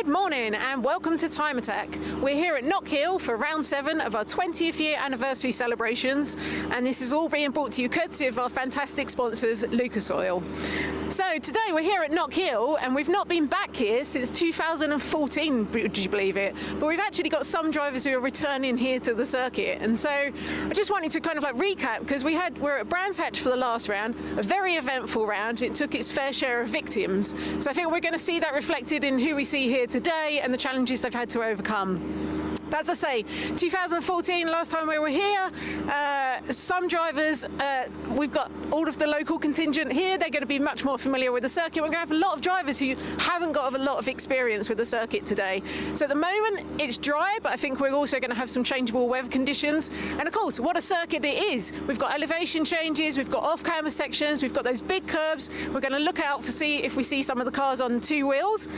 Good morning and welcome to Time Attack. We're here at Knockhill for round 7 of our 20th year anniversary celebrations, and this is all being brought to you courtesy of our fantastic sponsors, Lucas Oil. So today we're here at Knockhill and we've not been back here since 2014, would you believe it? But we've actually got some drivers who are returning here to the circuit, and so I just wanted to kind of like recap, because we're at Brands Hatch for the last round, a very eventful round. It took its fair share of victims, so I think we're going to see that reflected in who we see here today and the challenges they've had to overcome. But as I say, 2014, last time we were here, some drivers, we've got all of the local contingent here. They're going to be much more familiar with the circuit. We're going to have a lot of drivers who haven't got a lot of experience with the circuit today. So at the moment, it's dry, but I think we're also going to have some changeable weather conditions. And of course, what a circuit it is. We've got elevation changes, we've got off-camber sections, we've got those big curbs. We're going to look out to see if we see some of the cars on two wheels.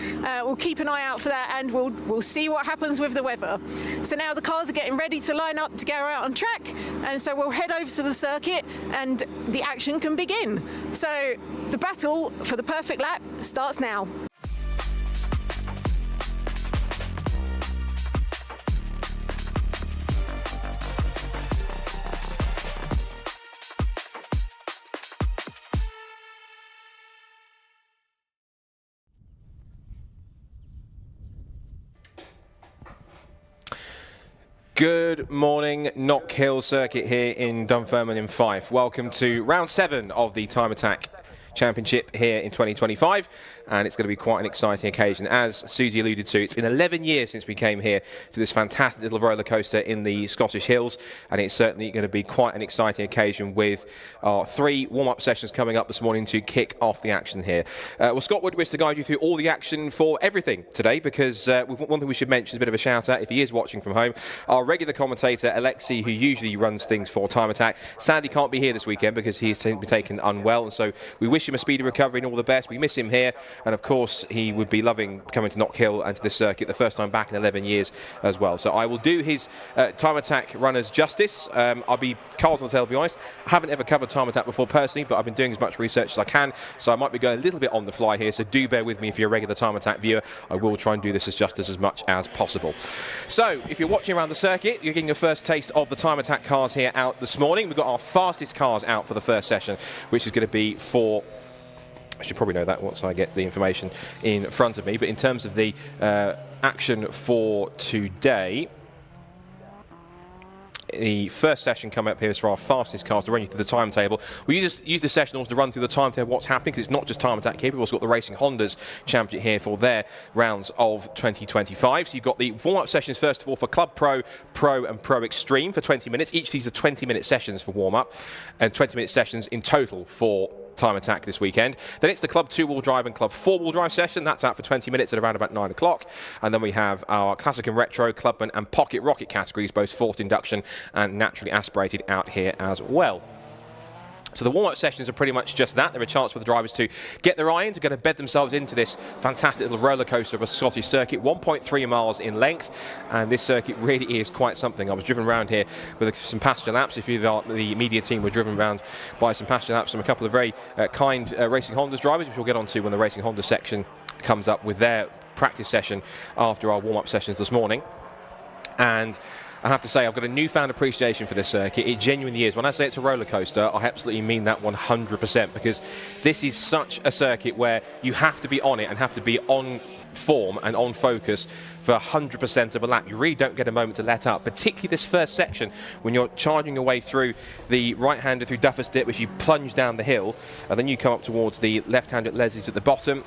We'll keep an eye out for that, and we'll see what happens with the weather. So now the cars are getting ready to line up to go out on track, and so we'll head over to the circuit and the action can begin. So the battle for the perfect lap starts now. Good morning, Knockhill Circuit here in Dunfermline in Fife. Welcome to round 7 of the Time Attack Championship here in 2025, and it's going to be quite an exciting occasion. As Susie alluded to, it's been 11 years since we came here to this fantastic little roller coaster in the Scottish Hills, and it's certainly going to be quite an exciting occasion with our 3 warm-up sessions coming up this morning to kick off the action here. Well, Scott Woodward to guide you through all the action for everything today, because one thing we should mention is a bit of a shout out if he is watching from home. Our regular commentator Alexei, who usually runs things for Time Attack, sadly can't be here this weekend because he's been taken unwell, and so we wish him a speedy recovery and all the best. We miss him here, and of course he would be loving coming to Knockhill and to this circuit, the first time back in 11 years as well. So I will do his Time Attack runners justice. I'll be cards on the table, to be honest. I haven't ever covered Time Attack before personally, but I've been doing as much research as I can, so I might be going a little bit on the fly here, so do bear with me if you're a regular Time Attack viewer. I will try and do this as justice as much as possible. So if you're watching around the circuit, you're getting your first taste of the Time Attack cars here out this morning. We've got our fastest cars out for the first session, which is going to be for... I should probably know that once I get the information in front of me. But in terms of the action for today, the first session coming up here is for our fastest cars to run you through the timetable. We use the session also to run through the timetable, what's happening, because it's not just Time Attack here. We've also got the Racing Hondas Championship here for their rounds of 2025. So you've got the warm-up sessions, first of all, for Club Pro, Pro and Pro Extreme for 20 minutes. Each of these are 20-minute sessions for warm-up, and 20-minute sessions in total for Time Attack this weekend. Then it's the Club 2-wheel drive and Club 4-wheel drive session. That's out for 20 minutes at around about 9 o'clock. And then we have our Classic and Retro, Clubman and Pocket Rocket categories, both forced induction and naturally aspirated out here as well. So the warm-up sessions are pretty much just that. They're a chance for the drivers to get their eye in, to go to bed themselves into this fantastic little roller coaster of a Scottish circuit, 1.3 miles in length, and this circuit really is quite something. I was driven around here with some passenger laps. If you the media team were driven around by some passenger laps from a couple of very kind Racing Hondas drivers, which we'll get onto when the Racing Honda section comes up with their practice session after our warm-up sessions this morning. And I have to say, I've got a newfound appreciation for this circuit. It genuinely is. When I say it's a roller coaster, I absolutely mean that 100%, because this is such a circuit where you have to be on it and have to be on form and on focus for 100% of a lap. You really don't get a moment to let up, particularly this first section when you're charging your way through the right-hander through Duffer's Dip as you plunge down the hill, and then you come up towards the left-hander at Leslie's at the bottom,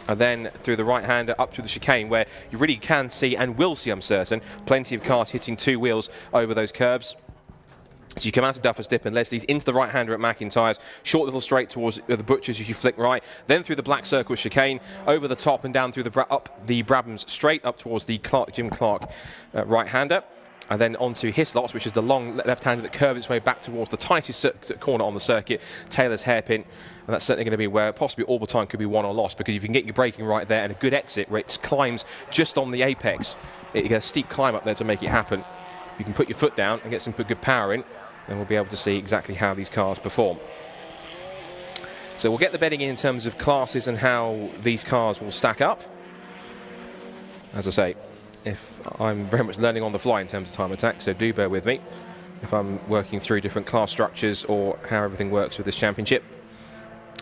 and then through the right-hander up to the chicane, where you really can see, and will see, I'm certain, plenty of cars hitting two wheels over those curbs. So you come out of Duffer's Dip and Leslie's into the right-hander at McIntyre's, short little straight towards the Butchers as you flick right, then through the Black Circle chicane, over the top and down through up the Brabhams straight up towards the Jim Clark right-hander, and then onto Hislots, which is the long left-hander that curves its way back towards the tightest corner on the circuit, Taylor's Hairpin. And that's certainly going to be where possibly all the time could be won or lost, because if you can get your braking right there and a good exit where it climbs just on the apex, you get a steep climb up there to make it happen. You can put your foot down and get some good power in, and we'll be able to see exactly how these cars perform. So we'll get the betting in terms of classes and how these cars will stack up. As I say, if I'm very much learning on the fly in terms of time attack, so do bear with me if I'm working through different class structures or how everything works with this championship.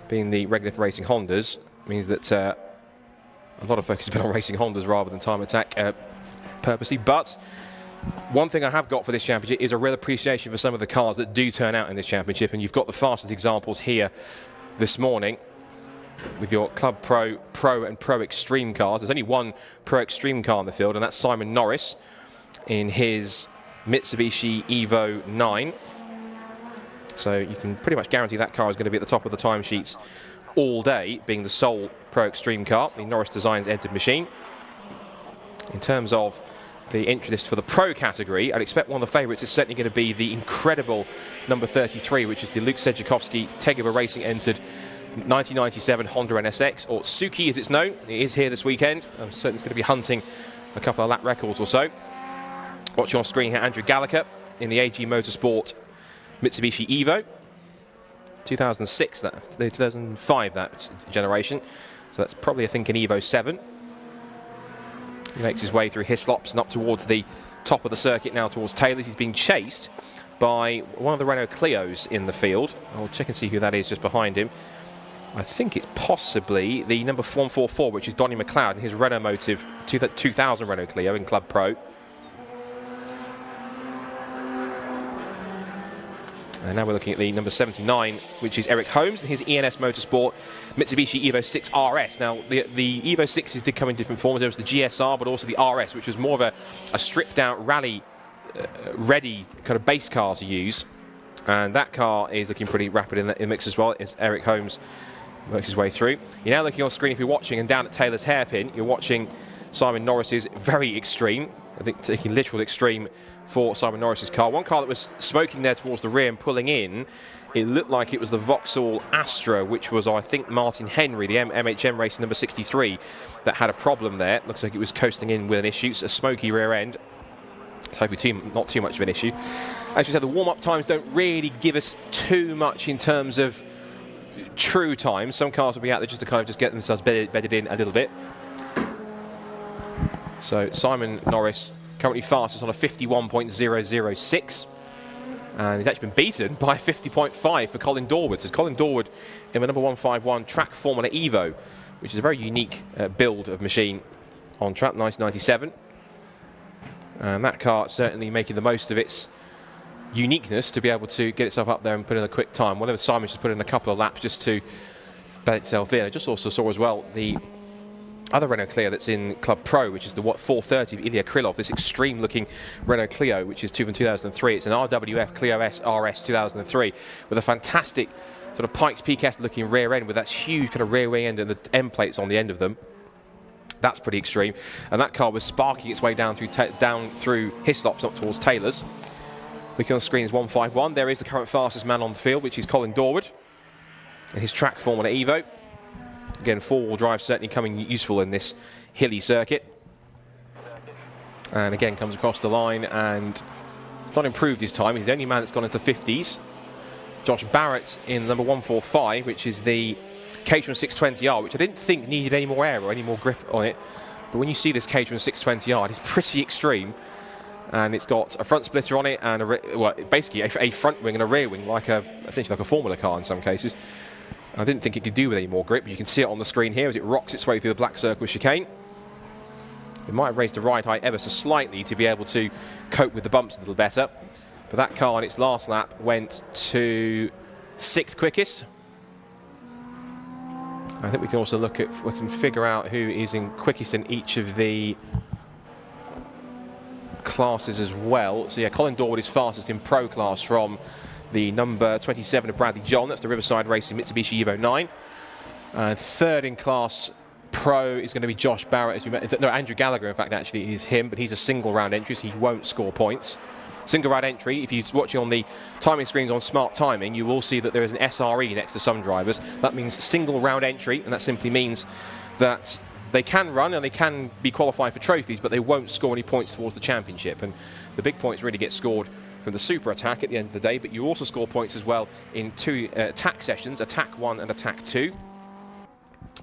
Being the regular for racing Hondas means that a lot of focus has been on racing Hondas rather than time attack purposely. But one thing I have got for this championship is a real appreciation for some of the cars that do turn out in this championship, and you've got the fastest examples here this morning with your Club Pro, Pro and Pro Extreme cars. There's only one Pro Extreme car in the field, and that's Simon Norris in his Mitsubishi Evo 9. So you can pretty much guarantee that car is going to be at the top of the timesheets all day, being the sole Pro Extreme car, the Norris Designs entered machine. In terms of the entry list for the Pro category, I'd expect one of the favourites is certainly going to be the incredible number 33, which is the Luke Sedzukovsky Tegaba Racing entered 1997 Honda NSX, or Tsuki as it's known. It is here this weekend. I'm certain it's going to be hunting a couple of lap records or so. Watching on screen here, Andrew Gallagher in the AG Motorsport Mitsubishi Evo. 2006, the 2005 that generation. So that's probably, I think, an Evo 7. He makes his way through Hislops and up towards the top of the circuit, now towards Taylor's. He's being chased by one of the Renault Clios in the field. I'll check and see who that is just behind him. I think it's possibly the number 144, which is Donny McLeod in his Renault Motive 2000 Renault Clio in Club Pro. And now we're looking at the number 79, which is Eric Holmes in his ENS Motorsport Mitsubishi Evo 6 RS. Now, the Evo 6s did come in different forms. There was the GSR, but also the RS, which was more of a stripped-out rally-ready kind of base car to use. And that car is looking pretty rapid in the mix as well, as Eric Holmes works his way through. You're now looking on screen, if you're watching, and down at Taylor's hairpin, you're watching Simon Norris's very extreme, I think taking literal extreme for Simon Norris's car. One car that was smoking there towards the rear and pulling in, it looked like it was the Vauxhall Astra, which was, I think, Martin Henry, the MHM race number 63, that had a problem there. Looks like it was coasting in with an issue. It's a smoky rear end. Hopefully not too much of an issue. As we said, the warm-up times don't really give us too much in terms of true time. Some cars will be out there just to kind of just get themselves bedded in a little bit. So Simon Norris currently fastest on a 51.006, and he's actually been beaten by 50.5 for Colin Dorward. So Colin Dorward in the number 151 Track Formula Evo, which is a very unique build of machine on track, 1997. And that car certainly making the most of its uniqueness to be able to get itself up there and put in a quick time. Whatever Simon just put in a couple of laps just to bed itself in. I just also saw as well the other Renault Clio that's in Club Pro, which is the 430 of Ilya Krylov, this extreme looking Renault Clio, which is from 2003. It's an RWF Clio S RS 2003 with a fantastic sort of Pikes Peak-esque looking rear end with that huge kind of rear wing end and the end plates on the end of them. That's pretty extreme. And that car was sparking its way down through Hislops up towards Taylor's. Looking on the screen is 151. There is the current fastest man on the field, which is Colin Dorward in his Track Formula Evo. Again, four-wheel drive certainly coming useful in this hilly circuit. And again, comes across the line and it's not improved his time. He's the only man that's gone into the 50s. Josh Barrett in number 145, which is the Caterham 620R, which I didn't think needed any more air or any more grip on it. But when you see this Caterham 620R, it's pretty extreme. And it's got a front splitter on it and basically a front wing and a rear wing, essentially like a Formula car in some cases. I didn't think it could do with any more grip, but you can see it on the screen here as it rocks its way through the black circle chicane. It might have raised the ride height ever so slightly to be able to cope with the bumps a little better. But that car on its last lap went to 6th quickest. I think we can also look at, we can figure out who is in quickest in each of the classes as well. So yeah, Colin Dorward is fastest in Pro class from the number 27 of Bradley John. That's the Riverside Racing Mitsubishi Evo 9. Third in class Pro is going to be Josh Barrett, as you met. No, Andrew Gallagher, in fact, actually is him, but he's a single round entry, so he won't score points. Single round entry, if you're watching on the timing screens on Smart Timing, you will see that there is an SRE next to some drivers. That means single round entry, and that simply means that they can run and they can be qualified for trophies, but they won't score any points towards the championship. And the big points really get scored from the super attack at the end of the day, but you also score points as well in two attack sessions, attack 1 and attack 2.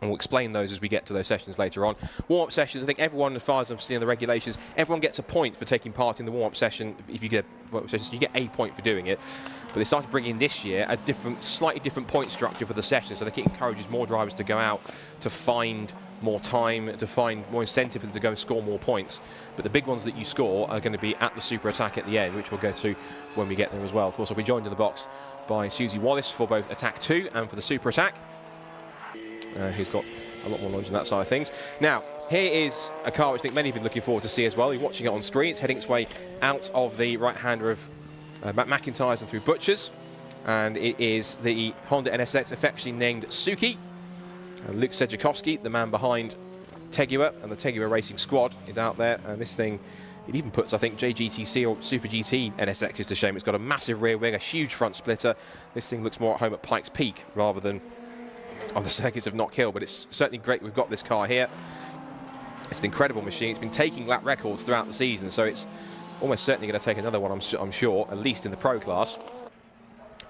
And we'll explain those as we get to those sessions later on. Warm-up sessions, I think everyone, as far as I'm seeing the regulations, everyone gets a point for taking part in the warm-up session. If you get a warm-up session, you get a point for doing it. But they started bringing in this year a slightly different point structure for the session. So I think it encourages more drivers to go out to find more time, to find more incentive for them to go and score more points. But the big ones that you score are going to be at the super attack at the end, which we'll go to when we get there as well. Of course, I'll be joined in the box by Susie Wallace for both Attack 2 and for the super attack. Who's got a lot more knowledge on that side of things. Now, here is a car which I think many have been looking forward to see as well. You're watching it on screen. It's heading its way out of the right-hander of Matt McIntyre's and through Butcher's. And it is the Honda NSX, affectionately named Suki. And Luke Sedjakowski, the man behind Tegua, and the Tegua Racing Squad is out there. And this thing, it even puts, I think, JGTC or Super GT NSXs to shame. It's got a massive rear wing, a huge front splitter. This thing looks more at home at Pikes Peak rather than on the circuits of Knockhill, but it's certainly great we've got this car here. It's an incredible machine. It's been taking lap records throughout the season, so it's almost certainly going to take another one, I'm sure, at least in the pro class.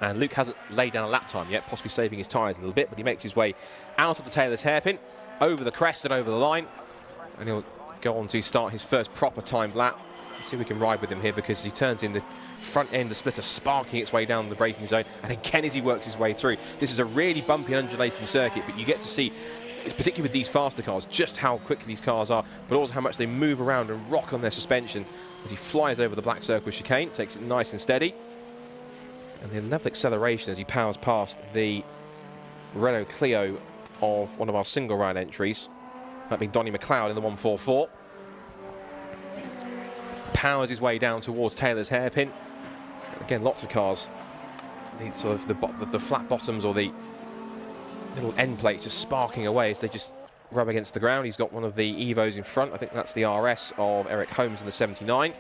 And Luke hasn't laid down a lap time yet, possibly saving his tyres a little bit, but he makes his way out of the Taylor's hairpin, over the crest and over the line, and he'll go on to start his first proper timed lap. Let's see if we can ride with him here, because he turns in the front end, the splitter sparking its way down the braking zone, and again as he works his way through. This is a really bumpy and undulating circuit, but you get to see, particularly with these faster cars, just how quick these cars are, but also how much they move around and rock on their suspension as he flies over the black circle chicane, takes it nice and steady. And the level acceleration as he powers past the Renault Clio of one of our single round entries, that being Donnie McLeod in the 144. Powers his way down towards Taylor's hairpin. Again, lots of cars need sort of the flat bottoms or the little end plates just sparking away as they just rub against the ground. He's got one of the Evos in front. I think that's the RS of Eric Holmes in the 79.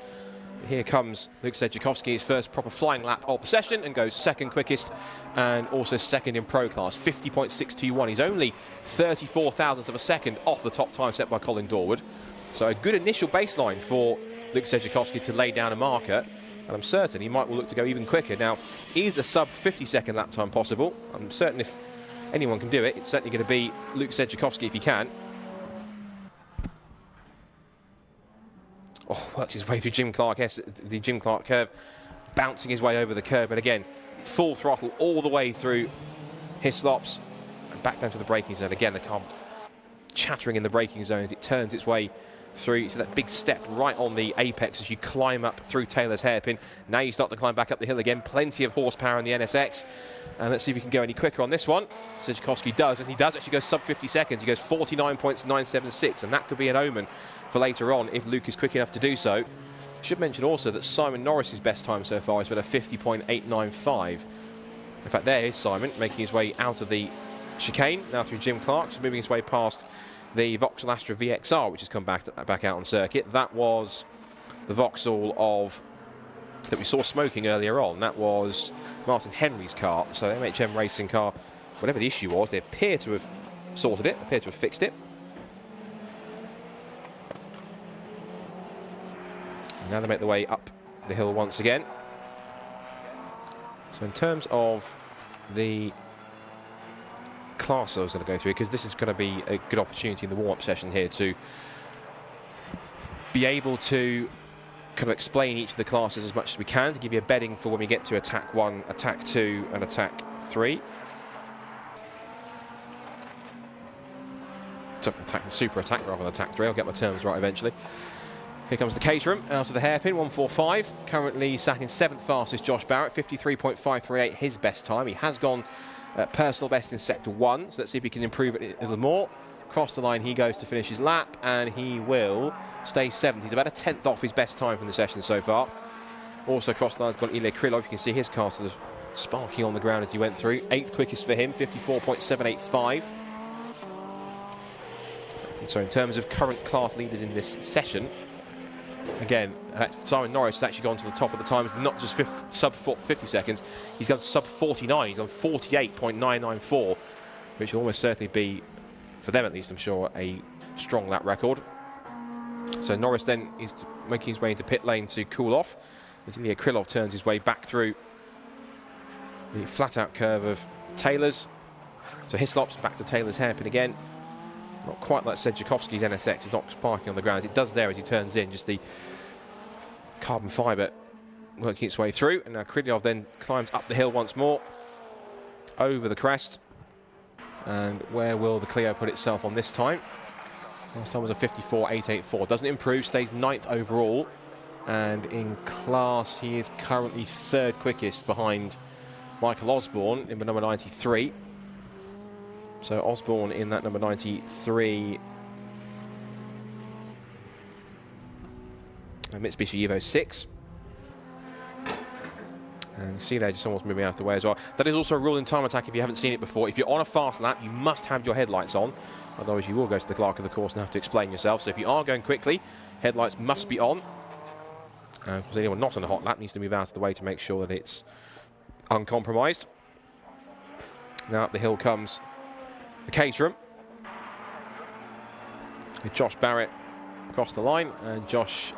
But here comes Luke Sedjakowski, his first proper flying lap of the session, and goes second quickest and also second in pro class, 50.621. He's only 34 thousandths of a second off the top time set by Colin Dorwood. So a good initial baseline for Luke Sedjakowski to lay down a marker, and I'm certain he might look to go even quicker. Now, is a sub 50-second lap time possible? I'm certain if anyone can do it, it's certainly going to be Luke Sedjakowski if he can. Oh, works his way through Jim Clark, the Jim Clark curve, bouncing his way over the curve, but again, full throttle all the way through Hislops and back down to the braking zone. Again, the car chattering in the braking zone as it turns its way through to that big step right on the apex as you climb up through Taylor's hairpin. Now you start to climb back up the hill again. Plenty of horsepower in the NSX. And let's see if we can go any quicker on this one. Sedjakowski does, and he does actually go sub 50 seconds. He goes 49.976, and that could be an omen for later on if Luke is quick enough to do so. I should mention also that Simon Norris's best time so far has been a 50.895. In fact, there is Simon making his way out of the chicane, now through Jim Clark, just moving his way past the Vauxhall Astra VXR, which has come back out on circuit. That was the Vauxhall that we saw smoking earlier on. That was Martin Henry's car. So MHM Racing car, whatever the issue was, they appear to have sorted it, appear to have fixed it. And now they make their way up the hill once again. So in terms of the class I was going to go through, because this is going to be a good opportunity in the warm-up session here to be able to kind of explain each of the classes as much as we can, to give you a bedding for when we get to Attack 1, Attack 2 and Attack 3. Super Attack rather than Attack 3, I'll get my terms right eventually. Here comes the Caterham out of the hairpin, 145. Currently sat in 7th fastest, Josh Barrett, 53.538, his best time. He has gone personal best in Sector 1, so let's see if he can improve it a little more. Across the line he goes to finish his lap, and he will stay 7th. He's about a 10th off his best time from the session so far. Also across the line has gone Ilya Krylov. You can see his car sort of sparking on the ground as he went through. 8th quickest for him, 54.785. And so in terms of current class leaders in this session, again, Simon Norris has actually gone to the top of the times, not just sub 50 seconds, he's gone sub 49, he's on 48.994, which will almost certainly be, for them at least, I'm sure, a strong lap record. So Norris then is making his way into pit lane to cool off, as Ilya Krylov turns his way back through the flat-out curve of Taylor's. So Hislops back to Taylor's hairpin again, Not quite like Sedjakovsky's NSX, it's not parking on the ground. It does there as he turns in, just the carbon fibre working its way through. And now Krylyov then climbs up the hill once more, over the crest. And where will the Clio put itself on this time? Last time was a 54.884. Doesn't improve, stays 9th overall. And in class, he is currently 3rd quickest behind Michael Osborne in the number 93. So Osborne in that number 93 Mitsubishi Evo 6. And you see there just almost moving out of the way as well. That is also a rule in time attack if you haven't seen it before. If you're on a fast lap, you must have your headlights on. Otherwise you will go to the clerk of the course and have to explain yourself. So if you are going quickly, headlights must be on. And of course anyone not on a hot lap needs to move out of the way to make sure that it's uncompromised. Now up the hill comes the Caterham, with Josh Barrett across the line, and Josh,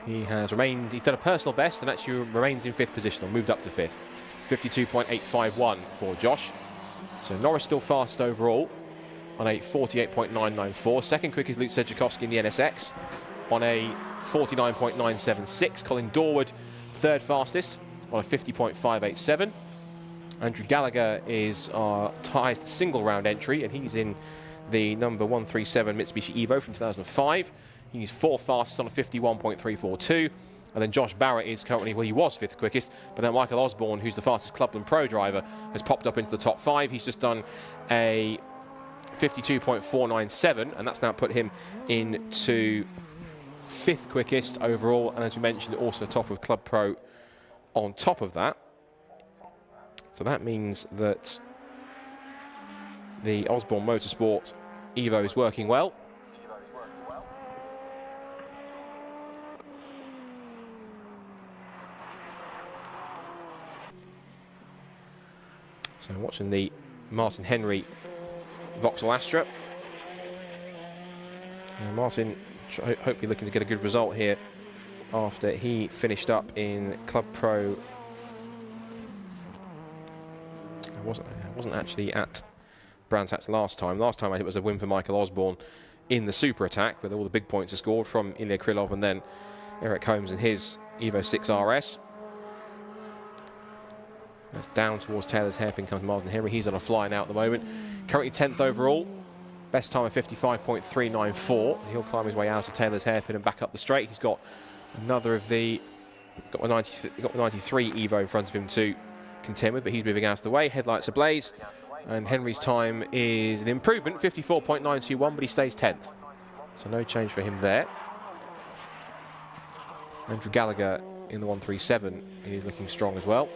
he has remained, he's done a personal best and actually remains in 5th position, or moved up to 5th. 52.851 for Josh. So Norris still fast overall on a 48.994. Second quickest Luke Sedjakovsky in the NSX on a 49.976. Colin Dorward 3rd fastest on a 50.587. Andrew Gallagher is our highest single round entry, and he's in the number 137 Mitsubishi Evo from 2005. He's 4th fastest on a 51.342. And then Josh Barrett is currently, well, he was 5th quickest, but then Michael Osborne, who's the fastest Clubland Pro driver, has popped up into the top 5. He's just done a 52.497, and that's now put him into 5th quickest overall. And as we mentioned, also top of Club Pro on top of that. So that means that the Osborne Motorsport Evo is working well. So watching the Martin Henry Vauxhall Astra. And Martin hopefully looking to get a good result here after he finished up in Club Pro. I wasn't actually at Brands Hatch last time. Last time it was a win for Michael Osborne in the Super Attack, where all the big points are scored from Ilya Krylov and then Eric Holmes and his Evo 6 RS. That's down towards Taylor's hairpin comes Martin Henry. He's on a fly now at the moment. Currently 10th overall. Best time of 55.394. He'll climb his way out of Taylor's hairpin and back up the straight. He's got another of the... got the 93 Evo in front of him to contend with, but he's moving out of the way. Headlights ablaze, and Henry's time is an improvement, 54.921, but he stays 10th. So no change for him there. Andrew Gallagher in the 137 is looking strong as well.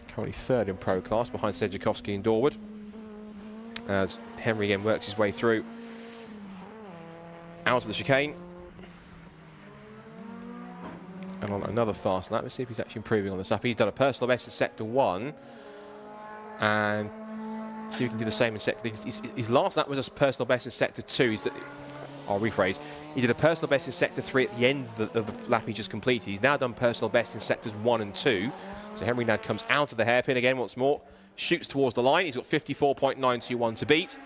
Currently 3rd in Pro class behind Sedjakovsky and Dorward, as Henry again works his way through out of the chicane. And on another fast lap, let's see if he's actually improving on this lap. He's done a personal best in Sector 1. And see if he can do the same in Sector... His last lap was a personal best in Sector 2. I'll rephrase. He did a personal best in Sector 3 at the end of the lap he just completed. He's now done personal best in Sectors 1 and 2. So Henry now comes out of the hairpin again once more. Shoots towards the line. He's got 54.921 to beat.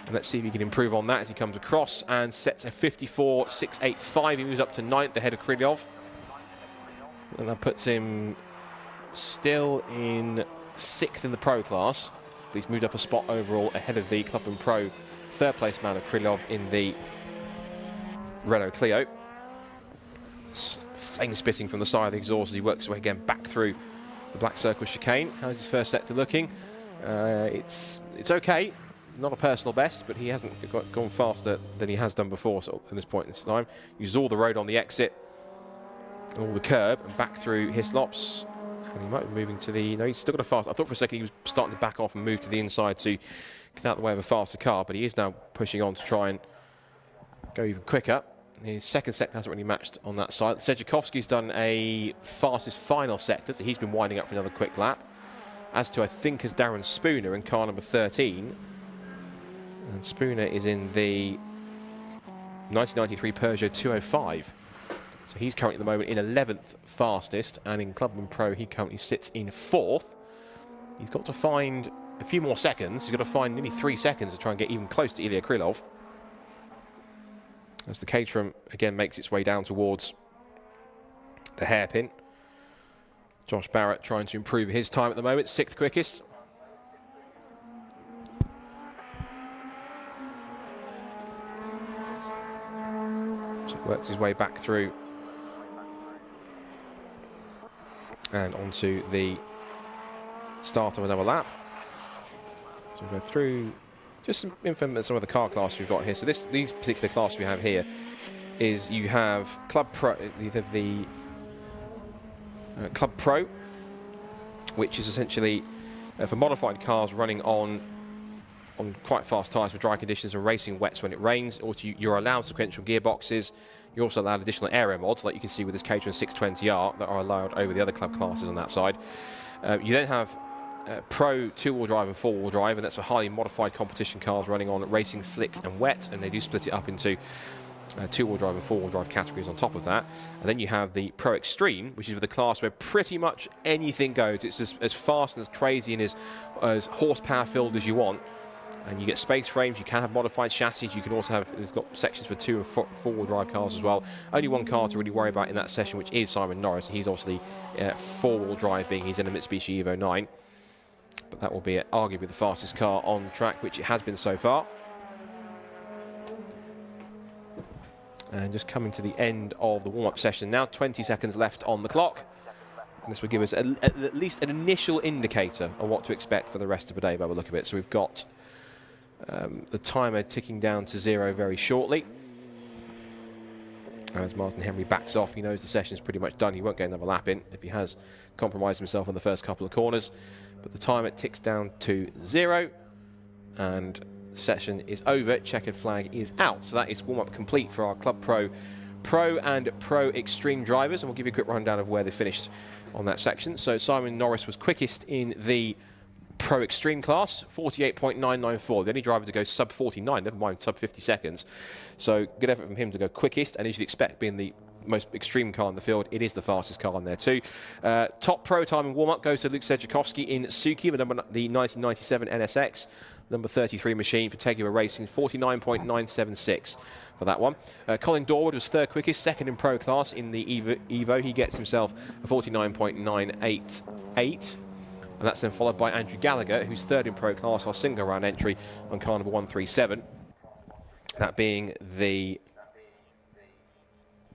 And let's see if he can improve on that as he comes across and sets a 54.685. He moves up to 9th ahead of Krylyov. And that puts him still in 6th in the Pro class. But he's moved up a spot overall ahead of the Club and Pro 3rd place man of Krylyov in the Renault Clio. Flame spitting from the side of the exhaust as he works his way again back through the black circle chicane. How's his first sector looking? It's okay. Not a personal best, but he hasn't gone faster than he has done before so at this point in time. Uses all the road on the exit, all the curb, and back through Hislops. And he might be moving to the... No, he's still got a fast... I thought for a second he was starting to back off and move to the inside to get out of the way of a faster car, but he is now pushing on to try and go even quicker. His second sector hasn't really matched on that side. Sedjakovsky's done a fastest final sector, so he's been winding up for another quick lap. As to, I think, as Darren Spooner in car number 13. And Spooner is in the 1993 Peugeot 205. So he's currently at the moment in 11th fastest, and in Clubman Pro he currently sits in 4th. He's got to find a few more seconds. He's got to find nearly 3 seconds to try and get even close to Ilya Krylov. As the Caterham again makes its way down towards the hairpin. Josh Barrett trying to improve his time at the moment, 6th quickest. So works his way back through and onto the start of another lap. So we'll go through just some info on some of the car class we've got here. So these particular class we have here is you have Club Pro, either the Club Pro, which is essentially for modified cars running on quite fast tyres for dry conditions and racing wets when it rains. Or you're allowed sequential gearboxes. You're also allowed additional aero mods, like you can see with this Caterham 620R, that are allowed over the other club classes on that side. You then have Pro 2-wheel drive and 4-wheel drive, and that's for highly modified competition cars running on racing slicks and wet, and they do split it up into 2-wheel drive and 4-wheel drive categories on top of that. And then you have the Pro Extreme, which is for the class where pretty much anything goes. It's as fast and as crazy and as horsepower filled as you want. And you get space frames, you can have modified chassis, you can also have, it's got sections for 2- and 4-wheel drive cars as well. Only one car to really worry about in that session, which is Simon Norris. He's obviously 4-wheel drive, being he's in a Mitsubishi Evo 9. But that will be arguably the fastest car on track, which it has been so far. And just coming to the end of the warm-up session now, 20 seconds left on the clock. And this will give us at least an initial indicator of what to expect for the rest of the day by the look of it. So we've got the timer ticking down to 0 very shortly. As Martin Henry backs off, he knows the session's pretty much done. He won't get another lap in if he has compromised himself on the first couple of corners. But the timer ticks down to 0, and the session is over. Checkered flag is out. So that is warm-up complete for our Club Pro and Pro Extreme drivers, and we'll give you a quick rundown of where they finished on that section. So Simon Norris was quickest in the Pro Extreme class, 48.994. The only driver to go sub 49, never mind sub 50 seconds. So good effort from him to go quickest, and as you'd expect, being the most extreme car in the field, it is the fastest car in there too. Top pro time in warm-up goes to Luke Sedjakovsky in Suzuki, the 1997 NSX, number 33 machine for Tegucigalpa Racing, 49.976 for that one. Colin Dorward was 3rd quickest, 2nd in pro class in the Evo. He gets himself a 49.988. And that's then followed by Andrew Gallagher, who's 3rd in pro class, our single round entry on car number 137. That being the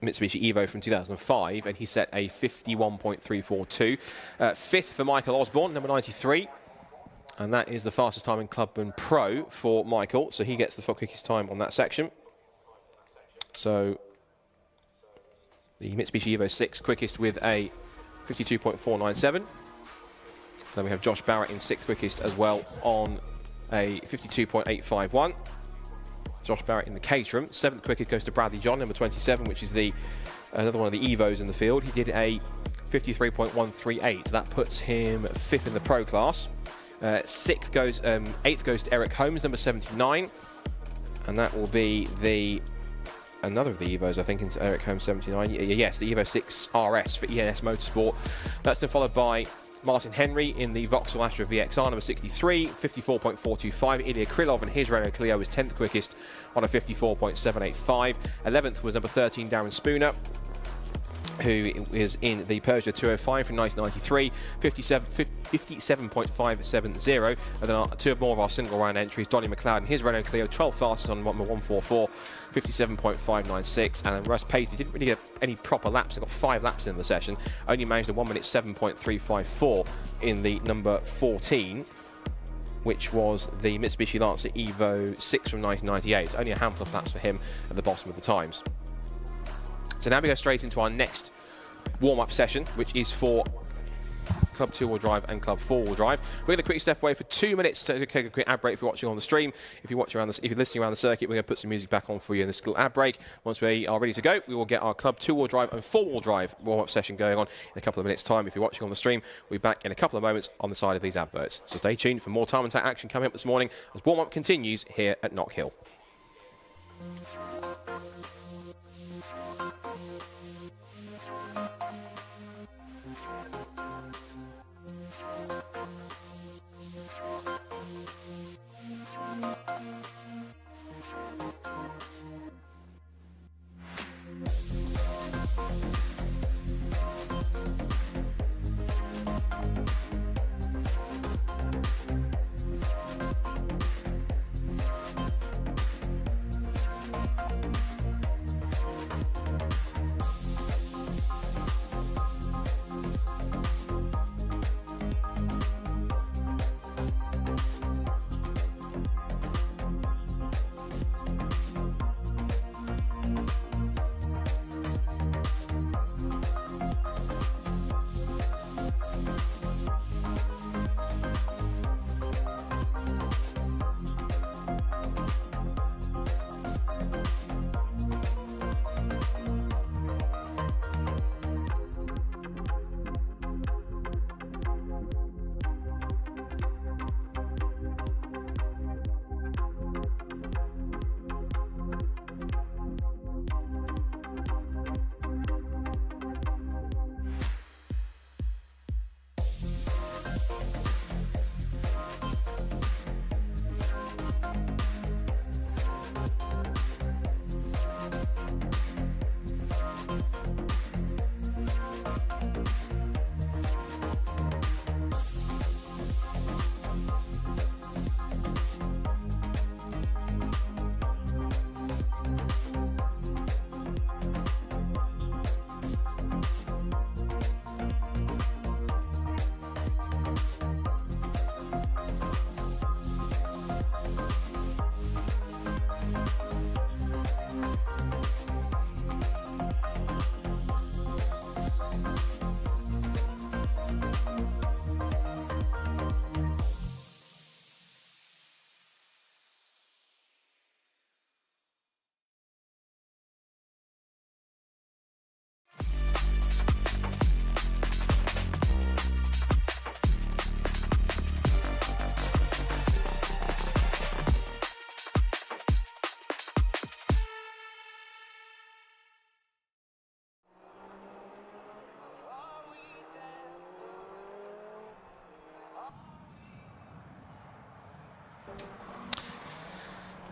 Mitsubishi Evo from 2005, and he set a 51.342. 5th for Michael Osborne, number 93. And that is the fastest time in Club and Pro for Michael, so he gets the quickest time on that section. So the Mitsubishi Evo 6 quickest with a 52.497. Then we have Josh Barrett in 6th quickest as well on a 52.851. Josh Barrett in the Caterham. 7th quickest goes to Bradley John, number 27, which is another one of the Evos in the field. He did a 53.138. That puts him 5th in the pro class. 8th goes to Eric Holmes, number 79, and that will be another of the Evos, I think, into Eric Holmes 79. Yes, the Evo 6 RS for ENS Motorsport. That's then followed by Martin Henry in the Vauxhall Astra VXR, number 63, 54.425. Ilya Krylov and his Renault Clio was 10th quickest on a 54.785. 11th was number 13, Darren Spooner, who is in the Peugeot 205 from 1993, 57.570. And then two more of our single round entries, Donny McLeod and his Renault Clio, 12th fastest on number 144, 57.596. And then Russ Paisley didn't really get any proper laps. He got 5 laps in the session, only managed a 1 minute 7.354 in the number 14, which was the Mitsubishi Lancer Evo 6 from 1998. It's only a handful of laps for him at the bottom of the times. So now we go straight into our next warm-up session, which is for Club 2-wheel drive and Club 4-wheel drive. We're going to quickly step away for 2 minutes to take a quick ad break if you're watching on the stream. If you're listening around the circuit, we're going to put some music back on for you in this little ad break. Once we are ready to go, we will get our Club 2-wheel drive and 4-wheel drive warm-up session going on in a couple of minutes' time. If you're watching on the stream, we'll be back in a couple of moments on the side of these adverts. So stay tuned for more time and action coming up this morning as warm-up continues here at Knockhill.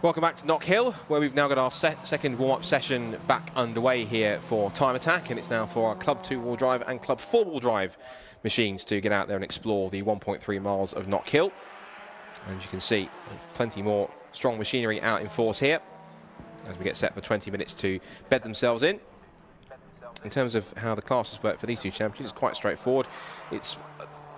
Welcome back to Knockhill, where we've now got our second warm-up session back underway here for Time Attack, and it's now for our Club 2-wheel drive and Club 4-wheel drive machines to get out there and explore the 1.3 miles of Knockhill. And as you can see, plenty more strong machinery out in force here as we get set for 20 minutes to bed themselves in. In terms of how the classes work for these two championships, it's quite straightforward. It's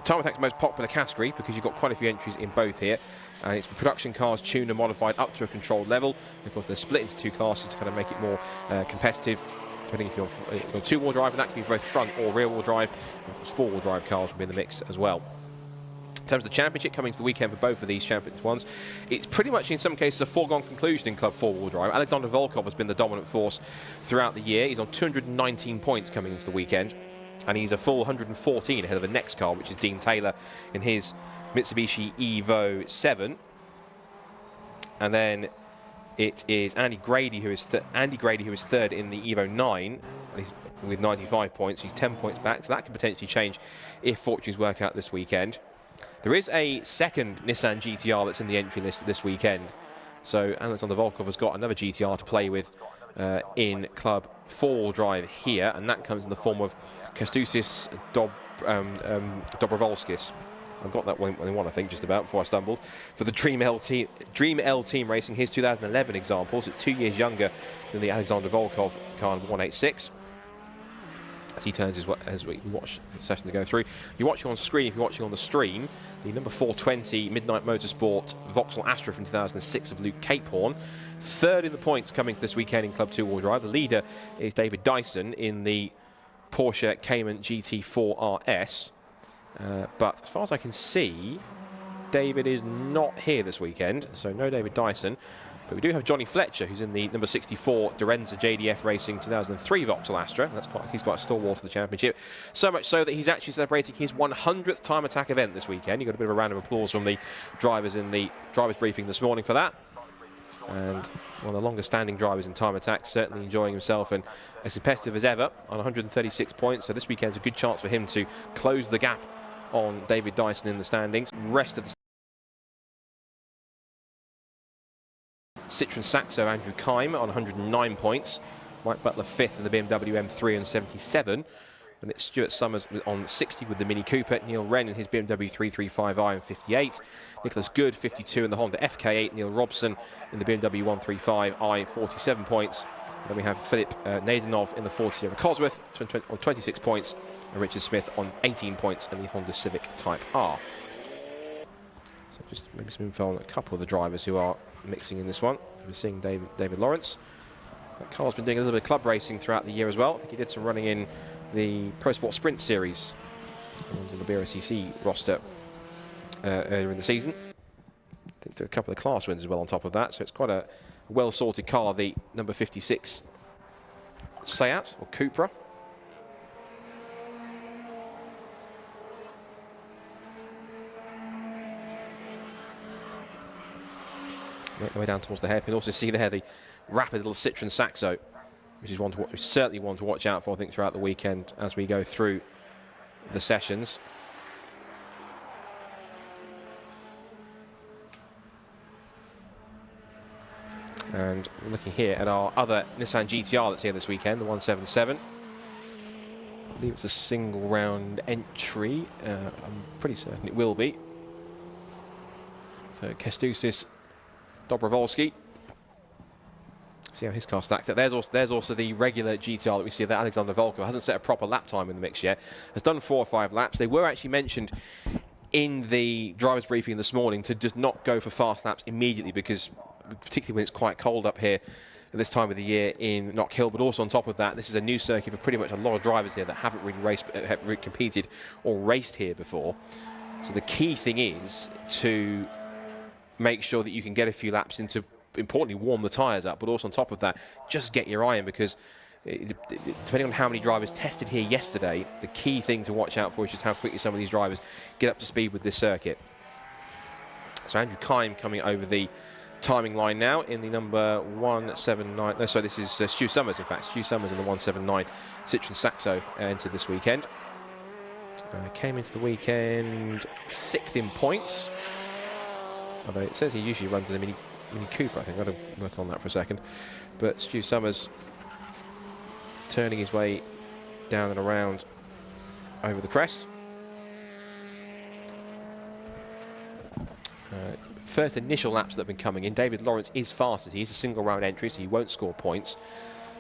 Time Attack's most popular category because you've got quite a few entries in both here. And it's for production cars tuned and modified up to a controlled level. And of course, they're split into two classes to kind of make it more competitive. Depending if you're two-wheel drive, and that can be both front or rear-wheel drive. And of course, four-wheel drive cars will be in the mix as well. In terms of the championship coming to the weekend for both of these champions ones, it's pretty much in some cases a foregone conclusion in Club 4-wheel drive. Alexander Volkov has been the dominant force throughout the year. He's on 219 points coming into the weekend, and he's a full 114 ahead of the next car, which is Dean Taylor in his Mitsubishi Evo 7. And then it is Andy Grady who is third in the Evo 9, and he's with 95 points. He's 10 points back, so that could potentially change if fortunes work out this weekend. There is a second Nissan GTR that's in the entry list this weekend. So Alexander Volkov has got another GTR to play with in Club 4-wheel drive here, and that comes in the form of Kestutis Dobrovolskis. I've got that one, I think, just about before I stumbled. For the Dream L Team Racing, his 2011 examples, it's 2 years younger than the Alexander Volkov car in 186. As he turns as we watch the session to go through. You're watching on screen, if you're watching on the stream, the number 420 Midnight Motorsport Vauxhall Astra from 2006 of Luke Capehorn. Third in the points coming this weekend in Club 2-wheel drive. The leader is David Dyson in the Porsche Cayman GT4 RS. But as far as I can see, David is not here this weekend, so no David Dyson. But we do have Johnny Fletcher, who's in the number 64 Dorenza JDF Racing 2003 Vauxhall Astra. He's quite a stalwart of the championship. So much so that he's actually celebrating his 100th Time Attack event this weekend. He got a bit of a round of applause from the drivers in the drivers briefing this morning for that. And one of the longest standing drivers in Time Attack, certainly enjoying himself and as competitive as ever on 136 points. So this weekend's a good chance for him to close the gap on David Dyson in the standings. Rest of the Citroen Saxo, Andrew Kime on 109 points. Mike Butler fifth in the BMW M3 on 77. And it's Stuart Summers on 60 with the Mini Cooper. Neil Wren in his BMW 335i on 58. Nicholas Good, 52 in the Honda FK8. Neil Robson in the BMW 135i, 47 points. And then we have Philip Nadenov in the 40 Cosworth on 26 points. And Richard Smith on 18 points in the Honda Civic Type R. So just maybe some info on a couple of the drivers who are mixing in this one. We're seeing David Lawrence. That car's been doing a little bit of club racing throughout the year as well. I think he did some running in the Pro Sport Sprint Series under the BRCC roster earlier in the season. I think took a couple of class wins as well on top of that. So it's quite a well-sorted car, the number 56 Seat or Cupra. Make the way down towards the hairpin. Also see there the rapid little Citroen Saxo, which is certainly one to watch out for, I think, throughout the weekend as we go through the sessions. And looking here at our other Nissan GTR that's here this weekend, the 177. I believe it's a single round entry. I'm pretty certain it will be. So Kestutis Dobrovolsky. See how his car stacked up. There's also the regular GTR that we see that Alexander Volkov hasn't set a proper lap time in the mix yet. Has done 4 or 5 laps. They were actually mentioned in the driver's briefing this morning to just not go for fast laps immediately, because particularly when it's quite cold up here at this time of the year in Knockhill, but also on top of that, this is a new circuit for pretty much a lot of drivers here that haven't really competed or raced here before. So the key thing is to make sure that you can get a few laps in to, importantly, warm the tyres up, but also on top of that, just get your eye in, because depending on how many drivers tested here yesterday, the key thing to watch out for is just how quickly some of these drivers get up to speed with this circuit. So Andrew Kime coming over the timing line now in the number 179. No, sorry, this is Stu Summers, in fact. Stu Summers in the 179 Citroen Saxo entered this weekend. Came into the weekend 6th in points. Although it says he usually runs in the Mini Mini Cooper, I think. I've got to work on that for a second. But Stu Summers turning his way down and around over the crest. First initial laps that have been coming in, David Lawrence is fastest. He's a single round entry, so he won't score points.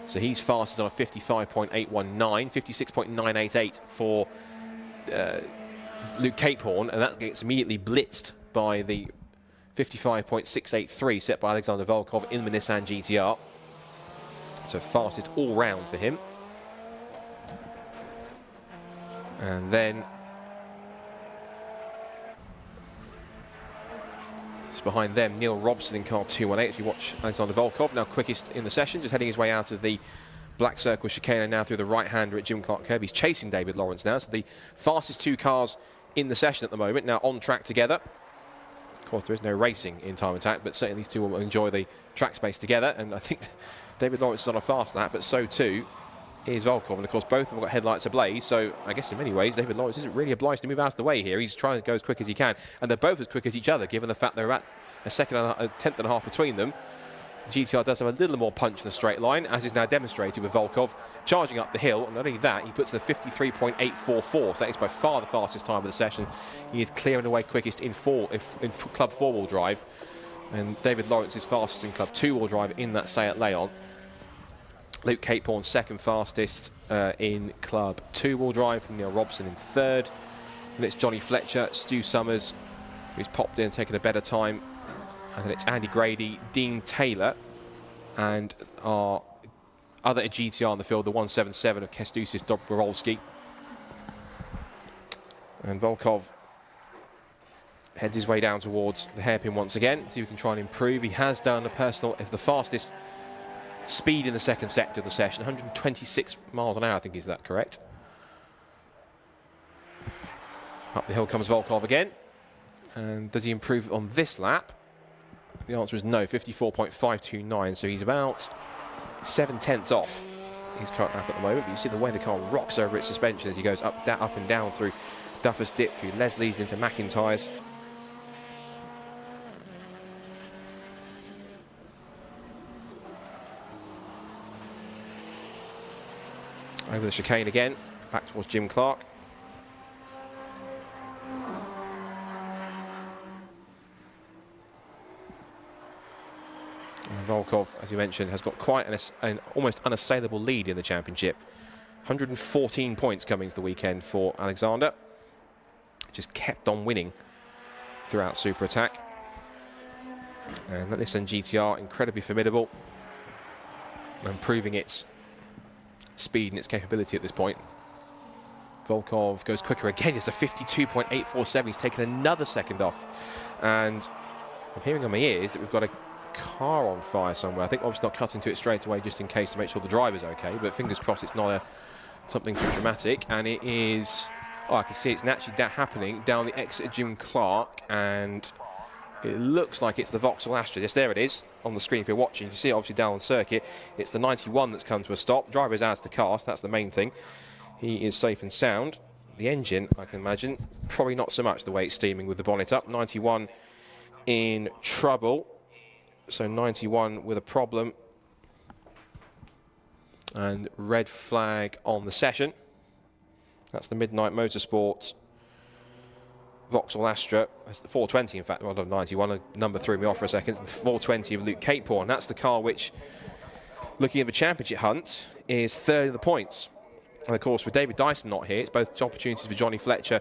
So he's fastest on a 55.819, 56.988 for Luke Capehorn, and that gets immediately blitzed by the 55.683 set by Alexander Volkov in the Nissan GTR. So fastest all round for him. And then just behind them, Neil Robson in car 218. As you watch Alexander Volkov, now quickest in the session, just heading his way out of the black circle chicane and now through the right-hander at Jim Clark curb. He's chasing David Lawrence now, so the fastest two cars in the session at the moment, now on track together. Of course, there is no racing in Time Attack, but certainly these two will enjoy the track space together, and I think David Lawrence is on a fast lap, but so too is Volkov, and of course both of them have got headlights ablaze, so I guess in many ways David Lawrence isn't really obliged to move out of the way here. He's trying to go as quick as he can, and they're both as quick as each other, given the fact they're at a tenth and a half between them. The GTR does have a little more punch in the straight line, as is now demonstrated with Volkov charging up the hill, and not only that, he puts the 53.844, so that is by far the fastest time of the session. He is clearing away quickest in Club 4-wheel drive, and David Lawrence is fastest in Club 2-wheel drive in that Seat Leon. Luke Capehorn second fastest in Club 2-wheel drive, from Neil Robson in third. And it's Johnny Fletcher, Stu Summers, who's popped in and taken a better time. And then it's Andy Grady, Dean Taylor, and our other GTR in the field, the 177 of Kestusis Dobrowolski. And Volkov heads his way down towards the hairpin once again, see if he can try and improve. He has done a personal, if the fastest speed in the second sector of the session, 126 miles an hour, I think, is that correct? Up the hill comes Volkov again. And does he improve on this lap? The answer is no, 54.529, so he's about 7/10 off his current lap at the moment. But you see the way the car rocks over its suspension as he goes up and down through Duffer's Dip, through Leslie's and into McIntyre's. Over the chicane again, back towards Jim Clark. And Volkov, as you mentioned, has got quite an almost unassailable lead in the championship. 114 points coming to the weekend for Alexander. Just kept on winning throughout Super Attack. And that Nissan GTR, incredibly formidable, and proving its speed and its capability at this point. Volkov goes quicker again. It's a 52.847. He's taken another second off. And I'm hearing on my ears that we've got a car on fire somewhere. I think obviously not cut into it straight away just in case to make sure the driver's okay, but fingers crossed it's not something too dramatic. And it is, oh, I can see it's naturally happening down the exit of Jim Clark, and it looks like it's the Vauxhall Astra. Yes, there it is on the screen if you're watching. You can see it obviously down on the circuit. It's the 91 that's come to a stop. Driver is out of the car, so that's the main thing. He is safe and sound. The engine, I can imagine, probably not so much the way it's steaming with the bonnet up. 91 in trouble. So 91 with a problem. And red flag on the session. That's the Midnight Motorsport Vauxhall Astra. That's the 420, in fact, rather than 91. A number threw me off for a second. The 420 of Luke Capehorn. And that's the car which, looking at the championship hunt, is third in the points. And of course, with David Dyson not here, it's both opportunities for Johnny Fletcher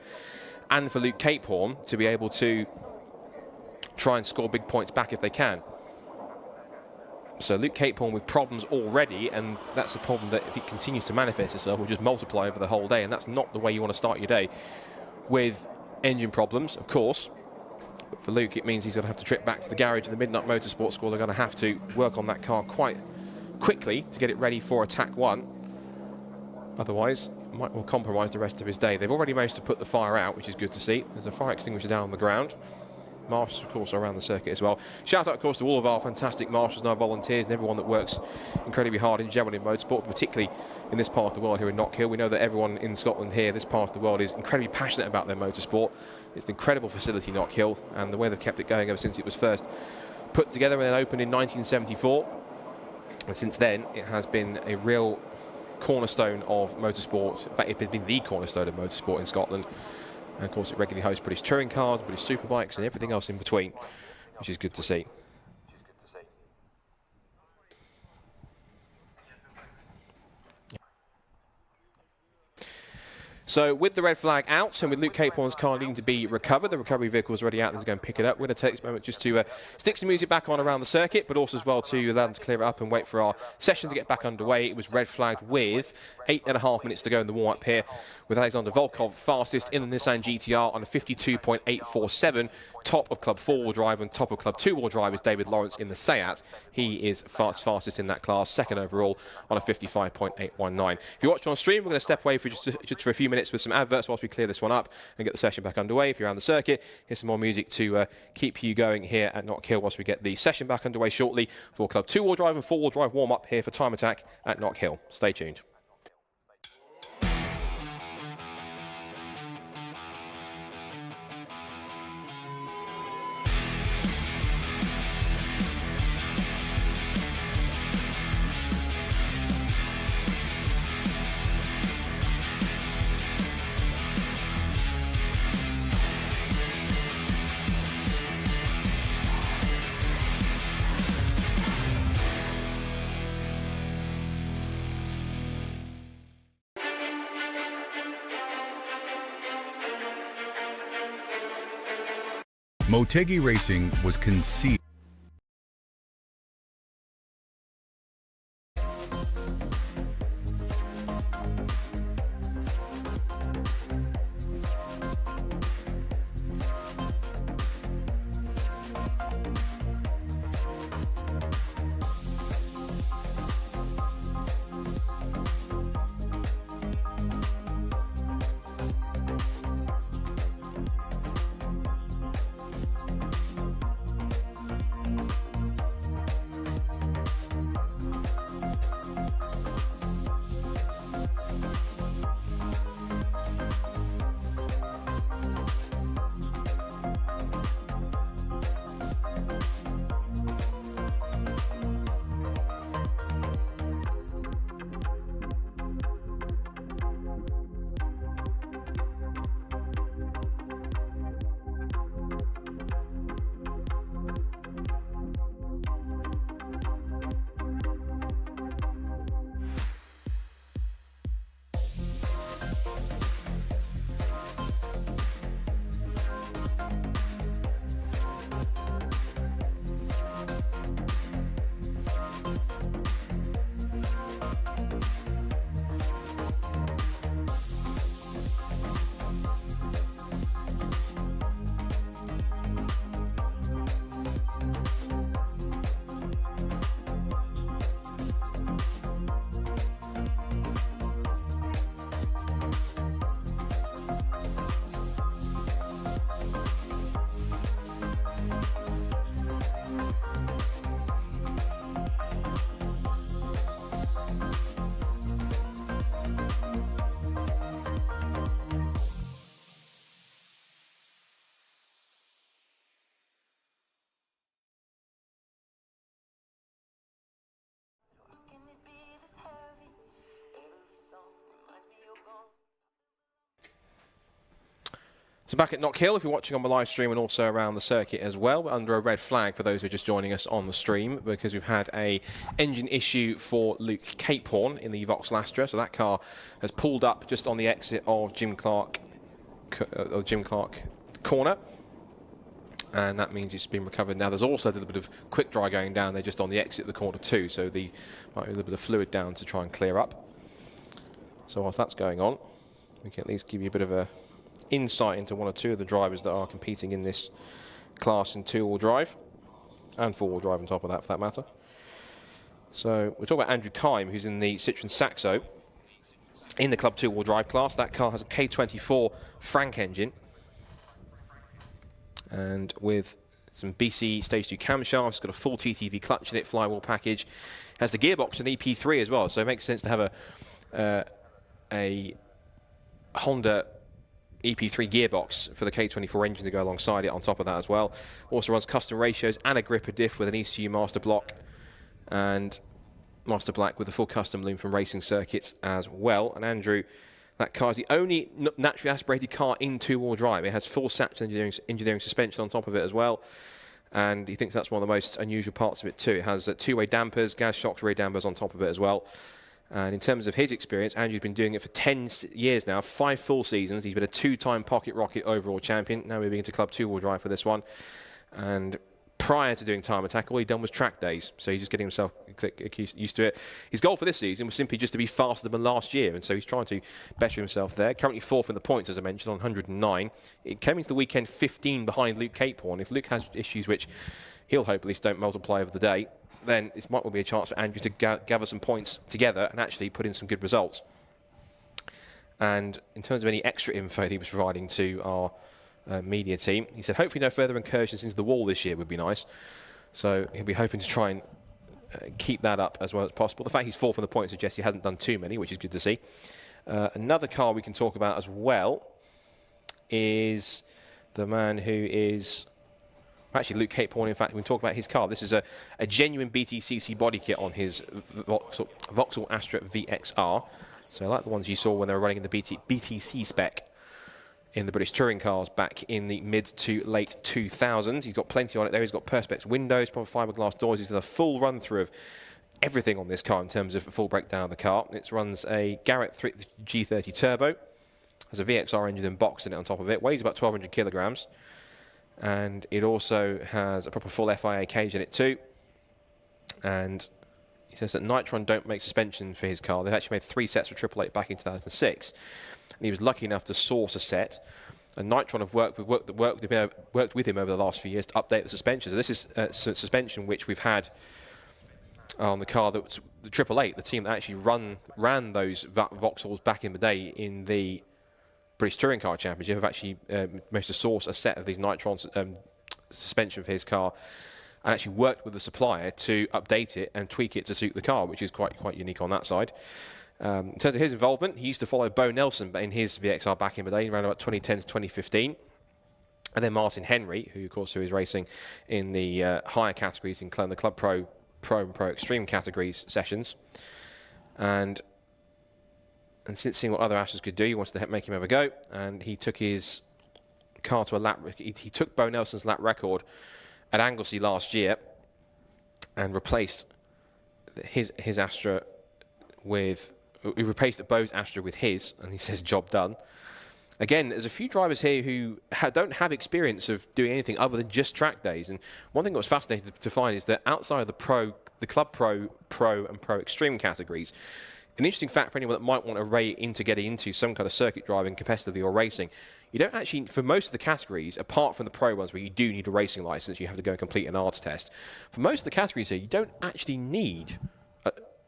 and for Luke Capehorn to be able to try and score big points back if they can. So Luke Capehorn with problems already, and that's a problem that if it continues to manifest itself will just multiply over the whole day, and that's not the way you want to start your day, with engine problems, of course. But for Luke, it means he's going to have to trip back to the garage of the Midnight Motorsport School. They're going to have to work on that car quite quickly to get it ready for Attack 1. Otherwise, it might well compromise the rest of his day. They've already managed to put the fire out, which is good to see. There's a fire extinguisher down on the ground. Marshals, of course, are around the circuit as well. Shout out, of course, to all of our fantastic marshals and our volunteers and everyone that works incredibly hard in general in motorsport, particularly in this part of the world here in Knockhill. We know that everyone in Scotland here, this part of the world, is incredibly passionate about their motorsport. It's an incredible facility, Knockhill, and the way they've kept it going ever since it was first put together and then opened in 1974. And since then, it has been a real cornerstone of motorsport. In fact, it's been the cornerstone of motorsport in Scotland. And of course, it regularly hosts British touring cars, British superbikes, and everything else in between, which is good to see. So with the red flag out and with Luke Capehoorn's car needing to be recovered, the recovery vehicle is already out there to go and pick it up. We're going to take this moment just to stick some music back on around the circuit, but also as well to allow them to clear it up and wait for our session to get back underway. It was red flagged with 8.5 minutes to go in the warm-up here, with Alexander Volkov fastest in the Nissan GTR on a 52.847. Top of Club 4-wheel drive and top of Club 2-wheel drive is David Lawrence in the Seat. He is fastest in that class, second overall on a 55.819. If you're watching on stream, we're going to step away for just for a few minutes with some adverts whilst we clear this one up and get the session back underway. If you're around the circuit, here's some more music to keep you going here at Knockhill whilst we get the session back underway shortly for Club 2-wheel drive and 4-wheel drive warm-up here for Time Attack at Knockhill. Stay tuned. Motegi Racing was conceived. So back at Knockhill, if you're watching on the live stream and also around the circuit as well, we're under a red flag for those who are just joining us on the stream because we've had a engine issue for Luke Capehoorn in the Vauxhall Astra. So that car has pulled up just on the exit of Jim Clark corner. And that means it's been recovered. Now there's also a little bit of quick dry going down there just on the exit of the corner too. So might be a little bit of fluid down to try and clear up. So whilst that's going on, we can at least give you a bit of a insight into one or two of the drivers that are competing in this class in two-wheel drive and four-wheel drive on top of that for that matter. So we're talking about Andrew Kime, who's in the Citroen Saxo in the Club two-wheel drive class. That car has a K24 Frank engine and with some BC Stage 2 camshafts, it's got a full TTV clutch in it, flywheel package, has the gearbox and EP3 as well, so it makes sense to have a Honda EP3 gearbox for the K24 engine to go alongside it on top of that as well. Also runs custom ratios and a gripper diff with an ECU master block and master black with a full custom loom from Racing Circuits as well. And Andrew, that car is the only naturally aspirated car in two-wheel drive. It has full Saps engineering suspension on top of it as well. And he thinks that's one of the most unusual parts of it too. It has two-way dampers, gas shocks, rear dampers on top of it as well. And in terms of his experience, Andrew's been doing it for 10 years now, 5 full seasons. He's been a 2-time Pocket Rocket overall champion. Now moving into Club 2-wheel drive for this one. And prior to doing Time Attack, all he'd done was track days. So he's just getting himself used to it. His goal for this season was simply just to be faster than last year. And so he's trying to better himself there. Currently 4th in the points, as I mentioned, on 109. It came into the weekend 15 behind Luke Capehorn. If Luke has issues which he'll hope at least don't multiply over the day, then this might well be a chance for Andrew to gather some points together and actually put in some good results. And in terms of any extra info that he was providing to our media team, he said hopefully no further incursions into the wall this year would be nice. So he'll be hoping to try and keep that up as well as possible. The fact he's 4th on the points suggests he hasn't done too many, which is good to see. Another car we can talk about as well is the man who is... Actually, Luke Capehorn, in fact, we can talk about his car. This is a genuine BTCC body kit on his Vauxhall Astra VXR. So like the ones you saw when they were running in the BTC spec in the British touring cars back in the mid to late 2000s. He's got plenty on it there. He's got Perspex windows, proper fiberglass doors. He's done a full run-through of everything on this car in terms of a full breakdown of the car. It runs a Garrett G30 Turbo. Has a VXR engine and box in it on top of it. Weighs about 1,200 kilograms. And it also has a proper full FIA cage in it too. And he says that Nitron don't make suspension for his car. They've actually made 3 sets for 888 back in 2006. And he was lucky enough to source a set. And Nitron have worked with him over the last few years to update the suspension. So this is suspension which we've had on the car that was the 888, the team that actually ran those Vauxhalls back in the day in the British Touring Car Championship. Have actually managed to source a set of these Nitron suspension for his car and actually worked with the supplier to update it and tweak it to suit the car, which is quite unique on that side. In terms of his involvement, he used to follow Bo Nelson in his VXR back in the day, around about 2010 to 2015. And then Martin Henry, who is racing in the higher categories in the Club Pro and Pro Extreme categories sessions. And since seeing what other Astras could do, he wanted to make him have a go, and he took his car to a lap. He took Bo Nelson's lap record at Anglesey last year and replaced his Astra with. He replaced Bo's Astra with his, and he says job done. Again, there's a few drivers here who don't have experience of doing anything other than just track days. And one thing that was fascinating to find is that outside of the Club Pro, Pro and Pro Extreme categories, an interesting fact for anyone that might want to get into some kind of circuit driving competitively or racing, you don't actually, for most of the categories, apart from the pro ones where you do need a racing license, you have to go and complete an arts test. For most of the categories here, you don't actually need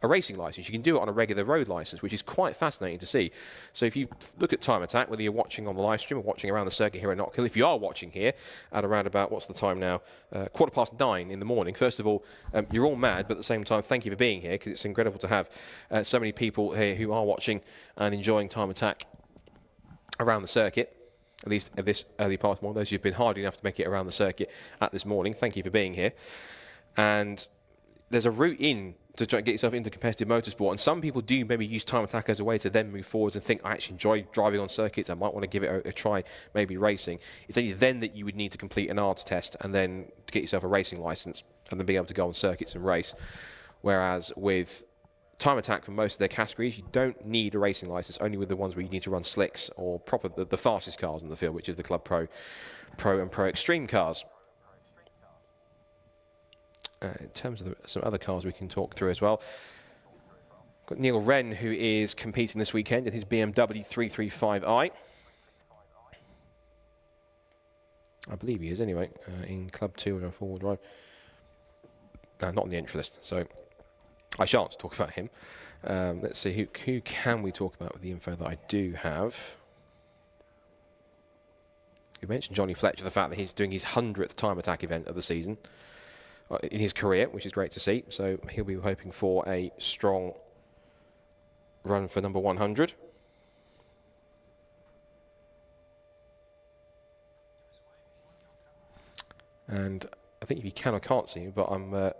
a racing license. You can do it on a regular road license, which is quite fascinating to see. So if you look at Time Attack, whether you're watching on the live stream or watching around the circuit here at Knockhill, if you are watching here at around about, what's the time now, 9:15 in the morning, first of all, you're all mad, but at the same time, thank you for being here, because it's incredible to have so many people here who are watching and enjoying Time Attack around the circuit, at least at this early part of the morning. Those who've been hard enough to make it around the circuit at this morning, thank you for being here. And there's a route in to try and get yourself into competitive motorsport, and some people do maybe use Time Attack as a way to then move forwards and think, I actually enjoy driving on circuits, I might want to give it a try, maybe racing. It's only then that you would need to complete an arts test and then to get yourself a racing license and then be able to go on circuits and race. Whereas with Time Attack, for most of their categories, you don't need a racing license, only with the ones where you need to run slicks or the fastest cars in the field, which is the Club Pro and Pro Extreme cars. In terms of some other cars we can talk through as well. Got Neil Wren, who is competing this weekend in his BMW 335i. I believe he is anyway, in Club 2 and a 4-wheel drive. No, not on the entry list, so I shan't talk about him. Let's see, who can we talk about with the info that I do have? You mentioned Johnny Fletcher, the fact that he's doing his 100th Time Attack event of the season in his career, which is great to see. So he'll be hoping for a strong run for number 100. And I think if you can or can't see me, but I'm... there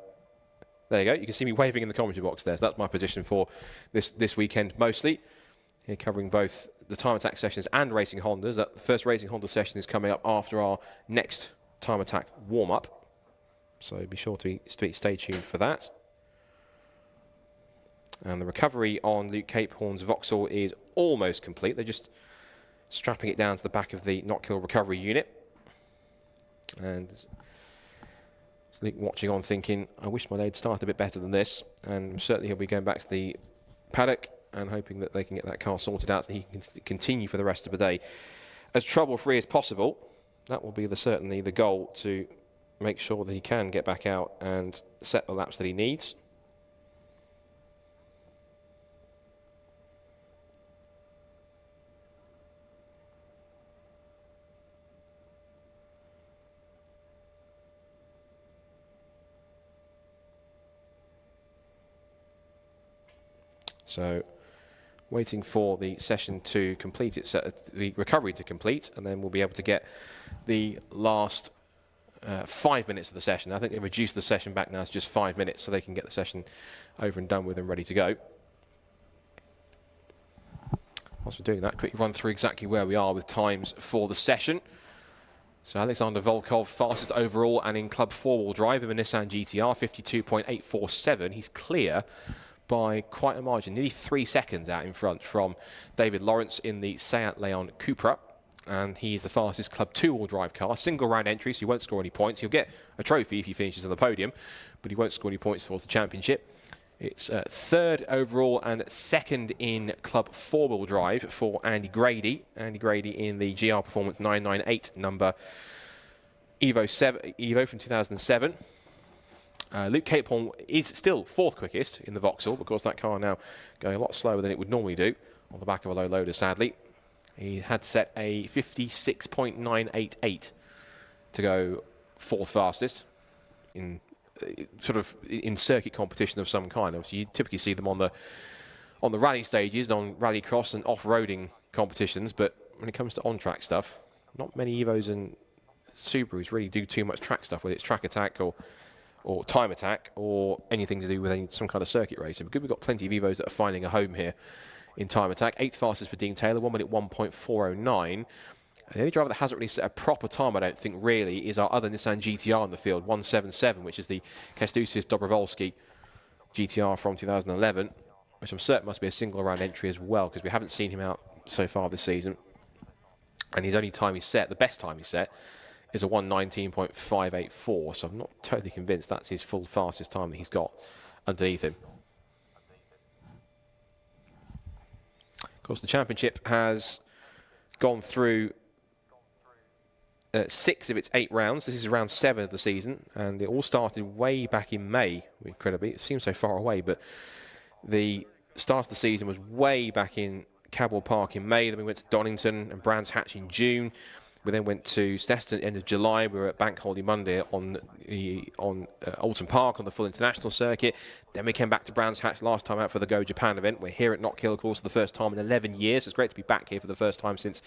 you go. You can see me waving in the commentary box there. So that's my position for this weekend mostly. Here covering both the Time Attack sessions and Racing Hondas. The first Racing Honda session is coming up after our next Time Attack warm-up. So be sure to stay tuned for that. And the recovery on Luke Capehorn's Vauxhall is almost complete. They're just strapping it down to the back of the Knockhill recovery unit. And Luke watching on thinking, I wish my day had started a bit better than this. And certainly he'll be going back to the paddock and hoping that they can get that car sorted out so he can continue for the rest of the day as trouble-free as possible. That will be certainly the goal, to make sure that he can get back out and set the laps that he needs. So, waiting for the session to complete, the recovery to complete, and then we'll be able to get the last 5 minutes of the session. I think they've reduced the session back now to just 5 minutes, so they can get the session over and done with and ready to go. Whilst we're doing that, quickly run through exactly where we are with times for the session. So Alexander Volkov, fastest overall and in club four-wheel drive in a Nissan GTR, 52.847. He's clear by quite a margin, nearly 3 seconds out in front from David Lawrence in the Seat Leon Cupra. And he's the fastest club two-wheel drive car, single round entry, so he won't score any points. He'll get a trophy if he finishes on the podium, but he won't score any points towards the championship. It's third overall and second in club four-wheel drive for Andy Grady. Andy Grady in the GR Performance 998 number Evo from 2007. Luke Capehorn is still fourth quickest in the Vauxhall. Of course, that car now going a lot slower than it would normally do on the back of a low loader, sadly. He had set a 56.988 to go fourth fastest in in circuit competition of some kind. Obviously, you typically see them on the rally stages, on rallycross and off-roading competitions, but when it comes to on-track stuff, not many Evos and Subarus really do too much track stuff, whether it's track attack or time attack or anything to do with some kind of circuit racing. Because we've got plenty of Evos that are finding a home here in time attack. 8th fastest for Dean Taylor, 1 minute 1.409. The only driver that hasn't really set a proper time, I don't think, really, is our other Nissan GTR in the field, 177, which is the Kestusis Dobrovolsky GTR from 2011, which I'm certain must be a single round entry as well, because we haven't seen him out so far this season. And his only time he's set, the best time he's set, is a 1:19.584, so I'm not totally convinced that's his full fastest time that he's got underneath him. Of course, the championship has gone through 6 of its 8 rounds. This is round 7 of the season, and it all started way back in May, incredibly. It seems so far away, but the start of the season was way back in Cabell Park in May. Then we went to Donington and Brands Hatch in June. We then went to Steston at the end of July. We were at Bank Holiday Monday on Alton Park on the full international circuit. Then we came back to Brands Hatch last time out for the Go Japan event. We're here at Knockhill, of course, for the first time in 11 years. It's great to be back here for the first time since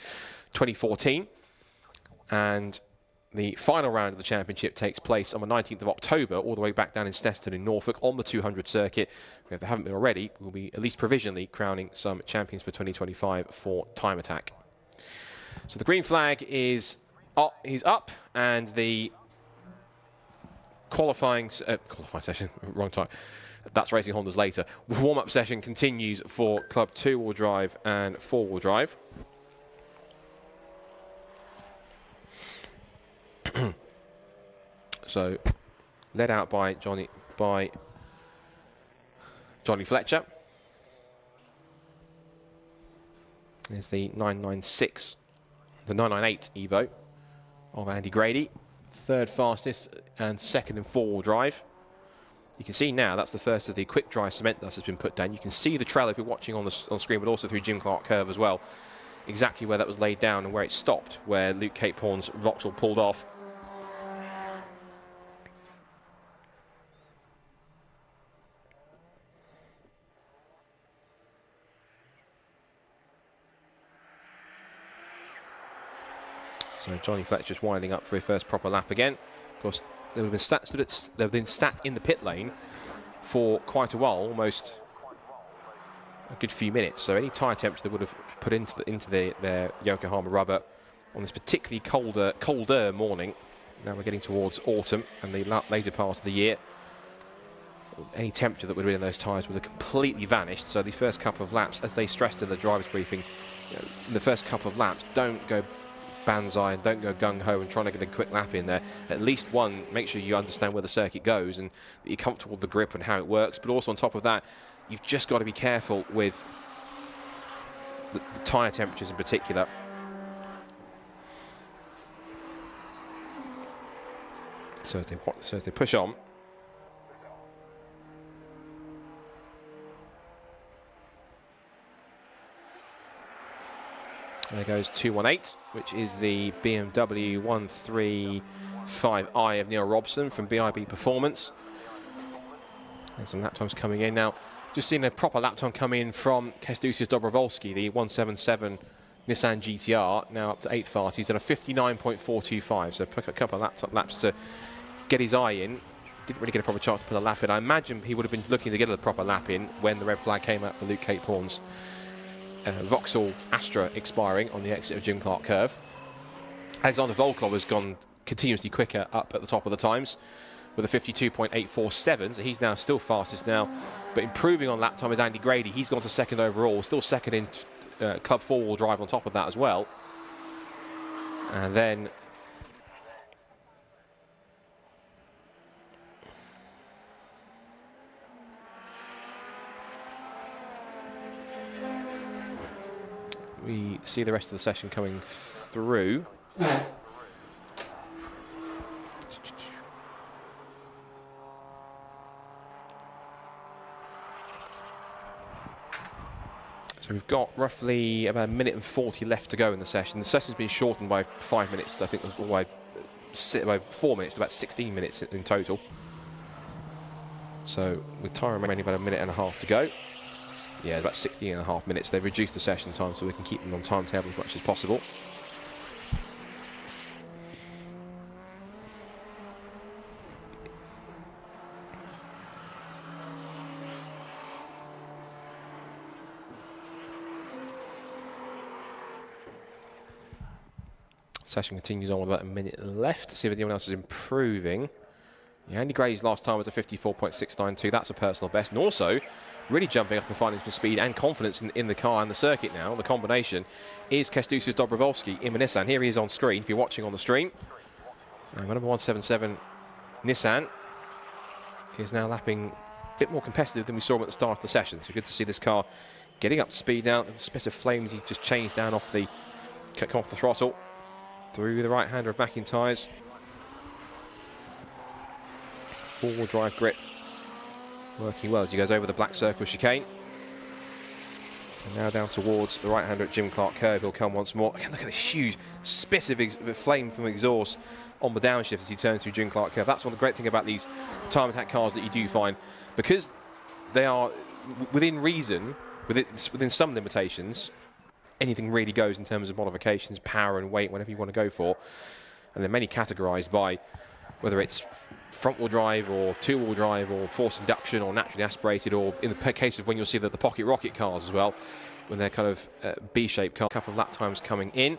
2014. And the final round of the championship takes place on the 19th of October, all the way back down in Steston in Norfolk on the 200 circuit. If they haven't been already, we'll be at least provisionally crowning some champions for 2025 for Time Attack. So the green flag is up, and the qualifying session, wrong time. That's Racing Hondas later. Warm-up session continues for Club 2-wheel drive and 4-wheel drive. So, led out by Johnny Fletcher. There's the 996, the 998 Evo of Andy Grady, third fastest and second in 4-wheel drive. You can see now that's the first of the quick dry cement dust has been put down. You can see the trail if you're watching on the screen, but also through Jim Clark Curve as well, exactly where that was laid down and where it stopped, where Luke Capehorn's Vauxhall pulled off. So Johnny Fletcher's winding up for his first proper lap again. Of course, they've been sat in the pit lane for quite a while, almost a good few minutes. So any tyre temperature they would have put into their Yokohama rubber on this particularly colder morning. Now we're getting towards autumn and the later part of the year. Any temperature that would have been in those tyres would have completely vanished. So the first couple of laps, as they stressed in the driver's briefing, in the first couple of laps, don't go banzai and don't go gung-ho and trying to get a quick lap in there. At least one, make sure you understand where the circuit goes and that you're comfortable with the grip and how it works. But also on top of that, you've just got to be careful with the tyre temperatures in particular. So as they push on, there goes 218, which is the BMW 135i of Neil Robson from BIB Performance. And some lap times coming in now. Just seen a proper lap time come in from Kęstutis Dobrowolski, the 177 Nissan GTR, now up to 8th fast. He's done a 59.425, so took a couple of laps to get his eye in. Didn't really get a proper chance to put a lap in. I imagine he would have been looking to get a proper lap in when the red flag came out for Luke Cape-Horn's Vauxhall Astra expiring on the exit of Jim Clark Curve. Alexander Volkov has gone continuously quicker up at the top of the times with a 52.847, so he's now still fastest now, but improving on lap time is Andy Grady. He's gone to second overall, still second in club four-wheel drive on top of that as well. And then we see the rest of the session coming through. So we've got roughly about a minute and 40 left to go in the session. The session's been shortened by 5 minutes, I think, or by 4 minutes to about 16 minutes in total. So with time remaining about a minute and a half to go. Yeah, about 16.5 minutes. They've reduced the session time so we can keep them on timetable as much as possible. Session continues on with about a minute left to see if anyone else is improving. Yeah, Andy Gray's last time was a 54.692. That's a personal best. And also, really jumping up and finding some speed and confidence in the car and the circuit now. The combination is Kęstutis Dobrowolski in Nissan. Here he is on screen if you're watching on the stream. And number 177 Nissan is now lapping a bit more competitive than we saw him at the start of the session. So good to see this car getting up to speed now. The spit of flames he just changed down off the throttle through the right-hander of McIntyre's. Four-wheel drive grip working well as he goes over the black circle chicane. And now down towards the right-hander at Jim Clark Curve. He'll come once more. Look at this huge spit of flame from exhaust on the downshift as he turns through Jim Clark Curve. That's one of the great things about these time attack cars that you do find, because they are within reason, within some limitations. Anything really goes in terms of modifications, power and weight, whatever you want to go for. And they're many categorized by whether it's front-wheel drive or two-wheel drive or forced induction or naturally aspirated, or in the case of when you'll see the pocket rocket cars as well, when they're kind of B-shaped cars. A couple of lap times coming in.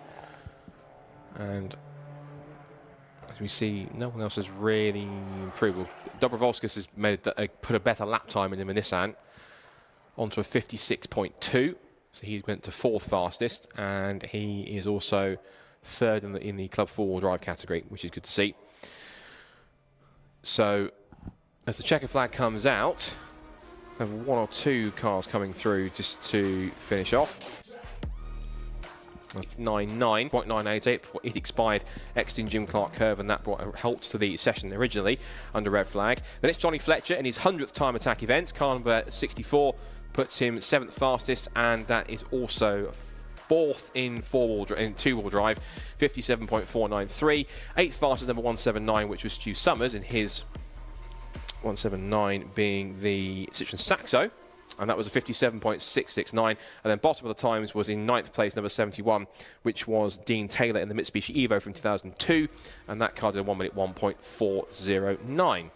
And as we see, no one else has really improved. Well, Dobrowolski has put a better lap time in him in Nissan onto a 56.2. So he went to fourth fastest, and he is also third in the club four-wheel drive category, which is good to see. So as the checker flag comes out, we have one or two cars coming through just to finish off. That's 99.988. It expired exiting Jim Clark Curve, and that brought a halt to the session originally under red flag. Then it's Johnny Fletcher in his 100th time attack event. Car number 64 puts him 7th fastest, and that is also 4th in two-wheel drive, 57.493. 8th fastest, number 179, which was Stu Summers in his 179, being the Citroen Saxo. and that was a 57.669. And then bottom of the times was in 9th place, number 71, which was Dean Taylor in the Mitsubishi Evo from 2002, and that car did a 1 minute 1.409.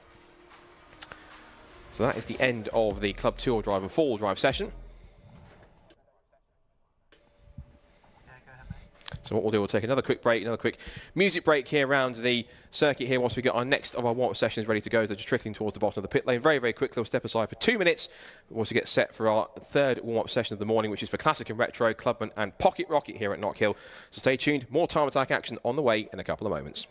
So that is the end of the Club 2-wheel drive and 4-wheel drive session. So what we'll do, we'll take another quick break, another quick music break here around the circuit here, once we get our next of our warm-up sessions ready to go. They're just trickling towards the bottom of the pit lane. Very, very quickly, we'll step aside for 2 minutes. We'll also get set for our third warm-up session of the morning, which is for Classic and Retro, Clubman and Pocket Rocket here at Knockhill. So stay tuned. More Time Attack action on the way in a couple of moments.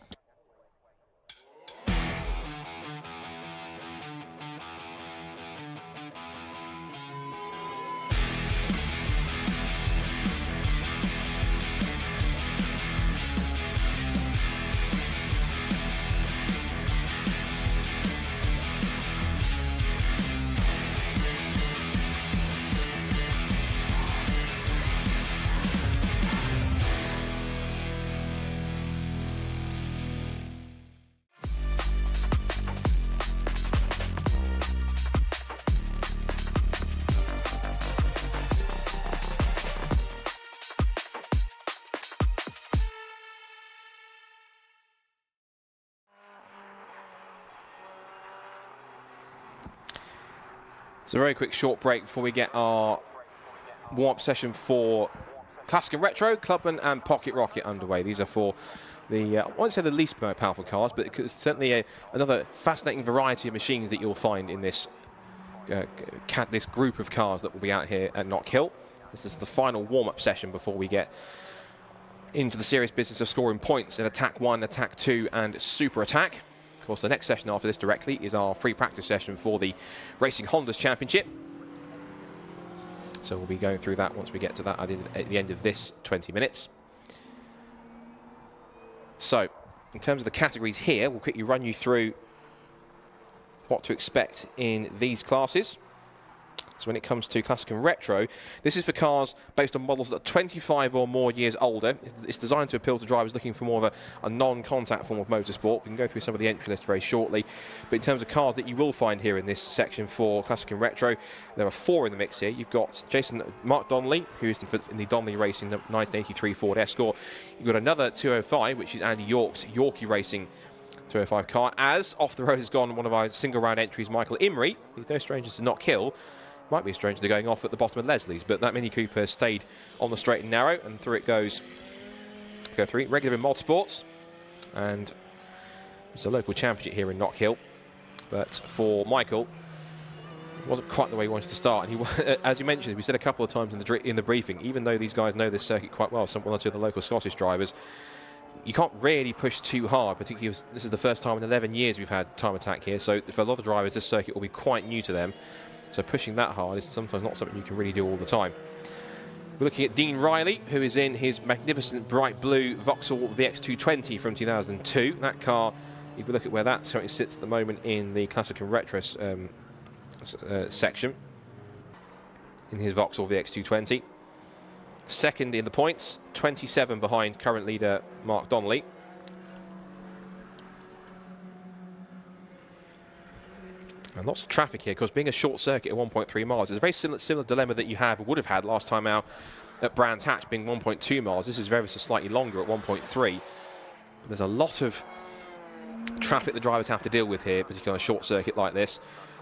So a very quick short break before we get our warm-up session for Classic and Retro, Clubman and Pocket Rocket underway. These are for the, I won't say the least powerful cars, but it's certainly another fascinating variety of machines that you'll find in this, this group of cars that will be out here at Knockhill. This is the final warm-up session before we get into the serious business of scoring points in Attack 1, Attack 2 and Super Attack. Of course, the next session after this directly is our free practice session for the Racing Hondas Championship. So we'll be going through that once we get to that at the end of this 20 minutes. So, in terms of the categories here, we'll quickly run you through what to expect in these classes. So when it comes to Classic and Retro, this is for cars based on models that are 25 or more years older. It's designed to appeal to drivers looking for more of a non-contact form of motorsport. We can go through some of the entry list very shortly. But in terms of cars that you will find here in this section for Classic and Retro, there are 4 in the mix here. You've got Mark Donnelly, who is in the Donnelly Racing 1983 Ford Escort. You've got another 205, which is Andy York's Yorkie Racing 205 car. As off the road has gone one of our single round entries, Michael Imrie. He's no stranger to Knockhill. Might be a stranger to going off at the bottom of Leslie's, but that Mini Cooper stayed on the straight and narrow, and through it goes. Go through regular in motorsports, and it's a local championship here in Knockhill. But for Michael, it wasn't quite the way he wanted to start. And he, as you mentioned, we said a couple of times in the briefing, even though these guys know this circuit quite well, one or two of the local Scottish drivers, you can't really push too hard, particularly as this is the first time in 11 years we've had Time Attack here. So for a lot of drivers, this circuit will be quite new to them. So pushing that hard is sometimes not something you can really do all the time. We're looking at Dean Riley, who is in his magnificent bright blue Vauxhall VX220 from 2002. That car, if we look at where that sits at the moment in the Classic and Retro section, in his Vauxhall VX220. Second in the points, 27 behind current leader Mark Donnelly. And lots of traffic here, because being a short circuit at 1.3 miles is a very similar dilemma that you would have had last time out at Brands Hatch, being 1.2 miles. This is very slightly longer at 1.3. There's a lot of traffic the drivers have to deal with here, particularly on a short circuit like this.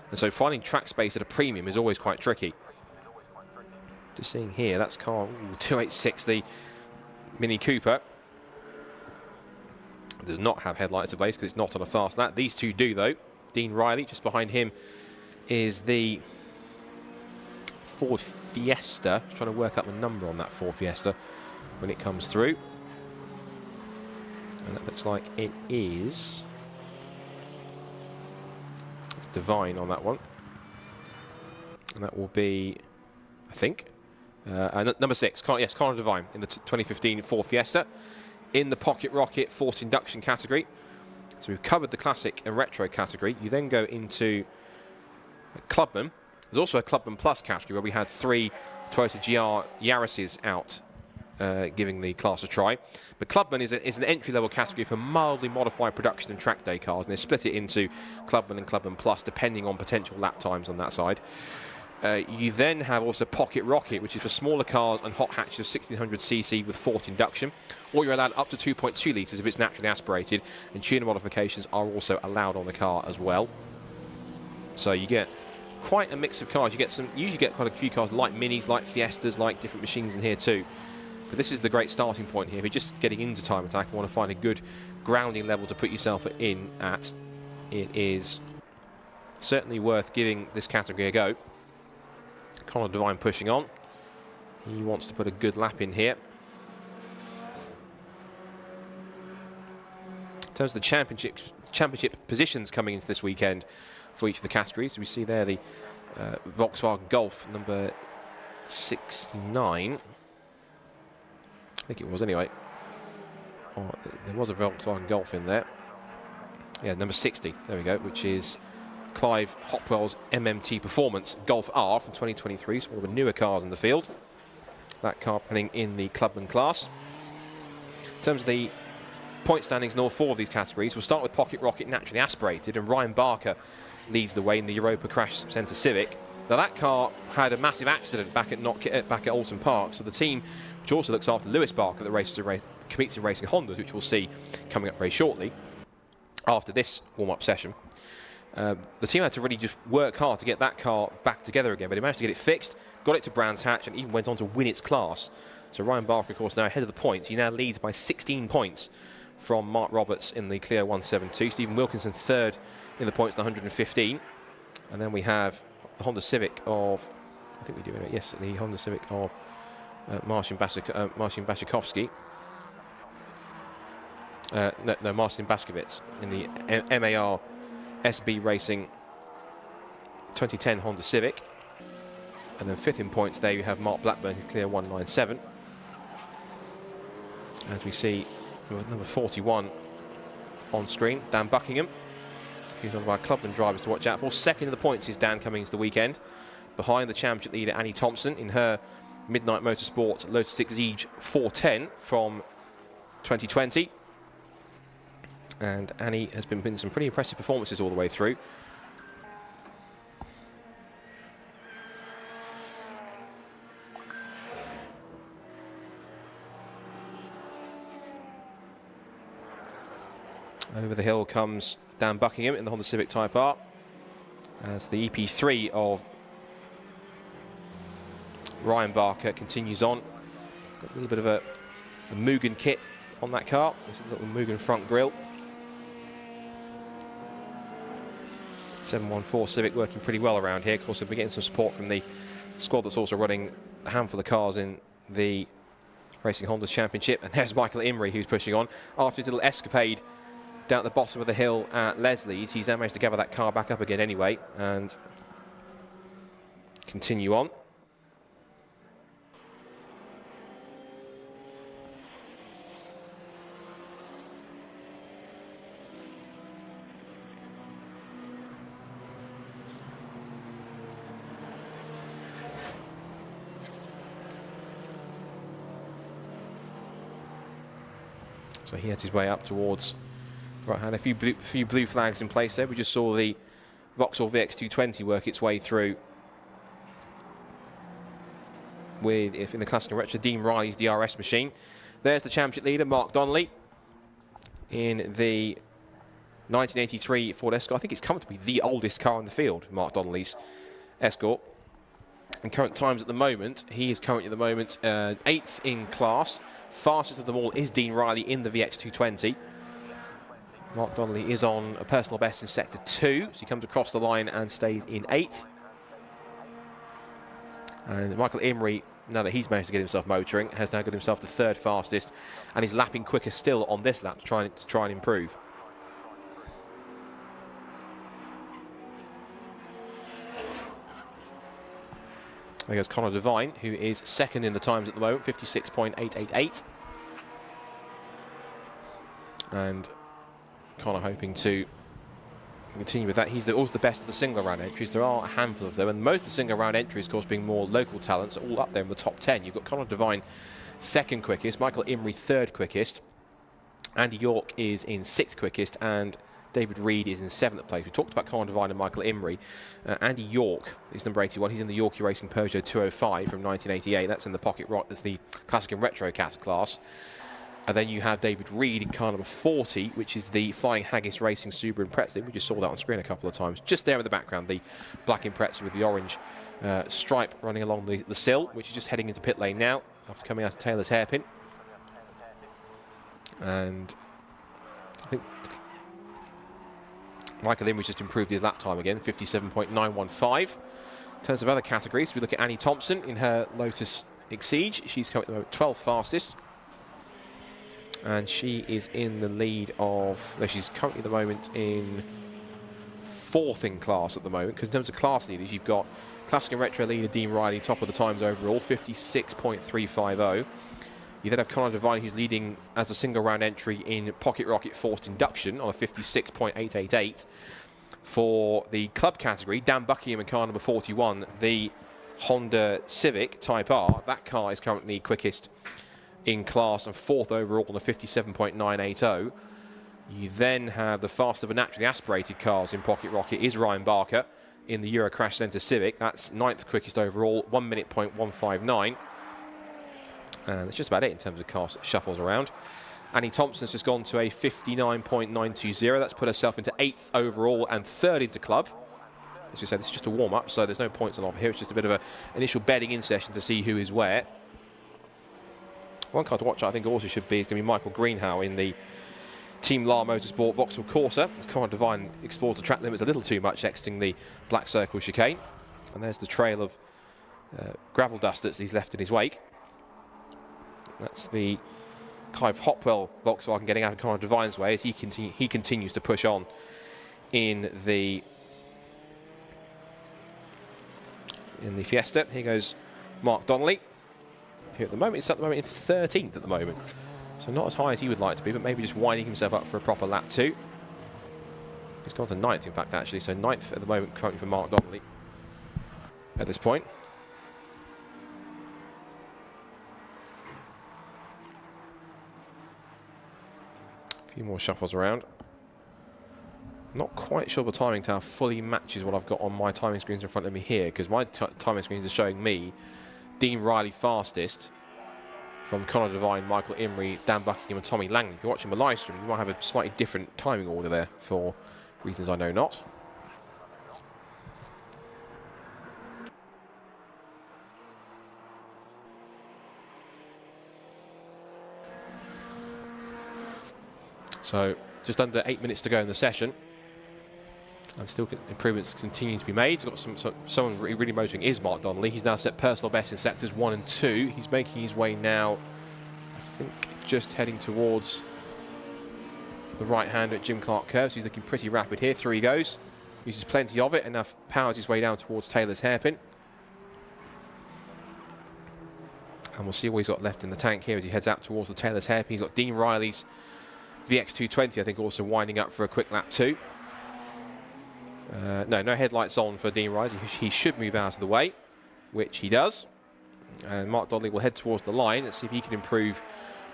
And so finding track space at a premium is always quite tricky. Just seeing here, that's car 286, the Mini Cooper. It does not have headlights ablaze because it's not on a fast lap. These two do, though. Dean Riley, just behind him is the Ford Fiesta. Just trying to work out the number on that Ford Fiesta when it comes through. And that looks like it is... It's Divine on that one. And that will be, I think, number 6, Connor Divine in the 2015 Ford Fiesta. In the Pocket Rocket Forced Induction category. So we've covered the Classic and Retro category. You then go into Clubman. There's also a Clubman Plus category where we had 3 Toyota GR Yaris's out, giving the class a try. But Clubman is an entry-level category for mildly modified production and track day cars, and they split it into Clubman and Clubman Plus depending on potential lap times on that side. You then have also Pocket Rocket, which is for smaller cars and hot hatches of 1600cc with forced induction, or you're allowed up to 2.2 litres if it's naturally aspirated, and tuner modifications are also allowed on the car as well. So you get quite a mix of cars. You usually get quite a few cars like Minis, like Fiestas, like different machines in here too. But this is the great starting point here. If you're just getting into Time Attack and want to find a good grounding level to put yourself in at, it is certainly worth giving this category a go. Connor Devine pushing on. He wants to put a good lap in here. In terms of the championship positions coming into this weekend for each of the categories, we see there the Volkswagen Golf number 69. I think it was anyway. Oh, there was a Volkswagen Golf in there. Yeah, number 60. There we go, which is Clive Hopwell's MMT Performance Golf R from 2023, so one of the newer cars in the field. That car playing in the Clubman class. In terms of the point standings in all four of these categories, we'll start with Pocket Rocket Naturally Aspirated, and Ryan Barker leads the way in the Europa Crash Centre Civic. Now that car had a massive accident back at Alton Park, so the team, which also looks after Lewis Barker, that competes in racing Hondas, which we'll see coming up very shortly after this warm-up session. The team had to really just work hard to get that car back together again, but they managed to get it fixed, got it to Brands Hatch, and even went on to win its class. So Ryan Barker, of course, now ahead of the points. He now leads by 16 points from Mark Roberts in the Clio 172. Stephen Wilkinson third in the points, the 115. And then we have the Honda Civic of, I think we do it, yes, the Honda Civic of Marcin Baszikowski. No, Marcin Baszkiewicz in the MAR SB Racing 2010 Honda Civic. And then fifth in points there you have Mark Blackburn, his Clear 197. As we see number 41 on screen, Dan Buckingham. He's one of our Clubman drivers to watch out for. Second in the points is Dan coming into the weekend, behind the championship leader Annie Thompson in her Midnight Motorsport Lotus Exige 410 from 2020. And Annie has been some pretty impressive performances all the way through. Over the hill comes Dan Buckingham in the Honda Civic Type R as the EP3 of Ryan Barker continues on. Got a little bit of a Mugen kit on that car. There's a little Mugen front grille. 714 Civic working pretty well around here. Of course, we'll be getting some support from the squad that's also running a handful of cars in the Racing Hondas Championship. And there's Michael Imrie, who's pushing on. After his little escapade down at the bottom of the hill at Leslie's, he's now managed to gather that car back up again anyway and continue on. So he heads his way up towards right hand. A few blue flags in place there. We just saw the Vauxhall VX220 work its way through with, in the classic retro, Dean Riley's DRS machine. There's the championship leader, Mark Donnelly, in the 1983 Ford Escort. I think it's come to be the oldest car in the field, Mark Donnelly's Escort. And current times at the moment, he is currently at the moment 8th in class. Fastest of them all is Dean Riley in the VX220. Mark Donnelly is on a personal best in Sector 2, so he comes across the line and stays in 8th. And Michael Imrie, now that he's managed to get himself motoring, has now got himself the 3rd fastest, and is lapping quicker still on this lap to try and improve. There goes Connor Devine, who is 2nd in the times at the moment, 56.888. And Connor hoping to continue with that. He's also the best of the single round entries. There are a handful of them, and most of the single round entries, of course, being more local talents, all up there in the top 10. You've got Connor Devine 2nd quickest, Michael Imrie 3rd quickest, Andy York is in 6th quickest, and David Reed is in 7th place. We talked about Conor Devine and Michael Imrie. Andy York is number 81. He's in the Yorkie Racing Peugeot 205 from 1988. That's in the Pocket Rock. That's the Classic and Retro class. And then you have David Reed in car number 40, which is the Flying Haggis Racing Subaru Impreza. We just saw that on screen a couple of times. Just there in the background, the black Impreza with the orange stripe running along the sill, which is just heading into pit lane now after coming out of Taylor's hairpin. And I think Michael Imrie's just improved his lap time again, 57.915. In terms of other categories, we look at Annie Thompson in her Lotus Exige. She's coming at the moment 12th fastest. And she is in the lead of, no, she's currently at the moment in 4th in class at the moment, because in terms of class leaders, you've got Classic and Retro leader Dean Riley, top of the times overall, 56.350. You then have Conor Devine, who's leading as a single round entry in Pocket Rocket Forced Induction on a 56.888. For the club category, Dan Buckingham in car number 41, the Honda Civic Type R. That car is currently quickest in class and 4th overall on a 57.980. You then have the fastest of the naturally aspirated cars in Pocket Rocket is Ryan Barker in the Euro Crash Centre Civic. That's 9th quickest overall, 1 minute .159. And that's just about it in terms of car shuffles around. Annie Thompson's just gone to a 59.920. That's put herself into 8th overall and 3rd into club. As we said, this is just a warm-up, so there's no points on offer here. It's just a bit of an initial bedding in session to see who is where. One car to watch, I think, also should be, is going to be Michael Greenhow in the Team La Motorsport Vauxhall Corsa. As Conor Devine explores the track limits a little too much, exiting the Black Circle chicane. And there's the trail of gravel dust that he's left in his wake. That's the Clive Hopwell Volkswagen getting out of Conor Devine's way as he continues to push on in the Fiesta. Here goes Mark Donnelly, who at the moment is in 13th at the moment. So not as high as he would like to be, but maybe just winding himself up for a proper lap 2. He's gone to 9th, in fact, actually. So 9th at the moment currently for Mark Donnelly at this point. A few more shuffles around. Not quite sure the timing tower fully matches what I've got on my timing screens in front of me here, because my timing screens are showing me Dean Riley fastest from Conor Devine, Michael Imrie, Dan Buckingham and Tommy Langley. If you're watching the live stream, you might have a slightly different timing order there for reasons I know not. So just under 8 minutes to go in the session. And still improvements continue to be made. Got someone really motoring is Mark Donnelly. He's now set personal best in sectors 1 and 2. He's making his way now, I think, just heading towards the right hand at Jim Clark curve. So he's looking pretty rapid here. Through he goes. Uses plenty of it, enough powers his way down towards Taylor's hairpin. And we'll see what he's got left in the tank here as he heads out towards the Taylor's hairpin. He's got Dean Riley's VX220, I think, also winding up for a quick lap 2. No headlights on for Dean Riley. He should move out of the way, which he does. And Mark Donnelly will head towards the line. Let's see if he can improve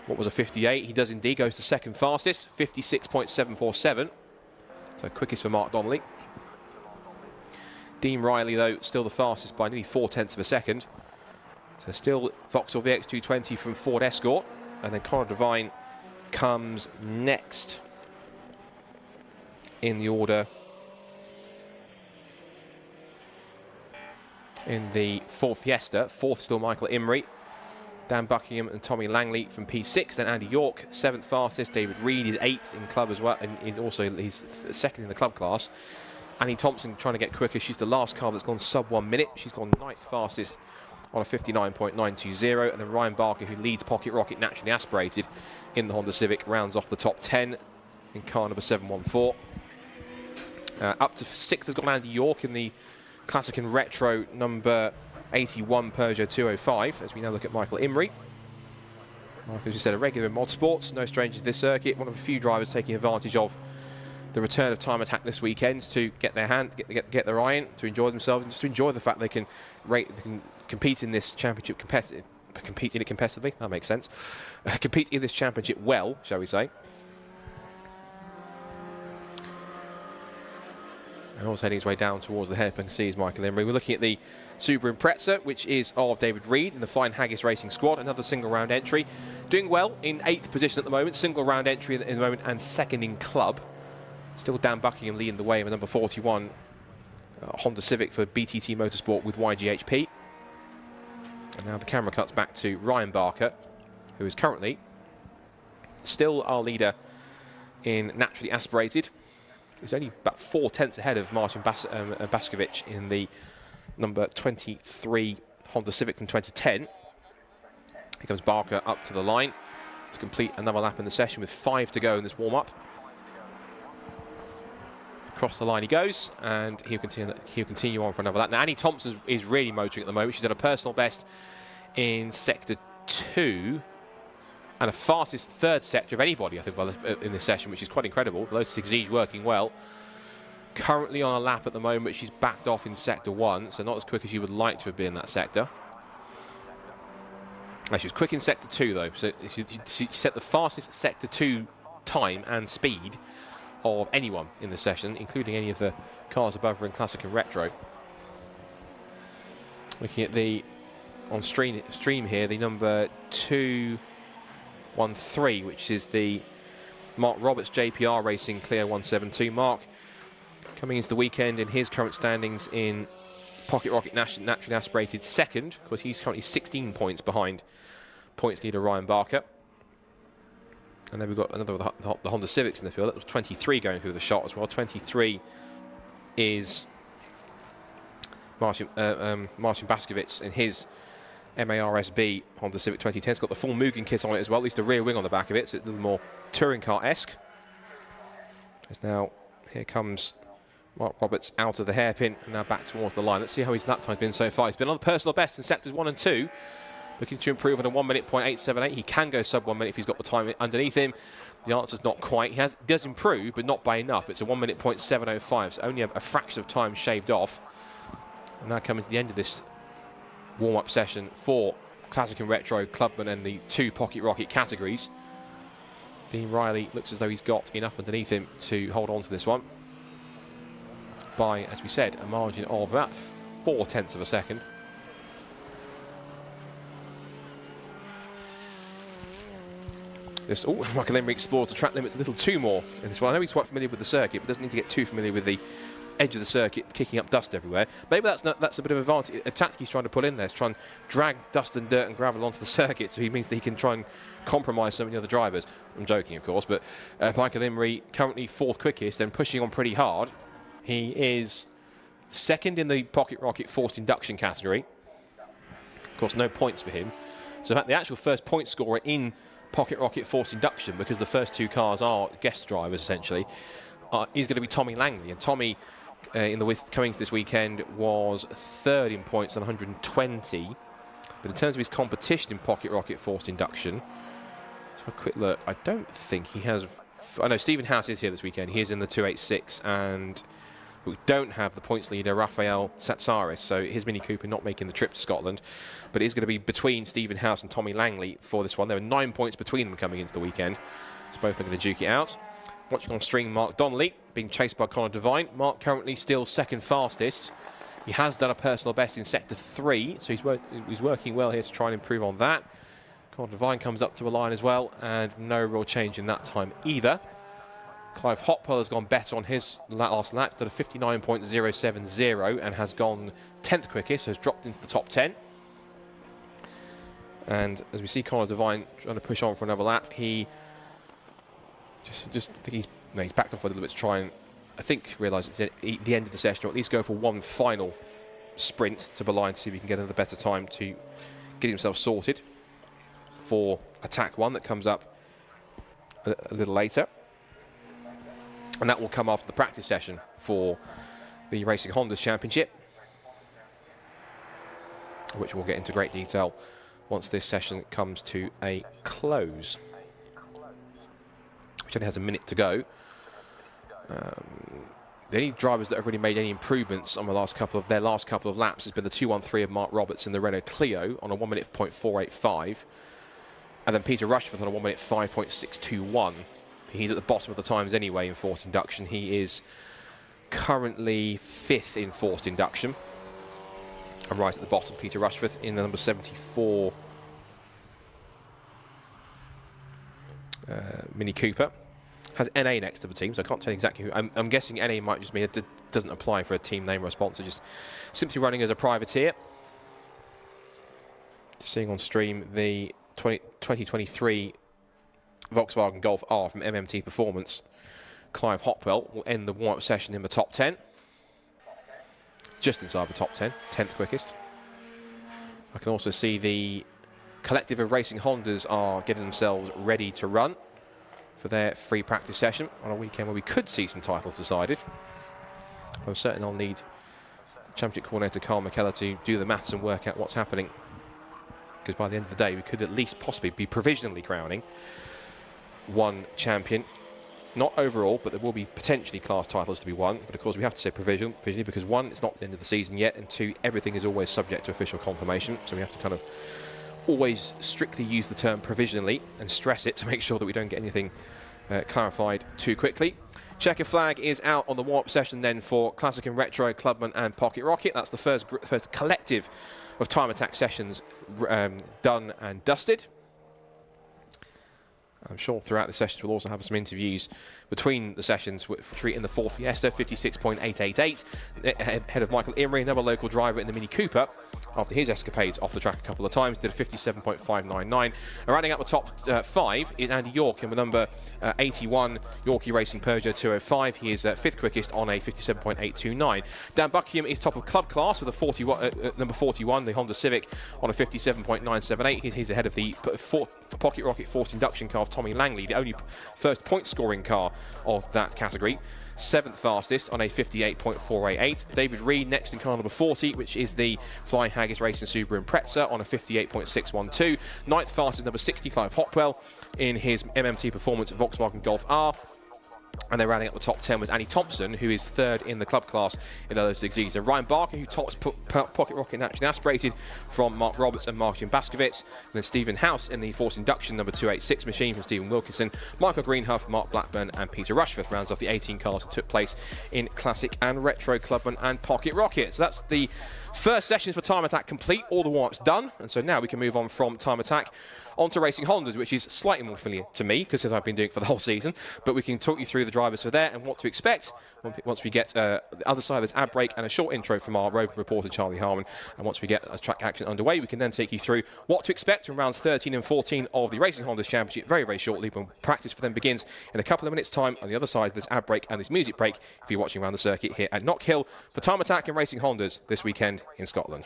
what was a 58. He does indeed. Goes to 2nd fastest, 56.747. So quickest for Mark Donnelly. Dean Riley, though, still the fastest by nearly 0.4 of a second. So still Vauxhall VX220 from Ford Escort. And then Conor Devine comes next in the order in the Ford Fiesta. 4th still Michael Imrie, Dan Buckingham and Tommy Langley from P6. Then Andy York, 7th fastest. David Reed is 8th in club as well, and also he's 2nd in the club class. Annie Thompson trying to get quicker. She's the last car that's gone sub 1 minute. She's gone 9th fastest on a 59.920. And then Ryan Barker, who leads Pocket Rocket naturally aspirated in the Honda Civic, rounds off the top 10 in car number 714. Up to 6th has got Andy York in the Classic and Retro number 81 Peugeot 205, as we now look at Michael Imrie. Michael, as you said, a regular in mod sports, no stranger to this circuit, one of a few drivers taking advantage of the return of Time Attack this weekend to get their eye in, to enjoy themselves, and just to enjoy the fact they can compete in this championship compete in it competitively. That makes sense. Compete in this championship well, shall we say. And also heading his way down towards the hairpin seas, Michael Emery. We're looking at the Subaru Impreza, which is of David Reed in the Flying Haggis Racing Squad. Another single round entry. Doing well in 8th position at the moment. Single round entry in the moment and second in club. Still Dan Buckingham leading the way with number 41. Honda Civic for BTT Motorsport with YGHP. And now the camera cuts back to Ryan Barker, who is currently still our leader in naturally aspirated. He's only about 4/10 ahead of Martin Baskovic in the number 23 Honda Civic from 2010. Here comes Barker up to the line to complete another lap in the session with 5 to go in this warm-up. Across the line he goes, and he'll continue on for another lap. Now, Annie Thompson is really motoring at the moment. She's at a personal best in Sector 2. And the fastest third sector of anybody, I think, in this session, which is quite incredible. The Lotus Exige working well. Currently on a lap at the moment, she's backed off in Sector 1, so not as quick as you would like to have been in that sector. Now, she was quick in Sector 2, though. So she set the fastest Sector 2 time and speed of anyone in the session, including any of the cars above her in Classic and Retro. Looking at the, on stream here, the number 213, which is the Mark Roberts JPR Racing Clio 172. Mark coming into the weekend in his current standings in Pocket Rocket naturally aspirated second. Of course, he's currently 16 points behind points leader Ryan Barker. And then we've got another of the Honda Civics in the field. That was 23 going through the shot as well. 23 is Martin Baskovic in his MARSB Honda Civic 2010. It's got the full Mugen kit on it as well, at least the rear wing on the back of it, so it's a little more touring car-esque. As now, here comes Mark Roberts out of the hairpin and now back towards the line. Let's see how his lap time's been so far. He's been on the personal best in sectors 1 and 2. Looking to improve on a 1 minute .878. He can go sub 1 minute if he's got the time underneath him. The answer's not quite. He does improve, but not by enough. It's a 1 minute .705, so only a fraction of time shaved off. And now coming to the end of this warm-up session for Classic and Retro, Clubman and the 2 Pocket Rocket categories. Dean Riley looks as though he's got enough underneath him to hold on to this one by, as we said, a margin of about 4/10 of a second. Michael Emery explores the track limits a little too more in this one. I know he's quite familiar with the circuit, but doesn't need to get too familiar with the edge of the circuit, kicking up dust everywhere. Maybe that's a bit of advantage. A tactic he's trying to put in there is try and drag dust and dirt and gravel onto the circuit, so he means that he can try and compromise some of the other drivers. I'm joking, of course, but Michael Emery currently 4th quickest and pushing on pretty hard. He is 2nd in the Pocket Rocket forced induction category. Of course, no points for him. So in fact, the actual first point scorer in Pocket Rocket forced induction, because the first 2 cars are guest drivers essentially, is going to be Tommy Langley. And Tommy, in the Cummings this weekend, was 3rd in points on 120. But in terms of his competition in Pocket Rocket forced induction, let's have a quick look. I don't think he has. I know Stephen House is here this weekend. He is in the 286, and we don't have the points leader Rafael Satsaris, so his Mini Cooper not making the trip to Scotland. But it is going to be between Stephen House and Tommy Langley for this one. There are 9 points between them coming into the weekend, so both are going to duke it out. Watching on stream, Mark Donnelly being chased by Connor Devine. Mark currently still 2nd fastest. He has done a personal best in sector 3, so he's working well here to try and improve on that. Connor Devine comes up to a line as well, and no real change in that time either. Clive Hopwell has gone better on his last lap, did a 59.070 and has gone 10th quickest, so has dropped into the top 10. And as we see Connor Devine trying to push on for another lap, he just think he's backed off a little bit to try and, I think, realise it's at the end of the session, or at least go for one final sprint to Berlin to see if he can get another better time to get himself sorted for attack 1 that comes up a little later. And that will come after the practice session for the Racing Hondas Championship, which we'll get into great detail once this session comes to a close, which only has a minute to go. The only drivers that have really made any improvements on their last couple of laps has been the 213 of Mark Roberts in the Renault Clio on a 1 minute .485, and then Peter Rushforth on a 1 minute 5.621. He's at the bottom of the times anyway in forced induction. He is currently 5th in forced induction. And right at the bottom, Peter Rushforth in the number 74 Mini Cooper. Has NA next to the team, so I can't tell you exactly who. I'm guessing NA might just mean it doesn't apply for a team name or a sponsor, just simply running as a privateer. Just seeing on stream the 2023 Volkswagen Golf R from MMT Performance. Clive Hopwell will end the warm-up session in the top 10. Just inside the top 10, 10th quickest. I can also see the collective of racing Hondas are getting themselves ready to run for their free practice session on a weekend where we could see some titles decided. I'm certain I'll need Championship Coordinator Carl McKellar to do the maths and work out what's happening, because by the end of the day we could at least possibly be provisionally crowning one champion. Not overall, but there will be potentially class titles to be won. But of course we have to say provisionally, because one, it's not the end of the season yet, and two, everything is always subject to official confirmation. So we have to kind of always strictly use the term provisionally and stress it to make sure that we don't get anything clarified too quickly. Checker flag is out on the warm-up session then for Classic and Retro, Clubman and Pocket Rocket. That's the first collective of Time Attack sessions done and dusted. I'm sure throughout the sessions we'll also have some interviews between the sessions treating the Ford Fiesta 56.888 ahead of Michael Imrie, another local driver in the Mini Cooper, after his escapades off the track a couple of times, did a 57.599. And rounding out the top 5 is Andy York in the number 81 Yorkie Racing Peugeot 205. He is 5th quickest on a 57.829. Dan Buckingham is top of club class with a number 41, the Honda Civic, on a 57.978. He's ahead of the Pocket Rocket forced induction car of Tommy Langley, the only first point scoring car of that category. 7th fastest on a 58.488. David Reed next in car number 40, which is the Flying Haggis Racing Subaru Impreza on a 58.612. 9th fastest number 65 Hopwell in his MMT Performance Volkswagen Golf R. And then rounding up the top 10 was Annie Thompson, who is 3rd in the club class in those exceeds. And Ryan Barker, who tops Pocket Rocket Naturally Aspirated from Mark Roberts and Martin Baskovitz. And then Stephen House in the forced induction number 286 machine from Stephen Wilkinson. Michael Greenhuff, Mark Blackburn and Peter Rushforth rounds off the 18 cars that took place in Classic and Retro, Clubman and Pocket Rocket. So that's the first sessions for Time Attack complete. All the warm-ups done. And so now we can move on from Time Attack onto Racing Hondas, which is slightly more familiar to me because I've been doing it for the whole season, but we can talk you through the drivers for there and what to expect once we get the other side of this ad break and a short intro from our roving reporter Charlie Harmon. And once we get a track action underway, we can then take you through what to expect from rounds 13 and 14 of the Racing Hondas Championship very, very shortly, when practice for them begins in a couple of minutes' time on the other side of this ad break and this music break if you're watching around the circuit here at Knockhill for Time Attack and Racing Hondas this weekend in Scotland.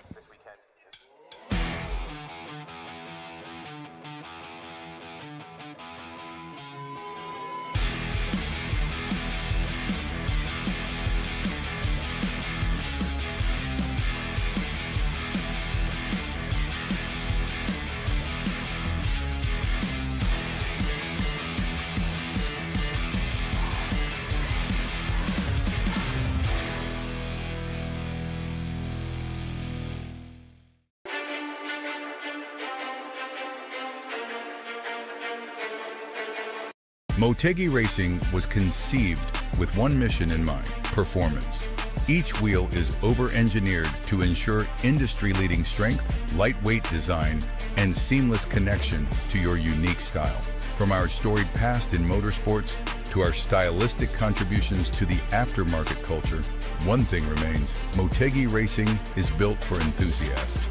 Motegi Racing was conceived with one mission in mind: performance. Each wheel is over-engineered to ensure industry-leading strength, lightweight design, and seamless connection to your unique style. From our storied past in motorsports to our stylistic contributions to the aftermarket culture, one thing remains: Motegi Racing is built for enthusiasts.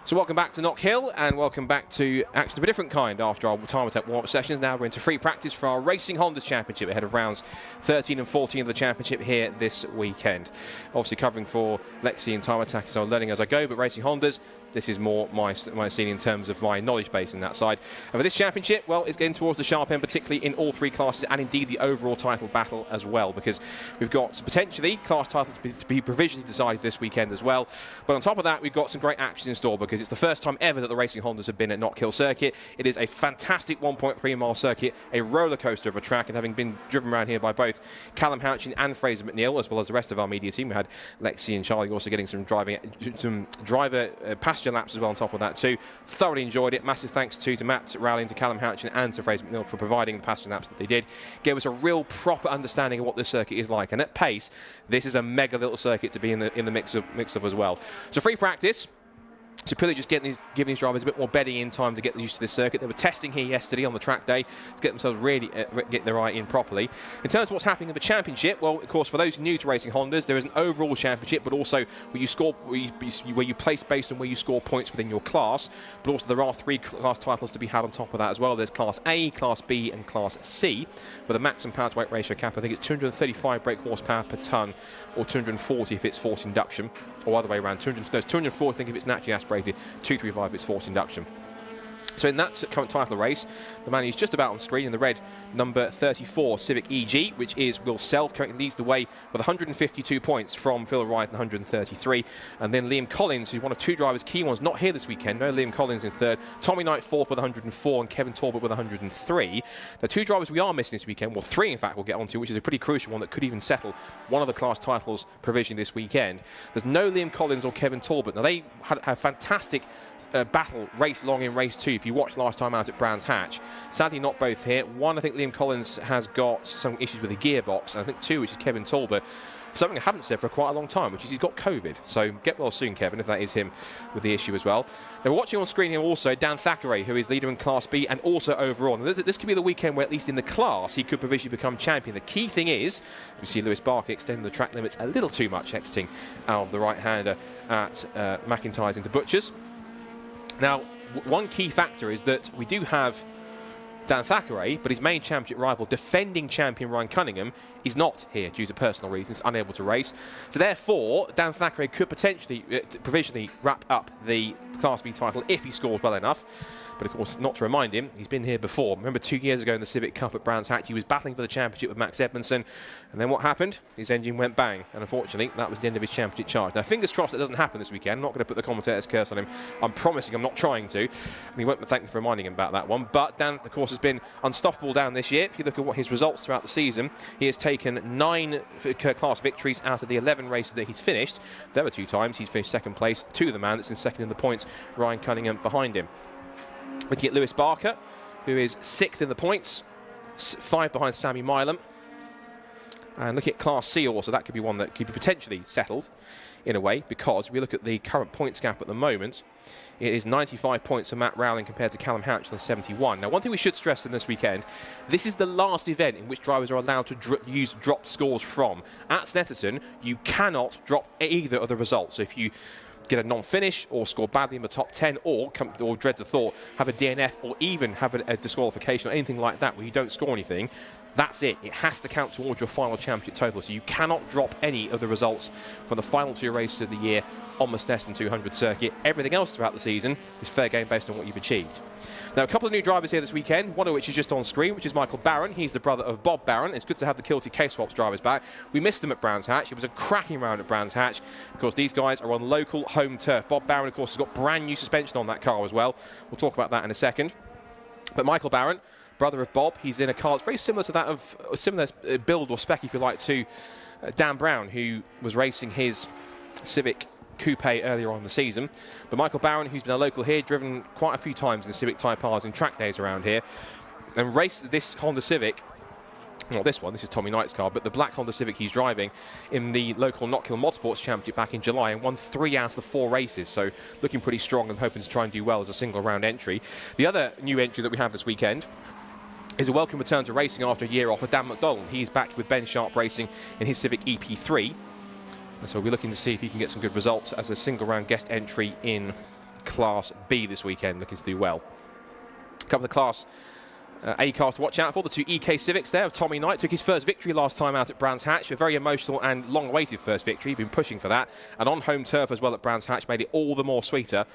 So welcome back to Knockhill, and welcome back to action of a different kind after our time attack warm-up sessions. Now we're into free practice for our Racing Hondas Championship ahead of rounds 13 and 14 of the championship here this weekend. Obviously covering for Lexi and time attack, so I'm learning as I go, but Racing Hondas, this is more my scene in terms of my knowledge base in that side. And for this championship, well, it's getting towards the sharp end, particularly in all three classes, and indeed the overall title battle as well, because we've got potentially class titles to be provisionally decided this weekend as well. But on top of that, we've got some great action in store, because it's the first time ever that the Racing Hondas have been at Knockhill Circuit. It is a fantastic 1.3 mile circuit, a roller coaster of a track, and having been driven around here by both Callum Houchin and Fraser McNeil, as well as the rest of our media team, we had Lexi and Charlie also getting some driver passenger laps as well on top of that too. Thoroughly enjoyed it. Massive thanks to Matt Rowling, to Callum Houchin and to Fraser McNeil for providing the passenger laps that they did. Gave us a real proper understanding of what this circuit is like, and at pace this is a mega little circuit to be in the mix of as well. So free practice. So purely just giving these drivers a bit more bedding in time to get used to this circuit. They were testing here yesterday on the track day to get themselves really get their eye in properly. In terms of what's happening in the championship, well, of course, for those new to Racing Hondas, there is an overall championship, but also where you score, where you place based on where you score points within your class. But also there are three class titles to be had on top of that as well. There's Class A, Class B, and Class C, with a maximum power to weight ratio cap. I think it's 235 brake horsepower per tonne, or 240 if it's forced induction, or other way around. 240 I think if it's naturally aspirated, 235 if it's forced induction. So in that current title race, the man who's just about on screen in the red, number 34 Civic EG, which is Will Self, currently leads the way with 152 points from Phil Wright and 133. And then Liam Collins, who's one of two drivers, key ones, not here this weekend. No Liam Collins in third. Tommy Knight fourth with 104 and Kevin Talbot with 103. The two drivers we are missing this weekend, well, three in fact we'll get onto, which is a pretty crucial one that could even settle one of the class titles provisionally this weekend. There's no Liam Collins or Kevin Talbot. Now they had a fantastic battle race long in race 2 if you watched last time out at Brands Hatch. Sadly not both here. One, I think Liam Collins has got some issues with the gearbox, and I think two, which is Kevin Talbot, something I haven't said for quite a long time, which is he's got COVID. So get well soon, Kevin, if that is him with the issue as well. Now we're watching on screen here also Dan Thackeray, who is leader in Class B and also overall. And this could be the weekend where, at least in the class, he could provisionally become champion. The key thing is, we see Lewis Barker extending the track limits a little too much, exiting out of the right-hander at McIntyre's into Butchers. Now, one key factor is that we do have Dan Thackeray, but his main championship rival, defending champion Ryan Cunningham, is not here due to personal reasons, unable to race. So therefore, Dan Thackeray could potentially, provisionally wrap up the Class B title if he scores well enough. But of course, not to remind him, he's been here before. Remember 2 years ago in the Civic Cup at Brands Hatch, he was battling for the championship with Max Edmondson, and then what happened? His engine went bang, and unfortunately, that was the end of his championship charge. Now, fingers crossed that doesn't happen this weekend. I'm not going to put the commentator's curse on him. I'm promising I'm not trying to, and he won't thank me for reminding him about that one. But Dan, of course, has been unstoppable down this year. If you look at what his results throughout the season, he has taken 9 class victories out of the 11 races that he's finished. There were 2 times he's finished second place to the man that's in second in the points, Ryan Cunningham, behind him. Looking at Lewis Barker, who is 6th in the points, 5 behind Sammy Milam. And looking at Class C also, that could be one that could be potentially settled in a way, because if we look at the current points gap at the moment, it is 95 points for Matt Rowling compared to Callum Houchin on 71. Now, one thing we should stress in this weekend, this is the last event in which drivers are allowed to use dropped scores from. At Snetterton, you cannot drop either of the results. So if you get a non-finish or score badly in the top 10 or dread the thought, have a DNF or even have a disqualification or anything like that where you don't score anything, that's it. It has to count towards your final championship total. So you cannot drop any of the results from the final 2 races of the year on the Snetterton 200 circuit. Everything else throughout the season is fair game based on what you've achieved. Now, a couple of new drivers here this weekend, one of which is just on screen, which is Michael Barron. He's the brother of Bob Barron. It's good to have the Kilty K-Swaps drivers back. We missed them at Brands Hatch. It was a cracking round at Brands Hatch. Of course, these guys are on local home turf. Bob Barron, of course, has got brand new suspension on that car as well. We'll talk about that in a second. But Michael Barron, brother of Bob, he's in a car that's very similar to that of, similar build or spec, if you like, to Dan Brown, who was racing his Civic Coupe earlier on in the season. But Michael Barron, who's been a local here, driven quite a few times in Civic Type R's and track days around here, and raced this Honda Civic, not this one, this is Tommy Knight's car, but the black Honda Civic he's driving in the local Knockhill Motorsports Championship back in July, and won 3 out of the 4 races, so looking pretty strong and hoping to try and do well as a single round entry. The other new entry that we have this weekend is a welcome return to racing after a year off with Dan McDonald. He's back with Ben Sharp Racing in his Civic EP3. And so we'll be looking to see if he can get some good results as a single round guest entry in Class B this weekend, looking to do well. A couple of Class A cars to watch out for. The two EK Civics there of Tommy Knight took his first victory last time out at Brands Hatch. A very emotional and long-awaited first victory. He'd been pushing for that. And on home turf as well at Brands Hatch made it all the more sweeter.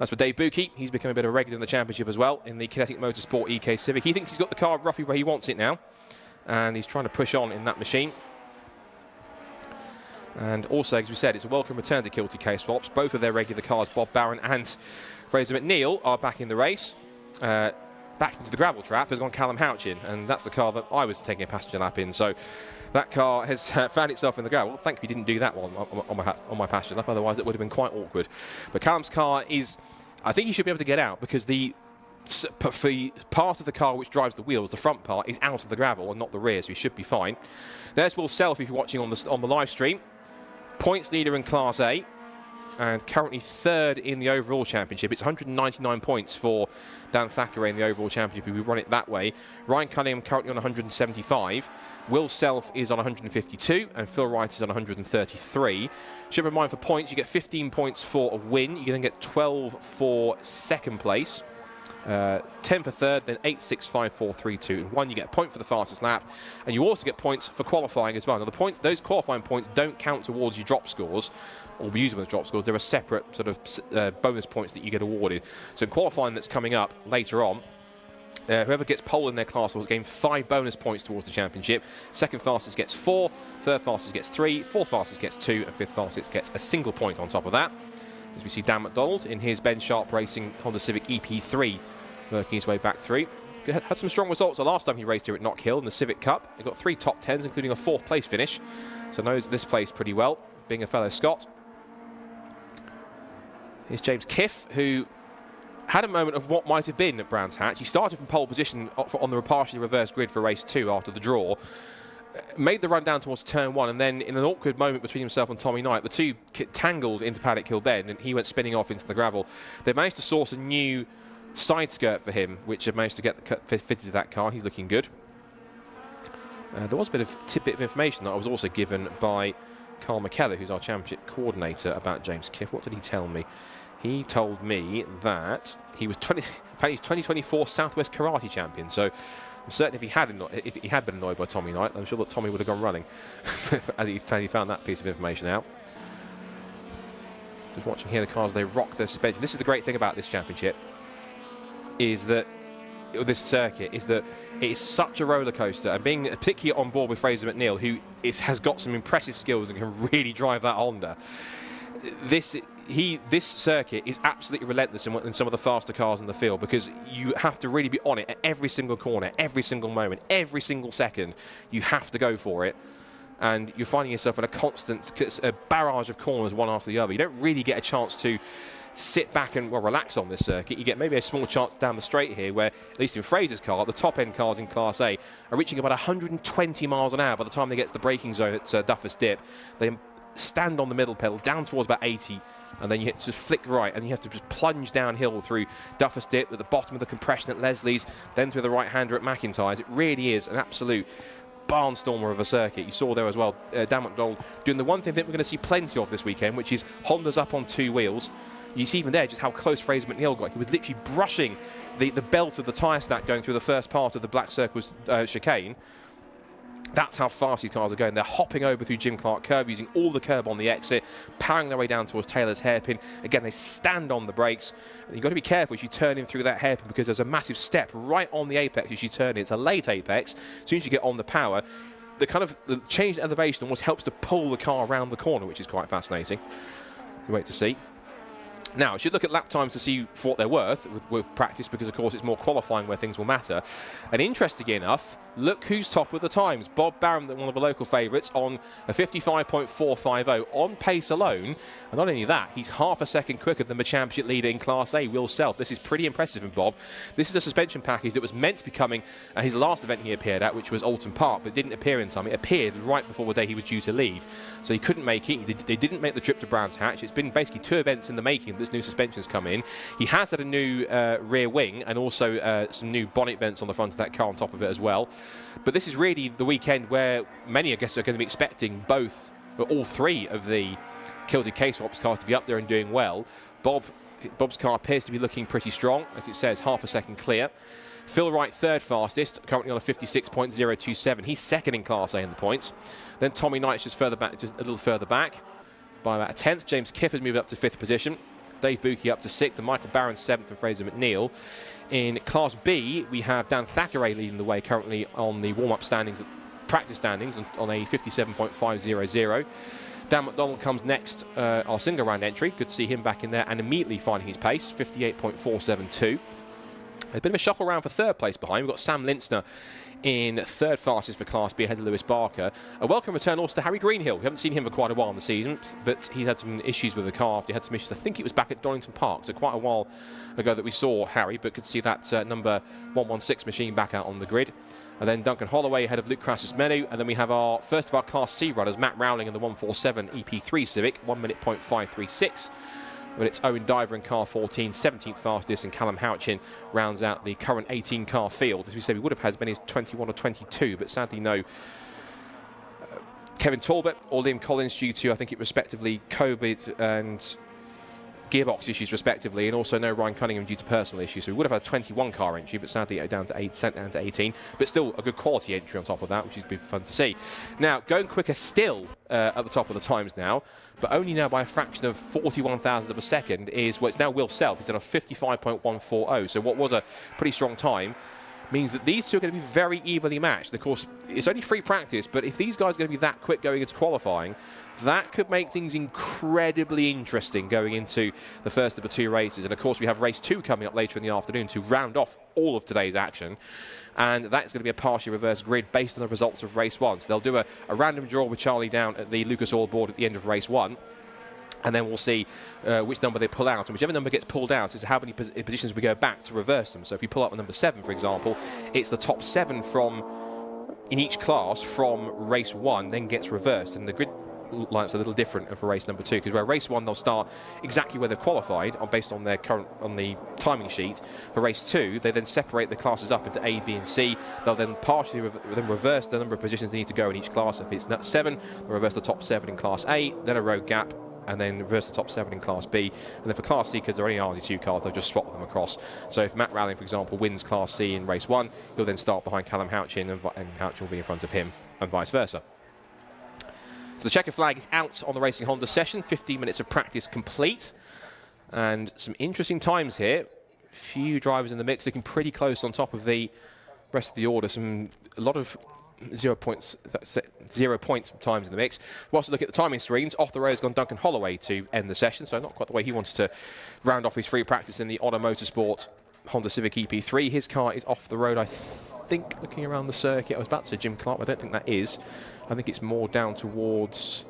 As for Dave Buki, he's become a bit of a regular in the championship as well in the Kinetic Motorsport EK Civic. He thinks he's got the car roughly where he wants it now. And he's trying to push on in that machine. And also, as we said, it's a welcome return to Kilty K-Swaps. Both of their regular cars, Bob Barron and Fraser McNeil, are back in the race. Back into the gravel trap has gone Callum Houchin, and that's the car that I was taking a passenger lap in. So that car has found itself in the gravel. Thankfully, didn't do that one on my passenger lap, otherwise it would have been quite awkward. But Callum's car is, I think he should be able to get out, because the part of the car which drives the wheels, the front part, is out of the gravel and not the rear, so he should be fine. There's Will Self if you're watching on the live stream. Points leader in Class A, and currently third in the overall championship. It's 199 points for Dan Thackeray in the overall championship if we run it that way. Ryan Cunningham currently on 175. Will Self is on 152, and Phil Wright is on 133. Should remind for points, you get 15 points for a win. You then get 12 for second place. 10 for third, then 8, 6, 5, 4, 3, 2, and 1. You get a point for the fastest lap, and you also get points for qualifying as well. Now, the points, those qualifying points don't count towards your drop scores, or be used with the drop scores. There are separate sort of bonus points that you get awarded. So in qualifying that's coming up later on, whoever gets pole in their class will gain 5 bonus points towards the championship. Second fastest gets 4, third fastest gets 3, fourth fastest gets 2, and fifth fastest gets a single point on top of that. As we see Dan McDonald in his Ben Sharp Racing Honda Civic EP3 working his way back through. Had some strong results the last time he raced here at Knockhill in the Civic Cup. He got 3 top 10s, including a 4th place finish. So knows this place pretty well, being a fellow Scot. Here's James Kiff, who had a moment of what might have been at Brands Hatch. He started from pole position on the partially reversed grid for race 2 after the draw. Made the run down towards turn 1, and then in an awkward moment between himself and Tommy Knight, the two tangled into Paddock Hill Bend, and he went spinning off into the gravel. They managed to source a new side skirt for him, which have managed to get fitted to that car. He's looking good. There was a bit of tidbit of information that I was also given by Carl McKellar, who's our championship coordinator, about James Kiff. What did he tell me? He told me that he was 2024 Southwest Karate champion. So I'm certain if he had been annoyed by Tommy Knight, I'm sure that Tommy would have gone running. And he found that piece of information out. Just watching here, the cars, they rock their suspension. This is the great thing about this championship, is that this circuit is that it is such a roller coaster, and being particularly on board with Fraser McNeil, who has got some impressive skills and can really drive that Honda. This circuit is absolutely relentless in some of the faster cars in the field, because you have to really be on it at every single corner, every single moment, every single second. You have to go for it, and you're finding yourself in a constant barrage of corners, one after the other. You don't really get a chance to sit back and relax on this circuit. You get maybe a small chance down the straight here, where at least in Fraser's car, the top end cars in Class A are reaching about 120 miles an hour by the time they get to the braking zone at Duffus Dip. They stand on the middle pedal down towards about 80, and then you hit to flick right, and you have to just plunge downhill through Duffus Dip at the bottom of the compression at Leslie's, then through the right-hander at McIntyre's. It really is an absolute barnstormer of a circuit. You saw there as well Dan McDonald doing the one thing that we're going to see plenty of this weekend, which is Hondas up on 2 wheels. You see even there just how close Fraser McNeil got. He was literally brushing the belt of the tyre stack going through the first part of the Black Circle's chicane. That's how fast these cars are going. They're hopping over through Jim Clark Curve, using all the curb on the exit, powering their way down towards Taylor's hairpin. Again, they stand on the brakes. You've got to be careful as you turn in through that hairpin, because there's a massive step right on the apex as you turn in. It's a late apex. As soon as you get on the power, the change in elevation almost helps to pull the car around the corner, which is quite fascinating. We wait to see. Now, I should look at lap times to see for what they're worth with practice, because, of course, it's more qualifying where things will matter. And interestingly enough, look who's top with the times. Bob Barron, one of the local favourites, on a 55.450 on pace alone. And not only that, he's half a second quicker than the championship leader in Class A, Will Self. This is pretty impressive in Bob. This is a suspension package that was meant to be coming at his last event he appeared at, which was Alton Park, but didn't appear in time. It appeared right before the day he was due to leave. So he couldn't make it. They didn't make the trip to Brands Hatch. It's been basically 2 events in the making. This new suspension's come in. He has had a new rear wing, and also some new bonnet vents on the front of that car on top of it as well. But this is really the weekend where many, I guess, are going to be expecting all 3 of the Kilty K-Swaps cars to be up there and doing well. Bob Bob's car appears to be looking pretty strong, as it says, half a second clear. Phil Wright, third fastest, currently on a 56.027. He's second in Class A in the points. Then Tommy Knight's just further back, just a little further back by about a tenth. James Kiff has moved up to 5th position. Dave Buki up to 6th, and Michael Barron 7th, and Fraser McNeil. In Class B, we have Dan Thackeray leading the way currently on the warm-up standings, practice standings, on a 57.500. Dan McDonald comes next, our single round entry. Good to see him back in there and immediately finding his pace, 58.472. A bit of a shuffle round for third place behind. We've got Sam Lintzner in third fastest for Class B ahead of Lewis Barker. A welcome return also to Harry Greenhill. We haven't seen him for quite a while in the season, but he's had some issues with the car after he had some issues. I think it was back at Donington Park, so quite a while ago that we saw Harry, but could see that number 116 machine back out on the grid. And then Duncan Holloway ahead of Luke Crassus-Menu. And then we have our first of our Class C runners, Matt Rowling in the 147 EP3 Civic, 1 minute .536. But it's Owen Diver in car 14, 17th fastest, and Callum Houchin rounds out the current 18 car field. As we said, we would have had as many as 21 or 22, but sadly no Kevin Talbot or Liam Collins due to, I think it respectively, COVID and gearbox issues respectively, and also no Ryan Cunningham due to personal issues. So we would have had a 21 car entry, but sadly down to 8, sent down to 18. But still a good quality entry on top of that, which has been fun to see. Now, going quicker still at the top of the times now, but only now by a fraction of 41,000 of a second is, well, it's now Will Self. He's done a 55.140. So what was a pretty strong time means that these two are going to be very evenly matched. Of course, it's only free practice, but if these guys are going to be that quick going into qualifying, that could make things incredibly interesting going into the first of the two races. And of course, we have race 2 coming up later in the afternoon to round off all of today's action. And that's going to be a partially reverse grid based on the results of race 1. So they'll do a random draw with Charlie down at the Lucas Oil board at the end of race 1. And then we'll see which number they pull out. And whichever number gets pulled out is how many positions we go back to reverse them. So if you pull out the number 7, for example, it's the top 7 from in each class from race 1 then gets reversed. And the grid lineup's a little different for race number 2, because where race 1 they'll start exactly where they're qualified based on their current on the timing sheet. For race 2 they then separate the classes up into A, B and C. They'll then partially reverse the number of positions they need to go in each class. If it's 7, they'll reverse the top 7 in class A, then a road gap, and then reverse the top 7 in Class B. And then for Class C, because there are only 2 cars, they'll just swap them across. So if Matt Rowling, for example, wins Class C in race 1, he'll then start behind Callum Houchin, and Houchin will be in front of him, and vice versa. So the checker flag is out on the Racing Honda session. 15 minutes of practice complete. And some interesting times here. Few drivers in the mix looking pretty close on top of the rest of the order. A lot of 0 point times in the mix. We'll also look at the timing screens. Off the road has gone Duncan Holloway to end the session, so not quite the way he wanted to round off his free practice in the Honda Motorsport Honda Civic EP3. His car is off the road, I think, looking around the circuit. I was about to say Jim Clark, but I don't think that is. I think it's more down towards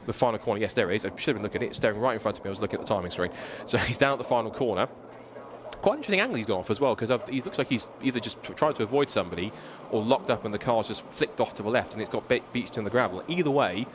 the final corner. Yes, there it is. I should have been looking at it, staring right in front of me. I was looking at the timing screen. So he's down at the final corner. Quite an interesting angle he's gone off as well, because he looks like he's either just tried to avoid somebody or locked up and the car's just flicked off to the left and it's got beached in the gravel. Either way,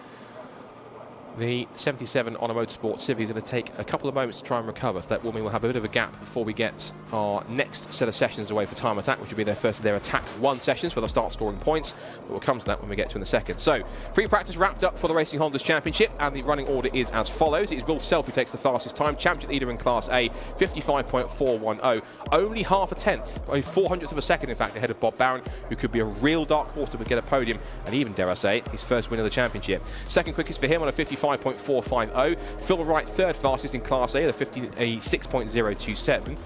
the 77 Honda Motorsport Civic is going to take a couple of moments to try and recover. So that will mean we'll have a bit of a gap before we get our next set of sessions away for Time Attack, which will be their first of their Attack 1 sessions, where they'll start scoring points. But we'll come to that when we get to in a second. So, free practice wrapped up for the Racing Hondas Championship, and the running order is as follows. It is Will Self who takes the fastest time, championship leader in Class A, 55.410. Only half a tenth, only 400th of a second, in fact, ahead of Bob Barron, who could be a real dark horse to get a podium, and even, dare I say it, his first win of the championship. Second quickest for him on a 55.450. Phil Wright third fastest in Class A, a 6.027,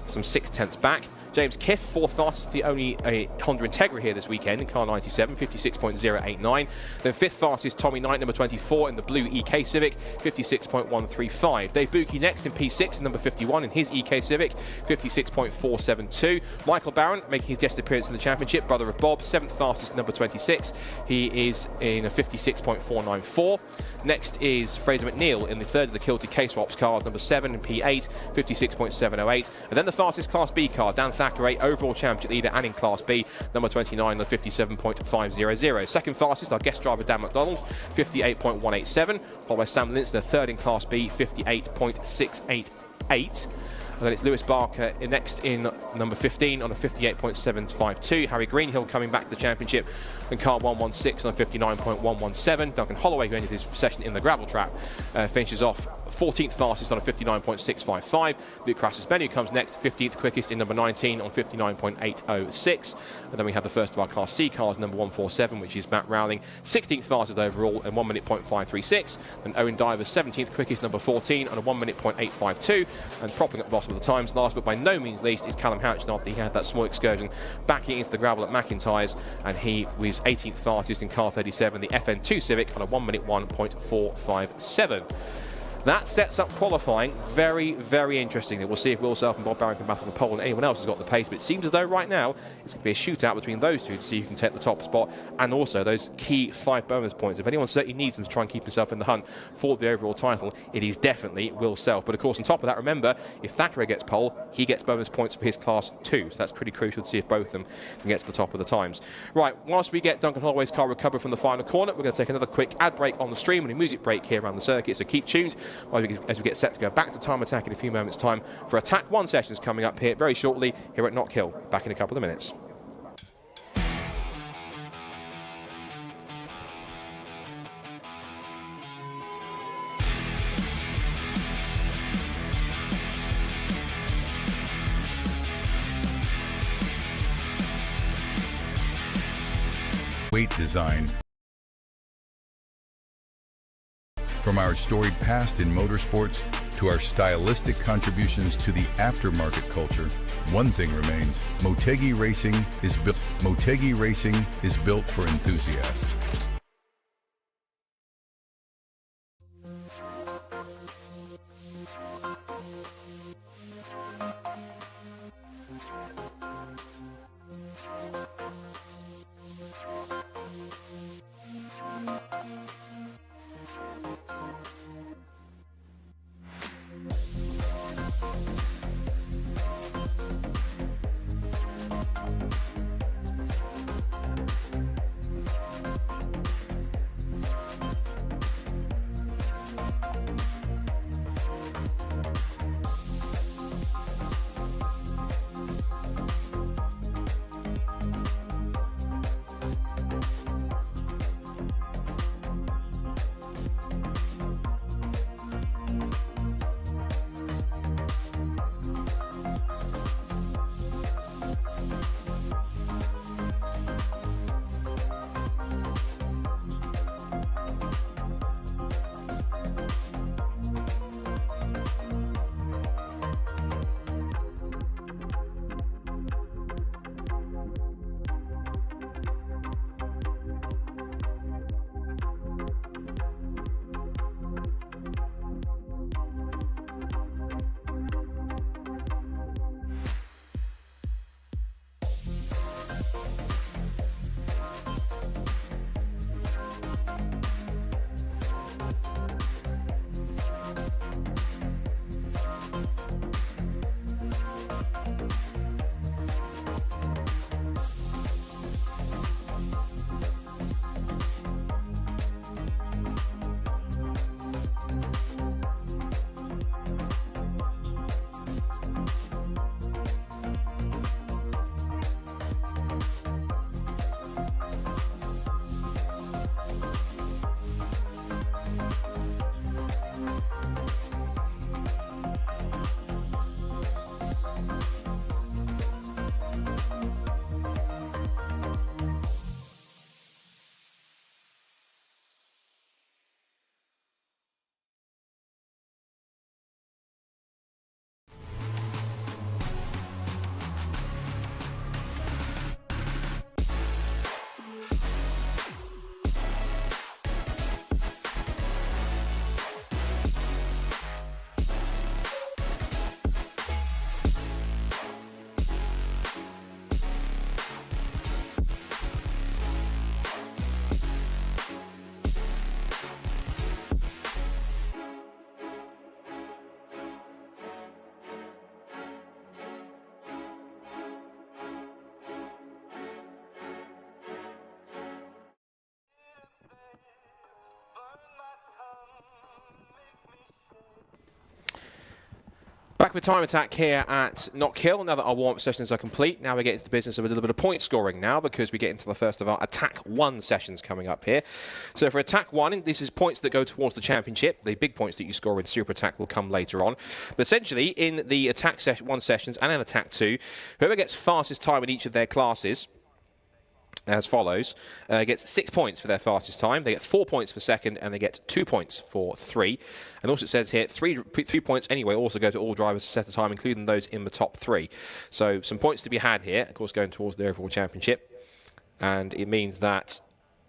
some 6/10ths back. James Kiff, fourth fastest, the only Honda Integra here this weekend in car 97, 56.089. Then fifth fastest, Tommy Knight, number 24 in the blue EK Civic, 56.135. Dave Buki next in P6, number 51 in his EK Civic, 56.472. Michael Barron making his guest appearance in the championship, brother of Bob, seventh fastest, number 26. He is in a 56.494. Next is Fraser McNeil in the third of the Kilty K-Swaps cars, number 7 in P8, 56.708. And then the fastest Class B car, Dan Thackeray, overall championship leader and in Class B, number 29, the 57.500. Second fastest, our guest driver Dan McDonald, 58.187, followed by Sam Lintzner, third in Class B, 58.688. And then it's Lewis Barker next in number 15 on a 58.752. Harry Greenhill coming back to the championship in car 116 on a 59.117. Duncan Holloway, who ended his session in the gravel trap, finishes off 14th fastest on a 59.655. Luke Crassus-Benny comes next, 15th quickest in number 19 on 59.806. And then we have the first of our Class C cars, number 147, which is Matt Rowling, 16th fastest overall in 1 minute .536. And Owen Divers, 17th quickest, number 14 on a 1 minute .852. And propping up the bottom of the times, last but by no means least, is Callum Hatch after he had that small excursion backing into the gravel at McIntyre's, and he was 18th fastest in car 37, the FN2 Civic, on a 1 minute 1.457. That sets up qualifying very, very interestingly. We'll see if Will Self and Bob Barron can battle the pole and anyone else has got the pace, but it seems as though right now it's going to be a shootout between those two to see who can take the top spot, and also those key 5 bonus points. If anyone certainly needs them to try and keep himself in the hunt for the overall title, it is definitely Will Self. But of course, on top of that, remember, if Thackeray gets pole, he gets bonus points for his class too, so that's pretty crucial to see if both of them can get to the top of the times. Right, whilst we get Duncan Holloway's car recovered from the final corner, we're going to take another quick ad break on the stream and a music break here around the circuit, so keep tuned as we get set to go back to Time Attack in a few moments' time for Attack 1 sessions coming up here very shortly here at Knockhill. Back in a couple of minutes. Weight design. From our storied past in motorsports to our stylistic contributions to the aftermarket culture, one thing remains: Motegi Racing is built. Motegi Racing is built for enthusiasts. back with Time Attack here at Knockhill. Now that our warm-up sessions are complete, now we get into the business of a little bit of point scoring now, because we get into the first of our Attack 1 sessions coming up here. So for Attack 1, this is points that go towards the championship. The big points that you score in Super Attack will come later on. But essentially, in the Attack 1 sessions and in Attack 2, whoever gets fastest time in each of their classes, as follows, gets 6 points for their fastest time, they get 4 points for second, and they get 2 points for 3. And also it says here, 3 points anyway also go to all drivers to set a time, including those in the top 3. So some points to be had here, of course going towards the overall championship. And it means that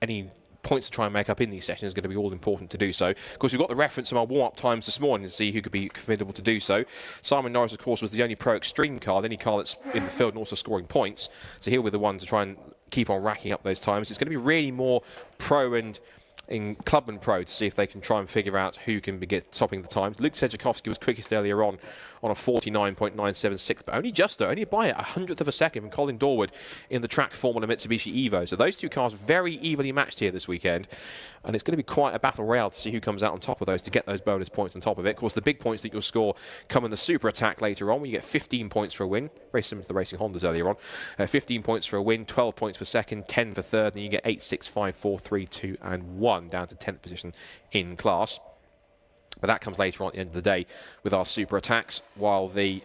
any points to try and make up in these sessions is going to be all important to do so. Of course, we've got the reference from our warm-up times this morning to see who could be formidable to do so. Simon Norris, of course, was the only Pro Extreme car, the only car that's in the field and also scoring points. So he'll be the one to try and keep on racking up those times. It's going to be really more Pro and in Club and Pro to see if they can try and figure out who can be topping the times. Luke Sedjakowski was quickest earlier on a 49.976, but only just though, only by a 100th of a second from Colin Dorwood in the track Formula Mitsubishi Evo. So those two cars very evenly matched here this weekend, and it's going to be quite a battle royale to see who comes out on top of those to get those bonus points on top of it. Of course, the big points that you'll score come in the Super Attack later on, where you get 15 points for a win, very similar to the Racing Hondas earlier on. 15 points for a win, 12 points for second, 10 for third, and you get 8, 6, 5, 4, 3, 2, and 1 down to 10th position in class. But that comes later on at the end of the day with our Super Attacks, while the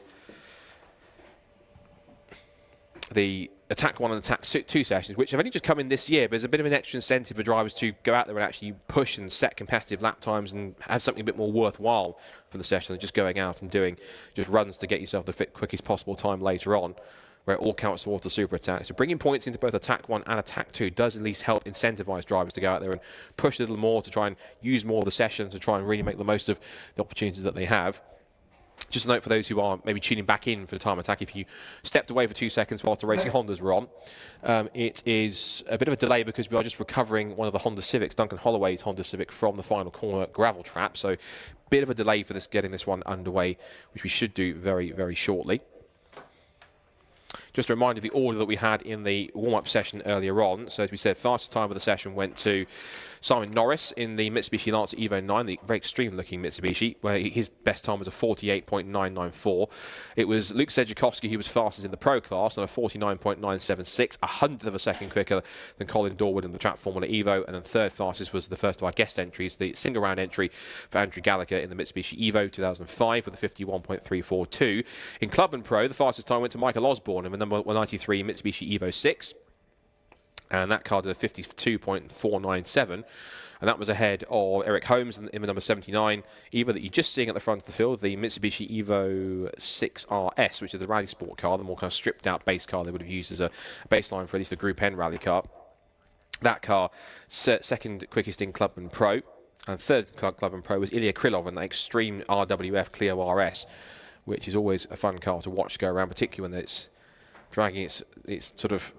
Attack 1 and Attack 2 sessions, which have only just come in this year, but there's a bit of an extra incentive for drivers to go out there and actually push and set competitive lap times and have something a bit more worthwhile for the session than just going out and doing just runs to get yourself the quickest possible time later on, where it all counts towards the Super Attack. So bringing points into both Attack 1 and Attack 2 does at least help incentivise drivers to go out there and push a little more, to try and use more of the session, to try and really make the most of the opportunities that they have. Just a note for those who are maybe tuning back in for the Time Attack, if you stepped away for 2 seconds whilst the Racing Hondas were on, it is a bit of a delay because we are just recovering one of the Honda Civics, Duncan Holloway's Honda Civic, from the final corner gravel trap. So bit of a delay for this, getting this one underway, which we should do very, very shortly. Just a reminder of the order that we had in the warm-up session earlier on. So as we said, fastest time of the session went to Simon Norris in the Mitsubishi Lancer Evo 9, the very extreme-looking Mitsubishi, where his best time was a 48.994. It was Luke Sedjakowski who was fastest in the Pro class on a 49.976, a 100th of a second quicker than Colin Dorwood in the Trap Formula Evo, and then third fastest was the first of our guest entries, the single-round entry for Andrew Gallagher in the Mitsubishi Evo 2005 with a 51.342. In Club and Pro, the fastest time went to Michael Osborne in the number 193 Mitsubishi Evo 6. And that car did a 52.497, and that was ahead of Eric Holmes in the number 79 Evo that you're just seeing at the front of the field, the Mitsubishi Evo 6 RS, which is the rally sport car, the more kind of stripped out base car they would have used as a baseline for at least a Group N rally car. That car second quickest in Club and Pro, and third Club and Pro was Ilya Krylov in the Extreme RWF Clio RS, which is always a fun car to watch go around, particularly when it's dragging its sort of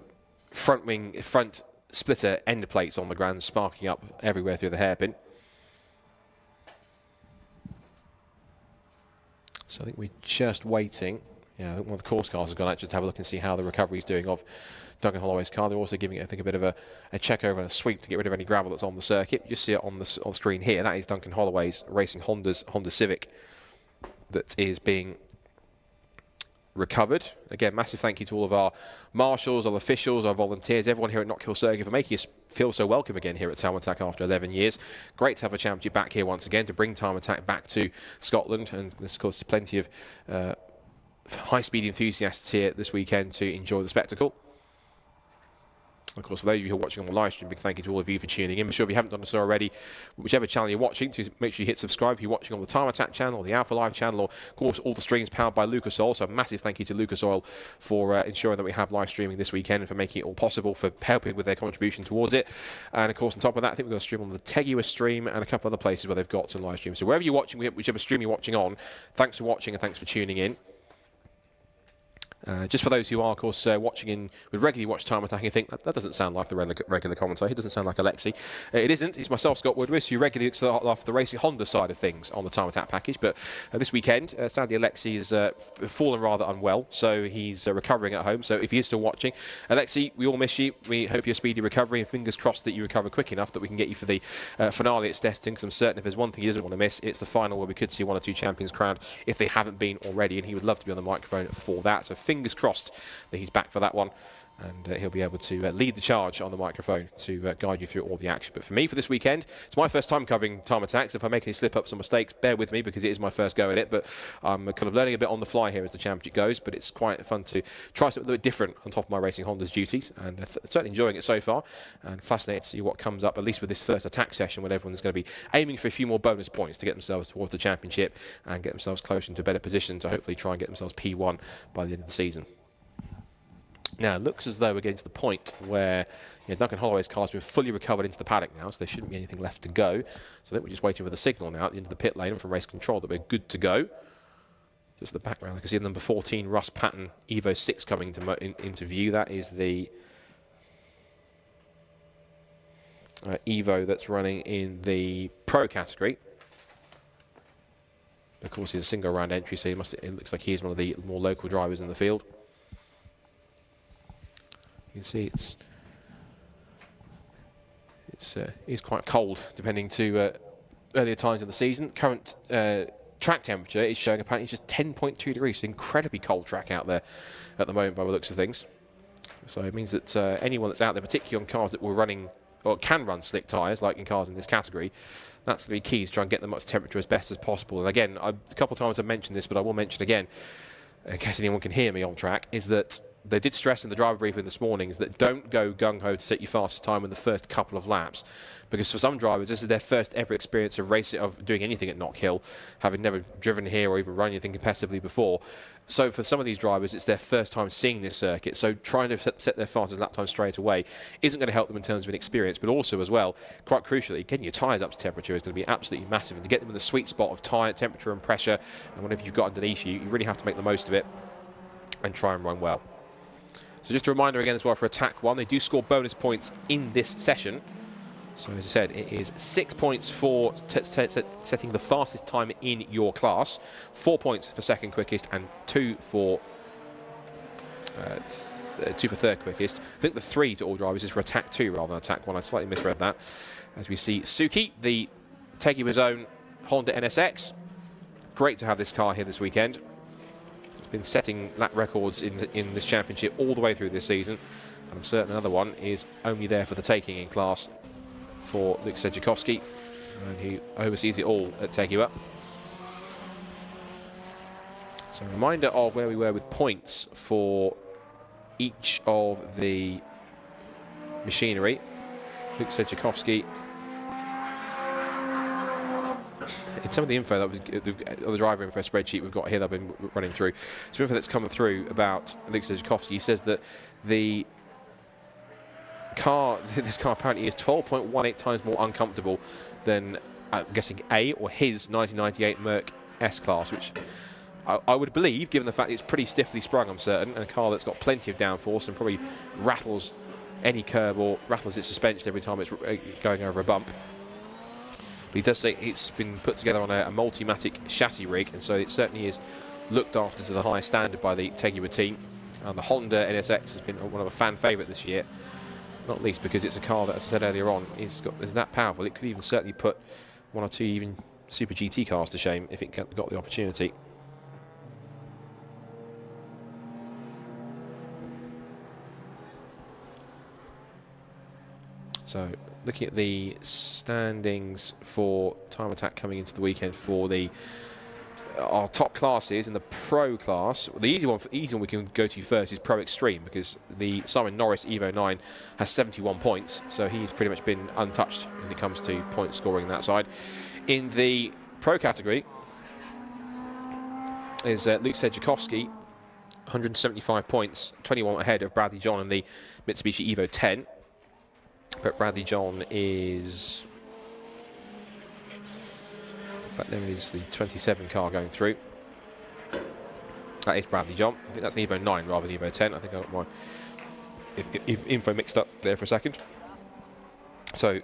front splitter end plates on the ground, sparking up everywhere through the hairpin. So I think we're just waiting. Yeah, I think one of the course cars has gone out just to have a look and see how the recovery is doing of Duncan Holloway's car. They're also giving it, I think, a bit of a check over and a sweep to get rid of any gravel that's on the circuit. You just see it on the screen here. That is Duncan Holloway's Racing Honda Civic that is being recovered. Again, massive thank you to all of our marshals, our officials, our volunteers, everyone here at Knockhill Circuit for making us feel so welcome again here at Time Attack after 11 years. Great to have a championship back here once again, to bring Time Attack back to Scotland, and there's of course plenty of high-speed enthusiasts here this weekend to enjoy the spectacle. Of course, for those of you who are watching on the live stream, big thank you to all of you for tuning in. Be sure if you haven't done so already, whichever channel you're watching, to make sure you hit subscribe if you're watching on the Time Attack channel, or the Alpha Live channel, or of course all the streams powered by Lucas Oil. So a massive thank you to Lucas Oil for ensuring that we have live streaming this weekend and for making it all possible, for helping with their contribution towards it. And of course, on top of that, I think we've got a stream on the Tegua stream and a couple other places where they've got some live streams. So wherever you're watching, whichever stream you're watching on, thanks for watching and thanks for tuning in. Just for those who are, of course, watching would regularly watch Time Attack and think, that doesn't sound like the regular commentator, it doesn't sound like Alexi. It isn't, it's myself, Scott Woodward, who regularly looks after the Racing Honda side of things on the Time Attack package. But this weekend, sadly, Alexi has fallen rather unwell, so he's recovering at home. So if he is still watching, Alexi, we all miss you. We hope you're a speedy recovery, and fingers crossed that you recover quick enough that we can get you for the finale at Stettin, because I'm certain if there's one thing he doesn't want to miss, it's the final where we could see 1 or 2 champions crowned if they haven't been already, and he would love to be on the microphone for that. So fingers crossed that he's back for that one, and he'll be able to lead the charge on the microphone to guide you through all the action. But for me, for this weekend, it's my first time covering Time Attacks. If I make any slip-ups or mistakes, bear with me, because it is my first go at it. But I'm kind of learning a bit on the fly here as the championship goes, but it's quite fun to try something a little bit different on top of my Racing Honda's duties, and certainly enjoying it so far, and fascinated to see what comes up, at least with this first attack session, when everyone's going to be aiming for a few more bonus points to get themselves towards the championship and get themselves closer into a better position to hopefully try and get themselves P1 by the end of the season. Now, it looks as though we're getting to the point where Duncan Holloway's car's been fully recovered into the paddock now, so there shouldn't be anything left to go. So I think we're just waiting for the signal now at the end of the pit lane and from race control that we're good to go. Just the background, I can see the number 14 Russ Patton Evo 6 coming into view. That is the Evo that's running in the Pro category. Of course, he's a single round entry, so it looks like he's one of the more local drivers in the field. You can see it's quite cold, depending to earlier times of the season. Current track temperature is showing apparently it's just 10.2 degrees. It's an incredibly cold track out there at the moment by the looks of things. So it means that anyone that's out there, particularly on cars that were running or can run slick tyres, like in cars in this category, that's going to be key to try and get them up to temperature as best as possible. And again, a couple of times I've mentioned this, but I will mention again, in case anyone can hear me on track, is that they did stress in the driver briefing this morning is that don't go gung-ho to set your fastest time in the first couple of laps, because for some drivers this is their first ever experience of racing, of doing anything at Knockhill, having never driven here or even run anything competitively before. So for some of these drivers it's their first time seeing this circuit, so trying to set their fastest lap time straight away isn't going to help them in terms of an experience, but also as well, quite crucially, getting your tyres up to temperature is going to be absolutely massive, and to get them in the sweet spot of tyre temperature and pressure, and whatever you've got underneath you, you really have to make the most of it and try and run well. So just a reminder again as well for Attack 1, they do score bonus points in this session. So as I said, it is 6 points for setting the fastest time in your class, 4 points for second quickest, and 2 for third quickest. I think the 3 to all drivers is for Attack 2 rather than Attack 1. I slightly misread that. As we see Suki, the Tegui's own Honda NSX. Great to have this car here this weekend. Been setting lap records in this championship all the way through this season, and I'm certain another one is only there for the taking in class for Luke Sedjakowski, who oversees it all at Tegua. So a reminder of where we were with points for each of the machinery. Luke Sedjakowski, in some of the info that was the driver info spreadsheet we've got here that I've been running through, some info that's come through about Luke Sedjakowski. He says that this car apparently is 12.18 times more uncomfortable than, I'm guessing, A or his 1998 Merc S-Class, which I would believe, given the fact it's pretty stiffly sprung, I'm certain, and a car that's got plenty of downforce and probably rattles any curb or rattles its suspension every time it's going over a bump. But he does say it's been put together on a Multimatic chassis rig, and so it certainly is looked after to the highest standard by the Tegua team. And the Honda NSX has been one of a fan favourite this year, not least because it's a car that, as I said earlier on, is that powerful. It could even certainly put 1 or 2 even Super GT cars to shame if it got the opportunity. So looking at the standings for Time Attack coming into the weekend for our top classes in the Pro class. The easy one we can go to first is Pro Extreme, because the Simon Norris Evo 9 has 71 points, so he's pretty much been untouched when it comes to point scoring that side. In the Pro category is Luke Sedjakowski, 175 points, 21 ahead of Bradley John in the Mitsubishi Evo 10. But Bradley John is... in fact, there is the 27 car going through. That is Bradley John. I think that's an Evo 9 rather than Evo 10. I think I got my if info mixed up there for a second. So,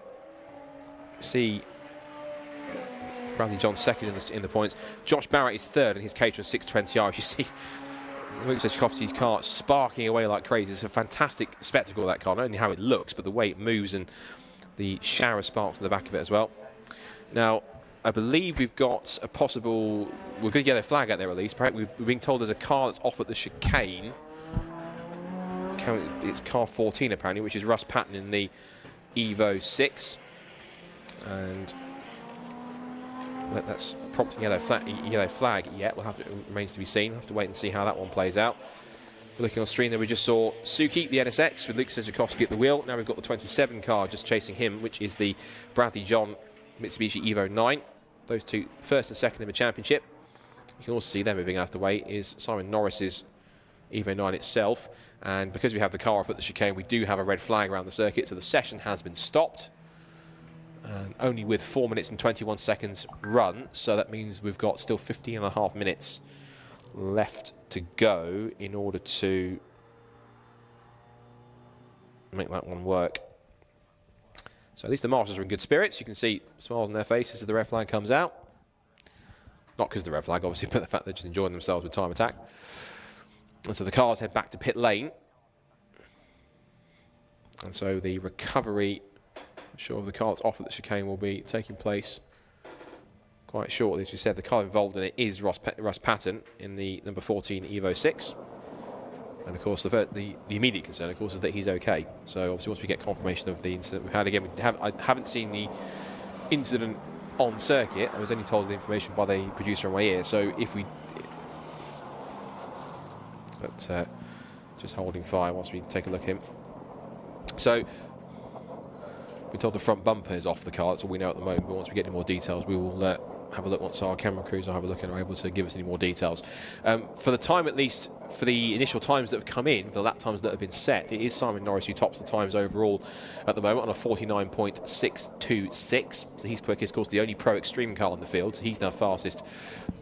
see Bradley John second in the points. Josh Barrett is third in his Caterham 620R. You see Luke Sejkowski's car sparking away like crazy. It's a fantastic spectacle, that car. Not only how it looks, but the way it moves and the shower of sparks in the back of it as well. Now, I believe we've got a possible... We're going to get a flag out there at least. Perhaps we're being told there's a car that's off at the chicane. It's car 14 apparently, which is Russ Patton in the Evo 6. And that's prompting yellow flag yet. We'll have to, it remains to be seen. We'll have to wait and see how that one plays out. Looking on screen there, we just saw Suki, the NSX, with Luke Sejkowski at the wheel. Now we've got the 27 car just chasing him, which is the Bradley John Mitsubishi Evo 9. Those two, first and second in the championship. You can also see them moving out of the way is Simon Norris's Evo 9 itself. And because we have the car off at the chicane, we do have a red flag around the circuit, so the session has been stopped. And only with 4 minutes and 21 seconds run, so that means we've got still 15.5 minutes left to go in order to make that one work. So at least the marshals are in good spirits. You can see smiles on their faces as the red flag comes out. Not because of the red flag, obviously, but the fact they're just enjoying themselves with time attack. And so the cars head back to pit lane. And so the recovery, I'm sure, of the car that's off at the chicane will be taking place quite shortly. As we said, the car involved in it is Russ Patton in the number 14 Evo 6. And of course, the immediate concern, of course, is that he's okay. So obviously, once we get confirmation of the incident we've had, again, I haven't seen the incident on circuit. I was only told the information by the producer in my ear. So if we... But just holding fire whilst we take a look at him. So we're told the front bumper is off the car. That's all we know at the moment. But once we get any more details, we will have a look once our camera crews will have a look and are able to give us any more details. For the time, at least, for the initial times that have come in, for the lap times that have been set, it is Simon Norris who tops the times overall at the moment on a 49.626. So he's quickest, of course, the only Pro Extreme car in the field. So he's now fastest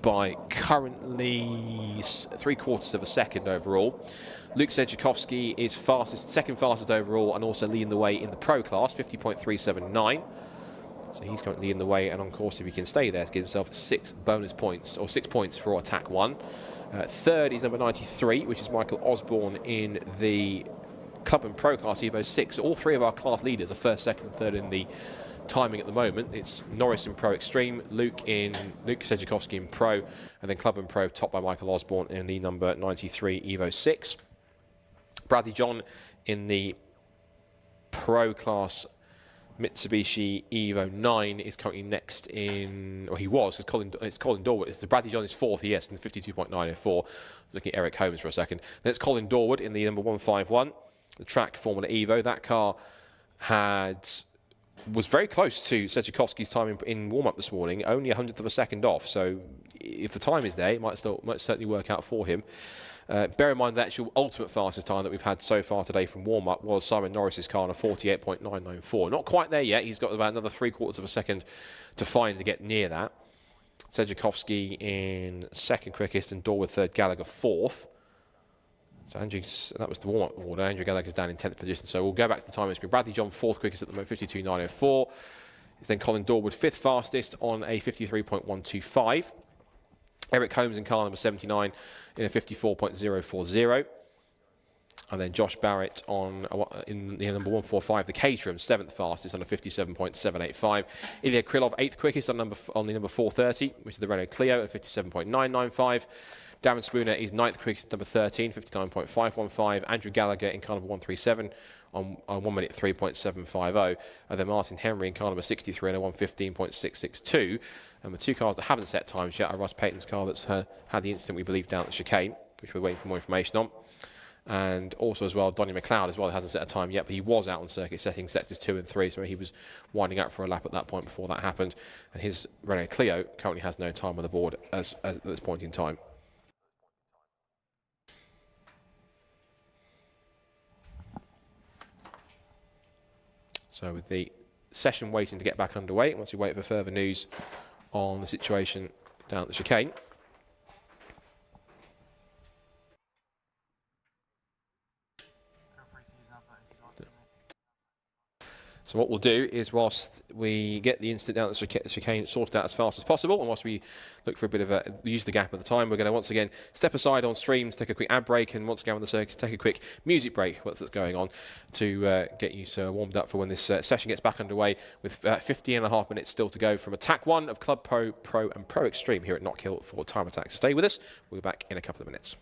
by currently 3/4 of a second overall. Luke Sejkowski is fastest, second fastest overall, and also leading the way in the Pro class, 50.379. So he's currently in the way, and on course, if he can stay there, to give himself 6 bonus points, or 6 points for attack 1. Third is number 93, which is Michael Osborne in the Club and Pro class Evo 6. All three of our class leaders are first, second, and third in the timing at the moment. It's Norris in Pro Extreme, Luke Sejkowski in Pro, and then Club and Pro topped by Michael Osborne in the number 93 Evo 6. Bradley John in the Pro class Mitsubishi Evo 9 is currently next in, or he was, because it's Colin Dorwood. It's the Bradley John is fourth, yes, in the 52.904. Looking at Eric Holmes for a second. Then it's Colin Dorwood in the number 151, the track Formula Evo. That car was very close to Sejkowski's time in warm-up this morning, only 100th of a second off. So if the time is there, it might certainly work out for him. Bear in mind the actual ultimate fastest time that we've had so far today from warm-up was Simon Norris's car on a 48.994. Not quite there yet. He's got about another 3/4 of a second to find to get near that. Sejkowski in second quickest and Dorwood third, Gallagher fourth. So that was the warm-up order. Andrew Gallagher's down in 10th position. So we'll go back to the time. It's been Bradley John fourth quickest at the moment, 52.904. It's then Colin Dorwood fifth fastest on a 53.125. Eric Holmes in car number 79 in a 54.040. And then Josh Barrett in the number 145, the Caterham, 7th fastest on a 57.785. Ilya Krylov, 8th quickest on the number 430, which is the Renault Clio at 57.995. Darren Spooner is 9th quickest, number 13, 59.515. Andrew Gallagher in car number 137 on 1 minute 3.750. And then Martin Henry in car number 63 on a 115.662. And the two cars that haven't set times yet are Russ Payton's car that's had the incident, we believe, down at the chicane, which we're waiting for more information on. And also as well, Donny McLeod as well hasn't set a time yet, but he was out on circuit setting sectors 2 and 3, so he was winding up for a lap at that point before that happened. And his Renault Clio currently has no time on the board at this point in time. So with the session waiting to get back underway, once we wait for further news on the situation down at the chicane. So what we'll do is, whilst we get the incident down the chicane sorted out as fast as possible, and whilst we look for a bit of use the gap at the time, we're going to once again step aside on streams, take a quick ad break, and once again on the circuit, take a quick music break, what's going on, to get you warmed up for when this session gets back underway, with 15.5 minutes still to go from Attack 1 of Club Pro, Pro and Pro Extreme here at Knockhill for Time Attack. So stay with us, we'll be back in a couple of minutes.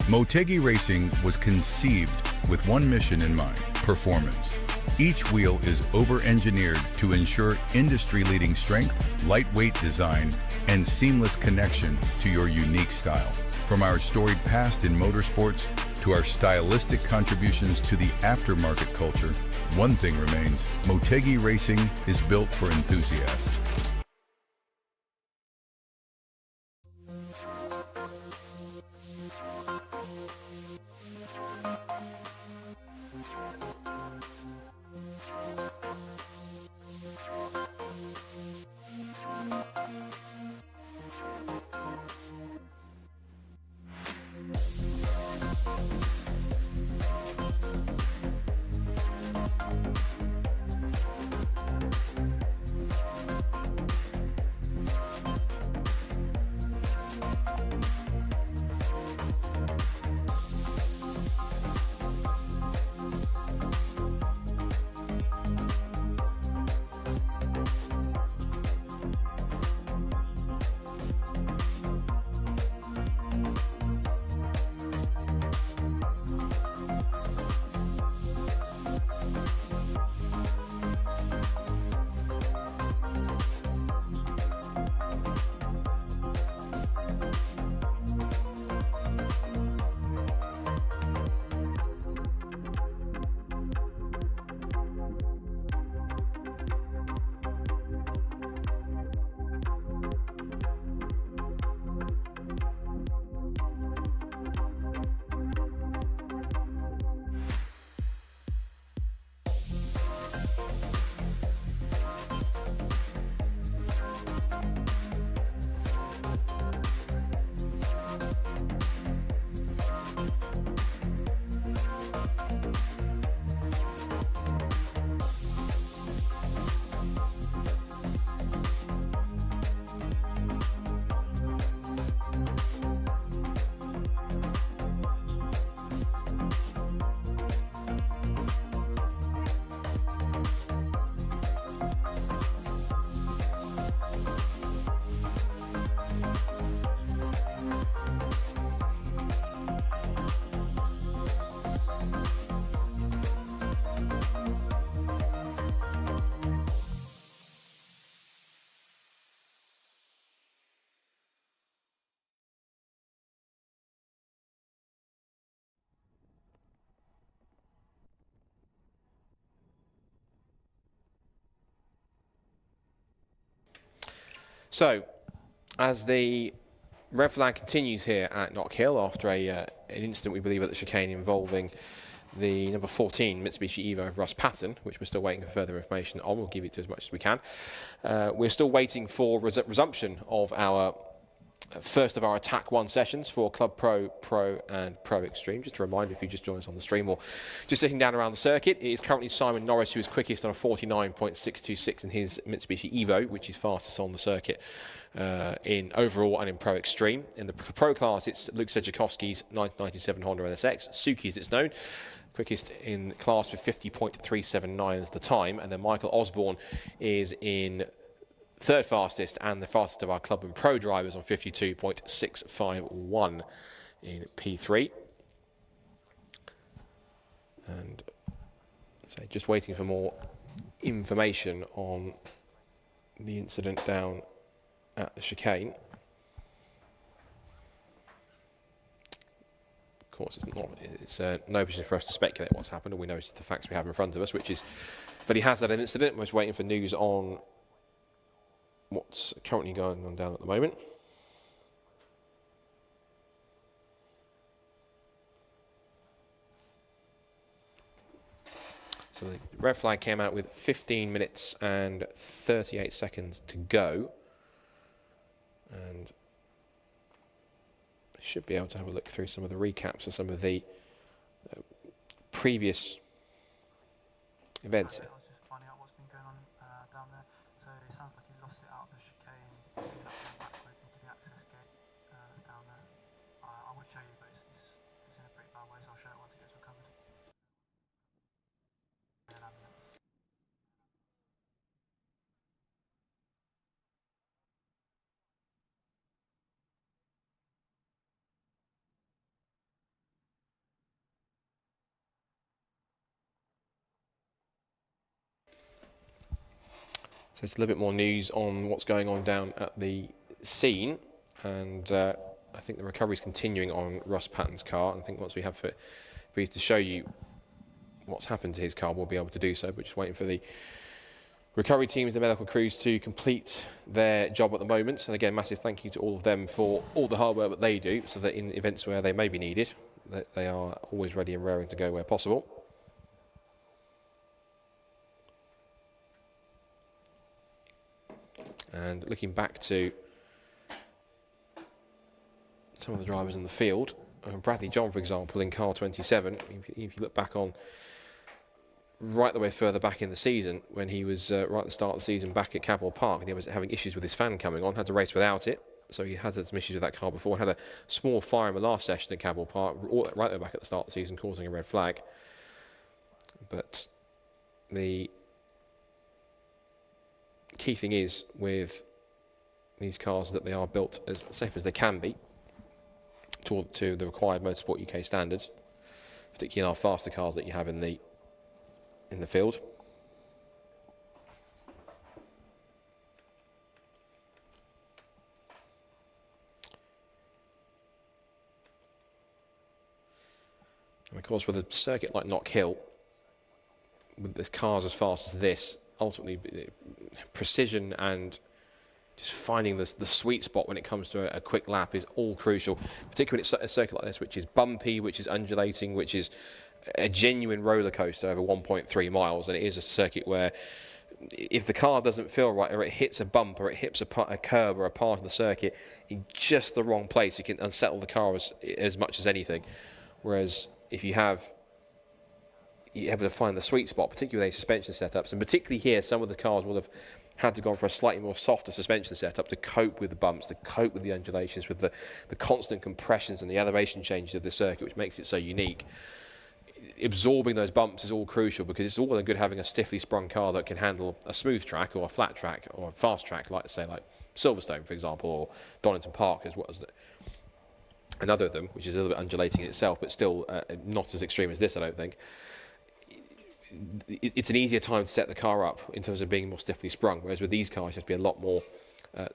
Motegi Racing was conceived with one mission in mind: performance. Each wheel is over-engineered to ensure industry-leading strength, lightweight design, and seamless connection to your unique style. From our storied past in motorsports to our stylistic contributions to the aftermarket culture, one thing remains: Motegi Racing is built for enthusiasts. So, as the red flag continues here at Knockhill after an incident we believe at the chicane involving the number 14 Mitsubishi Evo of Russ Patton, which we're still waiting for further information on. We'll give you to as much as we can. We're still waiting for resumption of our first of our Attack 1 sessions for Club Pro, Pro and Pro Extreme. Just a reminder, if you just joined us on the stream or just sitting down around the circuit, it is currently Simon Norris who is quickest on a 49.626 in his Mitsubishi Evo, which is fastest on the circuit in overall and in Pro Extreme. In the Pro class, it's Luke Sedjakowski's 1997 Honda NSX, Suki as it's known, quickest in class with 50.379 as the time, and then Michael Osborne is in third fastest and the fastest of our club and pro drivers on 52.651 in P3. And so just waiting for more information on the incident down at the chicane. course, it's no position for us to speculate what's happened. All we know is the facts we have in front of us, which is that he has had an incident. We're just waiting for news on what's currently going on down at the moment. So the red flag came out with 15 minutes and 38 seconds to go. And I should be able to have a look through some of the recaps of some of the previous events. I was just finding out what's been going on down there. So it sounds like he lost it out of the chicane, ended up going backwards into the access gate that's down there. I would show you, but it's in a pretty bad way, so I'll show it once it gets recovered. So it's a little bit more news on what's going on down at the scene, and I think the recovery is continuing on Russ Patton's car. And I think once we have for you to show you what's happened to his car, we'll be able to do so. But just waiting for the recovery teams, the medical crews, to complete their job at the moment. And again, massive thank you to all of them for all the hard work that they do, so that in events where they may be needed, that they are always ready and raring to go where possible. And looking back to some of the drivers in the field, Bradley John, for example, in car 27, if you look back on right the way further back in the season, when he was right at the start of the season back at Cabell Park, and he was having issues with his fan coming on, had to race without it. So he had some issues with that car before, had a small fire in the last session at Cabell Park, right there back at the start of the season, causing a red flag. But the key thing is with these cars that they are built as safe as they can be to the required Motorsport UK standards, particularly in our faster cars that you have in the field. And of course, with a circuit like Knockhill, with the cars as fast as this, ultimately precision and just finding the sweet spot when it comes to a quick lap is all crucial, particularly in a circuit like this, which is bumpy, which is undulating, which is a genuine roller coaster over 1.3 miles. And it is a circuit where if the car doesn't feel right, or it hits a bump, or it hits a curb or a part of the circuit in just the wrong place, it can unsettle the car as much as anything. Whereas if you're able to find the sweet spot, particularly with these suspension setups, and particularly here, some of the cars will have had to go for a slightly more softer suspension setup to cope with the bumps, to cope with the undulations, with the constant compressions and the elevation changes of the circuit, which makes it so unique. Absorbing those bumps is all crucial, because it's all well and good having a stiffly sprung car that can handle a smooth track or a flat track or a fast track, like Silverstone, for example, or Donington Park, as well as another of them, which is a little bit undulating in itself, but still not as extreme as this, I don't think. It's an easier time to set the car up in terms of being more stiffly sprung, whereas with these cars you have to be a lot more, a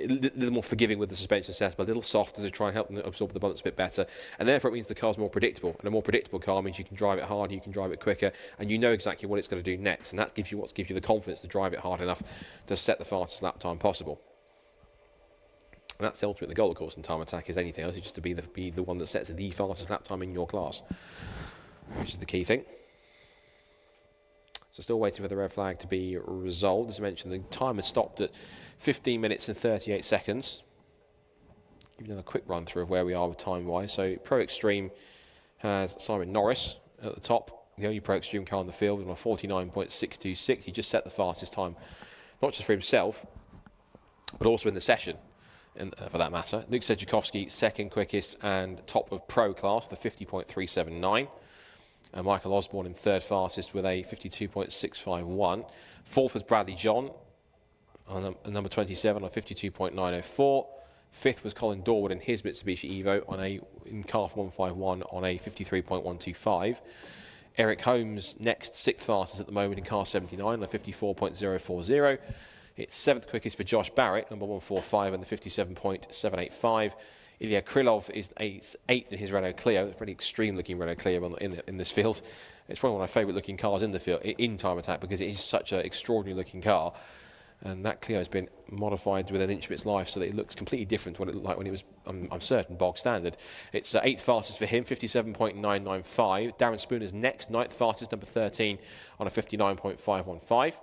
little more forgiving with the suspension setup, a little softer to try and help them absorb the bumps a bit better, and therefore it means the car's more predictable, and a more predictable car means you can drive it harder, you can drive it quicker, and you know exactly what it's going to do next, and that gives you the confidence to drive it hard enough to set the fastest lap time possible. And that's ultimately the goal, of course, in time attack, is anything else, is just to be the one that sets the fastest lap time in your class, which is the key thing. So still waiting for the red flag to be resolved. As I mentioned, the time has stopped at 15 minutes and 38 seconds. Give you another quick run through of where we are with time-wise. So Pro Extreme has Simon Norris at the top, the only Pro Extreme car in the field, on a 49.626. He just set the fastest time, not just for himself, but also in the session, for that matter. Luke Sedzukovsky, second quickest and top of Pro class with a 50.379. And Michael Osborne in third fastest with a 52.651. Fourth was Bradley John on number 27 on 52.904. Fifth was Colin Dorwood in his Mitsubishi Evo in car 151 on a 53.125. Eric Holmes next, sixth fastest at the moment in car 79 on a 54.040. It's seventh quickest for Josh Barrett, number 145 on the 57.785. Ilya Krylov is 8th in his Renault Clio. It's a pretty extreme-looking Renault Clio in this field. It's probably one of my favourite-looking cars in the field, in Time Attack, because it is such an extraordinary-looking car. And that Clio has been modified within an inch of its life so that it looks completely different to what it looked like when it was, I'm certain, bog standard. It's 8th fastest for him, 57.995. Darren Spooner's next, 9th fastest, number 13, on a 59.515.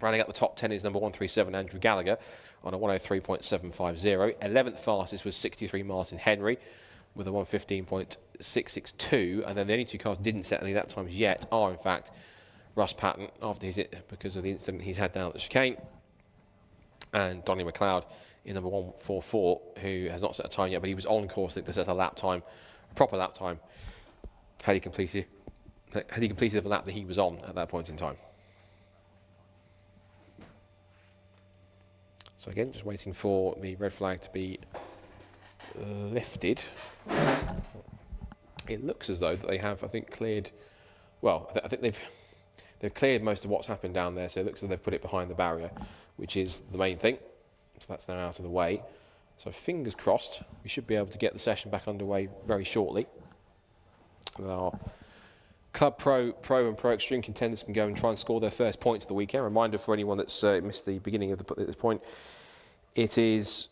Rounding out the top 10 is number 137, Andrew Gallagher, on a 103.750. 11th fastest was 63, Martin Henry, with a 115.662. And then the only two cars didn't set any that times yet are, in fact, Russ Patton, after his hit because of the incident he's had down at the chicane, and Donnie McLeod in number 144, who has not set a time yet, but he was on course, I think, to set a lap time, a proper lap time, had he completed the lap that he was on at that point in time. So again, just waiting for the red flag to be lifted. It looks as though that they have, I think, cleared. Well, I think they've cleared most of what's happened down there, so it looks like they've put it behind the barrier, which is the main thing. So that's now out of the way. So fingers crossed, we should be able to get the session back underway very shortly. And our Club Pro and Pro Extreme contenders can go and try and score their first points of the weekend. Reminder for anyone that's missed the beginning of this point, it is,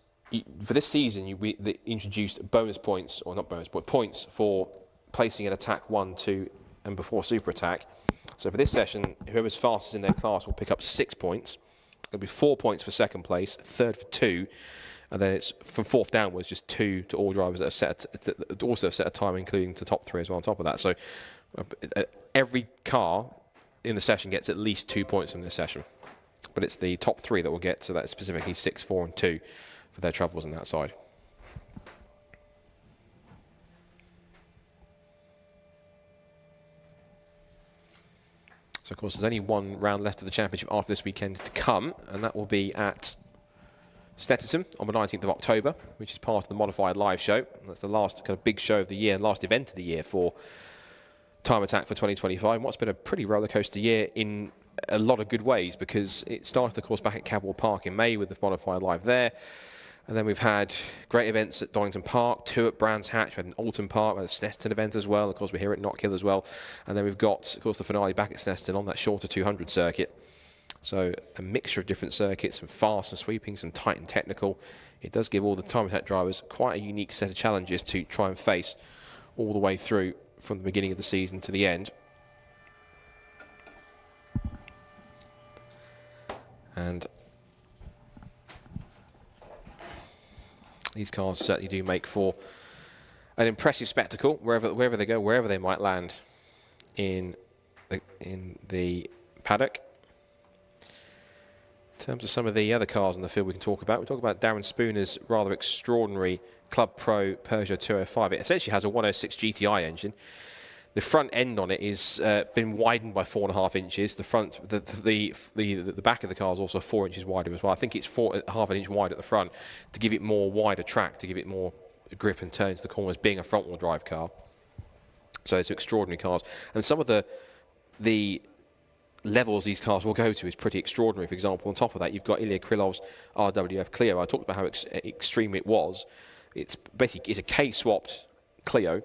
for this season, we introduced bonus points, or not bonus, but points for placing an attack 1, 2, and before super attack. So for this session, whoever's fastest in their class will pick up 6 points. There'll be 4 points for second place, third for 2, and then it's from 4th downwards, just 2 to all drivers that have set a time, including to top 3 as well on top of that. So every car in the session gets at least 2 points in this session, but it's the top 3 that will get, so that's specifically 6, 4, and 2 for their troubles on that side. So, of course, there's only one round left of the championship after this weekend to come, and that will be at Stetterton on the 19th of October, which is part of the Modified Live show. That's the last kind of big show of the year, last event of the year for Time Attack for 2025. What's been a pretty rollercoaster year in a lot of good ways, because it started, of course, back at Cadwell Park in May with the Modified Live there. And then we've had great events at Donington Park, 2 at Brands Hatch, we had an Alton Park, we had a Snetterton event as well. Of course, we're here at Knockhill as well. And then we've got, of course, the finale back at Snetterton on that shorter 200 circuit. So a mixture of different circuits, some fast, some sweeping, some tight and technical. It does give all the Time Attack drivers quite a unique set of challenges to try and face all the way through from the beginning of the season to the end. And these cars certainly do make for an impressive spectacle wherever they go, wherever they might land in the paddock. In terms of some of the other cars in the field we can talk about, Darren Spooner's rather extraordinary Club Pro Peugeot 205. It essentially has a 106 GTI engine. The front end on it is been widened by 4.5 inches. The front, the back of the car is also 4 inches wider as well. I think it's 4.5 inch wide at the front to give it more wider track, to give it more grip and turn to the corners, being a front-wheel drive car. So it's extraordinary cars, and some of the levels these cars will go to is pretty extraordinary. For example, on top of that, you've got Ilya Krylov's RWF Clio. I talked about how extreme it was. It's basically a K-swapped Clio.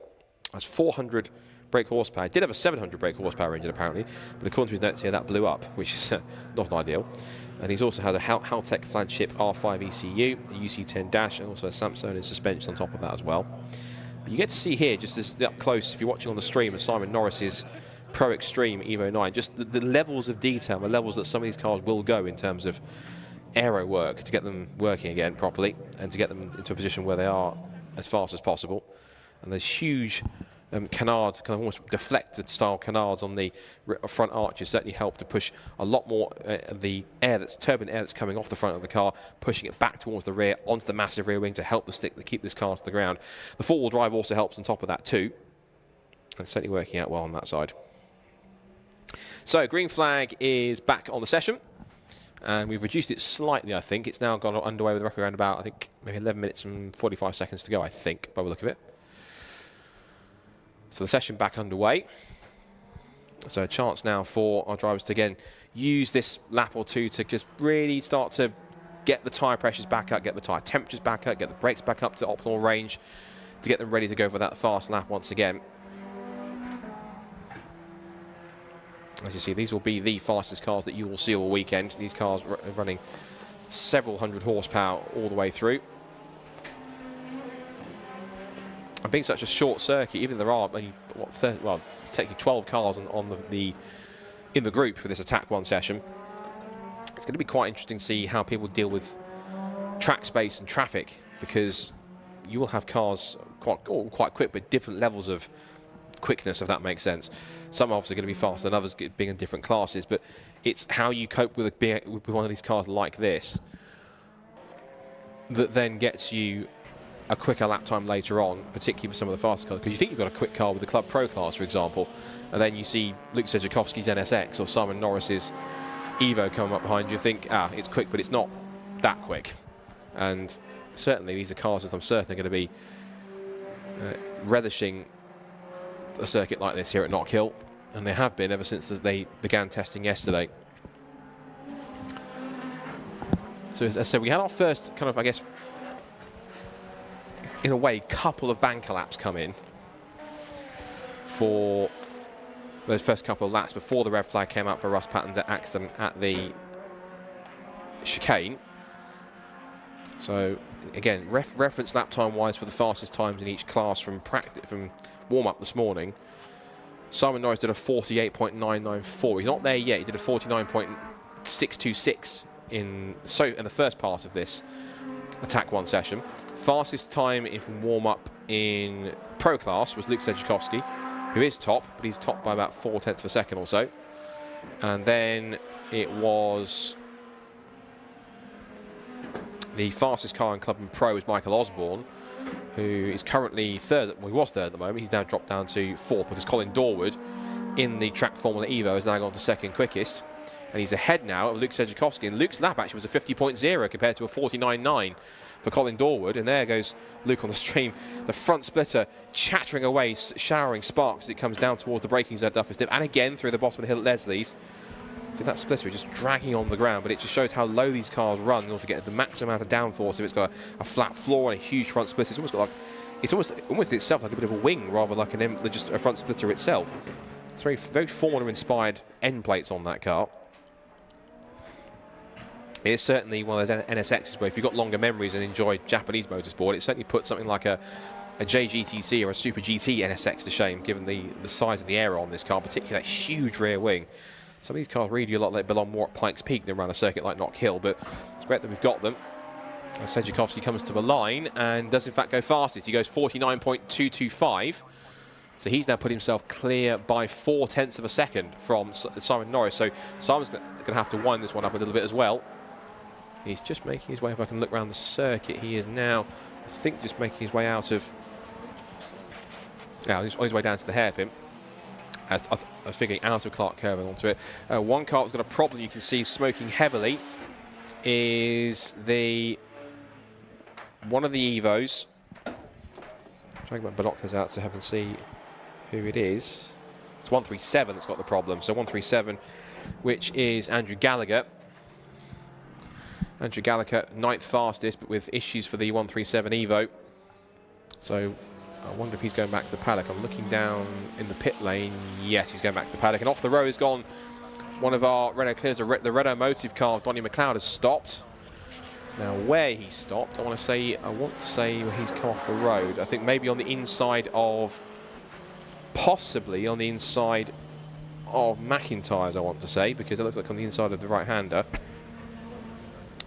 Has 400 brake horsepower. It did have a 700 brake horsepower engine apparently, but according to his notes here, that blew up, which is not ideal. And he's also had a Haltech flagship R5 ECU, a UC10 dash, and also a Samsung suspension on top of that as well. But you get to see here, just as up close, if you're watching on the stream, of Simon Norris's Pro Extreme Evo 9, just the levels of detail, the levels that some of these cars will go in terms of aero work to get them working again properly and to get them into a position where they are as fast as possible. And there's huge canards, kind of almost deflected style canards on the front arches certainly help to push a lot more the turbulent air that's coming off the front of the car, pushing it back towards the rear onto the massive rear wing to help keep this car to the ground. The four-wheel drive also helps on top of that too. And certainly working out well on that side. So green flag is back on the session, and we've reduced it slightly. I think it's now gone underway with roughly around about, I think, maybe 11 minutes and 45 seconds to go, I think, by the look of it. So the session back underway. So a chance now for our drivers to again use this lap or two to just really start to get the tyre pressures back up, get the tyre temperatures back up, get the brakes back up to the optimal range to get them ready to go for that fast lap once again. As you see, these will be the fastest cars that you will see all weekend. These cars running several hundred horsepower all the way through. And being such a short circuit, even there are only, what, well, technically 12 cars in the group for this Attack 1 session, it's going to be quite interesting to see how people deal with track space and traffic, because you will have cars quite quick, but different levels of quickness, if that makes sense. Some are obviously going to be faster than others, being in different classes, but it's how you cope with one of these cars like this that then gets you a quicker lap time later on, particularly with some of the faster cars, because you think you've got a quick car with the Club Pro class, for example, and then you see Luke Sedzuchowski's NSX or Simon Norris's Evo coming up behind you, think, it's quick, but it's not that quick. And certainly these are cars that I'm certain are going to be relishing a circuit like this here at Knockhill, and they have been ever since they began testing yesterday. So as I said, we had our first kind of, I guess, in a way, couple of banker laps come in for those first couple of laps before the red flag came out for Russ Patton's accident at the chicane. So again, reference lap time wise for the fastest times in each class from warm up this morning. Simon Norris did a 48.994. He's not there yet. He did a 49.626 in the first part of this Attack 1 session. Fastest time from warm up in Pro class was Luke Sedzuchowski, who is top, but he's top by about 0.4 of a second or so. And then it was the fastest car in Club and Pro is Michael Osborne, who is currently third. Well, he was third at the moment. He's now dropped down to fourth because Colin Dorwood in the Track Formula Evo has now gone to second quickest. And he's ahead now of Luke Sedzuchowski. And Luke's lap actually was a 50.0 compared to a 49.9 for Colin Dorwood. And there goes Luke on the stream. The front splitter chattering away, showering sparks as it comes down towards the braking zone at Duffers Dip. And again through the bottom of the hill at Leslie's. See, that splitter is just dragging on the ground, but it just shows how low these cars run in order to get the maximum amount of downforce. If it's got a flat floor and a huge front splitter, it's almost got like, it's almost itself like a bit of a wing rather like just a front splitter itself. It's very Formula inspired end plates on that car. It's certainly one of those NSXs where if you've got longer memories and enjoy Japanese motorsport, it certainly puts something like a JGTC or a Super GT NSX to shame, given the size of the aero on this car, particularly that huge rear wing. Some of these cars really do look like they belong more at Pikes Peak than around a circuit like Knockhill, but it's great that we've got them. Sedzuchowski comes to the line and does in fact go fastest. He goes 49.225. So he's now put himself clear by 0.4 of a second from Simon Norris. So Simon's going to have to wind this one up a little bit as well. He's just making his way, if I can look around the circuit, he is now, I think, just making his way out of, he's on his way down to the hairpin. I was figuring out of Clark Curve and onto it. One car that's got a problem you can see smoking heavily is one of the Evos. I'm trying to get my binoculars out to have and see who it is. It's 137 that's got the problem. So 137, which is Andrew Gallagher. Andrew Gallagher, 9th fastest, but with issues for the 137 Evo. So I wonder if he's going back to the paddock. I'm looking down in the pit lane. Yes, he's going back to the paddock. And off the road has gone one of our Renault Clears, the Renault Motive car, Donnie McLeod, has stopped. Now, where he stopped, I want to say where he's come off the road. I think maybe on the inside of, possibly on the inside of McIntyre's, I want to say, because it looks like on the inside of the right-hander.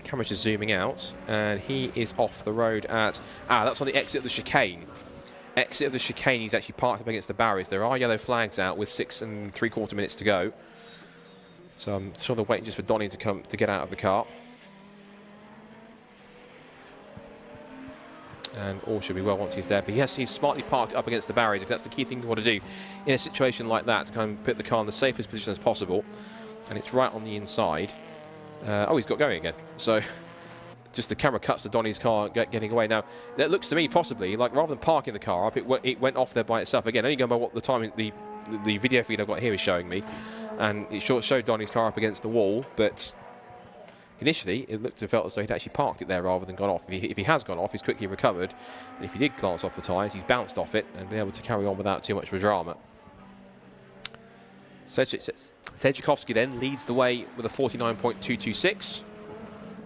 Camera's just zooming out, and he is off the road at, that's on the exit of the chicane. Exit of the chicane, he's actually parked up against the barriers. There are yellow flags out with 6 3/4 minutes to go. So I'm sure they're waiting just for Donnie to come to get out of the car. And all should be well once he's there. But yes, he's smartly parked up against the barriers. If that's the key thing you want to do in a situation like that, to kind of put the car in the safest position as possible. And it's right on the inside. He's got going again. So just the camera cuts to Donnie's car getting away. Now, it looks to me possibly like rather than parking the car up, it went off there by itself. Again, only going by what the time the video feed I've got here is showing me. And it showed Donnie's car up against the wall, but Initially, it looked to felt as though he'd actually parked it there rather than gone off. If he has gone off, he's quickly recovered. And if he did glance off the tyres, he's bounced off it and been able to carry on without too much of a drama. Sedzukovsky then leads the way with a 49.226.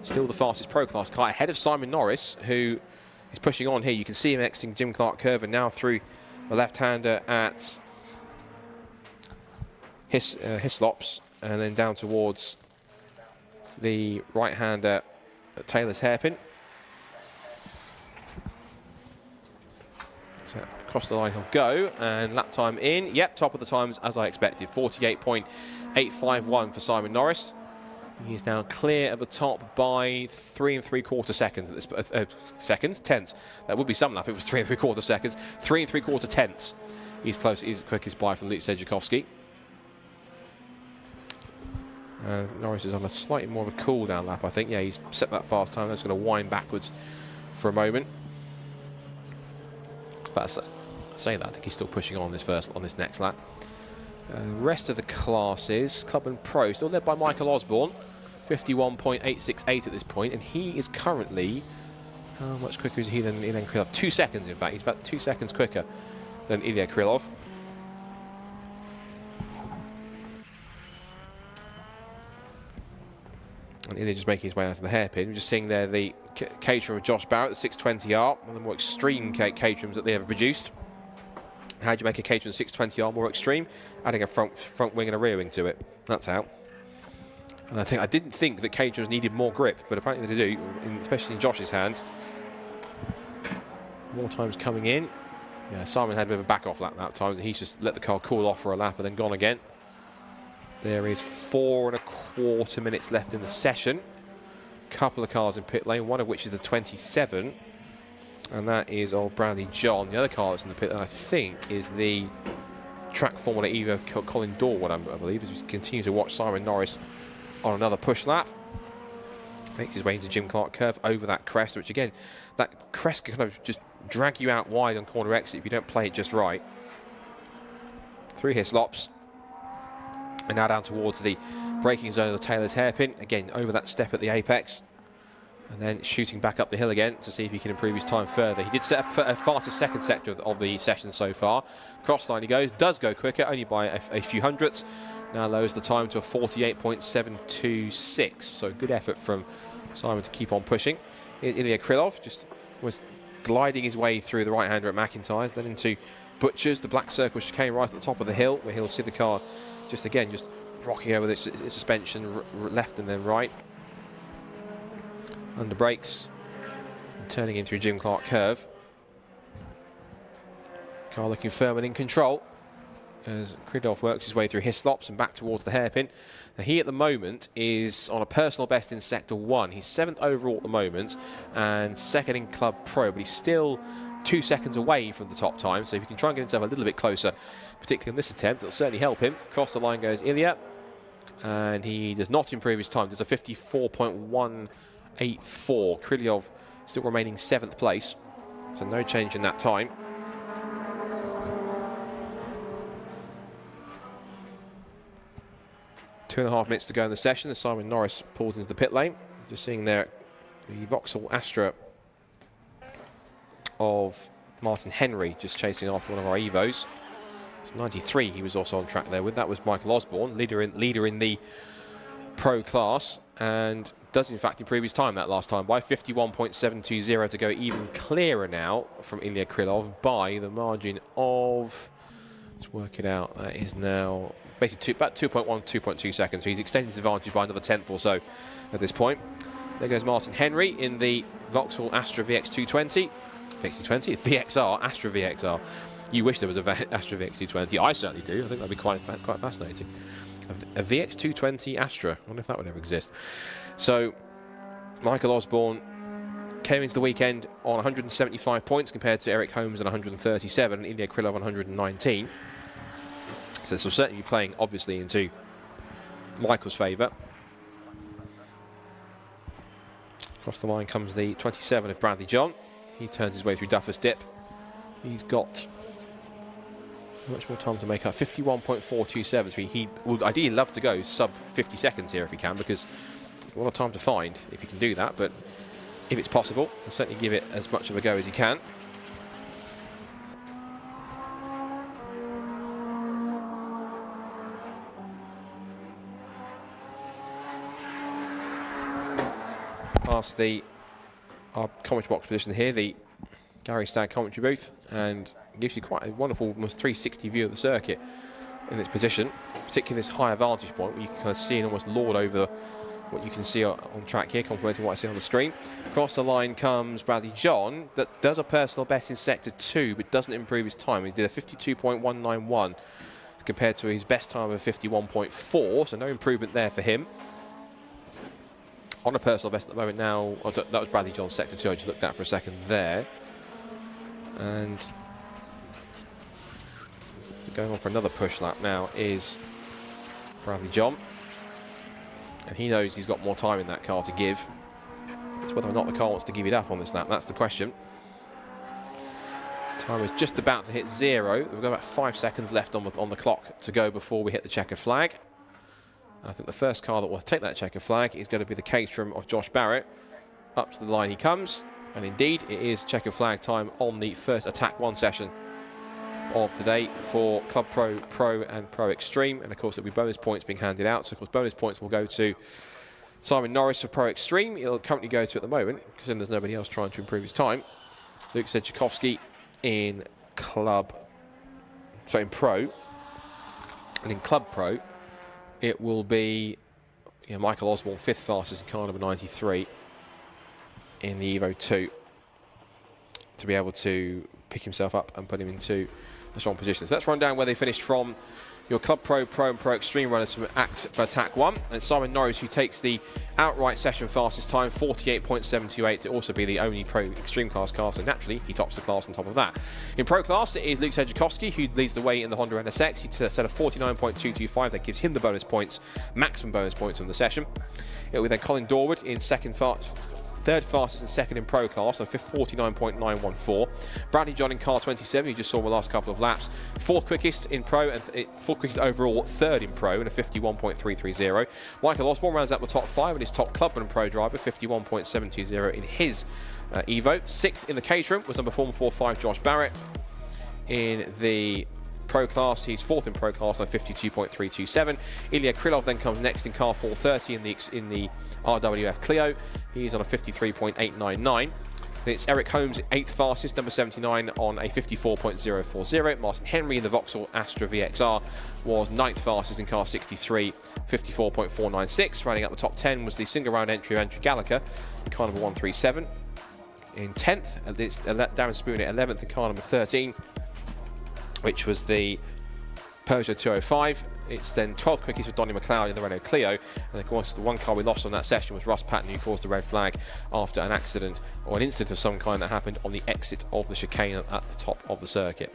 Still the fastest Pro Class car, ahead of Simon Norris, who is pushing on here. You can see him exiting Jim Clark curve and now through the left-hander at Hislops, and then down towards the right-hander at Taylor's hairpin. So across the line he'll go, and lap time in. Yep, top of the times as I expected. 48.851 for Simon Norris. He's now clear of the top by 3 3/4 seconds at this tenths. That would be some lap. It was 3 3/4 seconds. 3 3/4 tenths. He's close. He's the quickest by from Luke Sedzukovsky. Norris is on a slightly more of a cool down lap, I think. Yeah, he's set that fast time. That's going to wind backwards for a moment. But I say that, I think he's still pushing on this next lap. Rest of the classes, Club and Pro, still led by Michael Osborne, 51.868 at this point, and he is currently, how much quicker is he than Ilya Krylov? 2 seconds, in fact. He's about 2 seconds quicker than Ilya Krylov. And Ilya just making his way out of the hairpin. We're just seeing there the Caterham of Josh Barrett, the 620R, one of the more extreme Caterhams that they ever produced. How do you make a Caterham 620R more extreme? Adding a front wing and a rear wing to it. That's how. And I didn't think that Caterhams needed more grip, but apparently they do, especially in Josh's hands. More times coming in. Yeah, Simon had a bit of a back off lap that time. He's just let the car cool off for a lap and then gone again. There is 4 1/4 minutes left in the session. Couple of cars in pit lane, one of which is the 27. And that is old Bradley John. The other car that's in the pit lane, I think, is the track Formula Evo Colin Dorwood, I believe, as we continue to watch Simon Norris on another push lap. Makes his way into Jim Clark curve over that crest, which again, that crest can kind of just drag you out wide on corner exit if you don't play it just right. Through Hislops. And now down towards the braking zone of the Taylor's hairpin. Again, over that step at the apex. And then shooting back up the hill again to see if he can improve his time further. He did set up a fastest second sector of the session so far. Cross line he goes, does go quicker, only by a few hundredths. Now lowers the time to a 48.726. So good effort from Simon to keep on pushing. Ilya Krylov just was gliding his way through the right-hander at McIntyre's, then into Butcher's, the black circle chicane right at the top of the hill, where he'll see the car just rocking over its suspension left and then right. Under brakes and turning in through Jim Clark curve. Car looking firm and in control as Krylov works his way through Hislops and back towards the hairpin. Now he at the moment is on a personal best in Sector 1. He's 7th overall at the moment and 2nd in Club Pro, but he's still 2 seconds away from the top time, so if he can try and get himself a little bit closer, particularly on this attempt, it'll certainly help him. Across the line goes Ilya, and he does not improve his time. There's a 54.184. Krylov still remaining 7th place, so no change in that time. Two and a half minutes to go in the session as Simon Norris pulls into the pit lane. Just seeing there the Vauxhall Astra of Martin Henry just chasing after one of our Evos. It's 93 he was also on track there with. That was Michael Osborne, leader in the Pro class, and does in fact improve his time that last time by 51.720 to go even clearer now from Ilya Krylov by the margin of, let's work it out, that is now basically about 2.1, 2.2 seconds. So he's extended his advantage by another 10th or so at this point. There goes Martin Henry in the Vauxhall Astra VX220. VX220? VXR, Astra VXR. You wish there was a Astra VX220. I certainly do. I think that'd be quite fascinating. A VX220 Astra. I wonder if that would ever exist. So Michael Osborne came into the weekend on 175 points compared to Eric Holmes on 137 and Ilya Krylov on 119. So this will certainly be playing, obviously, into Michael's favour. Across the line comes the 27 of Bradley John. He turns his way through Duffer's Dip. He's got how much more time to make up? 51.427. So he would ideally love to go sub 50 seconds here if he can, because It's a lot of time to find if you can do that, but if it's possible, I'll certainly give it as much of a go as you can. Past our commentary box position here, the Gary Stagg commentary booth, and gives you quite a wonderful, almost 360 view of the circuit in its position, particularly this higher vantage point where you can kind of see and almost lord over what you can see on track here, complementing what I see on the screen. Across the line comes Bradley John, that does a personal best in Sector 2, but doesn't improve his time. He did a 52.191 compared to his best time of 51.4, so no improvement there for him. On a personal best at the moment now, oh, that was Bradley John's Sector 2, I just looked at for a second there. And going on for another push lap now is Bradley John. And he knows he's got more time in that car to give. It's whether or not the car wants to give it up on this lap, that's the question. Time is just about to hit 0. We've got about 5 seconds left on the clock to go before we hit the checker flag. I think the first car that will take that checker flag is going to be the Caterham of Josh Barrett. Up to the line he comes, and indeed it is checker flag time on the first Attack 1 session of the day for Club Pro, Pro and Pro Extreme, and of course there'll be bonus points being handed out. So of course bonus points will go to Simon Norris for Pro Extreme. It'll currently go to, at the moment, because then there's nobody else trying to improve his time, Luke Sedgwickowski in Pro, and in Club Pro it will be Michael Osborne, 5th fastest in car number 93 in the Evo 2, to be able to pick himself up and put him into a strong position. So let's run down where they finished from your Club Pro, Pro and Pro Extreme runners for Attack 1. And Simon Norris, who takes the outright session fastest time, 48.728, to also be the only Pro Extreme class car, so naturally he tops the class on top of that. In Pro class, it is Luke Sedgwickowski, who leads the way in the Honda NSX. He set a 49.225, that gives him the bonus points, maximum bonus points on the session. It will be then Colin Dorward in third fastest and second in Pro class, on 49.914. Bradley John in car 27, you just saw the last couple of laps. 4th quickest in Pro, and 4th quickest overall, 3rd in Pro, in a 51.330. Michael Osborne rounds out the top 5 in his top Club and Pro driver, 51.720 in his Evo. 6th in the Caterham was number 445 Josh Barrett. In the Pro class, he's 4th in Pro class on 52.327. Ilya Krylov then comes next in car 430 in the RWF Clio. He's on a 53.899. It's Eric Holmes, 8th fastest, number 79 on a 54.040. Martin Henry in the Vauxhall Astra VXR was 9th fastest in car 63, 54.496. Rounding up the top 10 was the single round entry of Andrew Gallagher in car number 137. In 10th, it's Darren Spoon at 11th in car number 13, which was the Peugeot 205. It's then 12th quickest with Donnie McLeod in the Renault Clio. And of course, the one car we lost on that session was Russ Patton, who caused the red flag after an accident or an incident of some kind that happened on the exit of the chicane at the top of the circuit.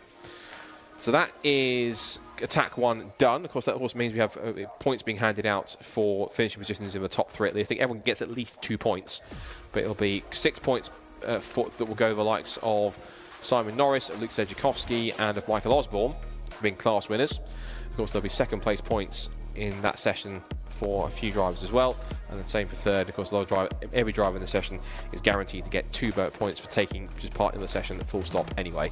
So that is Attack 1 done. Of course, that also means we have points being handed out for finishing positions in the top 3. I think everyone gets at least 2 points, but it'll be 6 points that will go to the likes of Simon Norris, of Luke Sedgwickowski, and of Michael Osborne, being class winners. Of course, there'll be 2nd place points in that session for a few drivers as well, and the same for 3rd. Of course, every driver in the session is guaranteed to get 2 points for taking just part in the session, full stop anyway.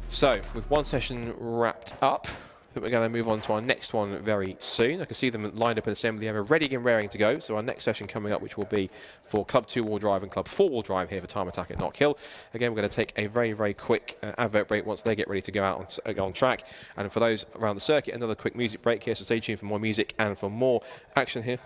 So, with one session wrapped up, I think we're going to move on to our next one very soon. I can see them lined up in assembly, ready and raring to go. So our next session coming up, which will be for Club 2-wheel drive and Club 4-wheel drive here for Time Attack at Knockhill. Again, we're going to take a very, very quick advert break once they get ready to go out on track. And for those around the circuit, another quick music break here. So stay tuned for more music and for more action here.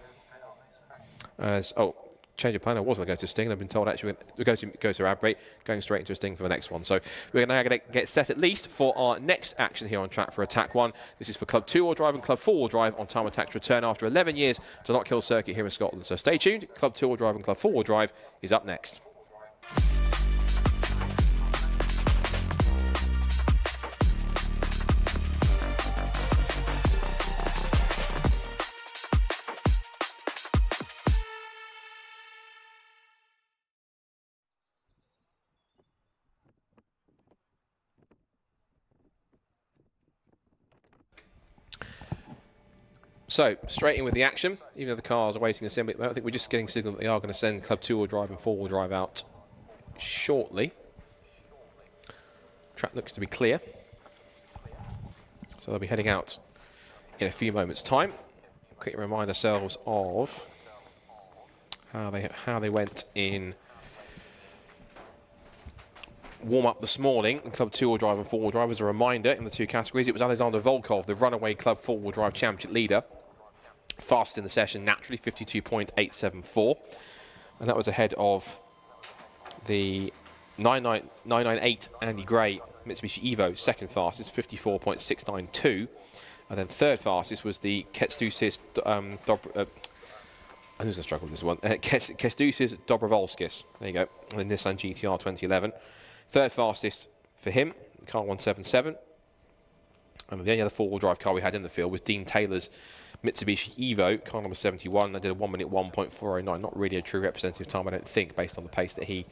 Change of plan. I was going to go to Sting, and I've been told actually we're going to go to our break, going straight into a Sting for the next one. So we're now going to get set at least for our next action here on track for Attack 1. This is for Club 2-wheel drive and Club 4-wheel drive on Time Attack's return after 11 years to Knockhill Circuit here in Scotland. So stay tuned. Club 2-wheel drive and Club 4-wheel drive is up next. So, straight in with the action. Even though the cars are waiting assembly, I think we're just getting signal that they are going to send Club 2-wheel drive and 4-wheel drive out shortly. Track looks to be clear. So they'll be heading out in a few moments' time. Quickly remind ourselves of how they went in warm-up this morning in Club 2-wheel drive and 4-wheel drive. As a reminder, in the two categories, it was Alexander Volkov, the runaway Club 4-wheel drive championship leader. Fastest in the session, naturally, 52.874. And that was ahead of the 998 Andy Gray Mitsubishi Evo, second fastest, 54.692. And then third fastest was the Kęstutis I'm going to struggle with this one. Kęstutis Dobrovolskis. There you go. The Nissan GTR 2011. Third fastest for him, car 177. And the only other 4-wheel drive car we had in the field was Dean Taylor's Mitsubishi Evo, car number 71. I did a 1 minute 1.409. Not really a true representative time, I don't think, based on the pace that he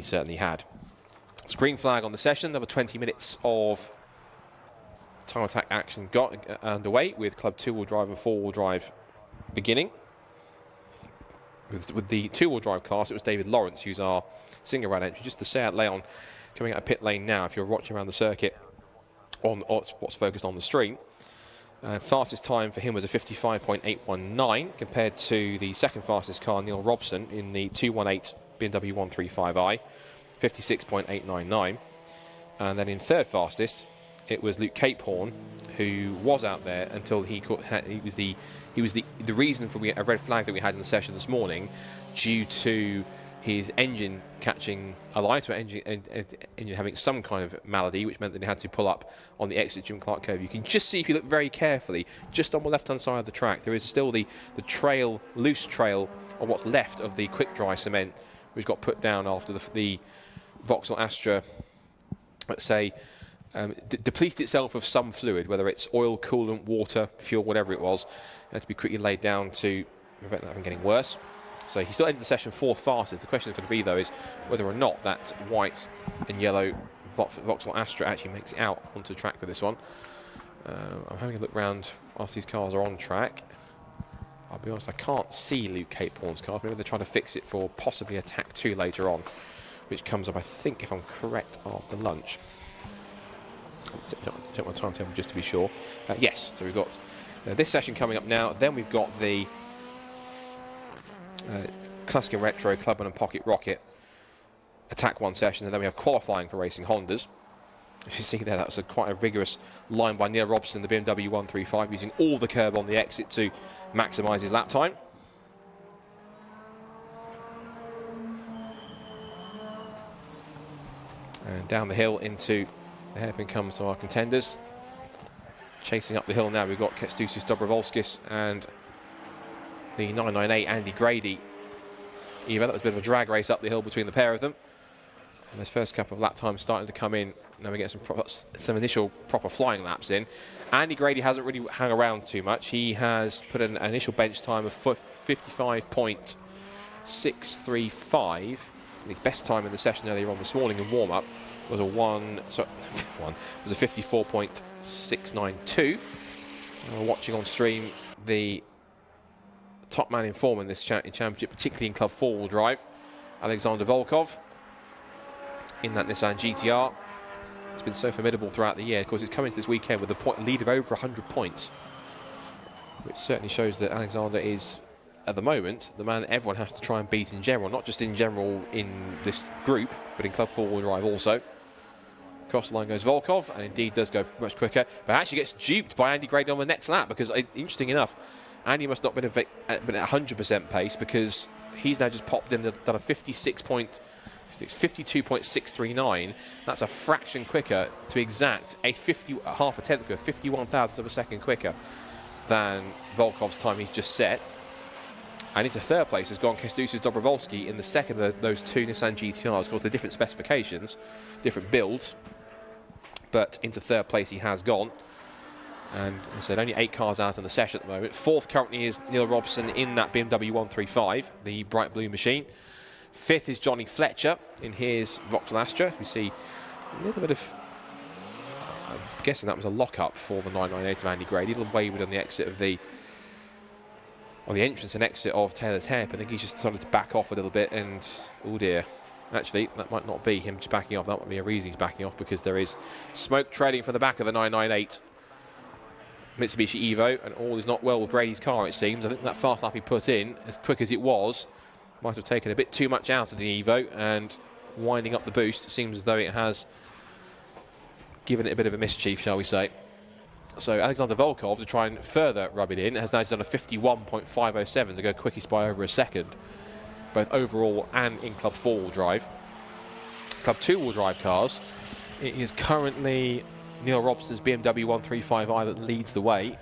certainly had. It's green flag on the session. Another 20 minutes of time attack action got underway with Club 2-wheel drive and 4-wheel drive beginning. With the 2-wheel drive class, it was David Lawrence, who's our single round entry. Just the Seat Leon coming out of pit lane now, if you're watching around the circuit on what's focused on the stream. Fastest time for him was a 55.819 compared to the second fastest car, Neil Robson, in the 218 BMW 135i, 56.899. And then in third fastest, it was Luke Capehorn, who was out there until he was the reason for a red flag that we had in the session this morning, due to his engine catching a light, or engine having some kind of malady, which meant that he had to pull up on the exit Jim Clark curve. You can just see, if you look very carefully, just on the left-hand side of the track, there is still the trail, loose trail, or what's left of the quick dry cement, which got put down after the Vauxhall Astra, let's say, depleted itself of some fluid, whether it's oil, coolant, water, fuel, whatever it was. It had to be quickly laid down to prevent that from getting worse. So he still ended the session fourth fastest. The question is going to be, though, is whether or not that white and yellow Vauxhall Astra actually makes it out onto the track for this one. I'm having a look round whilst these cars are on track. I'll be honest, I can't see Luke Capehorn's car. Maybe they're trying to fix it for possibly Attack 2 later on, which comes up, I think, if I'm correct, after lunch. I'll check my timetable just to be sure. Yes, so we've got this session coming up now. Then we've got the Classic and Retro Club and Pocket Rocket Attack 1 session, and then we have qualifying for Racing Hondas. As you see there, that was quite a rigorous line by Neil Robson, the BMW 135, using all the curb on the exit to maximise his lap time. And down the hill into the hairpin comes to our contenders. Chasing up the hill now, we've got Kęstutis Dobrovolskis and the 998 Andy Grady. That was a bit of a drag race up the hill between the pair of them. And those first couple of lap times starting to come in. Now we get some initial proper flying laps in. Andy Grady hasn't really hung around too much. He has put an initial bench time of 55.635. And his best time in the session earlier on this morning in warm-up was a 54.692. We're watching on stream the top man in form in this championship, particularly in Club 4-wheel drive, Alexander Volkov, in that Nissan GTR. It's been so formidable throughout the year. Of course, it's coming to this weekend with a lead of over 100 points, which certainly shows that Alexander is, at the moment, the man that everyone has to try and beat in general, not just in general in this group, but in Club 4-wheel drive also. Across the line goes Volkov, and indeed does go much quicker, but actually gets duped by Andy Grady on the next lap, because, interesting enough, Andy must not have been at 100% pace, because he's now just popped in and done a 52.639. That's a fraction quicker, to be exact, half a tenth quicker, 51,000ths of a second quicker than Volkov's time he's just set. And into third place has gone Kęstutis Dobrovolski in the second of those two Nissan GTRs. Of course, they're different specifications, different builds, but into third place he has gone. And as I said, only 8 cars out in the session at the moment. Fourth currently is Neil Robson in that BMW 135, the bright blue machine. Fifth is Johnny Fletcher in his Vauxhall Astra. We see a little bit of I'm guessing that was a lock-up for the 998 of Andy Gray. A little wayward on the exit of the entrance and exit of Taylor's Hair. I think he's just decided to back off a little bit, and oh dear. Actually, that might not be him just backing off. That might be a reason he's backing off, because there is smoke trailing from the back of the 998 Mitsubishi Evo, and all is not well with Grady's car, it seems. I think that fast lap he put in, as quick as it was, might have taken a bit too much out of the Evo, and winding up the boost, it seems as though it has given it a bit of a mischief, shall we say. So Alexander Volkov, to try and further rub it in, has now done a 51.507 to go quickest by over a second, both overall and in Club 4-wheel drive. Club 2-wheel drive cars, it is currently Neil Robson's BMW 135i that leads the way,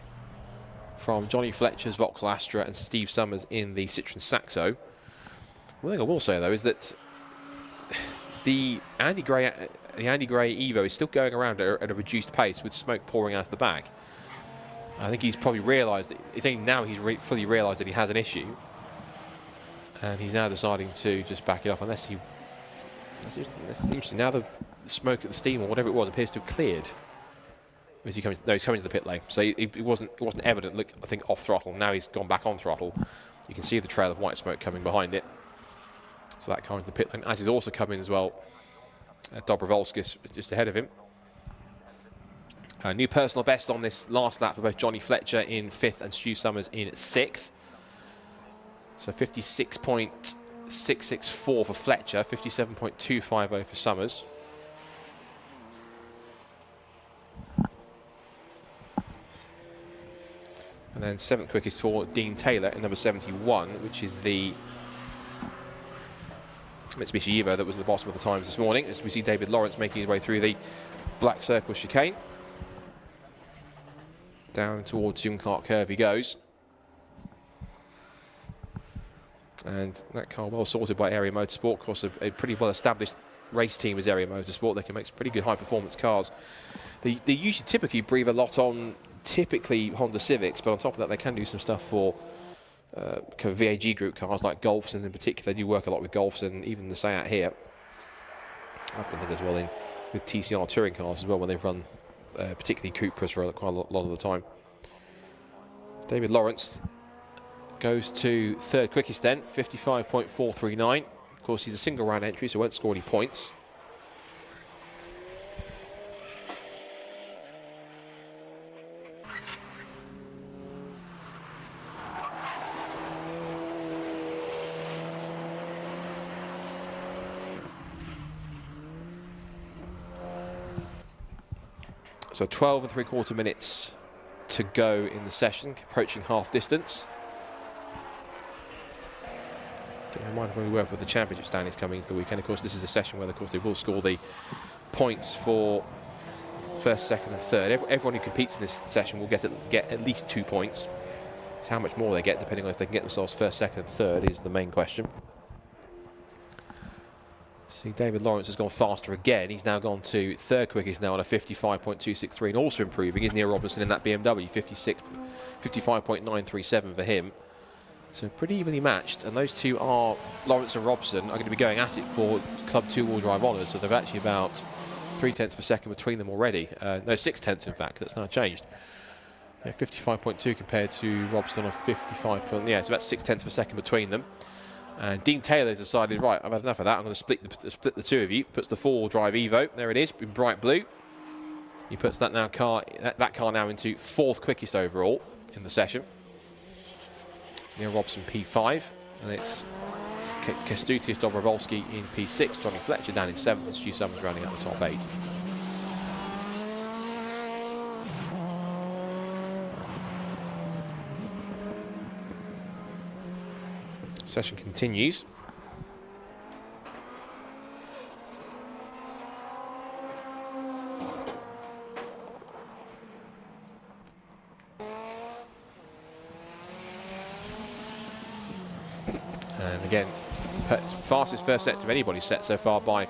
from Johnny Fletcher's Vauxhall Astra and Steve Summers in the Citroen Saxo. One thing I will say, though, is that the Andy Gray Evo is still going around at a reduced pace with smoke pouring out of the back. I think he's probably realised that it's only now he's fully realised that he has an issue, and he's now deciding to just back it up. Unless he, that's interesting. Now the smoke at the steam or whatever it was appears to have cleared. Is he coming? No, he's coming to the pit lane. So it wasn't evident. Look, I think off throttle. Now he's gone back on throttle. You can see the trail of white smoke coming behind it. So that car into the pit lane, as is also coming as well. Dobrovolskis just ahead of him. New personal best on this last lap for both Johnny Fletcher in 5th and Stu Summers in 6th. So 56.664 for Fletcher, 57.250 for Summers. And then 7th quickest for Dean Taylor in number 71, which is the Mitsubishi Evo that was at the bottom of the times this morning, as we see David Lawrence making his way through the black circle chicane. Down towards Jim Clark curve he goes. And that car well sorted by Area Motorsport. Of course, a pretty well established race team is Area Motorsport. They can make some pretty good high performance cars. They usually typically breathe a lot on typically Honda Civics, but on top of that they can do some stuff for kind of VAG group cars like Golfs, and in particular they do work a lot with Golfs and even the Seat here. I've done that as well with TCR touring cars as well when they've run particularly Cupras for quite a lot of the time. David Lawrence goes to 3rd quickest then, 55.439. Of course, he's a single round entry, so won't score any points. So 12 3/4 minutes to go in the session, approaching half distance. Don't remind where we were with the championship standings coming into the weekend. Of course, this is a session where, of course, they will score the points for 1st, 2nd, and 3rd. Everyone who competes in this session will get at least 2 points. It's how much more they get, depending on if they can get themselves 1st, 2nd, and 3rd, is the main question. See, David Lawrence has gone faster again. He's now gone to 3rd quickest now on a 55.263, and also improving is Neil Robinson in that BMW, 55.937 for him. So pretty evenly matched, and those two are, Lawrence and Robson, are going to be going at it for Club 2-wheel drive honours, so they've actually about 3/10 of a second between them already. No, 6/10 in fact, that's now changed. 55.2 compared to Robson on 55. Yeah, it's about 6/10 of a second between them. And Dean Taylor's decided, right, I've had enough of that. I'm going to split the two of you. Puts the 4-wheel drive Evo. There it is, in bright blue. He puts that car now into 4th quickest overall in the session. Neil Robson P5, and it's Kęstutis Dobrovolski in P6. Johnny Fletcher down in 7th, and Stu Summers rounding out the top 8. Session continues. And again, fastest first sector of anybody's set so far by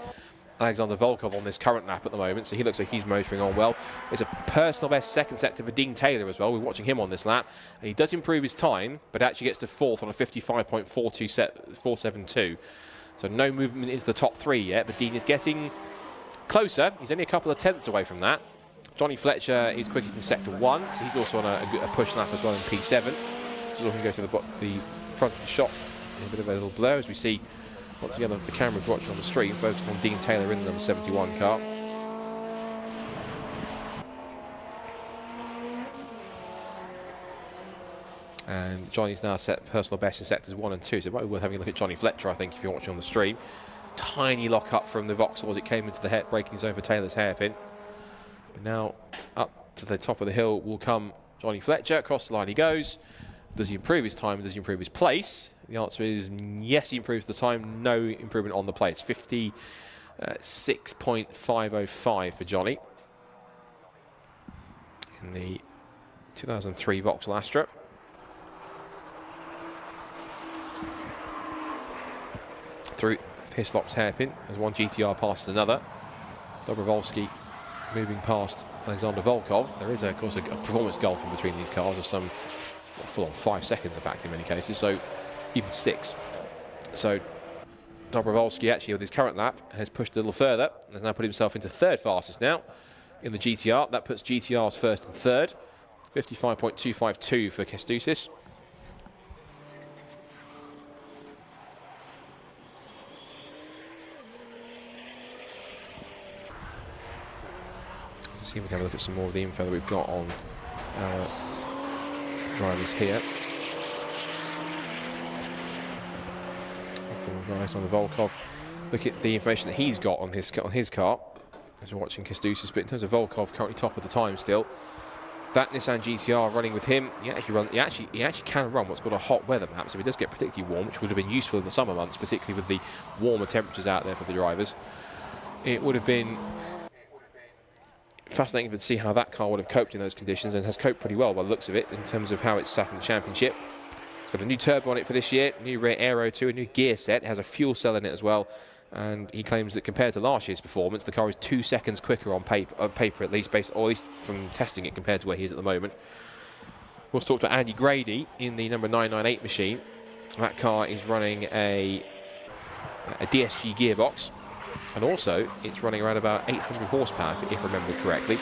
Alexander Volkov on this current lap at the moment, so he looks like he's motoring on well. It's a personal best 2nd sector for Dean Taylor as well. We're watching him on this lap, and he does improve his time, but actually gets to 4th on a 55.472. So no movement into the top 3 yet, but Dean is getting closer. He's only a couple of tenths away from that. Johnny Fletcher is quickest in Sector 1, so he's also on a push lap as well in P7. So we can go to the front of the shot in a bit of a little blur as we see, once again, the cameras watching on the stream, focused on Dean Taylor in the number 71 car. And Johnny's now set personal best in sectors 1 and 2, so it might be worth having a look at Johnny Fletcher, I think, if you're watching on the stream. Tiny lock up from the Vauxhall as it came into the head, breaking zone for Taylor's hairpin. But now up to the top of the hill will come Johnny Fletcher. Across the line he goes. Does he improve his time? Does he improve his place? The answer is yes, he improves the time. No improvement on the place. 56.505 for Johnny in the 2003 Vauxhall Astra. Through Hislop's hairpin as one GTR passes another. Dobrovolsky moving past Alexander Volkov. There is, of course, a performance gulf in between these cars of some full on 5 seconds, in fact, in many cases, so even 6. So Dobrovolsky, actually, with his current lap, has pushed a little further and has now put himself into 3rd fastest now in the GTR. That puts GTRs 1st and 3rd. 55.252 for Kestousis. See if we can have a look at some more of the info that we've got on our drivers here. Drives on the Volkov. Look at the information that he's got on his car as we're watching Kestousis. But in terms of Volkov, currently top of the time still. That Nissan GTR running with him, he actually can run what's called a hot weather map. So if it does get particularly warm, which would have been useful in the summer months, particularly with the warmer temperatures out there for the drivers, it would have been fascinating to see how that car would have coped in those conditions, and has coped pretty well by the looks of it in terms of how it's sat in the championship. It's got a new turbo on it for this year, new rear aero too, a new gear set. It has a fuel cell in it as well, and he claims that compared to last year's performance, the car is 2 seconds quicker on paper at least, or at least from testing it compared to where he is at the moment. We'll talk to Andy Grady in the number 998 machine. That car is running a DSG gearbox. And also, it's running around about 800 horsepower, if I remember correctly.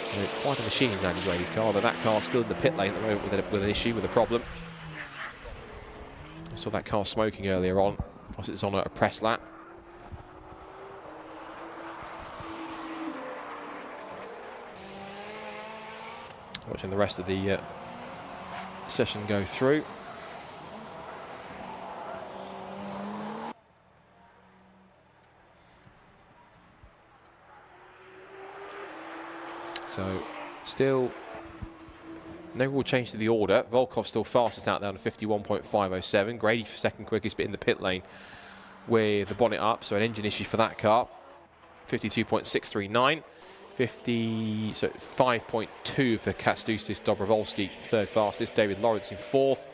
So quite a machine is Andy Grady's car, although that car's still in the pit lane at the moment with an issue, with a problem. I saw that car smoking earlier on, whilst it's on a press lap. Watching the rest of the session go through. So, still no real change to the order. Volkov still fastest out there on 51.507. Grady second quickest, but in the pit lane with the bonnet up, so an engine issue for that car. 52.639. 5.2 for Kestousis. Dobrovolsky 3rd fastest. David Lawrence in 4th.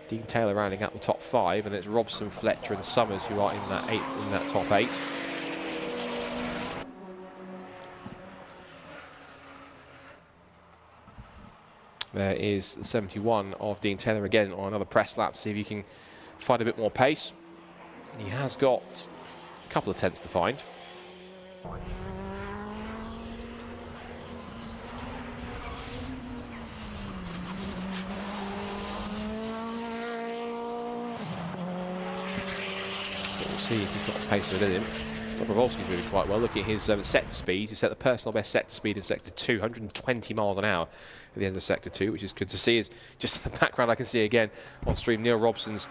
Dean Taylor rounding out the top 5, and it's Robson, Fletcher, and Summers who are in that top 8. There is the 71 of Dean Taylor again on another press lap to see if he can find a bit more pace. He has got a couple of tenths to find. We'll see if he's got the pace of it in him. Dobrovolsky's moving quite well. Looking at his sector speeds, he set the personal best sector speed in Sector 2, 120 miles an hour at the end of Sector 2, which is good to see. Is just in the background I can see again on stream Neil Robson's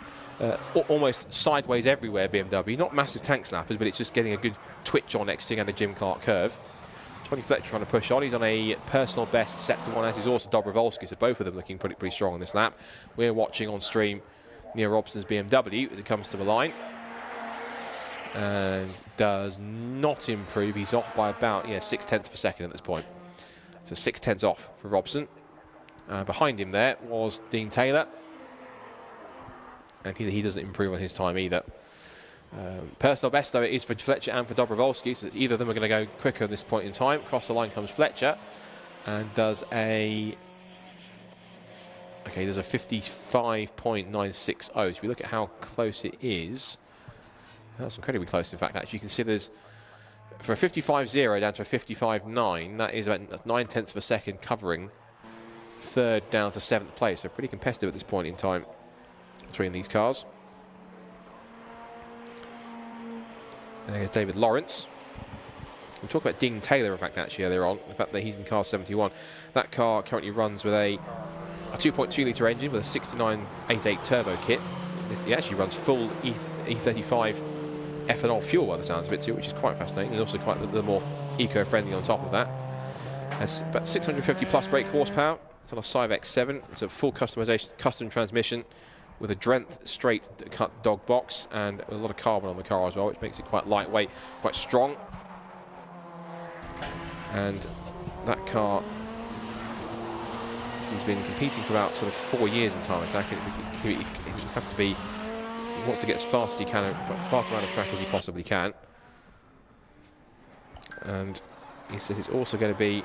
almost sideways everywhere BMW. Not massive tank snappers, but it's just getting a good twitch on exiting and a Jim Clark curve. Johnny Fletcher trying to push on. He's on a personal best Sector 1, as is also Dobrovolsky, so both of them looking pretty strong on this lap. We're watching on stream Neil Robson's BMW as it comes to the line. And does not improve. He's off by about 6 tenths of a second at this point. So 6 tenths off for Robson. Behind him there was Dean Taylor, and he doesn't improve on his time either. Personal best though it is for Fletcher and for Dobrovolsky, so either of them are going to go quicker at this point in time. Across the line comes Fletcher and does a 55.960. So if you look at how close it is, that's incredibly close. In fact, actually, you can see there's For a 55.0 down to a 55.9, that is about 9/10 of a second covering third down to 7th place. So pretty competitive at this point in time between these cars. There's David Lawrence. We talked about Dean Taylor, in fact, actually, earlier on. The fact that he's in car 71. That car currently runs with a 2.2-litre engine with a 6988 turbo kit. It actually runs full E35 ethanol fuel by the sounds of it too, which is quite fascinating, and also quite a little more eco-friendly on top of that. It's about 650 plus brake horsepower. It's on a Civex 7. It's a full customization, custom transmission with a Drenth straight cut dog box and a lot of carbon on the car as well, which makes it quite lightweight, quite strong. And that car, he's been competing for about sort of 4 years in time attack. He have to be, he wants to get as fast as he can, fast around the track as he possibly can. And he says it's also going to be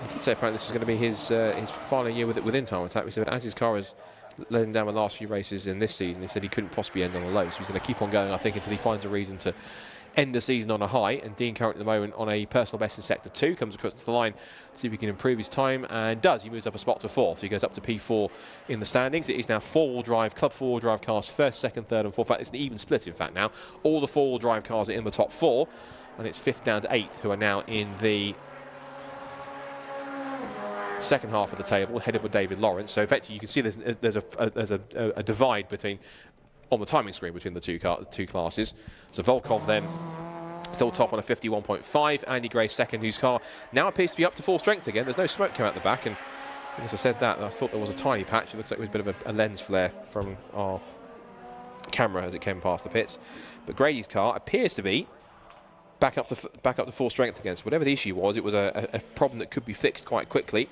he did say apparently this was going to be his final year within time attack. He said as his car has let him down the last few races in this season, he said he couldn't possibly end on a low, so he's going to keep on going, I think, until he finds a reason to end the season on a high. And Dean currently at the moment on a personal best in sector 2, comes across the line to see if he can improve his time, and does. He moves up a spot to 4th, so he goes up to P4 in the standings. It is now 4-wheel drive, club 4-wheel drive cars, 1st, 2nd, 3rd and 4th. In fact, it's an even split, in fact, now. All the 4-wheel drive cars are in the top 4, and it's 5th down to 8th who are now in the second half of the table, headed by David Lawrence. So effectively you can see there's a divide between, on the timing screen, between the two classes. So Volkov then still top on a 51.5, Andy Gray second, whose car now appears to be up to full strength again. There's no smoke coming out the back, and as I said that, I thought there was a tiny patch. It looks like it was a bit of a lens flare from our camera as it came past the pits. But Grady's car appears to be back up to full strength again. So whatever the issue was, it was a problem that could be fixed quite quickly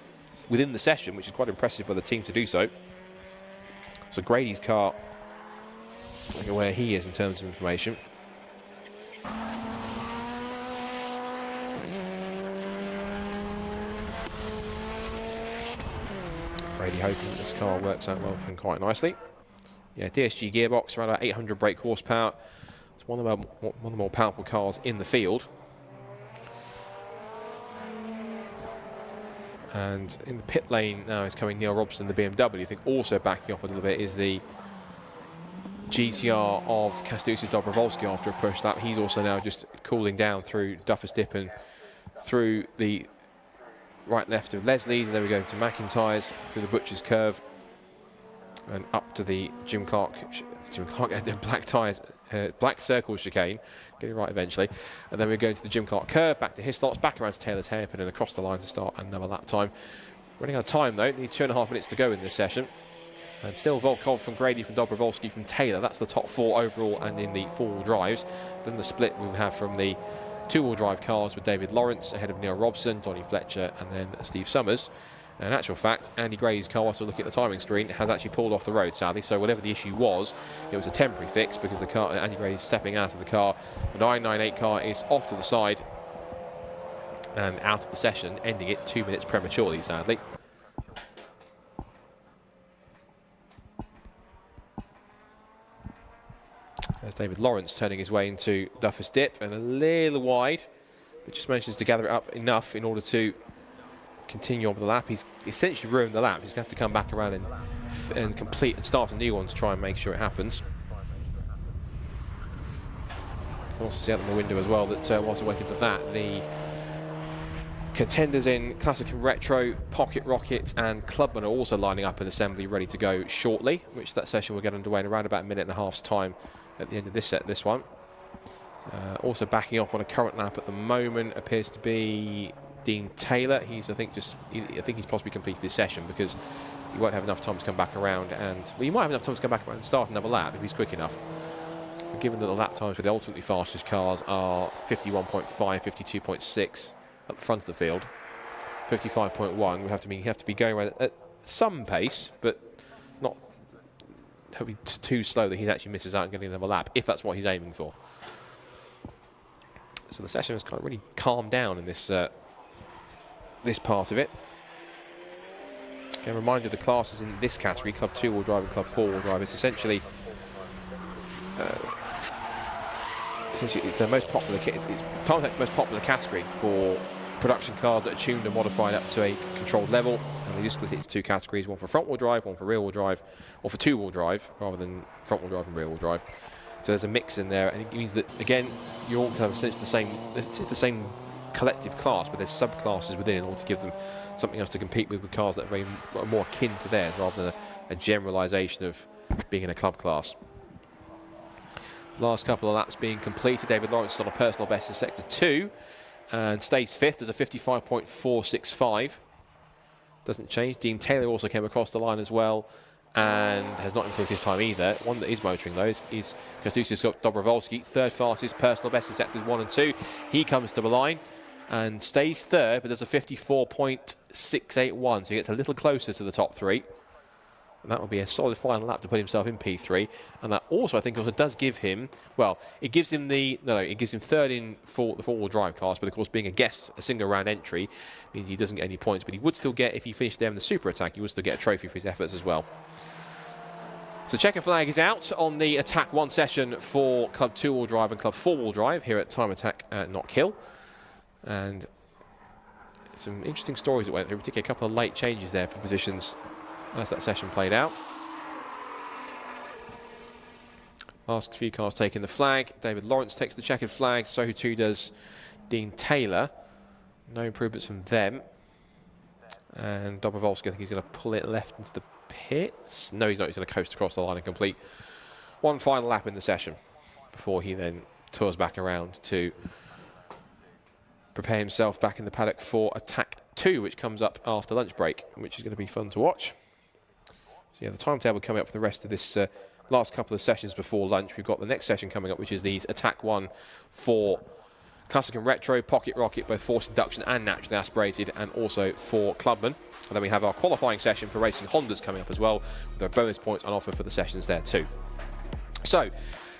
within the session, which is quite impressive by the team to do so. So Grady's car, look at where he is in terms of information. Grady hoping that this car works out well for him quite nicely. Yeah, DSG gearbox, around about 800 brake horsepower. It's one of the more powerful cars in the field. And in the pit lane now is coming Neil Robson, the BMW. I think also backing up a little bit is the GTR of Kastusis Dobrovolsky after a push lap. He's also now just cooling down through Duffers Dip and through the right left of Leslie's, and then we go to McIntyre's through the Butcher's Curve and up to the Jim Clark black tyres, black circle chicane, getting right eventually, and then we're going to the Jim Clark curve, back to Hislots, back around to Taylor's Hairpin and across the line to start another lap time. Running out of time though, need 2.5 minutes to go in this session, and still Volkov from Grady, from Dobrovolsky, from Taylor. That's the top 4 overall and in the 4-wheel drives. Then the split we have from the 2-wheel drive cars with David Lawrence ahead of Neil Robson, Donnie Fletcher and then Steve Summers. And in actual fact, Andy Gray's car, whilst we're looking at the timing screen, has actually pulled off the road, sadly. So whatever the issue was, it was a temporary fix because the car, Andy Gray is stepping out of the car. The 998 car is off to the side and out of the session, ending it 2 minutes prematurely, sadly. There's David Lawrence turning his way into Duffers Dip and a little wide, but just manages to gather it up enough in order to continue on with the lap. He's essentially ruined the lap. He's going to have to come back around and complete and start a new one to try and make sure it happens. You can also see out the window as well that whilst we're waiting for that, the contenders in Classic and Retro, Pocket Rocket and Clubman are also lining up in assembly, ready to go shortly, which that session will get underway in around about 1.5 minutes time at the end of this one. Also backing up on a current lap at the moment appears to be Dean Taylor. I think he's possibly completed this session because he won't have enough time to come back around, and well, he might have enough time to come back around and start another lap if he's quick enough. But given that the lap times for the ultimately fastest cars are 51.5, 52.6 at the front of the field, 55.1, we have to be going around at some pace, but not hopefully too slow that he actually misses out and getting another lap, if that's what he's aiming for. So the session has kind of really calmed down in this this part of it. Again, remind you of the classes in this category, Club 2-wheel drive and Club 4-wheel drive. It's essentially it's the most popular. It's Time-Attack's most popular category for production cars that are tuned and modified up to a controlled level, and they just split it into two categories: one for front-wheel drive, one for rear-wheel drive, or for two-wheel drive rather than front-wheel drive and rear-wheel drive. So there's a mix in there, and it means that again you're all kind of essentially the same collective class, but there's subclasses within in order to give them something else to compete with cars that are more akin to theirs rather than a generalisation of being in a club class. Last couple of laps being completed. David Lawrence is on a personal best in sector 2 and stays 5th. There's a 55.465. Doesn't change. Dean Taylor also came across the line as well and has not improved his time either. One that is motoring though is Kastusis Dobrovolsky, third fastest, personal best in sectors 1 and 2. He comes to the line and stays third, but there's a 54.681, so he gets a little closer to the top 3. And that will be a solid final lap to put himself in P3. And that also, I think, also does give him, well, it gives him it gives him third in the four-wheel drive class, but of course being a single round entry means he doesn't get any points, but he would still get, if he finished there in the super attack, he would still get a trophy for his efforts as well. So checker flag is out on the Attack 1 session for Club 2-wheel drive and Club 4-wheel drive here at Time Attack at Knockhill. And some interesting stories that went through, particularly a couple of late changes there for positions as that session played out. Last few cars taking the flag. David Lawrence takes the checkered flag, so too does Dean Taylor. No improvements from them. And Dobrovolsky, I think he's going to pull it left into the pits. No, he's not. He's going to coast across the line and complete one final lap in the session before he then tours back around to prepare himself back in the paddock for Attack 2, which comes up after lunch break, which is going to be fun to watch. So yeah, the timetable coming up for the rest of this last couple of sessions before lunch. We've got the next session coming up, which is the Attack 1 for Classic and Retro, Pocket Rocket, both forced induction and naturally aspirated, and also for Clubman. And then we have our qualifying session for Racing Hondas coming up as well, with our bonus points on offer for the sessions there too. So,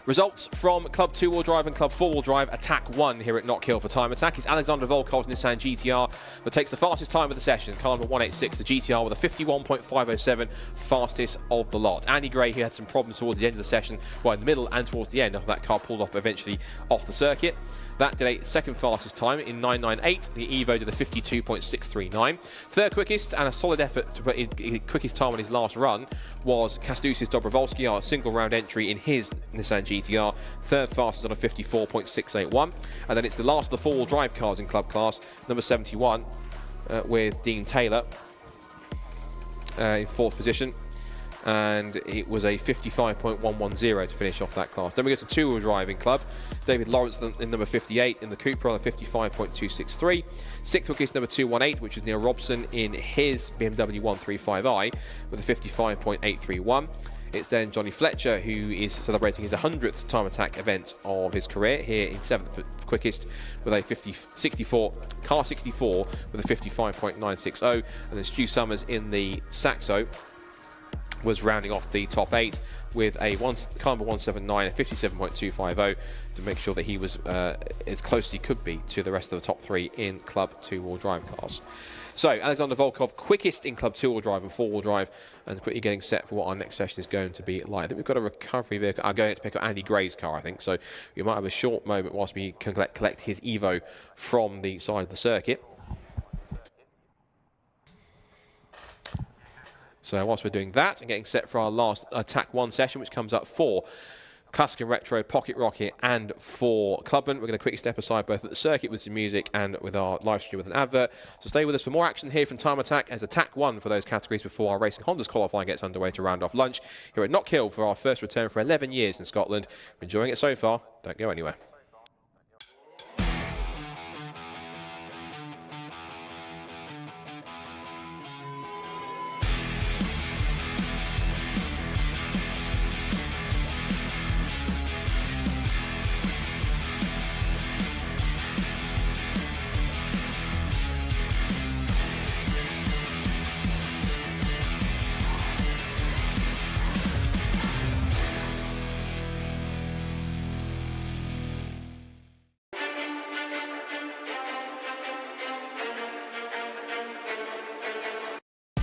results from Club 2-wheel drive and Club 4-wheel drive Attack 1 here at Knockhill for Time Attack. It's Alexander Volkov's Nissan GTR that takes the fastest time of the session. Car number 186, the GTR with a 51.507, fastest of the lot. Andy Gray, who had some problems towards the end of the session, well in the middle and towards the end after that car pulled off eventually off the circuit. That did a second fastest time in 998. The Evo did a 52.639. Third quickest and a solid effort to put in quickest time on his last run was Kastusis Dobrovolsky, our single round entry in his Nissan GTR. Third fastest on a 54.681. And then it's the last of the four-wheel drive cars in club class, number 71, with Dean Taylor in fourth position. And it was a 55.110 to finish off that class. Then we go to two-wheel driving club. David Lawrence in number 58 in the Cooper on a 55.263. Sixth quickest number 218, which is Neil Robson in his BMW 135i with a 55.831. It's then Johnny Fletcher, who is celebrating his 100th Time Attack event of his career here in 7th quickest with a 64 with a 55.960. And then Stu Summers in the Saxo was rounding off the top 8 with a car number 179, a 57.250 to make sure that he was as close as he could be to the rest of the top 3 in Club 2-wheel drive class. So Alexander Volkov, quickest in Club 2-wheel drive and 4-wheel drive, and quickly getting set for what our next session is going to be like. I think we've got a recovery vehicle. I'm going to pick up Andy Gray's car, I think, so we might have a short moment whilst we can collect his Evo from the side of the circuit. So whilst we're doing that and getting set for our last Attack 1 session, which comes up for Classic and Retro, Pocket Rocket, and for Clubman, we're going to quickly step aside both at the circuit with some music and with our live stream with an advert. So stay with us for more action here from Time Attack as Attack 1 for those categories before our Racing Hondas qualifying gets underway to round off lunch here at Knockhill for our first return for 11 years in Scotland. We're enjoying it so far. Don't go anywhere.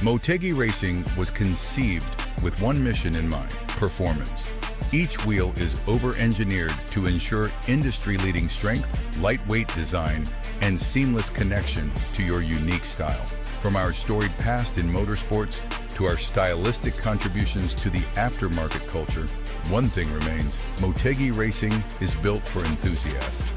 Motegi Racing was conceived with one mission in mind: performance. Each wheel is over-engineered to ensure industry-leading strength, lightweight design, and seamless connection to your unique style. From our storied past in motorsports to our stylistic contributions to the aftermarket culture, one thing remains: Motegi Racing is built for enthusiasts.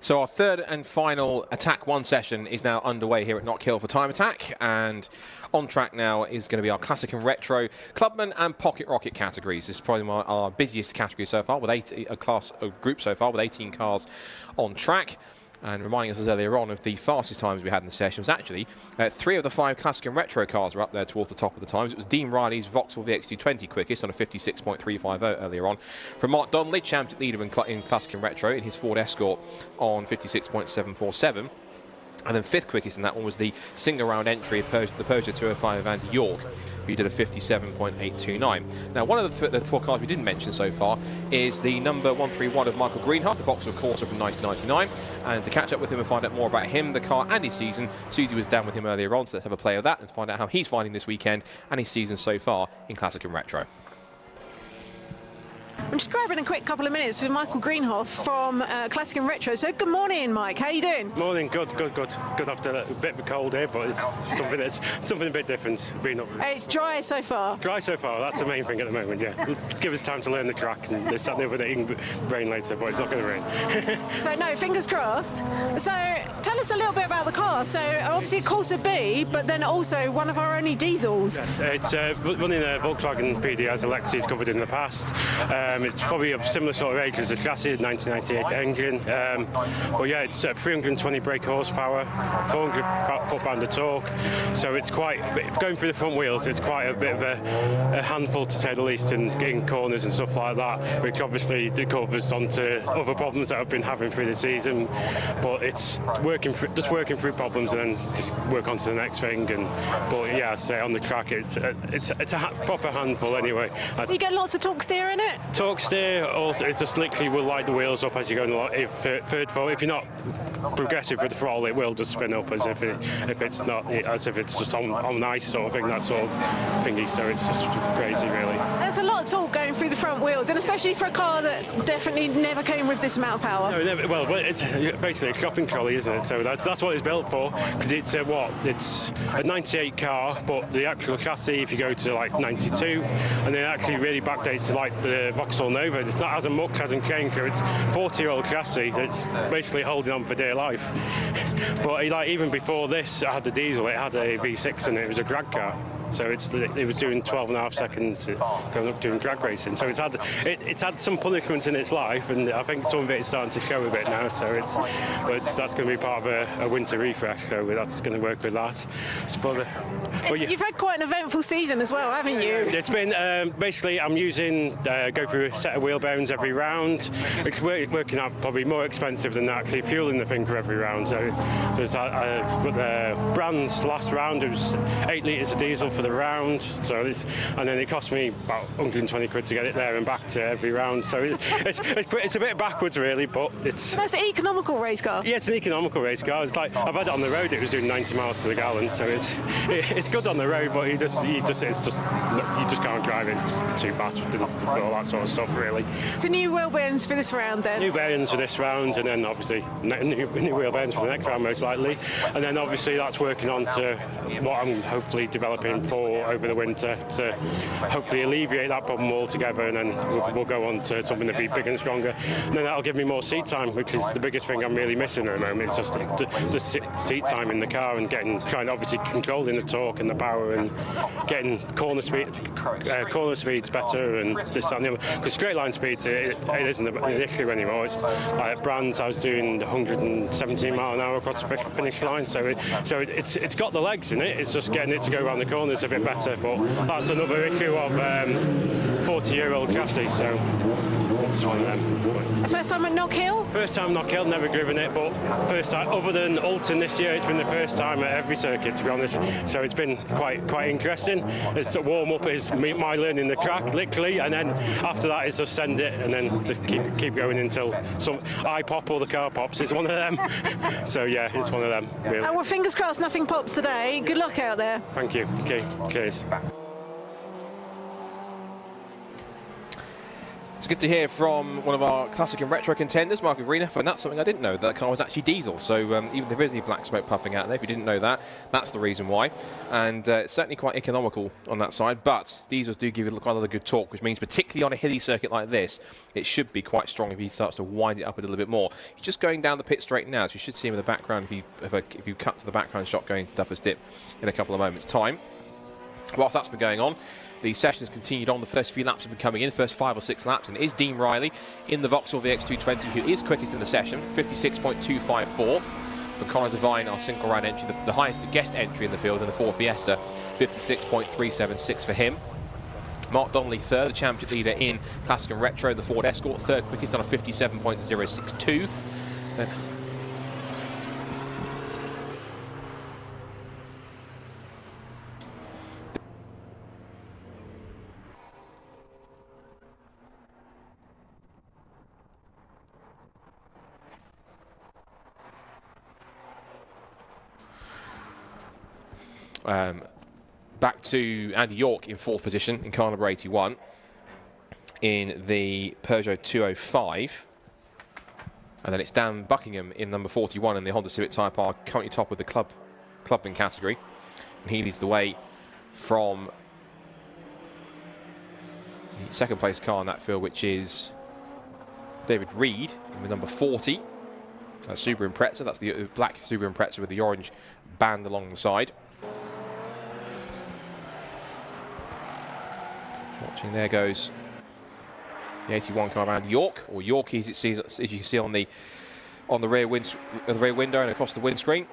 So our third and final Attack 1 session is now underway here at Knockhill for Time Attack, and on track now is going to be our Classic and Retro, Clubman and Pocket Rocket categories. This is probably our busiest category so far, with a group so far with 18 cars on track. And reminding us earlier on of the fastest times we had in the session was actually 3 of the 5 Classic and Retro cars were up there towards the top of the times. It was Dean Riley's Vauxhall VX220 quickest on a 56.350 earlier on. From Mark Donnelly, championship leader in Classic and Retro in his Ford Escort on 56.747. And then 5th quickest in that one was the single round entry of the Peugeot 205 of Andy York, who did a 57.829. Now, one of the 4 cars we didn't mention so far is the number 131 of Michael Greenhalgh, the Vauxhall Corsa from 1999. And to catch up with him and find out more about him, the car and his season, Susie was down with him earlier on, so let's have a play of that and find out how he's finding this weekend and his season so far in Classic and Retro. I'm just grabbing a quick couple of minutes with Michael Greenhalgh from Classic and Retro. So good morning, Mike. How you doing? Morning. Good. Good after a bit of a cold here, but it's something a bit different. It's dry so far. Dry so far. That's the main thing at the moment. Yeah. Give us time to learn the track, and it's something with it can rain later, but it's not going to rain. So no, fingers crossed. So tell us a little bit about the car. So obviously a Corsa B, but then also one of our only diesels. Yes, it's running a Volkswagen PD as Alexi's covered in the past. It's probably a similar sort of age as the chassis, 1998 engine. But yeah, it's 320 brake horsepower, 400 foot-pound of torque. So it's quite, going through the front wheels, it's quite a bit of a handful to say the least in corners and stuff like that, which obviously covers onto other problems that I've been having through the season. But it's working through problems and then just work on to the next thing. But yeah, as I say, on the track, it's a proper handful anyway. So you get lots of torque steer in it? Torque steer, also, it just literally will light the wheels up as you go in the third foot. If you're not progressive with the throttle, it will just spin up as if it's not, as if it's just on ice sort of thing, that sort of thingy. So it's just crazy, really. There's a lot of torque going through the front wheels, and especially for a car that definitely never came with this amount of power. No, never, well, it's basically a shopping trolley, isn't it? So that's what it's built for, because it's it's a 98 car, but the actual chassis, if you go to like 92, and then actually really backdates to like the Vauxhall Nova, it's not as much, hasn't changed. So it's 40-year-old chassis that's basically holding on for dear life. But like even before this, it had the diesel, it had a V6 and it was a drag car. So it was doing 12.5 seconds going up doing drag racing. So it's had some punishments in its life, and I think some of it is starting to show a bit now. So that's going to be part of a winter refresh. So that's going to work with that. But You've had quite an eventful season as well, haven't you? It's been basically I'm using go through a set of wheel bearings every round. It's working out probably more expensive than actually fueling the thing for every round. So there's Brand's last round, it was 8 litres of diesel for the round, and then it cost me about 120 quid to get it there and back to every round. So it's a bit backwards really, but it's. That's an economical race car. Yeah, it's an economical race car. It's like I've had it on the road. It was doing 90 miles to the gallon, so it's good on the road, but you just can't drive it. It's too fast for all that sort of stuff really. So new wheel bearings for this round then? New bearings for this round, and then obviously new wheel bearings for the next round most likely, and then obviously that's working on to what I'm hopefully developing for over the winter to hopefully alleviate that problem altogether, and then we'll go on to something to be bigger and stronger, and then that'll give me more seat time, which is the biggest thing I'm really missing at the moment. It's just the seat time in the car and trying to obviously controlling the torque and the power and getting corner speeds better and this, that and the other, because straight line speeds it isn't an issue anymore. It's like at Brands I was doing 117 mile an hour across the finish line, so it's got the legs in it. It's just getting it to go around the corners a bit better, but that's another issue of 40-year-old chassis, so it's one of them. First time at Knockhill? First time Knockhill, never driven it, but first time, other than Alton this year, it's been the first time at every circuit, to be honest, so it's been quite interesting. It's a warm-up is my learning the track, literally, and then after that is just send it and then just keep going until I pop or the car pops. It's one of them. So yeah, it's one of them, really. Well, fingers crossed nothing pops today. Good luck out there. Thank you. Okay, cheers. It's good to hear from one of our classic and retro contenders, Mark Greener, and that's something I didn't know, that car was actually diesel. So even if there is any black smoke puffing out there, if you didn't know that, that's the reason why. And it's certainly quite economical on that side, but diesels do give you quite a lot of good torque, which means particularly on a hilly circuit like this, it should be quite strong if he starts to wind it up a little bit more. He's just going down the pit straight now, so you should see him in the background if you cut to the background shot going to Duffer's Dip in a couple of moments' time. Whilst that's been going on, the session's continued on. The first few laps have been coming in, first 5 or 6 laps, and it is Dean Riley in the Vauxhall VX220 who is quickest in the session, 56.254. For Connor Devine, our single round entry, the highest guest entry in the field in the Ford Fiesta, 56.376 for him. Mark Donnelly third, the championship leader in Classic and Retro, the Ford Escort, third quickest on a 57.062. Then back to Andy York in 4th position in car number 81 in the Peugeot 205. And then it's Dan Buckingham in number 41 in the Honda Civic Type R, currently top of the clubbing category. And he leads the way from the second place car in that field, which is David Reed with number 40. That's Subaru Impreza. That's the black Subaru Impreza with the orange band along the side. Watching, there goes the 81 car around York, or Yorkies it sees, as you can see on the rear window and across the windscreen.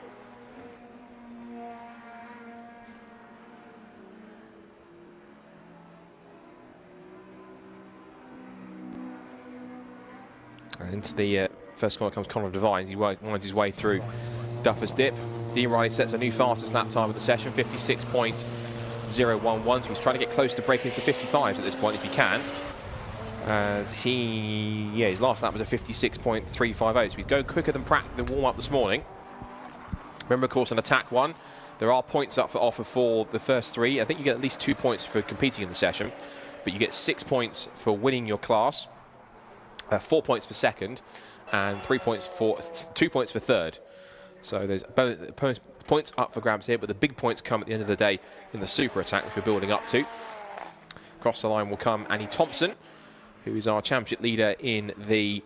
And into the first corner comes Conor Devine. He winds his way through Duffer's Dip. Dean Riley sets a new fastest lap time of the session, 56.011. So he's trying to get close to breaking into the 55s at this point if he can. As his last lap was a 56.350. So he's going quicker than warm-up this morning. Remember, of course, on attack 1, there are points up for offer for the first 3. I think you get at least 2 points for competing in the session, but you get 6 points for winning your class, 4 points for second, and 2 points for third. So there's points up for grabs here, but the big points come at the end of the day in the super attack, which we're building up to. Across the line will come Annie Thompson, who is our championship leader in the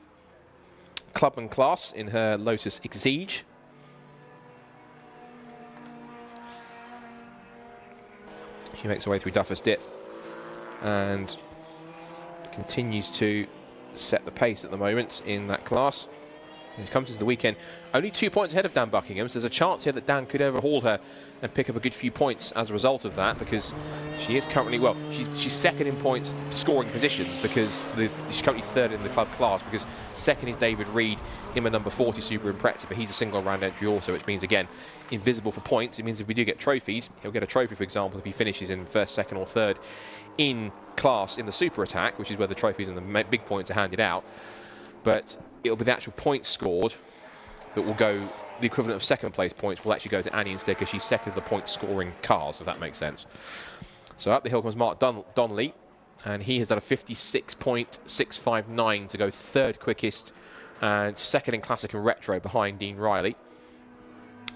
clubman class in her Lotus Exige. She makes her way through Duffer's Dip and continues to set the pace at the moment in that class. When it comes to the weekend, only 2 points ahead of Dan Buckingham, so there's a chance here that Dan could overhaul her and pick up a good few points as a result of that, because she is currently, well, she's second in points scoring positions, because she's currently third in the club class, because second is David Reed in the number 40 Super Impreza, but he's a single round entry also, which means, again, invisible for points. It means if we do get trophies, he'll get a trophy, for example, if he finishes in first, second or third in class in the super attack, which is where the trophies and the big points are handed out. But it'll be the actual points scored that will go, the equivalent of second place points will actually go to Annie instead, because she's second of the point scoring cars, if that makes sense. So up the hill comes Mark Donnelly, and he has done a 56.659 to go third quickest and second in Classic and Retro behind Dean Riley.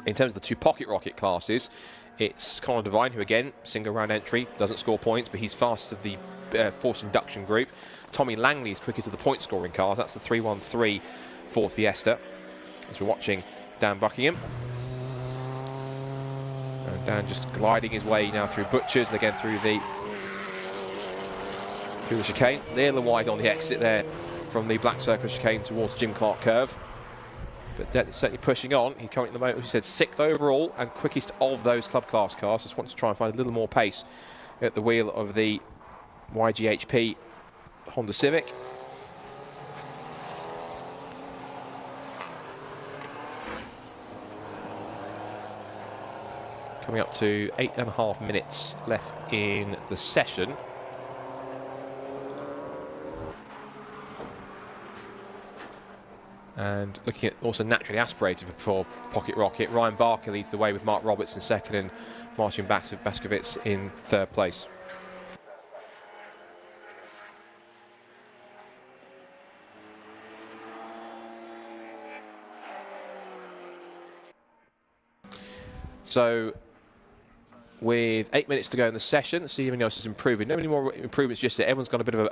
In terms of the 2 pocket rocket classes, it's Conor Devine, who again, single round entry, doesn't score points, but he's fastest of the forced induction group. Tommy Langley is quickest of the point scoring cars. That's the 313 Ford Fiesta. As we're watching Dan Buckingham. And Dan just gliding his way now through Butchers and again through the chicane. Nearly wide on the exit there from the Black Circle chicane towards Jim Clark curve. But certainly pushing on. He currently at the moment, he said 6th overall and quickest of those club class cars. Just wants to try and find a little more pace at the wheel of the YGHP Honda Civic. Coming up to 8.5 minutes left in the session. And looking at also naturally aspirated for Pocket Rocket, Ryan Barker leads the way with Mark Roberts in second and Martin Baskovitz in third place. So, with 8 minutes to go in the session, let's see if anyone else is improving. No many more improvements just yet. Everyone's got a bit of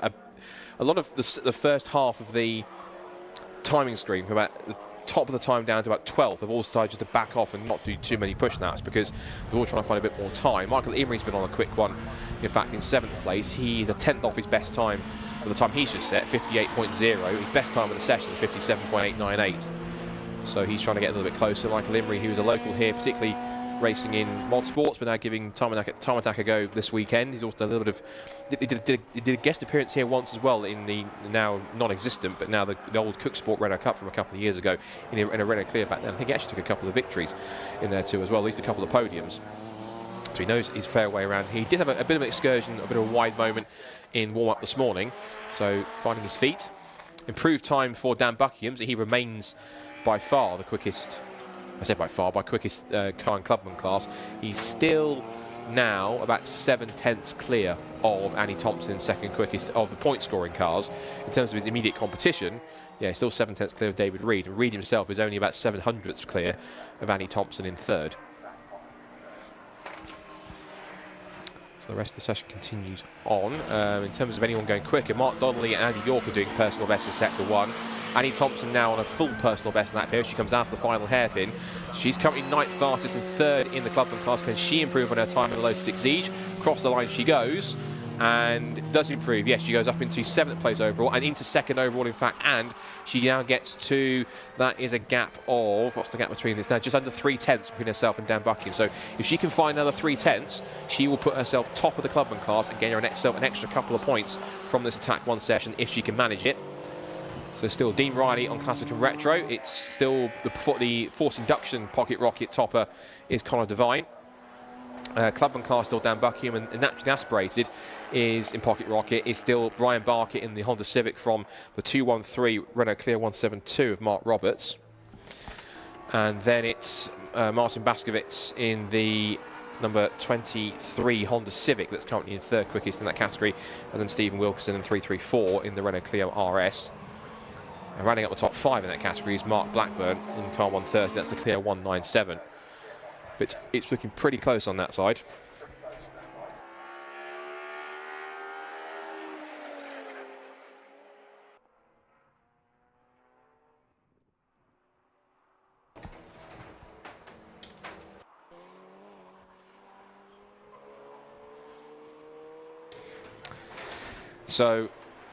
a lot of the first half of the timing screen, from about the top of the time down to about 12th, have all decided just to back off and not do too many push laps because they're all trying to find a bit more time. Michael Emery's been on a quick one, in fact, in 7th place. He's a 10th off his best time at the time he's just set, 58.0. His best time of the session is 57.898. So he's trying to get a little bit closer. Michael Emery, who is a local here, particularly racing in motorsports, but now giving Time Attack a go this weekend. He's also done a little bit of, he did a guest appearance here once as well in the now non-existent, but now the old Cook Sport Renault Cup from a couple of years ago in a Renault Clear back then. I think he actually took a couple of victories in there too as well, at least a couple of podiums. So he knows his fair way around. He did have a bit of an excursion, a bit of a wide moment in warm-up this morning, so finding his feet. Improved time for Dan Buckingham, so he remains by far the quickest, I say by far, by quickest car and clubman class. He's still now about 7/10ths clear of Annie Thompson, second quickest of the point scoring cars. In terms of his immediate competition, yeah, still 7/10ths clear of David Reed. And Reed himself is only about 700ths clear of Annie Thompson in third. So the rest of the session continues on. In terms of anyone going quicker, Mark Donnelly and Andy York are doing personal best in sector 1. Annie Thompson now on a full personal best in that period. She comes out of the final hairpin. She's currently 9th fastest and third in the clubman class. Can she improve on her time in the Lotus Exige? Across the line she goes, and does improve. Yes, she goes up into 7th place overall and into 2nd overall, in fact, and she now gets to, that is a gap of, what's the gap between this now? Just under 3/10ths between herself and Dan Buckingham. So if she can find another 3/10ths, she will put herself top of the clubman class and gain herself an extra couple of points from this Attack 1 session if she can manage it. So still Dean Riley on Classic and Retro. It's still the forced induction pocket rocket topper is Connor Devine. Clubman class still Dan Buckingham, and naturally aspirated is in pocket rocket is still Brian Barker in the Honda Civic from the 213 Renault Clio 172 of Mark Roberts. And then it's Martin Baskovitz in the number 23 Honda Civic that's currently in third quickest in that category, and then Stephen Wilkinson in 334 in the Renault Clio RS. And rounding up the top 5 in that category is Mark Blackburn in car 130, that's the Clio 197. But it's looking pretty close on that side. So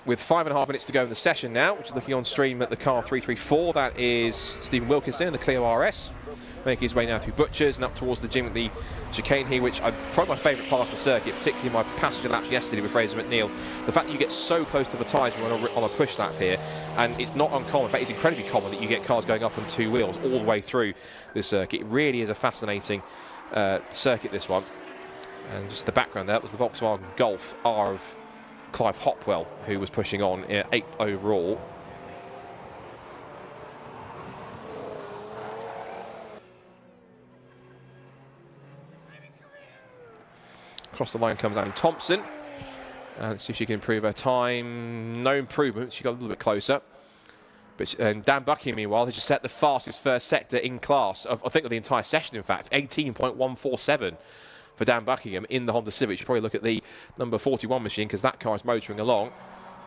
with 5.5 minutes to go in the session now, which is looking on stream at the car 334, that is Stephen Wilkinson in the Clio RS, making his way now through Butchers and up towards the gym at the chicane here, which I'm probably my favourite part of the circuit, particularly my passenger laps yesterday with Fraser McNeil. The fact that you get so close to the tyres on a push lap here, and it's not uncommon, in fact it's incredibly common that you get cars going up on 2 wheels all the way through the circuit. It really is a fascinating circuit, this one. And just the background there, that was the Volkswagen Golf R of Clive Hopwell, who was pushing on 8th overall. Across the line comes Annie Thompson. And let's see if she can improve her time. No improvement, she got a little bit closer. And Dan Buckingham, meanwhile, has just set the fastest first sector in class, I think of the entire session, in fact, 18.147. For Dan Buckingham in the Honda Civic. You should probably look at the number 41 machine because that car is motoring along.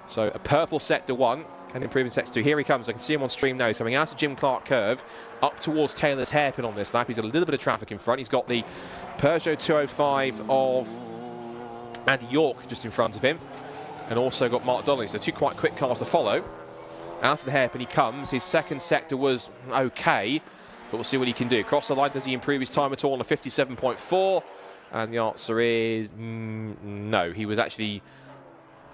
So a purple sector 1 can improve in sector 2. Here he comes. I can see him on stream now. He's coming out of Jim Clark curve up towards Taylor's hairpin on this lap. He's got a little bit of traffic in front. He's got the Peugeot 205 of Andy York just in front of him, and also got Mark Donnelly. So 2 quite quick cars to follow. Out of the hairpin he comes. His second sector was okay, but we'll see what he can do. Across the line, does he improve his time at all on a 57.4? And the answer is no. He was actually...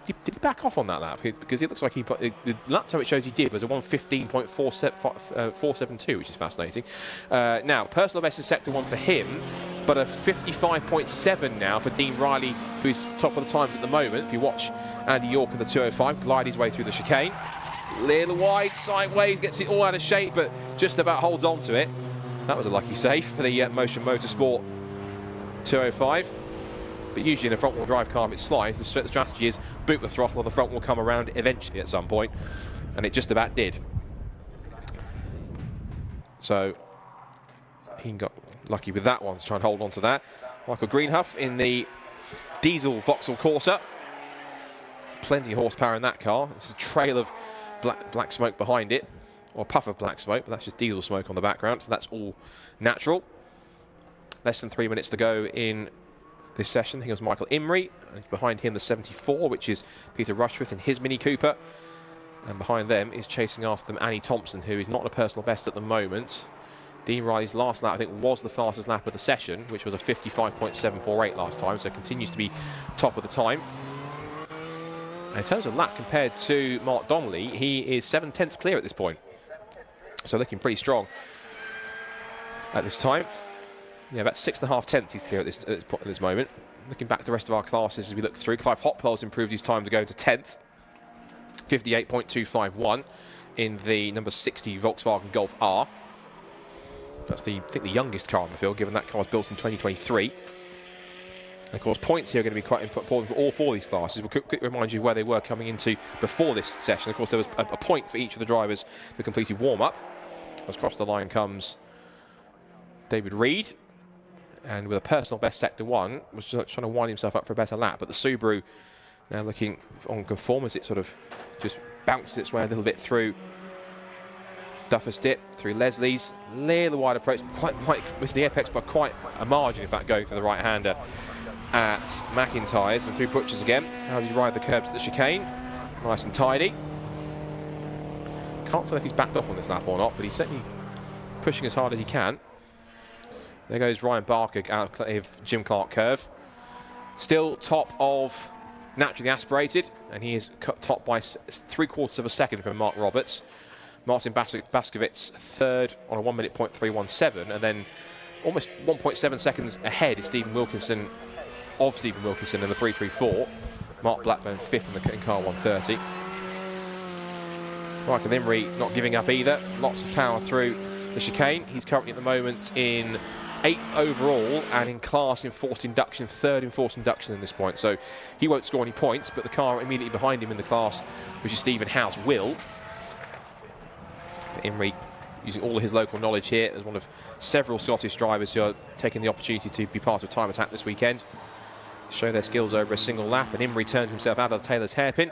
Did he back off on that lap? Because it looks like he put... The lap time it shows he did was a 1:15.472, which is fascinating. Now, personal best in sector 1 for him, but a 55.7 now for Dean Riley, who's top of the times at the moment. If you watch Andy York in the 205, glide his way through the chicane. Little wide, sideways, gets it all out of shape, but just about holds on to it. That was a lucky save for the Motion Motorsport 205, but usually in a front-wheel drive car, if it slides, the strategy is boot the throttle and the front will come around eventually at some point, and it just about did. So he got lucky with that one to try and hold on to that. Michael Greenhuff in the diesel Vauxhall Corsa. Plenty of horsepower in that car. It's a trail of black smoke behind it, or a puff of black smoke, but that's just diesel smoke on the background, so that's all natural. Less than 3 minutes to go in this session. I think it was Michael Imrie, and behind him the 74, which is Peter Rushforth in his Mini Cooper. And behind them is chasing after them Annie Thompson, who is not a personal best at the moment. Dean Riley's last lap, I think, was the fastest lap of the session, which was a 55.748 last time, so continues to be top of the time. And in terms of lap compared to Mark Donnelly, he is 7/10 clear at this point. So looking pretty strong at this time. Yeah, about 6.5 tenths he's clear at this moment. Looking back at the rest of our classes as we look through, Clive Hopwell's improved his time to go to 10th. 58.251 in the number 60 Volkswagen Golf R. That's I think the youngest car on the field, given that car was built in 2023. And of course, points here are going to be quite important for all 4 of these classes. We'll quickly remind you where they were coming into before this session. Of course, there was a point for each of the drivers who completed warm-up. As across the line comes David Reed. And with a personal best sector 1, was just trying to wind himself up for a better lap. But the Subaru now looking on conform as it sort of just bounced its way a little bit through Duffer's Dip, through Leslie's. Little wide approach, quite missed the apex by quite a margin, in fact, going for the right-hander at McIntyre's. And through Butchers again. How does he ride the curbs at the chicane? Nice and tidy. Can't tell if he's backed off on this lap or not, but he's certainly pushing as hard as he can. There goes Ryan Barker out of Jim Clark curve. Still top of naturally aspirated, and he is cut top by 3/4 of a second from Mark Roberts. Marcin Baskovits third on a 1 minute .317, and then almost 1.7 seconds ahead is Stephen Wilkinson in the 334. Mark Blackburn fifth in car 130. Michael Imrie not giving up either. Lots of power through the chicane. He's currently at the moment in 8th overall and in class in forced induction, 3rd in forced induction at this point. So he won't score any points, but the car immediately behind him in the class, which is Stephen House, will. Imrie using all of his local knowledge here as one of several Scottish drivers who are taking the opportunity to be part of Time Attack this weekend. Show their skills over a single lap, and Imrie turns himself out of Taylor's hairpin.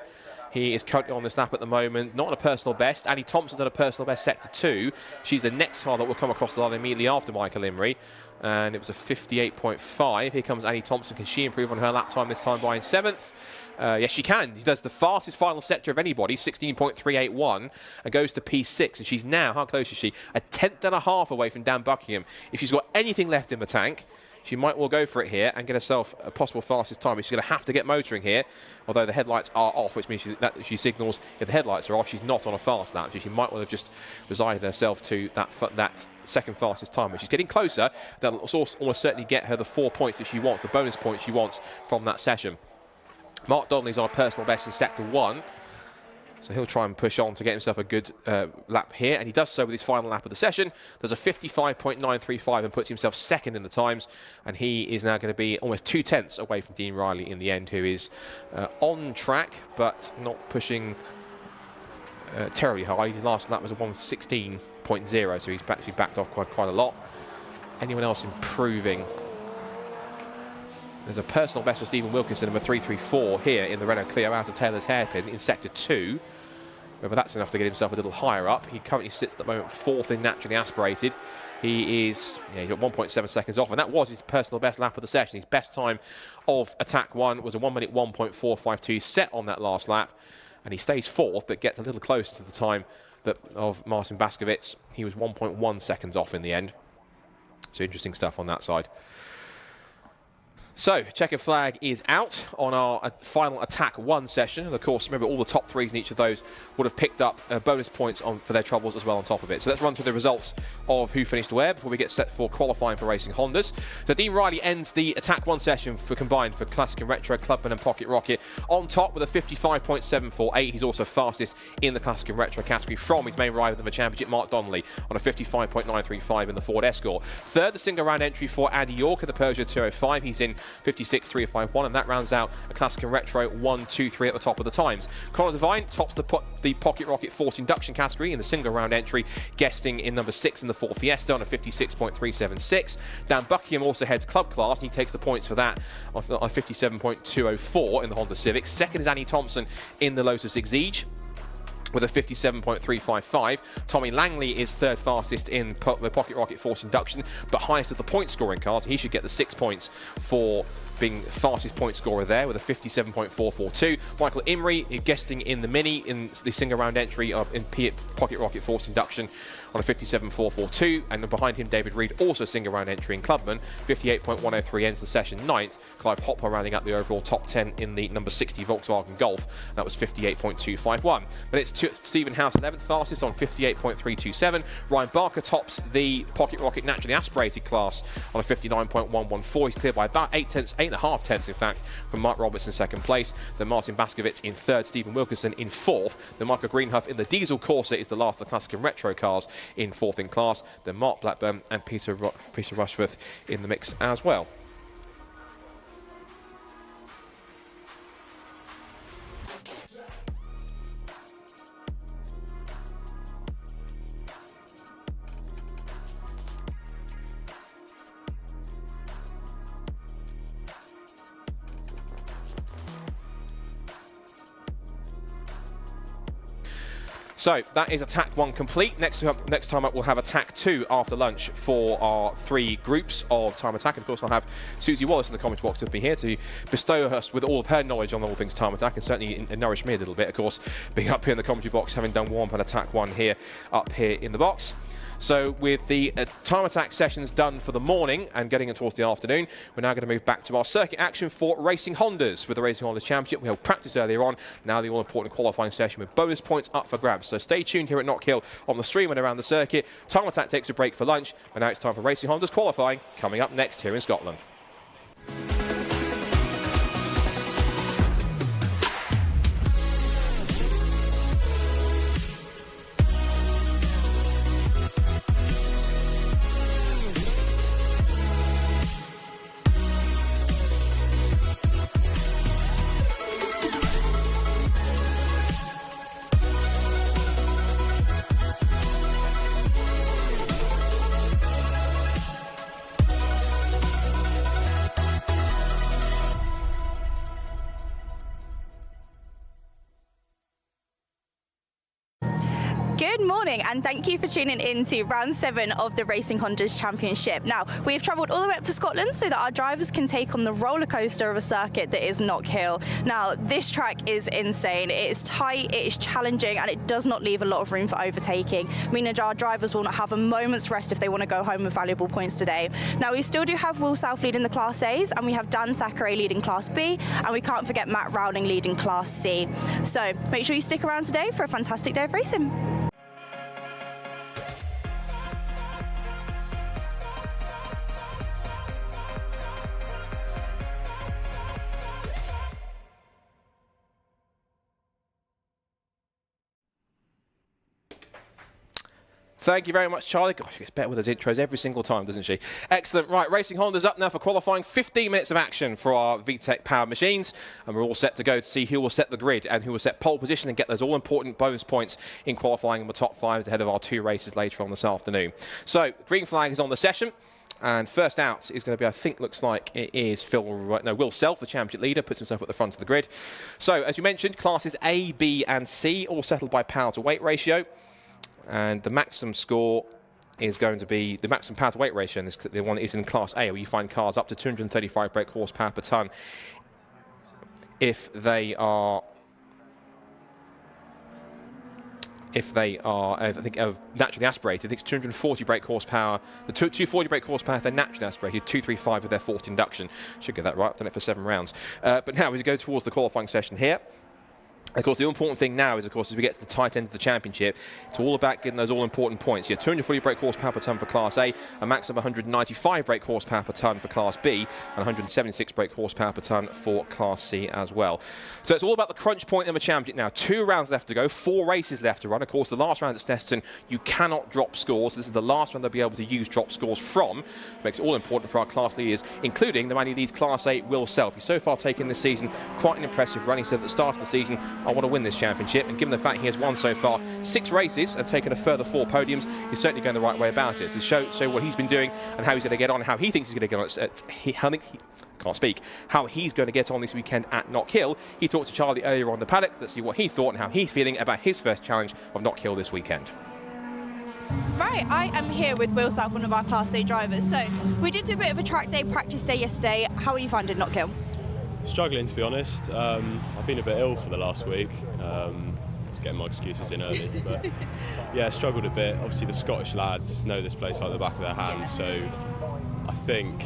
He is currently on this lap at the moment, not on a personal best. Annie Thompson's at a personal best sector 2. She's the next car that will come across the line immediately after Michael Imrie, and it was a 58.5. Here comes Annie Thompson. Can she improve on her lap time this time by in 7th? Yes, she can. She does the fastest final sector of anybody, 16.381, and goes to P6. And she's now, how close is she? A 1/10.5 away from Dan Buckingham. If she's got anything left in the tank, she might well go for it here and get herself a possible fastest time. She's going to have to get motoring here, although the headlights are off, which means she signals if the headlights are off, she's not on a fast lap. So she might well have just resigned herself to that second fastest time, which is getting closer. That'll almost certainly get her the 4 points that she wants, the bonus points she wants from that session. Mark Donnelly's on a personal best in sector 1. So he'll try and push on to get himself a good lap here, and he does so with his final lap of the session. There's a 55.935 and puts himself second in the times, and he is now going to be almost 2/10 away from Dean Riley in the end, who is on track but not pushing terribly hard. His last lap was a 1:16.0, so he's actually backed off quite a lot. Anyone else improving? There's a personal best for Stephen Wilkinson, number 334 here in the Renault Clio out of Taylor's hairpin in sector 2. Whether that's enough to get himself a little higher up. He currently sits at the moment 4th in naturally aspirated. He is, he's got 1.7 seconds off, and that was his personal best lap of the session. His best time of Attack 1 was a 1 minute 1.452 set on that last lap, and he stays 4th but gets a little closer to the time of Marcin Baskovits. He was 1.1 seconds off in the end. So interesting stuff on that side. So, checkered flag is out on our final Attack 1 session. And of course, remember, all the top 3s in each of those would have picked up bonus points for their troubles as well on top of it. So let's run through the results of who finished where before we get set for qualifying for Racing Hondas. So Dean Riley ends the Attack 1 session combined for Classic and Retro, Clubman and Pocket Rocket on top with a 55.748. He's also fastest in the Classic and Retro category from his main rival in the championship, Mark Donnelly, on a 55.935 in the Ford Escort. Third, the single round entry for Andy York in the Peugeot 205. He's in 56.351, and that rounds out a Classic and Retro 1-2-3 at the top of the times. Conor Devine tops the Pocket Rocket Force induction category in the single round entry, guesting in number 6 in the Ford Fiesta on a 56.376. Dan Buckingham also heads club class, and he takes the points for that on 57.204 in the Honda Civic. Second is Annie Thompson in the Lotus Exige with a 57.355. Tommy Langley is third fastest in the Pocket Rocket Force induction, but highest of the point scoring cars. He should get the 6 points for being fastest point scorer there with a 57.442. Michael Imrie guesting in the Mini in the single round entry in Pocket Rocket Force induction on a 57.442, and behind him David Reed, also single round entry in Clubman, 58.103, ends the session 9th. Clive Hopper rounding up the overall top 10 in the number 60 Volkswagen Golf. That was 58.251. But it's Stephen House 11th fastest on 58.327. Ryan Barker tops the Pocket Rocket naturally aspirated class on a 59.114. He's cleared by about 8.5 tenths in fact from Mark Roberts in second place. Then Marcin Baskovits in third, Stephen Wilkinson in 4th. Then Michael Greenhuff in the Diesel Corsa is the last of the Classic and Retro cars in 4th in class. Then Mark Blackburn and Peter Rushforth in the mix as well. So that is Attack 1 complete. Next time up, we'll have Attack 2 after lunch for our 3 groups of Time Attack. And of course, I'll have Susie Wallace in the comment box with me here to bestow us with all of her knowledge on all things Time Attack, and certainly nourish me a little bit, of course, being up here in the commentary box, having done warm-up and Attack 1 here, up here in the box. So with the time attack sessions done for the morning and getting towards the afternoon, we're now going to move back to our circuit action for Racing Hondas. With the Racing Hondas Championship, we held practice earlier on. Now the all-important qualifying session with bonus points up for grabs. So stay tuned here at Knockhill on the stream and around the circuit. Time attack takes a break for lunch, but now it's time for Racing Hondas qualifying coming up next here in Scotland. Good morning and thank you for tuning in to round 7 of the Racing Hondas Championship. Now, we've travelled all the way up to Scotland so that our drivers can take on the roller coaster of a circuit that is Knockhill. Now, this track is insane. It is tight, it is challenging, and it does not leave a lot of room for overtaking, meaning our drivers will not have a moment's rest if they want to go home with valuable points today. Now, we still do have Will South leading the Class A's, and we have Dan Thackeray leading Class B, and we can't forget Matt Rowling leading Class C. So, make sure you stick around today for a fantastic day of racing. Thank you very much, Charlie. Gosh, she gets better with those intros every single time, doesn't she? Excellent. Right, Racing Honda's up now for qualifying. 15 minutes of action for our VTEC powered machines. And we're all set to go to see who will set the grid and who will set pole position and get those all-important bonus points in qualifying in the top 5 ahead of our 2 races later on this afternoon. So, green flag is on the session. And first out is going to be, I think, looks like it is Will Self, the championship leader, puts himself at the front of the grid. So, as you mentioned, classes A, B and C, all settled by power to weight ratio. And the maximum score is going to be the maximum power to weight ratio, and the one is in Class A, where you find cars up to 235 brake horsepower per tonne if they are I think, naturally aspirated. I think it's 240 brake horsepower. The 240 brake horsepower if they're naturally aspirated, 235 with their forced induction. Should get that right. I've done it for 7 rounds. But now, as we go towards the qualifying session here, of course, the important thing now is, of course, as we get to the tight end of the championship, it's all about getting those all-important points. You have 240 brake horsepower per tonne for Class A, a max of 195 brake horsepower per tonne for Class B, and 176 brake horsepower per tonne for Class C as well. So it's all about the crunch point of a championship now. 2 rounds left to go, 4 races left to run. Of course, the last round at Snetterton, you cannot drop scores. This is the last round they'll be able to use drop scores from. It makes it all important for our class leaders, including the man who leads Class A, Will Self. He's so far taken this season quite an impressive run. He said at the start of the season, I want to win this championship, and given the fact he has won so far 6 races and taken a further 4 podiums, he's certainly going the right way about it. To show what he's been doing and how he's going to get on, and how he thinks he's going to get on. How he's going to get on this weekend at Knockhill. He talked to Charlie earlier on the paddock. Let's see what he thought and how he's feeling about his first challenge of Knockhill this weekend. Right, I am here with Will South, one of our Class A drivers. So, we did do a bit of a track day, practice day yesterday. How are you finding Knockhill? Struggling, to be honest. I've been a bit ill for the last week. Just getting my excuses in early, but yeah, struggled a bit. Obviously, the Scottish lads know this place like the back of their hand, so I think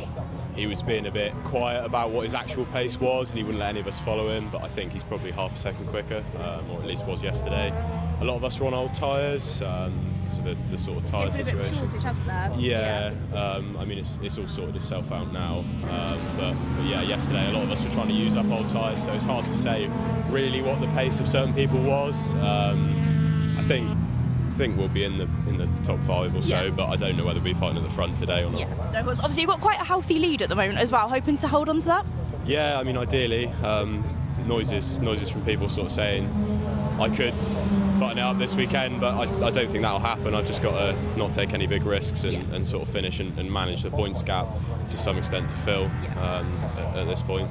he was being a bit quiet about what his actual pace was, and he wouldn't let any of us follow him. But I think he's probably half a second quicker, or at least was yesterday. A lot of us were on old tyres because of the sort of tyre situation. It's been a bit shortage, hasn't there? Yeah. I mean, it's all sorted itself out now. But yeah, yesterday a lot of us were trying to use up old tyres, so it's hard to say really what the pace of certain people was. I think we'll be in the top 5 or so, but I don't know whether we'll be fighting at the front today or not. Yeah, of course. Obviously, you've got quite a healthy lead at the moment as well. Hoping to hold on to that? Yeah, I mean, ideally. Noises from people sort of saying I could button it up this weekend, but I don't think that'll happen. I've just got to not take any big risks and sort of finish and manage the points gap to some extent to Phil at this point.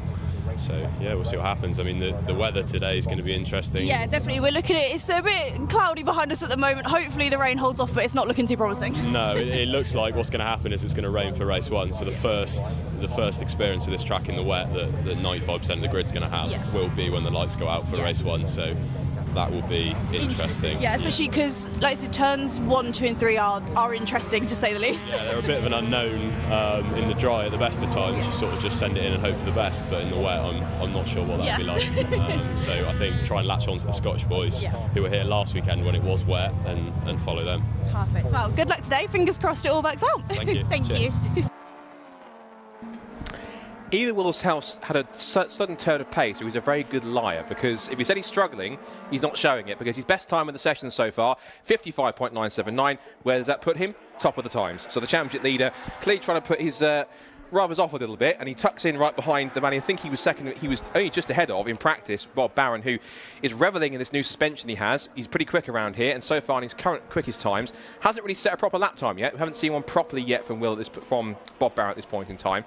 So yeah, we'll see what happens. I mean, the weather today is going to be interesting. Yeah, definitely. We're looking at it. It's a bit cloudy behind us at the moment. Hopefully the rain holds off, but it's not looking too promising. No, it looks like what's going to happen is it's going to rain for race 1. So the first experience of this track in the wet that 95% of the grid's going to have will be when the lights go out for race 1. So that will be interesting. Yeah, especially because, like I said, turns 1, 2 and 3 are interesting to say the least. Yeah, they're a bit of an unknown in the dry at the best of times. You sort of just send it in and hope for the best, but in the wet, I'm not sure what that would be like. So I think try and latch on to the Scottish boys who were here last weekend when it was wet and follow them. Perfect. Well, good luck today. Fingers crossed it all works out. Thank you. Thank Cheers. you. Either Will's House had a sudden turn of pace, or he's a very good liar, because if he said he's struggling, he's not showing it, because his best time in the session so far, 55.979. Where does that put him? Top of the times. So the championship leader clearly trying to put his rubbers off a little bit, and he tucks in right behind the man I think he was second, he was only just ahead of in practice, Bob Barron, who is revelling in this new suspension he has. He's pretty quick around here, and so far in his current quickest times hasn't really set a proper lap time yet. We haven't seen one properly yet from Bob Barron at this point in time,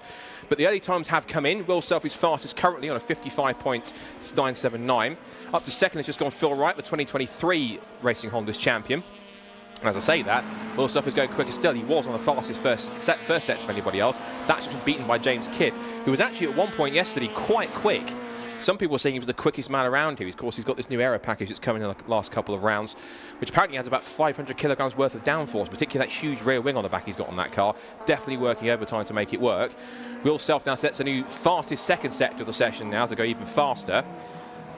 but the early times have come in. Will Self is fastest currently on a 55.979. Up to second has just gone Phil Wright, the 2023 Racing Honda's champion. And as I say that, Will Self is going quicker still. He was on the fastest first set for anybody else. That's just been beaten by James Kiff, who was actually at one point yesterday quite quick. Some people were saying he was the quickest man around here. Of course, he's got this new aero package that's coming in the last couple of rounds, which apparently has about 500 kilograms worth of downforce, particularly that huge rear wing on the back he's got on that car. Definitely working overtime to make it work. Will Self now sets a new fastest second sector of the session now to go even faster.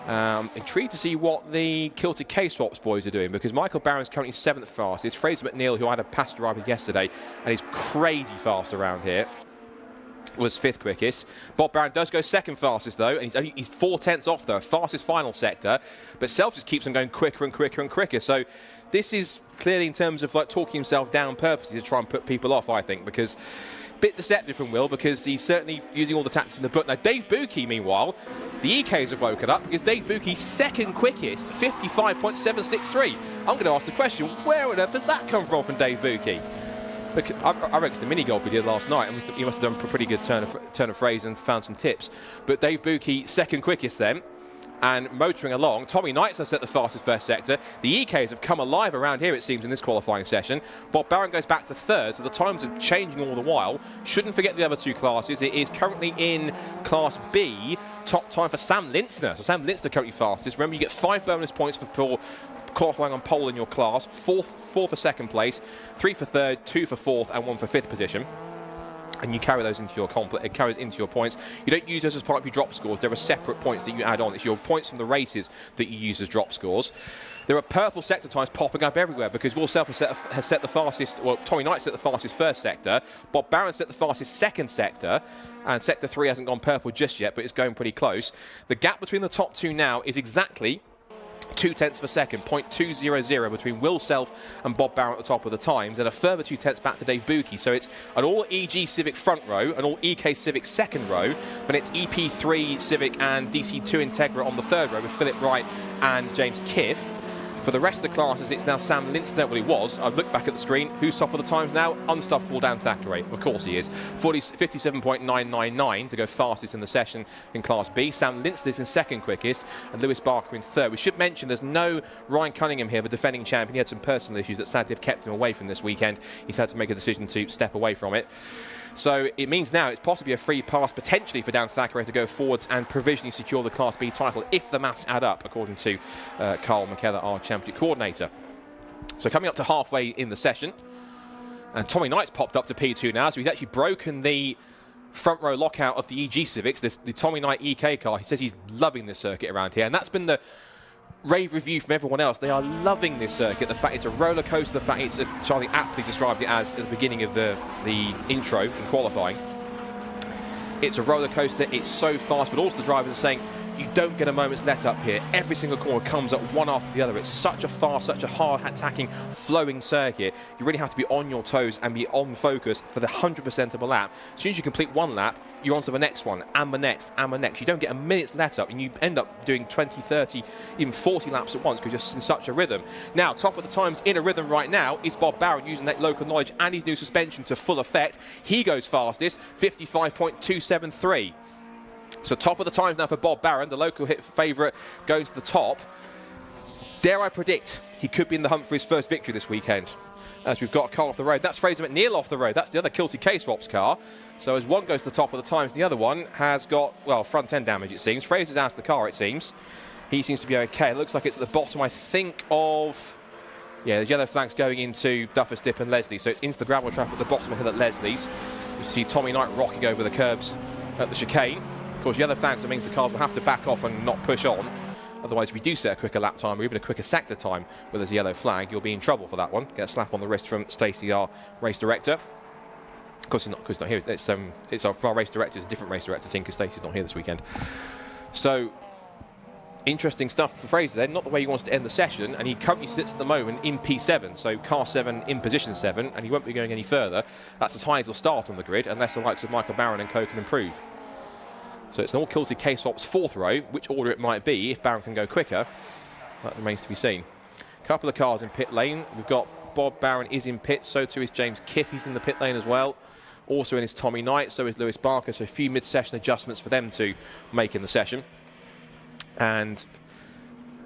Intrigued to see what the Kilted K-Swaps boys are doing, because Michael Barron's currently 7th fastest. Fraser McNeil, who had a passenger driver yesterday and is crazy fast around here, was 5th quickest. Bob Barron does go 2nd fastest though, and he's 4/10 off though, fastest final sector. But Self just keeps on going quicker and quicker and quicker. So this is clearly in terms of like talking himself down purposely to try and put people off, I think, because bit deceptive from Will, because he's certainly using all the tactics in the book. Now Dave Buki, meanwhile, the EKs have woken up, because Dave Buki, 2nd quickest, 55.763. I'm going to ask the question, where on earth has that come from Dave Buki? Look, I reckon it's the mini golf he did last night, and he must have done a pretty good turn of phrase and found some tips. But Dave Buki, 2nd quickest then, and motoring along. Tommy Knights has set the fastest first sector. The EKs have come alive around here, it seems, in this qualifying session. Bob Barron goes back to 3rd, so the times are changing all the while. Shouldn't forget the other two classes. It is currently in Class B. Top time for Sam Lintzner. So Sam Lintzner currently fastest. Remember, you get 5 bonus points for qualifying on pole in your class. 4 for 2nd place, 3 for 3rd, 2 for 4th, and 1 for 5th position. And you carry those into your it carries into your points. You don't use those as part of your drop scores. There are separate points that you add on. It's your points from the races that you use as drop scores. There are purple sector times popping up everywhere, because Will Self has set the fastest, well, Tommy Knight set the fastest first sector, Bob Barron set the fastest second sector, and sector 3 hasn't gone purple just yet, but it's going pretty close. The gap between the top two now is exactly 0.2 of a second, 0.200 between Will Self and Bob Barron at the top of the times, and a further 0.2 back to Dave Buki. So it's an all EG Civic front row, an all EK Civic second row, but it's EP3 Civic and DC2 Integra on the 3rd row with Philip Wright and James Kiff. For the rest of the classes, it's now Sam Lintzner. Well, he was. I've looked back at the screen. Who's top of the times now? Unstoppable Dan Thackeray. Of course he is. 57.999 to go fastest in the session in Class B. Sam Lintzner is in 2nd quickest, and Lewis Barker in 3rd. We should mention there's no Ryan Cunningham here, the defending champion. He had some personal issues that sadly have kept him away from this weekend. He's had to make a decision to step away from it. So it means now it's possibly a free pass potentially for Dan Thackeray to go forwards and provisionally secure the Class B title if the maths add up, according to Carl McKellar, our championship coordinator. So coming up to halfway in the session, and Tommy Knight's popped up to P2 now, so he's actually broken the front row lockout of the EG Civics, the Tommy Knight EK car. He says he's loving this circuit around here, and that's been the rave review from everyone else. They are loving this circuit. The fact it's a roller coaster, the fact it's, Charlie aptly described it as at the beginning of the intro in qualifying. It's a roller coaster, it's so fast, but also the drivers are saying you don't get a moment's let up here. Every single corner comes up one after the other. It's such a fast, such a hard attacking, flowing circuit. You really have to be on your toes and be on focus for the 100% of a lap. As soon as you complete one lap, you're on to the next one, and the next, and the next. You don't get a minute's let up, and you end up doing 20, 30, even 40 laps at once, because you're just in such a rhythm. Now, top of the times in a rhythm right now is Bob Barron, using that local knowledge and his new suspension to full effect. He goes fastest, 55.273. So top of the times now for Bob Barron, the local hit favourite, goes to the top. Dare I predict he could be in the hunt for his first victory this weekend, as we've got a car off the road. That's Fraser McNeil off the road. That's the other Kilty K-Swaps car. So as one goes to the top of the times, the other one has got, well, front end damage, it seems. Fraser's out of the car, it seems. He seems to be okay. It looks like it's at the bottom, I think, of... Yeah, there's yellow flags going into Duffers Dip and Leslie, so it's into the gravel trap at the bottom of the hill at Leslie's. You see Tommy Knight rocking over the curbs at the chicane. Of course, yellow flags, that means the cars will have to back off and not push on. Otherwise, if you do set a quicker lap time or even a quicker sector time where there's a yellow flag, you'll be in trouble for that one. Get a slap on the wrist from Stacey, our race director. Of course, he's not here. It's our race director. It's a different race director team because Stacey's not here this weekend. So, interesting stuff for Fraser then. Not the way he wants to end the session, and he currently sits at the moment in P7, so car 7 in position 7, and he won't be going any further. That's as high as he'll start on the grid, unless the likes of Michael Barron and Co can improve. So it's an all-kilted K-Swaps 4th row. Which order it might be, if Barron can go quicker, that remains to be seen. A couple of cars in pit lane. We've got Bob Barron is in pit, so too is James Kiff. He's in the pit lane as well. Also in is Tommy Knight, so is Lewis Barker. So a few mid-session adjustments for them to make in the session. And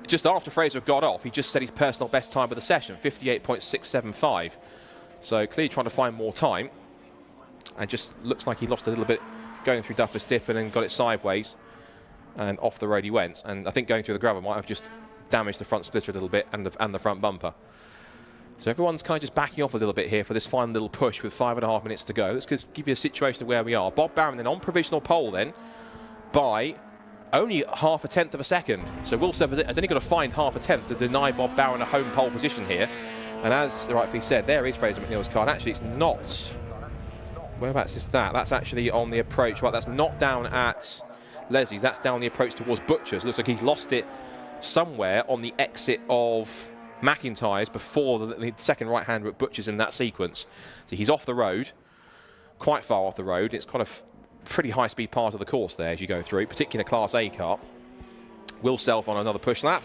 just after Fraser got off, he just set his personal best time of the session, 58.675. So clearly trying to find more time. And just looks like he lost a little bit going through Duffers Dip and then got it sideways. And off the road he went. And I think going through the gravel might have just damaged the front splitter a little bit and the front bumper. So everyone's kind of just backing off a little bit here for this final little push with 5.5 minutes to go. Let's just give you a situation of where we are. Bob Barron then on provisional pole then by only 0.5 of a second. So Will Self has only got to find 0.5 to deny Bob Barron a home pole position here. And as rightfully said, there is Fraser McNeil's car. And actually, it's not. Whereabouts is that? That's actually on the approach. Right, that's not down at Leslie's. That's down the approach towards Butcher's. Looks like he's lost it somewhere on the exit of McIntyre's before the second right-hander at Butcher's in that sequence. So he's off the road, quite far off the road. It's quite a pretty high-speed part of the course there as you go through, particularly in a Class A car. Will Self on another push lap.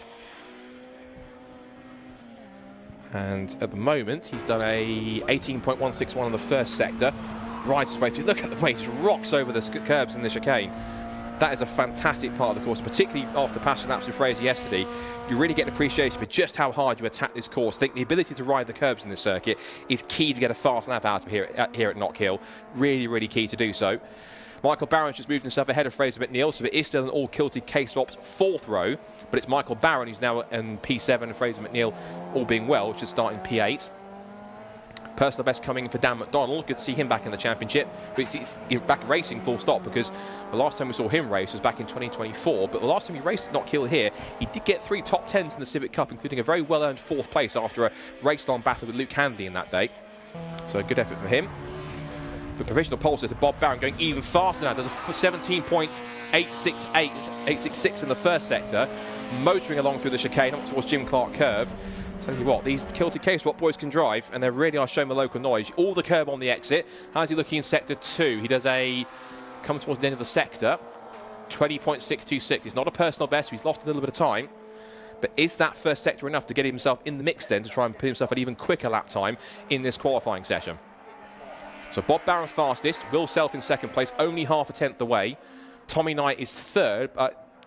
And at the moment, he's done a 18.161 on the first sector. Rides his way through. Look at the way he rocks over the curbs in the chicane. That is a fantastic part of the course, particularly after passing laps with Fraser yesterday. You really get an appreciation for just how hard you attack this course. I think the ability to ride the curbs in this circuit is key to get a fast lap out of here at Knockhill. Really, really key to do so. Michael Barron's just moved himself ahead of Fraser McNeil, so it is still an all-kilted K-Swaps 4th row, but it's Michael Barron who's now in P7 and Fraser McNeil, all being well, should start in P8. Personal best coming for Dan McDonald. Good to see him back in the championship. But it's back racing full stop, because the last time we saw him race was back in 2024. But the last time he raced at Knockhill here, he did get 3 top 10s in the Civic Cup, including a very well-earned 4th place after a race-long battle with Luke Handley in that day. So a good effort for him. But provisional pole to Bob Barron going even faster now. There's a 17.866 in the first sector, motoring along through the chicane up towards Jim Clark curve. Tell you what, these kilted K-Swap boys can drive, and they really are showing the local noise. All the curb on the exit. How's he looking in sector 2? He does come towards the end of the sector, 20.626. It's not a personal best, he's lost a little bit of time. But is that first sector enough to get himself in the mix then to try and put himself at even quicker lap time in this qualifying session? So Bob Barron fastest, Will Self in 2nd place, only 0.5 away. Tommy Knight is 3rd,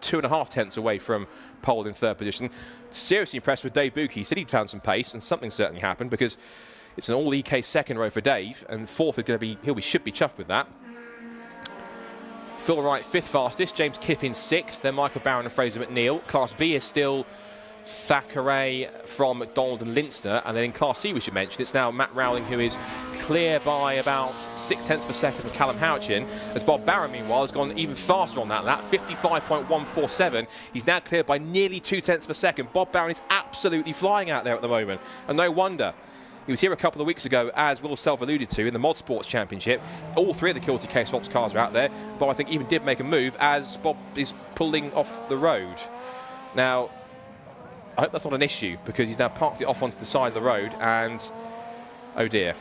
2.5 tenths away from pole in 3rd position. Seriously impressed with Dave Buki. He said he'd found some pace, and something certainly happened, because it's an all-EK 2nd row for Dave, and 4th is going to be, should be chuffed with that. Phil Wright 5th fastest, James Kiff in 6th, then Michael Barron and Fraser McNeil. Class B is still Thackeray from McDonald and Linstner, and then in Class C we should mention it's now Matt Rowling who is clear by about 0.6 of a second from Callum Houchin, as Bob Barron meanwhile has gone even faster on that lap, 55.147. He's now cleared by nearly 0.2 of a second. Bob Barron is absolutely flying out there at the moment, and no wonder. He was here a couple of weeks ago, as Will Self alluded to, in the Motorsports Championship. All 3 of the Kilty K-Swaps cars are out there. Bob, I think, even did make a move as Bob is pulling off the road. Now, I hope that's not an issue, because he's now parked it off onto the side of the road, and oh dear.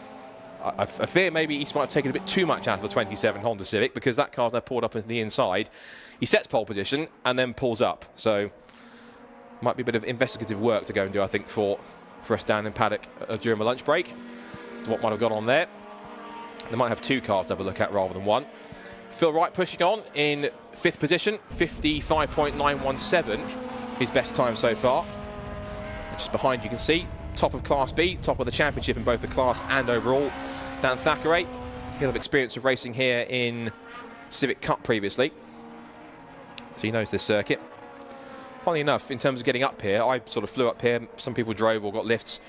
I fear maybe he might have taken a bit too much out of the 27 Honda Civic, because that car's now pulled up into the inside. He sets pole position and then pulls up. So, might be a bit of investigative work to go and do, I think, for us down in paddock during the lunch break, as to what might have gone on there. They might have 2 cars to have a look at rather than 1. Phil Wright pushing on in 5th position, 55.917, his best time so far. Just behind you can see, top of Class B, top of the championship in both the class and overall, Dan Thackeray. He'll have experience of racing here in Civic Cup previously, so he knows this circuit. Funny enough, in terms of getting up here, I sort of flew up here. Some people drove or got lifts.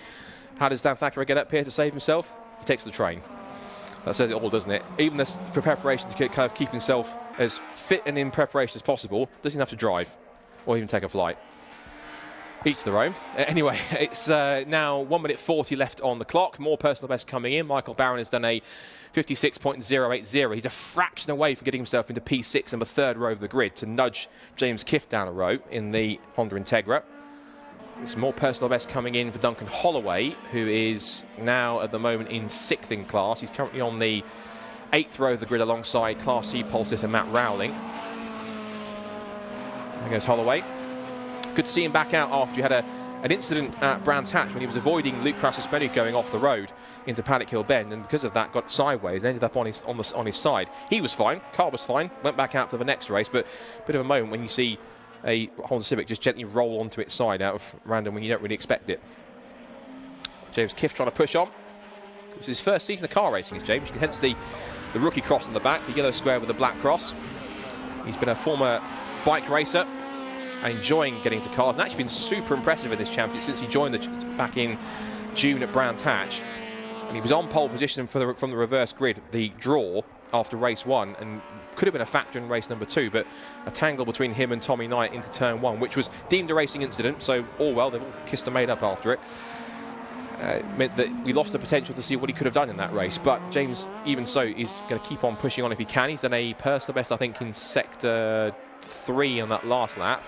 How does Dan Thackeray get up here to save himself? He takes the train. That says it all, doesn't it? Even this for preparation to kind of keep himself as fit and in preparation as possible, doesn't have to drive or even take a flight. Each to their own. Anyway, it's now 1 minute 40 left on the clock. More personal best coming in. Michael Barron has done a 56.080. He's a fraction away from getting himself into P6 and the third row of the grid to nudge James Kiff down a row in the Honda Integra. There's more personal best coming in for Duncan Holloway, who is now at the moment in 6th in class. He's currently on the 8th row of the grid alongside Class C pole sitter Matt Rowling. There goes Holloway. Good to see him back out after he had an incident at Brands Hatch when he was avoiding Luke Krasasuspenu going off the road into Paddock Hill Bend, and because of that got sideways and ended up on his side. He was fine, car was fine, went back out for the next race, but a bit of a moment when you see a Honda Civic just gently roll onto its side out of random when you don't really expect it. James Kiff trying to push on. This is his first season of car racing, is James. Hence the rookie cross on the back, the yellow square with the black cross. He's been a former bike racer and enjoying getting into cars, and actually been super impressive in this championship since he joined back in June at Brands Hatch. And he was on pole position from the reverse grid, the draw after race 1, and could have been a factor in race number 2, but a tangle between him and Tommy Knight into turn 1, which was deemed a racing incident, so all well, they've all kissed and made up after it. Meant that we lost the potential to see what he could have done in that race, but James, even so, is going to keep on pushing on if he can. He's done a personal best, I think, in sector 3 on that last lap.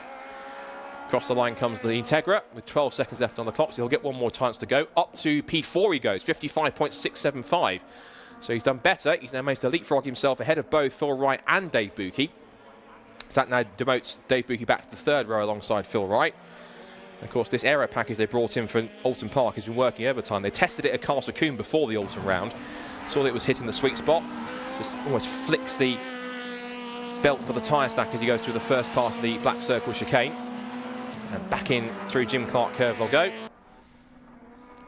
Across the line comes the Integra with 12 seconds left on the clock, so he'll get one more chance to go. Up to P4 he goes, 55.675. So he's done better. He's now managed to leapfrog himself ahead of both Phil Wright and Dave Bucke. So that now demotes Dave Bucke back to the third row alongside Phil Wright. And of course, this aero package they brought in for Alton Park has been working overtime. They tested it at Castle Combe before the Alton round. Saw that it was hitting the sweet spot. Just almost flicks the belt for the tyre stack as he goes through the first part of the Black Circle chicane. And back in through Jim Clark curve they'll go.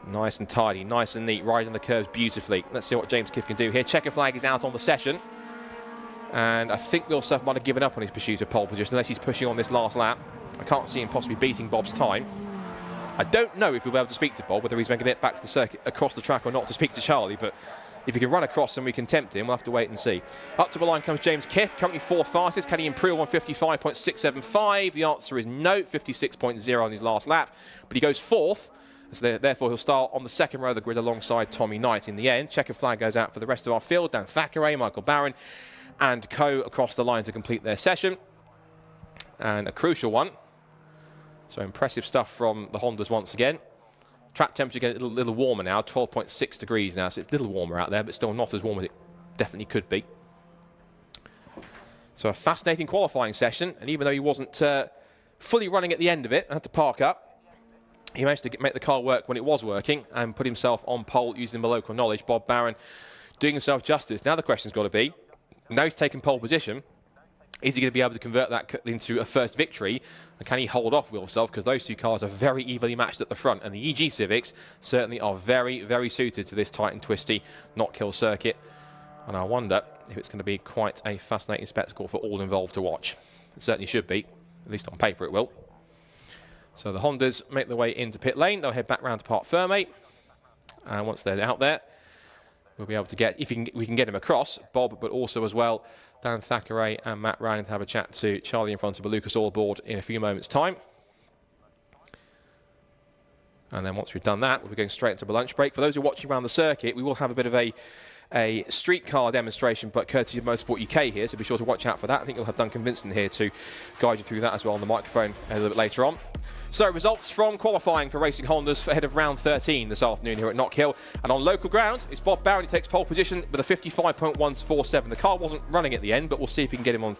Nice and tidy, nice and neat, riding the curves beautifully. Let's see what James Kiff can do here. Checker flag is out on the session. And I think Will Self might have given up on his pursuit of pole position unless he's pushing on this last lap. I can't see him possibly beating Bob's time. I don't know if we'll be able to speak to Bob, whether he's going to get back to the circuit across the track or not to speak to Charlie, but if he can run across and we can tempt him, we'll have to wait and see. Up to the line comes James Kiff, currently 4th fastest. Can he improve on 55.675? The answer is no, 56.0 on his last lap, but he goes 4th. So therefore, he'll start on the second row of the grid alongside Tommy Knight in the end. Checker flag goes out for the rest of our field. Dan Thackeray, Michael Barron and co across the line to complete their session. And a crucial one. So impressive stuff from the Hondas once again. Track temperature getting a little warmer now, 12.6 degrees now, so it's a little warmer out there, but still not as warm as it definitely could be. So a fascinating qualifying session, and even though he wasn't fully running at the end of it, had to park up, he managed to make the car work when it was working and put himself on pole using the local knowledge. Bob Barron doing himself justice. Now the question's got to be, now he's taken pole position, is he going to be able to convert that into a first victory? And can he hold off Will Self? Because those two cars are very evenly matched at the front. And the EG Civics certainly are very, very suited to this tight and twisty Knockhill circuit. And I wonder if it's going to be quite a fascinating spectacle for all involved to watch. It certainly should be. At least on paper it will. So the Hondas make their way into pit lane. They'll head back round to Parc Fermé. And once they're out there, we'll be able to get, if we can get him across, Bob, but also as well, Dan Thackeray and Matt Rowling to have a chat to Charlie in front of a Lucas Oil board in a few moments' time. And then once we've done that, we'll be going straight into the lunch break. For those who are watching around the circuit, we will have a bit of a street car demonstration, but courtesy of Motorsport UK here, so be sure to watch out for that. I think you'll have Duncan Vincent here to guide you through that as well on the microphone a little bit later on. So results from qualifying for Racing Hondas ahead of round 13 this afternoon here at Knockhill. And on local ground, it's Bob Barron who takes pole position with a 55.147. The car wasn't running at the end, but we'll see if we can get him on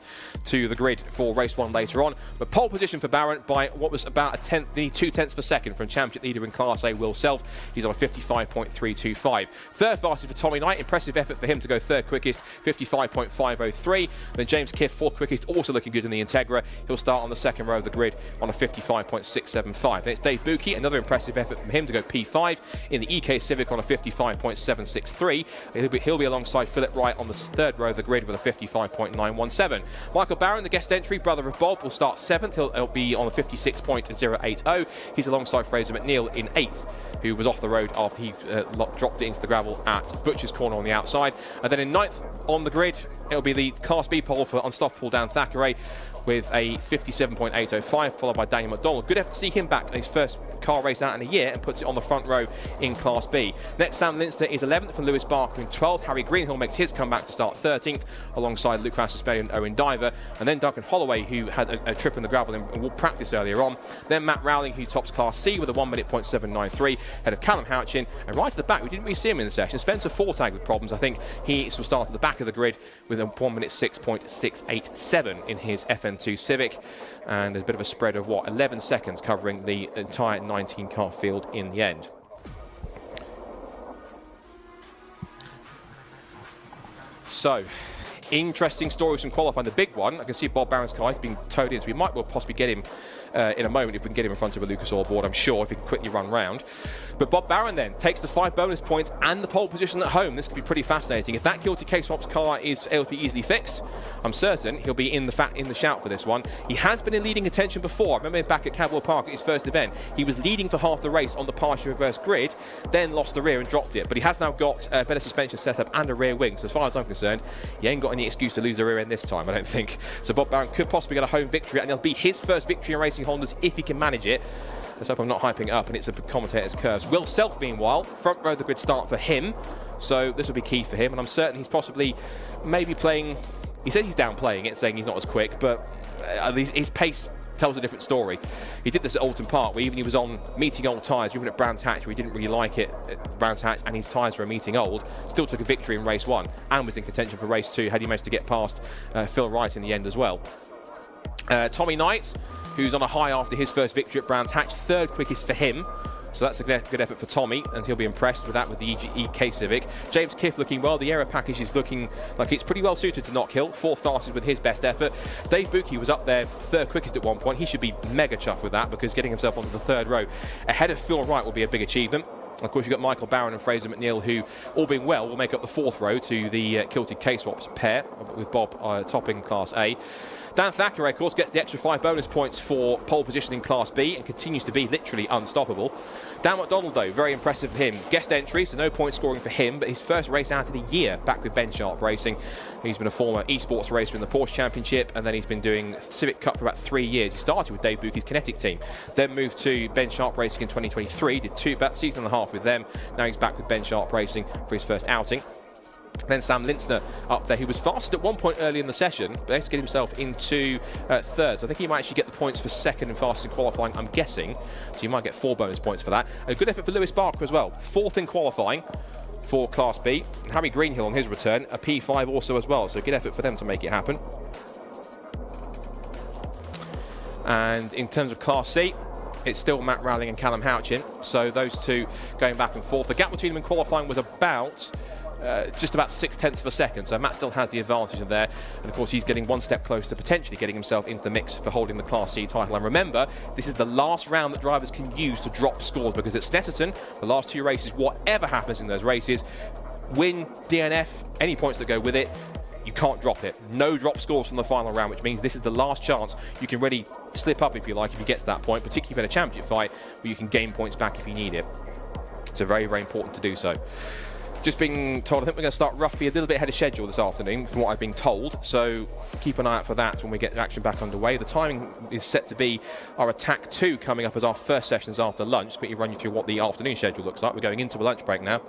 to the grid for race 1 later on. But pole position for Barron by what was about a tenth, nearly 2 tenths of a second from championship leader in Class A, Will Self. He's on a 55.325. Third fastest for Tommy Knight, impressive impressive effort for him to go third quickest, 55.503. Then James Kiff, fourth quickest, also looking good in the Integra. He'll start on the second row of the grid on a 55.675. Then it's Dave Buki, another impressive effort from him to go P5 in the EK Civic on a 55.763. He'll be alongside Philip Wright on the third row of the grid with a 55.917. Michael Barron, the guest entry, brother of Bob, will start 7th. He'll be on a 56.080. He's alongside Fraser McNeil in 8th, who was off the road after he dropped it into the gravel at Butcher's Corner on the outside. And then in 9th on the grid, it'll be the Class B pole for Unstoppable Dan Thackeray with a 57.805, followed by Daniel McDonald. Good effort to see him back in his first car race out in a year and puts it on the front row in Class B. Next, Sam Linster is 11th and Lewis Barker in 12th. Harry Greenhill makes his comeback to start 13th alongside Luke Rasmussen and Owen Diver. And then Duncan Holloway, who had a trip in the gravel and will practice earlier on. Then Matt Rowling, who tops Class C with a 1 minute .793, ahead of Callum Houchin. And right at the back, we didn't really see him in the session, Spencer Fortag with problems. I think he will start at the back of the grid with a 1 minute 6.687 in his FN2 Civic. And there's a bit of a spread of 11 seconds covering the entire 19 car field in the end. So, interesting stories from qualifying. The big one, I can see Bob Barron's car is being towed in, so we might well possibly get him in a moment if we can get him in front of a Lucas Oil board, I'm sure, if he can quickly run round. But Bob Barron then takes the 5 bonus points and the pole position at home. This could be pretty fascinating. If that Guilty K-Swaps car is able to be easily fixed, I'm certain he'll be in the shout for this one. He has been in leading attention before. I remember him back at Cadwell Park at his first event. He was leading for half the race on the partial reverse grid, then lost the rear and dropped it. But he has now got a better suspension setup and a rear wing. So as far as I'm concerned, he ain't got any excuse to lose the rear end this time, I don't think. So Bob Barron could possibly get a home victory, and it'll be his first victory in Racing Hondas if he can manage it. Let's hope I'm not hyping it up and it's a commentator's curse. Will Self, meanwhile, front row of the grid start for him. So this will be key for him, and I'm certain he's possibly maybe playing. He says he's downplaying it, saying he's not as quick, but his pace tells a different story. He did this at Alton Park, where even he was on meeting old tyres, even at Brands Hatch, where he didn't really like it at Brands Hatch, and his tyres were meeting old, still took a victory in race 1 and was in contention for race 2, had he managed to get past Phil Wright in the end as well. Tommy Knight, who's on a high after his first victory at Brands Hatch, 3rd quickest for him. So that's a good effort for Tommy, and he'll be impressed with that with the EK Civic. James Kiff looking well. The aero package is looking like it's pretty well suited to Knockhill. 4th fastest with his best effort. Dave Buki was up there 3rd quickest at one point. He should be mega chuffed with that, because getting himself onto the 3rd row ahead of Phil Wright will be a big achievement. Of course, you've got Michael Barron and Fraser McNeil, who, all being well, will make up the 4th row to the Kilted K-Swaps pair, with Bob topping Class A. Dan Thackeray, of course, gets the extra 5 bonus points for pole position in Class B and continues to be literally unstoppable. Dan McDonald, though, very impressive for him. Guest entry, so no point scoring for him, but his first race out of the year back with Ben Sharp Racing. He's been a former esports racer in the Porsche Championship, and then he's been doing Civic Cup for about 3 years. He started with Dave Buki's Kinetic team, then moved to Ben Sharp Racing in 2023, did about a season and a half with them. Now he's back with Ben Sharp Racing for his first outing. Then Sam Linster up there. He was fast at one point early in the session, but he has to get himself into 3rd. So I think he might actually get the points for 2nd and fastest in qualifying, I'm guessing. So you might get 4 bonus points for that. A good effort for Lewis Barker as well. 4th in qualifying for Class B. Harry Greenhill on his return, a P5 also as well. So good effort for them to make it happen. And in terms of Class C, it's still Matt Rowling and Callum Houchin. So those two going back and forth. The gap between them in qualifying was about just about 0.6 of a second, so Matt still has the advantage in there, and of course he's getting one step closer to potentially getting himself into the mix for holding the Class C title. And remember, this is the last round that drivers can use to drop scores, because at Snetterton, the last 2 races, whatever happens in those races, win, DNF, any points that go with it, you can't drop it. No drop scores from the final round, which means this is the last chance you can really slip up, if you like, if you get to that point, particularly if you're in a championship fight, where you can gain points back if you need it. So very, very important to do so. Just being told, I think we're going to start roughly a little bit ahead of schedule this afternoon, from what I've been told. So keep an eye out for that when we get action back underway. The timing is set to be our Attack 2 coming up as our first sessions after lunch. Quickly run you through what the afternoon schedule looks like. We're going into a lunch break now.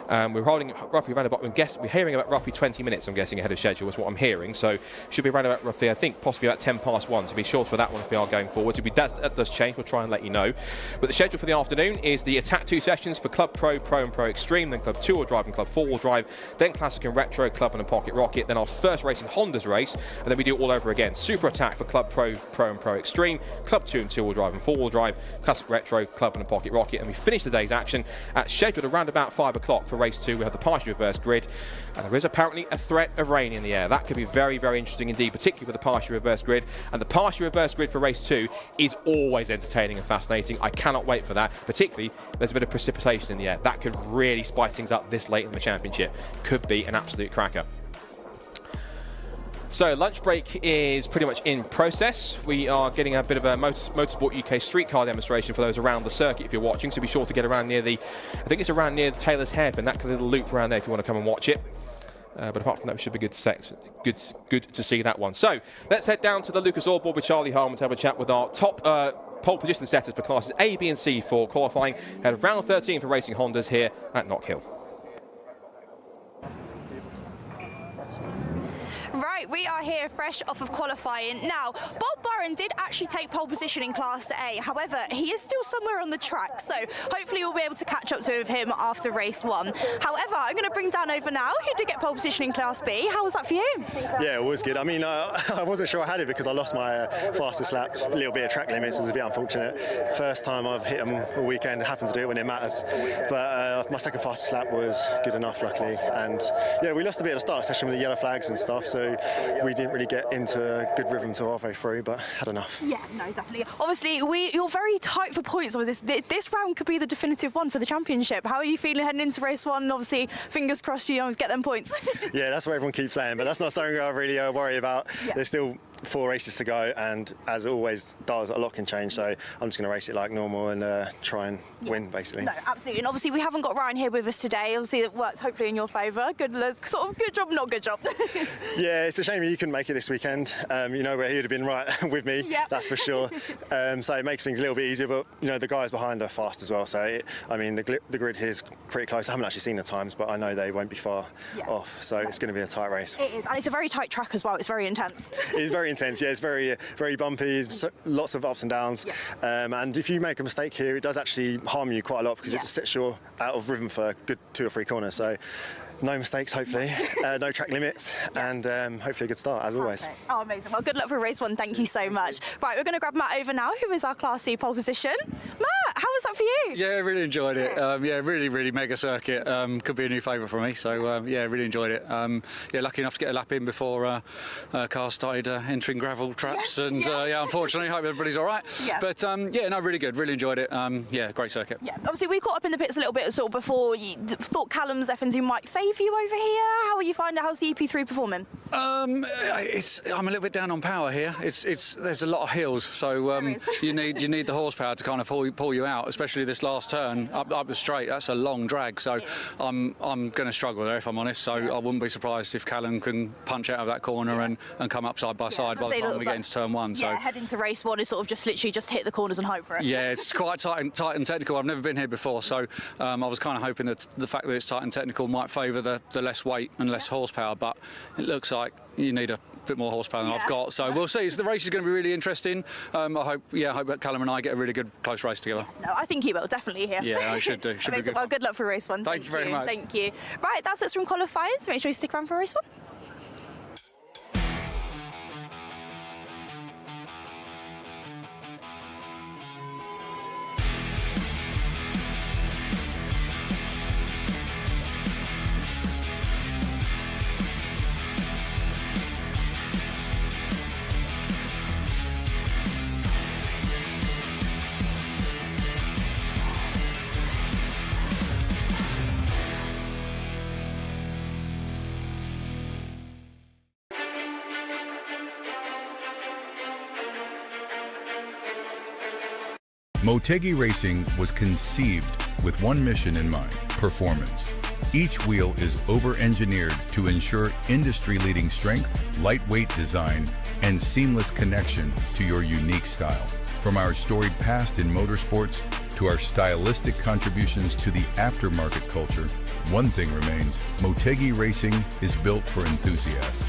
We're holding roughly around about, we're hearing about roughly 20 minutes, I'm guessing, ahead of schedule is what I'm hearing. So should be around about roughly, I think, possibly about 1:10. So be sure for that one if we are going forward. If that does change, we'll try and let you know. But the schedule for the afternoon is the Attack 2 sessions for Club Pro, Pro and Pro Extreme, then Club 2-wheel drive and Club 4-wheel drive, then Classic and Retro, Club and Pocket Rocket, then our first Racing Hondas race, and then we do it all over again. Super Attack for Club Pro, Pro and Pro Extreme, Club 2 and 2-wheel drive and 4-wheel drive, Classic Retro, Club and Pocket Rocket, and we finish the day's action at scheduled around about 5 o'clock for for race 2. We have the partially reversed grid, and there is apparently a threat of rain in the air. That could be very, very interesting indeed, particularly with the partially reversed grid. And the partially reversed grid for race 2 is always entertaining and fascinating. I cannot wait for that, particularly there's a bit of precipitation in the air. That could really spice things up this late in the championship. Could be an absolute cracker. So lunch break is pretty much in process. We are getting a bit of a Motorsport UK street car demonstration for those around the circuit if you're watching, so be sure to get around near the, I think it's around near the Taylor's Hairpin, that little loop around there if you want to come and watch it. But apart from that, it should be good to see that one. So let's head down to the Lucas Oil board with Charlie Harmon to have a chat with our top pole position setters for classes A, B and C for qualifying at round 13 for Racing Hondas here at Knockhill. Right, we are here fresh off of qualifying. Now, Bob Burren did actually take pole position in Class A. However, he is still somewhere on the track, so hopefully we'll be able to catch up with him after race 1. However, I'm going to bring Dan over now, who did get pole position in Class B. How was that for you? Yeah, it was good. I mean, I wasn't sure I had it because I lost my fastest lap. A little bit of track limits was a bit unfortunate. First time I've hit them all weekend. I happened to do it when it matters. But my second fastest lap was good enough, luckily. And yeah, we lost a bit at the start of the session with the yellow flags and stuff, so we didn't really get into a good rhythm until halfway through, but had enough. Yeah, no, definitely. Obviously, you're very tight for points with this. This round could be the definitive one for the championship. How are you feeling heading into race 1? Obviously, fingers crossed you always get them points. Yeah, that's what everyone keeps saying, but that's not something I really worry about. Yeah. There's still 4 races to go, and as it always does, a lot can change, so I'm just going to race it like normal and try and win, basically. No, absolutely. And obviously we haven't got Ryan here with us today. Obviously it works hopefully in your favour. Good job, not good job. Yeah, it's a shame you couldn't make it this weekend. You know where he would have been right with me, yep. That's for sure. So it makes things a little bit easier, but you know the guys behind are fast as well, so I mean the grid here is pretty close. I haven't actually seen the times, but I know they won't be far off, so it's going to be a tight race. It is, and it's a very tight track as well. It's very intense. It is very intense, yeah. It's very bumpy, lots of ups and downs, and if you make a mistake here, it does actually harm you quite a lot because it just sets you out of rhythm for a good 2 or 3 corners. So no mistakes, hopefully, no track limits, and hopefully a good start as always. Oh, amazing. Well, good luck for race 1. Thank you so much. Right, we're going to grab Matt over now, who is our Class C pole position. Matt, how was that for you? Yeah, really enjoyed it. Yeah, really mega circuit. Could be a new favourite for me. So yeah, really enjoyed it. Yeah, lucky enough to get a lap in before cars started entering gravel traps, and yeah, unfortunately, hope everybody's all right. Yeah. But yeah, no, really good. Really enjoyed it. Yeah, great circuit. Yeah. Obviously, we caught up in the pits a little bit sort of before. You thought Callum's F&Z might favour you over here. How are you finding? How's the EP3 performing? I'm a little bit down on power here. There's a lot of hills, so you need the horsepower to kind of pull you out, especially this last turn up the straight. That's a long drag, so I'm going to struggle there if I'm honest. So I wouldn't be surprised if Callum can punch out of that corner and come up side by side by the time we get into turn 1. So head into race 1 is sort of just literally just hit the corners and hope for it. Yeah, it's quite tight and technical. I've never been here before, so I was kind of hoping that the fact that it's tight and technical might favour the less weight and less horsepower, but it looks like you need a bit more horsepower than I've got, so we'll see. So the race is going to be really interesting. I hope that Callum and I get a really good close race together. No, I think you will definitely here. Yeah, I should do. Should be good. Well, good luck for race 1. Thank you very much. Thank you. Right, that's it from qualifying, so make sure you stick around for race 1. Motegi Racing was conceived with one mission in mind: performance. Each wheel is over-engineered to ensure industry-leading strength, lightweight design, and seamless connection to your unique style. From our storied past in motorsports to our stylistic contributions to the aftermarket culture, one thing remains: Motegi Racing is built for enthusiasts.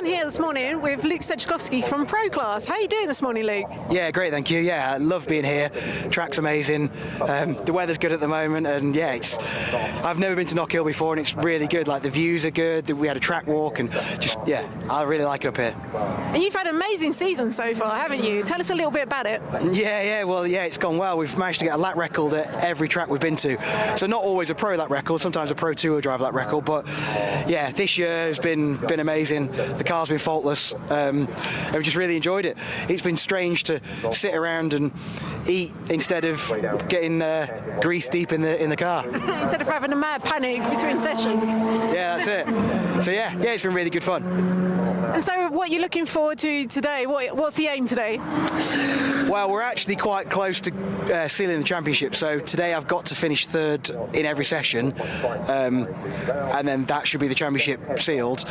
down here this morning with Luke Sejkowski from Pro Class. How are you doing this morning, Luke? Yeah, great, thank you. Yeah, I love being here. Track's amazing. The weather's good at the moment, and yeah, I've never been to Knockhill before, and it's really good. Like, the views are good. We had a track walk, and just, yeah, I really like it up here. And you've had an amazing season so far, haven't you? Tell us a little bit about it. Well, it's gone well. We've managed to get a lap record at every track we've been to. So not always a pro lap record, sometimes a pro two-wheel drive lap record, but yeah, this year has been amazing. The car's been faultless. I've just really enjoyed it. It's been strange to sit around and eat instead of getting grease deep in the car. Instead of having a mad panic between sessions. Yeah, that's it. So yeah, it's been really good fun. And so what are you looking forward to today? What's the aim today? Well, we're actually quite close to sealing the championship, so today I've got to finish third in every session, and then that should be the championship sealed.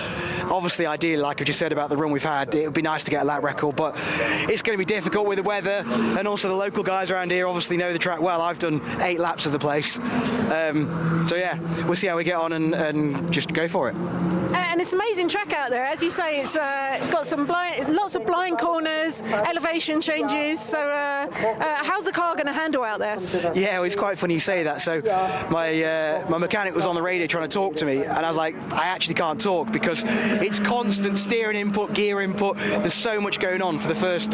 Obviously, ideally, like I just said about the run we've had, it would be nice to get a lap record, but it's going to be difficult with the weather, and also the local guys around here obviously know the track well. I've done 8 laps of the place, so yeah, we'll see how we get on and just go for it. And it's an amazing track out there. As you say, it's got some lots of blind corners, elevation changes. So how's the car going to handle out there? Yeah, well, it's quite funny you say that. So my mechanic was on the radio trying to talk to me, and I was like, I actually can't talk because it's constant steering input, gear input. There's so much going on for the first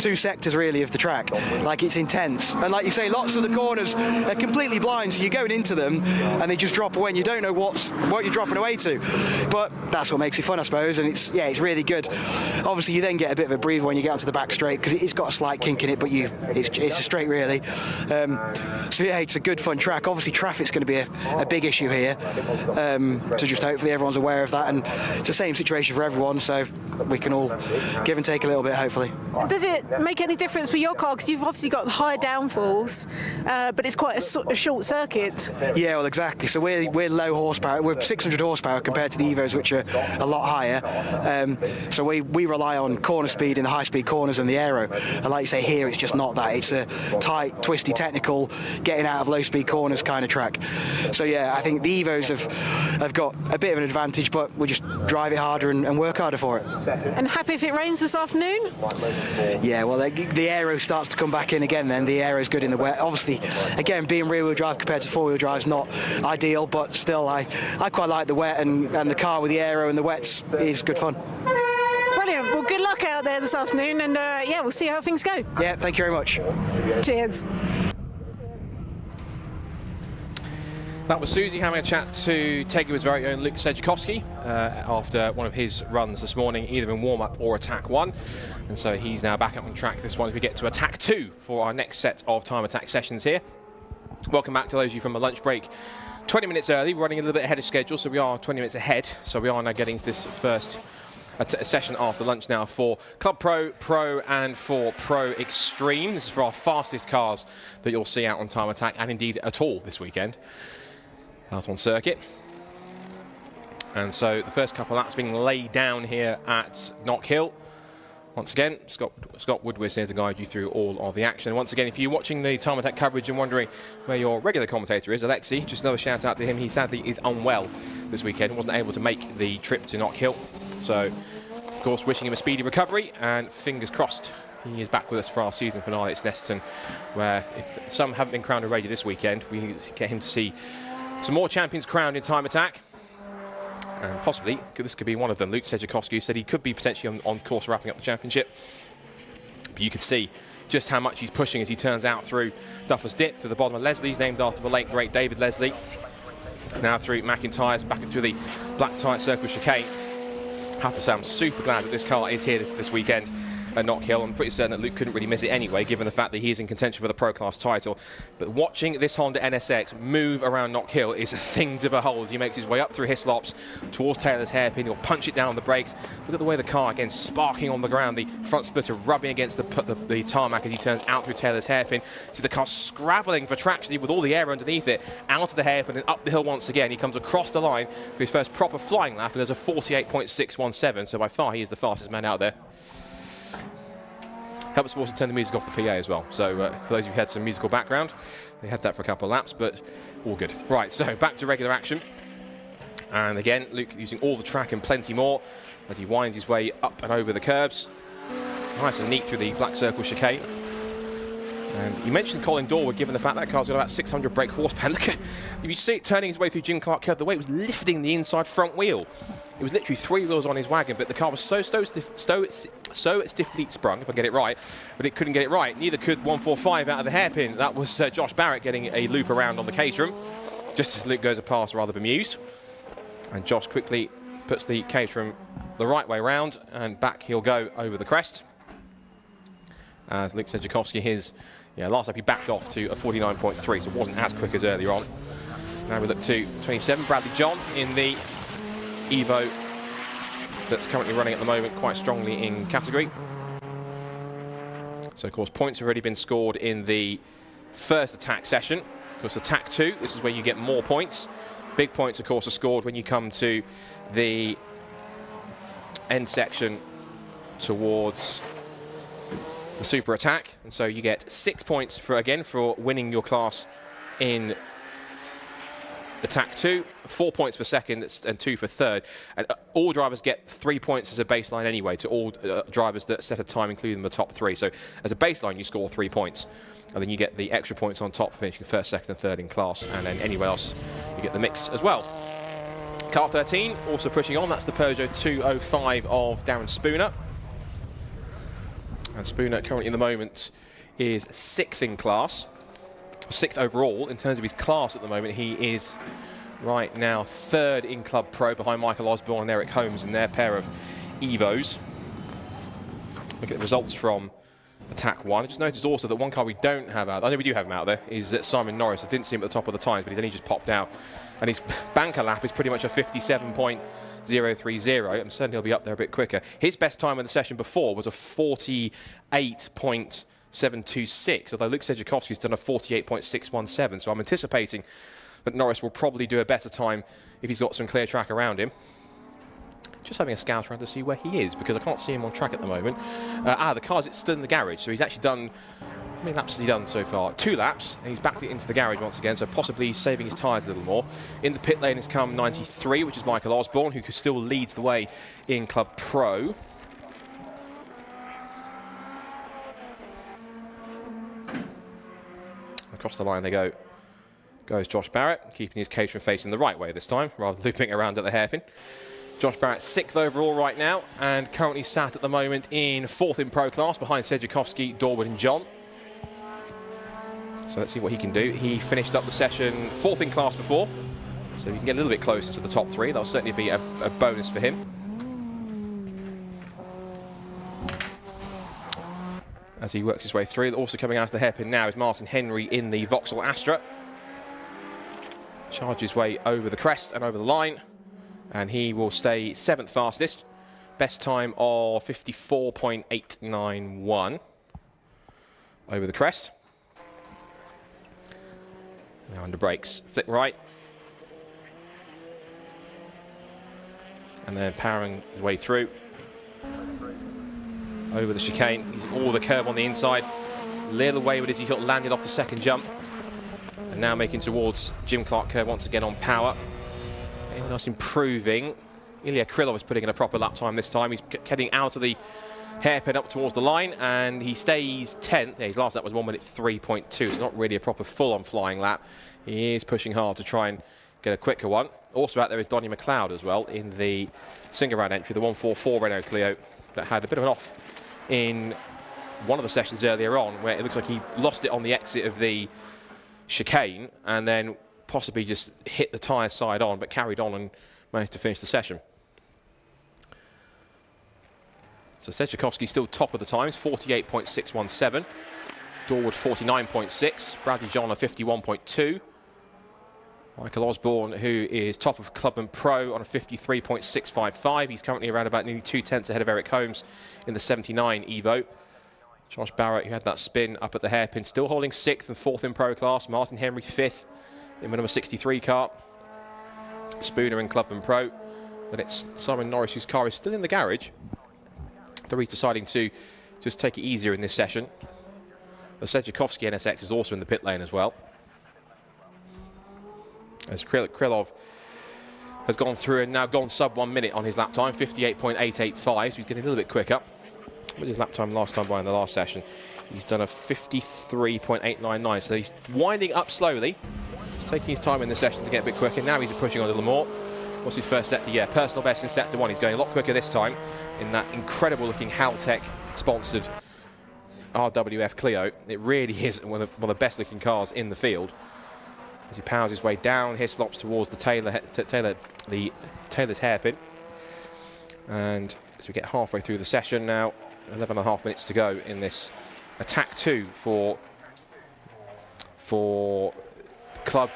2 sectors really of the track. Like, it's intense. And like you say, lots of the corners are completely blind, so you're going into them and they just drop away and you don't know what you're dropping away to. But that's what makes it fun, I suppose, and it's really good. Obviously, you then get a bit of a breather when you get onto the back straight because it's got a slight kink in it, but it's a straight really. So yeah, it's a good fun track. Obviously, traffic's going to be a big issue here, so just hopefully everyone's aware of that, and it's the same situation for everyone, so we can all give and take a little bit, hopefully. Does it make any difference with your car? Because you've obviously got high downfalls, but it's quite a short circuit. Yeah, well, exactly. So we're low horsepower. We're 600 horsepower compared to the Evos, which are a lot higher. So we rely on corner speed in the high-speed corners and the aero. And like you say, here it's just not that. It's a tight, twisty, technical, getting out of low-speed corners kind of track. So yeah, I think the Evos have got a bit of an advantage, but we'll just drive it harder and work harder for it. And happy if it rains this afternoon? Yeah, well, the aero starts to come back in again then. The aero's good in the wet. Obviously, again, being rear-wheel drive compared to four-wheel drive is not ideal, but still, I quite like the wet, and the car with the aero and the wets is good fun. Brilliant. Well, good luck out there this afternoon, and yeah, we'll see how things go. Yeah, thank you very much. Cheers. That was Susie having a chat to Tegua's very own Luke Sejkowski after one of his runs this morning, either in warm-up or attack 1. And so he's now back up on track this one as we get to attack 2 for our next set of time attack sessions here. Welcome back to those of you from a lunch break. 20 minutes early, we're running a little bit ahead of schedule, so we are 20 minutes ahead. So we are now getting to this first session after lunch now for Club Pro, Pro and for Pro Extreme. This is for our fastest cars that you'll see out on time attack, and indeed at all this weekend out on circuit. And so the first couple of laps being laid down here at Knockhill. Once again, Scott Woodward's here to guide you through all of the action. Once again, if you're watching the time attack coverage and wondering where your regular commentator is, Alexi, just another shout out to him. He sadly is unwell this weekend, wasn't able to make the trip to Knockhill. So, of course, wishing him a speedy recovery, and fingers crossed he is back with us for our season finale at Snetterton, where if some haven't been crowned already this weekend, we get him to see some more champions crowned in time attack. And possibly, this could be one of them. Luke Sejkowski said he could be potentially on course wrapping up the championship. But you could see just how much he's pushing as he turns out through Duffer's Dip, to the bottom of Leslie's, named after the late, great David Leslie. Now through McIntyre's, back into the black tight circle chicane. I have to say, I'm super glad that this car is here this weekend at Knockhill. I'm pretty certain that Luke couldn't really miss it anyway, given the fact that he's in contention for the Pro Class title. But watching this Honda NSX move around Knockhill is a thing to behold. He makes his way up through Hislops towards Taylor's hairpin. He'll punch it down on the brakes. Look at the way the car, again, sparking on the ground. The front splitter rubbing against the tarmac as he turns out through Taylor's hairpin. See the car scrabbling for traction with all the air underneath it, out of the hairpin and up the hill once again. He comes across the line for his first proper flying lap, and there's a 48.617, so by far he is the fastest man out there. Helps us also turn the music off the PA as well. So for those of you who had some musical background, they had that for a couple of laps, but all good. Right, so back to regular action. And again, Luke using all the track and plenty more. as he winds his way up and over the curbs. Nice and neat through the black circle chicane. And you mentioned Colin Dorwood, given the fact that car's got about 600 brake horsepower. Look at, if you see it turning his way through Jim Clark curve, the way it was lifting the inside front wheel. It was literally 3 wheels on his wagon, but the car was so stiffly sprung, if I get it right, but it couldn't get it right. Neither could 145 out of the hairpin. That was Josh Barrett getting a loop around on the Caterham, just as Luke goes past, rather bemused. And Josh quickly puts the Caterham the right way round, and back he'll go over the crest. As Luke Sedjakowski, last up he backed off to a 49.3, so it wasn't as quick as earlier on. Now we look to 27, Bradley John in the Evo that's currently running at the moment quite strongly in category. So of course points have already been scored in the first attack session. Of course attack 2, this is where you get more points. Big points of course are scored when you come to the end section towards the super attack, and so you get 6 points for winning your class in attack 2, 4 points for second and 2 for third, and all drivers get 3 points as a baseline anyway to all drivers that set a time, including the top 3. So as a baseline you score 3 points, and then you get the extra points on top for finishing first, second and third in class, and then anywhere else you get the mix as well. Car 13 also pushing on, that's the Peugeot 205 of Darren Spooner. And Spooner currently in the moment is 6th in class, 6th overall. In terms of his class at the moment, he is right now 3rd in Club Pro behind Michael Osborne and Eric Holmes in their pair of Evos. Look at the results from Attack 1. I just noticed also that one car we don't have out, I know we do have him out there, is Simon Norris. I didn't see him at the top of the times, but he's only just popped out. And his banker lap is pretty much a 57.030. I'm certain he'll be up there a bit quicker. His best time in the session before was a 48.726, although Luke Sedjakowski's done a 48.617, so I'm anticipating that Norris will probably do a better time if he's got some clear track around him. Just having a scout around to see where he is, because I can't see him on track at the moment. The car's still in the garage, so he's actually done, how many laps has he done so far? 2 laps, and he's backed it into the garage once again, so possibly saving his tyres a little more. In the pit lane has come 93, which is Michael Osborne, who still leads the way in Club Pro. Across the line they go. Goes Josh Barrett, keeping his Caterham facing the right way this time, rather than looping around at the hairpin. Josh Barrett 6th overall right now, and currently sat at the moment in 4th in Pro class behind Sedjakowski, Dorwood and John. So let's see what he can do. He finished up the session 4th in class before, so he can get a little bit closer to the top 3. That'll certainly be a bonus for him. As he works his way through, also coming out of the hairpin now is Martin Henry in the Vauxhall Astra. Charges his way over the crest and over the line, and he will stay 7th fastest. Best time of 54.891 over the crest. Now under brakes, flick right. And then powering his way through. Over the chicane, using all the curb on the inside. Little wayward as he sort of landed off the second jump. And now making towards Jim Clark curve once again on power. And nice improving. Ilya Krylov is putting in a proper lap time this time. He's heading out of the hairpin up towards the line, and he stays 10th. Yeah, his last lap was 1 minute 3.2, so not really a proper full-on flying lap. He is pushing hard to try and get a quicker one. Also out there is Donny McLeod as well in the single-round entry, the 144 Renault Clio, that had a bit of an off in one of the sessions earlier on, where it looks like he lost it on the exit of the chicane and then possibly just hit the tyre side on, but carried on and managed to finish the session. So Sedjakowski still top of the times, 48.617. Dorwood 49.6. Bradley John a 51.2. Michael Osborne, who is top of Club and Pro on a 53.655. He's currently around about nearly 2/10 ahead of Eric Holmes in the 79 Evo. Josh Barrett, who had that spin up at the hairpin, still holding 6th and 4th in Pro class. Martin Henry 5th in the number 63 car. Spooner in Club and Pro. But it's Simon Norris, whose car is still in the garage. Though he's deciding to just take it easier in this session. The Sedjakowski NSX is also in the pit lane as well. As Krylov has gone through and now gone sub 1 minute on his lap time, 58.885, so he's getting a little bit quicker. What was his lap time last time by in the last session? He's done a 53.899, so he's winding up slowly. He's taking his time in the session to get a bit quicker. Now he's pushing on a little more. What's his first sector? Yeah, personal best in sector 1. He's going a lot quicker this time in that incredible looking Haltech sponsored RWF Clio. It really is one of the best looking cars in the field. As he powers his way down, Hislops towards the Taylor's hairpin. And as we get halfway through the session now, 11.5 minutes to go in this attack 2 for Club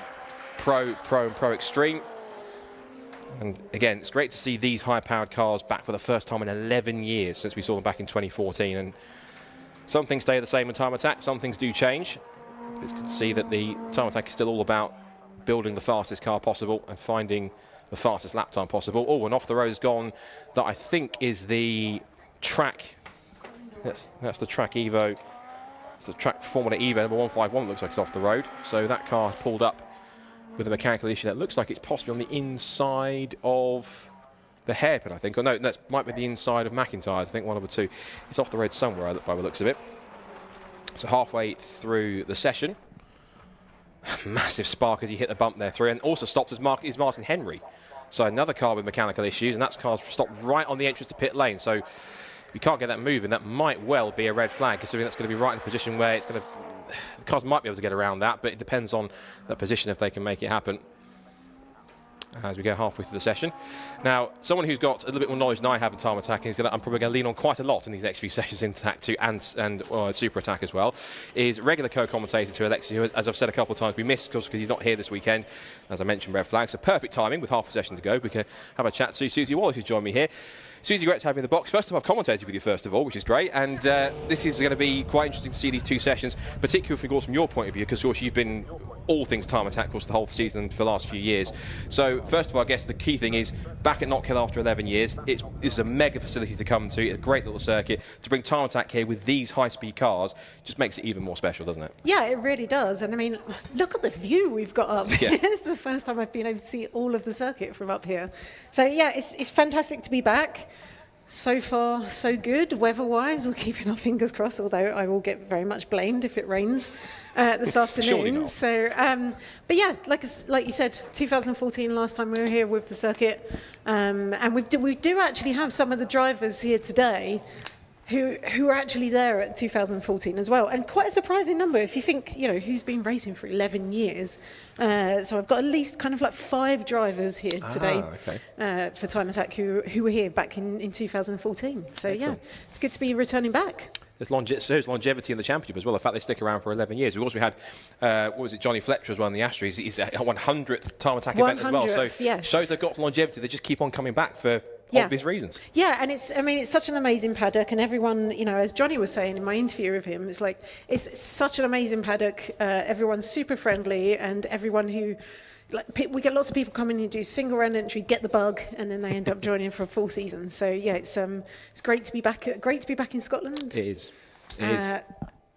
Pro and Pro Extreme. And again, it's great to see these high-powered cars back for the first time in 11 years since we saw them back in 2014. And some things stay the same in time attack, some things do change. You can see that the time attack is still all about building the fastest car possible and finding the fastest lap time possible. Oh, and off the road has gone that I think is the track. That's the track Evo. It's the track Formula Evo number 151. Looks like it's off the road. So that car has pulled up with a mechanical issue that looks like it's possibly on the inside of the hairpin, I think. Or no, that might be the inside of McIntyre's. I think one of the two. It's off the road somewhere by the looks of it. So halfway through the session, massive spark as he hit the bump there through, and also stopped is Martin Henry. So another car with mechanical issues, and that's car stopped right on the entrance to pit lane. So you can't get that moving. That might well be a red flag, considering that's going to be right in a position where it's going to. The cars might be able to get around that, but it depends on that position if they can make it happen. As we go halfway through the session. Now, someone who's got a little bit more knowledge than I have in time attack, and I'm probably going to lean on quite a lot in these next few sessions in attack 2 and super attack as well, is regular co-commentator to Alexi, who, as I've said a couple of times, we missed because he's not here this weekend. As I mentioned, red flag. So perfect timing with half a session to go. We can have a chat to Susie Wallace, who's joined me here. Susie, great to have you in the box. First time I've commentated with you, first of all, which is great. And this is going to be quite interesting to see these two sessions, particularly, of course, from your point of view, because, of course, you've been all things time attack, of course, the whole season for the last few years. So, first of all, I guess the key thing is back at Knockhill after 11 years. It's a mega facility to come to, a great little circuit. To bring time attack here with these high-speed cars just makes it even more special, doesn't it? Yeah, it really does. And I mean, look at the view we've got up. Yeah. It's the first time I've been able to see all of the circuit from up here. So, yeah, it's fantastic to be back. So far, so good. Weather-wise, we're keeping our fingers crossed, although I will get very much blamed if it rains this afternoon. Surely not. So, but yeah, like you said, 2014, last time we were here with the circuit. And we do actually have some of the drivers here today who are actually there at 2014 as well. And quite a surprising number if you think, you know, who's been racing for 11 years. So I've got at least kind of like 5 drivers here today for Time Attack who were here back in 2014. So excellent. Yeah, it's good to be returning back. There's longevity in the championship as well. The fact they stick around for 11 years. We've also had, what was it, Johnny Fletcher as well in the Astros. He's a 100th Time Attack event as well. So yes. Shows they've got longevity. They just keep on coming back for obvious reasons. Yeah, and it's such an amazing paddock, and everyone, you know, as Johnny was saying in my interview with him, it's such an amazing paddock. Everyone's super friendly, and everyone who, we get lots of people coming who do single round entry, get the bug, and then they end up joining for a full season. So yeah, it's great to be back. Great to be back in Scotland. It is. It is.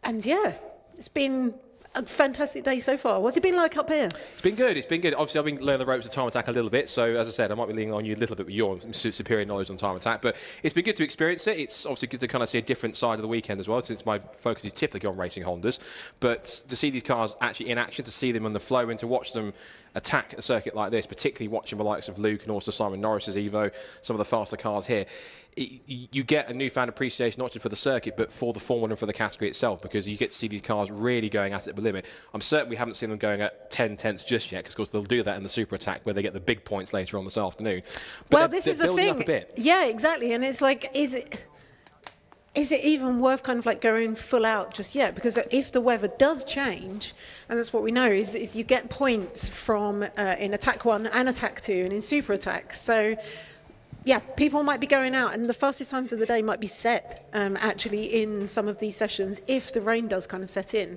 And yeah, it's been a fantastic day so far. What's it been like up here? It's been good. It's been good. Obviously, I've been learning the ropes of time attack a little bit. So, as I said, I might be leaning on you a little bit with your superior knowledge on time attack. But it's been good to experience it. It's obviously good to kind of see a different side of the weekend as well, since my focus is typically on racing Hondas. But to see these cars actually in action, to see them on the flow, and to watch them attack a circuit like this, particularly watching the likes of Luke and also Simon Norris's Evo, some of the faster cars here, you get a newfound appreciation not just for the circuit but for the Formula and for the category itself, because you get to see these cars really going at it at the limit. I'm certain we haven't seen them going at 10 tenths just yet, because of course they'll do that in the super attack where they get the big points later on this afternoon. But well, this is the thing. Yeah, exactly. And it's like, is it even worth kind of like going full out just yet? Because if the weather does change, and that's what we know, is you get points from in Attack 1 and Attack 2 and in Super Attack. So yeah, people might be going out, and the fastest times of the day might be set actually in some of these sessions if the rain does kind of set in.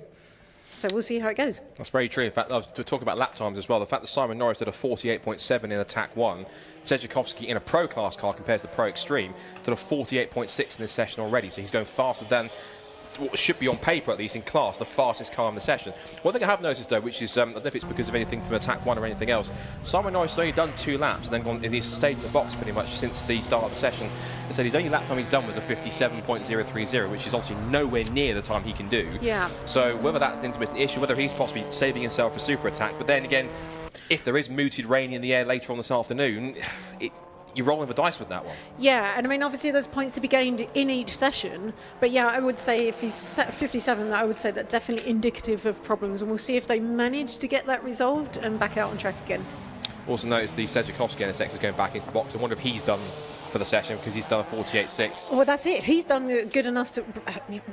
So we'll see how it goes. That's very true. In fact, to talk about lap times as well, the fact that Simon Norris did a 48.7 in Attack 1, Sejikovski in a Pro Class car compared to the Pro Extreme did a 48.6 in this session already. So he's going faster than what should be on paper, at least in class, the fastest car in the session. One thing I have noticed though, which is, I don't know if it's because of anything from Attack 1 or anything else, Simon Norris has only done 2 laps and then gone, he's stayed in the box pretty much since the start of the session. And said his only lap time he's done was a 57.030, which is obviously nowhere near the time he can do. Yeah. So whether that's an intermittent issue, whether he's possibly saving himself for super attack, but then again, if there is mooted rain in the air later on this afternoon, you're rolling the dice with that one. Yeah, and I mean, obviously there's points to be gained in each session, but yeah, I would say if he's set at 57, I would say that's definitely indicative of problems, and we'll see if they manage to get that resolved and back out on track again. Also notice the Sedgwickowski NSX is going back into the box. I wonder if he's done for the session, because he's done a 48.6. Well, that's it. He's done good enough to.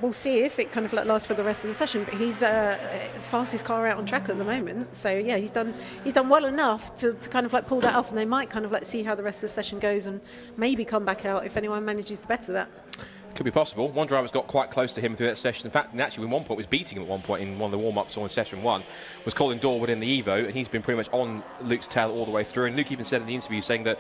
We'll see if it kind of lasts for the rest of the session. But he's fastest car out on track at the moment. So yeah, he's done well enough to kind of pull that off, and they might kind of see how the rest of the session goes and maybe come back out if anyone manages to better that. Could be possible. One driver's got quite close to him through that session. In fact, and actually, at one point was beating him at one point in one of the warm-ups or in session 1, was Colin Dorwood in the Evo, and he's been pretty much on Luke's tail all the way through. And Luke even said in the interview, saying that,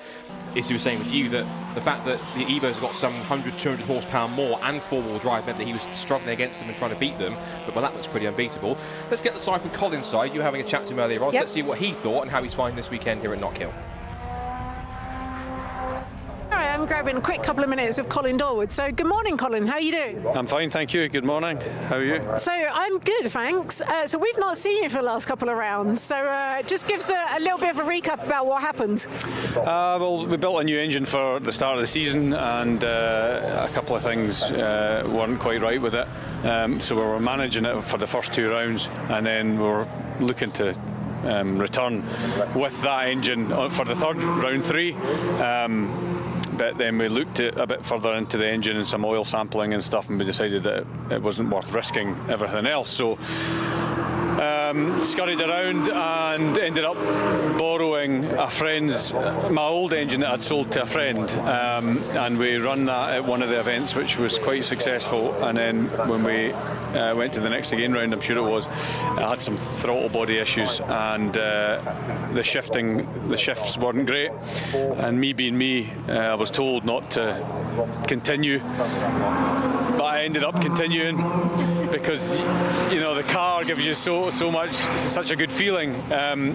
as he was saying with you, that the fact that the Evos got some 100, 200 horsepower more and four-wheel drive meant that he was struggling against them and trying to beat them. But well, that looks pretty unbeatable. Let's get the side from Colin's side. You were having a chat to him earlier on. Yep. Let's see what he thought and how he's finding this weekend here at Knockhill. All right, I'm grabbing a quick couple of minutes with Colin Dorwood. So good morning, Colin. How are you doing? I'm fine, thank you. Good morning. How are you? So I'm good, thanks. So we've not seen you for the last couple of rounds. So just give us a little bit of a recap about what happened. Well, we built a new engine for the start of the season, and a couple of things weren't quite right with it. So we were managing it for the first 2 rounds, and then we were looking to return with that engine for the third round 3. But then we looked at a bit further into the engine and some oil sampling and stuff, and we decided that it wasn't worth risking everything else. So scurried around and ended up borrowing my old engine that I'd sold to a friend, and we run that at one of the events, which was quite successful. And then when we went to the next again round, I'm sure it was, I had some throttle body issues, and the shifts weren't great, and me being me, I was told not to continue, but I ended up continuing because the car gives you so much, it's such a good feeling,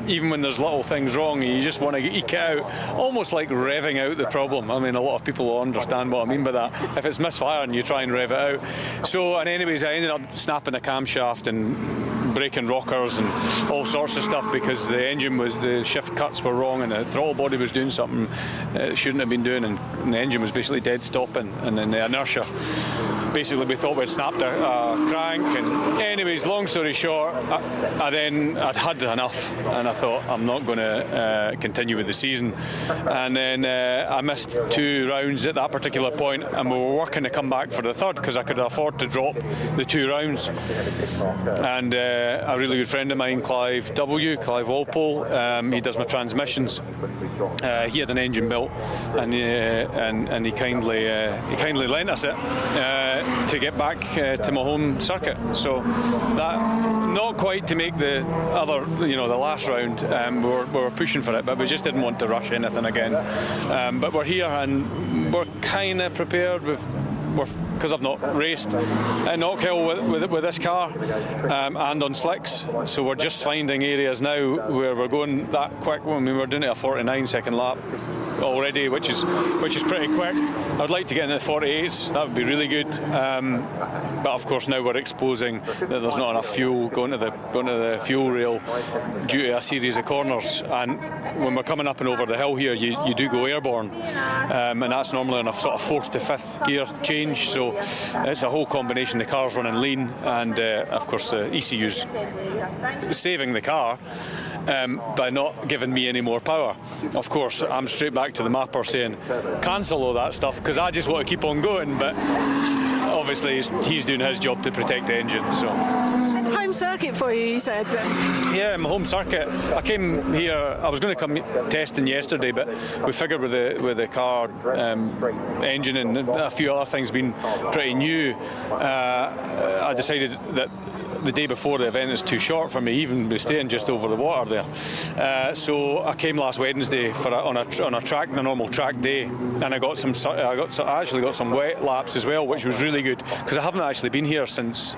even when there's little things wrong, you just want to eke it out, almost like revving out the problem. I mean, a lot of people will understand what I mean by that. If it's misfiring, you try and rev it out. So, and anyways, I ended up snapping a camshaft and breaking rockers and all sorts of stuff because the shift cuts were wrong and the throttle body was doing something it shouldn't have been doing, and the engine was basically dead stopping, and then the inertia, basically we thought we'd snapped a crank. And anyways, long story short, I'd had enough, and I thought I'm not going to continue with the season. And then I missed 2 rounds at that particular point, and we were working to come back for the third because I could afford to drop the 2 rounds. And a really good friend of mine, Clive Walpole, he does my transmissions. He had an engine built, and he kindly lent us it to get back to my home circuit. So that, not quite to make the other, the last round, we were pushing for it, but we just didn't want to rush anything again. But we're here and we're kind of prepared because I've not raced at Knockhill with this car and on slicks, so we're just finding areas now where we're going that quick. I mean, we're doing it a 49-second lap already, which is pretty quick. I'd like to get into the 48s, that would be really good. But of course now we're exposing that there's not enough fuel going to the fuel rail due to a series of corners, and when we're coming up and over the hill here, you do go airborne, and that's normally on a sort of 4th to 5th gear change. So it's a whole combination. The car's running lean, and of course the ECU's saving the car by not giving me any more power. Of course, I'm straight back to the mapper saying, cancel all that stuff, because I just want to keep on going, but obviously he's doing his job to protect the engine. So. Home circuit for you said? Yeah, my home circuit. I came here, I was going to come testing yesterday, but we figured with the car engine and a few other things being pretty new, I decided that the day before the event is too short for me, even with staying just over the water there. So I came last Wednesday on a track, a normal track day, and I actually got some wet laps as well, which was really good because I haven't actually been here since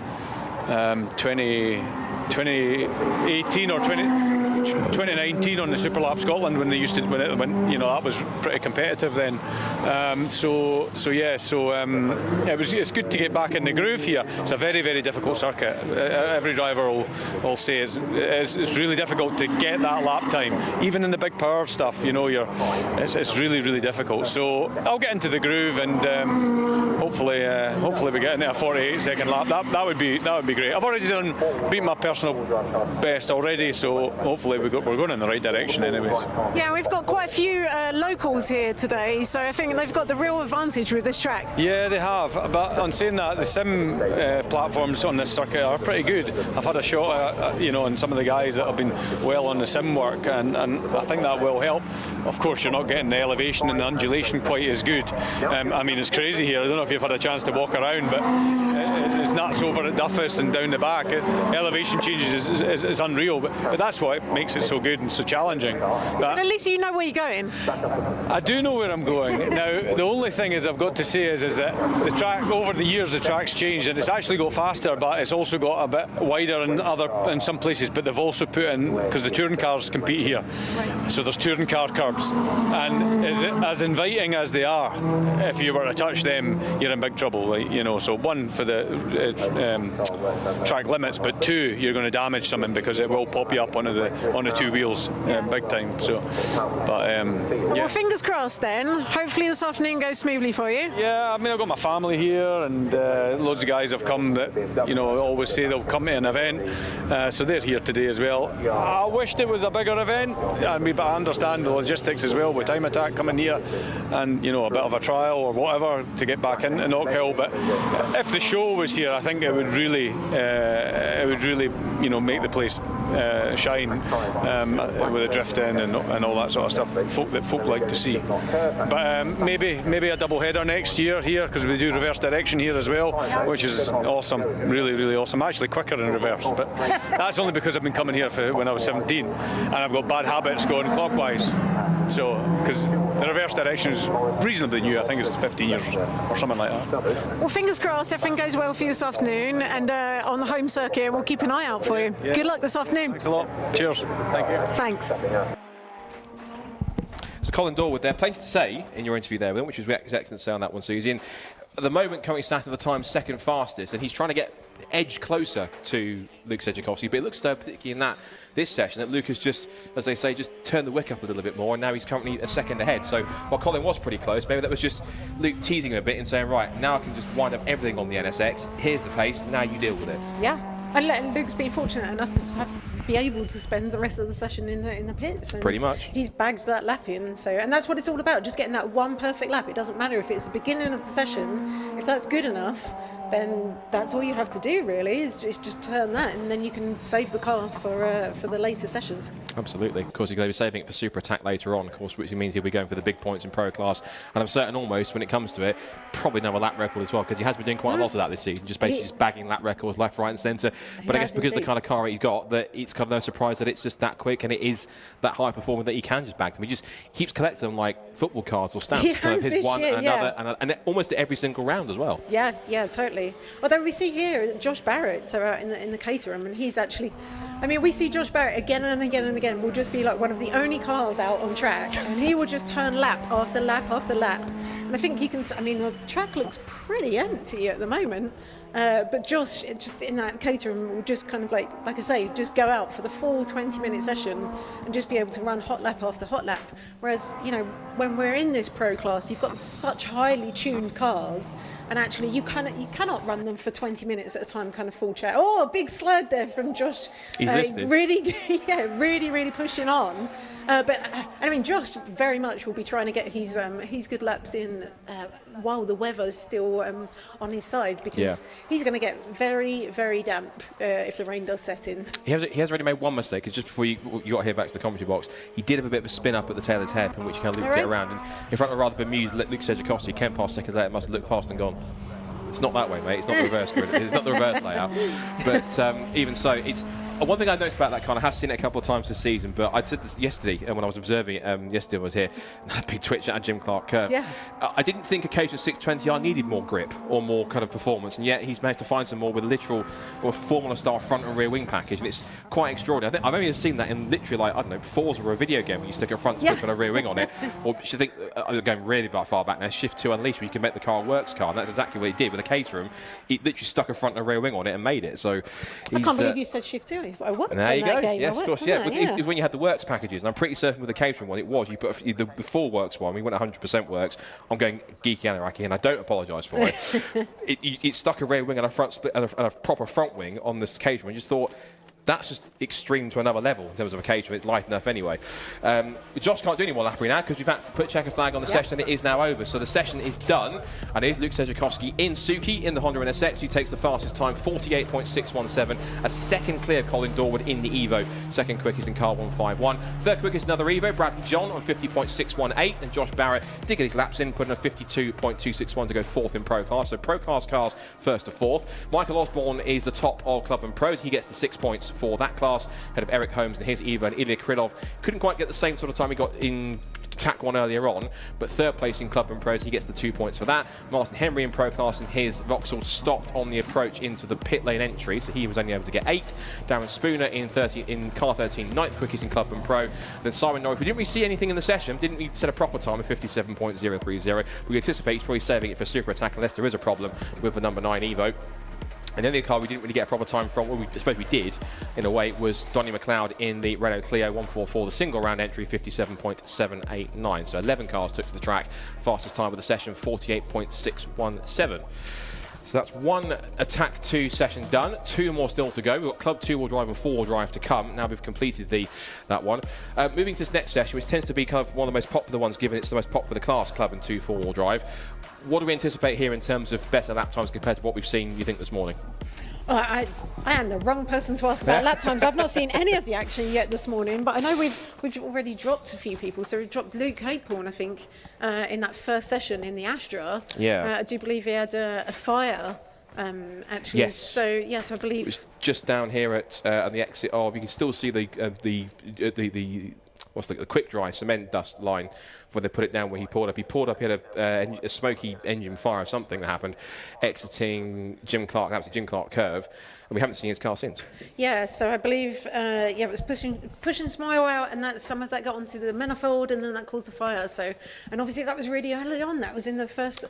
2018 or 2019 on the Super Lap Scotland when they used to when you know that was pretty competitive then. It's good to get back in the groove here. It's a very, very difficult circuit. Every driver will say it's really difficult to get that lap time, even in the big power stuff. You know, it's really, really difficult. So I'll get into the groove and hopefully we get into a 48-second lap. That would be great. I've already beat my personal best already, so hopefully we're going in the right direction anyways. Yeah, we've got quite a few locals here today, so I think they've got the real advantage with this track. Yeah, they have, but on saying that, the sim platforms on this circuit are pretty good. I've had a shot on some of the guys that have been well on the sim work, and I think that will help. Of course, you're not getting the elevation and the undulation quite as good. I mean, it's crazy here. I don't know if you've had a chance to walk around, but it's nuts over at Duffus and down the back. Elevation changes is unreal, but that's what makes it so good and so challenging. But at least you know where you're going. I do know where I'm going. Now, the only thing I've got to say is that the track, over the years, the track's changed, and it's actually got faster, but it's also got a bit wider in some places, but they've also put in, because the touring cars compete here, so there's touring car curbs, and as inviting as they are, if you were to touch them, you're in big trouble. So one, for the track limits, but two, you're going to damage something because it will pop you up on the two wheels big time. So, but well, fingers crossed then. Hopefully this afternoon goes smoothly for you. Yeah, I mean, I've got my family here, and loads of guys have come that always say they'll come to an event, so they're here today as well. I wished it was a bigger event, but I understand the logistics as well with Time Attack coming here, and a bit of a trial or whatever to get back into Knockhill. But if the show was here, I think it would really make the place shine with the drifting and all that sort of stuff that folk like to see. But maybe a double header next year here, because we do reverse direction here as well, which is awesome, really, really awesome. Actually quicker in reverse, but that's only because I've been coming here when I was 17 and I've got bad habits going clockwise. So, because the reverse direction is reasonably new, I think it's 15 years or something like that. Well, fingers crossed everything goes well for you this afternoon, and on the home circuit, we'll keep an eye out for you. Yeah. Good luck this afternoon. Thanks a lot. Cheers. Thank you. Thanks. So Colin Dorwood there, plenty to say in your interview there with him, which was excellent to say on that one. So he's in, at the moment, currently sat at the time second fastest, and he's trying to get edge closer to Luke Sedgwickowski, but it looks particularly in this session that Luke has just, as they say, just turned the wick up a little bit more, and now he's currently a second ahead. So while Colin was pretty close, maybe that was just Luke teasing him a bit and saying, right, now I can just wind up everything on the NSX, here's the pace, now you deal with it. Yeah, and Luke's been fortunate enough to be able to spend the rest of the session in the pits. And pretty much. He's bagged that lap in, and that's what it's all about, just getting that one perfect lap. It doesn't matter if it's the beginning of the session, if that's good enough, then that's all you have to do really, is just turn that, and then you can save the car for the later sessions. Absolutely. Of course, he's going to be saving it for Super Attack later on, of course, which means he'll be going for the big points in Pro Class, and I'm certain almost, when it comes to it, probably another lap record as well, because he has been doing quite a lot of that this season, just basically just bagging lap records left, right and centre. But I guess because of the kind of car he's got, that it's kind of no surprise that it's just that quick, and it is that high performing that he can just bag them. He just keeps collecting them like football cards or stamps. Kind of his one and another, and almost at every single round as well. Yeah, totally. Although we see here Josh Barrett, so out in the Caterham, and he's actually, I mean, we see Josh Barrett again and again and again, will just be like one of the only cars out on track, and he will just turn lap after lap after lap. And I think you can, I mean, the track looks pretty empty at the moment. But Josh, just in that Caterham, will just kind of like I say, just go out for the full 20-minute session and just be able to run hot lap after hot lap. Whereas, when we're in this pro class, you've got such highly tuned cars, and actually you cannot run them for 20 minutes at a time, kind of full chat. Oh, a big slide there from Josh. He's listed. Really pushing on. But I mean, Josh very much will be trying to get his good laps in while the weather's still on his side, because he's going to get very, very damp if the rain does set in. He has already made one mistake, because just before you got here back to the commentary box, he did have a bit of a spin up at the tail of his head, in which he kind of looped it around, and in front of a rather bemused Luke Sedgwickowski, came past seconds later, must have looked past and gone, It's not that way, mate. It's not the reverse grid. It's not the reverse layout. But even so, it's one thing I noticed about that car. I have seen it a couple of times this season, but I said this yesterday when I was observing it. Yesterday I was here. Big twitch at Jim Clark curve. Yeah. I didn't think occasional 620R needed more grip or more kind of performance, and yet he's managed to find some more with a literal or Formula-style front and rear wing package, and it's quite extraordinary. I think I've only seen that in literally, like, I don't know, Forza or a video game where you stick a front split and a rear wing on it. Or you should think, going really far back now, Shift 2 Unleashed, where you can make the car a works car, and that's exactly what he did with the Caterham. He literally stuck a front and a rear wing on it and made it. So I can't believe you said Shift 2. I worked there you go. Game. Yes, of course. Yeah, when you had the works packages, and I'm pretty certain with the Caterham one, it was you put the full works one. We went 100% works. I'm going geeky Anaraki, and I don't apologise for it. it stuck a rear wing and a front split and a proper front wing on this Caterham. I just thought, that's just extreme to another level in terms of a Caterham. It's light enough anyway. Josh can't do any more lapping now because we've had to put checker flag on the session. It is now over, so the session is done. And it is Luke Sejakowski in Suzuki in the Honda NSX who takes the fastest time, 48.617. A second clear of Colin Dorwood in the Evo, second quickest in car 151. Third quickest another Evo, Bradley John on 50.618, and Josh Barrett did get his laps in, putting a 52.261 to go fourth in Pro Class. So Pro Class cars first to fourth. Michael Osborne is the top of Club and Pros. He gets the 6 points for that class, ahead of Eric Holmes and his Evo, and Ilya Krylov couldn't quite get the same sort of time he got in TAC 1 earlier on, but third place in Club and Pros, he gets the 2 points for that. Martin Henry in Pro Class and his Vauxhall stopped on the approach into the pit lane entry, so he was only able to get 8th. Darren Spooner in car 13, 9th quickest in Club and Pro. Then Simon Norris, we didn't really see anything in the session, didn't really set a proper time of 57.030. We anticipate he's probably saving it for Super Attack unless there is a problem with the number 9 Evo. And the only car we didn't really get a proper time from, well, I suppose we did, in a way, was Donny McLeod in the Renault Clio 144, the single round entry, 57.789. So 11 cars took to the track. Fastest time of the session, 48.617. So that's one Attack 2 session done. 2 more still to go. We've got Club 2-wheel drive and 4-wheel drive to come. Now we've completed that one. Moving to this next session, which tends to be kind of one of the most popular ones, given it's the most popular class, Club and 2 4-wheel drive. What do we anticipate here in terms of better lap times compared to what we've seen, you think, this morning? I am the wrong person to ask about lap times. I've not seen any of the action yet this morning, but I know we've already dropped a few people. So we've dropped Luke Hayporn, I think, in that first session in the Astra. Yeah. I do believe he had a fire. Actually, yes. So yes, I believe it was just down here at on the exit of. You can still see the quick dry cement dust line where they put it down where he pulled up. He pulled up, he had a smoky engine fire or something that happened, exiting Jim Clark. That was the Jim Clark curve, and we haven't seen his car since. Yeah, so I believe it was pushing some oil out, and some of that got onto the manifold, and then that caused the fire. So, and obviously that was really early on. That was in the first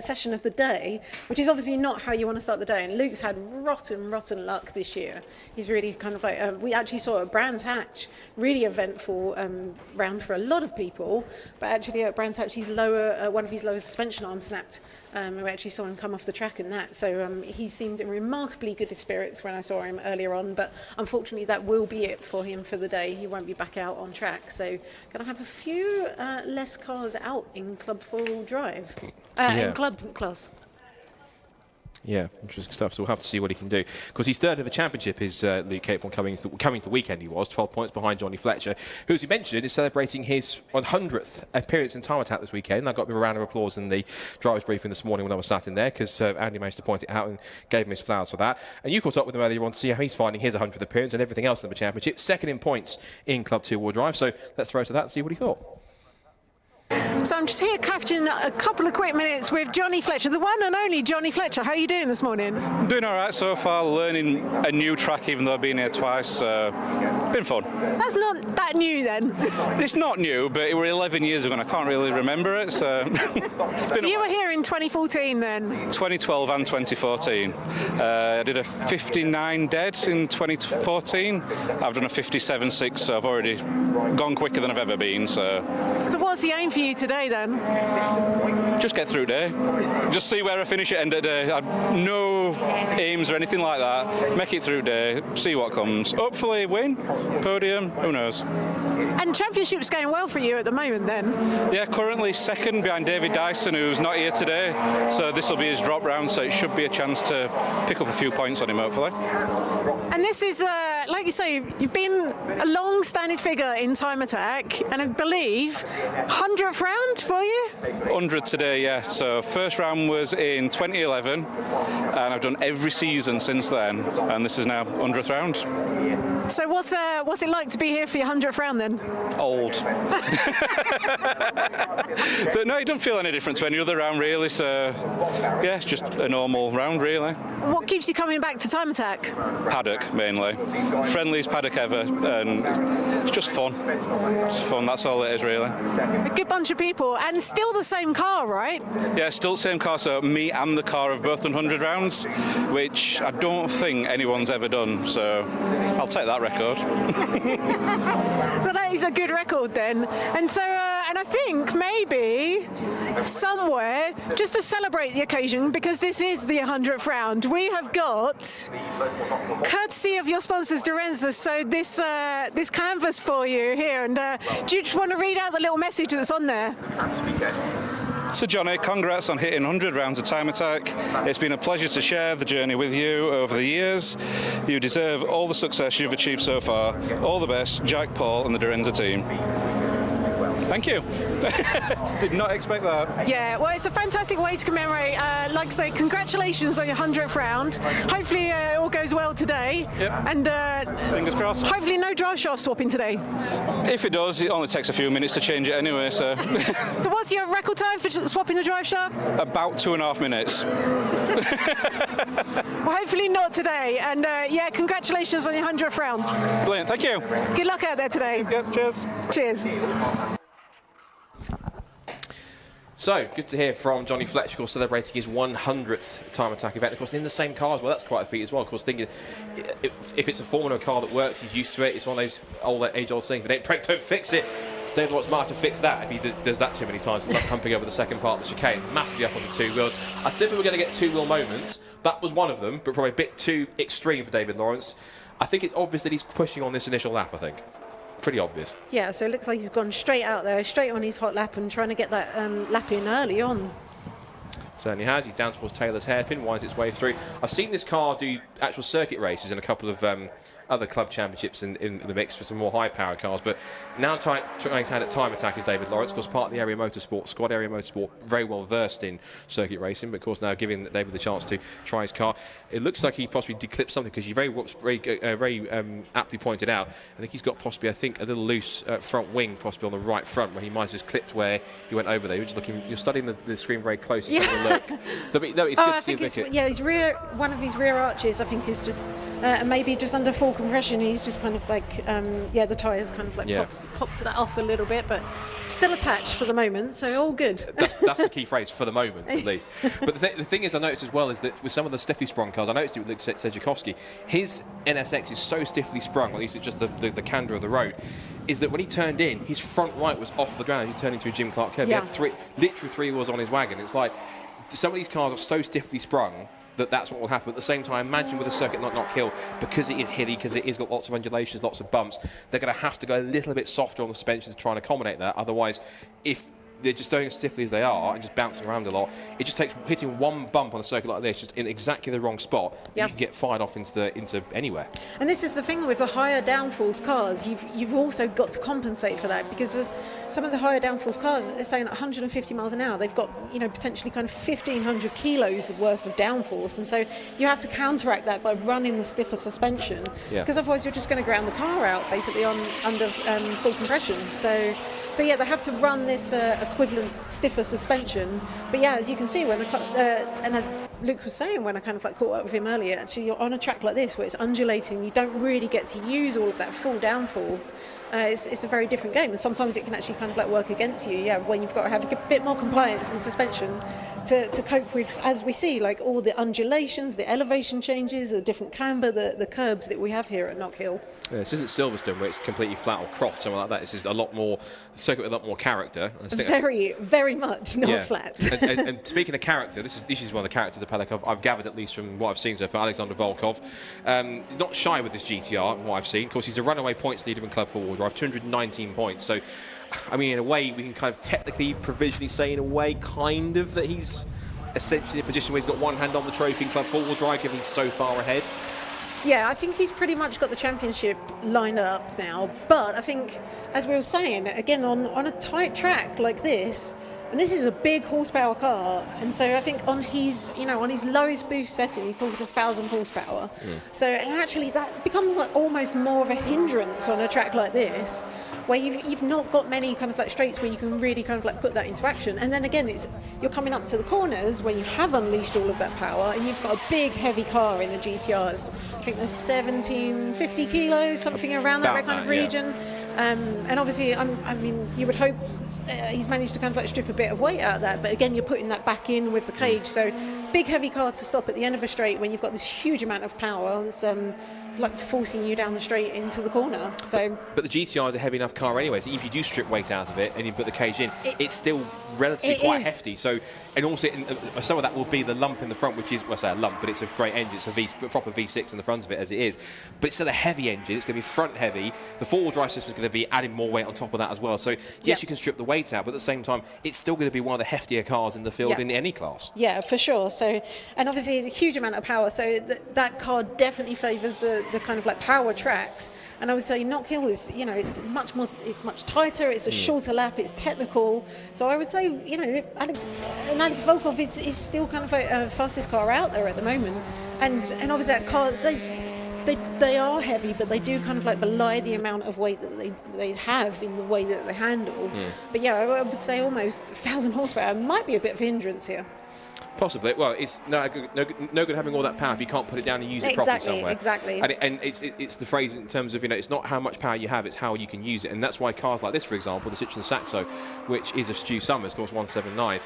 session of the day, which is obviously not how you want to start the day. And Luke's had rotten luck this year. He's really kind of like we actually saw at Brands Hatch, really eventful round for a lot of people. But actually at Brands Hatch, one of his lower suspension arms snapped. We actually saw him come off the track in that. So he seemed in remarkably good spirits when I saw him earlier on. But unfortunately, that will be it for him for the day. He won't be back out on track. So going to have a few less cars out in Club 4-wheel drive, in Club class. Yeah, interesting stuff. So we'll have to see what he can do. Because he's third in the championship, is Luke Capon coming to the weekend. He was 12 points behind Johnny Fletcher, who, as you mentioned, is celebrating his 100th appearance in Time Attack this weekend. And I got a round of applause in the driver's briefing this morning when I was sat in there, because Andy managed to point it out and gave him his flowers for that. And you caught up with him earlier on to see how he's finding his 100th appearance and everything else in the championship. Second in points in Club 2-wheel drive. So let's throw to that and see what he thought. So I'm just here catching a couple of quick minutes with Johnny Fletcher, the one and only Johnny Fletcher. How are you doing this morning? I'm doing all right so far, learning a new track even though I've been here twice. Been fun. That's not that new then. It's not new, but it were 11 years ago and I can't really remember it. So, so you were here in 2014 then? 2012 and 2014. I did a 59 dead in 2014. I've done a 57.6, so I've already gone quicker than I've ever been. So what's the aim for you today then? Just get through day. Just see where I finish at end of day. I've no aims or anything like that. Make it through day, see what comes. Hopefully win, podium, who knows. And championship's going well for you at the moment then? Yeah, currently second behind David Dyson, who's not here today. So this will be his drop round, so it should be a chance to pick up a few points on him hopefully. And this is like you say, you've been a long-standing figure in Time Attack, and I believe 100th round for you? 100 today, yeah. So first round was in 2011, and I've done every season since then, and this is now 100th round. So what's it like to be here for your 100th round then? Old. But no, it doesn't feel any different to any other round really, so yeah, it's just a normal round really. What keeps you coming back to Time Attack? Paddock mainly. Friendliest paddock ever, and it's just fun. It's fun, that's all it is really. A good bunch of people, and still the same car, right? Yeah, still the same car, so me and the car have both done 100 rounds, which I don't think anyone's ever done, so I'll take that record. So that is a good record then. And so, and I think maybe somewhere, just to celebrate the occasion, because this is the 100th round, we have got, courtesy of your sponsors, Dorenza, so this canvas for you here. And do you just want to read out the little message that's on there? So Johnny, congrats on hitting 100 rounds of Time Attack. It's been a pleasure to share the journey with you over the years. You deserve all the success you've achieved so far. All the best, Jack, Paul and the Dorenza team. Thank you. Did not expect that. Yeah, well, it's a fantastic way to commemorate. Like I say, congratulations on your 100th round. Hopefully it all goes well today. Yep. And fingers crossed. Hopefully no drive shaft swapping today. If it does, it only takes a few minutes to change it anyway, so... So what's your record time for swapping a drive shaft? About 2.5 minutes. Well, hopefully not today. And yeah, congratulations on your 100th round. Brilliant, thank you. Good luck out there today. Yep, cheers. Cheers. So, good to hear from Johnny Fletcher, of course, celebrating his 100th Time Attack event, of course, in the same car as well. That's quite a feat as well. Of course, thinking if it's a Formula car that works, he's used to it. It's one of those age-old things. If it ain't break, don't fix it. David Lawrence might have to fix that if he does that too many times, like humping over the second part of the chicane, massively up onto two wheels. I said we were going to get two-wheel moments. That was one of them, but probably a bit too extreme for David Lawrence. I think it's obvious that he's pushing on this initial lap, I think. Pretty obvious. Yeah, so it looks like he's gone straight out there, straight on his hot lap and trying to get that lap in early on. Certainly has. He's down towards Taylor's hairpin, winds its way through. I've seen this car do actual circuit races in a couple of other club championships in the mix for some more high-powered cars, but now trying to hand at Time Attack is David Lawrence, of course, part of the Area Motorsport squad. Area Motorsport very well versed in circuit racing, but of course now giving David the chance to try his car. It looks like he possibly declipped something, because you very aptly pointed out, I think he's got possibly, I think, a little loose front wing, possibly on the right front, where he might have just clipped where he went over there. You're just looking, you're studying the screen very closely. Yeah. Have a look. No, it's good to see him. Yeah, his one of his rear arches, I think, is just maybe just under full compression. He's just kind of like, yeah, the tyres kind of like popped that off a little bit, but still attached for the moment, so all good. That's the key phrase, for the moment, at least. But the thing is, I noticed as well, is that with some of the stiffly sprung cars, I noticed it with Sedzukovsky, his NSX is so stiffly sprung, or at least it's just the canter of the road, is that when he turned in, his front right was off the ground. He turned into a Jim Clark curve. Yeah. He had literally three wheels on his wagon. It's like, some of these cars are so stiffly sprung that's what will happen. At the same time, imagine with a circuit like Knockhill, because it is hilly, because it has got lots of undulations, lots of bumps, they're going to have to go a little bit softer on the suspension to try and accommodate that. Otherwise, if they're just going as stiffly as they are and just bouncing around a lot, it just takes hitting one bump on a circuit like this, just in exactly the wrong spot, you can get fired off into anywhere. And this is the thing with the higher downforce cars, you've also got to compensate for that, because there's some of the higher downforce cars, they're saying 150 miles an hour, they've got, you know, potentially kind of 1,500 kilos worth of downforce, and so you have to counteract that by running the stiffer suspension, because otherwise you're just going to ground the car out basically under full compression. So yeah, they have to run this equivalent stiffer suspension. But yeah, as you can see, when and as Luke was saying, when I kind of like caught up with him earlier, actually you're on a track like this where it's undulating, you don't really get to use all of that full downforce. It's a very different game, and sometimes it can actually kind of like work against you. Yeah, when you've got to have a bit more compliance in suspension to cope with, as we see, like all the undulations, the elevation changes, the different camber, the curbs that we have here at Knockhill. Yeah, this isn't Silverstone where it's completely flat or cropped, something like that. This is a lot more circuit with a lot more character. Very much not flat. and speaking of character, this is one of the characters of the paddock I've gathered, at least from what I've seen so far. Alexander Volkov, not shy with this GTR, from what I've seen. Of course, he's a runaway points leader in club four-wheel drive, 219 points. So, I mean, in a way, we can kind of technically, provisionally say, in a way, kind of that he's essentially in a position where he's got one hand on the trophy in club four-wheel drive, given he's so far ahead. Yeah, I think he's pretty much got the championship lined up now. But I think, as we were saying, again, on a tight track like this, and this is a big horsepower car, and so I think on his lowest boost setting, he's talking 1,000 horsepower. So and actually that becomes like almost more of a hindrance on a track like this, where you've not got many kind of like straights where you can really kind of like put that into action. And then again, you're coming up to the corners where you have unleashed all of that power, and you've got a big heavy car in the GTRs. I think there's 1750 kilos, something around that kind of region. And obviously, I mean, you would hope he's managed to kind of like strip a bit of weight out of that, but again, you're putting that back in with the cage. So big heavy car to stop at the end of a straight when you've got this huge amount of power. It's like forcing you down the straight into the corner. So, but the GTR is a heavy enough car anyway. So if you do strip weight out of it and you put the cage in, it's still relatively quite hefty. So, and also some of that will be the lump in the front, which is, well, I say a lump, but it's a great engine. It's a proper V6 in the front of it as it is. But it's still a heavy engine. It's going to be front heavy. The four-wheel drive system is going to be adding more weight on top of that as well. So yes, you can strip the weight out, but at the same time, it's still going to be one of the heftier cars in the field in any class. Yeah, for sure. So, and obviously a huge amount of power. So that car definitely favours the kind of like power tracks. And I would say Knockhill is, it's much tighter. It's a shorter lap. It's technical. So I would say, Alex Volkov is still kind of like fastest car out there at the moment. And obviously that car, they are heavy, but they do kind of like belie the amount of weight that they have in the way that they handle. But yeah, I would say almost 1,000 horsepower might be a bit of a hindrance here. Possibly. Well, it's no good having all that power if you can't put it down and use it properly somewhere. Exactly. And it's the phrase in terms of, it's not how much power you have, it's how you can use it. And that's why cars like this, for example, the Citroen Saxo, which is of Stu Summers, of course, 179,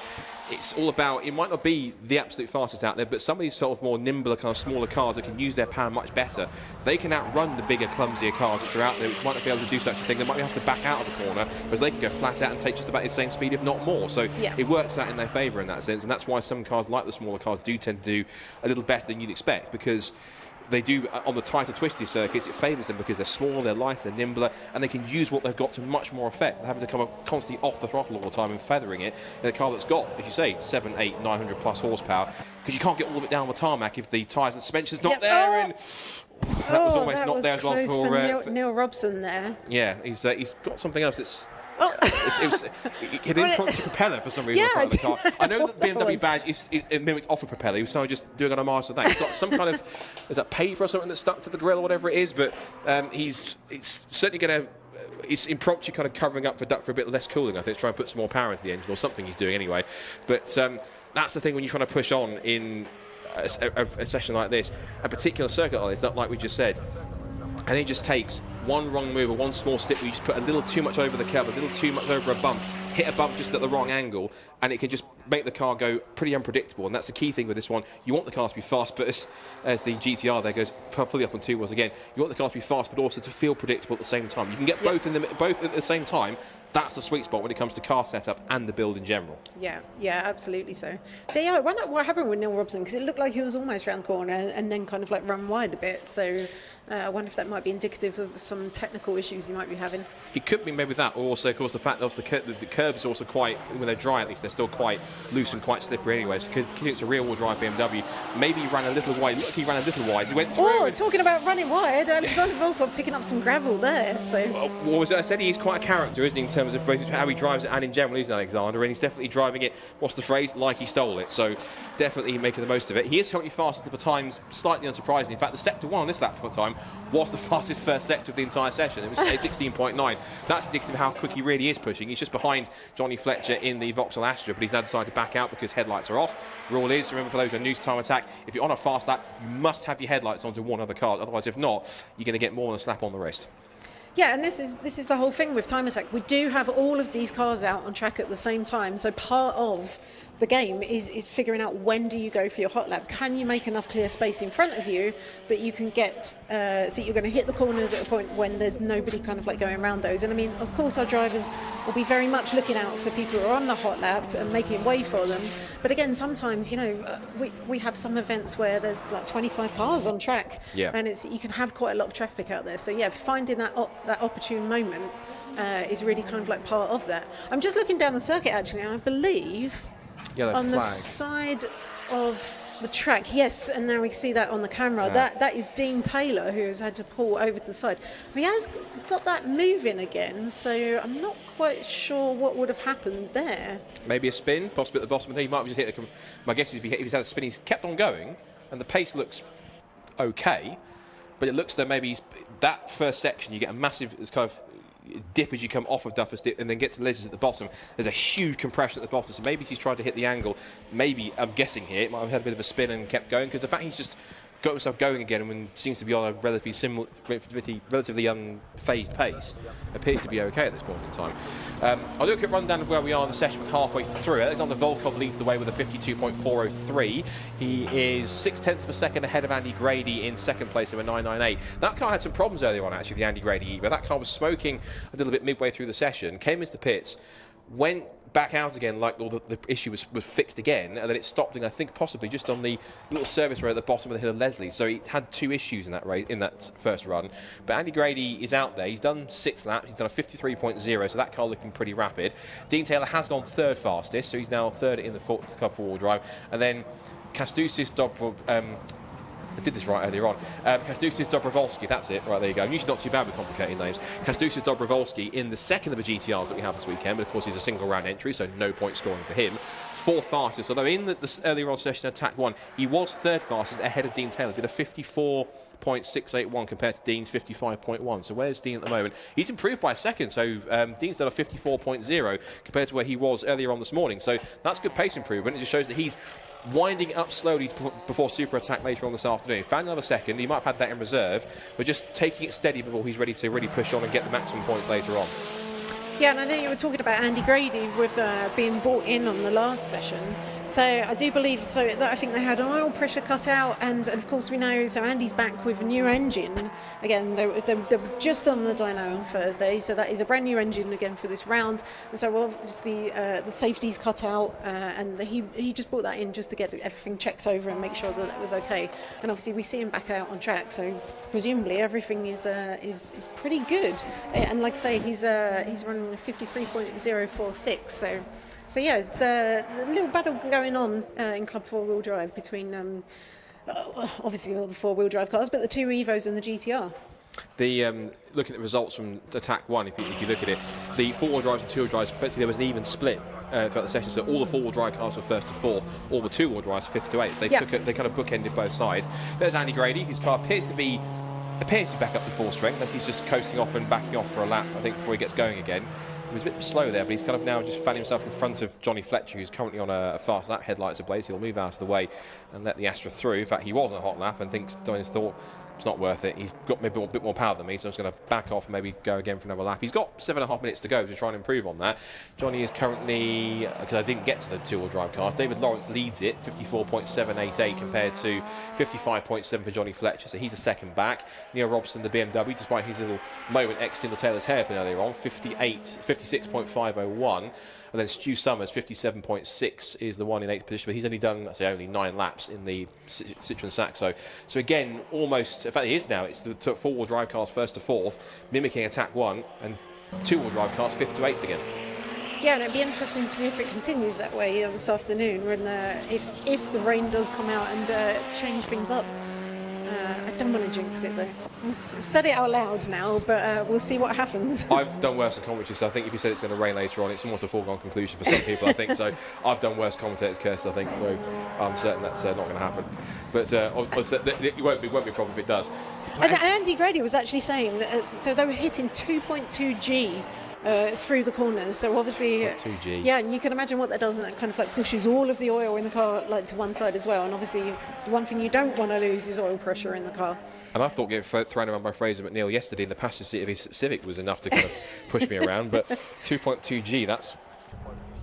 it's all about, it might not be the absolute fastest out there, but some of these sort of more nimbler, kind of smaller cars that can use their power much better, they can outrun the bigger, clumsier cars which are out there, which might not be able to do such a thing. They might have to back out of the corner, whereas they can go flat out and take just about the same speed, if not more. So it works out in their favour in that sense, and that's why some cars, like the smaller cars, do tend to do a little better than you'd expect, because they do, on the tighter, twisty circuits, it favours them because they're small, they're light, they're nimbler, and they can use what they've got to much more effect. They're having to come constantly off the throttle all the time and feathering it in a car that's got, as you say, 700, 800, 900 plus horsepower, because you can't get all of it down the tarmac if the tyres and suspension's not there. And that was almost not there as well for Neil Robson there. Yeah, he's got something else that's. He didn't put the propeller for some reason in front of the car. I know that the BMW badge is mimicked off a propeller. He was someone just doing an homage to that. He's got some kind of, is that paper or something that's stuck to the grill or whatever it is, but it's certainly going to, it's impromptu kind of covering up for a bit less cooling, I think, to try and put some more power into the engine, or something he's doing anyway. But that's the thing when you're trying to push on in a session like this, a particular circuit like this, like we just said, and he just takes one wrong move or one small slip where you just put a little too much over the curb, a little too much over a bump, hit a bump just at the wrong angle, and it can just make the car go pretty unpredictable. And that's the key thing with this one. You want the car to be fast, but as the GTR there goes fully up on two wheels again, you want the car to be fast, but also to feel predictable at the same time. You can get both at the same time. That's the sweet spot when it comes to car setup and the build in general. Yeah, absolutely so. So yeah, I wonder what happened with Neil Robson, because it looked like he was almost round the corner and then kind of like run wide a bit. So I wonder if that might be indicative of some technical issues he might be having. It could be maybe that, or also, of course, the fact that the curbs are also quite, when they're dry at least, they're still quite loose and quite slippery anyway. So because it's a rear-wheel drive BMW, maybe he ran a little wide. Look, he ran a little wide. He went through. Oh, talking about running wide, Alexander Volkov picking up some gravel there. So what was it I said? He's quite a character, isn't he, in terms of how he drives it and in general, isn't Alexander? And he's definitely driving it, what's the phrase, like he stole it. So definitely making the most of it. He is currently fastest at the times, slightly unsurprising. In fact, the sector one on this lap time was the fastest first sector of the entire session. It was 16.9. That's indicative of how quick he really is pushing. He's just behind Johnny Fletcher in the Vauxhall Astra, but he's now decided to back out because headlights are off. Rule is, remember, for those who are new to time attack, if you're on a fast lap, you must have your headlights on to warn other cars. Otherwise, if not, you're going to get more than a slap on the wrist. Yeah, and this is the whole thing with time attack. We do have all of these cars out on track at the same time, so part of the game is figuring out when do you go for your hot lap. Can you make enough clear space in front of you that you can get, so you're going to hit the corners at a point when there's nobody kind of like going around those. And I mean, of course, our drivers will be very much looking out for people who are on the hot lap and making way for them. But again, sometimes, we have some events where there's like 25 cars on track, and you can have quite a lot of traffic out there. So yeah, finding that opportune moment is really kind of like part of that. I'm just looking down the circuit actually, and I believe on the side of the track, yes, and now we see that on the camera. That is Dean Taylor, who has had to pull over to the side. He has got that moving again, so I'm not quite sure what would have happened there. Maybe a spin, possibly at the bottom. He might have just hit my guess is if he's had a spin, he's kept on going, and the pace looks okay, but it looks though maybe that first section you get a massive kind of dip as you come off of Duffer's Dip and then get to Liz's at the bottom. There's a huge compression at the bottom, so maybe he's tried to hit the angle. Maybe, I'm guessing here, it might have had a bit of a spin and kept going, because the fact he's just got himself going again and seems to be on a relatively unfazed pace appears to be okay at this point in time. I'll do a quick rundown of where we are in the session with halfway through. Alexander Volkov leads the way with a 52.403. He is 0.6 of a second ahead of Andy Grady in second place of a 998. That car had some problems earlier on, actually, the Andy Grady Evo. That car was smoking a little bit midway through the session, came into the pits, went back out again like all the issue was fixed again, and then it stopped, I think possibly just on the little service road at the bottom of the hill of Leslie. So he had 2 issues in that race, in that first run. But Andy Grady is out there. He's done 6 laps. He's done a 53.0, so that car looking pretty rapid. Dean Taylor has gone 3rd fastest, so he's now 3rd in the Club 4-wheel drive. And then Kastusis I did this right earlier on. Kastusis Dobrovolsky, that's it. Right, there you go. I'm usually not too bad with complicated names. Kastusis Dobrovolsky in the second of the GTRs that we have this weekend, but of course he's a single round entry, so no point scoring for him. 4th fastest, although in the earlier on session attack 1, he was 3rd fastest ahead of Dean Taylor, did a 54.681 compared to Dean's 55.1. So where's Dean at the moment? He's improved by a second, so Dean's done a 54.0 compared to where he was earlier on this morning. So that's good pace improvement. It just shows that he's winding up slowly before super attack later on this afternoon. Found another second. He might have had that in reserve, but just taking it steady before he's ready to really push on and get the maximum points later on. Yeah, and I know you were talking about Andy Grady with being brought in on the last session. So I do believe that I think they had an oil pressure cut out, and of course we know, so Andy's back with a new engine. Again, they were just on the dyno on Thursday, so that is a brand new engine again for this round. And so obviously the safety's cut out, and he just brought that in just to get everything checked over and make sure that it was okay. And obviously we see him back out on track, so presumably everything is pretty good. And like I say, he's running 53.046, so yeah, it's a little battle going on in Club 4-wheel drive between obviously all the 4-wheel drive cars, but the 2 Evos and the GTR. Looking at the results from Attack 1, if you look at it, the 4-wheel drives and 2-wheel drives, basically there was an even split throughout the session, so all the 4-wheel drive cars were 1st to 4th, all the 2-wheel drives 5th to 8th. They kind of bookended both sides. There's Andy Grady, whose car appears to be back up to full strength, as he's just coasting off and backing off for a lap, I think, before he gets going again. He was a bit slow there, but he's kind of now just found himself in front of Johnny Fletcher, who's currently on a fast lap, headlights ablaze. He'll move out of the way and let the Astra through. In fact, he was on a hot lap and Donny's thought it's not worth it. He's got maybe a bit more power than me, so I'm just going to back off and maybe go again for another lap. He's got 7.5 minutes to go to try and improve on that. Johnny is currently, because I didn't get to the 2-wheel drive cars, David Lawrence leads it, 54.788 compared to 55.7 for Johnny Fletcher, so he's a second back. Neil Robson, the BMW, despite his little moment exiting the Taylor's hairpin earlier on, 56.501. And then Stu Summers, 57.6 is the one in 8th position, but he's only done, I say, only 9 laps in the Citroen Saxo. So again, almost, in fact it is now, it's the 4-wheel drive cars 1st to 4th, mimicking Attack 1, and 2-wheel drive cars 5th to 8th again. Yeah, and it'd be interesting to see if it continues that way this afternoon, when if the rain does come out and change things up. I don't want to jinx it though. I've said it out loud now, but we'll see what happens. I've done worse than commentators, so I think if you said it's going to rain later on, it's almost a foregone conclusion for some people, I think. So I've done worse commentators' curse, I think, so I'm certain that's not going to happen. But it won't be a problem if it does. And Andy Grady was actually saying that, so they were hitting 2.2 G through the corners, so obviously 2G. Yeah, and you can imagine what that does, and that kind of like pushes all of the oil in the car like to one side as well, and obviously the one thing you don't want to lose is oil pressure in the car. And I thought getting thrown around by Fraser McNeil yesterday in the passenger seat of his Civic was enough to kind of push me around, but 2.2G, that's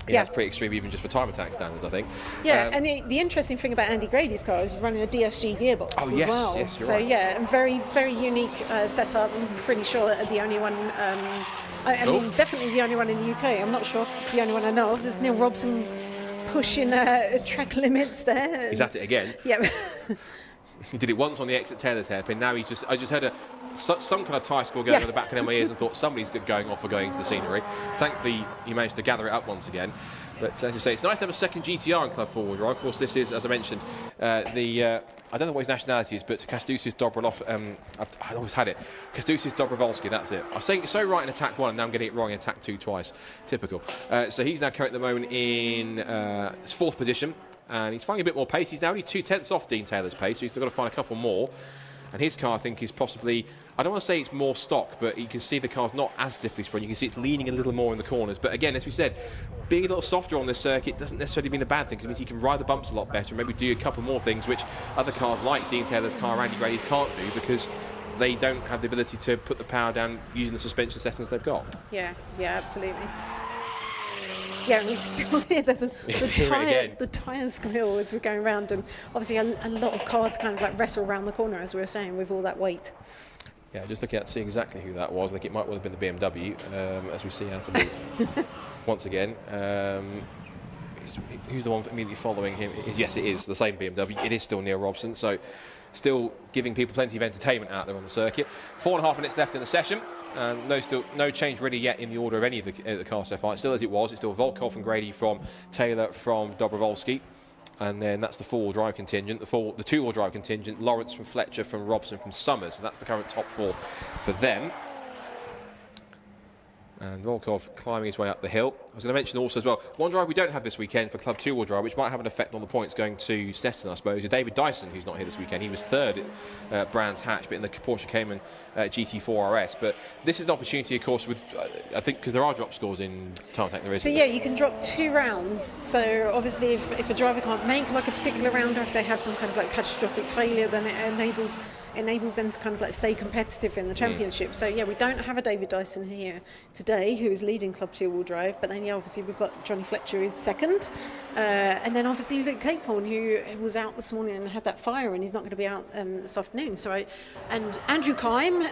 pretty extreme even just for time attack standards, I think. Yeah, and the interesting thing about Andy Grady's car is he's running a DSG gearbox as well. Yes, you're so right. Yeah, and very, very unique setup. I'm pretty sure that the only one, I mean, definitely the only one in the UK. I'm not sure if the only one I know of. There's Neil Robson pushing track limits there. He's at it again. Yeah. He did it once on the exit Taylor's hairpin. Now I just heard some kind of tie score going on the back of my ears and thought somebody's going off or going into the scenery. Thankfully, he managed to gather it up once again. But as you say, it's nice to have a second GTR in Club 4-wheel drive. Of course, this is, as I mentioned, I don't know what his nationality is, but Kastusis Dobrolov, I've always had it. Kastusis Dobrovolsky, that's it. I was saying it so right in attack 1, and now I'm getting it wrong in attack 2 twice. Typical. So he's now currently at the moment in his 4th position, and he's finding a bit more pace. He's now only 2/10 off Dean Taylor's pace, so he's still got to find a couple more. And his car, I think, is possibly, I don't want to say it's more stock, but you can see the car's not as stiffly sprung. You can see it's leaning a little more in the corners. But again, as we said, being a little softer on this circuit doesn't necessarily mean a bad thing, because it means you can ride the bumps a lot better and maybe do a couple more things which other cars like Dean Taylor's car, Andy Grady's, can't do, because they don't have the ability to put the power down using the suspension settings they've got. Yeah, absolutely. Yeah, we still hear the tyre squeal as we're going around, and obviously a lot of cars kind of like wrestle around the corner, as we were saying, with all that weight. Yeah, just looking at seeing exactly who that was. I think it might well have been the BMW, as we see out of the once again. Who's the one immediately following him? Yes, it is the same BMW. It is still Neil Robson, so still giving people plenty of entertainment out there on the circuit. 4.5 minutes left in the session. No change really yet in the order of any of the cars so far. It's still as it was. It's still Volkov and Grady from Taylor from Dobrovolsky. And then that's the 4-wheel drive contingent. The 2-wheel drive contingent, Lawrence from Fletcher, from Robson, from Summers. So that's the current top 4 for them. And Volkov climbing his way up the hill. I was going to mention also as well, one driver we don't have this weekend for Club 2-wheel drive, which might have an effect on the points going to Stetson, I suppose, is David Dyson, who's not here this weekend. He was 3rd at Brands Hatch, but in the Porsche Cayman GT4 RS. But this is an opportunity, of course, with I think because there are drop scores in Tarmac, there is. So yeah, you can drop 2 rounds. So obviously, if a driver can't make like a particular round, or if they have some kind of like catastrophic failure, then it enables them to kind of like stay competitive in the championship. So yeah, we don't have a David Dyson here today, who is leading Club 2-wheel drive, but then yeah, obviously we've got Johnny Fletcher who's 2nd, and then obviously Luke Capehorn, who was out this morning and had that fire, and he's not going to be out this afternoon. And Andrew Kime,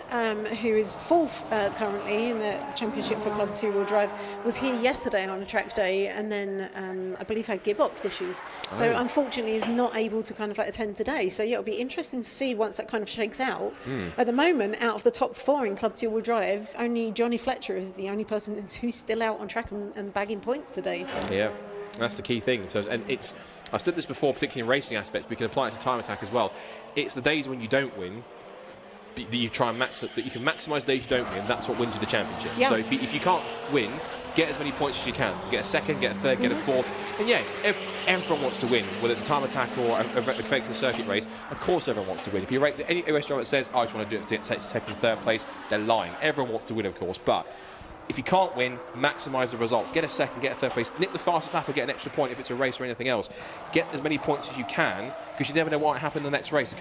who is 4th currently in the championship for Club 2-wheel drive, was here yesterday on a track day, and then I believe had gearbox issues, so unfortunately is not able to kind of like attend today. So yeah, it'll be interesting to see once that kind of shakes out. At the moment, out of the top 4 in Club 2-wheel drive, only Johnny Fletcher is the only person who's still out on track and bagging points today. Yeah, that's the key thing. So, and I've said this before, particularly in racing aspects, we can apply it to time attack as well. It's the days when you don't win that you try and that you can maximise the days you don't win. That's what wins you the championship. Yeah. So if you can't win, get as many points as you can. Get a 2nd, get a 3rd, get a 4th. And yeah, everyone wants to win, whether it's a time attack or a regular circuit race. Of course, everyone wants to win. If you rate any race driver that says, "I just want to do it to take 3rd place," they're lying. Everyone wants to win, of course, but if you can't win, maximise the result. Get a 2nd, get a 3rd place. Nick the fastest lap or get an extra point if it's a race or anything else. Get as many points as you can, because you never know what might happen in the next race. The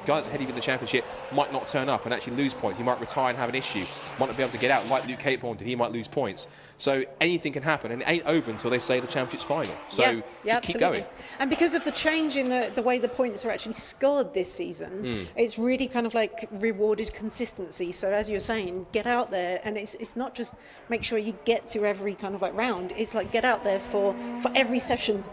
guys ahead of you in the championship might not turn up and actually lose points. He might retire and have an issue. Might not be able to get out, like Luke Capehorn did. He might lose points. So anything can happen, and it ain't over until they say the championship's final. So just keep going. And because of the change in the way the points are actually scored this season, it's really kind of like rewarded consistency. So as you're saying, get out there, and it's not just make sure you get to every kind of like round. It's like get out there for every session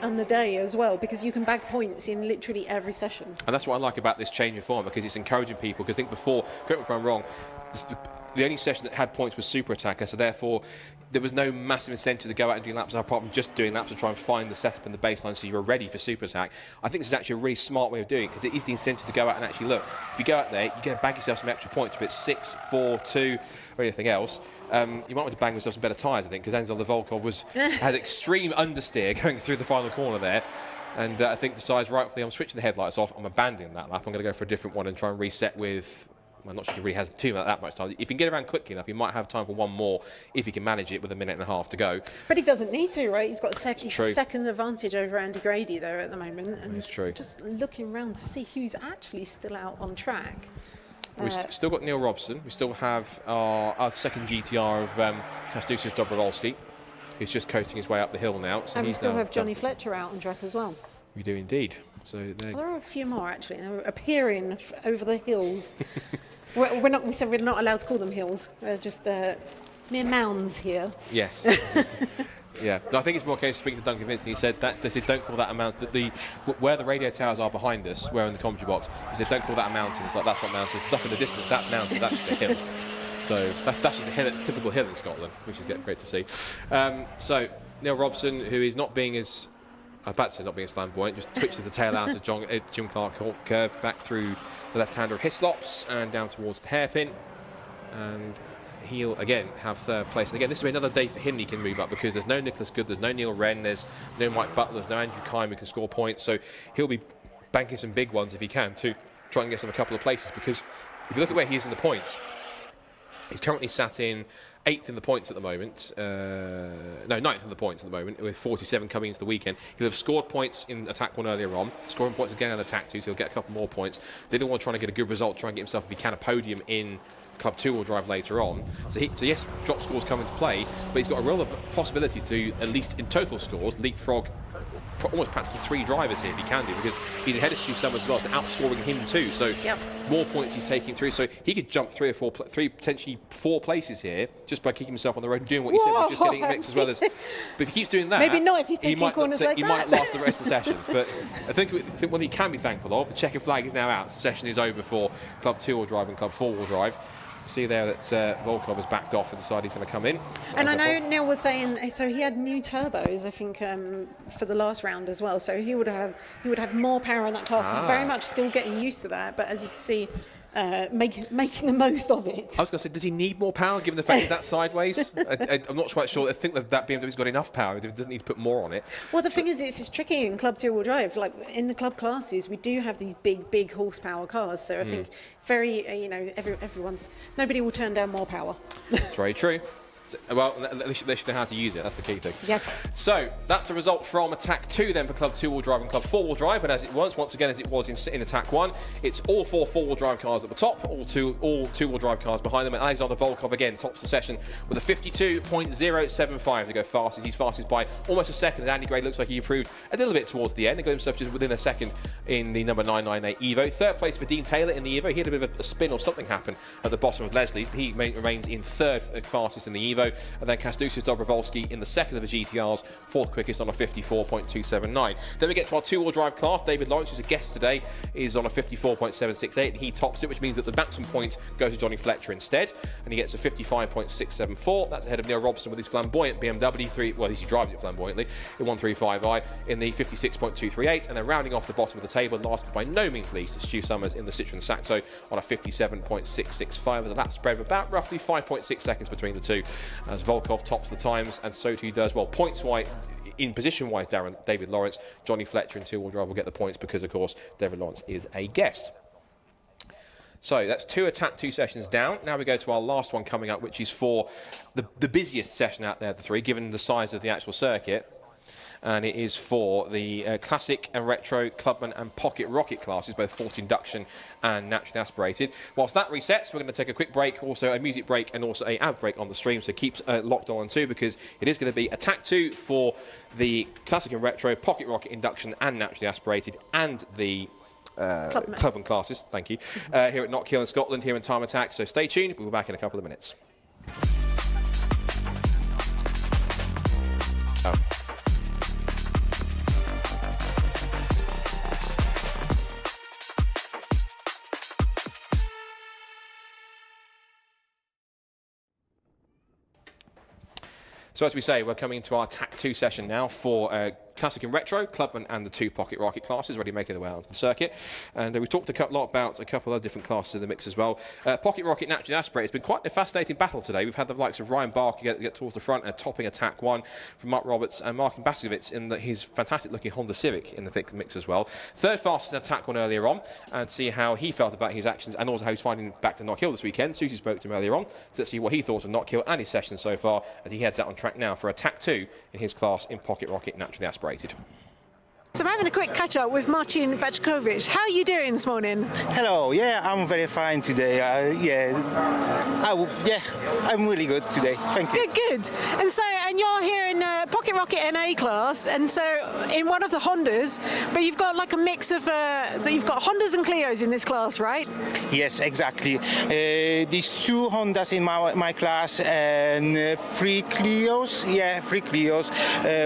on the day as well, because you can bag points in literally every session. And that's what I like about this change in form, because it's encouraging people. Because I think before, correct me if I'm wrong, the only session that had points was Super Attacker, so therefore there was no massive incentive to go out and do laps apart from just doing laps to try and find the setup and the baseline so you were ready for Super Attack. I think this is actually a really smart way of doing it, because it is the incentive to go out and actually look. If you go out there, you're going to bag yourself some extra points, whether it's 6, 4, 2 or anything else. You might want to bang yourself some better tyres, I think, because Anzel Volkov had extreme understeer going through the final corner there. And I think decides rightfully, I'm switching the headlights off, I'm abandoning that lap, I'm going to go for a different one and try and reset with, well, I'm not sure he really has that much time. If you can get around quickly enough, you might have time for one more if you can manage it with 1.5 minutes to go. But he doesn't need to, right? He's got a second advantage over Andy Grady there at the moment. And it's true. Just looking around to see who's actually still out on track. We've still got Neil Robson. We still have our 2nd GTR of Kastusis Dobrovolsky, who's just coasting his way up the hill now. So and we still have Johnny Fletcher out on track as well. We do indeed. So there are a few more actually. They're appearing over the hills. We said we're not allowed to call them hills. They're just mere mounds here. Yes. Yeah, no, I think it's more a case of speaking to Duncan Vincent. He said that they said don't call that a mountain. Where the radio towers are behind us, where in the commentary box, he said don't call that a mountain. It's like that's not mountain. Stuff in the distance, that's mountain. That's just a hill. So that's just a typical hill in Scotland, which is great to see. So Neil Robson, who is not being as I was about to say not being as flamboyant, just twitches the tail out of Jim Clark curve back through the left-hander of Hislops and down towards the hairpin. And he'll again have third place. And again, this will be another day for him. He can move up because there's no Nicholas Good, there's no Neil Wren, there's no Mike Butler, there's no Andrew Kime who can score points. So he'll be banking some big ones if he can to try and get some a couple of places. Because if you look at where he is in the points, he's currently sat in 8th in the points at the moment. No, 9th in the points at the moment, with 47 coming into the weekend. He'll have scored points in attack 1 earlier on, scoring points again in attack 2, so he'll get a couple more points. They don't want to try and get a good result, try and get himself, if he can, a podium in Club 2-wheel drive later on. So yes, drop scores come into play, but he's got a real possibility to, at least in total scores, leapfrog almost practically 3 drivers here if he can do, because he's ahead of Stu Summers as well, so outscoring him too. So more points he's taking through. So he could jump 3 potentially 4 places here just by kicking himself on the road and doing what you said, but just getting mixed as well as. But if he keeps doing that, maybe not if he's taking corners like that. He might last the rest of the session. But I think what he can be thankful of, the checkered flag is now out. The session is over for Club 2-wheel drive and Club 4-wheel drive. See there that Volkov has backed off and decided he's going to come in. So and I know Neil was saying, so he had new turbos, I think, for the last round as well. So he would have more power in that class. He's very much still getting used to that, but as you can see, making the most of it. I was going to say, does he need more power given the fact he's that sideways? I'm not quite sure. I think that BMW's got enough power. It doesn't need to put more on it. Well, the thing is, it's tricky in Club 2-wheel drive. Like in the club classes, we do have these big horsepower cars. So I think nobody will turn down more power. That's very true. Well, they should know how to use it. That's the key thing. Yeah. So that's the result from Attack 2 then for Club 2-wheel drive and Club 4-wheel drive. And as it was, once again, as it was in Attack 1, it's all 4 4-wheel drive cars at the top, all 2-wheel drive cars behind them. And Alexander Volkov again tops the session with a 52.075 to go fastest. He's fastest by almost a second. As Andy Gray looks like he improved a little bit towards the end. He got himself just within a second in the number 998 Evo. Third place for Dean Taylor in the Evo. He had a bit of a spin or something happen at the bottom of Leslie. He remains in third fastest in the Evo. And then Kastusis Dobrovolsky in the second of the GTRs, fourth quickest on a 54.279. Then we get to our 2-wheel drive class. David Lawrence, who's a guest today, is on a 54.768, and he tops it, which means that the maximum points go to Johnny Fletcher instead, and he gets a 55.674. That's ahead of Neil Robson with his flamboyant BMW well, at least he drives it flamboyantly, in 135i in the 56.238, and then rounding off the bottom of the table, and last but by no means least, Stu Summers in the Citroen Saxo on a 57.665, with that spread of about roughly 5.6 seconds between the two, as Volkov tops the times, and so too does, well, points-wise, in position-wise, David Lawrence. Johnny Fletcher in 2-wheel drive will get the points because, of course, David Lawrence is a guest. So that's 2 Attack 2 sessions down. Now we go to our last one coming up, which is for the busiest session out there of the 3, given the size of the actual circuit. And it is for the Classic and Retro, Clubman and Pocket Rocket classes, both forced induction and naturally aspirated. Whilst that resets, we're going to take a quick break, also a music break and also an ad break on the stream, so keep locked on too, because it is going to be Attack 2 for the Classic and Retro, Pocket Rocket induction and naturally aspirated, and the Clubman classes, thank you, here at Knockhill in Scotland, here in Time Attack. So stay tuned, we'll be back in a couple of minutes. So as we say, we're coming into our Attack 2 session now for Classic and Retro, Clubman and the 2 Pocket Rocket classes, already making their way onto the circuit. And we've talked a lot about a couple of different classes in the mix as well. Pocket Rocket naturally aspirated. It's been quite a fascinating battle today. We've had the likes of Ryan Barker get towards the front and topping Attack 1 from Mark Roberts and Martin Baskovitz in his fantastic-looking Honda Civic in the mix as well. Third fastest in Attack 1 earlier on, and see how he felt about his actions and also how he's finding back to Knockhill this weekend. Susie spoke to him earlier on, so let's see what he thought of Knockhill and his session so far as he heads out on track now for Attack 2 in his class in Pocket Rocket naturally aspirated. So I'm having a quick catch up with Marcin Bajkovic. How are you doing this morning? Hello, yeah, I'm very fine today. I'm really good today. Thank you. Good. And you're here in Pocket Rocket NA class, and so in one of the Hondas, but you've got like a mix of, you've got Hondas and Clios in this class, right? Yes, exactly. These 2 Hondas in my class and 3 Clios. Yeah, 3 Clios,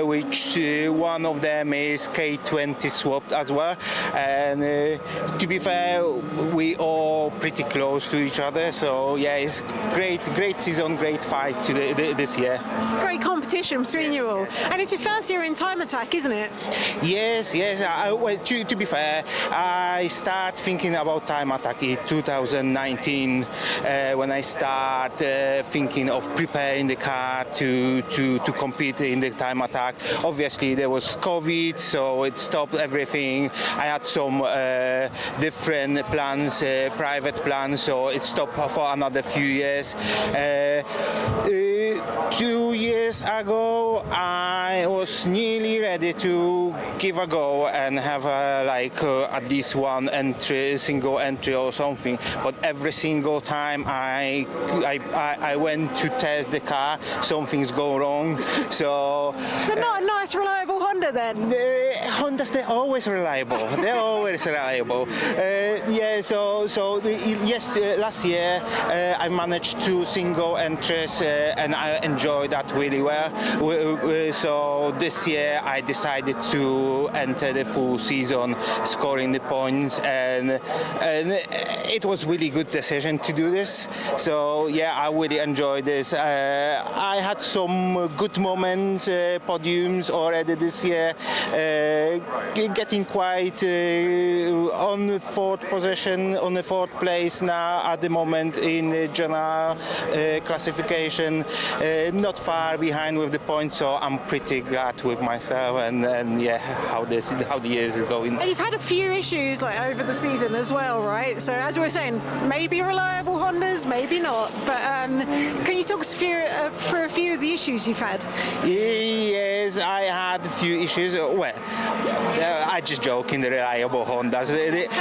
which one of them is K20 swapped as well. And to be fair, we all pretty close to each other. So yeah, it's great season, great fight this year. Great competition between you all. And it's your first year in Time Attack, isn't it? Yes. Well, to be fair, I start thinking about Time Attack in 2019 when I start thinking of preparing the car to compete in the Time Attack. Obviously, there was COVID, so it stopped everything. I had some different plans, private plans, so it stopped for another few years. 2 years ago, I was nearly ready to give a go and have at least one entry, single entry or something. But every single time I went to test the car, something's go wrong. So not a nice, reliable Honda then? Hondas, they're always reliable. They're always reliable. Last year I managed 2 single entries and I enjoyed that really well. So this year I decided to enter the full season, scoring the points, and it was really good decision to do this. So yeah, I really enjoyed this. I had some good moments, podiums already this year, getting quite on the 4th position, on the 4th place now at the moment in the general classification, not far behind with the points, so I'm pretty glad with myself and yeah, how the years is going. And you've had a few issues like over the season as well, right? So as we were saying, maybe reliable Hondas, maybe not. But can you talk us through a few of the issues you've had? Yes, I had a few issues. Well, I just joke in the reliable Hondas.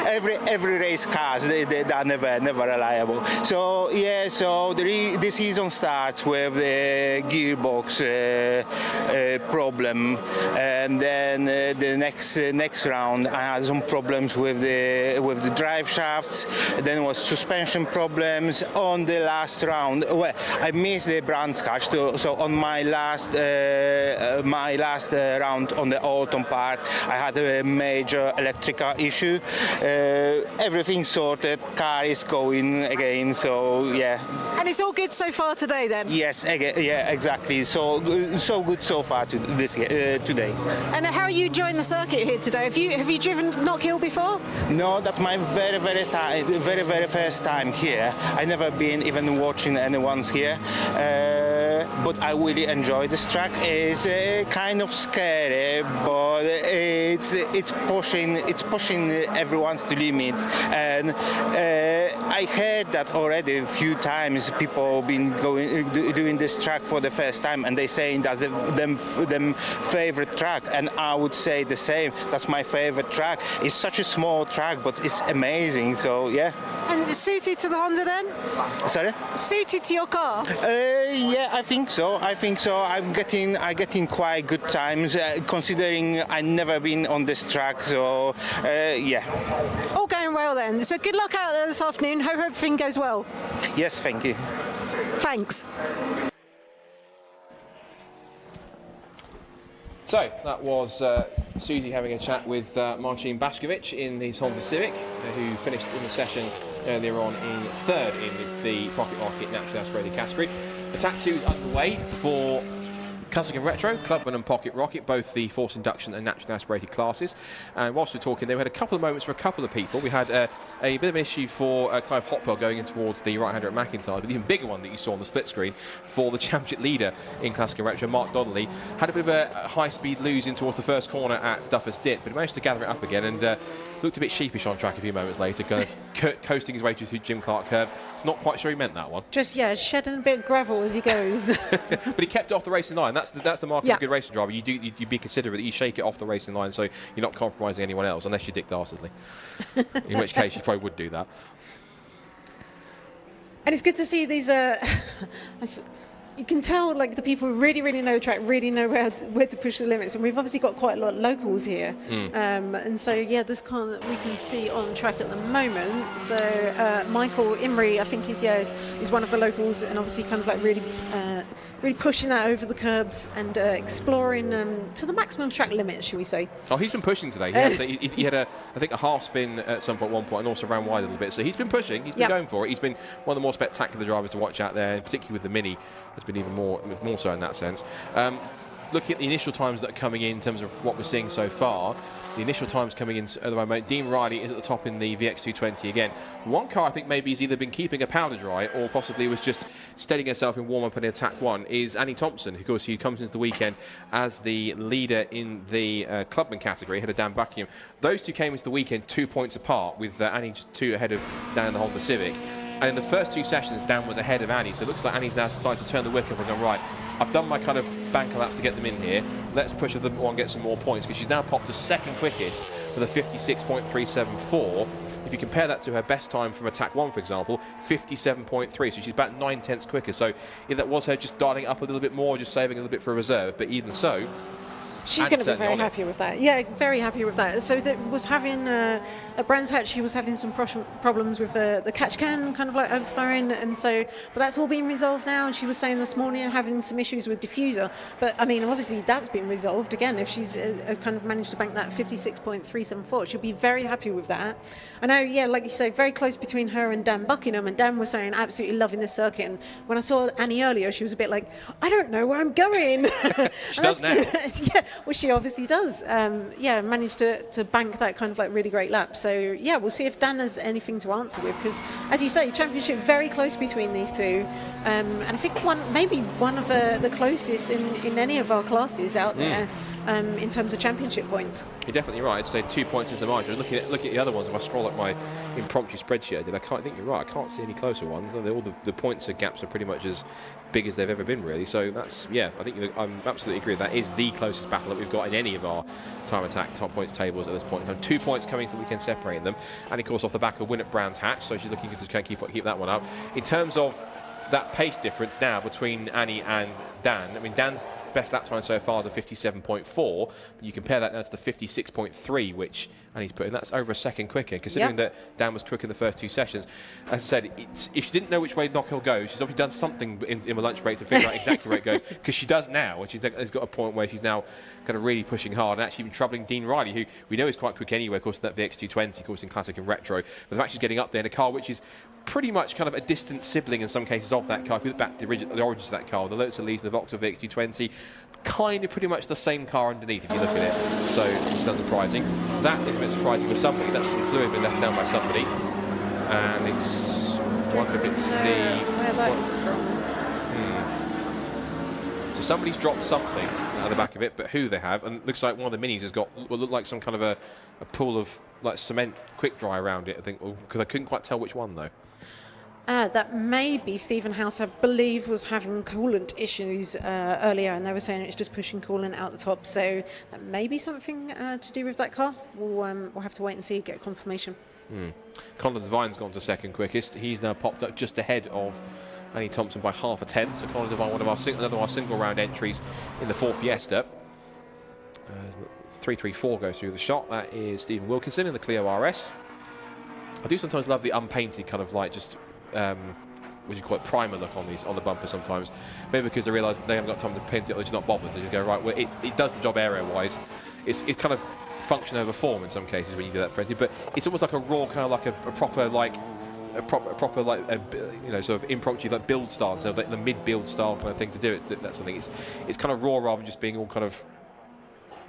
Every race cars, they're never reliable. So yeah, so the season starts with the gearbox problem, and then the next round I had some problems with the drive shafts. Then was suspension problems on the last round. Well, I missed the brand scratch, so on my last round on the autumn part, I had a major electrical issue. Everything sorted, car is going again, so yeah. And it's all good so far today then? Yes, yeah, exactly. So good so far today. And how are you enjoying the circuit here today? Have you driven Knockhill before? No, that's my very first time here. I never been even watching anyone's here. But I really enjoy this track. It's kind of scary, but it's pushing everyone's to limits. And I heard that already a few times. People been doing this track for the first time, and they saying that's them favorite track. And I would say the same. That's my favorite track. It's such a small track, but it's amazing. So yeah. And suited to the Honda then? Sorry? Suited to your car? Yeah, I think so. I'm getting quite good times, considering I've never been on this track. So yeah. All going well then. So good luck out there this afternoon. Hope everything goes well. Yes, thank you. Thanks. So that was Susie having a chat with Marcin Bajkovic in his Honda Civic, who finished in the session earlier on in 3rd in the Pocket Rocket naturally aspirated category. Attack 2 is underway for Classic and Retro, Clubman and Pocket Rocket, both the forced induction and naturally aspirated classes. And whilst we're talking there, we had a couple of moments for a couple of people. We had a bit of an issue for Clive Hopwell going in towards the right-hander at McIntyre, but the even bigger one that you saw on the split screen for the championship leader in Classic and Retro, Mark Donnelly, had a bit of a high-speed lose in towards the first corner at Duffers Dip, but he managed to gather it up again and looked a bit sheepish on track a few moments later, kind of coasting his way through Jim Clark curve. Not quite sure he meant that one. Just, yeah, shedding a bit of gravel as he goes. But he kept off the racing line. that's the mark of a good racing driver. You be considerate that you shake it off the racing line, so you're not compromising anyone else, unless you're Dick Dastardly, in which case you probably would do that. And it's good to see these. You can tell, like, the people who really know the track, really know where to push the limits, and we've obviously got quite a lot of locals here. And so, yeah, this car that we can see on track at the moment. So Michael Imrie, I think is one of the locals, and obviously kind of like really pushing that over the curbs and exploring to the maximum track limits, shall we say? Oh, he's been pushing today. He had I think a half spin at some point, one point, and also ran wide a little bit. So he's been pushing. He's been going for it. He's been one of the more spectacular drivers to watch out there, and particularly with the Mini, has been even more so in that sense. Looking at the initial times that are coming in terms of what we're seeing so far, the initial times coming in at the moment, Dean Riley is at the top in the VX220 again. One car I think maybe has either been keeping a powder dry or possibly was just steadying herself in warm-up in Attack 1 is Annie Thompson, who, of course, who comes into the weekend as the leader in the clubman category, ahead of Dan Buckingham. Those two came into the weekend 2 points apart, with Annie just 2 ahead of Dan in the Honda Civic. And in the first 2 sessions, Dan was ahead of Annie, so it looks like Annie's now decided to turn the wick up and go, right, I've done my kind of bank laps to get them in here. Let's push them on and get some more points, because she's now popped to second quickest with a 56.374. If you compare that to her best time from Attack 1, for example, 57.3, so she's about 9/10 quicker. So if that was her just dialing up a little bit more, just saving a little bit for a reserve, but even so, she's going to be very happy with that. Yeah, very happy with that. So that was having at Brands Hatch, she was having some problems with the catch can kind of like overflowing, and so, but that's all been resolved now. And she was saying this morning having some issues with diffuser, but I mean, obviously that's been resolved again. If she's kind of managed to bank that 56.374, she'll be very happy with that. I know, yeah, like you say, very close between her and Dan Buckingham, and Dan was saying absolutely loving this circuit. And when I saw Annie earlier, she was a bit like, I don't know where I'm going. She does now. Yeah. Well, she obviously does. Managed to bank that kind of like really great lap. So yeah, we'll see if Dan has anything to answer with, because as you say, championship very close between these two, and I think maybe one of the closest in any of our classes out there in terms of championship points. You're definitely right. I'd say 2 points is the margin. Looking at the other ones, if I scroll up my impromptu spreadsheet, I think you're right. I can't see any closer ones. All the points gaps are pretty much as big as they've ever been, really. So that's, yeah, I think I'm absolutely agree. That is the closest battle that we've got in any of our Time Attack top points tables at this point in time. 2 points coming into the weekend separating them, and of course off the back of the win at Brands Hatch, so she's looking to keep that one up. In terms of that pace difference now between Annie and Dan, I mean, Dan's best lap time so far is a 57.4, but you compare that now to the 56.3 which Annie's put in. That's over a second quicker, considering that Dan was quicker in the first 2 sessions. As I said, if she didn't know which way Knockhill goes, she's obviously done something in the lunch break to figure out exactly where it goes, because she does now, and she's got a point where she's now kind of really pushing hard and actually even troubling Dean Riley, who we know is quite quick anyway, of course, in that VX220, of course, in Classic and Retro, but the fact she's getting up there in a car which is pretty much kind of a distant sibling in some cases of that car. If you look back to the origins of that car, the Lotus Elise, the Vauxhall VX220, kind of pretty much the same car underneath if you look at it, so it's unsurprising. That is a bit surprising with somebody. That's some fluid been left down by somebody, and it's, I wonder if it's where that is from. So somebody's dropped something at the back of it, but who they have, and it looks like one of the Minis has got what looked like some kind of a pool of like cement quick dry around it, I think, because I couldn't quite tell which one though. That may be Stephen House, I believe, was having coolant issues earlier, and they were saying it's just pushing coolant out the top. So that may be something to do with that car. We'll have to wait and see, get confirmation. Conor Devine's gone to second quickest. He's now popped up just ahead of Annie Thompson by half a tenth. So Conor Devine, another of our single round entries in the Ford Fiesta. 334 goes through the shot. That is Stephen Wilkinson in the Clio RS. I do sometimes love the unpainted kind of like just what do you call it, primer look on the bumper sometimes. Maybe because they realise they haven't got time to paint it, or they're just not bothered. So they just go, right, well, it does the job area-wise. It's kind of function over form in some cases when you do that printing, but it's almost like a raw kind of like a proper like you know, sort of impromptu like build style, so the mid-build style kind of thing to do it. That's something. It's kind of raw rather than just being all kind of,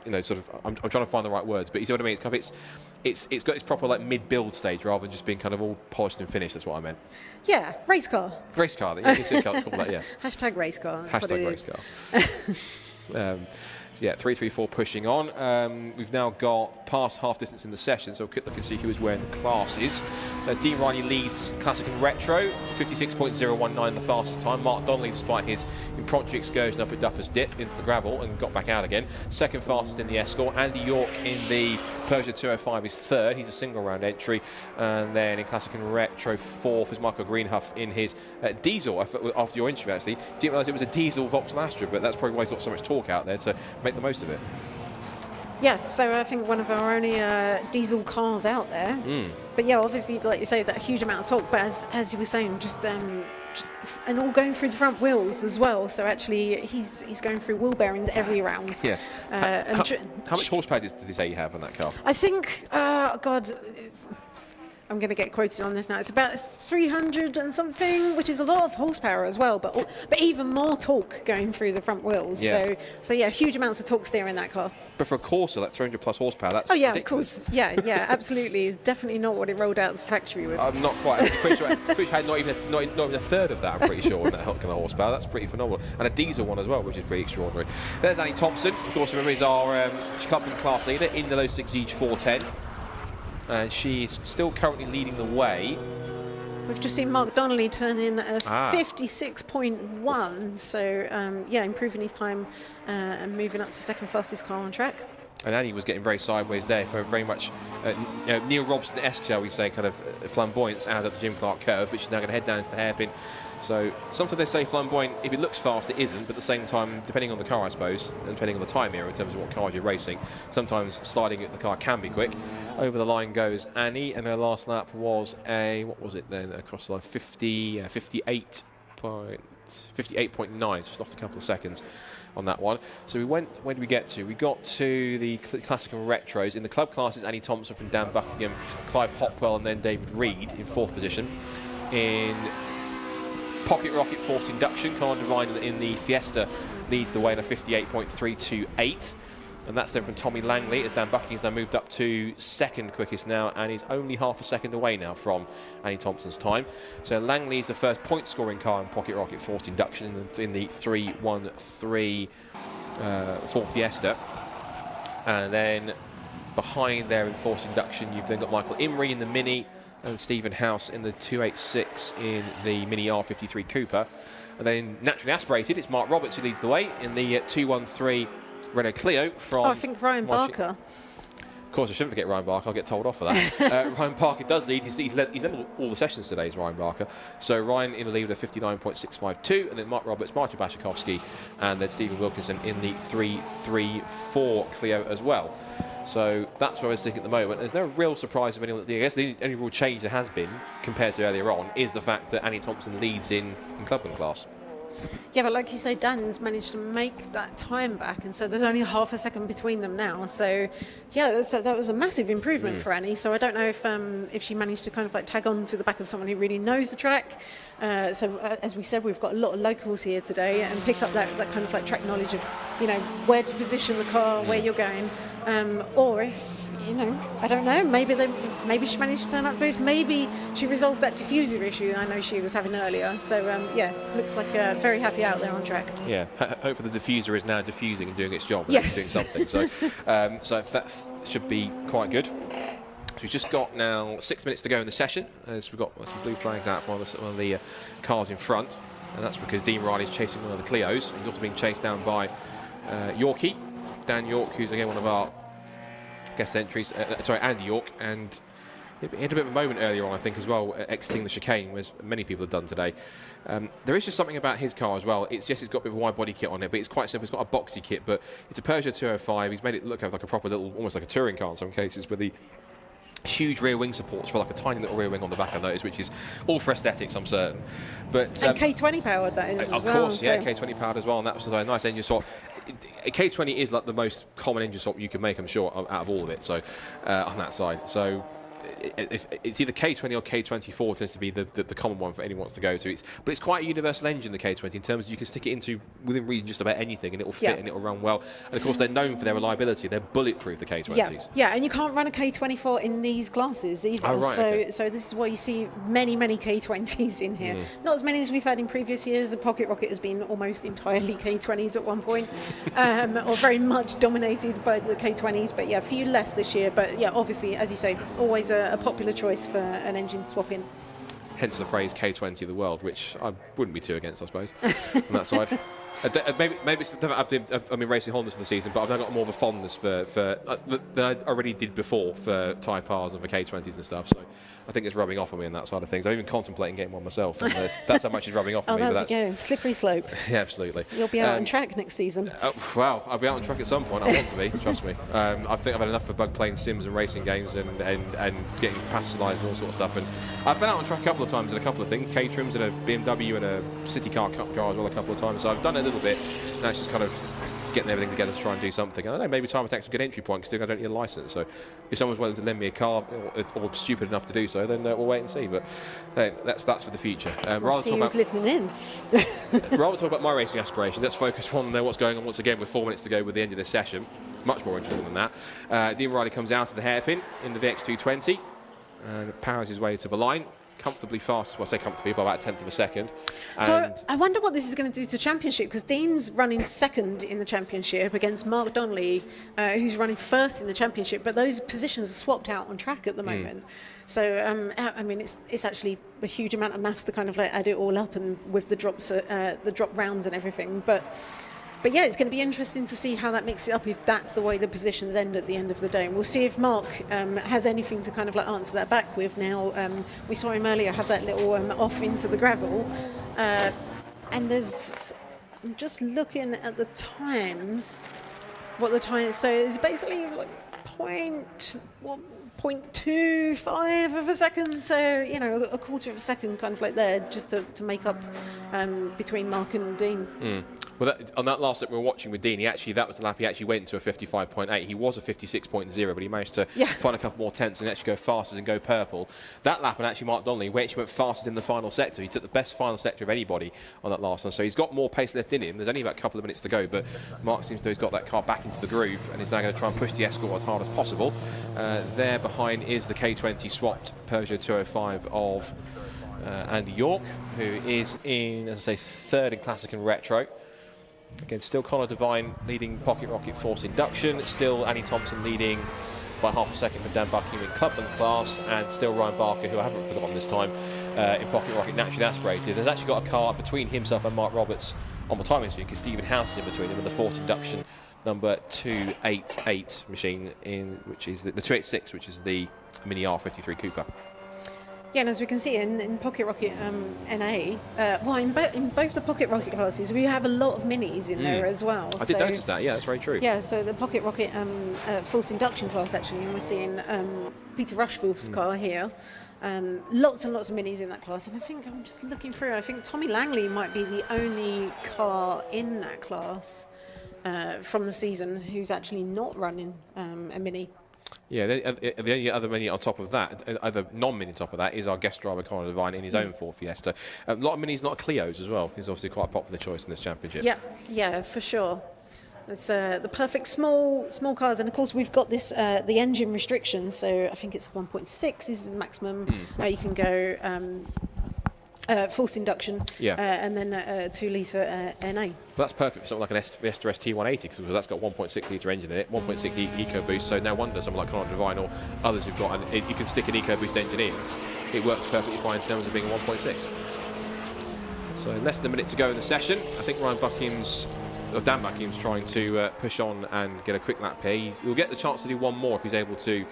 you know, sort of. I'm trying to find the right words, but you see what I mean. It's kind of it's got its proper like mid-build stage rather than just being kind of all polished and finished. That's what I meant. Yeah, race car. Race car. Yeah, call that, yeah. Hashtag race car. That's Hashtag what it race is. car. So yeah, 3-3-4 pushing on. We've now got past half distance in the session, so we'll quick look and see who is wearing the classes. Dean Riley leads Classic and Retro, 56.019 the fastest time. Mark Donnelly, despite his impromptu excursion up at Duffers Dip into the gravel and got back out again, second fastest in the Escort. Andy York in the Peugeot 205 is third. He's a single round entry. And then in Classic and Retro, fourth is Michael Greenhuff in his diesel. After your interview, actually, didn't realise it was a diesel Vauxhall Astra, but that's probably why he's got so much talk out there to make the most of it. Yeah, so I think one of our only diesel cars out there. But yeah, obviously, like you say, that huge amount of torque. But as you were saying, just and all going through the front wheels as well. So actually, he's going through wheel bearings every round. Yeah. How much horsepower did he say you have on that car? I think, God. I'm going to get quoted on this now. It's about 300 and something, which is a lot of horsepower as well, but even more torque going through the front wheels. Yeah. So yeah, huge amounts of torque steer in that car. But for a Corsa, like 300 plus horsepower, that's ridiculous. Of course. Yeah, absolutely. It's definitely not what it rolled out of the factory with. I'm not quite. I'm pretty sure it had not even a third of that, I'm pretty sure, in that kind of horsepower. That's pretty phenomenal. And a diesel one as well, which is pretty extraordinary. There's Annie Thompson. Of course, remember, is our club and class leader in the Low 6 410. And she's still currently leading the way. We've just seen Mark Donnelly turn in a 56.1, so yeah, improving his time and moving up to second fastest car on track. And Annie was getting very sideways there for very much Neil Robson-esque, shall we say, kind of flamboyance out of the Jim Clark curve, but she's now going to head down into the hairpin. So sometimes they say flamboyant, if it looks fast, it isn't, but at the same time, depending on the car, I suppose, and depending on the time era in terms of what cars you're racing, sometimes sliding at the car can be quick. Over the line goes Annie, and her last lap was what was it then, across the line, 58.9, just lost a couple of seconds on that one. So we went, where did we get to? We got to the Classic and Retros. In the club classes, Annie Thompson from Dan Buckingham, Clive Hopwell, and then David Reed in fourth position. In Pocket Rocket forced induction, Conor Devine in the Fiesta leads the way in a 58.328. And that's then from Tommy Langley, as Dan Buckingham's now moved up to second quickest now, and is only half a second away now from Annie Thompson's time. So Langley is the first point-scoring car in Pocket Rocket forced induction in the 313 Ford Fiesta. And then behind there in forced induction, you've then got Michael Imrie in the Mini, and Stephen House in the 286 in the Mini R53 Cooper. And then naturally aspirated, it's Mark Roberts who leads the way in the 213 Renault Clio from... I think Ryan Barker. Of course, I shouldn't forget Ryan Barker. I'll get told off for that. Ryan Barker does lead. He's led all the sessions today, is Ryan Barker. So Ryan in the lead with a 59.652, and then Mark Roberts, Martin Bashakovsky, and then Stephen Wilkinson in the 334 Clio as well. So that's where we're sitting at the moment. There's no real surprise of anyone. I guess the only real change there has been compared to earlier on is the fact that Annie Thompson leads in club and class. Yeah, but like you say, Dan's managed to make that time back, and so there's only half a second between them now. So, yeah, that was a massive improvement for Annie. So I don't know if she managed to kind of like tag on to the back of someone who really knows the track. So as we said, we've got a lot of locals here today, and pick up that kind of like track knowledge of, you know, where to position the car, where you're going, or if, you know, I don't know, maybe she managed to turn up boost, maybe she resolved that diffuser issue I know she was having earlier. So yeah, looks like very happy out there on track. Yeah, hopefully the diffuser is now diffusing and doing its job. Yes. And doing something. So that should be quite good. So we've just got now 6 minutes to go in the session, as we've got some blue flags out from one of the cars in front, and that's because Dean Riley's chasing one of the Clios. He's also being chased down by Yorkie, Dan York, who's again one of our guest entries, Andy York, and he had a bit of a moment earlier on, I think, as well, exiting the chicane, as many people have done today. There is just something about his car as well. It's got a bit of a wide body kit on it, but it's quite simple. It's got a boxy kit, but it's a Peugeot 205. He's made it look like a proper little, almost like a touring car in some cases, with the huge rear wing supports for like a tiny little rear wing on the back, I noticed, which is all for aesthetics, I'm certain. But and K20 powered, that is, of course, yeah, K20 powered as well, and that was a nice engine swap. K20 is like the most common engine swap you can make, I'm sure, out of all of it. So on that side, so it's either K20 or K24 tends to be the common one for anyone who wants to go to. But it's quite a universal engine, the K20, in terms of you can stick it into within reason just about anything and it will fit and it will run well. And of course they're known for their reliability. They're bulletproof, the K20s. Yeah, and you can't run a K24 in these classes either. Oh, right, so this is why you see many K20s in here. Not as many as we've had in previous years. The Pocket Rocket has been almost entirely K20s at one point, or very much dominated by the K20s. But yeah, a few less this year. But yeah, obviously, as you say, always a popular choice for an engine swap in. Hence the phrase K20 of the world, which I wouldn't be too against, I suppose, on that side. Maybe it's, I've been racing Hondas for the season, but I've now got more of a fondness for than I already did before for Type Rs and for K20s and stuff. So I think it's rubbing off on me on that side of things. I'm even contemplating getting one myself. And that's how much it's rubbing off on me. That's a slippery slope. Yeah, absolutely. You'll be out on track next season. Well, I'll be out on track at some point. I want to be, trust me. I think I've had enough of bug playing sims and racing games and getting passerised and all sort of stuff. And I've been out on track a couple of times in a couple of things. Caterhams and a BMW and a City Car Cup car as well a couple of times. So I've done it a little bit. Now it's just kind of getting everything together to try and do something. I don't know, maybe Time Attack's a good entry point because I don't need a licence. So if someone's willing to lend me a car or stupid enough to do so, then we'll wait and see. But that's for the future. We'll see who's listening in. Rather talk about my racing aspirations, let's focus on what's going on once again with 4 minutes to go with the end of this session. Much more interesting than that. Dean Riley comes out of the hairpin in the VX220 and powers his way to the line. Comfortably fast, well, I say comfortably, by about a tenth of a second. So I wonder what this is going to do to championship, because Dean's running second in the championship against Mark Donnelly, who's running first in the championship, but those positions are swapped out on track at the moment. So I mean, it's actually a huge amount of maths to kind of like add it all up, and with the drops, the drop rounds and everything, But yeah, it's going to be interesting to see how that mixes it up if that's the way the positions end at the end of the day. And we'll see if Mark has anything to kind of like answer that back with now. We saw him earlier have that little off into the gravel. And I'm just looking at the times, what the time is. So it's basically like 0.25 of a second, so you know, a quarter of a second kind of like there, just to make up between Mark and Dean. Well, on that last lap we were watching with Dean, that was the lap he actually went to a 55.8. He was a 56.0, but he managed to find a couple more tenths and actually go fastest and go purple. That lap, and actually Mark Donnelly, he actually went fastest in the final sector. He took the best final sector of anybody on that last one, so he's got more pace left in him. There's only about a couple of minutes to go, but Mark seems to have got that car back into the groove and is now going to try and push the Escort as hard as possible. There behind is the K20 swapped Peugeot 205 of Andy York, who is in, as I say, third in Classic and Retro. Again, still Connor Devine leading Pocket Rocket Force Induction, still Annie Thompson leading by half a second for Dan Buckingham in Clubman class, and still Ryan Barker, who I haven't forgotten this time, in Pocket Rocket Naturally Aspirated. There's actually got a car between himself and Mark Roberts on the timing screen, because Stephen House is in between him, and the Force Induction number 288 machine, which is the 286, which is the Mini R53 Cooper. Yeah, and as we can see in Pocket Rocket NA, in both the Pocket Rocket classes, we have a lot of minis in there as well. I did notice that, yeah, that's very true. Yeah, so the Pocket Rocket Force Induction class, actually, and we're seeing Peter Rushforth's car here. Lots and lots of minis in that class, and I think I'm just looking through, I think Tommy Langley might be the only car in that class from the season who's actually not running a mini. Yeah, the only other mini on top of that, other non-mini on top of that, is our guest driver Connor Devine in his own Ford Fiesta. A lot of minis, not Clios as well. He's obviously quite a popular choice in this championship. Yeah, for sure. It's the perfect small cars, and of course we've got this the engine restrictions. So I think it's 1.6 is the maximum. You can go Force Induction, and then 2-litre NA. Well, that's perfect for something like an Fiesta ST180, because that's got 1.6 litre engine in it, 1.6 EcoBoost. So no wonder someone like Connor Devine or others who've got, you can stick an EcoBoost engine in. It works perfectly fine in terms of being a 1.6. So less than a minute to go in the session. I think Dan Buckingham's trying to push on and get a quick lap here. He'll get the chance to do one more if he's able to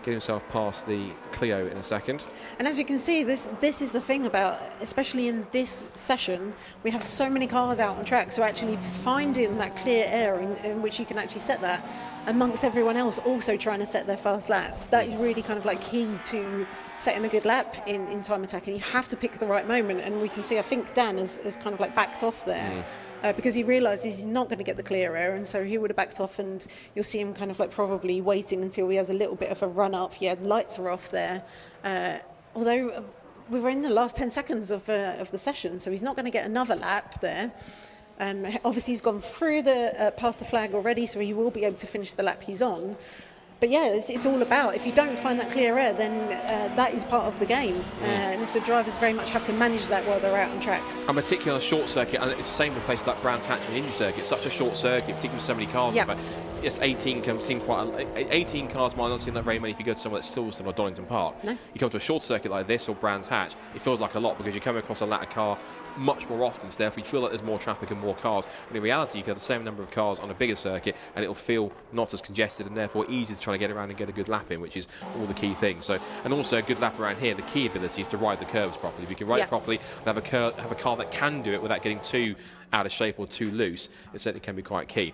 get himself past the Clio in a second. And as you can see, this is the thing about, especially in this session, we have so many cars out on track, so actually finding that clear air in which you can actually set that amongst everyone else also trying to set their fast laps. That is really kind of like key to setting a good lap in time attack, and you have to pick the right moment. And we can see, I think Dan has kind of like backed off there because he realises he's not going to get the clear air, and so he would have backed off, and you'll see him kind of like probably waiting until he has a little bit of a run up. Yeah, lights are off there, although we were in the last 10 seconds of the session, so he's not going to get another lap there. Obviously he's gone through the past the flag already, so he will be able to finish the lap he's on. But yeah, it's all about, if you don't find that clear air, then that is part of the game. And so drivers very much have to manage that while they're out on track. And particularly on a short circuit, and it's the same with places like Brands Hatch and Indy Circuit. It's such a short circuit, particularly with so many cars. Yep. Yes, 18 can seem quite. 18 cars might not seem that very many if you go to somewhere that's Silverstone or Donington Park. No. You come to a short circuit like this or Brands Hatch, it feels like a lot because you come across a latter car much more often, so therefore you feel like there's more traffic and more cars. But in reality, you can have the same number of cars on a bigger circuit and it'll feel not as congested and therefore easy to try to get around and get a good lap in, which is all the key things. So, and also a good lap around here, the key ability is to ride the curves properly. If you can ride it properly and have a car that can do it without getting too out of shape or too loose, it certainly can be quite key.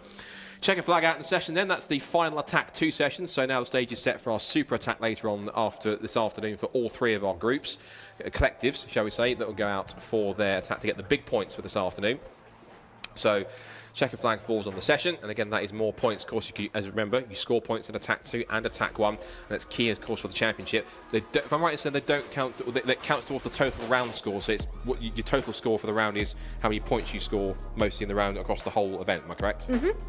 Check a flag out in the session then. That's the final Attack 2 session. So now the stage is set for our Super Attack later on this afternoon for all three of our groups, collectives, shall we say, that will go out for their attack to get the big points for this afternoon. So checker flag falls on the session, and again that is more points. Of course, as remember, you score points in Attack 2 and Attack 1, and that's key, of course, for the championship. If I'm right in saying they don't count, that counts towards the total round score. So it's what your total score for the round is how many points you score mostly in the round across the whole event. Am I correct?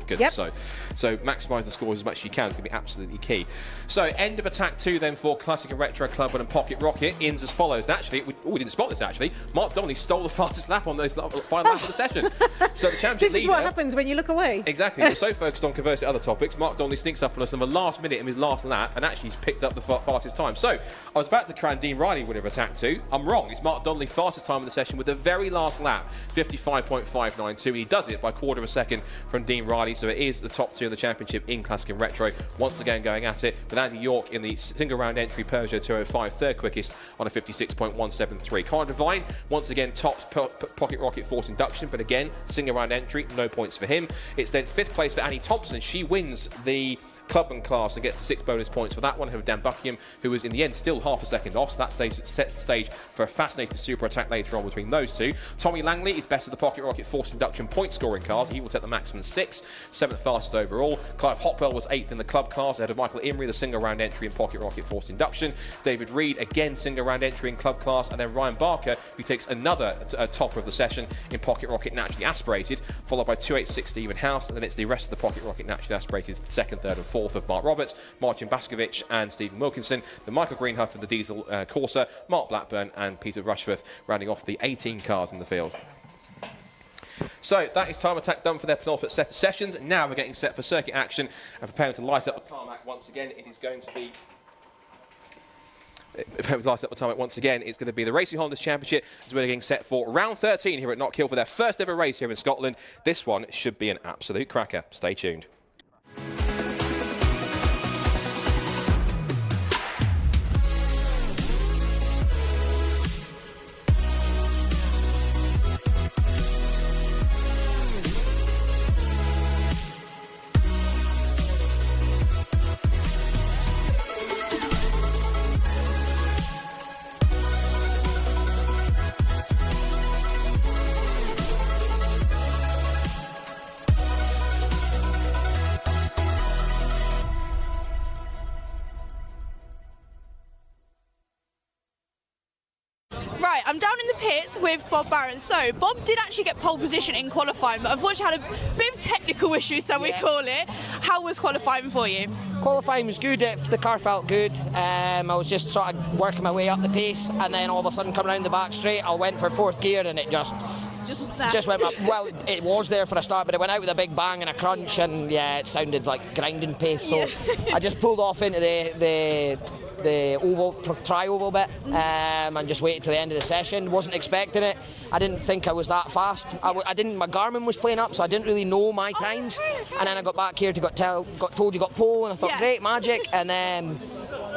Good. Yep. So maximise the scores as much as you can. It's going to be absolutely key. So end of Attack 2 then for Classic and Retro Club and Pocket Rocket ends as follows. And actually, we didn't spot this actually. Mark Donnelly stole the fastest lap on those final lap of the session. So the championship This is what happens when you look away. Exactly. We're so focused on conversing other topics. Mark Donnelly sneaks up on us in the last minute of his last lap, and actually he's picked up the fastest time. So I was about to crown Dean Riley winner of Attack 2. I'm wrong. It's Mark Donnelly fastest time in the session with the very last lap, 55.592. And he does it by a quarter of a second from Dean Riley. So it is the top two in the championship in Classic and Retro. Once again going at it with Andy York in the single round entry Peugeot 205, third quickest on a 56.173. Connor Devine once again tops Pocket Rocket Force Induction, but again single round entry, no points for him. It's then fifth place for Annie Thompson. She wins the Clubman class and gets the 6 bonus points for that one. Who Dan Buckingham, who was in the end still half a second off, so that stage sets the stage for a fascinating super attack later on between those two. Tommy Langley is best of the Pocket Rocket Force Induction point scoring cars. He will take the maximum 6, 7th fastest overall. Clive Hopwell was 8th in the club class ahead of Michael Imrie, the single round entry in Pocket Rocket Force Induction. David Reed again single round entry in club class, and then Ryan Barker, who takes another topper of the session in Pocket Rocket Naturally Aspirated, followed by 286 Stephen House, and then it's the rest of the Pocket Rocket Naturally Aspirated, 2nd, 3rd and 4th of Mark Roberts, Martin Baskovich and Stephen Wilkinson, the Michael Greenhuff of the Diesel Corsa, Mark Blackburn and Peter Rushforth rounding off the 18 cars in the field. So that is time attack done for their penultimate set of sessions. Now we're getting set for circuit action and preparing to light up the tarmac once again. It is going to be once again, it's going to be the Racing Hondas Championship as we're getting set for round 13 here at Knockhill for their first ever race here in Scotland. This one should be an absolute cracker. Stay tuned. Right, I'm down in the pits with Bob Barron. So, Bob did actually get pole position in qualifying, but unfortunately had a bit of technical issues, so we call it. How was qualifying for you? Qualifying was good, the car felt good. I was just sort of working my way up the pace, and then all of a sudden coming around the back straight, I went for 4th gear and it just wasn't there. Just went up. Well, it was there for a start, but it went out with a big bang and a crunch, and yeah, it sounded like grinding pace. So I just pulled off into the oval, tri-oval bit, and just waited till the end of the session. Wasn't expecting it. I didn't think I was that fast. I didn't. My Garmin was playing up, so I didn't really know my times. And then I got back here to got told you got pole, and I thought great magic. And then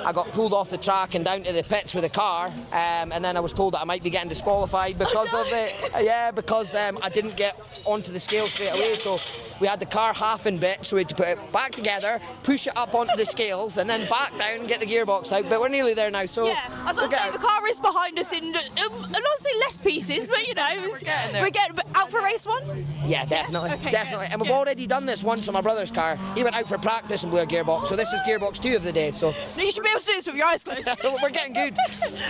I got pulled off the track and down to the pits with the car, and then I was told that I might be getting disqualified because of it. Because I didn't get onto the scale straight away. So we had the car half in bits, so we had to put it back together, push it up onto the scales, and then back down and get the gearbox out. But we're nearly there now. So yeah, I was going to say, the car is behind us in, I'm not saying less pieces, but you know, we're getting out for race 1? Yeah, definitely, yes? Okay, definitely. good, And we've good. already done this once on my brother's car. He went out for practice and blew a gearbox, so this is gearbox 2 of the day. So no, you should be able to do this with your eyes closed. we're getting good.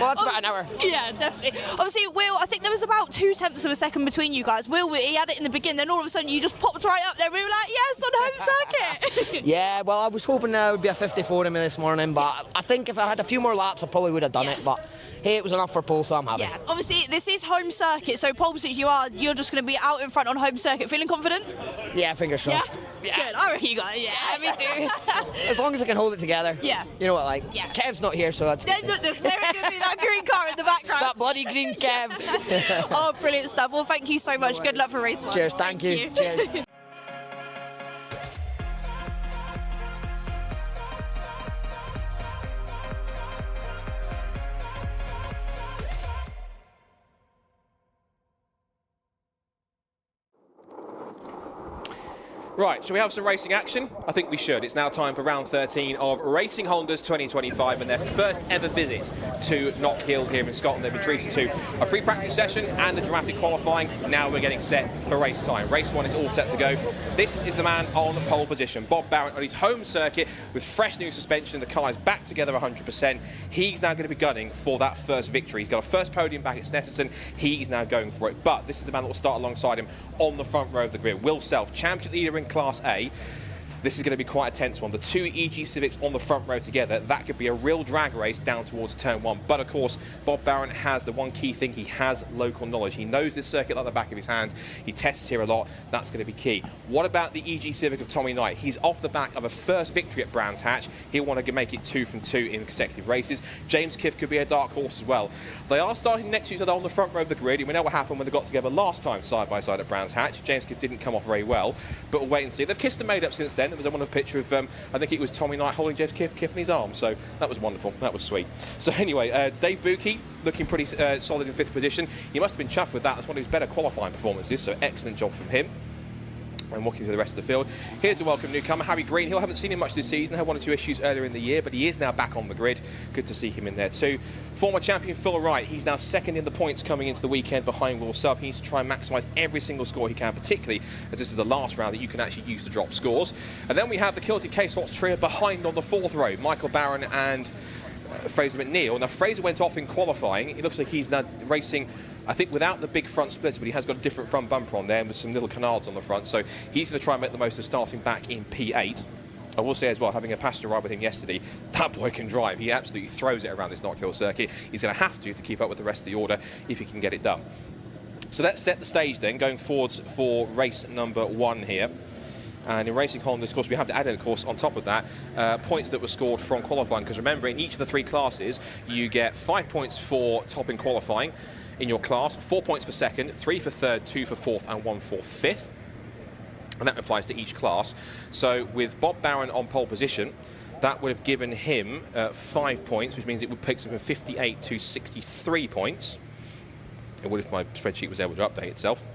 Well, that's about an hour. Yeah, definitely. Obviously, Will, I think there was about 0.2 of a second between you guys. Will, he had it in the beginning, then all of a sudden you just popped right up there. We were like, yes, on home circuit. Yeah, well, I was hoping there would be a 54 in me this morning, but I think if I had a few more laps, I probably would have done it. But hey, it was enough for pole, so I'm happy. Yeah, obviously, this is home circuit, so pole position, you're just going to be out in front on home circuit. Feeling confident? Yeah, fingers crossed. Yeah. Good, I reckon you got it. Yeah, me too. As long as I can hold it together. Yeah. You know what, like, Yeah. Kev's not here, so that's good. There's going to be that green car in the background. That bloody green Kev. Oh, brilliant stuff. Well, thank you so much. Good luck for race 1. Cheers, thank you. Cheers. Right, shall we have some racing action? I think we should. It's now time for round 13 of Racing Honda's 2025 and their first ever visit to Knockhill here in Scotland. They've been treated to a free practice session and a dramatic qualifying. Now we're getting set for race time. Race 1 is all set to go. This is the man on pole position, Bob Barrett, on his home circuit with fresh new suspension. The car is back together 100%. He's now going to be gunning for that first victory. He's got a first podium back at Snetterton. He's now going for it. But this is the man that will start alongside him on the front row of the grid. Will Self, championship leader in Class A. This is going to be quite a tense one. The two EG Civics on the front row together, that could be a real drag race down towards turn 1. But of course, Bob Barrett has the one key thing. He has local knowledge. He knows this circuit like the back of his hand. He tests here a lot. That's going to be key. What about the EG Civic of Tommy Knight? He's off the back of a first victory at Brands Hatch. He'll want to make it 2 from 2 in consecutive races. James Kiff could be a dark horse as well. They are starting next to each other on the front row of the grid. And we know what happened when they got together last time side by side at Brands Hatch. James Kiff didn't come off very well, but we'll wait and see. They've kissed and made up since then. There was a wonderful picture of I think it was Tommy Knight holding James Kiff in his arms, so that was wonderful. That was sweet. So anyway, Dave Buki looking pretty solid in 5th position. He must have been chuffed with that. That's one of his better qualifying performances, so excellent job from him. And walking through the rest of the field. Here's a welcome newcomer, Harry Greenhill. Haven't seen him much this season. Had 1 or 2 issues earlier in the year, but he is now back on the grid. Good to see him in there too. Former champion Phil Wright. He's now 2nd in the points coming into the weekend behind Will Self. He needs to try and maximise every single score he can, particularly as this is the last round that you can actually use to drop scores. And then we have the Kilty K-Slots trio behind on the 4th row. Michael Barron and Fraser McNeil. Now Fraser went off in qualifying. It looks like he's now racing, I think, without the big front splitter, but he has got a different front bumper on there and with some little canards on the front, so he's going to try and make the most of starting back in P8. I will say as well, having a passenger ride with him yesterday, that boy can drive. He absolutely throws it around this Knockhill circuit. He's going to have to keep up with the rest of the order if he can get it done. So let's set the stage then, going forwards for race number 1 here. And in Racing Honda, of course, we have to add in, of course, on top of that, points that were scored from qualifying. Because remember, in each of the 3 classes, you get 5 points for top in qualifying in your class, 4 points for 2nd, 3 for 3rd, 2 for 4th, and 1 for 5th. And that applies to each class. So with Bob Barron on pole position, that would have given him 5 points, which means it would pick him from 58 to 63 points. It would if my spreadsheet was able to update itself.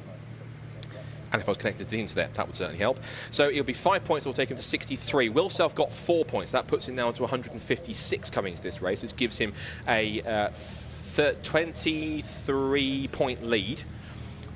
And if I was connected to the internet, that would certainly help. So it'll be 5 points that will take him to 63. Will Self got 4 points. That puts him now to 156 coming into this race, which gives him a 23-point lead.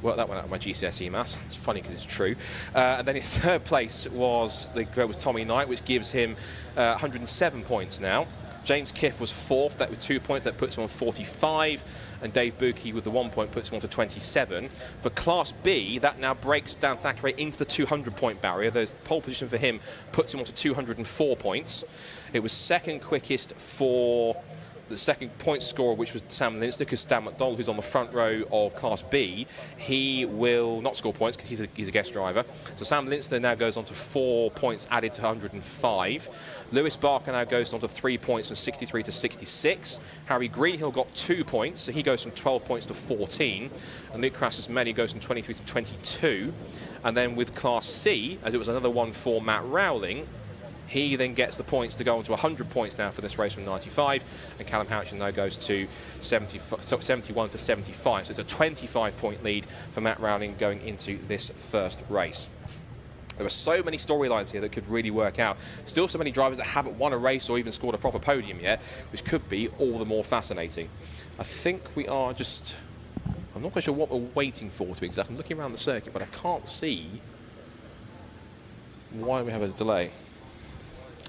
Well, that went out of my GCSE maths. It's funny because it's true. And then in 3rd place was Tommy Knight, which gives him 107 points now. James Kiff was 4th, that with 2 points, that puts him on 45. And Dave Buki with the 1 point puts him on to 27. For Class B, that now breaks Dan Thackeray into the 200-point barrier. The pole position for him puts him on to 204 points. It was 2nd quickest for the 2nd point scorer, which was Sam Linster, because Stan McDonald, who's on the front row of Class B, he will not score points because he's a guest driver. So Sam Linster now goes on to 4 points added to 105. Lewis Barker now goes on to 3 points from 63 to 66. Harry Greenhill got 2 points, so he goes from 12 points to 14. And Luke Crassus-Melly goes from 23 to 22. And then with Class C, as it was another one for Matt Rowling, He then gets the points to go on to 100 points now for this race from 95, and Callum Houchin now goes to 71 to 75. So it's a 25-point lead for Matt Rowling going into this first race. There are so many storylines here that could really work out. Still so many drivers that haven't won a race or even scored a proper podium yet, which could be all the more fascinating. I think we are just... I'm not quite sure what we're waiting for, to be exact. I'm looking around the circuit, but I can't see why we have a delay.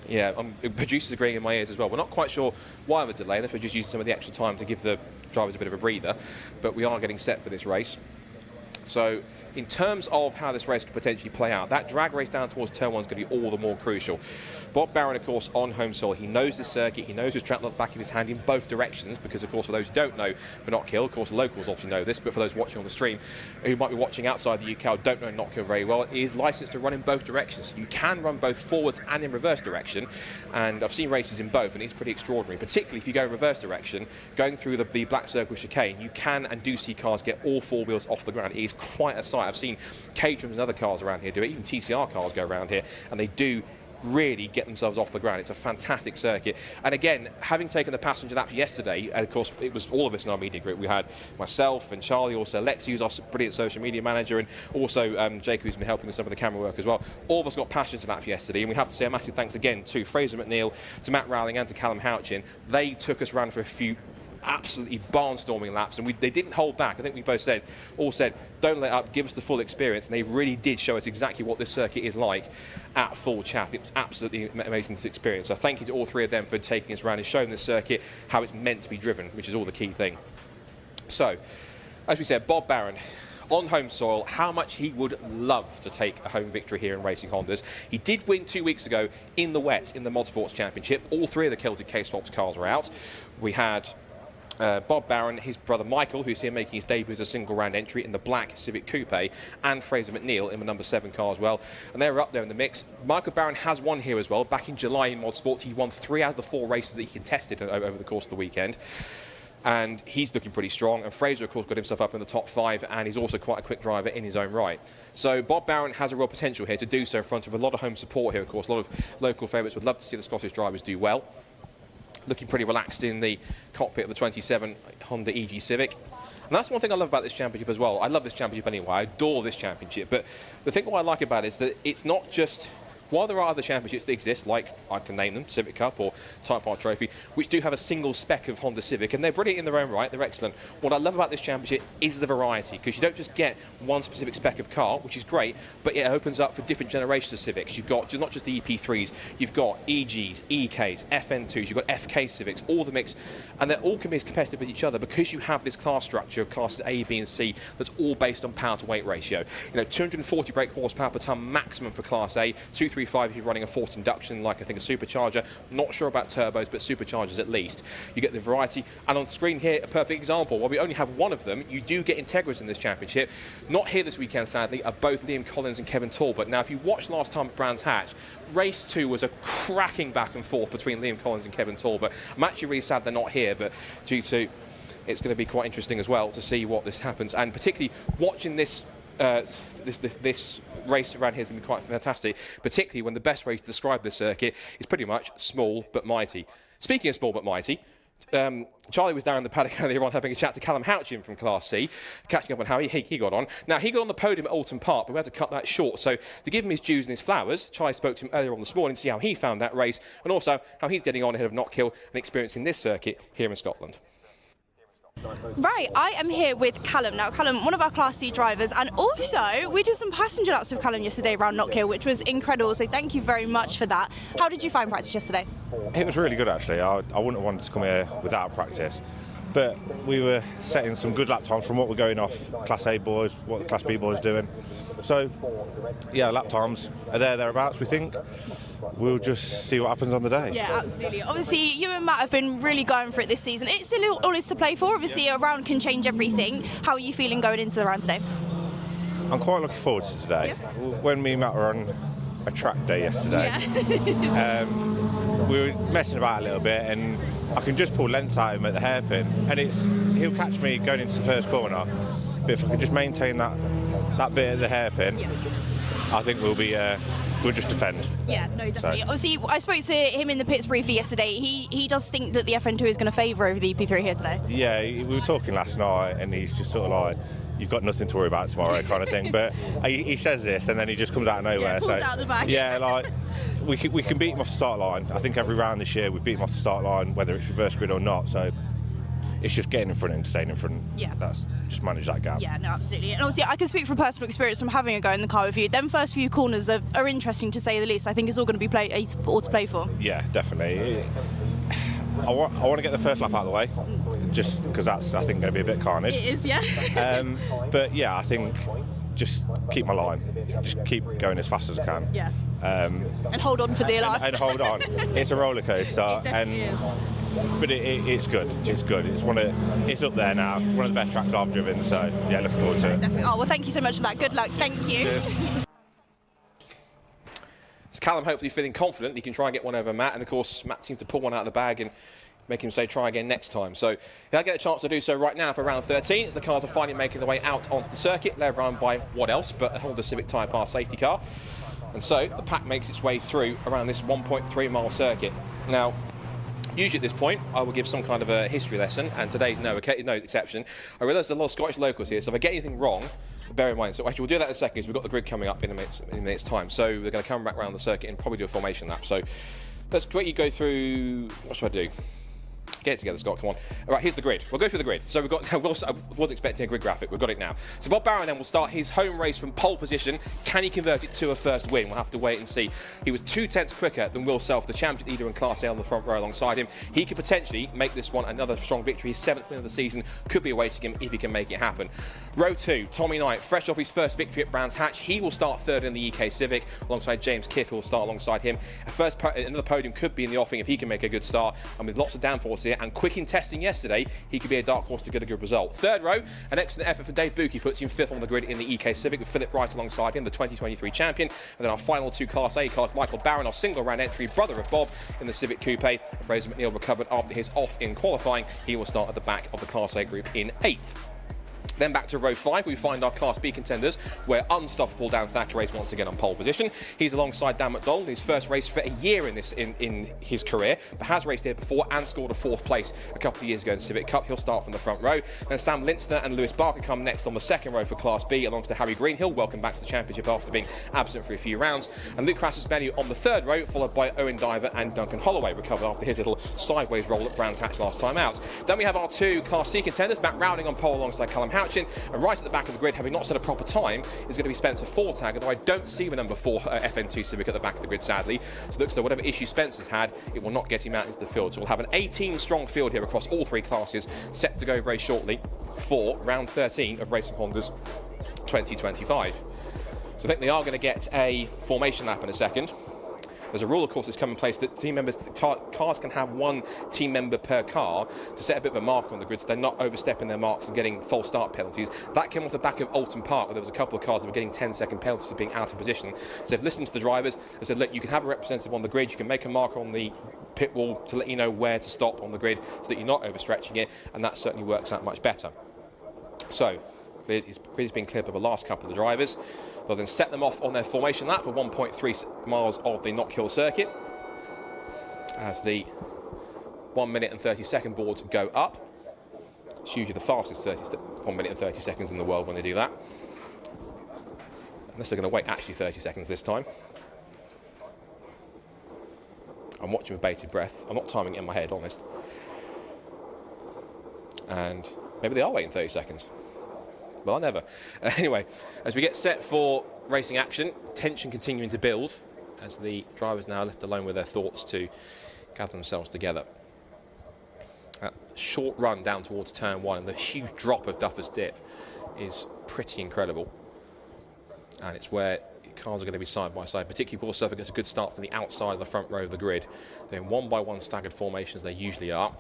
Yeah, producers agreeing in my ears as well. We're not quite sure why of a delay, unless we're just using some of the extra time to give the drivers a bit of a breather. But we are getting set for this race. So, in terms of how this race could potentially play out, that drag race down towards turn 1 is going to be all the more crucial. Bob Barron, of course, on home soil. He knows the circuit, he knows his track lots back in his hand in both directions, because, of course, for those who don't know, for Knockhill, of course, locals often know this, but for those watching on the stream who might be watching outside the UK or don't know Knockhill very well, he is licensed to run in both directions. You can run both forwards and in reverse direction, and I've seen races in both, and it's pretty extraordinary, particularly if you go in reverse direction, going through the Black Circle chicane, you can and do see cars get all 4 wheels off the ground. It is quite a sight. I've seen Caterhams and other cars around here do it, even TCR cars go around here, and they do really get themselves off the ground. It's a fantastic circuit. And again, having taken the passenger lap yesterday, and of course it was all of us in our media group, we had myself and Charlie, also Lexi, who's our brilliant social media manager, and also Jake, who's been helping with some of the camera work as well. All of us got passenger lap yesterday, and we have to say a massive thanks again to Fraser McNeil, to Matt Rowling and to Callum Houchin. They took us around for a few absolutely barnstorming laps, and they didn't hold back. I think we both all said, don't let up, give us the full experience, and they really did show us exactly what this circuit is like at full chat. It was absolutely amazing to experience. So thank you to all 3 of them for taking us around and showing the circuit how it's meant to be driven, which is all the key thing. So, as we said, Bob Barron, on home soil, how much he would love to take a home victory here in Racing Hondas. He did win 2 weeks ago in the wet in the Motorsports Championship. All 3 of the Celtic K-Swaps cars were out. We had Bob Barron, his brother Michael, who's here making his debut as a single round entry in the black Civic Coupe, and Fraser McNeil in the number 7 car as well. And they're up there in the mix. Michael Barron has won here as well. Back in July in Motorsport, he won 3 out of the 4 races that he contested over the course of the weekend. And he's looking pretty strong. And Fraser, of course, got himself up in the top 5, and he's also quite a quick driver in his own right. So Bob Barron has a real potential here to do so in front of a lot of home support here, of course. A lot of local favourites would love to see the Scottish drivers do well. Looking pretty relaxed in the cockpit of the 27 Honda EG Civic. And that's one thing I love about this championship as well. I love this championship anyway. I adore this championship. But the thing what I like about it is that it's not just... While there are other championships that exist, like I can name them, Civic Cup or Type R Trophy, which do have a single spec of Honda Civic, and they're brilliant in their own right, they're excellent. What I love about this championship is the variety, because you don't just get one specific spec of car, which is great, but it opens up for different generations of Civics. You've got not just the EP3s, you've got EGs, EKs, FN2s, you've got FK Civics, all the mix, and they're all can be as competitive with each other because you have this class structure of classes A, B, and C that's all based on power to weight ratio. You know, 240 brake horsepower per tonne maximum for Class A, 235 if you're running a forced induction, like I think a supercharger. Not sure about turbos, but superchargers at least. You get the variety, and on screen here, a perfect example. While we only have one of them, you do get Integras in this championship. Not here this weekend, sadly, are both Liam Collins and Kevin Talbot. Now, if you watched last time at Brands Hatch, race 2 was a cracking back and forth between Liam Collins and Kevin Talbot. I'm actually really sad they're not here, but due to it's going to be quite interesting as well to see what this happens, and particularly watching this this race around here is going to be quite fantastic, particularly when the best way to describe this circuit is pretty much small but mighty. Speaking of small but mighty, Charlie was down in the paddock earlier on having a chat to Callum Houchin from Class C, catching up on how he got on. Now, he got on the podium at Alton Park, but we had to cut that short. So, to give him his dues and his flowers, Charlie spoke to him earlier on this morning to see how he found that race, and also how he's getting on ahead of Knockhill and experiencing this circuit here in Scotland. Right, I am here with Callum. Now, Callum, one of our Class C drivers, and also we did some passenger laps with Callum yesterday around Knockhill, which was incredible, so thank you very much for that. How did you find practice yesterday? It was really good, actually. I wouldn't have wanted to come here without practice, but we were setting some good lap times from what we're going off Class A boys, what the Class B boys are doing. So, yeah, lap times are thereabouts, we think. We'll just see what happens on the day. Yeah, absolutely. Obviously, you and Matt have been really going for it this season. It's still all is to play for. Obviously, a round can change everything. How are you feeling going into the round today? I'm quite looking forward to today. Yeah. When me and Matt were on a track day yesterday, we were messing about a little bit, and I can just pull lengths out of him at the hairpin, and he'll catch me going into the first corner. But if I could just maintain that bit at the hairpin, I think we'll be we'll just defend. Yeah, no, definitely. So. Obviously, I spoke to him in the pits briefly yesterday. He does think that the FN2 is going to favour over the EP3 here today. Yeah, we were talking last night, and he's just sort of like, you've got nothing to worry about tomorrow kind of thing. But he says this, and then he just comes out of nowhere. Yeah, pulls out the bag. Yeah, like, we can beat him off the start line. I think every round this year we've beat him off the start line, whether it's reverse grid or not. So it's just getting in front and staying in front. Yeah. That's just manage that gap. Yeah, no, absolutely. And obviously, I can speak from personal experience from having a go in the car with you. Them first few corners are interesting to say the least. I think it's all going to be all to play for. Yeah, definitely. I want to get the first lap out of the way, just because that's, I think, going to be a bit carnage. It is, yeah. But yeah, I think just keep my line. Just keep going as fast as I can. Yeah. And hold on for dear life. And hold on. It's a roller coaster. It definitely is. But it's good. It's good. It's up there now. One of the best tracks I've driven. So yeah, looking forward to it. Definitely. Oh well, thank you so much for that. Good luck. Thank you. Cheers. So Callum hopefully feeling confident he can try and get one over Matt, and of course Matt seems to pull one out of the bag and make him say try again next time. So he'll get a chance to do so right now for round 13 as the cars are finally making their way out onto the circuit. They're run by what else but a Honda Civic Type R safety car. And so the pack makes its way through around this 1.3 mile circuit. Now, usually at this point, I will give some kind of a history lesson, and today's no exception. I realise there's a lot of Scottish locals here, so if I get anything wrong, bear in mind. So actually, we'll do that in a second, because we've got the grid coming up in a minute's time. So we're going to come back around the circuit and probably do a formation lap. So let's quickly go through. What should I do? Get it together, Scott, come on. All right, here's the grid. We'll go through the grid. So we've got, I was expecting a grid graphic. We've got it now. So Bob Barron then will start his home race from pole position. Can he convert it to a first win? We'll have to wait and see. He was 2/10 quicker than Will Self, the champion leader in Class A on the front row alongside him. He could potentially make this one another strong victory. His 7th win of the season could be awaiting him if he can make it happen. Row 2, Tommy Knight, fresh off his first victory at Brands Hatch. He will start 3rd in the EK Civic alongside James Kiff, who will start alongside him. Another podium could be in the offing if he can make a good start. And with lots of downforce here and quick in testing yesterday, he could be a dark horse to get a good result. 3rd row, an excellent effort from Dave Buki puts him 5th on the grid in the EK Civic with Philip Wright alongside him, the 2023 champion. And then our final 2 Class A cars, Michael Barron, our single round entry, brother of Bob, in the Civic Coupe. Fraser McNeil recovered after his off in qualifying. He will start at the back of the Class A group in 8th. Then back to row 5, we find our Class B contenders, where unstoppable Dan Thackeray is once again on pole position. He's alongside Dan McDonald, his first race for a year in his career, but has raced here before and scored a 4th place a couple of years ago in Civic Cup. He'll start from the front row. Then Sam Linstner and Lewis Barker come next on the 2nd row for Class B, alongside Harry Greenhill, welcome back to the championship after being absent for a few rounds. And Luke Crassus-Menu on the 3rd row, followed by Owen Diver and Duncan Holloway, recovered after his little sideways roll at Brands Hatch last time out. Then we have our 2 Class C contenders, Matt Rowling on pole alongside Callum Houchin, and right at the back of the grid, having not set a proper time, is going to be Spencer Fortag, although I don't see the number 4 FN2 Civic at the back of the grid, sadly. So it looks like whatever issue Spencer's had, it will not get him out into the field. So we'll have an 18-strong field here across all 3 classes, set to go very shortly for round 13 of Racing Honda's 2025. So I think they are going to get a formation lap in a second. There's a rule, of course, that's come in place that team members, cars can have 1 team member per car to set a bit of a marker on the grid so they're not overstepping their marks and getting false start penalties. That came off the back of Alton Park, where there was a couple of cars that were getting 10-second penalties for being out of position. So they've listened to the drivers and said, look, you can have a representative on the grid, you can make a marker on the pit wall to let you know where to stop on the grid so that you're not overstretching it, and that certainly works out much better. So his grid has been cleared by the last couple of the drivers. They'll then set them off on their formation lap for 1.3 miles of the Knockhill Circuit as the 1 minute and 30 second boards go up. It's usually the fastest 1 minute and 30 seconds in the world when they do that. Unless they're going to wait actually 30 seconds this time. I'm watching with bated breath. I'm not timing it in my head, honest. And maybe they are waiting 30 seconds. Well, I never. Anyway, as we get set for racing action, tension continuing to build as the drivers now left alone with their thoughts to gather themselves together. That short run down towards turn 1 and the huge drop of Duffer's Dip is pretty incredible. And it's where cars are going to be side by side, particularly Will Self gets a good start from the outside of the front row of the grid. They're in 1-by-1 staggered formations, they usually are,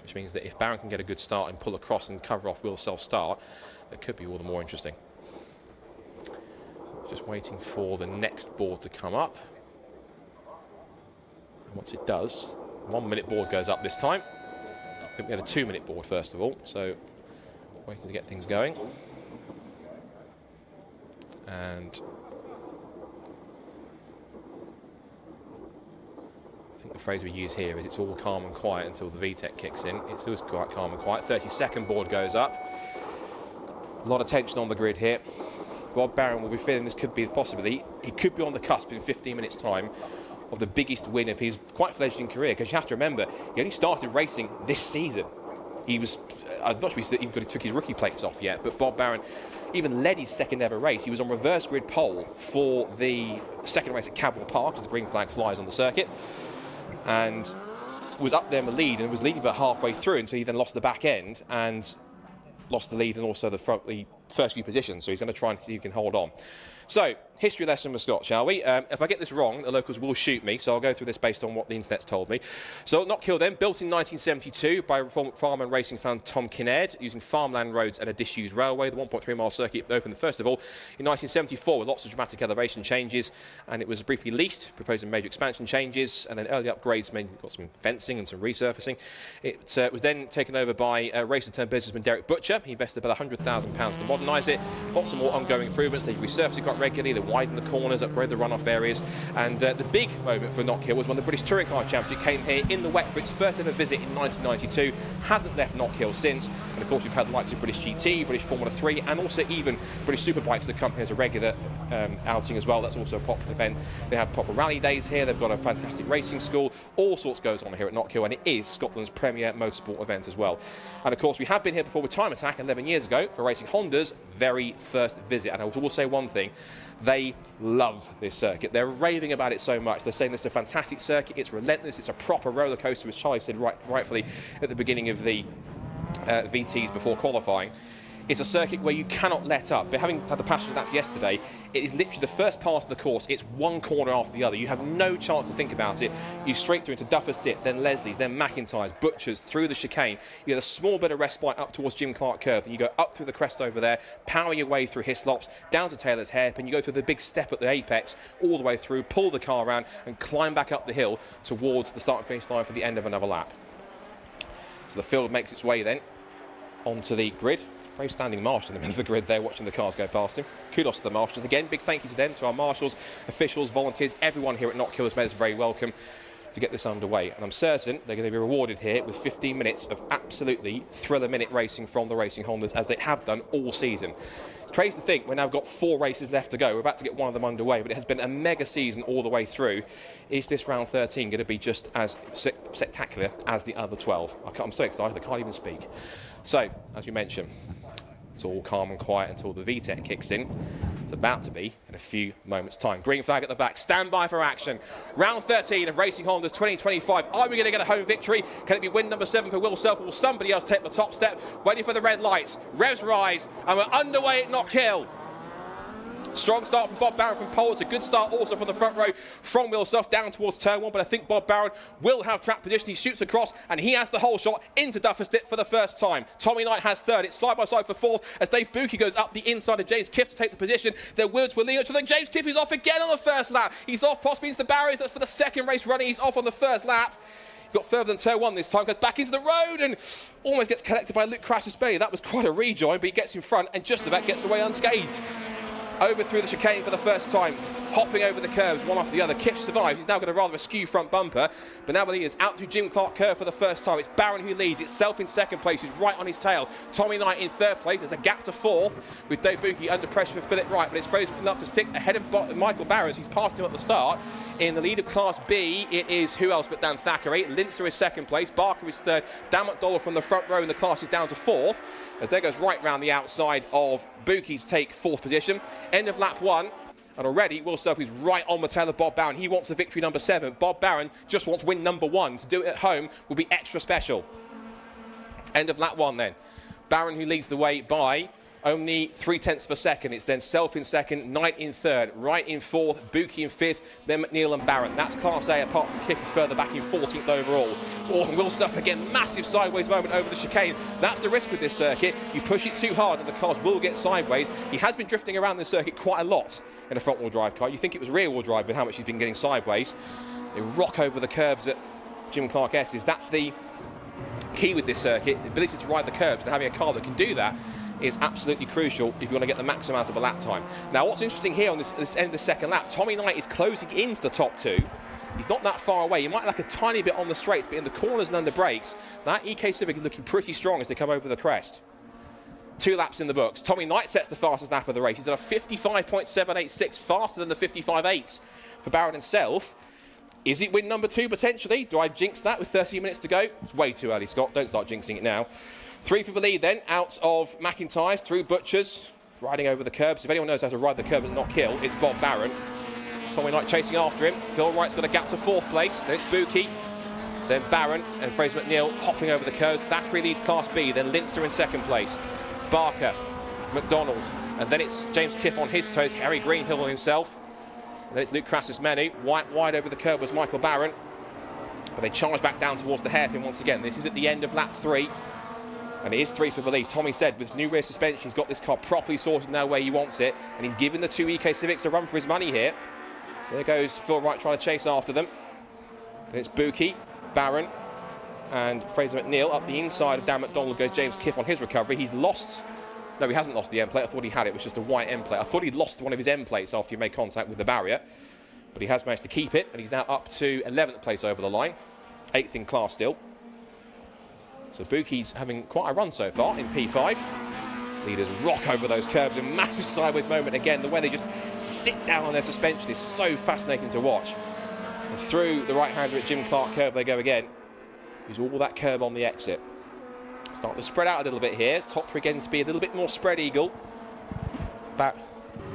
which means that if Barron can get a good start and pull across and cover off Will Self's start, it could be all the more interesting. Just waiting for the next board to come up. And once it does, 1 minute board goes up this time. I think we had a 2 minute board first of all, so waiting to get things going. phrase we use here is it's all calm and quiet until the VTEC kicks in. It's always quite calm and quiet. 32nd board goes up. A lot of tension on the grid here. Bob Barron will be feeling this could be a possibility. He could be on the cusp in 15 minutes' time of the biggest win of his quite fledgling career, because you have to remember, he only started racing this season. He was, I'm not sure he took his rookie plates off yet, but Bob Barron even led his second ever race. He was on reverse grid pole for the second race at Cabell Park as the green flag flies on the circuit, and was up there in the lead and was leading about halfway through until he then lost the back end and lost the lead and also the first few positions. So he's going to try and see if he can hold on. So, history lesson with Scott, shall we? If I get this wrong, the locals will shoot me, so I'll go through this based on what the internet's told me. So, Knockhill then, built in 1972 by farmer and racing fan Tom Kinnaird, using farmland roads and a disused railway. The 1.3-mile circuit opened first of all in 1974 with lots of dramatic elevation changes, and it was briefly leased, proposing major expansion changes, and then early upgrades mainly got some fencing and some resurfacing. It was then taken over by racer turned businessman Derek Butcher. He invested about £100,000 to modernise it. Lots of more ongoing improvements. They resurfaced it quite regularly. They widened the corners, upgraded the runoff areas, and the big moment for Knockhill was when the British Touring Car Championship came here in the wet for its first ever visit in 1992. Hasn't left Knockhill since, and of course we've had the likes of British GT, British Formula 3, and also even British Superbikes that come here as a regular outing as well. That's also a popular event. They have proper rally days here. They've got a fantastic racing school. All sorts goes on here at Knockhill, and it is Scotland's premier motorsport event as well. And of course we have been here before with Time Attack 11 years ago for Racing Honda's very first visit. And I will say one thing. They love this circuit. They're raving about it so much. They're saying this is a fantastic circuit. It's relentless. It's a proper roller coaster, as Charlie said rightfully at the beginning of the VTs before qualifying. It's a circuit where you cannot let up. But having had the passenger lap yesterday, it is literally the first part of the course. It's one corner after the other. You have no chance to think about it. You straight through into Duffer's Dip, then Leslie's, then McIntyre's, Butcher's, through the chicane. You get a small bit of respite up towards Jim Clark Curve, and you go up through the crest over there, power your way through Hislops, down to Taylor's Hairpin. You go through the big step at the apex, all the way through, pull the car around, and climb back up the hill towards the start and finish line for the end of another lap. So the field makes its way then onto the grid. Brave standing marshal in the middle of the grid there, watching the cars go past him. Kudos to the marshals. And again, big thank you to them, to our marshals, officials, volunteers, everyone here at Knockhill has made us very welcome to get this underway. And I'm certain they're going to be rewarded here with 15 minutes of absolutely thriller-minute racing from the Racing Hondas, as they have done all season. It's crazy to think we've now got 4 races left to go. We're about to get one of them underway, but it has been a mega season all the way through. Is this round 13 going to be just as spectacular as the other 12? I'm so excited, I can't even speak. So, as you mentioned, it's all calm and quiet until the VTEC kicks in. It's about to be in a few moments' time. Green flag at the back. Stand by for action. Round 13 of Racing Honda's 2025. Are we going to get a home victory? Can it be win number 7 for Will Self, or will somebody else take the top step? Waiting for the red lights. Revs rise, and we're underway at Knockhill. Strong start from Bob Barron from pole. It's a good start also from the front row from Will Self down towards turn 1, but I think Bob Barron will have track position. He shoots across and he has the whole shot into Duffer's Dip for the first time. Tommy Knight has third. It's side by side for fourth as Dave Buchy goes up the inside of James Kiff to take the position. Their words were Leo. So then James Kiff is off again on the first lap. He's off possibly into the barriers. That's for the second race running. He's off on the first lap. He got further than turn 1 this time, goes back into the road and almost gets collected by Luke Crassus-Bailey. That was quite a rejoin, but he gets in front and just about gets away unscathed. Over through the chicane for the first time, hopping over the curves one after the other. Kiff survives. He's now got a rather askew front bumper, but now the lead is out through Jim Clark Curve for the first time. It's Barron who leads. It's Self in second place, who's right on his tail. Tommy Knight in third place. There's a gap to fourth with Dave Buchy under pressure for Philip Wright, but it's frozen up to 6th ahead of Michael Barrows, who's passed him at the start. In the lead of Class B, it is who else but Dan Thackeray. Linzer is second place. Barker is third. Dan McDowell from the front row in the class is down to 4th. As there goes right round the outside of Buchy's take 4th position. End of lap 1. And already, Will Self is right on the tail of Bob Barron. He wants the victory number 7. Bob Barron just wants win number 1. To do it at home will be extra special. End of lap 1 then. Barron who leads the way by only 0.3 of a second. It's then Self in second, Knight in third, Wright in 4th, Buchy in 5th, then McNeil and Barron. That's Class A, apart from Kiff, who's further back in 14th overall. Oh, and Will Self again, massive sideways moment over the chicane. That's the risk with this circuit. You push it too hard and the cars will get sideways. He has been drifting around this circuit quite a lot in a front-wheel drive car. You think it was rear-wheel drive with how much he's been getting sideways. They rock over the curbs at Jim Clark S's. That's the key with this circuit, the ability to ride the curbs, and having a car that can do that is absolutely crucial if you want to get the maximum out of a lap time. Now, what's interesting here on this end of the second lap, Tommy Knight is closing into the top 2. He's not that far away. He might like a tiny bit on the straights, but in the corners and under brakes, that EK Civic is looking pretty strong as they come over the crest. 2 laps in the books. Tommy Knight sets the fastest lap of the race. He's done a 55.786, faster than the 55.8s for Barron himself. Is it win number 2 potentially? Do I jinx that with 30 minutes to go? It's way too early, Scott. Don't start jinxing it now. 3 for the lead then, out of McIntyre's, through Butchers, riding over the curbs. If anyone knows how to ride the curbs and not kill, it's Bob Barron. Tommy Knight chasing after him. Phil Wright's got a gap to 4th place. Then it's Buki. Then Barron and Fraser McNeil hopping over the curves. Thackeray leads Class B. Then Linster in 2nd place. Barker, McDonald. And then it's James Kiff on his toes. Harry Greenhill on himself. And then it's Luke Crassus-Menu. Wide over the curb was Michael Barron. But they charge back down towards the hairpin once again. This is at the end of lap 3. And it is 3 for the lead. Tommy said with new rear suspension, he's got this car properly sorted now where he wants it. And he's given the 2 EK Civics a run for his money here. There goes Phil Wright trying to chase after them. Then it's Buki, Barron, and Fraser McNeil. Up the inside of Dan McDonald goes James Kiff on his recovery. He's lost... No, he hasn't lost the end plate. I thought he had it. It was just a white end plate. I thought he'd lost one of his end plates after he made contact with the barrier. But he has managed to keep it, and he's now up to 11th place over the line. 8th in class still. So Buki's having quite a run so far in P5. Leaders rock over those curbs. A massive sideways moment again. The way they just sit down on their suspension is so fascinating to watch. And through the right-hander at Jim Clark curve they go again. Use all that curb on the exit. Start to spread out a little bit here. Top 3 getting to be a little bit more spread eagle.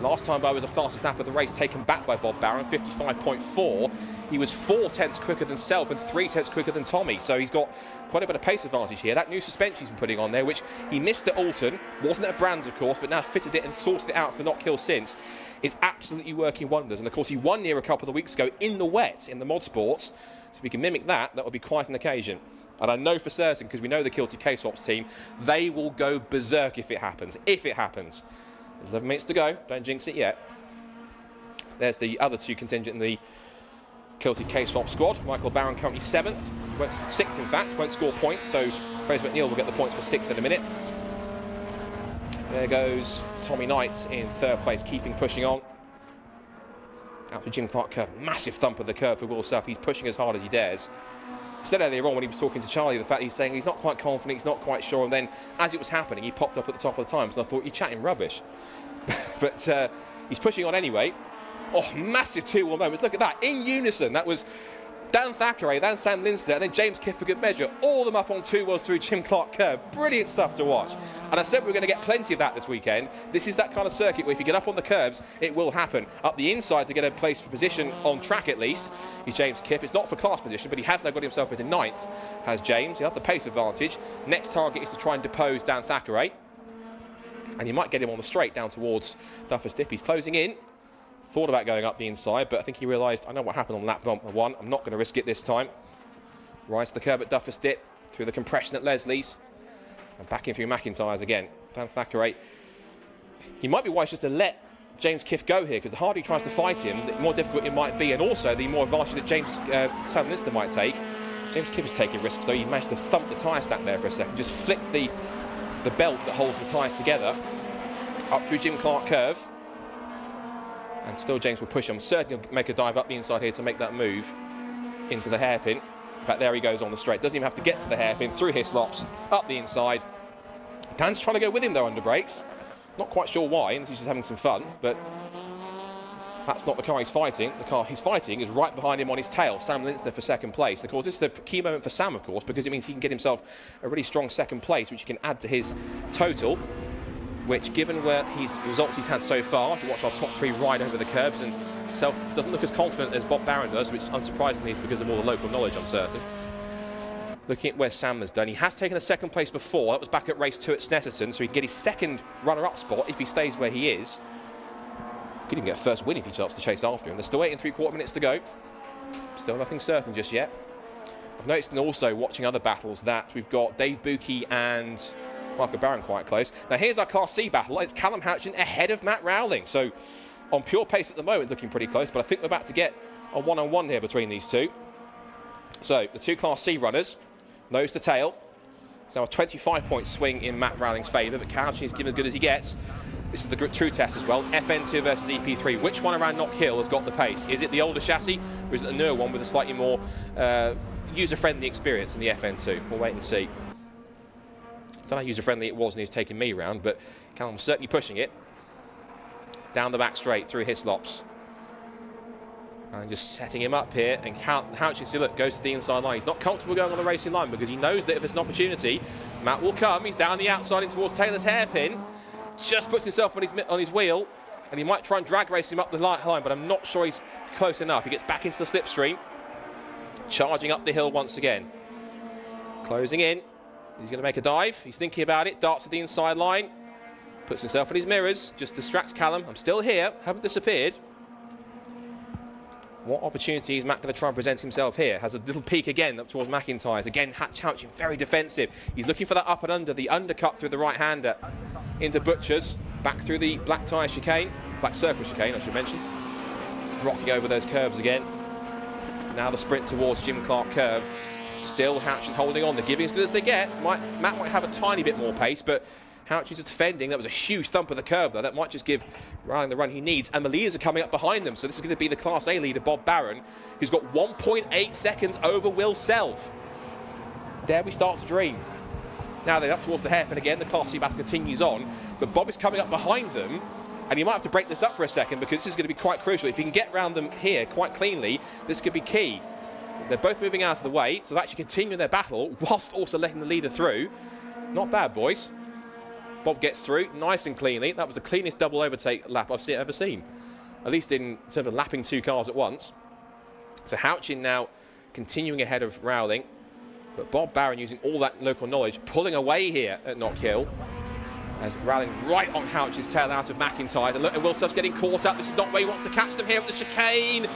Last time Bo was a fastest lap of the race, taken back by Bob Barron, 55.4. He was 4 tenths quicker than Self and 3 tenths quicker than Tommy. So he's got quite a bit of pace advantage here. That new suspension he's been putting on there, which he missed at Alton, wasn't at Brands of course, but now fitted it and sorted it out for Knockhill since, is absolutely working wonders. And of course he won near a couple of weeks ago in the wet in the mod sports. So if we can mimic that, that would be quite an occasion. And I know for certain, because we know the Kilty K-Swaps team, they will go berserk if it happens. If it happens. There's 11 minutes to go. Don't jinx it yet. There's the other 2 contingent in the Kilty K-Swap squad. Michael Barron currently 7th. 6th, in fact. Won't score points, so Fraser McNeil will get the points for 6th in a minute. There goes Tommy Knight in 3rd place, keeping pushing on. Out to Jim Clark curve. Massive thump of the curve for Will Self. He's pushing as hard as he dares. He said earlier on when he was talking to Charlie, the fact he's saying he's not quite confident, he's not quite sure, and then as it was happening, he popped up at the top of the times, and I thought, you're chatting rubbish. But he's pushing on anyway. Oh, massive 2-1 moments. Look at that, in unison. That was Dan Thackeray, then Sam Linster, and then James Kiff for good measure. All of them up on 2 wheels through Jim Clark curve. Brilliant stuff to watch. And I said we were going to get plenty of that this weekend. This is that kind of circuit where if you get up on the curbs, it will happen. Up the inside to get a place for position on track at least is James Kiff. It's not for class position, but he has now got himself into 9th, has James. He'll have the pace advantage. Next target is to try and depose Dan Thackeray. And he might get him on the straight down towards Duffer's Dip. He's closing in. Thought about going up the inside, but I think he realised, I know what happened on lap 1. I'm not going to risk it this time. Rides the curb at Duffer's Dip, through the compression at Leslie's. And back in through McIntyre's again. Dan Thackeray. He might be wise just to let James Kiff go here, because the harder he tries to fight him, the more difficult it might be, and also the more advantage that Sam Linster might take. James Kiff is taking risks, though. He managed to thump the tyre stack there for a second. Just flicked the belt that holds the tyres together. Up through Jim Clark curve. And still James will push him. Certainly he'll make a dive up the inside here to make that move into the hairpin. In fact, there he goes on the straight. Doesn't even have to get to the hairpin. Through Hislops, up the inside. Dan's trying to go with him though under brakes. Not quite sure why, and he's just having some fun, but that's not the car he's fighting. The car he's fighting is right behind him on his tail, Sam Linster for 2nd place. Of course, this is the key moment for Sam, of course, because it means he can get himself a really strong 2nd place, which he can add to his total. Which, given where results he's had so far, if you watch our top 3 ride over the curbs, and Self doesn't look as confident as Bob Barron does, which unsurprisingly is because of all the local knowledge, I'm certain. Looking at where Sam has done, he has taken a 2nd place before. That was back at race 2 at Snetterton, so he can get his 2nd runner-up spot if he stays where he is. Could even get a 1st win if he starts to chase after him. There's still 8 3/4 minutes to go. Still nothing certain just yet. I've noticed, and also watching other battles, that we've got Dave Buki and Michael Barron quite close. Now here's our Class C battle. It's Callum Hatchin ahead of Matt Rowling. So on pure pace at the moment, looking pretty close, but I think we're about to get a one-on-one here between these two. So the 2 Class C runners, nose to tail. It's now a 25-point swing in Matt Rowling's favour, but Couching is given as good as he gets. This is the true test as well. FN2 versus EP3. Which one around Knockhill has got the pace? Is it the older chassis, or is it the newer one with a slightly more user-friendly experience in the FN2? We'll wait and see. I don't know how user-friendly it was when he was taking me round, but Callum was certainly pushing it. Down the back straight through Hislops. And just setting him up here, and Houchin, see, look, goes to the inside line. He's not comfortable going on the racing line because he knows that if there's an opportunity, Matt will come. He's down the outside in towards Taylor's hairpin. Just puts himself on his wheel, and he might try and drag race him up the line, but I'm not sure he's close enough. He gets back into the slipstream, charging up the hill once again. Closing in. He's going to make a dive. He's thinking about it. Darts to the inside line. Puts himself in his mirrors. Just distracts Callum. I'm still here. Haven't disappeared. What opportunity is Matt going to try and present himself here? Has a little peek again up towards McIntyre's. Again, Houchin very defensive. He's looking for that up and under, the undercut through the right-hander into Butchers. Back through the black tyre chicane. Black circle chicane, I should mention. Rocking over those curves again. Now the sprint towards Jim Clark curve. Still Houchin holding on. They're giving as good as they get. Matt might have a tiny bit more pace, but Houchin's defending. That was a huge thump of the curve, though. That might just give Rowling the run he needs. And the leaders are coming up behind them. So this is going to be the Class A leader, Bob Barron, who's got 1.8 seconds over Will Self. There we start to dream. Now they're up towards the hairpin again. The Class C battle continues on. But Bob is coming up behind them. And he might have to break this up for a second because this is going to be quite crucial. If he can get around them here quite cleanly, this could be key. They're both moving out of the way, so they're actually continuing their battle whilst also letting the leader through. Not bad, boys. Bob gets through nice and cleanly. That was the cleanest double overtake lap I've ever seen, at least in terms of lapping two cars at once. So Houchin now continuing ahead of Rowling, but Bob Barron using all that local knowledge, pulling away here at Knockhill, as Rowling right on Houchin's tail out of McIntyre. And look, and Will Self's getting caught up. This is not where he wants to catch them here at the chicane.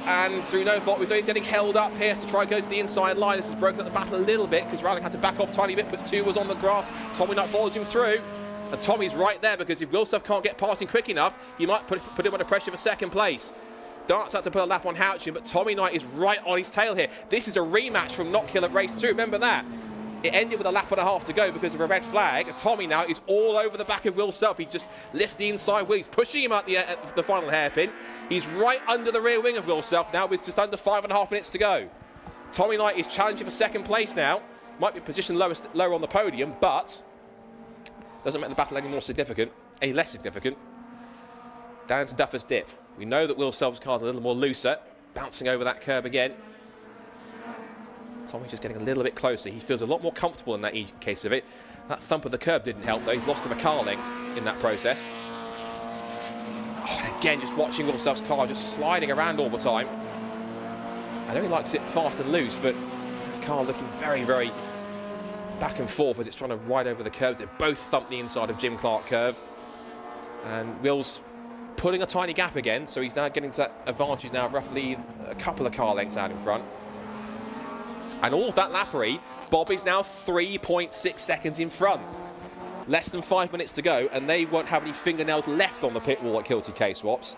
And through no fault, he's getting held up here to try and go to the inside line. This has broken up the battle a little bit because Rowling had to back off a tiny bit, puts two was on the grass. Tommy Knight follows him through. And Tommy's right there because if Will Self can't get past him quick enough, you might put him under pressure for second place. Darts out to put a lap on Houchin, but Tommy Knight is right on his tail here. This is a rematch from Knockhill at race 2. Remember that. It ended with a lap and a half to go because of a red flag. Tommy now is all over the back of Will Self. He just lifts the inside wheel. He's pushing him at the final hairpin. He's right under the rear wing of Will Self now with just under 5.5 minutes to go. Tommy Knight is challenging for second place now. Might be positioned lower on the podium, but doesn't make the battle any more significant, any less significant. Down to Duffer's Dip. We know that Will Self's car's a little more looser, bouncing over that curb again. Tommy's just getting a little bit closer. He feels a lot more comfortable in that case of it. That thump of the curb didn't help, though. He's lost him a car length in that process. Oh, and again, just watching Will Self's car just sliding around all the time. I know he likes it fast and loose, but the car looking very, very back and forth as it's trying to ride over the curves. They both thump the inside of Jim Clark curve. And Will's pulling a tiny gap again, so he's now getting to that advantage now of roughly a couple of car lengths out in front. And all of that lappery, Bob is now 3.6 seconds in front. Less than 5 minutes to go, and they won't have any fingernails left on the pit wall at Kilty K-Swaps.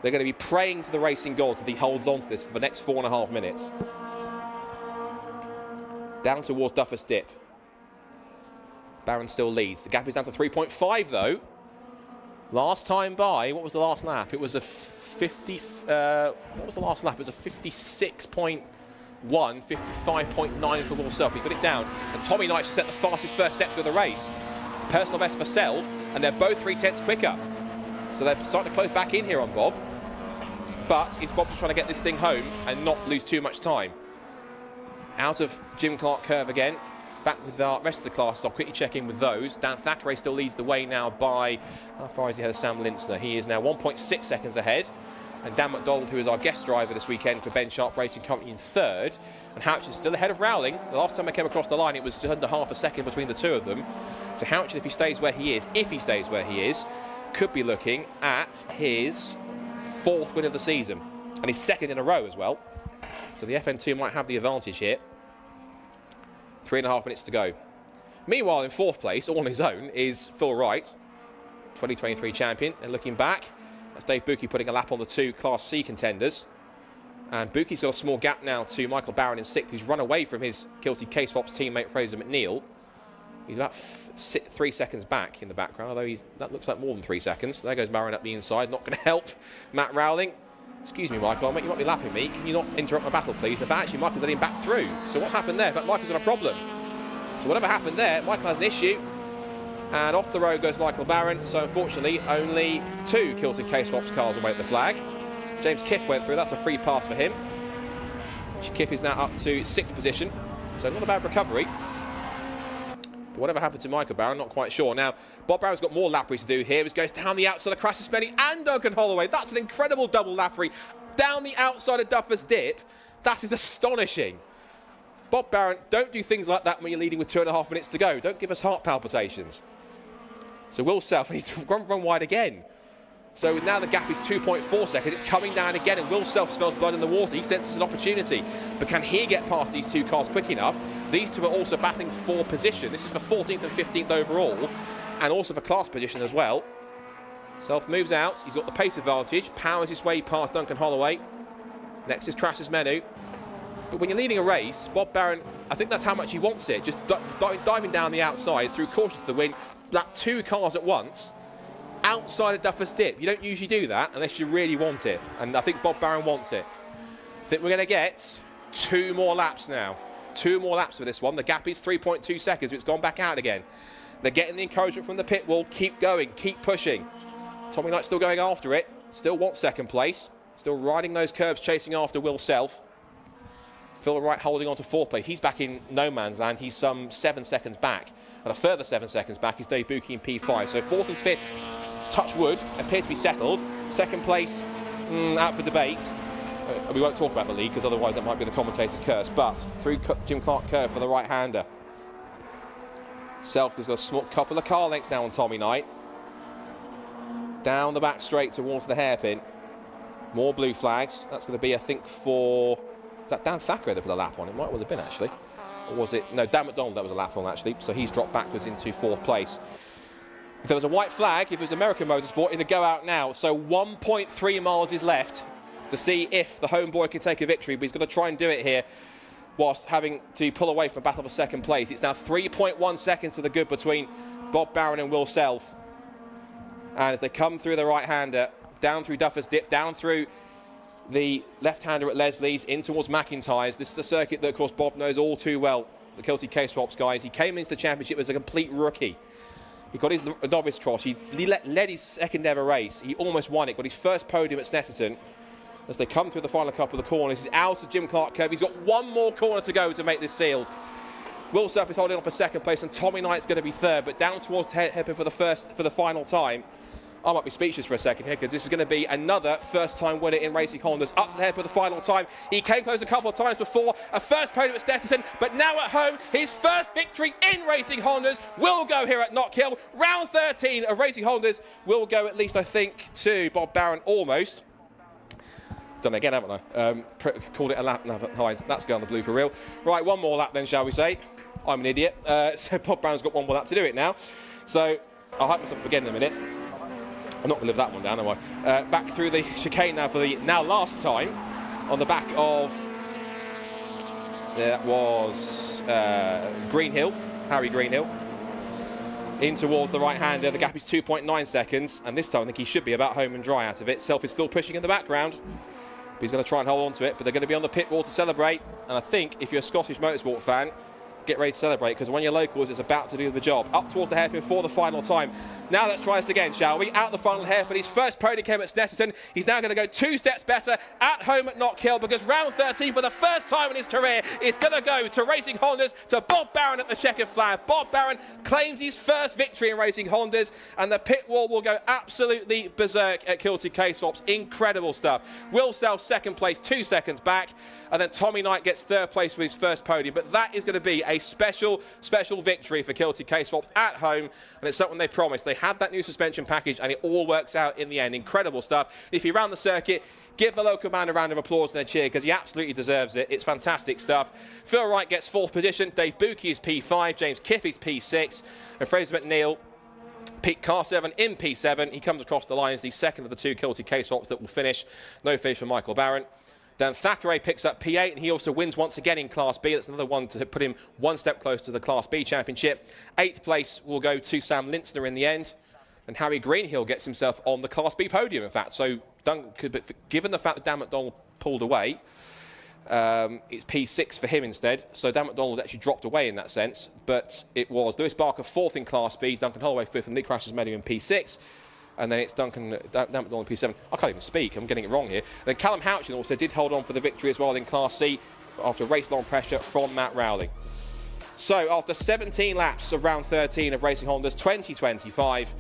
They're going to be praying to the racing god that he holds on to this for the next 4.5 minutes. Down towards Duffer's Dip. Barron still leads. The gap is down to 3.5 though. Last time by, what was the last lap? It was a 50. What was the last lap? It was a 56.1, 55.9 for Will Self. He put it down, and Tommy Knight set the fastest first sector of the race. Personal best for Self, and they're both 3/10 quicker. So they're starting to close back in here on Bob. But it's Bob just trying to get this thing home and not lose too much time. Out of Jim Clark curve again. Back with the rest of the class. I'll quickly check in with those. Dan Thackeray still leads the way now by, how far is he ahead of Sam Lintzner? He is now 1.6 seconds ahead. And Dan McDonald, who is our guest driver this weekend for Ben Sharp Racing Company, in third. And Houchin still ahead of Rowling. The last time I came across the line, it was just under half a second between the two of them. So Houchin, if he stays where he is, could be looking at his 4th win of the season. And his 2nd in a row as well. So the FN2 might have the advantage here. 3.5 minutes to go. Meanwhile, in 4th place, all on his own, is Phil Wright, 2023 champion. And looking back, that's Dave Buki putting a lap on the 2 Class C contenders. And Buki's got a small gap now to Michael Barron in 6th, who's run away from his Kilty K-Swaps teammate Fraser McNeil. He's about 3 seconds back in the background, although that looks like more than 3 seconds. There goes Barron up the inside, not going to help Matt Rowling. Excuse me, Michael, you might be lapping me. Can you not interrupt my battle, please? In fact, actually, Michael's letting him back through. So what's happened there? In fact, Michael's got a problem. So whatever happened there, Michael has an issue. And off the road goes Michael Barron. So unfortunately, only 2 Kilted K-Swaps cars await the flag. James Kiff went through. That's a free pass for him. Kiff is now up to 6th position. So not a bad recovery. But whatever happened to Michael Barron, not quite sure. Now, Bob Barron's got more lappery to do here. He goes down the outside of Crassus Spenny and Duncan Holloway. That's an incredible double lappery. Down the outside of Duffer's Dip. That is astonishing. Bob Barron, don't do things like that when you're leading with 2.5 minutes to go. Don't give us heart palpitations. So Will Self, and he's run wide again. So now the gap is 2.4 seconds. It's coming down again, and Will Self smells blood in the water. He senses an opportunity. But can he get past these 2 cars quick enough? These 2 are also battling for position. This is for 14th and 15th overall, and also for class position as well. Self moves out. He's got the pace advantage. Powers his way past Duncan Holloway. Next is Crassus Menu. But when you're leading a race, Bob Barron, I think that's how much he wants it. Just diving down the outside through caution to the wind, lap 2 cars at once. Outside of Duffer's Dip. You don't usually do that unless you really want it. And I think Bob Barron wants it. I think we're going to get 2 more laps now. 2 more laps for this one. The gap is 3.2 seconds. It's gone back out again. They're getting the encouragement from the pit wall. Keep going. Keep pushing. Tommy Knight's still going after it. Still wants 2nd place. Still riding those curves, chasing after Will Self. Phil Wright holding on to 4th place. He's back in no man's land. He's some 7 seconds back. And a further 7 seconds back is Dave Buki in P5. So 4th and 5th, touch wood, appear to be settled. 2nd place, out for debate. We won't talk about the lead because otherwise that might be the commentator's curse. But through Jim Clark curve for the right-hander. Self has got a small couple of car lengths now on Tommy Knight. Down the back straight towards the hairpin. More blue flags. That's going to be, I think, for... Is that Dan Thacker that put a lap on? It might well have been, actually. Or was it? No, Dan McDonald that was a lap on, actually. So he's dropped backwards into 4th place. If there was a white flag, if it was American motorsport, it'd go out now. So 1.3 miles is left to see if the homeboy can take a victory. But he's got to try and do it here whilst having to pull away from a battle for 2nd place. It's now 3.1 seconds to the good between Bob Barron and Will Self. And if they come through the right-hander, down through Duffer's Dip, down through the left-hander at Leslie's, in towards McIntyre's. This is a circuit that, of course, Bob knows all too well. The Kilty K-Swaps guys. He came into the championship as a complete rookie. He got his novice trot. He led his 2nd ever race. He almost won it. Got his 1st podium at Snetterton. As they come through the final couple of the corners, he's out of Jim Clark curve. He's got 1 more corner to go to make this sealed. Will Self is holding on for 2nd place, and Tommy Knight's going to be 3rd. But down towards the hairpin for the final time. I might be speechless for a second here because this is going to be another first-time winner in Racing Hondas. Up to the head for the final time. He came close a couple of times before. A 1st podium at Snetterton, but now at home, his 1st victory in Racing Hondas will go here at Knockhill. Round 13 of Racing Hondas will go at least, I think, to Bob Barron almost. Done it again, haven't I? Called it a lap. No, that's going on the blooper reel. Right, 1 more lap then, shall we say. I'm an idiot. So Bob Barron's got 1 more lap to do it now. So I'll hype myself up again in a minute. I'm not going to live that one down, am I? Back through the chicane now for the now last time on the back of... That was Greenhill, Harry Greenhill. In towards the right-hander, the gap is 2.9 seconds, and this time I think he should be about home and dry out of it. Self is still pushing in the background. But he's going to try and hold on to it, but they're going to be on the pit wall to celebrate. And I think if you're a Scottish motorsport fan, get ready to celebrate, because one of your locals is about to do the job. Up towards the hairpin for the final time. Now let's try this again, shall we? Out the final hairpin. His 1st podium came at Snetterton. He's now going to go 2 steps better at home at Knockhill, because round 13 for the 1st time in his career is going to go to Racing Hondas, to Bob Barron at the checkered flag. Bob Barron claims his 1st victory in Racing Hondas, and the pit wall will go absolutely berserk at Kilty K-Swaps. Incredible stuff. Will Self 2nd place, 2 seconds back, and then Tommy Knight gets 3rd place for his 1st podium. But that is going to be a special victory for Kilty K-Swaps at home, and it's something they promised. They had that new suspension package, and it all works out in the end. Incredible stuff. If you're around the circuit, give the local man a round of applause and a cheer, because he absolutely deserves it. It's fantastic stuff. Phil Wright gets 4th position. Dave Buki is P5. James Kiff is P6. And Fraser McNeil, Pete Car7 in P7. He comes across the line as the 2nd of the 2 Kilty K-Swaps that will finish. No finish for Michael Barron. Dan Thackeray picks up P8, and he also wins once again in Class B. That's another one to put him one step closer to the Class B championship. 8th place will go to Sam Lintzner in the end, and Harry Greenhill gets himself on the Class B podium, in fact. So, given the fact that Dan McDonald pulled away, it's P6 for him instead. So Dan McDonald actually dropped away in that sense, but it was Lewis Barker 4th in Class B, Duncan Holloway 5th, and Lee Crash's medal in P6. And then it's Dan McDonald P7. I can't even speak, I'm getting it wrong here. And then Callum Houchin also did hold on for the victory as well in Class C after race-long pressure from Matt Rowling. So after 17 laps of round 13 of Racing Honda's 2025,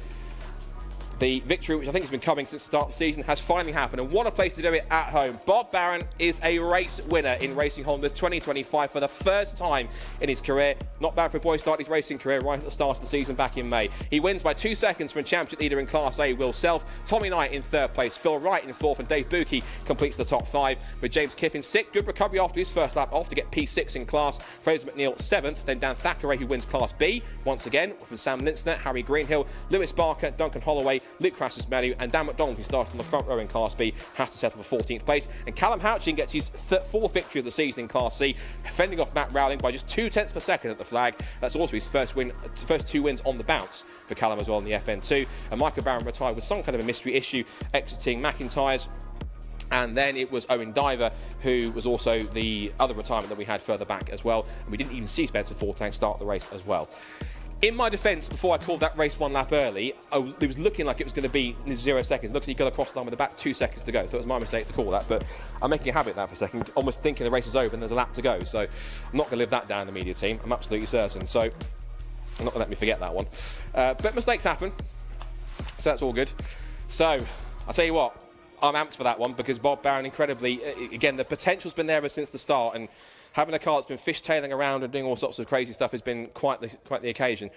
the victory, which I think has been coming since the start of the season, has finally happened. And what a place to do it at home. Bob Barron is a race winner in Racing Honda's 2025 for the first time in his career. Not bad for a boy starting his racing career right at the start of the season back in May. He wins by 2 seconds from championship leader in Class A, Will Self. Tommy Knight in 3rd place. Phil Wright in 4th. And Dave Bucke completes the top 5. With James Kiff in 6th. Good recovery after his first lap off to get P6 in class. Fraser McNeil 7th. Then Dan Thackeray, who wins Class B once again from Sam Lintzner, Harry Greenhill, Lewis Barker, Duncan Holloway, Luke Crassus Melu, and Dan McDonald, who started on the front row in Class B, has to settle for 14th place. And Callum Houchin gets his 4th victory of the season in Class C, fending off Matt Rowling by just 2/10 of a second at the flag. That's also his first 2 wins on the bounce for Callum as well in the FN2. And Michael Barron retired with some kind of a mystery issue, exiting McIntyre's. And then it was Owen Diver, who was also the other retirement that we had further back as well. And we didn't even see Spencer Fortank start the race as well. In my defence, before I called that race 1 lap early, it was looking like it was going to be 0 seconds. Looks like he got across the line with about 2 seconds to go. So it was my mistake to call that. But I'm making a habit of that for a second, almost thinking the race is over and there's a lap to go. So I'm not going to live that down in the media team. I'm absolutely certain. So I'm not going to let me forget that one. But mistakes happen. So that's all good. So I'll tell you what, I'm amped for that one because Bob Barron, incredibly, again, the potential's been there ever since the start. And having a car that's been fishtailing around and doing all sorts of crazy stuff has been quite the occasion.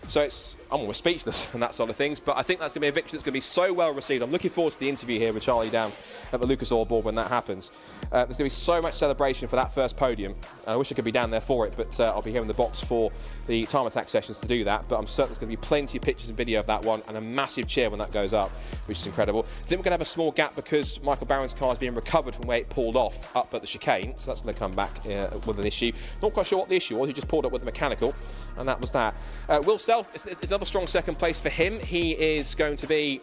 So I'm almost speechless and that sort of things, but I think that's going to be a victory that's going to be so well received. I'm looking forward to the interview here with Charlie down at the Lucas Oil board when that happens. There's going to be so much celebration for that first podium, and I wish I could be down there for it, but I'll be here in the box for the time attack sessions to do that. But I'm certain there's going to be plenty of pictures and video of that one, and a massive cheer when that goes up, which is incredible. I think we're going to have a small gap because Michael Barron's car is being recovered from where it pulled off up at the chicane, so that's going to come back with an issue. Not quite sure what the issue was. He just pulled up with a mechanical, and that was that. Will Self, it's another strong second place for him. He is going to be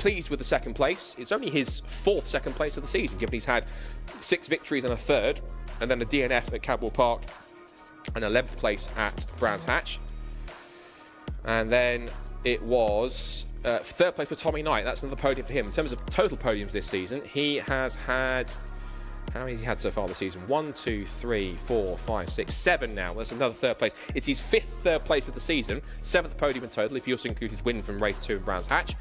pleased with the second place. It's only his 4th second place of the season, given he's had 6 victories and a 3rd, and then a DNF at Cadwell Park, and 11th place at Brands Hatch. And then it was 3rd place for Tommy Knight. That's another podium for him. In terms of total podiums this season, he has had... How many has he had so far this season? 1, 2, 3, 4, 5, 6, 7 now. That's another 3rd place. It's his 5th 3rd place of the season. 7th podium in total, if you also include his win from race 2 in Brands Hatch.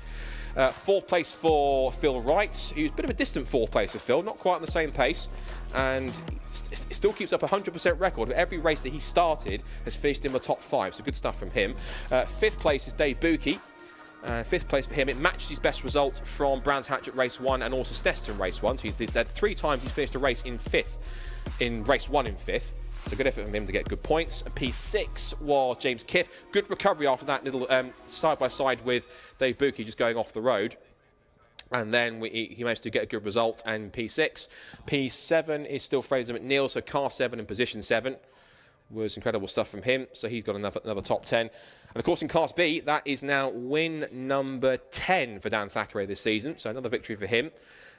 4th place for Phil Wright, who's a bit of a distant 4th place for Phil, not quite on the same pace, and it still keeps up a 100% record. Every race that he started has finished in the top 5, so good stuff from him. 5th place is Dave Bucke. 5th place for him. It matched his best result from Brands Hatch at race 1 and also Snetterton race 1. So he's had 3 times he's finished a race in 5th, in race 1 in 5th. So good effort from him to get good points. P6 was James Kiff. Good recovery after that little side-by-side with Dave Bucke just going off the road. And then he managed to get a good result and P6. P7 is still Fraser McNeil, so car 7 in position 7. Was incredible stuff from him, so he's got another top 10. And of course in Class B, that is now win number 10 for Dan Thackeray this season, so another victory for him.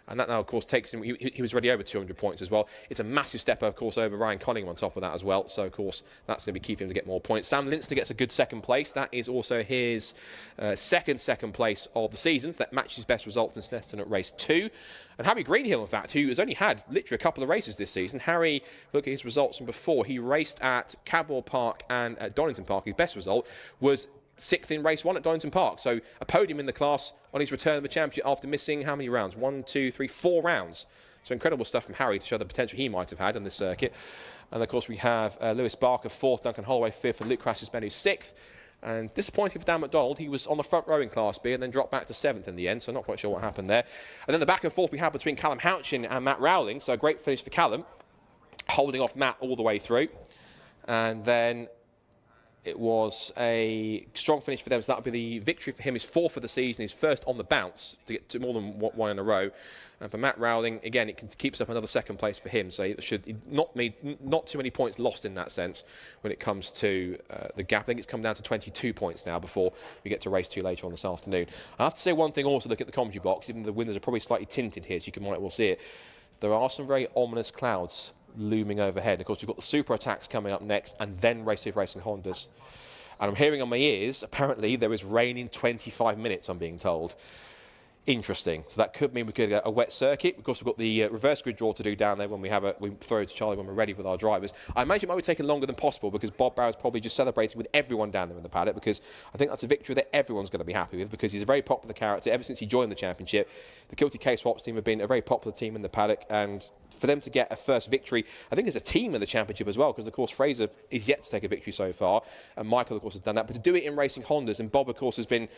And that now, of course, takes him... He was already over 200 points as well. It's a massive step, of course, over Ryan Conningham on top of that as well. So, of course, that's going to be key for him to get more points. Sam Lintzner gets a good 2nd place. That is also his second place of the season. So that matches his best result from Snetterton at race 2. And Harry Greenhill, in fact, who has only had literally a couple of races this season. Harry, look at his results from before. He raced at Cadwell Park and at Donington Park. His best result was 6th in race 1 at Donington Park. So a podium in the class on his return of the championship after missing how many rounds? 1, 2, 3, 4 rounds. So incredible stuff from Harry to show the potential he might have had on this circuit. And of course we have Lewis Barker 4th, Duncan Holloway 5th, and Luke Crassus Melu 6th. And disappointing for Dan McDonald, he was on the front row in Class B and then dropped back to 7th in the end, so not quite sure what happened there. And then the back and forth we had between Callum Houchin and Matt Rowling, so a great finish for Callum, holding off Matt all the way through. And then it was a strong finish for them, so that would be the victory for him, his 4th of the season, his first on the bounce to get to more than one in a row. And for Matt Rowling, again, it keeps up another 2nd place for him, so it should not too many points lost in that sense when it comes to the gap. I think it's come down to 22 points now before we get to race 2 later on this afternoon. I have to say one thing also, look at the commentary box, even though the windows are probably slightly tinted here, so you might well see it. There are some very ominous clouds looming overhead. Of course, we've got the super attacks coming up next, and then Race Safe Racing Hondas. And I'm hearing on my ears, apparently there is rain in 25 minutes, I'm being told. Interesting. So that could mean we could get a wet circuit. Of course, we've got the reverse grid draw to do down there when we throw it to Charlie when we're ready with our drivers. I imagine it might be taking longer than possible because Bob Barron's probably just celebrating with everyone down there in the paddock, because I think that's a victory that everyone's going to be happy with, because he's a very popular character. Ever since he joined the championship, the Kilty K-Swaps team have been a very popular team in the paddock, and for them to get a first victory, I think as a team in the championship as well, because of course Fraser is yet to take a victory so far, and Michael of course has done that, but to do it in Racing Hondas, and Bob of course has been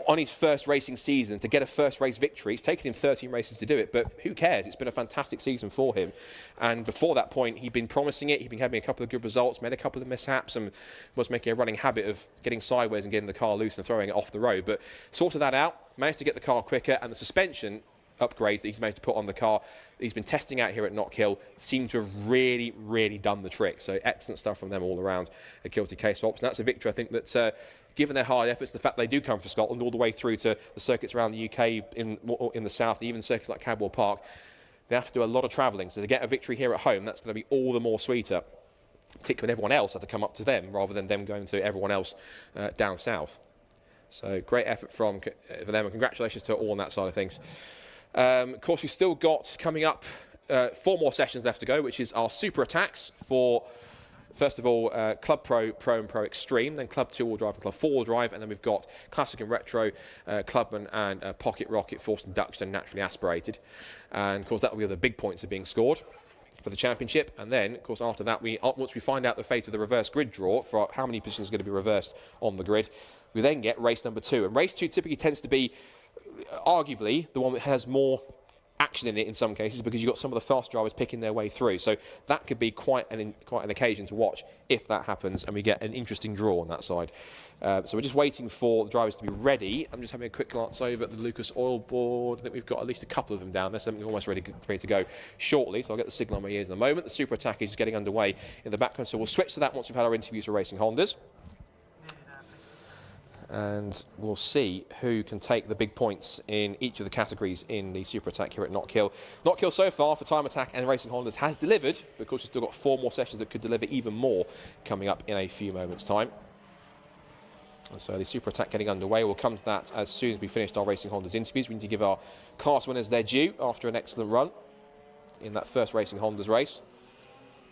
on his first racing season to get a first race victory. It's taken him 13 races to do it, but who cares? It's been a fantastic season for him. And before that point, he'd been promising it. He'd been having a couple of good results, made a couple of mishaps, and was making a running habit of getting sideways and getting the car loose and throwing it off the road. But sorted that out, managed to get the car quicker, and the suspension upgrades that he's managed to put on the car he's been testing out here at Knockhill seem to have really, really done the trick. So excellent stuff from them all around at Kilty K-Swaps. And that's a victory, I think, that's given their hard efforts, the fact they do come from Scotland all the way through to the circuits around the UK in the south, even circuits like Cadwell Park, they have to do a lot of travelling. So to get a victory here at home, that's going to be all the more sweeter, particularly when everyone else had to come up to them rather than them going to everyone else down south. So great effort for them, and congratulations to all on that side of things. Of course, we've still got coming up 4 more sessions left to go, which is our super attacks for, first of all, Club Pro, Pro and Pro Extreme, then Club 2-wheel drive and Club 4-wheel drive, and then we've got Classic and Retro, Clubman and Pocket Rocket, forced induction, naturally aspirated. And of course, that will be the big points are being scored for the championship. And then, of course, after that, once we find out the fate of the reverse grid draw for how many positions are going to be reversed on the grid, we then get race number 2. And race 2 typically tends to be arguably the one that has more action in it in some cases, because you've got some of the fast drivers picking their way through. So that could be quite an occasion to watch if that happens, and we get an interesting draw on that side. So we're just waiting for the drivers to be ready. I'm just having a quick glance over at the Lucas Oil board. I think we've got at least a couple of them down there, so they're almost ready to go shortly. So I'll get the signal on my ears in a moment. The super attack is getting underway in the background, so we'll switch to that once we've had our interviews for Racing Hondas. And we'll see who can take the big points in each of the categories in the super attack here at Knockhill. Knockhill so far for Time Attack and Racing Hondas has delivered, because we've still got 4 more sessions that could deliver even more coming up in a few moments' time. And so the super attack getting underway. We'll come to that as soon as we finished our Racing Hondas interviews. We need to give our class winners their due after an excellent run in that first Racing Hondas race.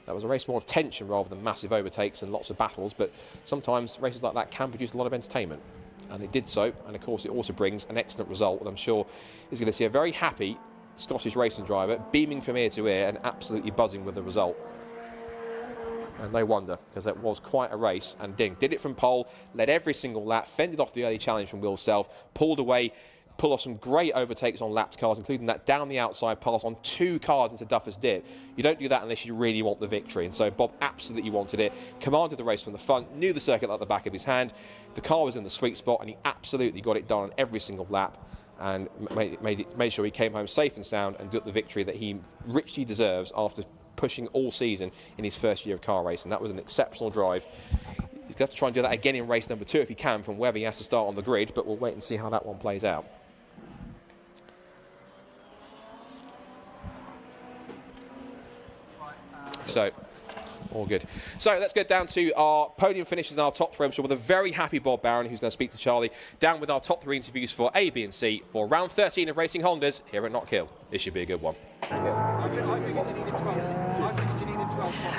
That was a race more of tension rather than massive overtakes and lots of battles, but sometimes races like that can produce a lot of entertainment. And it did so, and of course it also brings an excellent result, and I'm sure is going to see a very happy Scottish racing driver beaming from ear to ear and absolutely buzzing with the result. And no wonder, because that was quite a race, and did it from pole, led every single lap, fended off the early challenge from Will Self, pulled off some great overtakes on lapped cars, including that down the outside pass on 2 cars into Duffers Dip. You don't do that unless you really want the victory, and so Bob absolutely wanted it, commanded the race from the front, knew the circuit like the back of his hand. The car was in the sweet spot, and he absolutely got it done on every single lap, and made sure he came home safe and sound and got the victory that he richly deserves after pushing all season in his first year of car racing. That was an exceptional drive. He's going to have to try and do that again in race number 2 if he can, from wherever he has to start on the grid, but we'll wait and see how that one plays out. So, all good. So let's get down to our podium finishes and our top 3. I'm sure with a very happy Bob Barron, who's going to speak to Charlie, down with our top 3 interviews for A, B and C for round 13 of Racing Hondas here at Knockhill. This should be a good one.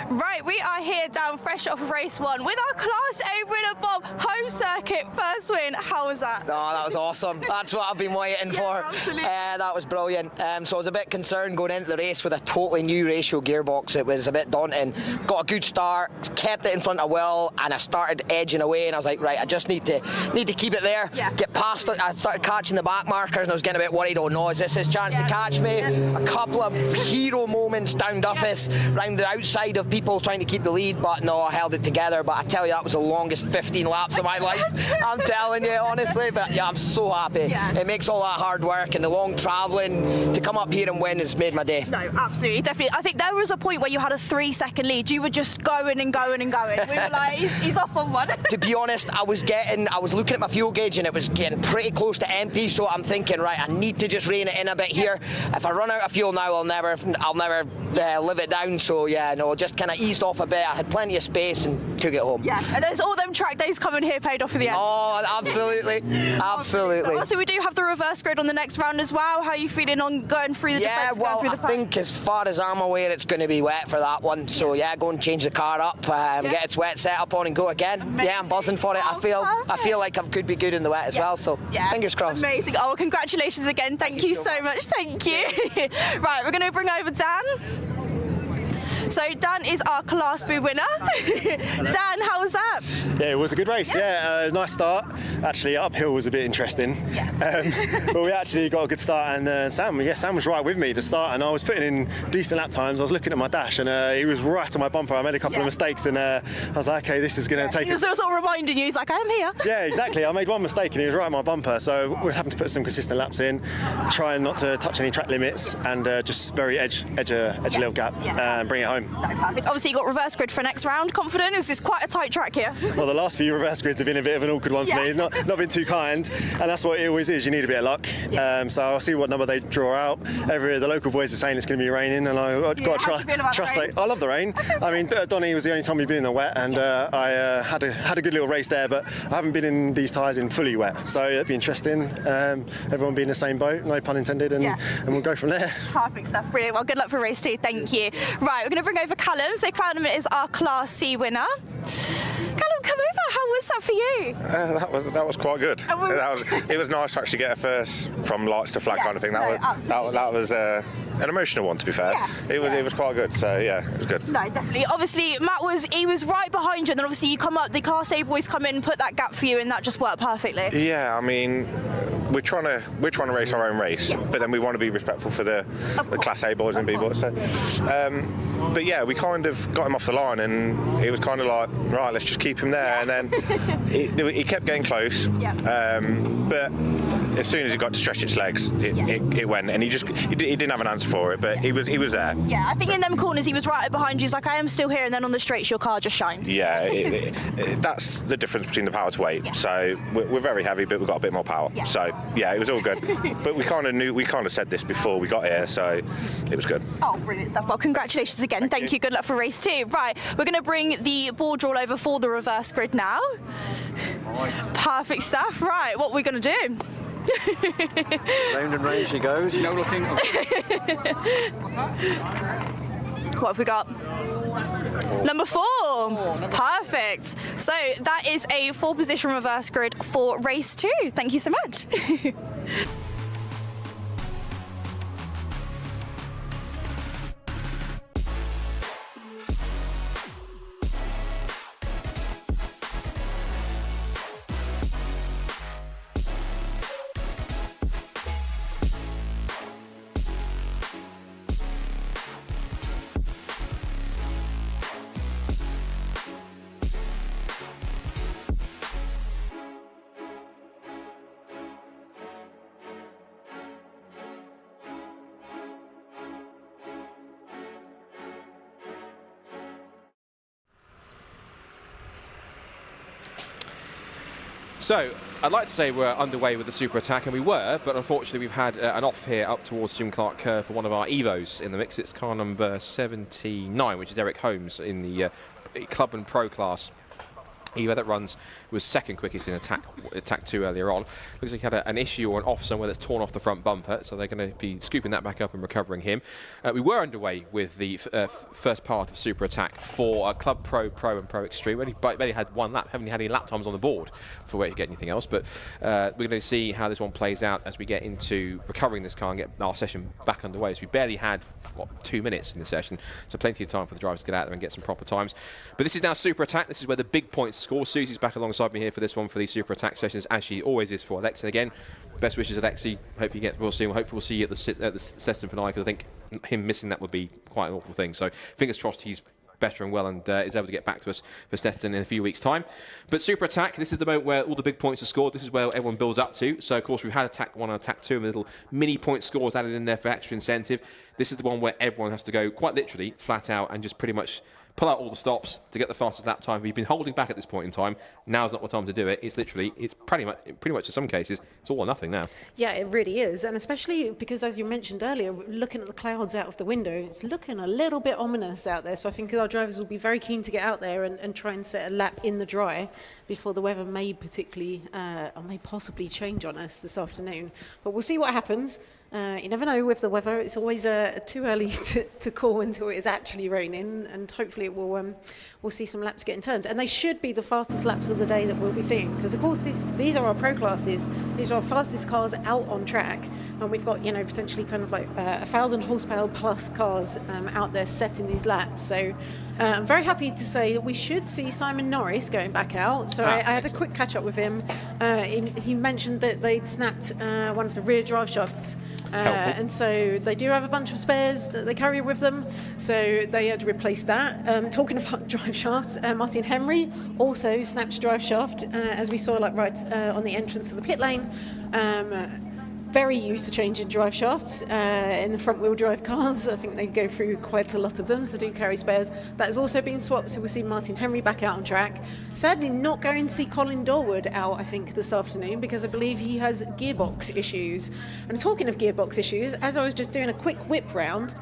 Right, we are here down fresh off race 1 with our Class A winner, Bob. Home circuit, first win. How was that? Oh, that was awesome. That's what I've been waiting for. Absolutely. That was brilliant. So I was a bit concerned going into the race with a totally new ratio gearbox. It was a bit daunting. Got a good start, kept it in front of Will, and I started edging away, and I was like, right, I just need to keep it there. Get past it. I started catching the back markers, and I was getting a bit worried. Oh no, is this his chance to catch me? A couple of hero moments down Duffus, round the outside side of people trying to keep the lead, but no, I held it together. But I tell you, that was the longest 15 laps of my life. I'm telling you, honestly. But yeah, I'm so happy. Yeah. It makes all that hard work and the long travelling to come up here and win has made my day. No, absolutely, definitely. I think there was a point where you had a 3-second lead. You were just going and going and going. We were like, he's off on one. To be honest, I was looking at my fuel gauge and it was getting pretty close to empty. So I'm thinking, right, I need to just rein it in a bit here. If I run out of fuel now, I'll never live it down. So yeah, no, just kind of eased off a bit. I had plenty of space and took it home. Yeah, and there's all them track days coming here paid off in the end. Oh, absolutely, absolutely. So we do have the reverse grid on the next round as well. How are you feeling on going through the defence? Yeah, well, I think as far as I'm aware, it's going to be wet for that one. So yeah, go and change the car up, get its wet set up on, and go again. Amazing. Yeah, I'm buzzing for it. I feel like I could be good in the wet as well. So fingers crossed. Amazing. Oh, well, congratulations again. Thank you so much. Thank you. Right, we're going to bring over Dan. So Dan is our Class B winner. Dan, how was that? Yeah, it was a good race. Yeah, nice start. Actually, uphill was a bit interesting. Yes. But we actually got a good start, and Sam was right with me to start, and I was putting in decent lap times. I was looking at my dash, and he was right on my bumper. I made a couple of mistakes, and I was like, okay, this is going to take. He was sort of reminding you, he's like, I'm here. Yeah, exactly. I made one mistake, and he was right on my bumper. So we're having to put some consistent laps in, trying not to touch any track limits, and just very edge a little gap, and bring it home. No, perfect. Obviously, you got reverse grid for next round. Confident? It's quite a tight track here. Well, the last few reverse grids have been a bit of an awkward one for me. Not been too kind, and that's what it always is. You need a bit of luck. So I'll see what number they draw out. The local boys are saying it's going to be raining, and I've got to trust. I love the rain. I mean, Donny was the only time we've been in the wet, and I had a good little race there, but I haven't been in these tyres in fully wet, so it'd be interesting. Everyone be in the same boat, no pun intended, and we'll go from there. Perfect stuff. Brilliant. Well, good luck for race 2. Thank you. Right, we're going to bring over Callum. So Callum is our Class C winner. Callum, come over. How was that for you? That was quite good. It was nice to actually get a first from lights to flag kind of thing. That was an emotional one, to be fair. Yes, it was quite good. So yeah, it was good. No, definitely. Obviously, Matt was right behind you, and then obviously you come up. The Class A boys come in and put that gap for you, and that just worked perfectly. Yeah, I mean, we're trying to race our own race, but then we want to be respectful for the Class A boys and B boys. So, but yeah, we kind of got him off the line, and it was kind of like, right, let's just keep him there, and then he kept getting close. But as soon as he got to stretch its legs, it went, and he didn't have an answer for it, but he was there. Yeah, I think in them corners he was right behind you. He's like, I am still here, and then on the straights your car just shined. Yeah, that's the difference between the power to weight. So we're very heavy, but we've got a bit more power. So yeah, it was all good. But we kind of said this before we got here, so it was good. Oh, brilliant stuff. Well, congratulations again. Thank you. Good luck for race 2. Right, we're going to bring the board roll over for the reverse grid now. Perfect stuff. Right, what are we going to do? Round and round she goes. No looking. What have we got? Number 4. Perfect. So that is a 4-position reverse grid for race 2. Thank you so much. So, I'd like to say we're underway with the super attack, and we were, but unfortunately we've had an off here up towards Jim Clark Curve for one of our Evos in the mix. It's car number 79, which is Eric Holmes in the Club and Pro class. Evo that runs was second quickest in attack 2 earlier on. Looks like he had an issue or an off somewhere that's torn off the front bumper, so they're going to be scooping that back up and recovering him. We were underway with the first part of Super Attack for Club Pro, Pro and Pro Extreme. We only had one lap, haven't had any lap times on the board for where to get anything else, but we're going to see how this one plays out as we get into recovering this car and get our session back underway. So we barely had, 2 minutes in the session, so plenty of time for the drivers to get out there and get some proper times. But this is now Super Attack. This is where the big points score. Susie's back alongside me here for this one for these Super Attack sessions, as she always is for Alexi. Again, best wishes, Alexi. Hope you get well soon. Hopefully we'll see you at the session finale, because I think him missing that would be quite an awful thing. So fingers crossed he's better and well and is able to get back to us for Stetson in a few weeks' time. But Super Attack, this is the moment where all the big points are scored. This is where everyone builds up to. So, of course, we've had Attack 1 and Attack 2 and little mini point scores added in there for extra incentive. This is the one where everyone has to go quite literally flat out and just pretty much pull out all the stops to get the fastest lap time. We've been holding back at this point in time. Now's not the time to do it. It's literally, it's pretty much in some cases, it's all or nothing now. Yeah, it really is. And especially because, as you mentioned earlier, looking at the clouds out of the window, it's looking a little bit ominous out there. So I think our drivers will be very keen to get out there and try and set a lap in the dry before the weather may possibly change on us this afternoon. But we'll see what happens. You never know with the weather. It's always too early to call until it is actually raining, and hopefully it will. We'll see some laps getting turned, and they should be the fastest laps of the day that we'll be seeing. Because of course these are our pro classes. These are our fastest cars out on track, and we've got potentially kind of like 1,000 horsepower plus cars out there setting these laps. So I'm very happy to say that we should see Simon Norris going back out. So I had a quick catch up with him. He mentioned that they'd snapped one of the rear drive shafts. And so they do have a bunch of spares that they carry with them, so they had to replace that. Talking about drive shafts, Martin Henry also snapped a drive shaft, as we saw right on the entrance to the pit lane. Very used to changing drive shafts in the front wheel drive cars. I think they go through quite a lot of them, so do carry spares. That has also been swapped, so we'll see Martin Henry back out on track. Sadly not going to see Colin Dorwood out, I think, this afternoon, because I believe he has gearbox issues. And talking of gearbox issues, as I was just doing a quick whip round,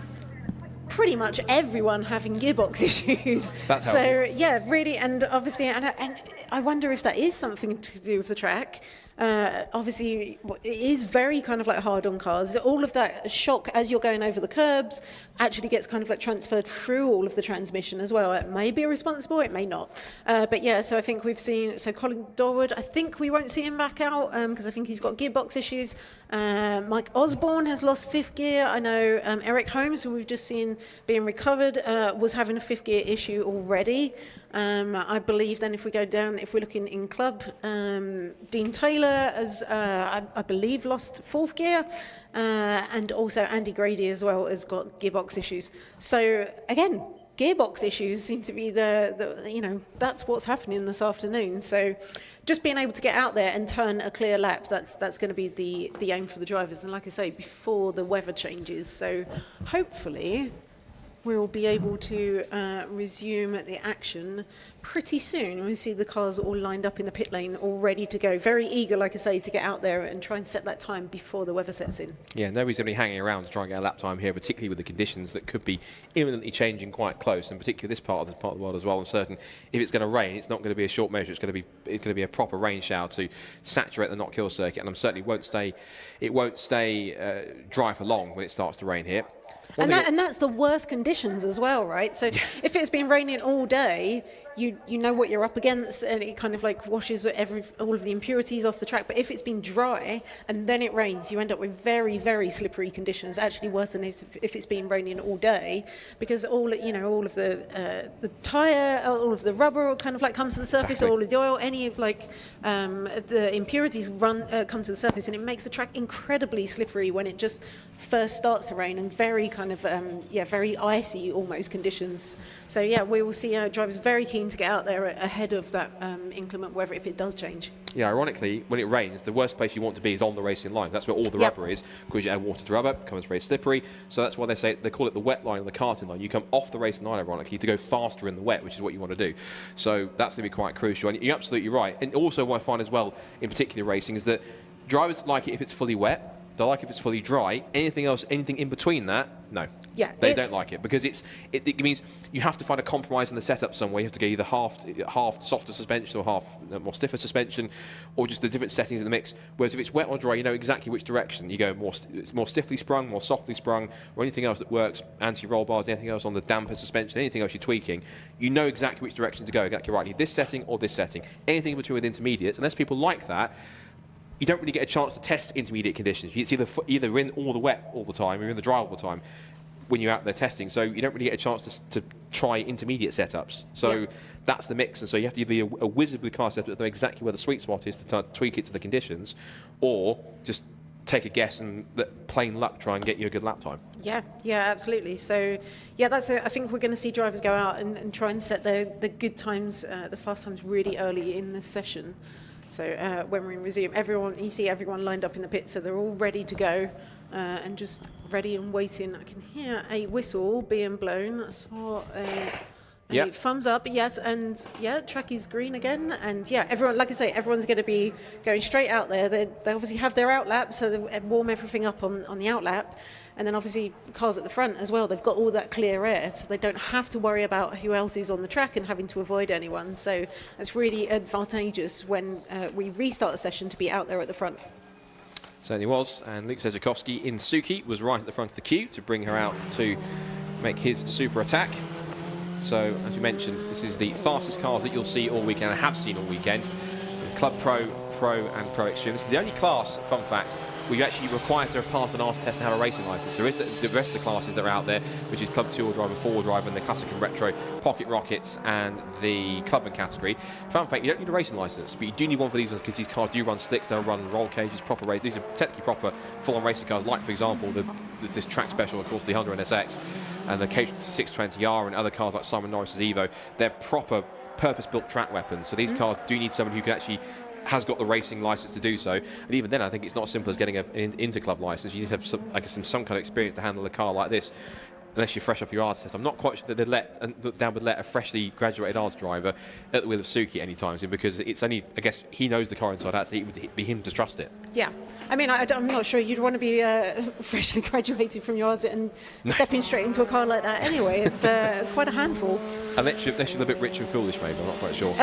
pretty much everyone having gearbox issues. That's so helpful. yeah, really, and obviously, and I wonder if that is something to do with the track. Obviously, it is very kind of like hard on cars. All of that shock as you're going over the curbs actually gets kind of like transferred through all of the transmission as well. It may be responsible, it may not. But yeah, so I think we've seen, so Colin Dorwood, I think we won't see him back out because I think he's got gearbox issues. Mike Osborne has lost fifth gear. I know Eric Holmes, who we've just seen being recovered, was having a fifth gear issue already. I believe then if we go down, if we're looking in club, Dean Taylor has, I believe, lost fourth gear, and also Andy Grady as well has got gearbox issues. So again, gearbox issues seem to be that's what's happening this afternoon. So just being able to get out there and turn a clear lap, that's going to be the aim for the drivers. And like I say, before the weather changes. So hopefully we'll be able to resume the action pretty soon. We see the cars all lined up in the pit lane, all ready to go. Very eager, like I say, to get out there and try and set that time before the weather sets in. Yeah, nobody's going to be hanging around to try and get a lap time here, particularly with the conditions that could be imminently changing quite close, and particularly this part of the world as well. I'm certain if it's going to rain, it's not going to be a short measure. It's going to be a proper rain shower to saturate the Knockhill circuit, and I'm certain it won't stay dry for long when it starts to rain here. And that's the worst conditions as well, right? So if it's been raining all day, you know what you're up against, and it kind of like washes all of the impurities off the track. But if it's been dry and then it rains, you end up with very, very slippery conditions. Actually, worse than if it's been raining all day, because all of the tire, all of the rubber kind of like comes to the surface, exactly. All of the oil, any of the impurities come to the surface, and it makes the track incredibly slippery when it just first starts to rain, and very kind of very icy almost conditions. So yeah, we will see drivers very keen to get out there ahead of that inclement weather if it does change. Yeah, ironically, when it rains, the worst place you want to be is on the racing line. That's where all the rubber is, because you add water to rubber, it becomes very slippery. So that's why they call it the wet line or the karting line. You come off the racing line, ironically, to go faster in the wet, which is what you want to do. So that's going to be quite crucial. And you're absolutely right. And also what I find as well, in particular racing, is that drivers like it if it's fully wet. They like if it's fully dry. Anything else, anything in between that, no. Yeah, they don't like it, because it means you have to find a compromise in the setup somewhere. You have to get either half softer suspension or half more stiffer suspension, or just the different settings in the mix. Whereas if it's wet or dry, you know exactly which direction. You go more stiffly sprung, more softly sprung, or anything else that works, anti-roll bars, anything else on the damper suspension, anything else you're tweaking. You know exactly which direction to go. Exactly right. You need this setting or this setting. Anything in between with intermediates, unless people like that, you don't really get a chance to test intermediate conditions. It's either in all the wet all the time or in the dry all the time when you're out there testing. So you don't really get a chance to try intermediate setups. So that's the mix. And so you have to either be a wizard with car setup that know exactly where the sweet spot is to tweak it to the conditions, or just take a guess and that plain luck try and get you a good lap time. Yeah, absolutely. So, yeah, I think we're going to see drivers go out and try and set the good times, the fast times really early in this session. So when we resume, you see everyone lined up in the pit, so they're all ready to go and just ready and waiting. I can hear a whistle being blown. I saw a thumbs up, yes, and track is green again, and everyone, like I say, everyone's going to be going straight out there. They obviously have their out lap, so they warm everything up on the out lap, and then obviously cars at the front as well. They've got all that clear air, so they don't have to worry about who else is on the track and having to avoid anyone. So it's really advantageous when we restart the session to be out there at the front. Certainly was, and Luke Sejakowski in Suki was right at the front of the queue to bring her out to make his super attack. So, as you mentioned, this is the fastest cars that you'll see all weekend, and have seen all weekend. Club Pro, Pro and Pro Extreme. This is the only class, fun fact, where you actually require to pass an ART test and have a racing licence. There is the rest of the classes that are out there, which is Club 2-wheel drive and 4-wheel drive, and the Classic and Retro, Pocket Rockets and the Clubman category. Fun fact, you don't need a racing licence, but you do need one for these because these cars do run slicks, they'll run roll cages, proper race. These are technically proper full-on racing cars, like, for example, this track special, of course, the Honda NSX, and the K620R and other cars like Simon Norris's Evo. They're proper purpose-built track weapons, so these cars do need someone who can actually has got the racing license to do so, and even then I think it's not as simple as getting an interclub license. You need to have some kind of experience to handle a car like this, unless you're fresh off your ARTS test. I'm not quite sure that Dan would let a freshly graduated ARTS driver at the wheel of Suki anytime soon, because it's only, I guess, he knows the car inside out, so it would be him to trust it. Yeah, I mean, I'm not sure you'd want to be freshly graduated from your ARTS and stepping straight into a car like that anyway. It's quite a handful. Unless you're a bit rich and foolish, maybe, I'm not quite sure.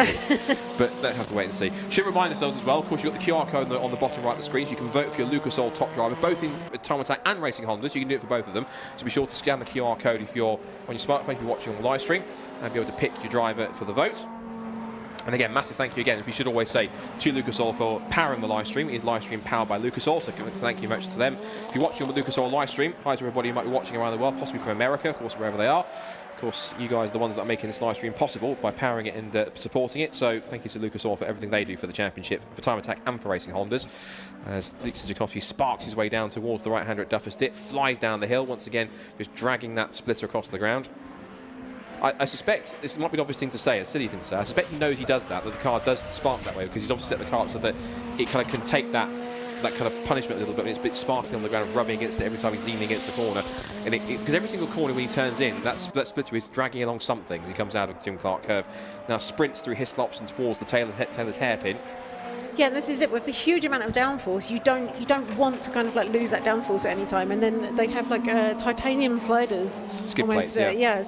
But they'll have to wait and see. Should remind ourselves as well, of course, you've got the QR code on the bottom right of the screen, so you can vote for your Lucas Oil top driver, both in Time Attack and Racing Hondas. You can do it for both of them. So be sure to scan the QR code if you're on your smartphone, if you're watching on the live stream, and be able to pick your driver for the vote. And again, massive thank you again, we should always say, to Lucas Oil for powering the live stream. It is live stream powered by Lucas Oil, so thank you very much to them. If you're watching on the Lucas Oil live stream, hi to everybody who might be watching around the world, possibly from America, of course, wherever they are. Of course, you guys are the ones that are making this live stream possible by powering it and supporting it. So thank you to Lucas Oil for everything they do for the championship, for Time Attack and for Racing Hondas. As Luke Sejakowski sparks his way down towards the right-hander at Duffers Dip, flies down the hill, once again, just dragging that splitter across the ground. I suspect, this might be an obvious thing to say, a silly thing to say, I suspect he knows he does that the car does spark that way, because he's obviously set the car up so that it kind of can take that kind of punishment a little bit. It's a bit sparking on the ground, rubbing against it every time he's leaning against the corner. And because every single corner when he turns in, that splitter is dragging along something. He comes out of Jim Clark curve, now sprints through Hislops and towards the Taylor's hairpin. Yeah, and this is it. With the huge amount of downforce, you don't want to kind of like lose that downforce at any time. And then they have like titanium sliders. Skid almost, plates, yeah.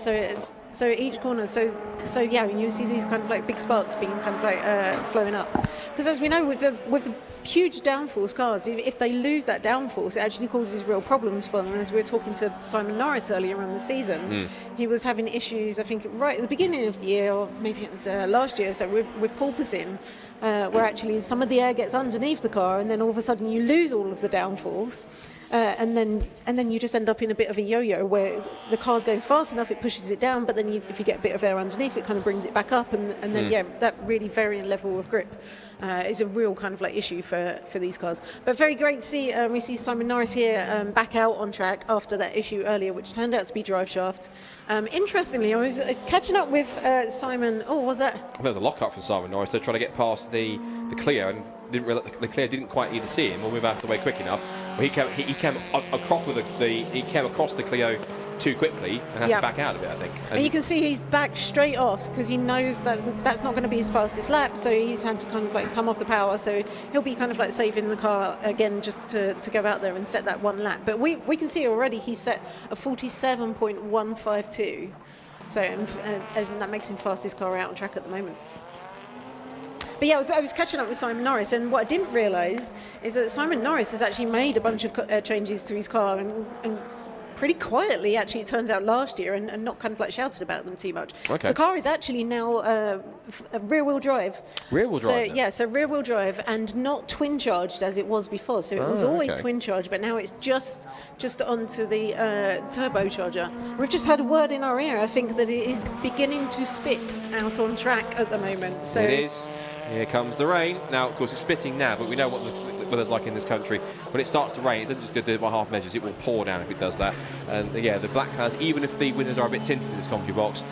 So each corner. So yeah, you see these kind of like big sparks being kind of like flowing up. Because as we know, with the huge downforce cars, if they lose that downforce, it actually causes real problems for them. And as we were talking to Simon Norris earlier in the season, he was having issues, I think, right at the beginning of the year, or maybe it was last year, so with porpoising, where actually some of the air gets underneath the car, and then all of a sudden you lose all of the downforce. And then you just end up in a bit of a yo-yo where the car's going fast enough, it pushes it down, but then if you get a bit of air underneath, it kind of brings it back up, and then that really varying level of grip is a real kind of like issue for these cars. But very great to see. We see Simon Norris here back out on track after that issue earlier, which turned out to be drive shaft. Interestingly, I was catching up with Simon. Oh, what was that? There was a lockup from Simon Norris. They're trying to get past the Clio, and didn't realize the Clio didn't quite either see him or move out of the way quick enough. Well, he came across the Clio too quickly and had to back out of it, I think. And you can see he's backed straight off because he knows that's not going to be his fastest lap, so he's had to kind of like come off the power, so he'll be kind of like saving the car again just to go out there and set that one lap. But we can see already he's set a 47.152, so and that makes him fastest car out on track at the moment. But yeah, I was catching up with Simon Norris, and what I didn't realise is that Simon Norris has actually made a bunch of changes to his car, and pretty quietly, actually, it turns out, last year, and not kind of like shouted about them too much. Okay. So the car is actually now a rear-wheel drive. Rear-wheel drive? So rear-wheel drive, and not twin-charged as it was before. So it was always twin-charged, but now it's just onto the turbocharger. We've just had a word in our ear, I think, that it is beginning to spit out on track at the moment. So it is. Here comes the rain. Now, of course, it's spitting now, but we know what weather's like in this country. When it starts to rain, it doesn't just do it by half measures, it will pour down if it does that. And yeah, the black clouds, even if the windows are a bit tinted in this commentary box,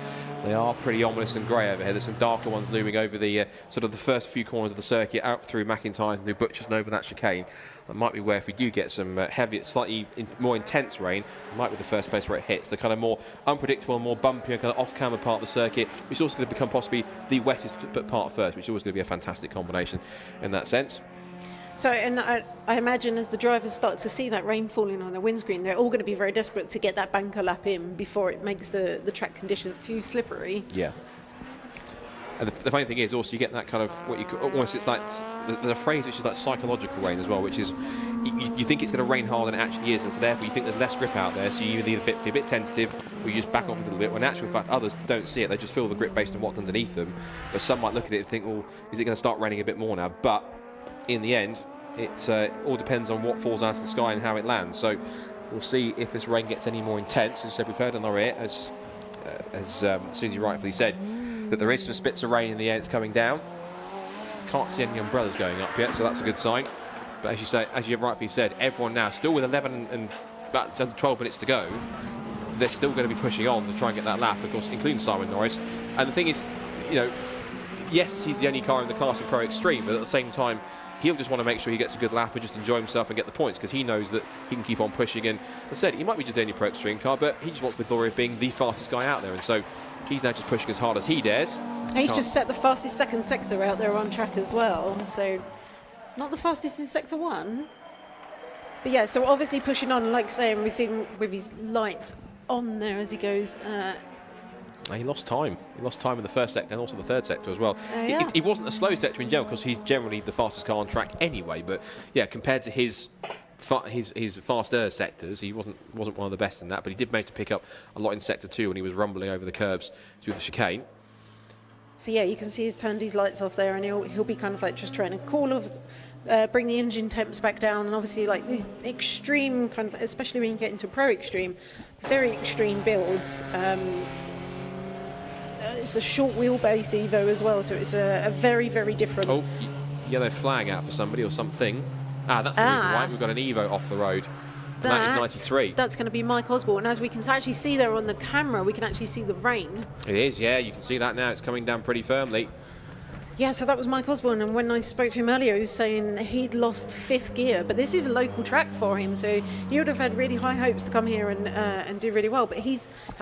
they are pretty ominous and grey over here. There's some darker ones looming over the sort of the first few corners of the circuit, out through McIntyre's and through Butchers and over that chicane. That might be where, if we do get some heavy, slightly more intense rain, it might be the first place where it hits. The kind of more unpredictable, more bumpy, kind of off-camber part of the circuit, which is also going to become possibly the wettest part first, which is always going to be a fantastic combination in that sense. So, and I imagine as the drivers start to see that rain falling on the windscreen, they're all going to be very desperate to get that banker lap in before it makes the track conditions too slippery. Yeah. And the funny thing is also you get that kind of, what you almost, it's like, there's a phrase which is like psychological rain as well, which is you think it's going to rain harder than it actually is, and so therefore you think there's less grip out there, so you either be a bit tentative or you just back off a little bit, when in actual fact others don't see it, they just feel the grip based on what's underneath them. But some might look at it and think, well, is it going to start raining a bit more now? But in the end, it all depends on what falls out of the sky and how it lands. So we'll see if this rain gets any more intense. As I said, we've heard on our ear, as Susie rightfully said, that there is some spits of rain in the air that's coming down. Can't see any umbrellas going up yet, so that's a good sign. But as you say, as you rightfully said, everyone now, still with 11 and about 12 minutes to go, they're still going to be pushing on to try and get that lap, of course, including Simon Norris. And the thing is, you know, yes, he's the only car in the class in Pro Extreme, but at the same time, he'll just want to make sure he gets a good lap and just enjoy himself and get the points, because he knows that he can keep on pushing. And as I said, he might be just the only Pro Extreme car, but he just wants the glory of being the fastest guy out there. And so he's now just pushing as hard as he dares. He's just set the fastest second sector out there on track as well. So not the fastest in sector 1. But yeah, so obviously pushing on, like saying, we've seen with his lights on there as he goes. He lost time. He lost time in the first sector and also the third sector as well. Yeah. He wasn't a slow sector in general, because he's generally the fastest car on track anyway. But yeah, compared to his faster sectors, he wasn't one of the best in that. But he did manage to pick up a lot in sector 2 when he was rumbling over the curbs through the chicane. So yeah, you can see he's turned his lights off there, and he'll be kind of like just trying to bring the engine temps back down, and obviously like these extreme kind of, especially when you get into Pro Extreme, very extreme builds. It's a short wheelbase Evo as well, so it's a very, very different. Oh, yellow flag out for somebody or something. That's the reason why we've got an Evo off the road. And that is 93. That's going to be Mike Osborne. As we can actually see there on the camera, we can actually see the rain. It is, yeah, you can see that now. It's coming down pretty firmly. Yeah, so that was Mike Osborne, and when I spoke to him earlier, he was saying he'd lost 5th gear, but this is a local track for him, so he would have had really high hopes to come here and do really well. But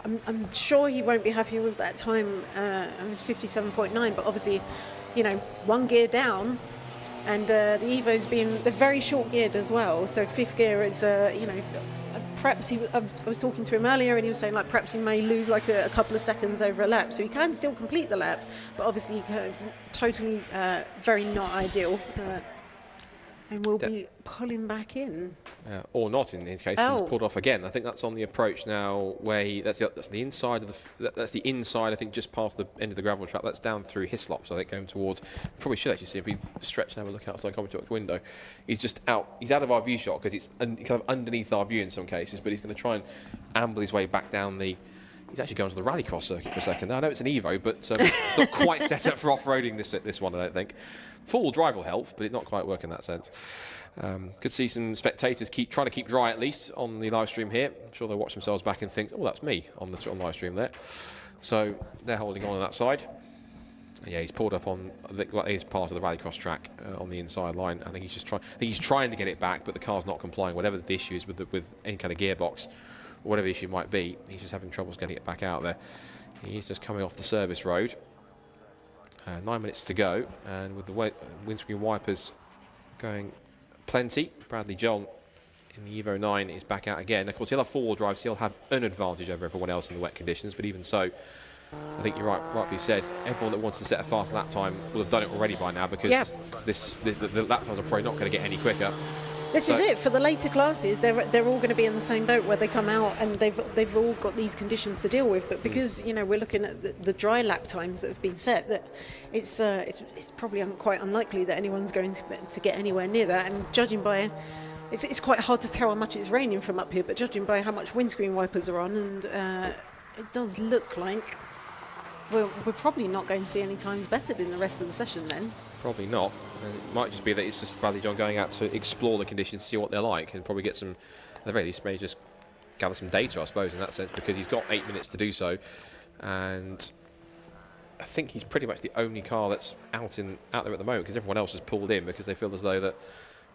I'm sure he won't be happy with that time, 57.9. But obviously, you know, 1 gear down, and the Evo's they're very short geared as well. So 5th gear is, you know, perhaps I was talking to him earlier, and he was saying like perhaps he may lose like a couple of seconds over a lap, so he can still complete the lap, but obviously kind of totally very not ideal, and we'll be pulling back in. Or not in his case, he's pulled off again. I think that's on the approach now, where that's the inside of that's the inside, I think, just past the end of the gravel track. That's down through Hislop, so I think going towards, probably should actually see if we stretch and have a look outside the window. He's just out, he's out of our view shot, because it's kind of underneath our view in some cases, but he's going to try and amble his way back down the, he's actually going to the rallycross circuit for a second. Now, I know it's an Evo, but it's not quite set up for off-roading this one, I don't think. Full drive will help, but it's not quite work in that sense. Could see some spectators trying to keep dry, at least, on the live stream here. I'm sure they'll watch themselves back and think, oh, that's me on the live stream there. So they're holding on that side. Yeah, he's pulled up on what is part of the rallycross track on the inside line. I think he's just trying to get it back, but the car's not complying. Whatever the issue is with any kind of gearbox, or whatever the issue might be, he's just having troubles getting it back out there. He's just coming off the service road. 9 minutes to go, and with the windscreen wipers going plenty, Bradley John in the Evo 9 is back out again. Of course, he'll have 4-wheel drive, so he'll have an advantage over everyone else in the wet conditions, but even so, I think you're rightfully said, everyone that wants to set a fast lap time will have done it already by now, because the lap times are probably not going to get any quicker. This is it for the later classes. They're all going to be in the same boat, where they come out and they've all got these conditions to deal with. But because you know we're looking at the dry lap times that have been set, that it's probably quite unlikely that anyone's going to get anywhere near that. And judging by, it's quite hard to tell how much it's raining from up here. But judging by how much windscreen wipers are on, and it does look like we're probably not going to see any times bettered in the rest of the session then. Probably not. And it might just be that it's just Bradley John going out to explore the conditions, see what they're like, and probably get some, at the very least, maybe just gather some data, I suppose, in that sense, because he's got 8 minutes to do so. And I think he's pretty much the only car that's out there at the moment, because everyone else has pulled in because they feel as though that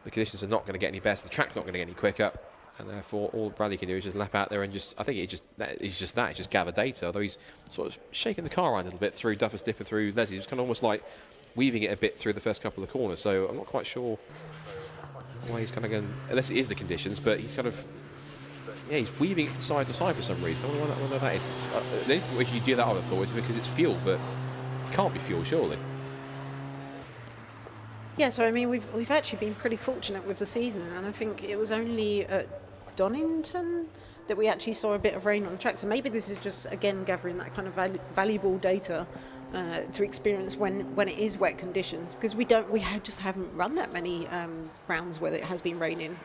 the conditions are not going to get any better, the track's not going to get any quicker, and therefore all Bradley can do is just lap out there and just, I think it's just gather data, although he's sort of shaking the car around a little bit through Duffus Dip and through Leslie. It's kind of almost like weaving it a bit through the first couple of corners, so I'm not quite sure why he's kind of going, unless it is the conditions, but he's kind of, yeah, he's weaving it from side to side for some reason. I wonder what that is. The only thing which you do that, I would have thought, is because it's fuel, but it can't be fuel, surely. Yeah, so I mean, we've actually been pretty fortunate with the season, and I think it was only at Donington that we actually saw a bit of rain on the track. So maybe this is just, again, gathering that kind of valuable data to experience when it is wet conditions, because we just haven't run that many rounds where it has been raining.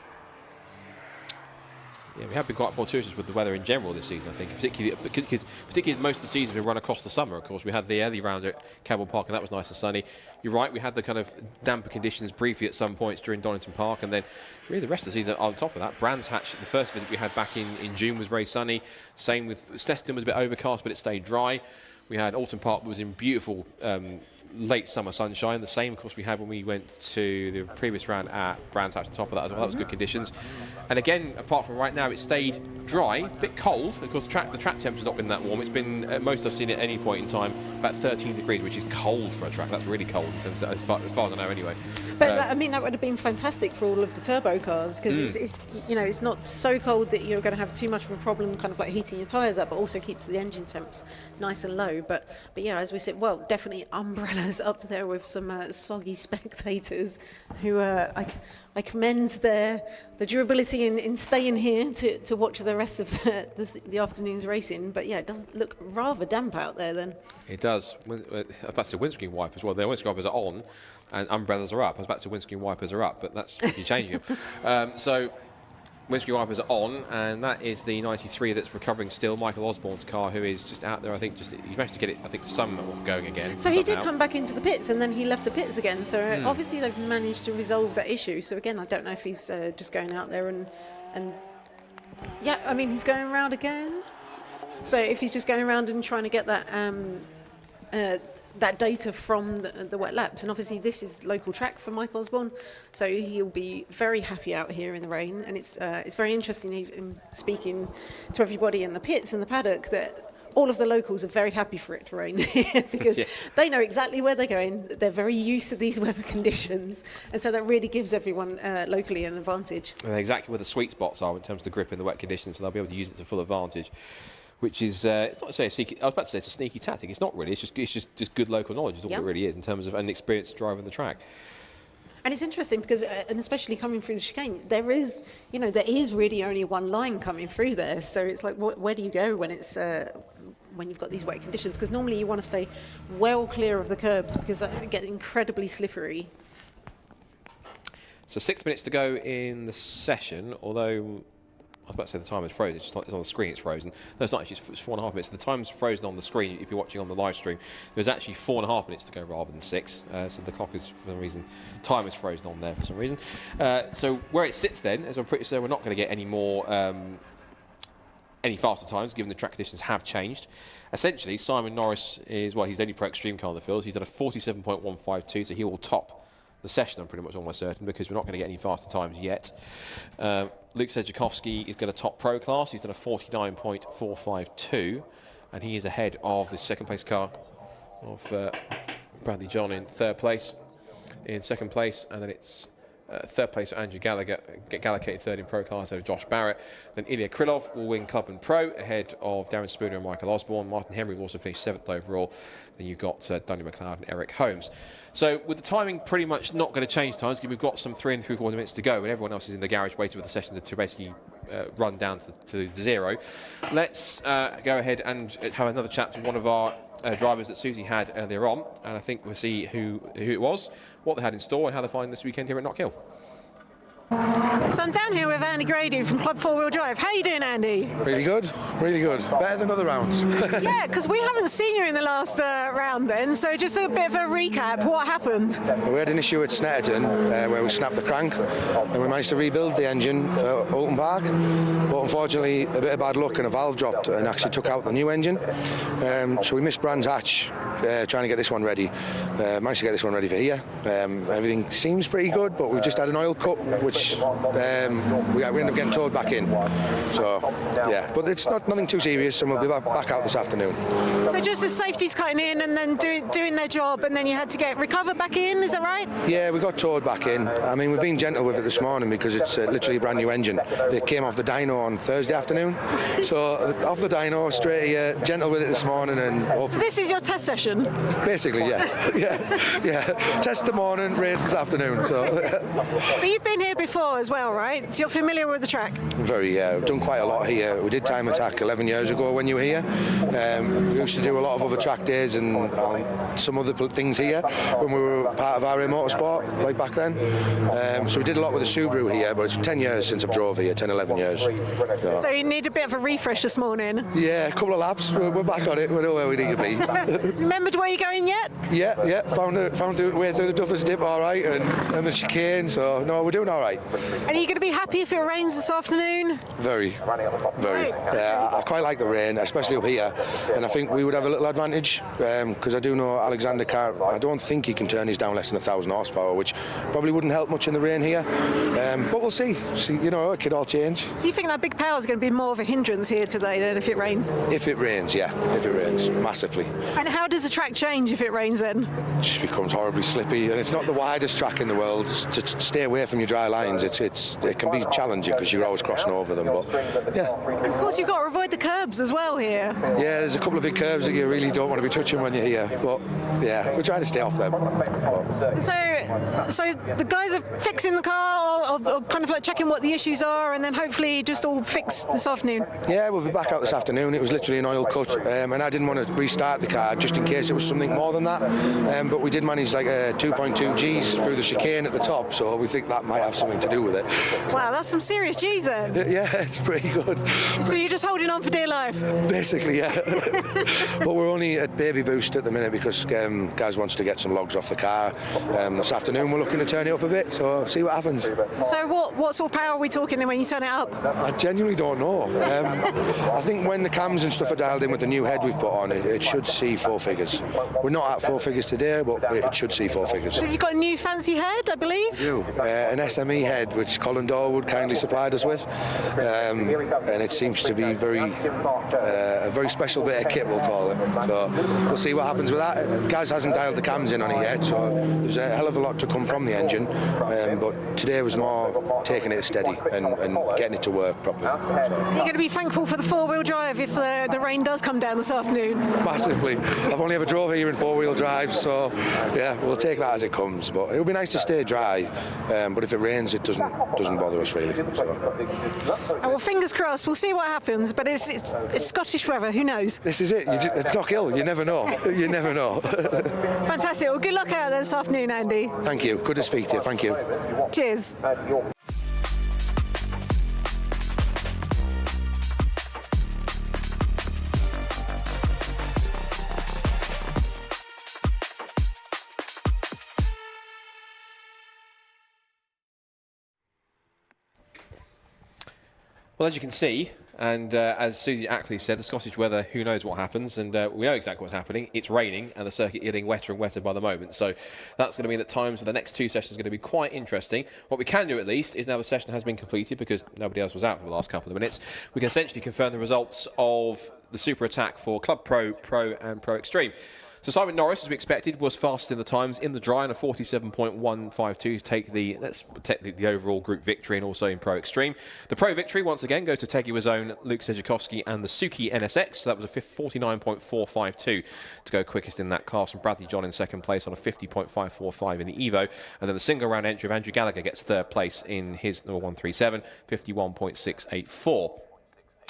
Yeah, we have been quite fortuitous with the weather in general this season, I think, particularly as most of the season has been run across the summer. Of course, we had the early round at Cabell Park, and that was nice and sunny. You're right, we had the kind of damper conditions briefly at some points during Donington Park, and then really the rest of the season on top of that. Brands Hatch, the first visit we had back in June, was very sunny. Same with Seston, was a bit overcast, but it stayed dry. We had Alton Park, was in beautiful late summer sunshine. The same, of course, we had when we went to the previous round at Brands Hatch on top of that as well. That was good conditions. And again, apart from right now, it stayed dry, a bit cold. Of course, the track temperature's not been that warm. It's been, at most I've seen at any point in time, about 13 degrees, which is cold for a track. That's really cold in terms of, as far as I know anyway. But I mean, that would have been fantastic for all of the turbo cars, because it's not so cold that you're going to have too much of a problem kind of like heating your tyres up, but also keeps the engine temps nice and low. But yeah, as we said, well, definitely umbrellas up there with some soggy spectators who I commend the durability in staying here to watch the rest of the afternoon's racing. But yeah, it does look rather damp out there then. It does. I was about to say windscreen wipers. Well, the windscreen wipers are on and umbrellas are up. I was about to say windscreen wipers are up, but that's quickly changing. So windscreen wipers are on, and that is the 93 that's recovering still, Michael Osborne's car, who is just out there. I think he managed to get it, I think, some going again. So he did come back into the pits, and then he left the pits again. So obviously they've managed to resolve that issue. So again, I don't know if he's just going out there and yeah, I mean, he's going around again. So if he's just going around and trying to get that that data from the wet laps, and obviously this is local track for Mike Osborne, so he'll be very happy out here in the rain. And it's very interesting, even speaking to everybody in the pits and the paddock, that all of the locals are very happy for it to rain because they know exactly where they're going. They're very used to these weather conditions, and so that really gives everyone locally an advantage. And exactly where the sweet spots are in terms of the grip in the wet conditions, so they'll be able to use it to full advantage. Which is, it's not to say a sneaky, I was about to say it's a sneaky tactic. It's not really. It's just good local knowledge. Is all it really is in terms of an experienced driver on the track. And it's interesting because, and especially coming through the chicane, there is really only one line coming through there. So it's like, where do you go when it's when you've got these wet conditions? Because normally you want to stay well clear of the curbs because that get incredibly slippery. So 6 minutes to go in the session, although I was about to say the time is frozen. It's on the screen, it's frozen. No, it's not actually. It's 4.5 minutes. The time's frozen on the screen if you're watching on the live stream. There's actually 4.5 minutes to go rather than 6. So the clock is, for some reason, time is frozen on there for some reason. So where it sits then, as I'm pretty sure we're not going to get any more, any faster times, given the track conditions have changed. Essentially, Simon Norris is, well, he's the only Pro Extreme car in the field. He's done a 47.152, so he will top the session, I'm pretty much almost certain, because we're not going to get any faster times yet. Luke Sedjakowski is going to top Pro class. He's done a 49.452, and he is ahead of the second place car of Bradley John in third place. In second place, and then it's third place for Andrew Gallagher in third in Pro class over Josh Barrett. Then Ilya Krylov will win Club and Pro ahead of Darren Spooner and Michael Osborne. Martin Henry will also finish 7th overall. Then you've got Dunny McLeod and Eric Holmes. So with the timing pretty much not going to change times, we've got some 3 3/4 minutes to go, and everyone else is in the garage waiting for the session to basically run down to 0. Let's go ahead and have another chat with one of our drivers that Susie had earlier on, and I think we'll see who it was, what they had in store, and how they find this weekend here at Knockhill. So I'm down here with Andy Grady from Club 4 Wheel Drive. How are you doing, Andy? Really good, really good. Better than other rounds. Yeah, because we haven't seen you in the last round then, so just a bit of a recap. What happened? We had an issue at Snetterton where we snapped the crank and we managed to rebuild the engine for Oulton Park, but unfortunately a bit of bad luck and a valve dropped and actually took out the new engine. So we missed Brands Hatch trying to get this one ready. Managed to get this one ready for here. Everything seems pretty good, but we've just had an oil cut, which we end up getting towed back in. So yeah, but it's nothing too serious, and we'll be back out this afternoon. So just the safety's cutting in and then doing their job, and then you had to get recovered back in, is that right? Yeah, we got towed back in. I mean, we've been gentle with it this morning because it's literally a brand new engine. It came off the dyno on Thursday afternoon, so off the dyno straight here, gentle with it this morning, and so this is your test session? Basically, yes. yeah. Test the morning, race this afternoon. So. But you've been here before as well, right? So you're familiar with the track? Very, yeah. We've done quite a lot here. We did Time Attack 11 years ago when you were here. We used to do a lot of other track days and some other things here when we were part of RA Motorsport, like back then. So we did a lot with the Subaru here, but it's 10 years since I've drove here, 10, 11 years. So you need a bit of a refresh this morning? Yeah, a couple of laps. We're back on it. We know where we need to be. Remembered where you're going yet? Yeah. Found the way through the Duffers Dip all right, and the chicane, so no, we're doing all right. And are you going to be happy if it rains this afternoon? Very. I quite like the rain, especially up here, and I think we would have a little advantage because I do know Alexander can't. I don't think he can turn his down less than 1,000 horsepower, which probably wouldn't help much in the rain here. But we'll see. You know, it could all change. So you think that big power is going to be more of a hindrance here today than if it rains? If it rains, yeah. If it rains, massively. And how does the track change if it rains then? It just becomes horribly slippy, and it's not the widest track in the world. To stay away from your dry lines, it can be challenging because you're always crossing over them. But yeah. Of course, you've got to avoid the curbs as well here. Yeah, there's a couple of big curbs that you really don't want to be touching when you're here. But yeah, we're trying to stay off them. So the guys are fixing the car, or kind of like checking what the issues are, and then hopefully just all fixed this afternoon. Yeah, we'll be back out this afternoon. It was literally an oil cut, and I didn't want to restart the car just in case it was something more than that. But we did manage like 2.2 Gs through the chicane at the top, so we think that might have something to do with it. Wow, that's some serious Gs then. Yeah, it's pretty good. So you're just holding on for dear life? Basically, yeah. But we're only at baby boost at the minute because Gaz wants to get some logs off the car. This afternoon we're looking to turn it up a bit, so see what happens. So what sort of power are we talking when you turn it up? I genuinely don't know. I think when the cams and stuff are dialed in with the new head we've put on, it should see 4 figures. We're not at 4 figures today, but it should see 4 figures. So you've got a new fancy head, I believe? I do. An SME head, which Colin Dorwood kindly supplied us with, and it seems to be a very special bit of kit, we'll call it. So we'll see what happens with that. Gaz hasn't dialed the cams in on it yet, so there's a hell of a lot to come from the engine, but today was more taking it steady and getting it to work properly. So. You're going to be thankful for the 4-wheel drive if the rain does come down this afternoon? Massively. I've only ever drove here in 4-wheel drive, so yeah, we'll take that as it comes. But it'll be nice to stay dry, but if it rains, it doesn't bother us really. So. Well, fingers crossed. We'll see what happens. But it's Scottish weather. Who knows? This is it. It's Knockhill. You never know. You never know. Fantastic. Well, good luck out there this afternoon, Andy. Thank you. Good to speak to you. Thank you. Cheers. Well, as you can see, and as Susie Ackley said, the Scottish weather, who knows what happens, and we know exactly what's happening. It's raining, and the circuit getting wetter and wetter by the moment. So that's going to mean that times for the next 2 sessions are going to be quite interesting. What we can do, at least, is now the session has been completed, because nobody else was out for the last couple of minutes, we can essentially confirm the results of the Super Attack for Club Pro, Pro and Pro Extreme. So Simon Norris, as we expected, was fastest in the times in the dry on a 47.152 to take the overall group victory and also in Pro Extreme. The Pro victory, once again, goes to Tegui's own Luke Sejikovsky and the Suki NSX. So that was a 49.452 to go quickest in that class. And Bradley John in second place on a 50.545 in the Evo. And then the single round entry of Andrew Gallagher gets third place in his number 137, 51.684.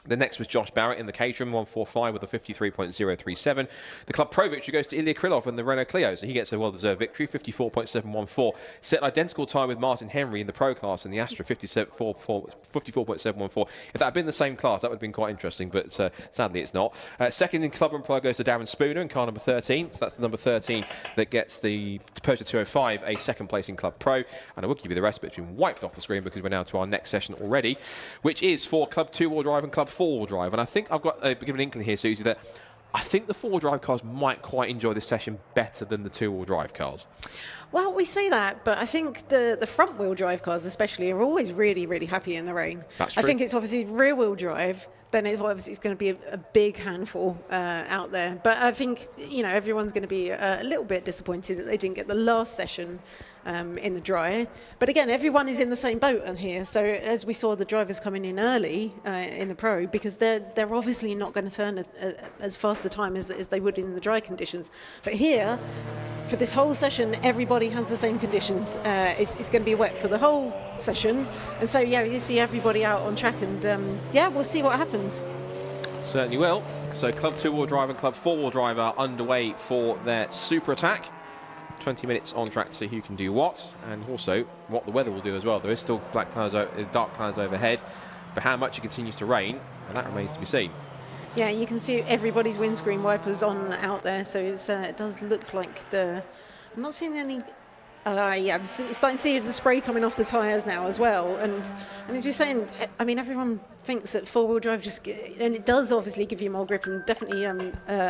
The next was Josh Barrett in the Caterham, 145 with a 53.037. The Club Pro victory goes to Ilya Krylov in the Renault Clio, so he gets a well-deserved victory, 54.714. Set an identical time with Martin Henry in the Pro class in the Astra, 54.714. If that had been the same class, that would have been quite interesting, but sadly it's not. Second in Club and Pro goes to Darren Spooner in car number 13, so that's the number 13 that gets the Peugeot 205 a second place in Club Pro, and I will give you the rest, but it's been wiped off the screen because we're now to our next session already, which is for Club 2-wheel drive and Club 4-wheel drive. And I think I've got given an inkling here, Susie, that I think the 4-wheel drive cars might quite enjoy this session better than the 2-wheel drive cars. Well, we say that, but I think the front-wheel drive cars especially are always really, really happy in the rain. That's true. I think it's obviously rear-wheel drive, then it's obviously going to be a big handful out there. But I think, you know, everyone's going to be a little bit disappointed that they didn't get the last session in the dry. But again, everyone is in the same boat on here. So as we saw the drivers coming in early in the Pro, because they're obviously not going to turn as fast a time as they would in the dry conditions. But here, for this whole session, everybody has the same conditions. It's going to be wet for the whole session. And so, yeah, you see everybody out on track, and yeah, we'll see what happens. Certainly will. So Club 2-wheel drive and Club 4-wheel drive are underway for their super attack. 20 minutes on track to see who can do what, and also what the weather will do as well. There is still dark clouds overhead, but how much it continues to rain, and that remains to be seen. Yeah, you can see everybody's windscreen wipers on out there, so it does look like I'm not seeing any. Yeah, I'm starting to see the spray coming off the tyres now as well, and as you're saying, I mean, everyone thinks that 4-wheel drive and it does obviously give you more grip and definitely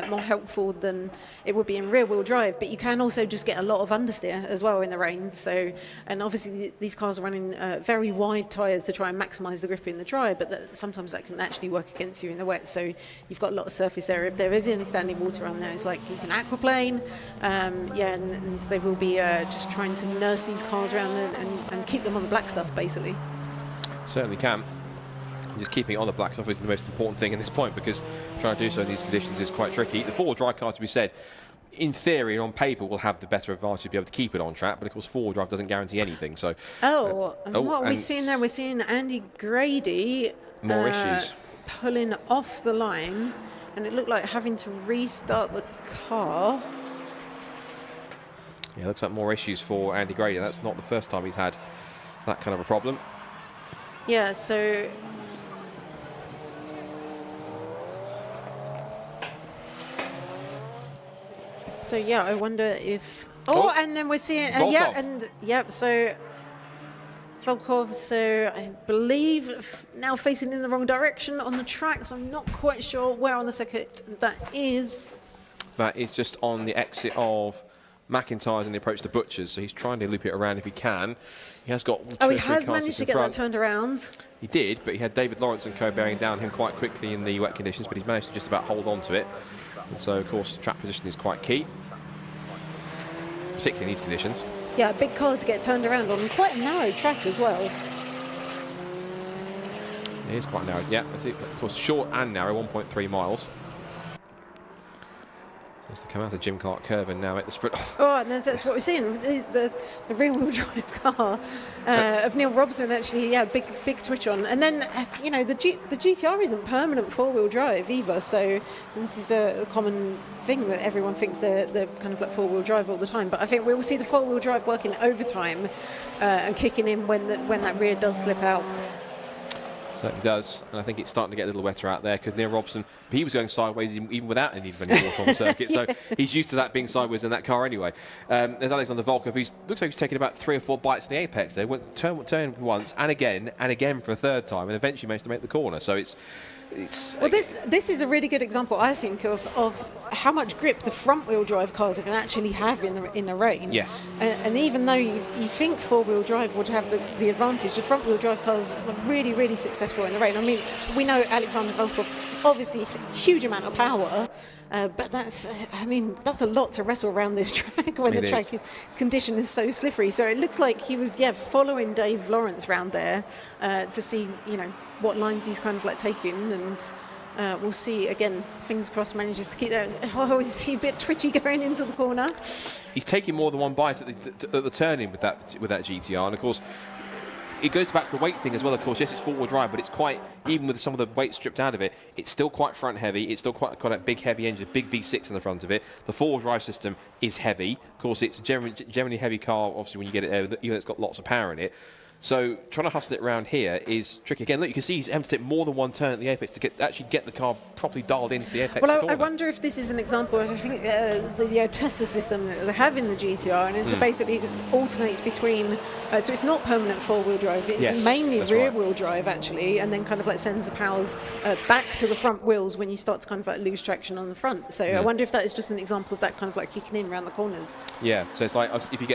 more helpful than it would be in rear-wheel drive, but you can also just get a lot of understeer as well in the rain. So, and obviously these cars are running very wide tyres to try and maximise the grip in the dry, but sometimes that can actually work against you in the wet. So you've got a lot of surface area. If there is any standing water around there, it's like you can aquaplane. Yeah, and they will be just trying to nurse these cars around and keep them on the black stuff, basically. Certainly can. Just keeping it on the black stuff is the most important thing at this point, because trying to do so in these conditions is quite tricky. The 4-wheel drive cars, to be said, in theory and on paper will have the better advantage to be able to keep it on track, but of course 4-wheel drive doesn't guarantee anything. So what are we seeing there? We're seeing Andy Grady more issues pulling off the line, and it looked like having to restart the car. Yeah, looks like more issues for Andy Grady. That's not the first time he's had that kind of a problem. Yeah, so yeah, I wonder if. And then we're seeing. So Volkov. So I believe now facing in the wrong direction on the track. So I'm not quite sure where on the circuit that is. That is just on the exit of McIntyre's and the approach to Butchers, so he's trying to loop it around if he can. He has got he has managed to get that turned around. He did, but he had David Lawrence and co bearing down him quite quickly in the wet conditions, but he's managed to just about hold on to it. And so, of course, track position is quite key, particularly in these conditions. Yeah, a big car to get turned around on quite a narrow track as well. It is quite narrow, yeah. Of course, short and narrow, 1.3 miles. Just to come out of Jim Clark curve and now at the sprint. And that's what we're seeing. The rear-wheel drive car of Neil Robson, actually, yeah, big twitch on. And then, you know, the GTR isn't permanent 4-wheel drive either, so this is a common thing that everyone thinks they're kind of like 4-wheel drive all the time. But I think we will see the 4-wheel drive working overtime and kicking in when that rear does slip out. Certainly does, and I think it's starting to get a little wetter out there, because Neil Robson, he was going sideways even without any water on the circuit, so he's used to that being sideways in that car anyway. There's Alexander Volkov, who looks like he's taking about 3 or 4 bites at the apex there. Turned once and again for a third time, and eventually managed to make the corner. So it's well, this is a really good example, I think, of how much grip the front-wheel drive cars can actually have in the rain. Yes. And even though you think 4-wheel drive would have the advantage, the front-wheel drive cars are really, really successful in the rain. I mean, we know Alexander Volkov, obviously huge amount of power, but that's a lot to wrestle around this track when the track condition is so slippery. So it looks like he was following Dave Lawrence round there to see, you know, what lines he's kind of like taking, and we'll see again. Fingers crossed, manages to keep that. Oh, is he a bit twitchy going into the corner? He's taking more than one bite at the turn in with that GTR, and of course, it goes back to the weight thing as well, of course. Yes, it's four-wheel drive, but it's quite, even with some of the weight stripped out of it, it's still quite front-heavy. It's still quite got a big, heavy engine, a big V6 in the front of it. The four-wheel drive system is heavy. Of course, it's a generally heavy car, obviously, when you get it, even though it's got lots of power in it. So trying to hustle it around here is tricky. Again, look, you can see he's emptied it more than one turn at the apex to actually get the car properly dialed into the apex. Well, I wonder if this is an example of, I think, the Tesla system that they have in the GTR, and it basically alternates between, so it's not permanent four-wheel drive, it's mainly rear-wheel drive, actually, and then kind of like sends the powers back to the front wheels when you start to kind of like lose traction on the front. So I wonder if that is just an example of that kind of like kicking in around the corners. Yeah, so it's like if you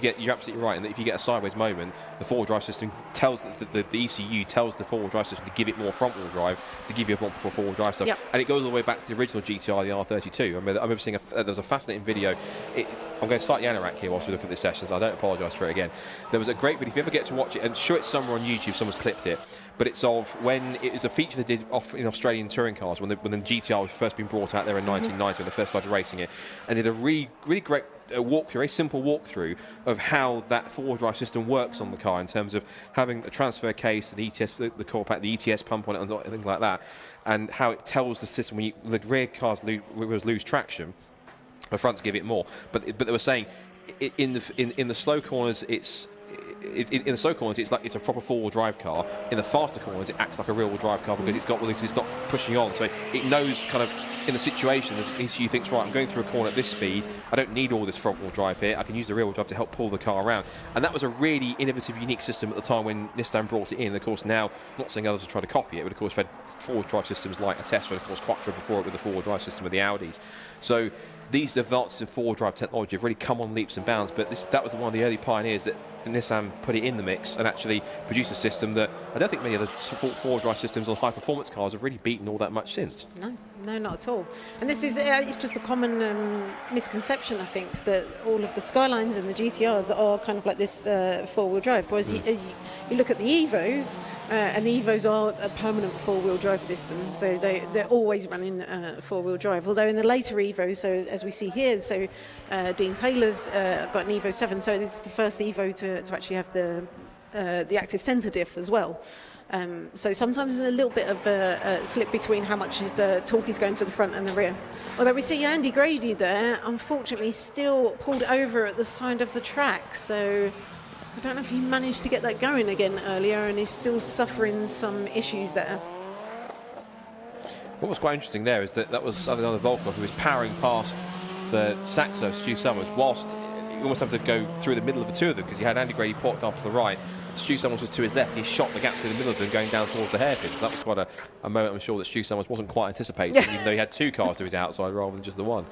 get, you're absolutely right, and if you get a sideways moment, the four-wheel drive system tells the ECU tells the four-wheel drive system to give it more front-wheel drive, to give you more four-wheel drive stuff. Yep. And it goes all the way back to the original GTR, the R32. I remember seeing there was a fascinating video. I'm going to start the anorak here whilst we look at this session, so I don't apologise for it again. There was a great video, if you ever get to watch it, and sure it's somewhere on YouTube, someone's clipped it, but it's of when it was a feature they did in Australian touring cars when the GTR was first being brought out there in 1990 when they first started racing it, and did a really great walkthrough, very simple walkthrough of how that four-wheel drive system works on the car in terms of having a transfer case, the ETS, the core pack, the ETS pump on it, and things like that, and how it tells the system when the rear cars lose traction, the fronts give it more. But they were saying in the slow corners in the slow corners it's like it's a proper four-wheel drive car. In the faster corners it acts like a rear-wheel drive car because it's not pushing on, so it knows kind of in the situation the ECU thinks, right, I'm going through a corner at this speed, I don't need all this front-wheel drive here, I can use the rear-wheel drive to help pull the car around. And that was a really innovative, unique system at the time when Nissan brought it in. And of course now, not saying others have tried to copy it, but of course we've had four-wheel drive systems like a Tesla, and of course Quattro before it with the four-wheel drive system with the Audis. So these advances in four-wheel drive technology have really come on leaps and bounds, but that was one of the early pioneers that Nissan put it in the mix and actually produced a system that I don't think many other four-wheel drive systems on high-performance cars have really beaten all that much since. No, not at all. And this is it's just a common misconception, I think, that all of the Skylines and the GTRs are kind of like this four-wheel drive. Whereas as you look at the Evos, and the Evos are a permanent four-wheel drive system, so they're always running four-wheel drive. Although in the later Evos, so as we see here, so Dean Taylor's got an Evo 7, so this is the first Evo to actually have the active centre diff as well. So sometimes there's a little bit of a slip between how much torque is going to the front and the rear. Although we see Andy Grady there, unfortunately still pulled over at the side of the track, so I don't know if he managed to get that going again earlier and is still suffering some issues there. What was quite interesting there is that was another Volkov who was powering past the Saxo, Stu Summers, whilst you almost have to go through the middle of the two of them because you had Andy Grady parked off to the right, Stu Summers was to his left, and he shot the gap through the middle of them going down towards the hairpin. So that was quite a moment I'm sure that Stu Summers wasn't quite anticipating, even though he had two cars to his outside rather than just the one.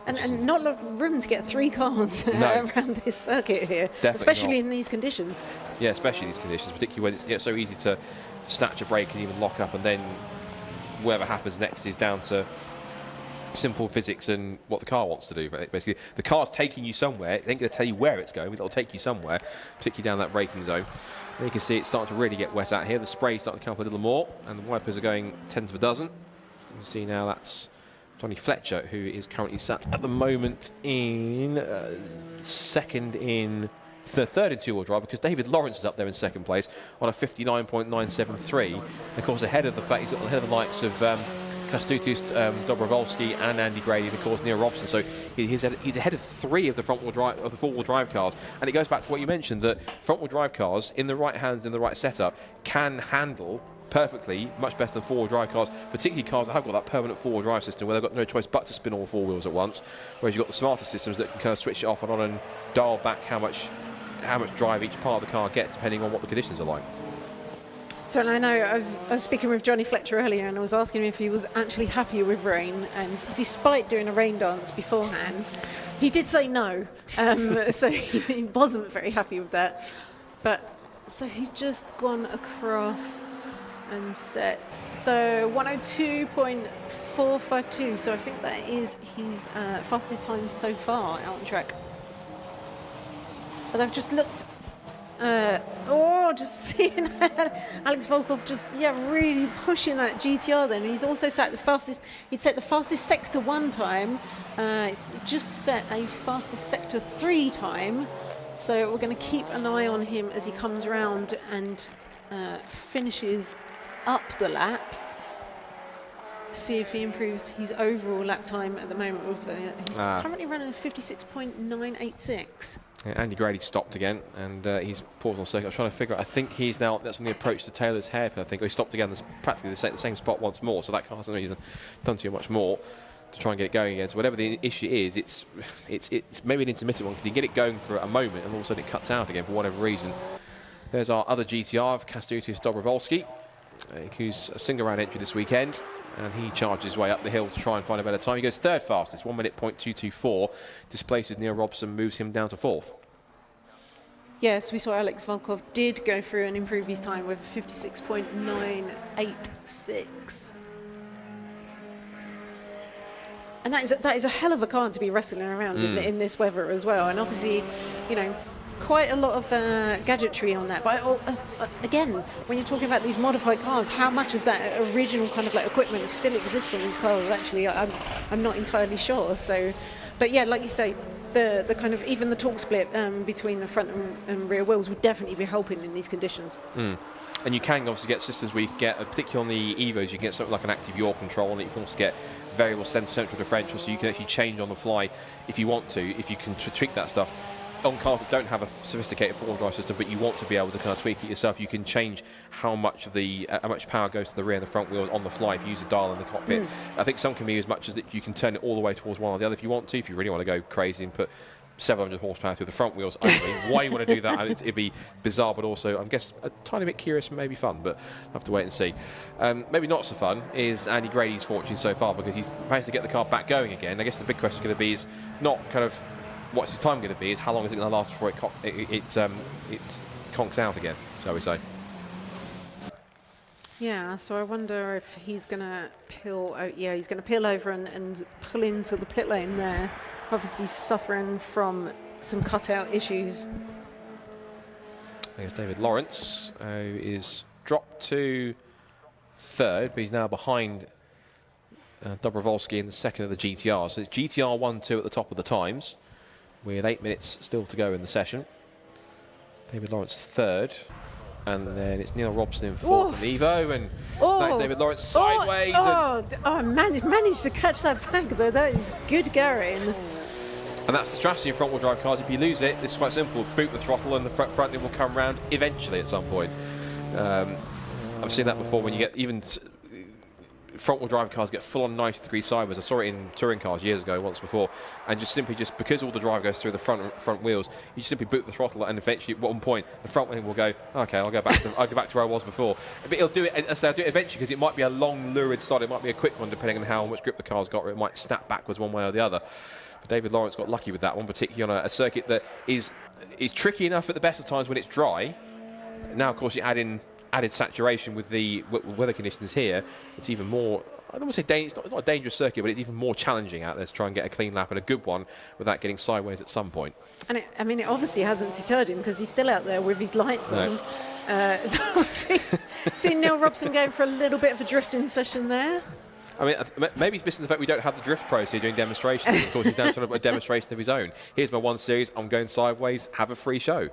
And not a lot of room to get three cars around this circuit here, especially in these conditions. Yeah, especially these conditions, particularly when it's so easy to snatch a brake and even lock up, and then whatever happens next is down to simple physics and what the car wants to do. Basically, the car's taking you somewhere. It ain't going to tell you where it's going, but it'll take you somewhere, particularly down that braking zone. There you can see it's starting to really get wet out here. The spray's starting to come up a little more, and the wipers are going tenth of a dozen. You can see now that's Johnny Fletcher, who is currently sat at the moment in third in two-wheel drive, because David Lawrence is up there in second place on a 59.973. Of course, ahead of the fact he's got ahead of the likes of Kastutis, Dobrovolsky, and Andy Grady, and of course Neil Robson. So he's ahead of three of the front-wheel drive of the four-wheel drive cars. And it goes back to what you mentioned, that front-wheel drive cars in the right hands, in the right setup, can handle perfectly much better than four-wheel drive cars, particularly cars that have got that permanent four-wheel drive system where they've got no choice but to spin all four wheels at once. Whereas you've got the smarter systems that can kind of switch it off and on and dial back how much drive each part of the car gets depending on what the conditions are like. So I know I was speaking with Johnny Fletcher earlier, and I was asking him if he was actually happy with rain, and despite doing a rain dance beforehand, he did say no. So he wasn't very happy with that. But so he's just gone across and set. So 102.452. So I think that is his fastest time so far out on track. But I've just looked. Just seeing Alex Volkov just really pushing that GTR. Then he's also set the fastest. He'd set the fastest sector 1 time. It's just set a fastest sector 3 time. So we're going to keep an eye on him as he comes around and finishes up the lap to see if he improves his overall lap time at the moment. He's currently running a 56.986. Yeah, Andy Grady stopped again, and he's paused on circuit. I'm trying to figure out, I think he's now, that's on the approach to Taylor's hairpin, I think. He stopped again, there's practically the same spot once more, so that car hasn't really done too much more to try and get it going again. So whatever the issue is, it's maybe an intermittent one, because you get it going for a moment, and all of a sudden it cuts out again for whatever reason. There's our other GTR of Kęstutis Dobrovolski, who's a single-round entry this weekend, and he charges his way up the hill to try and find a better time. He goes third fastest, 1 minute .224, displaces Neil Robson, moves him down to fourth. Yes, we saw Alex Volkov did go through and improve his time with 56.986. And that is a hell of a car to be wrestling around in this weather as well. And obviously, you know, quite a lot of gadgetry on that. But again, when you're talking about these modified cars, how much of that original kind of like equipment still exists on these cars? Actually, I'm not entirely sure. So, but yeah, like you say, the kind of even the torque split between the front and rear wheels would definitely be helping in these conditions. And you can obviously get systems where you can get, particularly on the Evos, you can get something like an active yaw control, and you can also get variable central differential, so you can actually change on the fly if you want to, if you can tweak that stuff. On cars that don't have a sophisticated four-wheel drive system, but you want to be able to kind of tweak it yourself, you can change how much power goes to the rear and the front wheels on the fly if you use a dial in the cockpit. I think some can be as much as that you can turn it all the way towards one or the other if you want to, if you really want to go crazy and put 700 horsepower through the front wheels only. Why you want to do that? It'd be bizarre, but also, I guess, a tiny bit curious and maybe fun, but I'll have to wait and see. Maybe not so fun is Andy Grady's fortune so far, because he's managed to get the car back going again. I guess the big question is going to be is not kind of what's his time going to be, is how long is it going to last before it conks out again, shall we say. Yeah, so I wonder if he's going to peel. Yeah, he's going to peel over and pull into the pit lane there. Obviously suffering from some cutout issues. There's David Lawrence, who is dropped to third, but he's now behind Dobrovolski in the second of the GTR. So it's GTR 1-2 at the top of the times, with 8 minutes still to go in the session. David Lawrence third. And then it's Neil Robson in fourth in Evo, and that's David Lawrence sideways. Managed to catch that back though. That is good going. And that's the strategy in front-wheel drive cars. If you lose it, it's quite simple. Boot the throttle, and the front end will come round eventually at some point. I've seen that before when you get even front-wheel drive cars get full-on 90 degree sideways. I saw it in touring cars years ago, once before, and just because all the drive goes through the front wheels, you just simply boot the throttle, and eventually at one point the front wing will go, okay, I'll go back to where I was before. But it'll do it. I'll do it eventually, because it might be a long lurid start, it might be a quick one depending on how much grip the car's got, or it might snap backwards one way or the other. But David Lawrence got lucky with that one, particularly on a circuit that is tricky enough at the best of times when it's dry. Now, of course, you add in added saturation with the weather conditions here. It's even more, I don't want to say it's not a dangerous circuit, but it's even more challenging out there to try and get a clean lap and a good one without getting sideways at some point. And it obviously hasn't deterred him, because he's still out there with his lights on. So see Neil Robson going for a little bit of a drifting session there. I mean, maybe he's missing the fact we don't have the drift pros here doing demonstrations. Of course, he's now trying to put a demonstration of his own. Here's my one series, I'm going sideways, have a free show.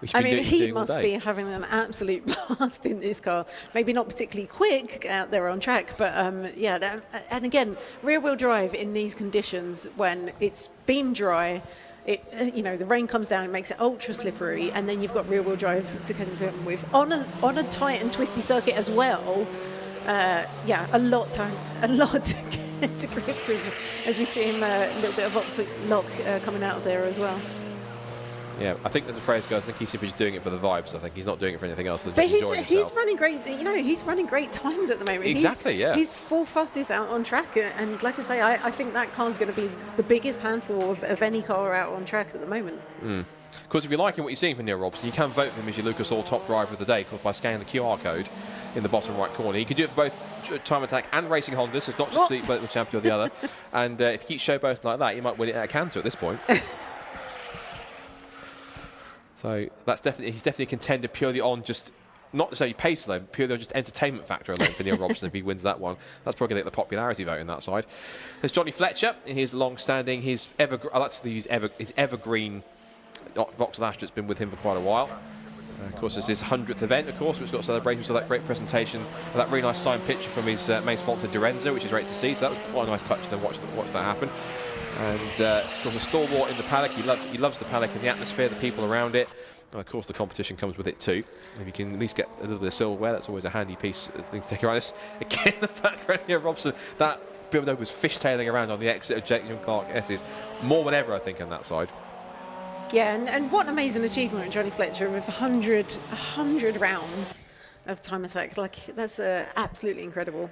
He must be having an absolute blast in this car. Maybe not particularly quick out there on track, but yeah. And again, rear-wheel drive in these conditions, when it's been dry, the rain comes down, it makes it ultra slippery, and then you've got rear-wheel drive to contend with on a tight and twisty circuit as well. Yeah, a lot to get to grips with, as we see him a little bit of opposite lock coming out of there as well. Yeah, I think there's a phrase goes, I think he's simply just doing it for the vibes. I think he's not doing it for anything else than but just enjoying himself. He's running great, he's running great times at the moment. Exactly, He's fourth fastest out on track, and like I say, I think that car's going to be the biggest handful of any car out on track at the moment. Of course, if you're liking what you're seeing from Neil Robson, you can vote for him as your Lucas Oil Top Driver of the Day, of course, by scanning the QR code in the bottom right corner. You can do it for both Time Attack and Racing Hondas, so it's not just the champion or the other. And if you keep show both like that, you might win it at a canter at this point. So that's he's definitely a contender purely on just, not necessarily pace alone, purely on just entertainment factor alone for Neil Robson if he wins that one. That's probably going to get the popularity vote in that side. There's Johnny Fletcher in his long-standing, I like to use his evergreen Vauxhall Astra's been with him for quite a while. Of course, it's his 100th event, of course, which got celebrations. So that great presentation, that really nice signed picture from his main sponsor, Durenzo, which is great to see. So that was quite a nice touch to watch that happen. And of course, a stalwart in the paddock. He loves the paddock and the atmosphere, the people around it. And of course, the competition comes with it too. If you can at least get a little bit of silverware, that's always a handy piece of thing to take around. This again, the background here, Robson. That BMW was fishtailing around on the exit of Jim Clark S's more than ever, I think, on that side. Yeah, and what an amazing achievement, Johnny Fletcher, with 100 rounds of time attack. Like, that's absolutely incredible.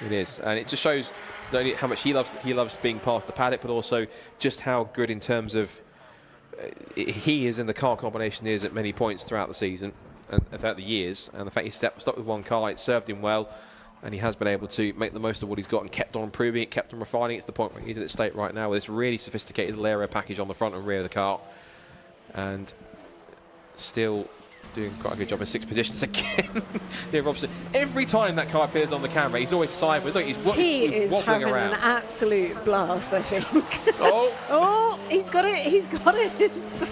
It is, and it just shows not only how much he loves being part of the paddock, but also just how good in terms of he is in the car combination is at many points throughout the season and throughout the years, and the fact he stuck with one car, it served him well. And he has been able to make the most of what he's got and kept on improving it, kept on refining it to the point where he's at its state right now with this really sophisticated little aero package on the front and rear of the car. And still doing quite a good job in 6 positions again. Neil Robson, every time that car appears on the camera, he's always sideways. Look, he's wobbling having around. An absolute blast, I think. Oh, he's got it. So.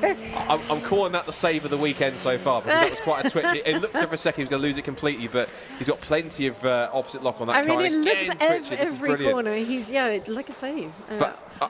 I'm calling that the save of the weekend so far, because that was quite a twitch. It looked like for a second he was going to lose it completely, but he's got plenty of opposite lock on that car. I mean, it looks every corner. He's, like I say,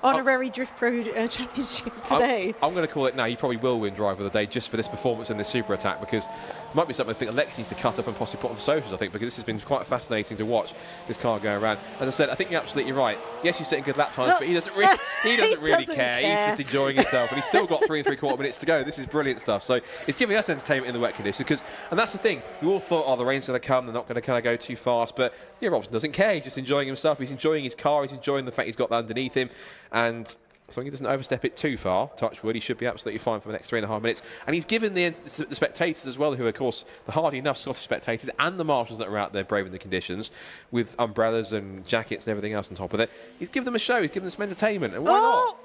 honorary Drift Pro Championship today. I'm going to call it now. He probably will win Driver of the Day just for this performance in this super attack, because it might be something I think Alex needs to cut up and possibly put on the socials, I think, because this has been quite fascinating to watch, this car go around. As I said, I think you're absolutely right. Yes, he's setting good lap times, but he doesn't really care. He's just enjoying himself, and he's still got 3 3/4 minutes to go. This is brilliant stuff. So it's giving us entertainment in the wet conditions, and that's the thing. We all thought, the rain's going to come, they're not going to kind of go too fast, but Robson doesn't care. He's just enjoying himself. He's enjoying his car. He's enjoying the fact he's got that underneath him, and so he doesn't overstep it too far. Touch wood, he should be absolutely fine for the next 3.5 minutes. And he's given the spectators as well, who are, of course, the hardy enough Scottish spectators and the marshals that are out there braving the conditions with umbrellas and jackets and everything else on top of it. He's given them a show. He's given them some entertainment. And why not?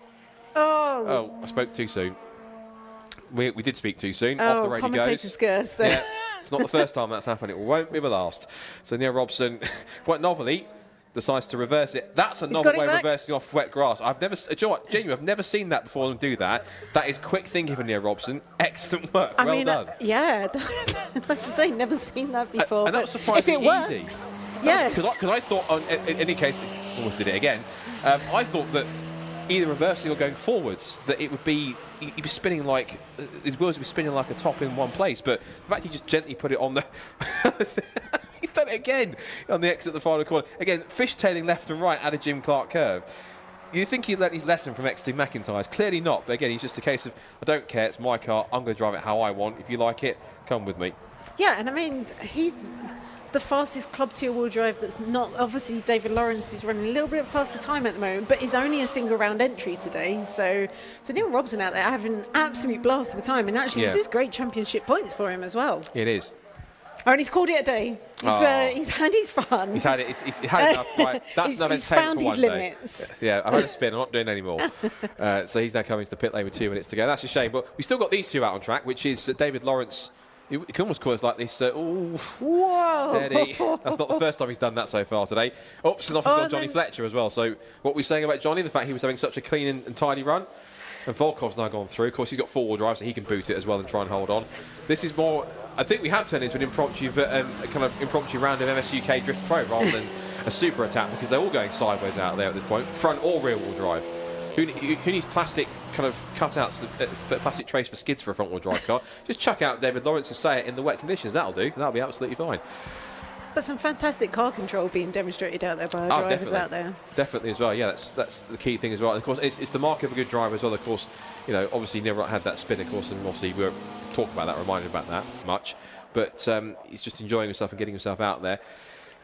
Oh, I spoke too soon. We did speak too soon. Off the radio commentator's curse there. Yeah, it's not the first time that's happened. It won't be the last. So Neil Robson, quite novelly, decides to reverse it. That's a novel way of reversing off wet grass. I've never, do you know what, genuinely, I've never seen that before and do that. That is quick thinking from Neil Robson. Excellent work. Well done. Yeah, like you say, never seen that before. And that was surprisingly easy. Works, yeah. Because I thought, in any case, almost did it again. I thought that either reversing or going forwards, that it would be, he'd be spinning like, his wheels would be spinning like a top in one place. But the fact he just gently put it on the. He's done it again on the exit of the final corner. Again, fishtailing left and right at a Jim Clark curve. You think he'd learned his lesson from XT McIntyre's? Clearly not. But again, he's just a case of, I don't care, it's my car, I'm going to drive it how I want. If you like it, come with me. Yeah, and I mean, he's the fastest club tier wheel drive that's not, obviously David Lawrence is running a little bit faster time at the moment, but is only a single round entry today. So Neil Robson out there having an absolute blast of a time. And actually, this is great championship points for him as well. It is. Oh, and he's called it a day. He's had his fun. He's had it. He's had enough. Right. That's enough he's found his limits. Yeah, I've had a spin. I'm not doing it anymore. So he's now coming to the pit lane with 2 minutes to go. That's a shame. But we still got these two out on track, which is David Lawrence. You can almost call it like this. Whoa! Steady. That's not the first time he's done that so far today. Oops, and off has gone Johnny Fletcher as well. So what we're saying about Johnny, the fact he was having such a clean and tidy run. And Volkov's now gone through. Of course, he's got 4-wheel drive, so he can boot it as well and try and hold on. This is more, I think we have turned into an impromptu, kind of impromptu round of MS UK Drift Pro rather than a super attack, because they're all going sideways out there at this point, front or rear wheel drive. Who needs plastic kind of cutouts, plastic trays for skids for a front wheel drive car? Just chuck out David Lawrence and say it in the wet conditions. That'll do. That'll be absolutely fine. But some fantastic car control being demonstrated out there by our drivers out there. Definitely as well. Yeah, that's the key thing as well. And of course, it's the mark of a good driver as well. Of course, obviously Neil had that spin, of course, and obviously we were talking about that, reminded about that much. But he's just enjoying himself and getting himself out there.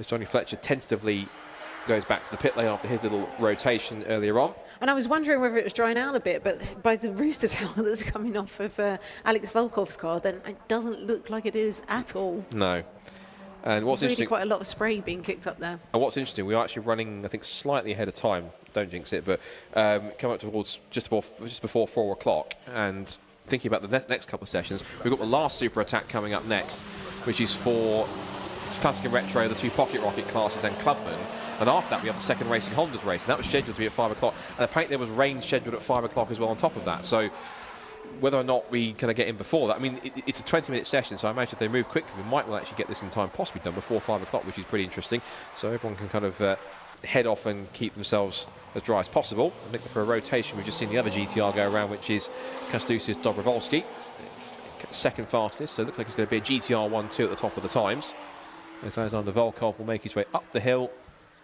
As Johnny Fletcher tentatively goes back to the pit lane after his little rotation earlier on. And I was wondering whether it was drying out a bit, but by the rooster tail that's coming off of Alex Volkov's car, then it doesn't look like it is at all. No. And what's really interesting, quite a lot of spray being kicked up there. And what's interesting, we are actually running, I think, slightly ahead of time. Don't jinx it, but come up towards just before 4 o'clock. And thinking about the next couple of sessions, we've got the last super attack coming up next, which is for Classic and Retro, the 2 pocket rocket classes and Clubman. And after that, we have the second Racing Hondas race, and that was scheduled to be at 5 o'clock. And apparently there was rain scheduled at 5 o'clock as well on top of that. So whether or not we kind of get in before that, I mean, it's a 20-minute session, so I imagine if they move quickly, we might well actually get this in time, possibly done before 5 o'clock, which is pretty interesting. So everyone can kind of head off and keep themselves as dry as possible. I think for a rotation, we've just seen the other GTR go around, which is Kęstutis Dobrovolski, second fastest. So it looks like it's going to be a GTR 1-2 at the top of the times. As Alexander Volkov will make his way up the hill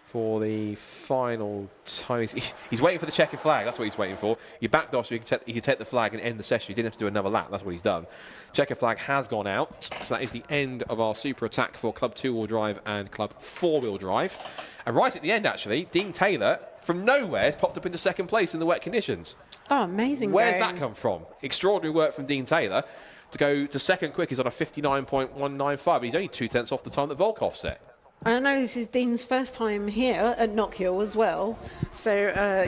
for the final time. He's waiting for the checkered flag. That's what he's waiting for. He backed off so he could take the flag and end the session. He didn't have to do another lap. That's what he's done. Checkered flag has gone out. So that is the end of our super attack for Club 2-wheel drive and Club 4-wheel drive. And right at the end, actually, Dean Taylor, from nowhere, has popped up into second place in the wet conditions. Oh, amazing. Where's that come from? Extraordinary work from Dean Taylor to go to second quick. He's on a 59.195. He's only 2/10 off the time that Volkov set. And I know this is Dean's first time here at Knockhill as well. So,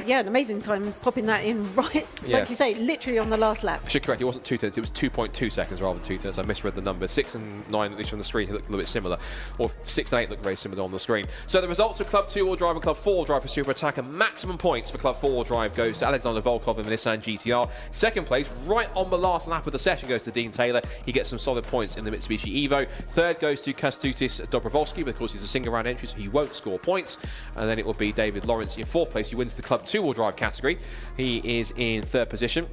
yeah, an amazing time popping that in right, like you say, literally on the last lap. I should correct, it wasn't 2/10, it was 2.2 seconds rather than 2/10. I misread the numbers. 6 and 9, at least on the screen, looked a little bit similar. Or 6 and 8 looked very similar on the screen. So the results of Club 2-wheel drive and Club 4-wheel drive for Super Attack, and maximum points for Club 4-wheel drive goes to Alexander Volkov in the Nissan GTR. Second place, right on the last lap of the session, goes to Dean Taylor. He gets some solid points in the Mitsubishi Evo. Third goes to Kęstutis Dobrovolski, because he's a single round entry, so he won't score points. And then it will be David Lawrence in fourth place. He wins the Club 2-wheel drive category. He is in third position.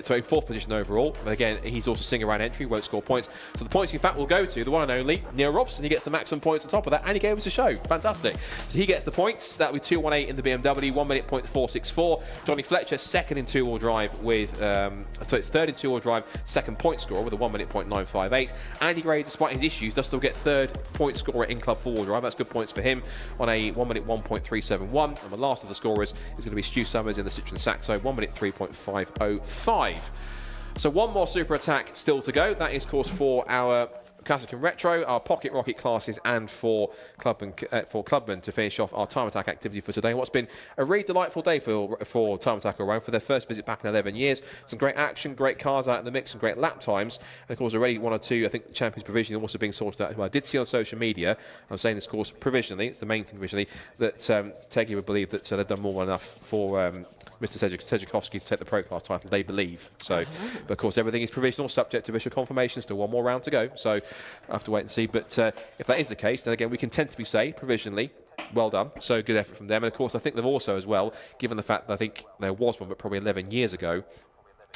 Sorry, fourth position overall. But again, he's also single round entry, won't score points. So the points, in fact, will go to the one and only Neil Robson. He gets the maximum points on top of that, and he gave us a show. Fantastic. So he gets the points. That will be 2:18 in the BMW, 1 minute 0.464. Johnny Fletcher, second in 2-wheel drive with, third in 2-wheel drive, second point scorer with a 1 minute 0.958. Andy Gray, despite his issues, does still get third point scorer in Club 4-wheel drive. That's good points for him on a 1 minute 1.371. And the last of the scorers is going to be Stu Summers in the Citroen Saxo, 1 minute 3.505. So one more super attack still to go. That is, of course, for our Classic and Retro, our Pocket Rocket classes, and for Clubman to finish off our Time Attack activity for today. What's been a really delightful day for Time Attack all around, for their first visit back in 11 years. Some great action, great cars out in the mix, some great lap times. And of course, already 1 or 2, I think, champions provisionally also being sorted out as well. I did see on social media, I'm saying this, of course, provisionally, it's the main thing provisionally, that Teggy would believe that they've done more than enough for Mr. Sedziakowski to take the Pro Class title, they believe. So, but of course, everything is provisional, subject to official confirmation. Still one more round to go, so I have to wait and see. But if that is the case, then again, we can tentatively say, provisionally, well done. So good effort from them. And of course, I think they've also, as well, given the fact that I think there was one, but probably 11 years ago,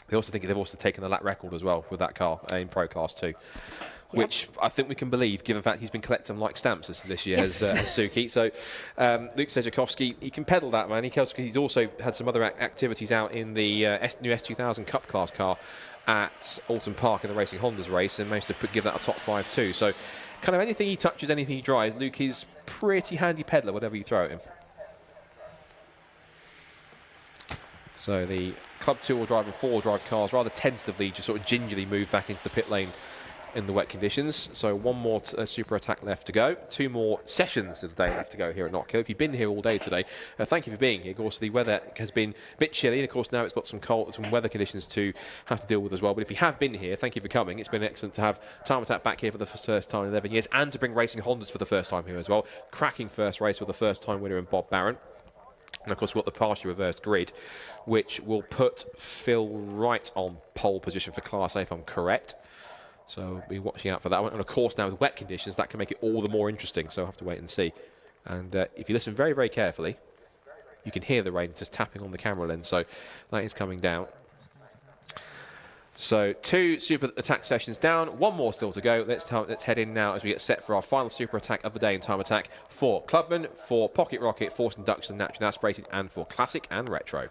they also think they've also taken the lap record as well with that car in Pro Class 2. Which I think we can believe, given the fact he's been collecting them like stamps this year, as Suki. So Luke Sedziakowski, he can pedal that, man. He's also had some other activities out in the new S2000 Cup class car at Alton Park in the Racing Hondas race, and managed to give that a top 5 too. So kind of anything he touches, anything he drives, Luke is pretty handy peddler, whatever you throw at him. So the Club 2-wheel drive and 4-wheel drive cars rather tentatively just sort of gingerly move back into the pit lane in the wet conditions. So one more super attack left to go. 2 more sessions of the day left to go here at Knockhill. If you've been here all day today, thank you for being here. Of course, the weather has been a bit chilly, and of course now it's got some cold, some weather conditions to have to deal with as well. But if you have been here, thank you for coming. It's been excellent to have Time Attack back here for the first time in 11 years, and to bring Racing Hondas for the first time here as well. Cracking first race with the first time winner in Bob Barron. And of course, we've got the partially reversed grid, which will put Phil Wright on pole position for Class A, if I'm correct. So we'll be watching out for that one. And of course, now with wet conditions, that can make it all the more interesting. So I'll have to wait and see. And if you listen very, very carefully, you can hear the rain just tapping on the camera lens. So that is coming down. So 2 super attack sessions down, 1 more still to go. Let's head in now as we get set for our final super attack of the day in Time Attack for Clubman, for Pocket Rocket, Forced Induction, Naturally Aspirated, and for Classic and Retro.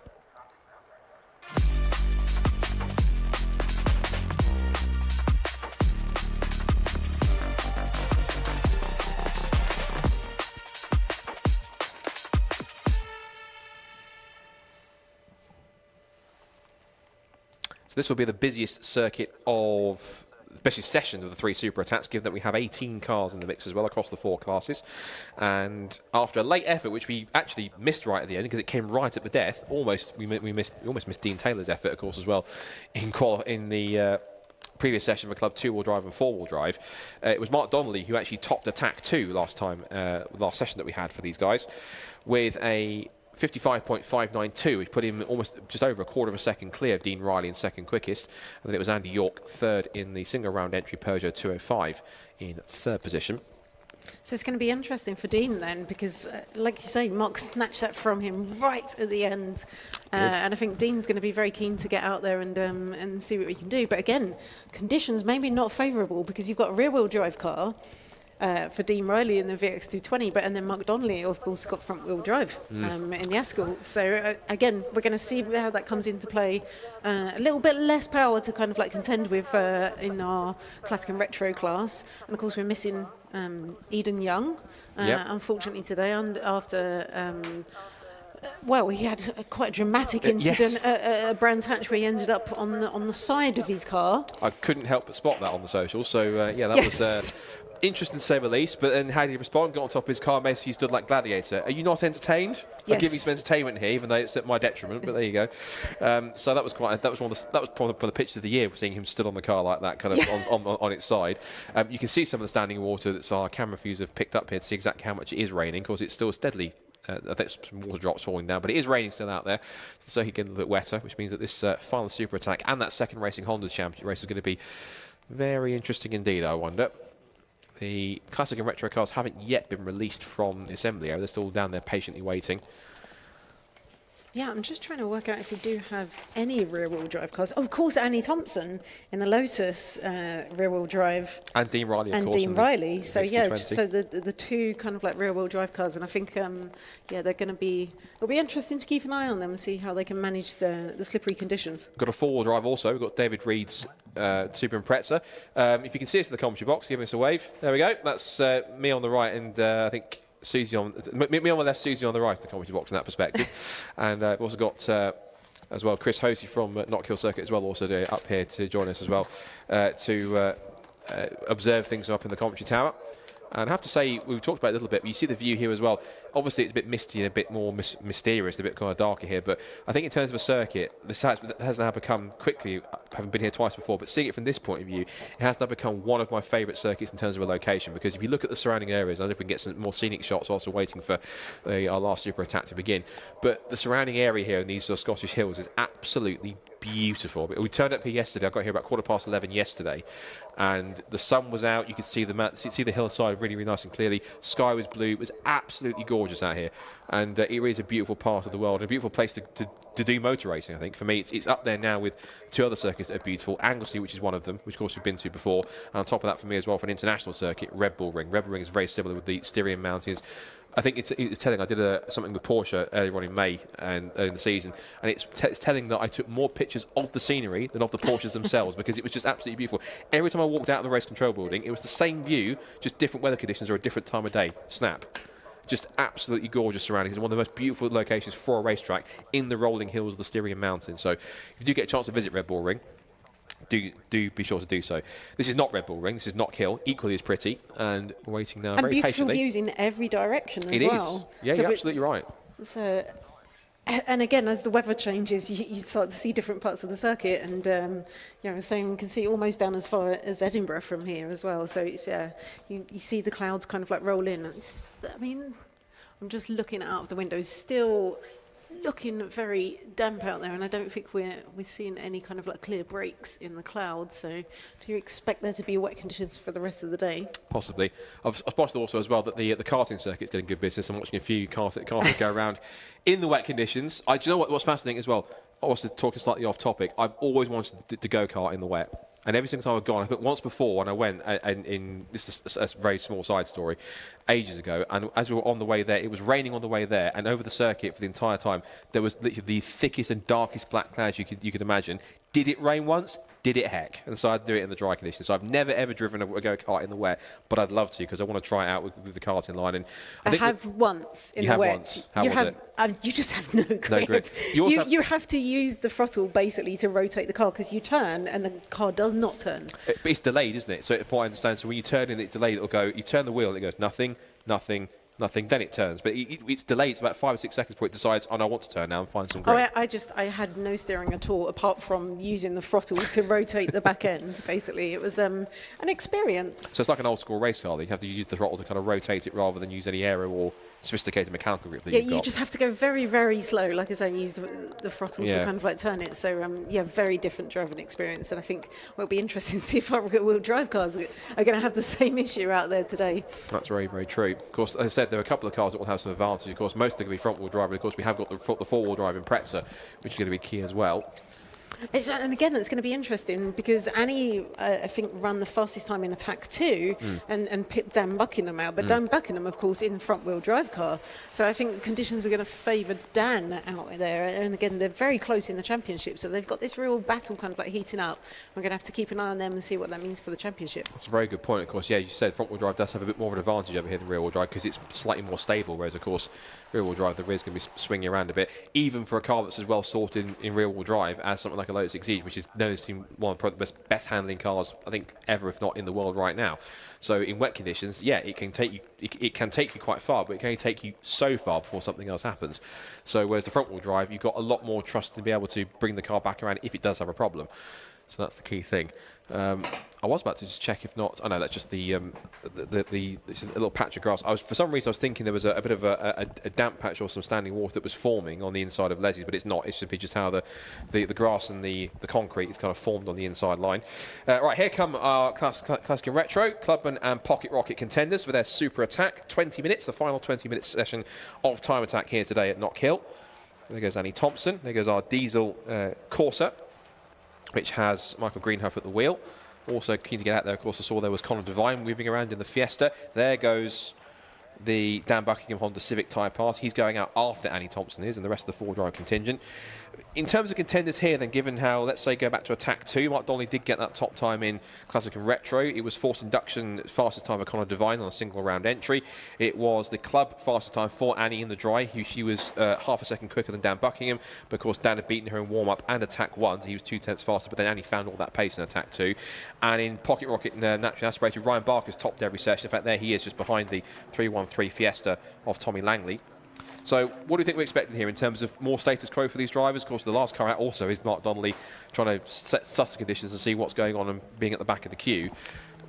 So this will be the busiest circuit of, especially session of the 3 super attacks, given that we have 18 cars in the mix as well across the 4 classes. And after a late effort, which we actually missed right at the end because it came right at the death, we almost missed Dean Taylor's effort, of course, as well, in the previous session for Club 2-wheel drive and 4-wheel drive. It was Mark Donnelly who actually topped Attack 2 last session that we had for these guys, with a 55.592, which put him almost just over a quarter of a second clear of Dean Riley in second quickest. And then it was Andy York third in the single round entry Peugeot 205 in third position. So it's going to be interesting for Dean then, because like you say, Mark snatched that from him right at the end. And I think Dean's going to be very keen to get out there and see what we can do. But again, conditions maybe not favourable, because you've got a rear-wheel drive car for Dean Riley in the VX220, and then Mark Donnelly, of course, got front-wheel drive in the Escort. So again, we're going to see how that comes into play. A little bit less power to kind of like contend with in our classic and retro class, and of course we're missing Eden Young, unfortunately today, and after. Well, he had quite a dramatic incident at Brands Hatch where he ended up on the side of his car. I couldn't help but spot that on the socials. So yeah, that was interesting to say the least. But then how did he respond? Got on top of his car, basically stood like Gladiator. Are you not entertained? Yes. I'll give you some entertainment here, even though it's at my detriment. But there you go. So that was probably the picture of the year, seeing him stood on the car like that, kind of on its side. You can see some of the standing water that our camera views have picked up here to see exactly how much it is raining. Of course, it's still steadily. I think some water drops falling down, but it is raining still out there, so he getting a little bit wetter, which means that this final Super Attack and that second Racing Honda's Championship race is going to be very interesting indeed, I wonder. The classic and retro cars haven't yet been released from the assembly area. They're still down there patiently waiting. Yeah, I'm just trying to work out if we do have any rear-wheel drive cars. Oh, of course, Annie Thompson in the Lotus rear-wheel drive. And Dean Riley, of course. And Dean Riley. So, yeah, so the the two kind of like rear-wheel drive cars. And I think, yeah, they're going to be... It'll be interesting to keep an eye on them and see how they can manage the slippery conditions. Got a four-wheel drive also. We've got David Reed's Super Impreza. If you can see us in the commentary box, giving us a wave. There we go. That's me on the right, and I think... Susie on me on the left, Susie on the right in the commentary box in that perspective. And we've also got as well Chris Hosey from Knockhill Circuit as well, also up here to join us as well to observe things up in the commentary tower. And I have to say, we've talked about it a little bit, but you see the view here as well. Obviously, it's a bit misty and a bit more mysterious, a bit kind of darker here. But I think in terms of a circuit, this has now become quickly, having been here twice before, but seeing it from this point of view, it has now become one of my favourite circuits in terms of a location. Because if you look at the surrounding areas, I don't know if we can get some more scenic shots whilst we're waiting for our last Super Attack to begin. But the surrounding area here in these Scottish hills is absolutely beautiful. We turned up here yesterday. I got here about 11:15 yesterday, and the sun was out. You could see the hillside really, really nice and clearly. Sky was blue. It was absolutely gorgeous out here, and it really is a beautiful part of the world, and a beautiful place to do motor racing. I think for me, it's up there now with two other circuits that are beautiful. Anglesey, which is one of them, which of course we've been to before, and on top of that, for me as well, for an international circuit, Red Bull Ring. Red Bull Ring is very similar with the Styrian Mountains. I think it's telling. I did something with Porsche earlier on in May and in the season, and it's telling that I took more pictures of the scenery than of the Porsches themselves, because it was just absolutely beautiful. Every time I walked out of the race control building, it was the same view, just different weather conditions or a different time of day. Snap. Just absolutely gorgeous surroundings. It's one of the most beautiful locations for a racetrack in the rolling hills of the Styrian Mountains. So if you do get a chance to visit Red Bull Ring, do be sure to do so. This is not Red Bull Ring, this is Knockhill, equally as pretty, and we're waiting now very beautiful patiently. Views in every direction as well. It is. Yeah, you're absolutely right. So, and again, as the weather changes, you start to see different parts of the circuit, and you know, so you can see almost down as far as Edinburgh from here as well. So it's you see the clouds kind of like roll in. I mean, I'm just looking out of the windows, still looking very damp out there, and I don't think we're seeing any kind of like clear breaks in the clouds. So do you expect there to be wet conditions for the rest of the day? Possibly. I've spotted also as well that the karting circuit's doing good business. I'm watching a few karters go around in the wet conditions. Do you know what's fascinating as well? I was talking slightly off topic. I've always wanted to go kart in the wet. And every single time I've gone, I think once before when I went, and this is a very small side story, ages ago, and as we were on the way there, it was raining on the way there, and over the circuit for the entire time, there was literally the thickest and darkest black clouds you could imagine. Did it rain once? Did it heck? And so I'd do it in the dry conditions. So I've never ever driven a go-kart in the wet, but I'd love to because I want to try it out with the karting line. And I have once in the wet. Once. How was it? You just have no grip. You have to use the throttle basically to rotate the car because you turn and the car does not turn. But it's delayed, isn't it? So if I understand, so when you turn in, it's delayed. It'll go. You turn the wheel, and it goes nothing, nothing, nothing, then it turns. But it's delayed. It's about 5 or 6 seconds before it decides, oh, no, I want to turn now and find some grip. I had no steering at all, apart from using the throttle to rotate the back end, basically. It was an experience. So it's like an old school race car. You have to use the throttle to kind of rotate it rather than use any aero or sophisticated mechanical grip that you've got. You just have to go very, very slow, like I say, and use the throttle to kind of like turn it. So, very different driving experience. And I think it'll be interesting to see if our rear-wheel drive cars are going to have the same issue out there today. That's very, very true. Of course, as I said, there are a couple of cars that will have some advantage. Of course, most are going to be front-wheel drive, but of course we have got the four-wheel drive Impreza, which is going to be key as well. And again, it's going to be interesting because Annie, I think, ran the fastest time in Attack 2 and picked Dan Buckingham out. But Dan Buckingham, of course, in the front-wheel drive car. So I think the conditions are going to favour Dan out there. And again, they're very close in the championship. So they've got this real battle kind of like heating up. We're going to have to keep an eye on them and see what that means for the championship. That's a very good point, of course. Yeah, you said front-wheel drive does have a bit more of an advantage over here than rear-wheel drive because it's slightly more stable, whereas, of course, rear-wheel drive, the rear's going to be swinging around a bit, even for a car that's as well sorted in rear-wheel drive as something like a Lotus Exige, which is known as one of the best handling cars, I think, ever, if not in the world right now. So in wet conditions, yeah, it can take you. It can take you quite far, but it can only take you so far before something else happens. So whereas the front-wheel drive, you've got a lot more trust to be able to bring the car back around if it does have a problem. So that's the key thing. I was about to just check if not. Oh no, that's just it's just a little patch of grass. For some reason I was thinking there was a bit of a damp patch or some standing water that was forming on the inside of Leslie's, but it's not. It's simply just how the grass and the concrete is kind of formed on the inside line. Right, here come our Classic and Retro Clubman and Pocket Rocket contenders for their Super Attack. 20 minutes, the final 20-minute session of Time Attack here today at Knockhill. There goes Annie Thompson. There goes our diesel Corsa, which has Michael Greenhuff at the wheel. Also keen to get out there, of course, I saw there was Connor Devine moving around in the Fiesta. There goes the Dan Buckingham Honda Civic Tyre Pass. He's going out after Annie Thompson is, and the rest of the four-drive contingent. In terms of contenders here, then, given how, let's say, go back to Attack 2, Mark Donnelly did get that top time in Classic and Retro. It was forced induction fastest time of Connor Devine on a single round entry. It was the club fastest time for Annie in the dry, who she was half a second quicker than Dan Buckingham. But of course, Dan had beaten her in warm-up and Attack 1, so he was 2/10 faster, but then Annie found all that pace in Attack 2. And in Pocket Rocket naturally aspirated, Ryan Barker's topped every session. In fact, there he is, just behind the 313 Fiesta of Tommy Langley. So what do you think we're expecting here in terms of more status quo for these drivers? Of course, the last car out also is Mark Donnelly trying to suss the conditions and see what's going on and being at the back of the queue.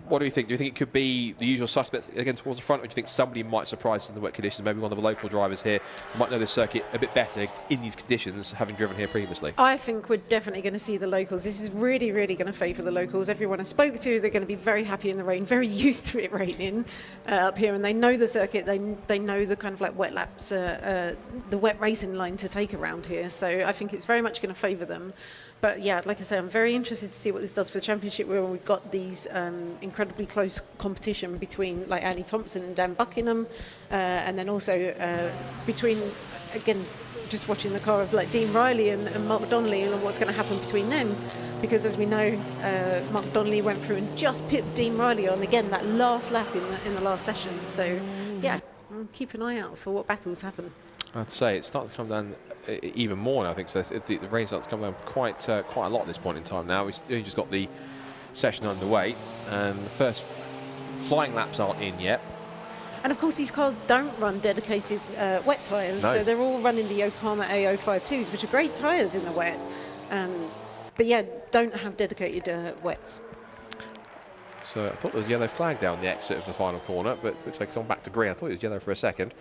What do you think? Do you think it could be the usual suspects again towards the front, or do you think somebody might surprise us in the wet conditions? Maybe one of the local drivers here might know the circuit a bit better in these conditions, having driven here previously. I think we're definitely going to see the locals. This is really, really going to favour the locals. Everyone I spoke to, they're going to be very happy in the rain, very used to it raining up here, and they know the circuit. They know the kind of like wet laps, the wet racing line to take around here. So I think it's very much going to favour them. But yeah, like I say, I'm very interested to see what this does for the championship, where we've got these incredibly close competition between like Annie Thompson and Dan Buckingham, and then also between, again, just watching the car of like Dean Riley and Mark Donnelly and what's going to happen between them, because as we know, Mark Donnelly went through and just pipped Dean Riley on again that last lap in the last session. So yeah, keep an eye out for what battles happen. I'd say it's starting to come down even more now, I think. So the rain's starting to come down quite a lot at this point in time now. We've just got the session underway, and the first flying laps aren't in yet. And of course, these cars don't run dedicated wet tyres, No. so they're all running the Yokohama A052s, which are great tyres in the wet. But yeah, don't have dedicated wets. So I thought there was a yellow flag down the exit of the final corner, but it looks like it's on back to green. I thought it was yellow for a second.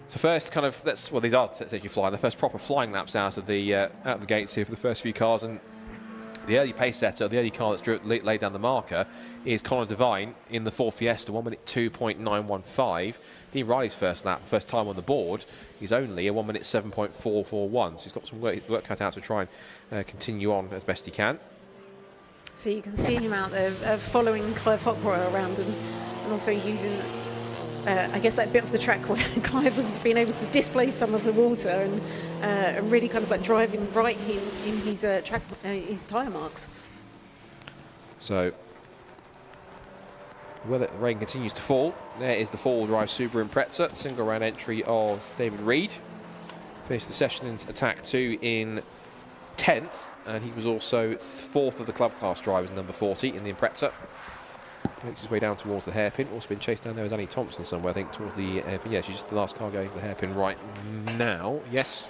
So first kind of, these are essentially flying, the first proper flying laps out of the gates here for the first few cars, and the early pace setter, the early car that's laid down the marker is Connor Devine in the Ford Fiesta, 1 minute 2.915. Dean Riley's first lap, first time on the board, is only a 1 minute 7.441, so he's got some work cut out to try and continue on as best he can. So you can see him out there following Clive Hopwell around and also using I guess that bit of the track where Clive has been able to displace some of the water and really kind of like driving right in his his tyre marks. So the rain continues to fall. There is the four-wheel drive Subaru Impreza, single round entry of David Reed. Finished the session in Attack 2 in 10th, and he was also 4th of the club class drivers, number 40 in the Impreza. makes his way down towards the hairpin. Also been chased down there as Annie Thompson somewhere, I think, towards the hairpin. Yeah, she's just the last car going for the hairpin right now. Yes.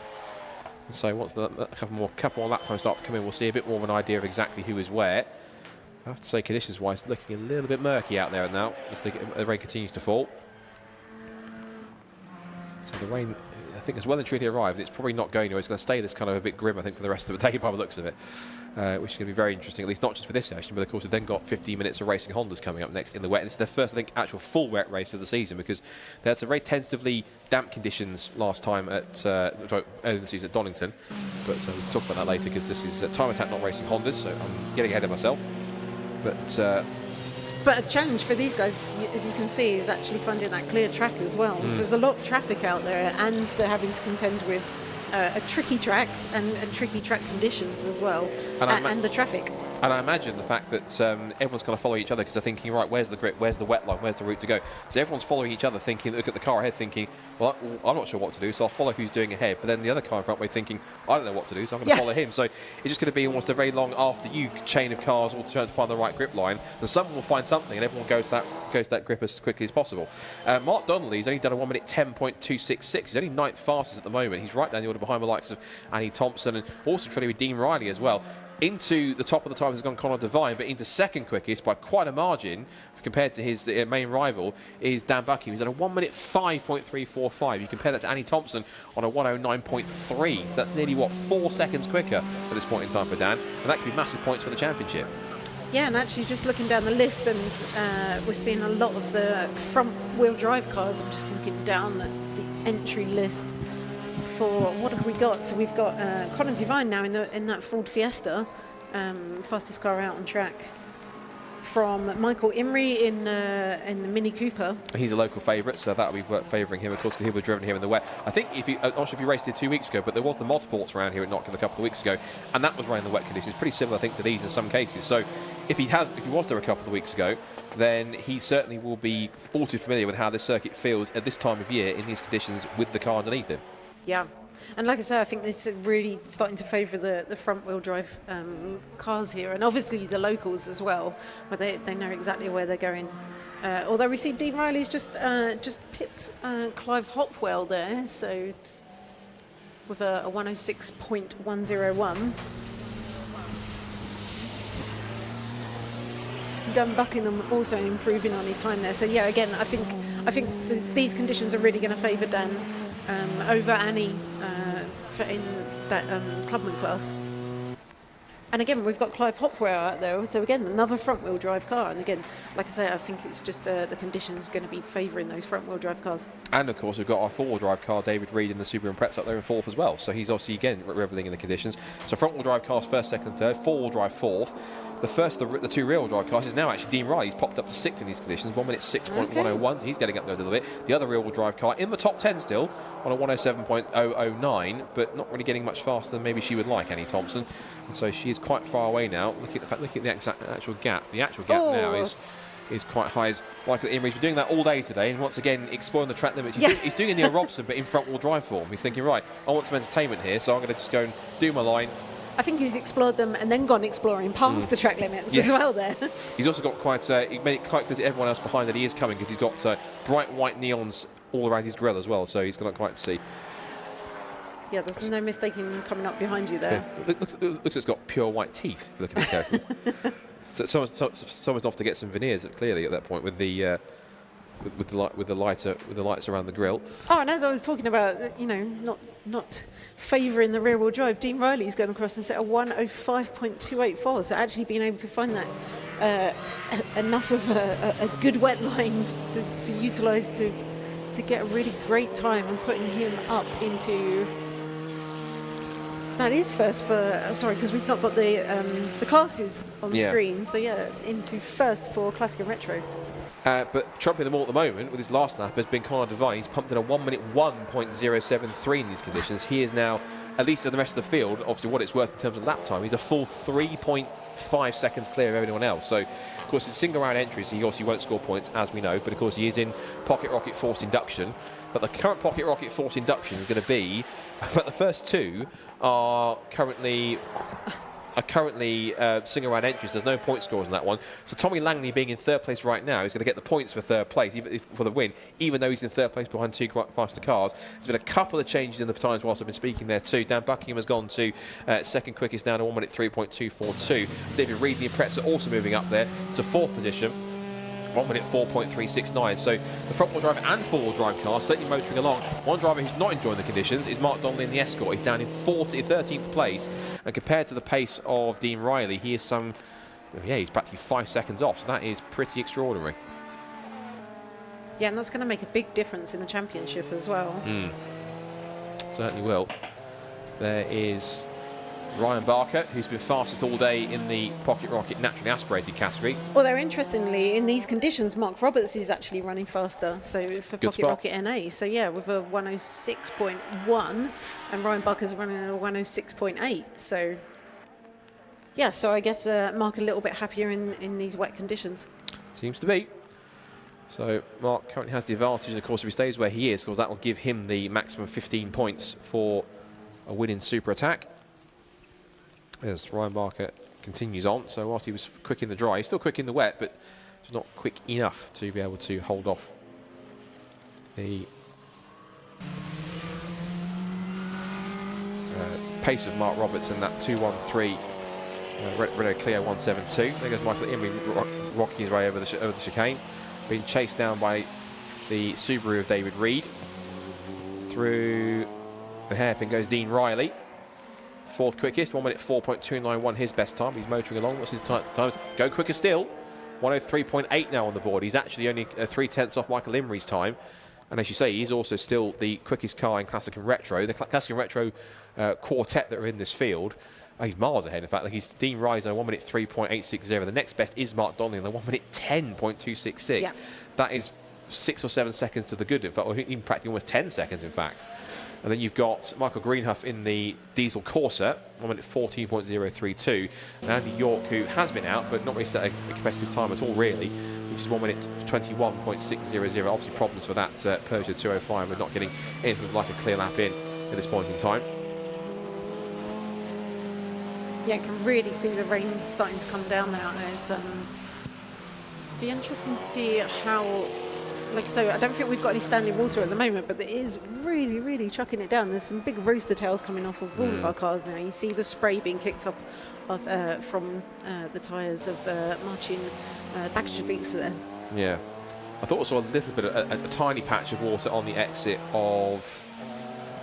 And so once a couple more lap times start to come in, we'll see a bit more of an idea of exactly who is where. I have to say, conditions-wise, looking a little bit murky out there now as the rain continues to fall. So the rain, I think, has well and truly arrived. It's probably not going anywhere. It's going to stay this kind of a bit grim, I think, for the rest of the day by the looks of it, which is going to be very interesting, at least not just for this session, but of course we've then got 15 minutes of racing Hondas coming up next in the wet. And it's their first, I think, actual full wet race of the season, because they had some very tentatively damp conditions last time at early in the season at Donington. But we'll talk about that later, because this is Time Attack, not racing Hondas, so I'm getting ahead of myself. But a challenge for these guys, as you can see, is actually finding that clear track as well. So there's a lot of traffic out there, and they're having to contend with a tricky track and tricky track conditions as well, and the traffic. And I imagine the fact that everyone's kind of following each other because they're thinking, right, where's the grip, where's the wet line, where's the route to go? So everyone's following each other, thinking, look at the car ahead, thinking, well, I'm not sure what to do, so I'll follow who's doing ahead. But then the other car in front way thinking, I don't know what to do, so I'm going to follow him. So it's just going to be almost a very long after you chain of cars all trying to find the right grip line. And someone will find something, and everyone goes to that grip as quickly as possible. Mark Donnelly's only done a 1 minute 10.266. He's only 9th fastest at the moment. He's right down the order behind the likes of Annie Thompson, and also trying with Dean Riley as well. Into the top of the time has gone Conor Devine, but into second quickest by quite a margin compared to his main rival is Dan Bucky, who's at a 1 minute 5.345. You compare that to Annie Thompson on a 109.3, so that's nearly, 4 seconds quicker at this point in time for Dan, and that could be massive points for the championship. Yeah, and actually just looking down the list, and we're seeing a lot of the front-wheel drive cars. I'm just looking down at the entry list. For what have we got? So we've got Conor Devine now in that Ford Fiesta, fastest car out on track. From Michael Imrie in the Mini Cooper. He's a local favourite, so that'll be favouring him, of course, because he was driven here in the wet. I think I'm not sure if he raced it 2 weeks ago, but there was the motorsports around here at Knockhill a couple of weeks ago, and that was running the wet conditions, pretty similar, I think, to these in some cases. So if he was there a couple of weeks ago, then he certainly will be all too familiar with how this circuit feels at this time of year in these conditions with the car underneath him. Yeah, and like I said, I think this is really starting to favour the front-wheel drive cars here, and obviously the locals as well, but they know exactly where they're going. Although we see Dean Riley's just pipped Clive Hopwell there, so with a 106.101. Dan Buckingham also improving on his time there. So yeah, again, I think these conditions are really going to favour Dan over Annie in that clubman class. And again, we've got Clive Hopwell out there, so again, another front-wheel drive car. And again, like I say, I think it's just the conditions going to be favouring those front-wheel drive cars. And of course, we've got our four-wheel drive car, David Reed, in the Subaru Impreza up there in fourth as well. So he's obviously, again, revelling in the conditions. So front-wheel drive cars first, second, third, four-wheel drive fourth. The two rear-wheel drive cars is now actually Dean Riley. He's popped up to sixth in these conditions, 1 minute 6.101, so he's getting up there a little bit. The other rear-wheel drive car in the top 10 still on a 107.009, but not really getting much faster than maybe she would like, Annie Thompson. And so she is quite far away now. Look at the actual gap. The actual gap now is quite high. Like Imrie's been doing that all day today, and once again exploring the track limits. He's doing a Neil Robson, but in front-wheel drive form. He's thinking, right, I want some entertainment here, so I'm going to just go and do my line. I think he's explored them and then gone exploring past the track limits as well there. He's also got he made it quite clear to everyone else behind that he is coming, because he's got bright white neons all around his grille as well, so he's going to quite see. Yeah, there's no mistaking coming up behind you there. Yeah. Looks like it's got pure white teeth, if you look at it carefully. So someone's off to get some veneers, clearly, at that point, with the lights around the grille. Oh, and as I was talking about, not favouring the rear-wheel drive, Dean Riley's going across and set a 105.284. So actually being able to find that enough of a good wet line to utilise to get a really great time, and putting him up into. That is first for, because we've not got the classes on the screen. So yeah, into first for Classic and Retro. But trumping them all at the moment with his last lap has been Conor Devine. He's pumped in a 1 minute 1.073 in these conditions. He is now, at least in the rest of the field, obviously what it's worth in terms of lap time, he's a full 3.5 seconds clear of everyone else. So, of course, it's single round entry, so he obviously won't score points, as we know. But, of course, he is in Pocket Rocket Forced Induction. But the current Pocket Rocket Forced Induction is going to be, but the first two are currently are currently single round entries. There's no point scorers in that one. So Tommy Langley being in third place right now is going to get the points for third place for the win, even though he's in third place behind two quite faster cars. There's been a couple of changes in the times whilst I've been speaking there too. Dan Buckingham has gone to second quickest down to 1 minute 3.242. David Reed and the Impreza also moving up there to fourth position. 1 minute 4.369. So the front wheel drive and four wheel drive cars certainly motoring along. One driver who's not enjoying the conditions is Mark Donnelly in the Escort. He's down in 13th place, and compared to the pace of Dean Riley, he is he's practically 5 seconds off. So that is pretty extraordinary. Yeah, and that's going to make a big difference in the championship as well. Certainly will. There is Ryan Barker, who's been fastest all day in the Pocket Rocket naturally aspirated category. Although interestingly, in these conditions, Mark Roberts is actually running faster. So for Good Pocket spot. Rocket NA, so yeah, with a 106.1, and Ryan Barker's running at a 106.8. So yeah, so I guess Mark a little bit happier in these wet conditions. Seems to be. So Mark currently has the advantage, of course, if he stays where he is, because that will give him the maximum 15 points for a win in Super Attack. As Ryan Barker continues on, so whilst he was quick in the dry, he's still quick in the wet, but just not quick enough to be able to hold off the pace of Mark Roberts in that 213 Renault Clio 172. There goes Michael Imrie rocking his way over the chicane, being chased down by the Subaru of David Reed. Through the hairpin goes Dean Riley. Fourth quickest, 1 minute 4.291, his best time. He's motoring along. What's his times? Go quicker still. 103.8 now on the board. He's actually only 3/10 off Michael Imrie's time. And as you say, he's also still the quickest car in Classic and Retro. The Classic and Retro quartet that are in this field, he's miles ahead. In fact, he's Dean Rise on a 1 minute 3.860. The next best is Mark Donnelly on the 1 minute 10.266. Yeah. That is 6 or 7 seconds to the good, in fact, or even practically almost 10 seconds, in fact. And then you've got Michael Greenhuff in the diesel Corsa, 1 minute 14.032. And Andy York, who has been out, but not really set a competitive time at all, really, which is 1 minute 21.600. Obviously problems for that Peugeot 205 and not getting anything like a clear lap in at this point in time. Yeah, I can really see the rain starting to come down now. It's be interesting to see how, so I don't think we've got any standing water at the moment, but it is really, really chucking it down. There's some big rooster tails coming off of all of our cars now. You see the spray being kicked up from the tyres of Marcin Bakshevic's there. Yeah. I thought I saw a little bit of a tiny patch of water on the exit of...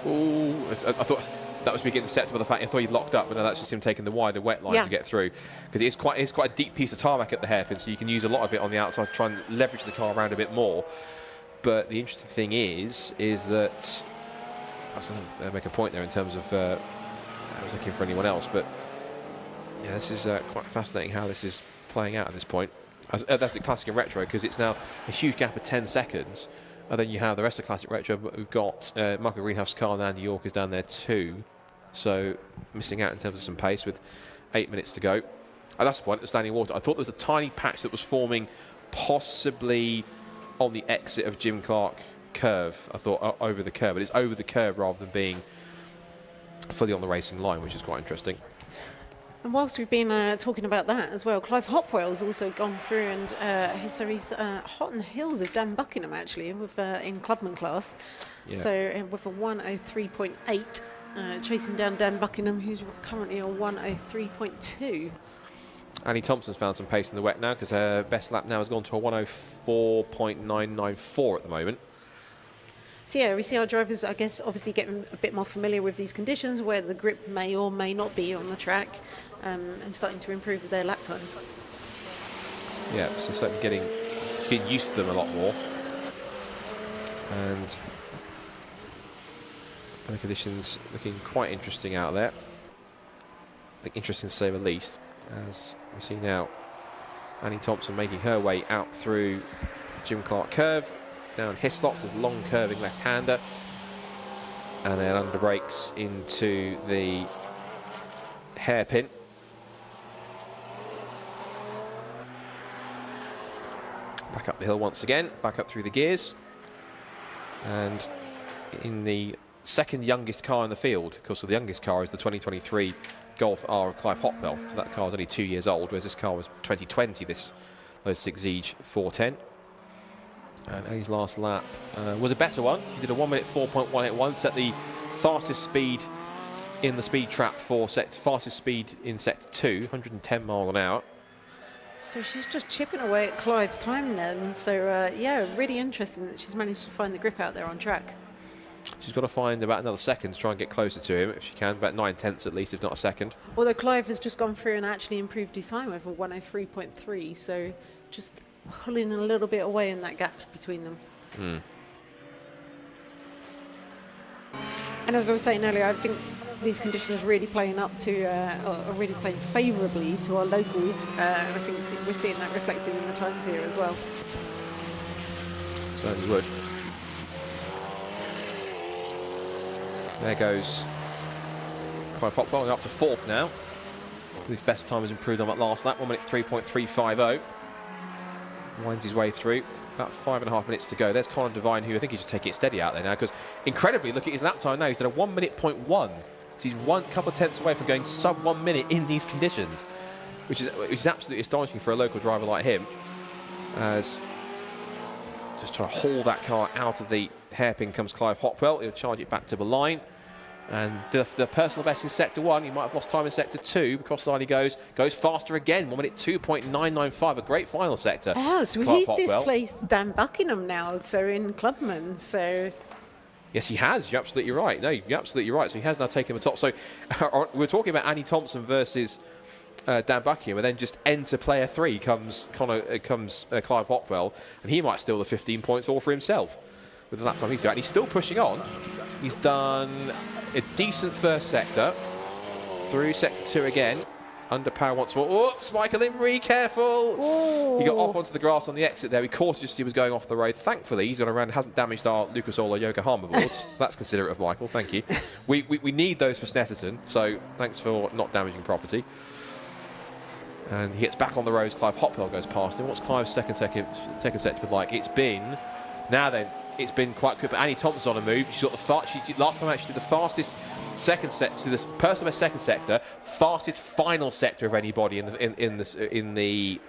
Ooh, I thought that was beginning to set by the fact I thought he'd locked up, but no, that's just him taking the wider wet line to get through. Because it's quite a deep piece of tarmac at the hairpin, so you can use a lot of it on the outside to try and leverage the car around a bit more. But the interesting thing is that I was going to make a point there in terms of I was looking for anyone else, but yeah, this is quite fascinating how this is playing out at this point. That's the Classic and Retro, because it's now a huge gap of 10 seconds. And then you have the rest of Classic Retro, but we've got Michael Greenhuff's car and Andy York is down there too. So missing out in terms of some pace with 8 minutes to go. And that's the point, the standing water. I thought there was a tiny patch that was forming possibly on the exit of Jim Clark curve. I thought over the curve, but it's over the curve rather than being fully on the racing line, which is quite interesting. And whilst we've been talking about that as well, Clive Hopwell's also gone through, and so he's hot on the heels of Dan Buckingham actually with in clubman class. Yeah. So with a 103.8, chasing down Dan Buckingham, who's currently a 103.2. Annie Thompson's found some pace in the wet now, because her best lap now has gone to a 104.994 at the moment. So yeah, we see our drivers, I guess, obviously getting a bit more familiar with these conditions, where the grip may or may not be on the track, and starting to improve with their lap times. Yeah, so certainly getting used to them a lot more. And the conditions looking quite interesting out there. I think interesting to say the least, as we see now Annie Thompson making her way out through Jim Clark curve, down Hislop's, there's long curving left-hander, and then under brakes into the hairpin. Back up the hill once again, back up through the gears, and in the second youngest car in the field. Of course, the youngest car is the 2023 Golf R of Clive Hopwell. So that car was only 2 years old, whereas this car was 2020, this Lotus 6 Ziege 410. And Ellie's last lap was a better one. She did a 1 minute 4.181, set the fastest speed in the speed trap for fastest speed in sector 2, 110 miles an hour. So she's just chipping away at Clive's time then. So yeah, really interesting that she's managed to find the grip out there on track. She's got to find about another second to try and get closer to him if she can, about 9/10 at least, if not a second. Although Clive has just gone through and actually improved his time over 103.3, so just pulling a little bit away in that gap between them. And as I was saying earlier, I think these conditions are really playing up to, are really playing favourably to our locals, and I think we're seeing that reflected in the times here as well. Certainly would. There goes Clive Hopwell, up to 4th now. His best time has improved on that last lap, 1 minute 3.350. Winds his way through. About 5.5 minutes to go. There's Conor Devine, who I think he's just taking it steady out there now, because incredibly, look at his lap time now. He's at a 1 minute 0.1. So he's one couple of tenths away from going sub 1 minute in these conditions, which is absolutely astonishing for a local driver like him. As just trying to haul that car out of the hairpin comes Clive Hopwell. He'll charge it back to the line. And the personal best in sector 1, he might have lost time in sector 2. Across the line he goes faster again, 1 minute 2.995, a great final sector. Oh, so he's displaced Dan Buckingham now, so in Clubman, so... Yes, he has. You're absolutely right. No, you're absolutely right. So he has now taken the top. So we're talking about Annie Thompson versus Dan Buckingham, and then just enter player 3 comes Clive Hopwell, and he might steal the 15 points all for himself with the lap time he's got. And he's still pushing on. He's done a decent first sector, through sector 2 again, under power once more. Oops, Michael Imrie, careful! Ooh. He got off onto the grass on the exit there. He caught it just as he was going off the road. Thankfully, he's gone around and hasn't damaged our Lucas Oil or Yokohama boards. That's considerate of Michael, thank you. We need those for Snetterton, so thanks for not damaging property. And he gets back on the road. Clive Hopwell goes past him. What's Clive's second sector been like? It's been quite quick, but Annie Thompson's on a move. She's got the last time she did the fastest second sector, to this personal best second sector, fastest final sector of anybody in the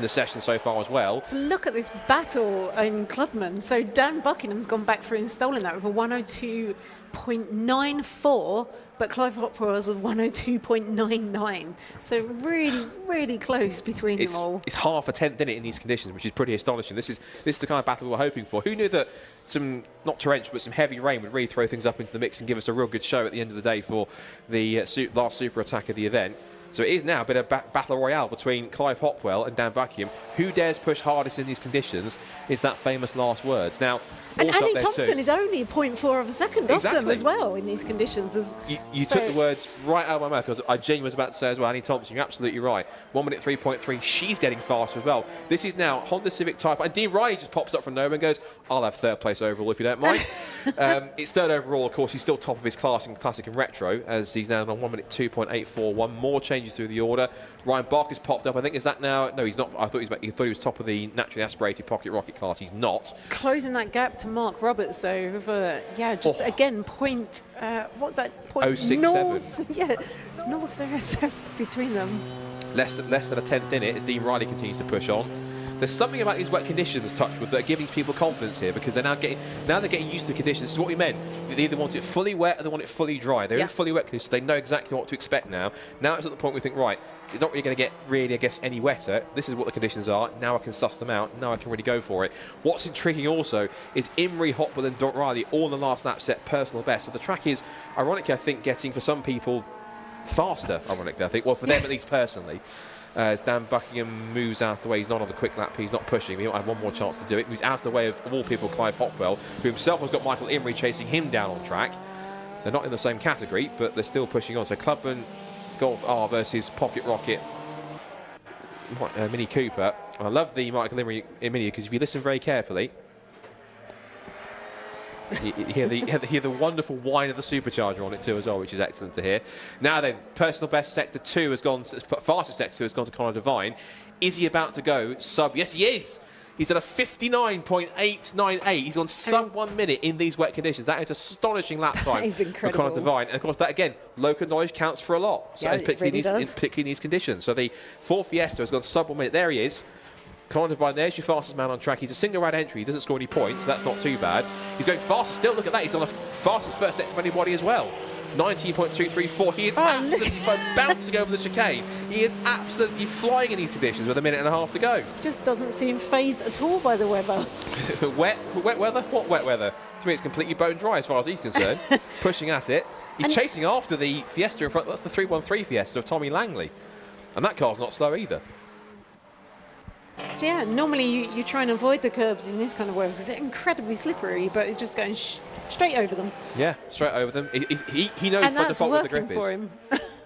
session so far as well. So look at this battle in Clubman. So Dan Buckingham's gone back through and stolen that with a 102.94, but Clive Hopwell was a 102.99. So really, really close between them all. It's half a tenth in it in these conditions, which is pretty astonishing. This is the kind of battle we were hoping for. Who knew that some, not torrential, but some heavy rain would really throw things up into the mix and give us a real good show at the end of the day for the last super attack of the event. So it is now a bit of battle royale between Clive Hopwell and Dan Buckingham. Who dares push hardest in these conditions is that famous last words. Now, and Annie Thompson is only 0.4 of a second off them as well in these conditions. You took the words right out of my mouth, because I genuinely was about to say as well, Annie Thompson, you're absolutely right. 1 minute 3.3, she's getting faster as well. This is now Honda Civic Type, and Dean Riley just pops up from nowhere and goes, I'll have 3rd place overall if you don't mind. It's 3rd overall, of course. He's still top of his class in Classic and Retro, as he's now on 1 minute 2.841. More changes through the order. Ryan Barker's popped up. I think, is that now? No, he's not. I thought he thought he was top of the naturally aspirated pocket rocket class. He's not. Closing that gap to Mark Roberts, though. With again, point. What's that? 0.67. Yeah, 0.07 between them. Less than a tenth in it as Dean Riley continues to push on. There's something about these wet conditions, Touchwood, that are giving people confidence here, because they're now getting used to conditions. This is what we meant. They either want it fully wet or they want it fully dry. They're in fully wet conditions, so they know exactly what to expect now. Now it's at the point we think, right, it's not really going to get I guess, any wetter. This is what the conditions are. Now I can suss them out. Now I can really go for it. What's intriguing also is Imrie, Hopwell and Don Riley all in the last lap set personal best. So the track is, ironically, I think, getting for some people faster, ironically, I think. Well, for them at least personally. As Dan Buckingham moves out of the way, he's not on the quick lap, he's not pushing, he might have one more chance to do it. Moves out of the way of all people, Clive Hopwell, who himself has got Michael Imrie chasing him down on track. They're not in the same category, but they're still pushing on. So Clubman Golf R versus Pocket Rocket Mini Cooper. I love the Michael Imrie Mini, because if you listen very carefully, you hear the wonderful whine of the supercharger on it too as well, which is excellent to hear. Now then, personal best sector 2 has gone, fastest sector 2 has gone to Conor Devine. Is he about to go sub? Yes, he is. He's done a 59.898. He's on sub 1 minute in these wet conditions. That is astonishing lap time. That is incredible. For Conor Devine. And of course, that again, local knowledge counts for a lot. So Yeah, it really does. particularly in these conditions. So the Ford Fiesta has gone sub 1 minute. There he is. Conor Devine, there's your fastest man on track. He's a single round entry. He doesn't score any points, so that's not too bad. He's going faster still. Look at that. He's on the fastest first sector of anybody as well. 19.234. He is absolutely bouncing over the chicane. He is absolutely flying in these conditions with a minute and a half to go. Just doesn't seem phased at all by the weather. wet weather? What wet weather? To me, it's completely bone dry as far as he's concerned. Pushing at it. He's chasing after the Fiesta in front. That's the 313 Fiesta of Tommy Langley. And that car's not slow either. So yeah, normally you try and avoid the curbs in this kind of weather. It's incredibly slippery, but it's just going straight over them. Yeah, straight over them. He knows And by that's default what the grip working for is. him.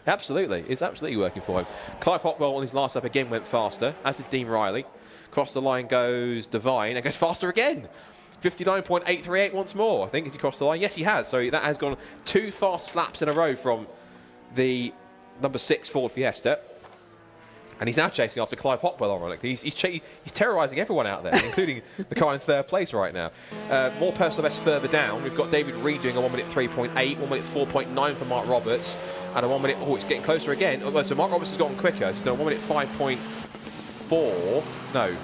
Absolutely, it's absolutely working for him. Clive Hopwell on his last lap again went faster, as did Dean Riley. Across the line goes Devine and goes faster again. 59.838 once more, I think, as he crossed the line. Yes, he has. So that has gone 2 fast laps in a row from the number 6 Ford Fiesta. And he's now chasing after Clive Hopwell, ironically. He's terrorising everyone out there, including the car in 3rd place right now. More personal best further down. We've got David Reed doing a 1 minute 3.8, 1 minute 4.9 for Mark Roberts, and a 1 minute. Oh, it's getting closer again. Oh, so Mark Roberts has gotten quicker. He's done a 1 minute 5.4. No,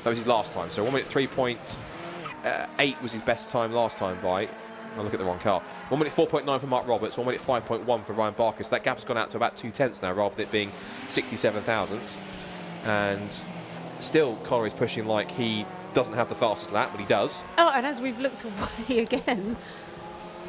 that was his last time. So 1 minute 3.8 was his best time last time by. I look at the wrong car. 1 minute 4.9 for Mark Roberts, 1 minute 5.1 for Ryan Barker. So that gap has gone out to about 2/10 now, rather than it being 67 thousandths. And still, Conor is pushing like he doesn't have the fastest lap, but he does. Oh, and as we've looked away again,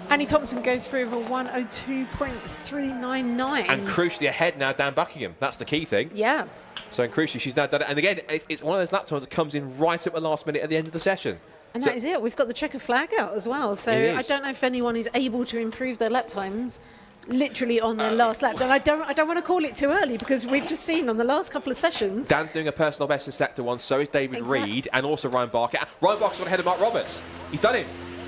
Annie Thompson goes through with a 102.399. And crucially ahead now, Dan Buckingham. That's the key thing. Yeah. So crucially, she's now done it. And again, it's one of those lap times that comes in right at the last minute at the end of the session. And that is it. We've got the checker flag out as well. So I don't know if anyone is able to improve their lap times literally on their last lap. And I don't want to call it too early, because we've just seen on the last couple of sessions. Dan's doing a personal best in Sector 1, so is David Reed, and also Ryan Barker. Ryan Barker's got ahead of Mark Roberts. He's done it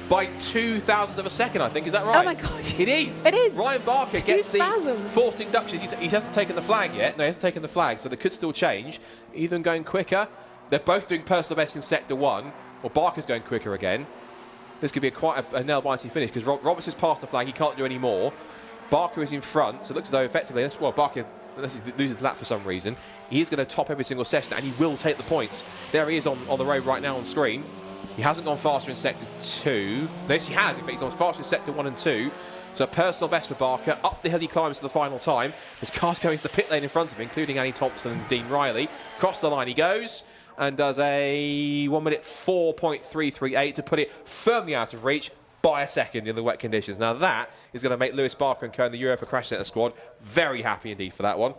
by 0.02 of a second, I think. Is that right? Oh my God. It is. It is. Ryan Barker 2 gets the thousandths. forced inductions. He hasn't taken the flag yet. No, he hasn't taken the flag, so they could still change. Either going quicker. They're both doing personal best in Sector 1. Or Barker's going quicker again. This could be quite a nail-biting finish, because Roberts has passed the flag. He can't do any more. Barker is in front, so it looks as though effectively, Barker, unless he loses the lap for some reason, he is going to top every single session, and he will take the points. There he is on the road right now on screen. He hasn't gone faster in Sector 2. Yes, he has. In fact, he's gone faster in Sector 1 and 2. So personal best for Barker. Up the hill he climbs to the final time. His car's going to the pit lane in front of him, including Annie Thompson and Dean Riley. Across the line he goes, and does a 1 minute 4.338 to put it firmly out of reach by a second in the wet conditions. Now that is going to make Lewis Barker and co in the Europa Crash Centre squad very happy indeed for that one.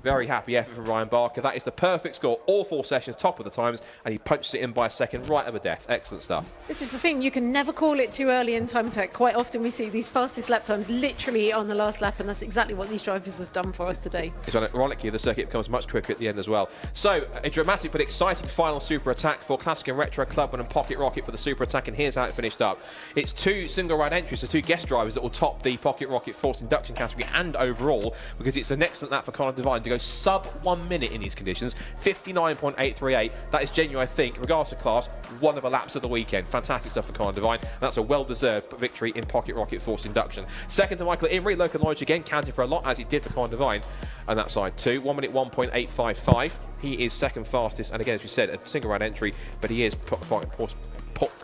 Very happy effort from Ryan Barker. That is the perfect score. All 4 sessions, top of the times, and he punches it in by a second right of a death. Excellent stuff. This is the thing, you can never call it too early in time attack. Quite often we see these fastest lap times literally on the last lap, and that's exactly what these drivers have done for us today. It's ironically, the circuit becomes much quicker at the end as well. So, a dramatic but exciting final super attack for Classic and Retro Clubman and Pocket Rocket for the super attack, and here's how it finished up. It's 2 single ride entries, so 2 guest drivers that will top the Pocket Rocket forced induction category and overall, because it's an excellent lap for Conor Devine to go sub 1 minute in these conditions, 59.838. That is genuine, I think, regardless of class, one of the laps of the weekend. Fantastic stuff for Conor Devine, and that's a well-deserved victory in Pocket Rocket forced induction. Second to Michael Imrie, local knowledge again, counting for a lot, as he did for Conor Devine, and that side too. 1 minute 1.855. He is second fastest, and again, as we said, a single round entry, but he is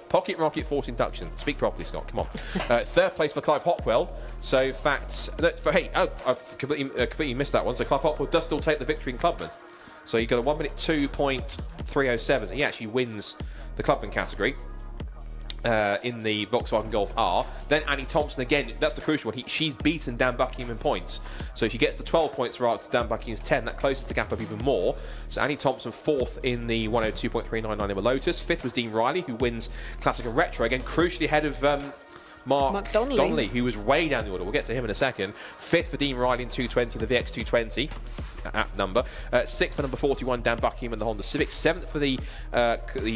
Pocket Rocket forced induction. Speak properly, Scott. Come on. Third place for Clive Hopwell. So, I've completely missed that one. So, Clive Hopwell does still take the victory in Clubman. So, you got a 1 minute 2.307. So, he actually wins the Clubman category in the Volkswagen Golf R. Then Annie Thompson again. That's the crucial one. She's beaten Dan Buckingham in points. So, if she gets the 12 points right to Dan Buckingham's 10, that closes the gap up even more. So, Annie Thompson 4th in the 102.399 in the Lotus. 5th was Dean Riley, who wins Classic and Retro. Again, crucially ahead of Mark Donnelly, who was way down the order. We'll get to him in a second. 5th for Dean Riley in 220, the VX220. App number. 6th for number 41, Dan Buckingham and the Honda Civic. 7th for the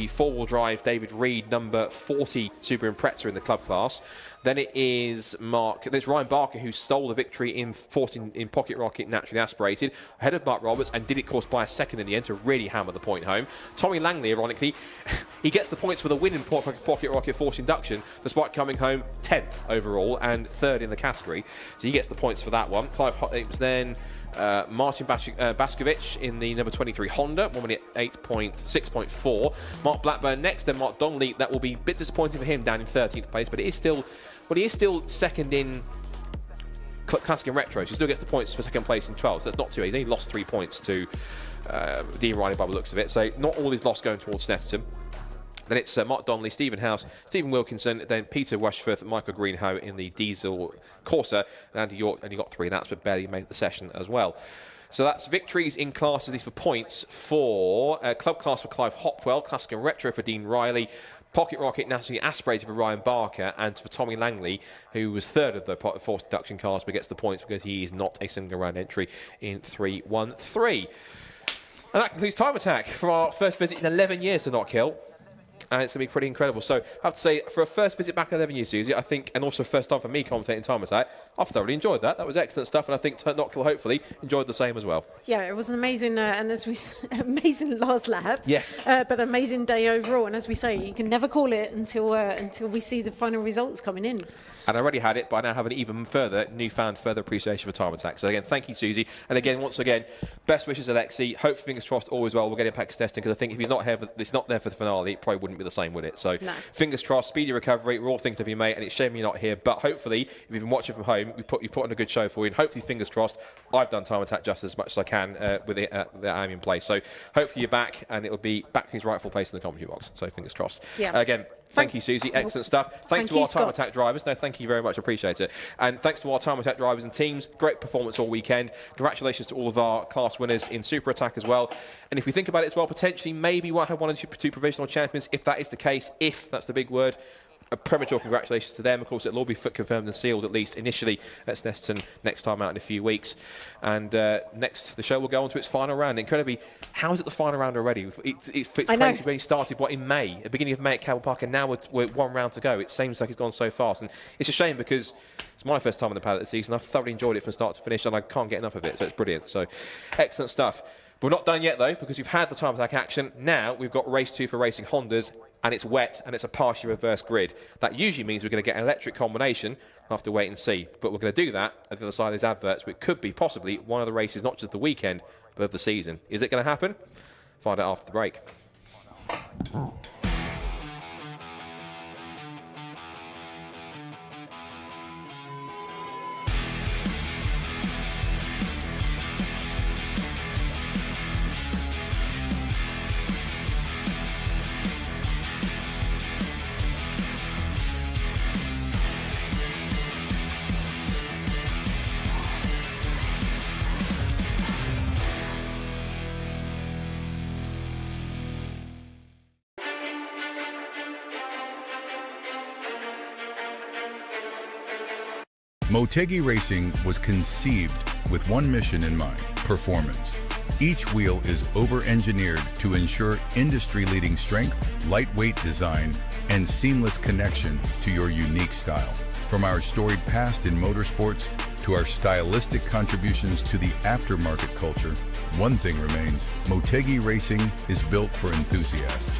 four-wheel drive David Reed, number 40 Subaru Impreza in the club class. Then it is there's Ryan Barker, who stole the victory in Pocket Rocket Naturally Aspirated, ahead of Mark Roberts, and did it, of course, by a second in the end to really hammer the point home. Tommy Langley, ironically, he gets the points for the win in Pocket Rocket Forced Induction, despite coming home 10th overall and 3rd in the category. So he gets the points for that one. It was then Martin Baskovich in the number 23 Honda, 1 minute 8.6.4. Mark Blackburn next, then Mark Donnelly. That will be a bit disappointing for him, down in 13th place, but it is still, well, he is still second in Classic and Retro, so he still gets the points for second place in 12, so that's not too easy. He lost 3 points to Dean Riley by the looks of it, so not all his loss going towards Snetterton. Then it's Mark Donnelly, Stephen House, Stephen Wilkinson, then Peter Washforth, Michael Greenhoe in the Diesel Corsa, and Andy York only got 3 laps, but barely made the session as well. So that's victories in classes, at least for points, for club class for Clive Hopwell, Classic and Retro for Dean Riley, Pocket Rocket Naturally Aspirated for Ryan Barker, and for Tommy Langley, who was 3rd of the forced induction cars, but gets the points because he is not a single round entry in 3-1-3. And that concludes Time Attack for our first visit in 11 years to Knockhill. And it's going to be pretty incredible. So I have to say, for a first visit back in 11 years, Susie, I think, and also first time for me commentating Time Attack, I've thoroughly enjoyed that. That was excellent stuff, and I think Knockhill hopefully enjoyed the same as well. Yeah, it was an amazing, and as we amazing last lap. Yes. But amazing day overall. And as we say, you can never call it until we see the final results coming in. And I already had it, but I now have an even newfound appreciation for Time Attack. So again, thank you, Susie. And again, once again, best wishes, Alexi. Hopefully, fingers crossed, all is well. We'll get him back to testing, because I think if he's not here, it's not there for the finale, it probably wouldn't be the same, would it? So no. Fingers crossed, speedy recovery. We're all thinking of you, mate, and it's a shame you're not here. But hopefully, if you've been watching from home, you put on a good show for you. And hopefully, fingers crossed, I've done Time Attack just as much as I can with it that I'm in place. So hopefully you're back, and it will be back in his rightful place in the commentary box. So fingers crossed. Yeah. Again, thank you, Susie. Excellent stuff. Thanks to our Time Attack drivers. No, thank you very much. Appreciate it. And thanks to our Time Attack drivers and teams. Great performance all weekend. Congratulations to all of our class winners in Super Attack as well. And if we think about it as well, potentially maybe we'll have 1 or 2 provisional champions. If that is the case, if that's the big word, a premature congratulations to them. Of course, it'll all be confirmed and sealed, at least initially, at Snetterton next time out in a few weeks. And next, the show will go on to its final round. Incredibly, how is it the final round already? It's crazy when it started, in May, at the beginning of May at Cabell Park, and now we're 1 round to go. It seems like it's gone so fast. And it's a shame, because it's my first time on the paddock this season. I've thoroughly enjoyed it from start to finish, and I can't get enough of it, so it's brilliant. So, excellent stuff. But we're not done yet, though, because we've had the Time Attack action. Now we've got race 2 for Racing Hondas, and it's wet, and it's a partially reverse grid. That usually means we're going to get an electric combination. I'll have to wait and see. But we're going to do that at the other side of these adverts. But it could be possibly one of the races, not just the weekend, but of the season. Is it going to happen? Find out after the break. Motegi Racing was conceived with one mission in mind: performance. Each wheel is over-engineered to ensure industry-leading strength, lightweight design, and seamless connection to your unique style. From our storied past in motorsports to our stylistic contributions to the aftermarket culture, one thing remains: Motegi Racing is built for enthusiasts.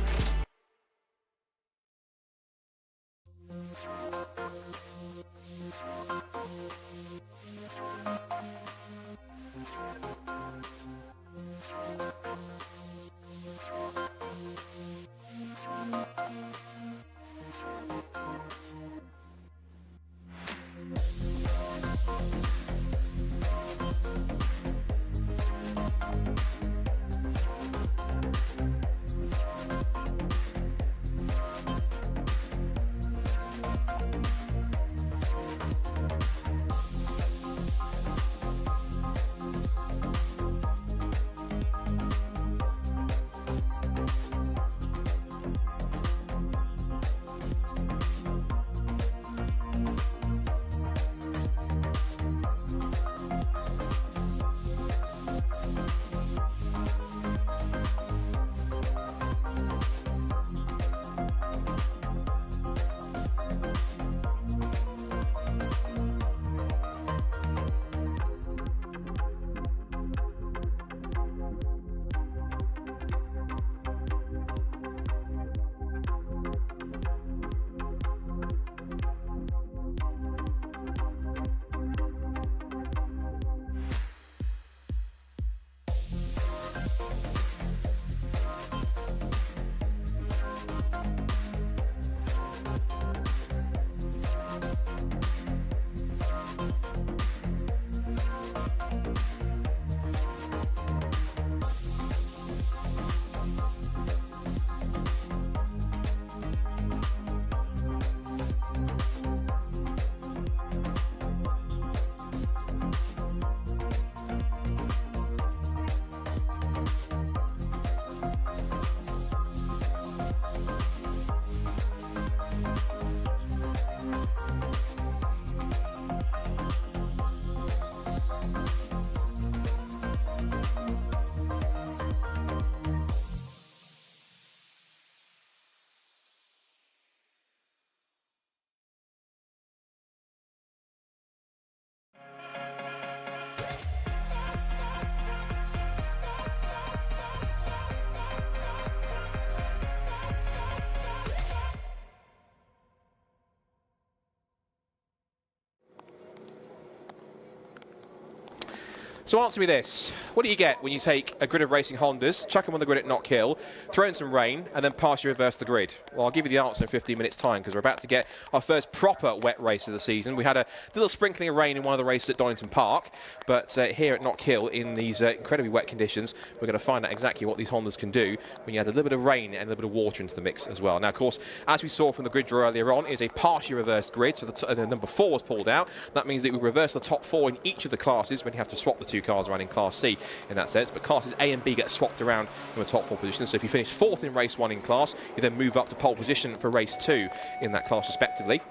So answer me this. What do you get when you take a grid of racing Hondas, chuck them on the grid at Knockhill, throw in some rain, and then partially reverse the grid? Well, I'll give you the answer in 15 minutes' time, because we're about to get our first proper wet race of the season. We had a little sprinkling of rain in one of the races at Donington Park, but here at Knockhill, in these incredibly wet conditions, we're going to find out exactly what these Hondas can do when you add a little bit of rain and a little bit of water into the mix as well. Now, of course, as we saw from the grid draw earlier on, is a partially reversed grid, so the number 4 was pulled out. That means that we reverse the top 4 in each of the classes when you have to swap the 2 cars around in Class C in that sense, but classes A and B get swapped around in the top 4 positions. So if you finish 4th in race 1 in class, you then move up to pole position for race 2 in that class respectively.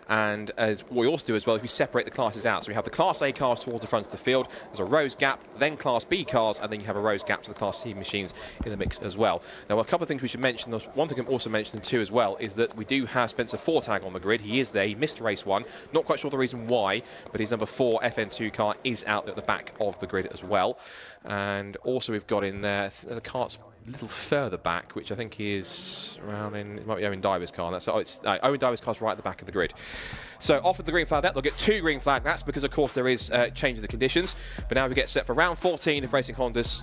And as what we also do as well is we separate the classes out. So we have the Class A cars towards the front of the field, there's a rows gap, then Class B cars, and then you have a rows gap to the Class C machines in the mix as well. Now, a couple of things we should mention. There's one thing I'm also mentioning too as well is that we do have Spencer Fortag on the grid. He is there. He missed race 1. Not quite sure the reason why, but his number 4 FN2 car is out at the back of the grid as well. And also we've got in there, there's a car a little further back, which I think is around in, it might be Owen Diver's car. That's Owen Diver's car's right at the back of the grid. So off with the green flag that, they'll get 2 green flag that's because of course there is change in the conditions. But now we get set for round 14 of Racing Hondas.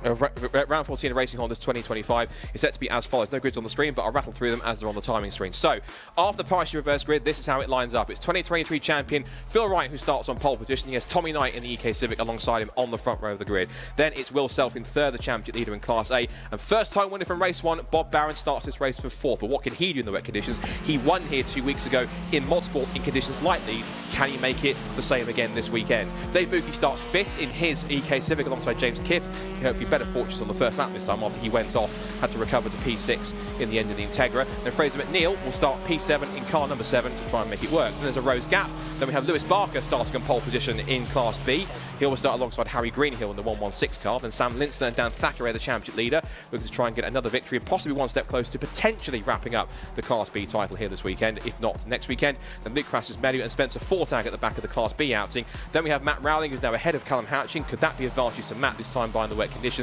Round 14 of Racing Hondas 2025 is set to be as follows. No grids on the screen, but I'll rattle through them as they're on the timing screen. So, after the partially reverse grid, this is how it lines up. It's 2023 champion Phil Wright who starts on pole position. He has Tommy Knight in the EK Civic alongside him on the front row of the grid. Then it's Will Self in 3rd, the championship leader in Class A. And first time winner from race 1, Bob Barron starts this race for 4th. But what can he do in the wet conditions? He won here 2 weeks ago in motorsport in conditions like these. Can he make it the same again this weekend? Dave Buki starts 5th in his EK Civic alongside James Kiff. Hopefully better fortunes on the first lap this time after he went off, had to recover to P6 in the end of the Integra. Then Fraser McNeil will start P7 in car number 7 to try and make it work. Then there's a Rose gap. Then we have Lewis Barker starting on pole position in Class B. He will start alongside Harry Greenhill in the 116 car. Then Sam Linster and Dan Thackeray, the championship leader, looking to try and get another victory and possibly one step closer to potentially wrapping up the Class B title here this weekend, if not next weekend. Then Luke Crassus-Medu and Spencer Fortag at the back of the Class B outing. Then we have Matt Rowling, who's now ahead of Callum Hatching. Could that be advantage to Matt this time by the wet conditions?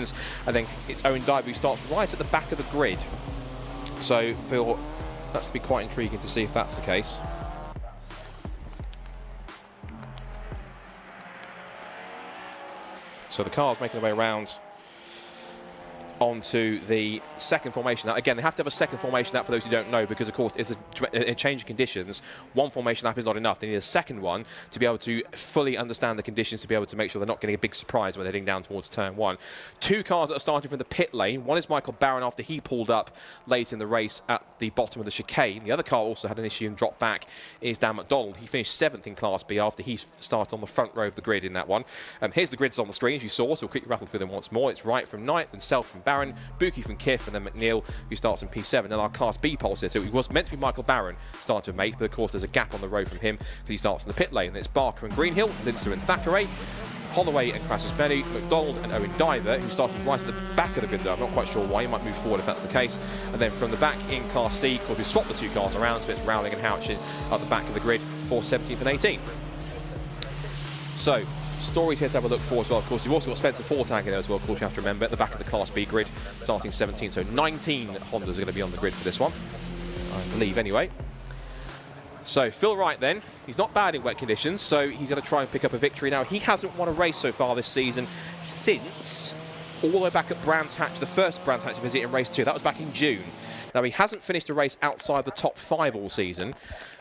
And then it's Owen Diver who starts right at the back of the grid. So Phil, that's to be quite intriguing to see if that's the case. So the car's making their way around onto the second formation lap. Again, they have to have a second formation lap for those who don't know, because of course it's a change in conditions. One formation lap is not enough. They need a second one to be able to fully understand the conditions, to be able to make sure they're not getting a big surprise when they're heading down towards turn 1. 2 cars that are starting from the pit lane. One is Michael Barron after he pulled up late in the race at the bottom of the chicane. The other car also had an issue and dropped back is Dan McDonald. He finished 7th in Class B after he started on the front row of the grid in that one. Here's the grids on the screen as you saw, so we'll quickly rattle through them once more. It's Wright from Knight, then Self from Barron, Buki from Kiff, and then McNeil, who starts in P7. Then our Class B pole sitter, it was meant to be Michael Barron starting to make, but of course there's a gap on the road from him because he starts in the pit lane. And it's Barker and Greenhill, Linster and Thackeray, Holloway and Crassus-Medu, McDonald and Owen Diver, who started right at the back of the grid there. I'm not quite sure why. He might move forward if that's the case. And then from the back in Class C, of course, we swap the 2 cars around, so it's Rowling and Houchin at the back of the grid for 17th and 18th. So, stories here to have a look for as well. Of course, you've also got Spencer Fortag in there as well. Of course, you have to remember at the back of the Class B grid, starting 17. So 19 Hondas are going to be on the grid for this one, I believe, anyway. So Phil Wright then, he's not bad in wet conditions, so he's going to try and pick up a victory. Now, he hasn't won a race so far this season since all the way back at Brands Hatch, the first Brands Hatch visit in race 2. That was back in June. Now, he hasn't finished a race outside the top 5 all season,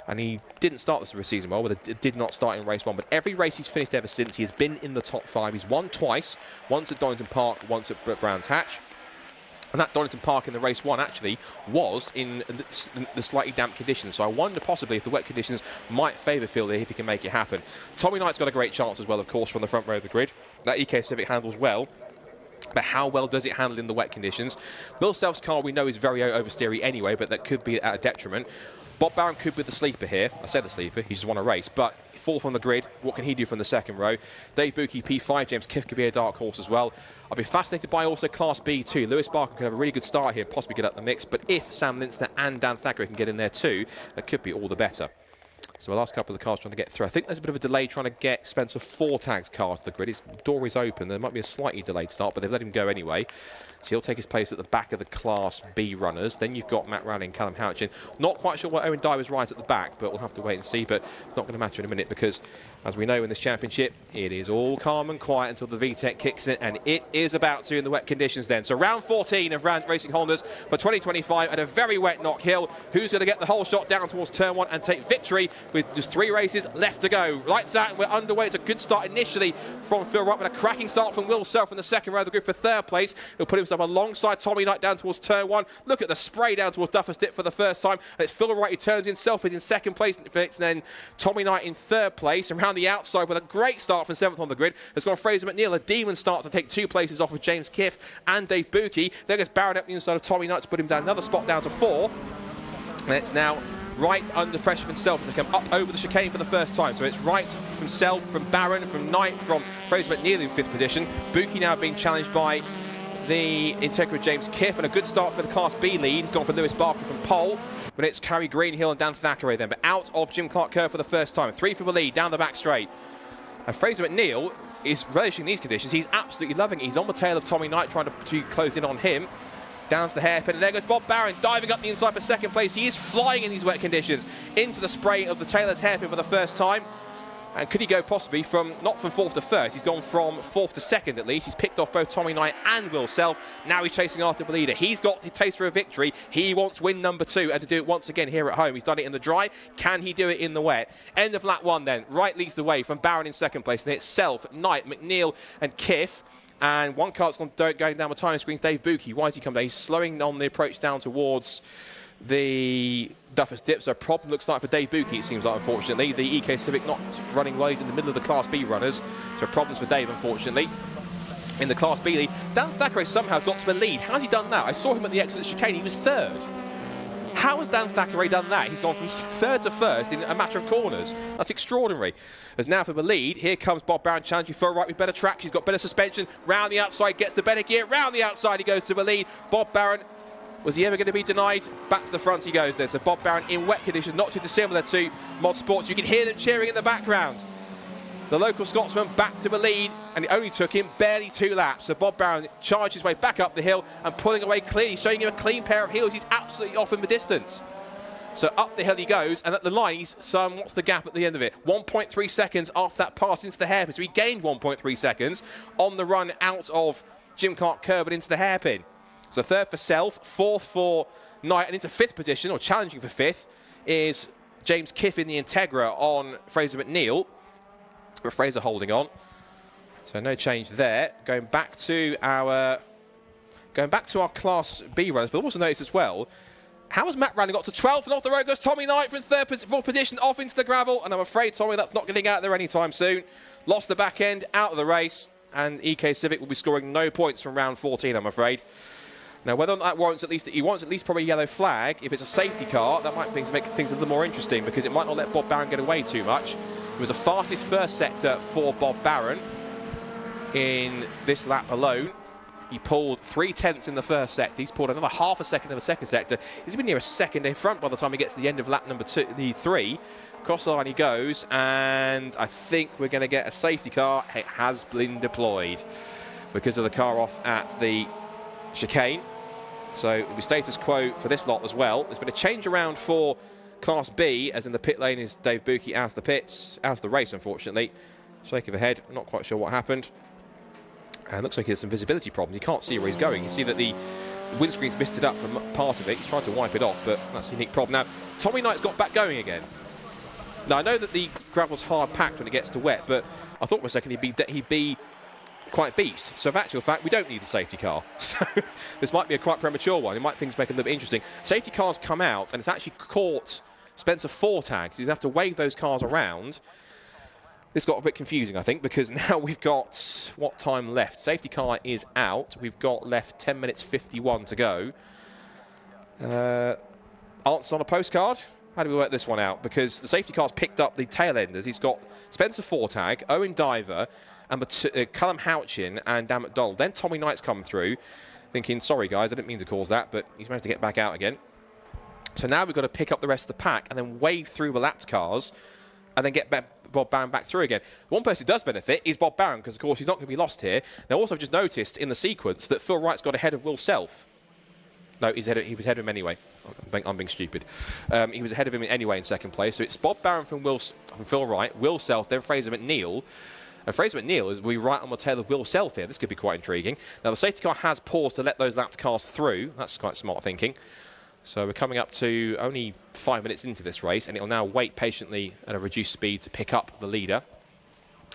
and he didn't start this season well, but it did not start in race 1. But every race he's finished ever since, he has been in the top 5. He's won twice, once at Donington Park, once at Brands Hatch. And that Donington Park in the race 1 actually was in the slightly damp conditions. So I wonder possibly if the wet conditions might favour Phil there if he can make it happen. Tommy Knight's got a great chance as well, of course, from the front row of the grid. That EK Civic handles well. But how well does it handle in the wet conditions? Will Self's car we know is very oversteery anyway, but that could be at a detriment. Bob Barron could be the sleeper here. I said the sleeper, he just won a race. But 4th on the grid, what can he do from the second row? Dave Buki, P5, James Kiff could be a dark horse as well. I'll be fascinated by also Class B too. Lewis Barker could have a really good start here, possibly get up the mix. But if Sam Linster and Dan Thackeray can get in there too, that could be all the better. So the last couple of the cars trying to get through. I think there's a bit of a delay trying to get Spencer Fortag's car to the grid. His door is open. There might be a slightly delayed start, but they've let him go anyway. So he'll take his place at the back of the Class B runners. Then you've got Matt Rowley and Callum Houchin. Not quite sure why Owen Dye was right at the back, but we'll have to wait and see. But it's not going to matter in a minute because, as we know in this championship, it is all calm and quiet until the VTEC kicks in, and it is about to in the wet conditions then. So round 14 of Racing Hondas for 2025 at a very wet Knockhill. Who's going to get the whole shot down towards turn 1 and take victory with just 3 races left to go? Lights out, we're underway. It's a good start initially from Phil Wright, but a cracking start from Will Self in the second row of the grid for 3rd place. He'll put himself alongside Tommy Knight down towards turn 1. Look at the spray down towards Duffer's Dip for the first time. And it's Phil Wright who turns in. Self is in 2nd place, and then Tommy Knight in 3rd place. Around the outside with a great start from 7th on the grid has gone Fraser McNeil, a demon start to take 2 places off of James Kiff and Dave Buki. There goes Barron up the inside of Tommy Knight to put him down another spot down to 4th. And it's now Wright under pressure from Self to come up over the chicane for the first time. So it's Wright from Self, from Barron, from Knight, from Fraser McNeil in 5th position. Buki now being challenged by the Integra James Kiff, and a good start for the Class B lead. He's gone for Lewis Barker from pole. But it's Carrie Greenhill and Dan Thackeray then. But out of Jim Clark Kerr for the first time. 3 for the lead, down the back straight. And Fraser McNeil is relishing these conditions. He's absolutely loving it. He's on the tail of Tommy Knight, trying to close in on him. Down to the hairpin, and there goes Bob Barron, diving up the inside for 2nd place. He is flying in these wet conditions into the spray of the Taylor's hairpin for the first time. And could he go possibly from, not from 4th to 1st, he's gone from 4th to 2nd at least. He's picked off both Tommy Knight and Will Self. Now he's chasing after the leader. He's got the taste for a victory. He wants win number 2 and to do it once again here at home. He's done it in the dry. Can he do it in the wet? End of lap 1 then. Wright leads the way from Barron in 2nd place. And it's Self, Knight, McNeil and Kiff. And one car's going down with time screens. Dave Buki, why has he come down? He's slowing on the approach down towards the Duffer's Dip. So a problem looks like for Dave Buki, it seems like, unfortunately. The EK Civic not running well. He's in the middle of the Class B runners. So problems for Dave, unfortunately. In the Class B lead, Dan Thackeray somehow has got to the lead. How's he done that? I saw him at the exit chicane. He was 3rd. How has Dan Thackeray done that? He's gone from 3rd to 1st in a matter of corners. That's extraordinary. As now for the lead, here comes Bob Barron challenging Phil Wright with better track. He's got better suspension. Round the outside, gets the better gear. Round the outside, he goes to the lead. Bob Barron, was he ever going to be denied? Back to the front he goes there. So Bob Barron in wet conditions, not too dissimilar to Mod Sports. You can hear them cheering in the background. The local Scotsman back to the lead, and it only took him barely 2 laps. So Bob Barron charged his way back up the hill and pulling away clearly, showing him a clean pair of heels. He's absolutely off in the distance. So up the hill he goes, and at the line, he's what's the gap at the end of it? 1.3 seconds after that pass into the hairpin. So he gained 1.3 seconds on the run out of Jim Clark Kerr, but into the hairpin. So 3rd for Self, 4th for Knight, and into 5th position, or challenging for 5th, is James Kiff in the Integra on Fraser McNeil. But Fraser holding on. So no change there. Going back to our Class B runners, but also notice as well, how has Matt Rowley got to 12th, and off the road goes Tommy Knight from 4th position off into the gravel, and I'm afraid, Tommy, that's not getting out there anytime soon. Lost the back end, out of the race, and EK Civic will be scoring no points from round 14, I'm afraid. Now, whether or not that warrants he wants at least probably a yellow flag. If it's a safety car, that might make things a little more interesting because it might not let Bob Barron get away too much. It was the fastest first sector for Bob Barron in this lap alone. He pulled 3/10 in the first sector. He's pulled another half a second in the second sector. He's been near a second in front by the time he gets to the end of lap number 3. Across the line he goes, and I think we're going to get a safety car. It has been deployed because of the car off at the chicane. So it'll be status quo for this lot as well. There's been a change around for Class B, as in the pit lane is Dave Buki out of the pits, out of the race, unfortunately. Shake of the head, not quite sure what happened. And it looks like he has some visibility problems. He can't see where he's going. You see that the windscreen's missed it up for part of it. He's trying to wipe it off, but that's a unique problem. Now, Tommy Knight's got back going again. Now, I know that the gravel's hard packed when it gets to wet, but I thought for a second he'd be quite beast. So, in actual fact, we don't need the safety car. So, this might be a quite premature one. It might things make it a little bit interesting. Safety cars come out, and it's actually caught Spencer Fortag. He's going to have to wave those cars around. This got a bit confusing, I think, because now we've got what time left? Safety car is out. We've got left 10 minutes 51 to go. Answers on a postcard. How do we work this one out? Because the safety car's picked up the tail enders. He's got Spencer Fortag, Owen Diver, and Callum Houchin and Dan McDonald. Then Tommy Knight's come through, thinking, sorry guys, I didn't mean to cause that, but he's managed to get back out again. So now we've got to pick up the rest of the pack and then wave through the lapped cars and then get Bob Barron back through again. One person who does benefit is Bob Barron, because of course he's not going to be lost here. Now also I've just noticed in the sequence that Phil Wright's got ahead of Will Self. No, he was ahead of him anyway. I'm being stupid. He was ahead of him anyway in second place. So it's Bob Barron from Phil Wright, Will Self, then Fraser McNeil. And Fraser McNeil is right on the tail of Will Self here. This could be quite intriguing. Now the safety car has paused to let those lapped cars through. That's quite smart thinking. So we're coming up to only 5 minutes into this race, and it'll now wait patiently at a reduced speed to pick up the leader.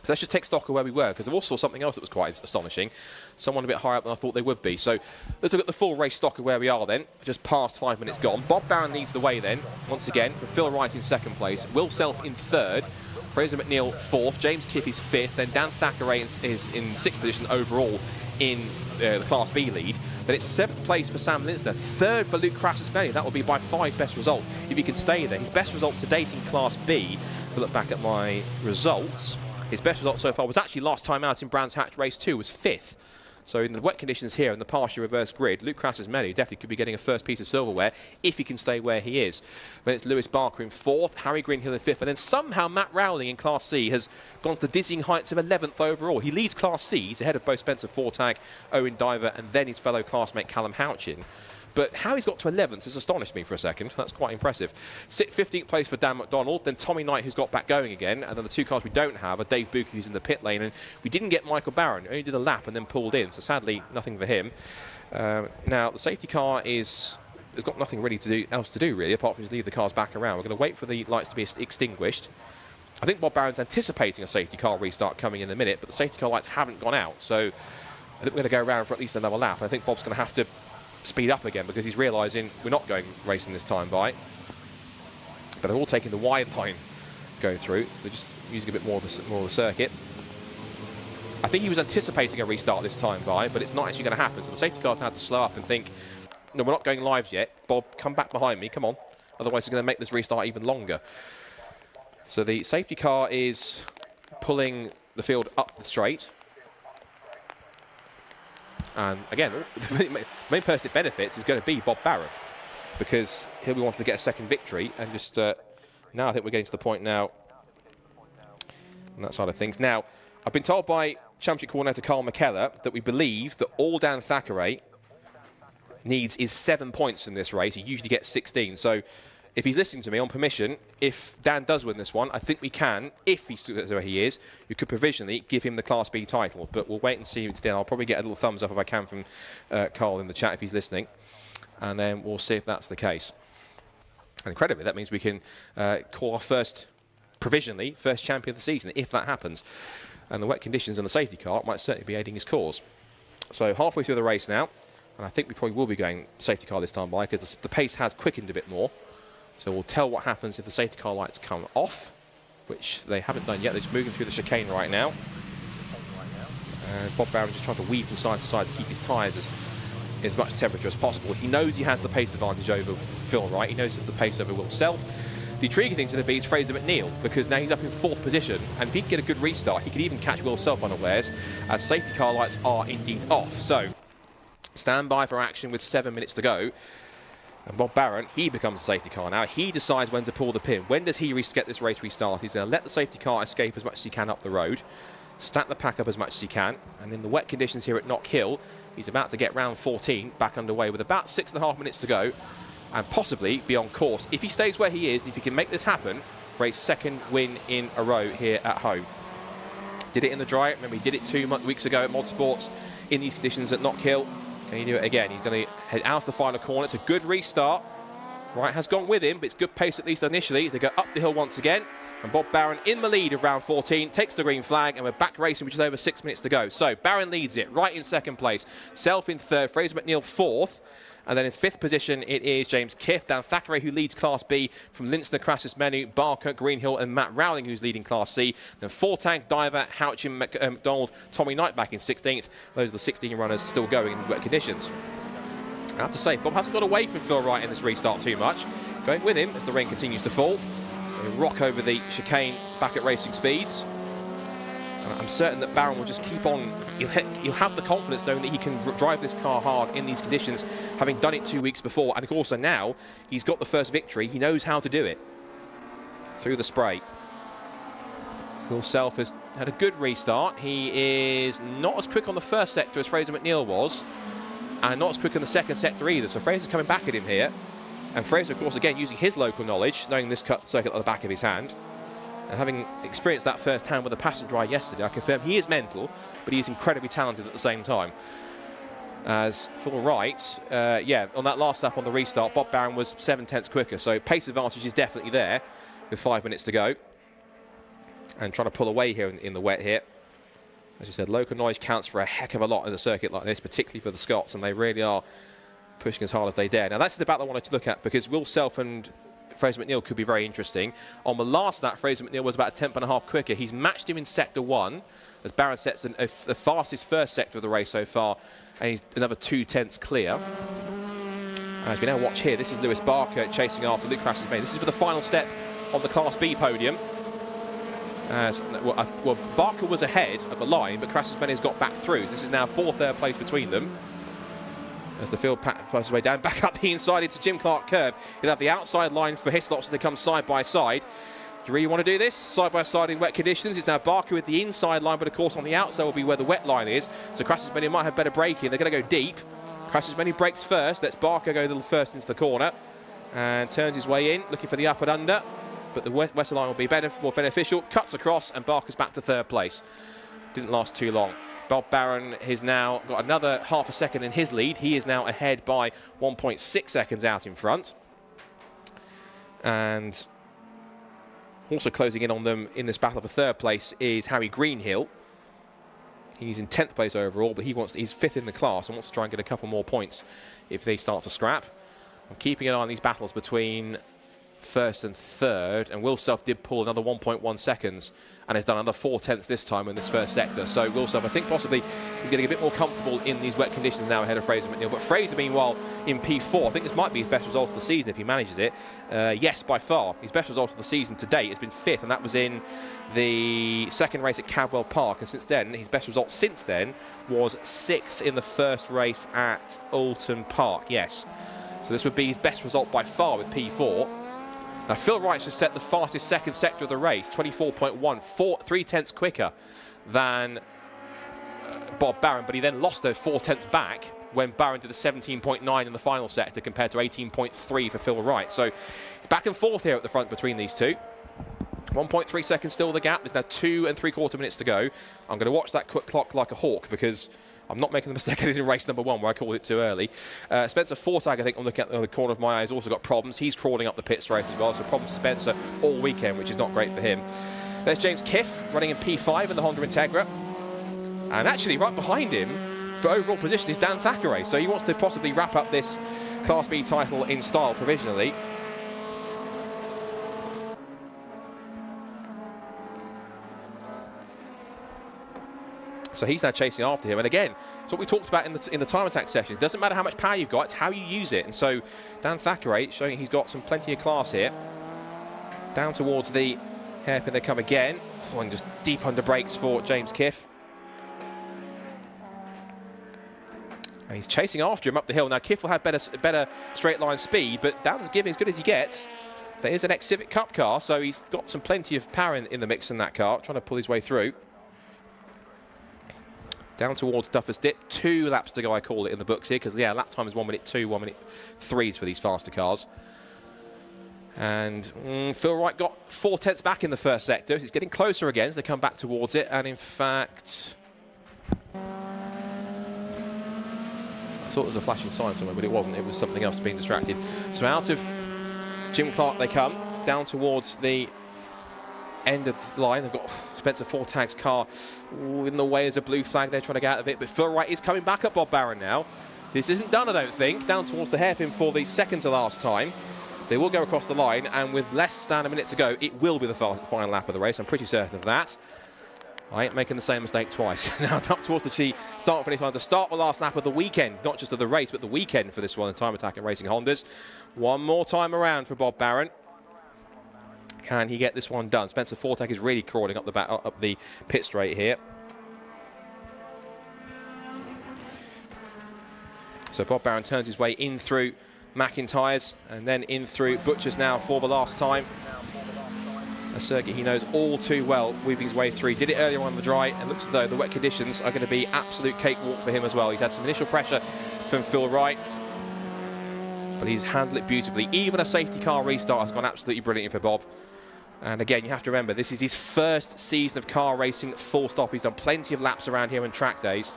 So let's just take stock of where we were, because I also saw something else that was quite astonishing. Someone a bit higher up than I thought they would be. So let's look at the full race stock of where we are then. Just past 5 minutes gone. Bob Barron leads the way then, once again, for Phil Wright in second place. Will Self in third. Fraser McNeil fourth. James Kiff is fifth. Then Dan Thackeray is in sixth position overall in the Class B lead. Then it's seventh place for Sam Linster. Third for Luke Crassus-Melly. That will be by far his best result if he can stay there. His best result to date in Class B, if I look back at my results, his best result so far was actually last time out in Brands Hatch Race 2, was fifth. So in the wet conditions here, in the partially reverse grid, Luke Crassus-Melly definitely could be getting a first piece of silverware if he can stay where he is. Then it's Lewis Barker in fourth, Harry Greenhill in fifth, and then somehow Matt Rowling in Class C has gone to the dizzying heights of 11th overall. He leads Class C, he's ahead of both Spencer Fortag, Owen Diver, and then his fellow classmate Callum Houchin. But how he's got to 11th has astonished me for a second. That's quite impressive. 15th place for Dan McDonald, then Tommy Knight, who's got back going again, and then the two cars we don't have are Dave Bucke, who's in the pit lane, and we didn't get Michael Barron. Only did a lap and then pulled in, so sadly nothing for him. Now the safety car has got nothing really else to do really, apart from just leave the cars back around. We're going to wait for the lights to be extinguished. I think Bob Barron's anticipating a safety car restart coming in a minute, but the safety car lights haven't gone out, so I think we're going to go around for at least another lap. I think Bob's going to have to speed up again because he's realising we're not going racing this time by. But they're all taking the wide line going through, so they're just using a bit more of the circuit. I think he was anticipating a restart this time by, but it's not actually going to happen. So the safety cars had to slow up and think, no, we're not going live yet. Bob, come back behind me, come on. Otherwise it's going to make this restart even longer. So the safety car is pulling the field up the straight. And again, the main person it benefits is going to be Bob Barron, because he'll be wanting to get a second victory. And just now I think we're getting to the point now on that side of things. Now, I've been told by Championship Coordinator Carl McKellar that we believe that all Dan Thackeray needs is 7 points in this race. He usually gets 16. So if he's listening to me on permission, if Dan does win this one, I think we can, if he's where he is, we could provisionally give him the Class B title. But we'll wait and see today. I'll probably get a little thumbs up if I can from Carl in the chat if he's listening. And then we'll see if that's the case. And incredibly, that means we can call our provisionally, first champion of the season, if that happens. And the wet conditions and the safety car might certainly be aiding his cause. So halfway through the race now, and I think we probably will be going safety car this time by, because the pace has quickened a bit more. So we'll tell what happens if the safety car lights come off, which they haven't done yet. They're just moving through the chicane right now. Bob Barron just trying to weave from side to side to keep his tyres as much temperature as possible. He knows he has the pace advantage over Phil Wright. He knows he has the pace over Will Self. The intriguing thing to the be is Fraser McNeil, because now he's up in fourth position, and if he can get a good restart, he could even catch Will Self unawares, as safety car lights are indeed off. So stand by for action with 7 minutes to go. And Bob Barron, he becomes a safety car now. He decides when to pull the pin. When does he get this race restarted? He's going to let the safety car escape as much as he can up the road, stack the pack up as much as he can, and in the wet conditions here at Knockhill, he's about to get round 14 back underway with about 6.5 minutes to go, and possibly be on course if he stays where he is, and if he can make this happen for a second win in a row here at home. Did it in the dry. Remember, he did it 2 weeks ago at Motorsports in these conditions at Knockhill. Can he do it again? He's going to head out to the final corner. It's a good restart. Wright has gone with him, but it's good pace at least initially as they go up the hill once again. And Bob Barron in the lead of round 14, takes the green flag, and we're back racing, which is over 6 minutes to go. So Barron leads it, Wright in second place, Self in third, Fraser McNeil fourth. And then in fifth position, it is James Kiff, Dan Thackeray, who leads Class B, from Linster, Crassus-Melly, Barker, Greenhill, and Matt Rowling, who's leading Class C. Then Fortag, Diver, Houchin, McDonald, Tommy Knight back in 16th. Those are the 16 runners still going in wet conditions. I have to say, Bob hasn't got away from Phil Wright in this restart too much. Going with him as the rain continues to fall. They rock over the chicane back at racing speeds. And I'm certain that Barron will just keep on. He'll have the confidence knowing that he can drive this car hard in these conditions, having done it 2 weeks before. And also now, he's got the first victory. He knows how to do it. Through the spray. Will Self has had a good restart. He is not as quick on the first sector as Fraser McNeil was, and not as quick in the second sector either. So Fraser's coming back at him here. And Fraser, of course, again, using his local knowledge, knowing this cut circuit at the back of his hand. And having experienced that firsthand with the passenger ride yesterday, I confirm he is mental, but he is incredibly talented at the same time. As Phil Wright, yeah, on that last lap on the restart, Bob Barron was 7/10 quicker. So pace advantage is definitely there with 5 minutes to go. And trying to pull away here in the wet here. As you said, local noise counts for a heck of a lot in a circuit like this, particularly for the Scots, and they really are pushing as hard as they dare. Now, that's the battle I wanted to look at, because Will Self and Fraser McNeil could be very interesting. On the last lap, Fraser McNeil was about a 10.5 quicker. He's matched him in sector 1, as Barron sets the fastest first sector of the race so far, and he's another 2/10 clear. As we now watch here, this is Lewis Barker chasing after Luke Crassus-Main. This is for the final step on the Class B podium. Well, Barker was ahead at the line, but Crassus-Main has got back through. This is now 4th, 3rd place between them. As the field passes way down, back up the inside into Jim Clark curve. He'll have the outside line for Hislop, so they come side by side. Do you really want to do this? Side by side in wet conditions. It's now Barker with the inside line, but of course on the outside will be where the wet line is. So Crassus-Main might have better braking. They're going to go deep. Crassus-Main breaks first. Lets Barker go a little first into the corner. And turns his way in, looking for the up and under. But the wetter line will be more beneficial. Cuts across, and Barker's back to 3rd place. Didn't last too long. Bob Barron has now got another half a second in his lead. He is now ahead by 1.6 seconds out in front. And also closing in on them in this battle for 3rd place is Harry Greenhill. He's in 10th place overall, but he's 5th in the class and wants to try and get a couple more points if they start to scrap. I'm keeping an eye on these battles between 1st and 3rd, and Will Self did pull another 1.1 seconds and has done another 4/10 this time in this first sector. So Will Self, I think possibly he's getting a bit more comfortable in these wet conditions now ahead of Fraser McNeil. But Fraser, meanwhile, in P4, I think this might be his best result of the season if he manages it. Yes, by far. His best result of the season to date has been 5th, and that was in the second race at Cadwell Park. And since then, his best result since then was 6th in the first race at Alton Park. Yes. So this would be his best result by far with P4. Now, Phil Wright just set the fastest second sector of the race, 24.1, 3/10 quicker than Bob Barron, but he then lost those 4/10 back when Barron did a 17.9 in the final sector compared to 18.3 for Phil Wright. So it's back and forth here at the front between these two. 1.3 seconds still the gap. There's now 2 3/4 minutes to go. I'm going to watch that clock like a hawk, because I'm not making the mistake I did in race number 1 where I called it too early. Spencer Fortag, I think, on the corner of my eye, has also got problems. He's crawling up the pit straight as well, so problems for Spencer all weekend, which is not great for him. There's James Kiff running in P5 in the Honda Integra. And actually, right behind him for overall position is Dan Thackeray. So he wants to possibly wrap up this Class B title in style provisionally. So he's now chasing after him. And again, it's what we talked about in the time attack session. It doesn't matter how much power you've got, it's how you use it. And so Dan Thackeray showing he's got plenty of class here. Down towards the hairpin they come again. Oh, and just deep under brakes for James Kiff. And he's chasing after him up the hill. Now Kiff will have better straight line speed, but Dan's giving as good as he gets. There is an ex-Civic Cup car, so he's got plenty of power in the mix in that car, trying to pull his way through. Down towards Duffers Dip, 2 laps to go, I call it in the books here, because yeah, lap time is 1:02, 1:03 for these faster cars. And Phil Wright got 4/10 back in the first sector. He's getting closer again as they come back towards it, and in fact, I thought there was a flashing sign somewhere, but it wasn't. It was something else being distracted. So out of Jim Clark they come, down towards the end of the line. They've got Spencer Fortag's car in the way as a blue flag. They're trying to get out of it, but Phil Wright is coming back at Bob Barron now. This isn't done, I don't think. Down towards the hairpin for the second to last time. They will go across the line, and with less than a minute to go, it will be the final lap of the race. I'm pretty certain of that. I ain't making the same mistake twice. Now up towards the start and finish line to start the last lap of the weekend, not just of the race, but the weekend for this one in Time Attack and Racing Hondas. One more time around for Bob Barron. Can he get this one done? Spencer Fortek is really crawling up the pit straight here. So Bob Barron turns his way in through McIntyre's and then in through Butcher's now for the last time. A circuit he knows all too well, weaving his way through. Did it earlier on the dry, and looks as though the wet conditions are going to be absolute cakewalk for him as well. He's had some initial pressure from Phil Wright, but he's handled it beautifully. Even a safety car restart has gone absolutely brilliant for Bob. And again, you have to remember, this is his first season of car racing full stop. He's done plenty of laps around here on track days,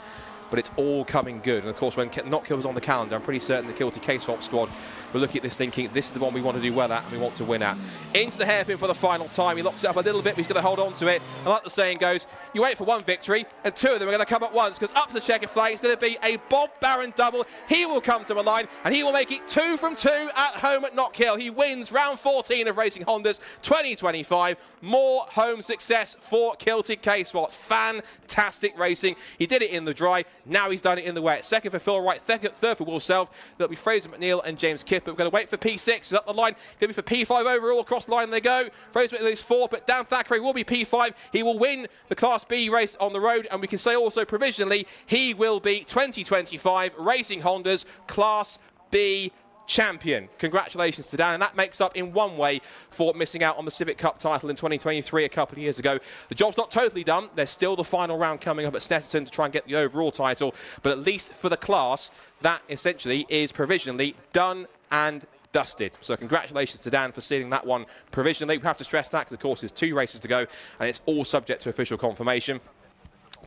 but it's all coming good. And of course, when Knockhill was on the calendar, I'm pretty certain the Kilty K-Swap squad were looking at this thinking, this is the one we want to do well at and we want to win at. Into the hairpin for the final time. He locks it up a little bit, but he's going to hold on to it. And like the saying goes, you wait for one victory, and two of them are going to come at once, because up to the checkered flag, it's going to be a Bob Barron double. He will come to the line, and he will make it 2 from 2 at home at Knockhill. He wins round 14 of Racing Honda's 2025. More home success for Kilty K-Swaps. Fantastic racing. He did it in the dry. Now he's done it in the wet. Second for Phil Wright, third for Will Self. That'll be Fraser McNeil and James Kiff. But we're going to wait for P6. He's up the line. Going to be for P5 overall. Across the line they go. Fraser McNeil is 4th, but Dan Thackeray will be P5. He will win the Class B race on the road. And we can say also provisionally, he will be 2025 Racing Honda's Class B champion. Congratulations to Dan, and that makes up in one way for missing out on the Civic Cup title in 2023 a couple of years ago. The job's not totally done. There's still the final round coming up at Snetterton to try and get the overall title, but at least for the class, that essentially is provisionally done and dusted. So congratulations to Dan for sealing that one provisionally. We have to stress that because of course there's 2 races to go and it's all subject to official confirmation.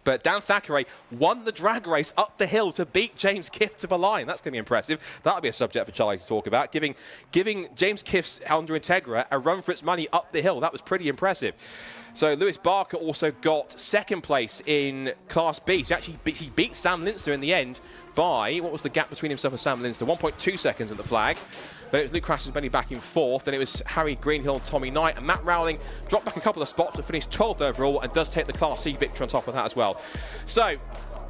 But Dan Thackeray won the drag race up the hill to beat James Kiff to the line. That's going to be impressive. That'll be a subject for Charlie to talk about. Giving James Kiff's Honda Integra a run for its money up the hill. That was pretty impressive. So Lewis Barker also got 2nd place in Class B. So actually he beat Sam Linster in the end by, what was the gap between himself and Sam Linster? 1.2 seconds at the flag. But it was Luke Crassusbenny back in 4th. Then it was Harry Greenhill and Tommy Knight. And Matt Rowling dropped back a couple of spots to finish 12th overall and does take the Class C victory on top of that as well. So,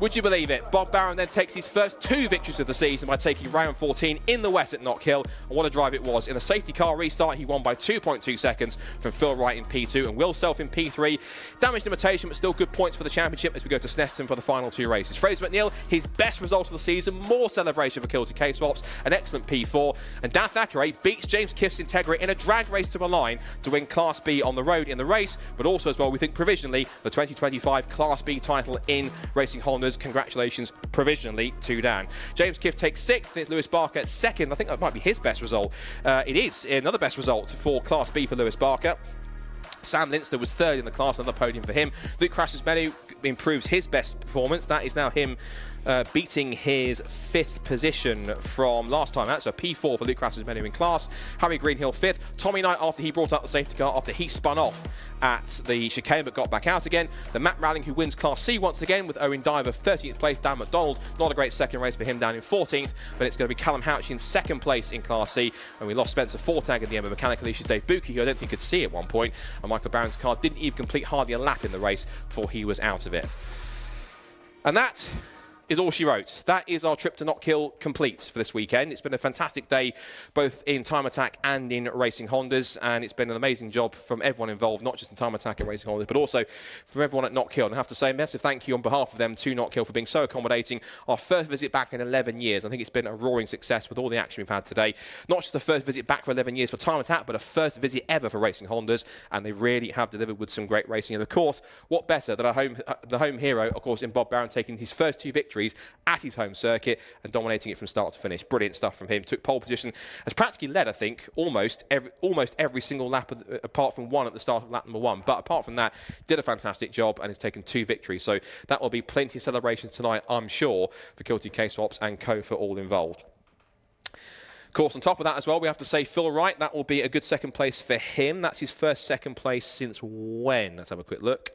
would you believe it? Bob Barron then takes his first 2 victories of the season by taking round 14 in the wet at Knockhill. And what a drive it was. In a safety car restart, he won by 2.2 seconds from Phil Wright in P2 and Will Self in P3. Damage limitation, but still good points for the championship as we go to Snetterton for the final 2 races. Fraser McNeil, his best result of the season, more celebration for Kilty K-Swaps, an excellent P4. And Dan Thackeray beats James Kiff's Integra in a drag race to the line to win Class B on the road in the race, but also as well, we think provisionally, the 2025 Class B title in Racing Honda's. Congratulations provisionally to Dan. James Kiff takes 6th. It's Lewis Barker at 2nd. I think that might be his best result. It is another best result for Class B for Lewis Barker. Sam Linster was 3rd in the class, another podium for him. Luke Crassusbenny improves his best performance. That is now him beating his 5th position from last time out. So P4 for Luke Crassusbenny in class. Harry Greenhill 5th. Tommy Knight, after he brought out the safety car, after he spun off at the chicane but got back out again. The Matt Rowling, who wins Class C once again with Owen Diver 13th place. Dan McDonald, not a great second race for him, down in 14th, but it's going to be Callum Houch in 2nd place in Class C. And we lost Spencer Fortag at the end with mechanical issues. Dave Buki, who I don't think could see at one point, and Michael Barron's car didn't even complete hardly a lap in the race before he was out of it. And that is all she wrote. That is our trip to Knockhill complete for this weekend. It's been a fantastic day, both in Time Attack and in Racing Hondas, and it's been an amazing job from everyone involved, not just in Time Attack and Racing Hondas, but also from everyone at Knockhill. And I have to say a massive thank you on behalf of them to Knockhill for being so accommodating. Our first visit back in 11 years. I think it's been a roaring success with all the action we've had today. Not just the first visit back for 11 years for Time Attack, but a first visit ever for Racing Hondas, and they really have delivered with some great racing. And of course, what better than the home hero, of course, in Bob Barron, taking his first 2 victories at his home circuit and dominating it from start to finish. Brilliant stuff from him. Took pole position, has practically led, I think, almost every single lap apart from one at the start of lap number 1. But apart from that, did a fantastic job and has taken 2 victories. So that will be plenty of celebrations tonight, I'm sure, for Kilty K-Swaps and co for all involved. Of course, on top of that as well, we have to say Phil Wright, that will be a good 2nd place for him. That's his first 2nd place since when? Let's have a quick look.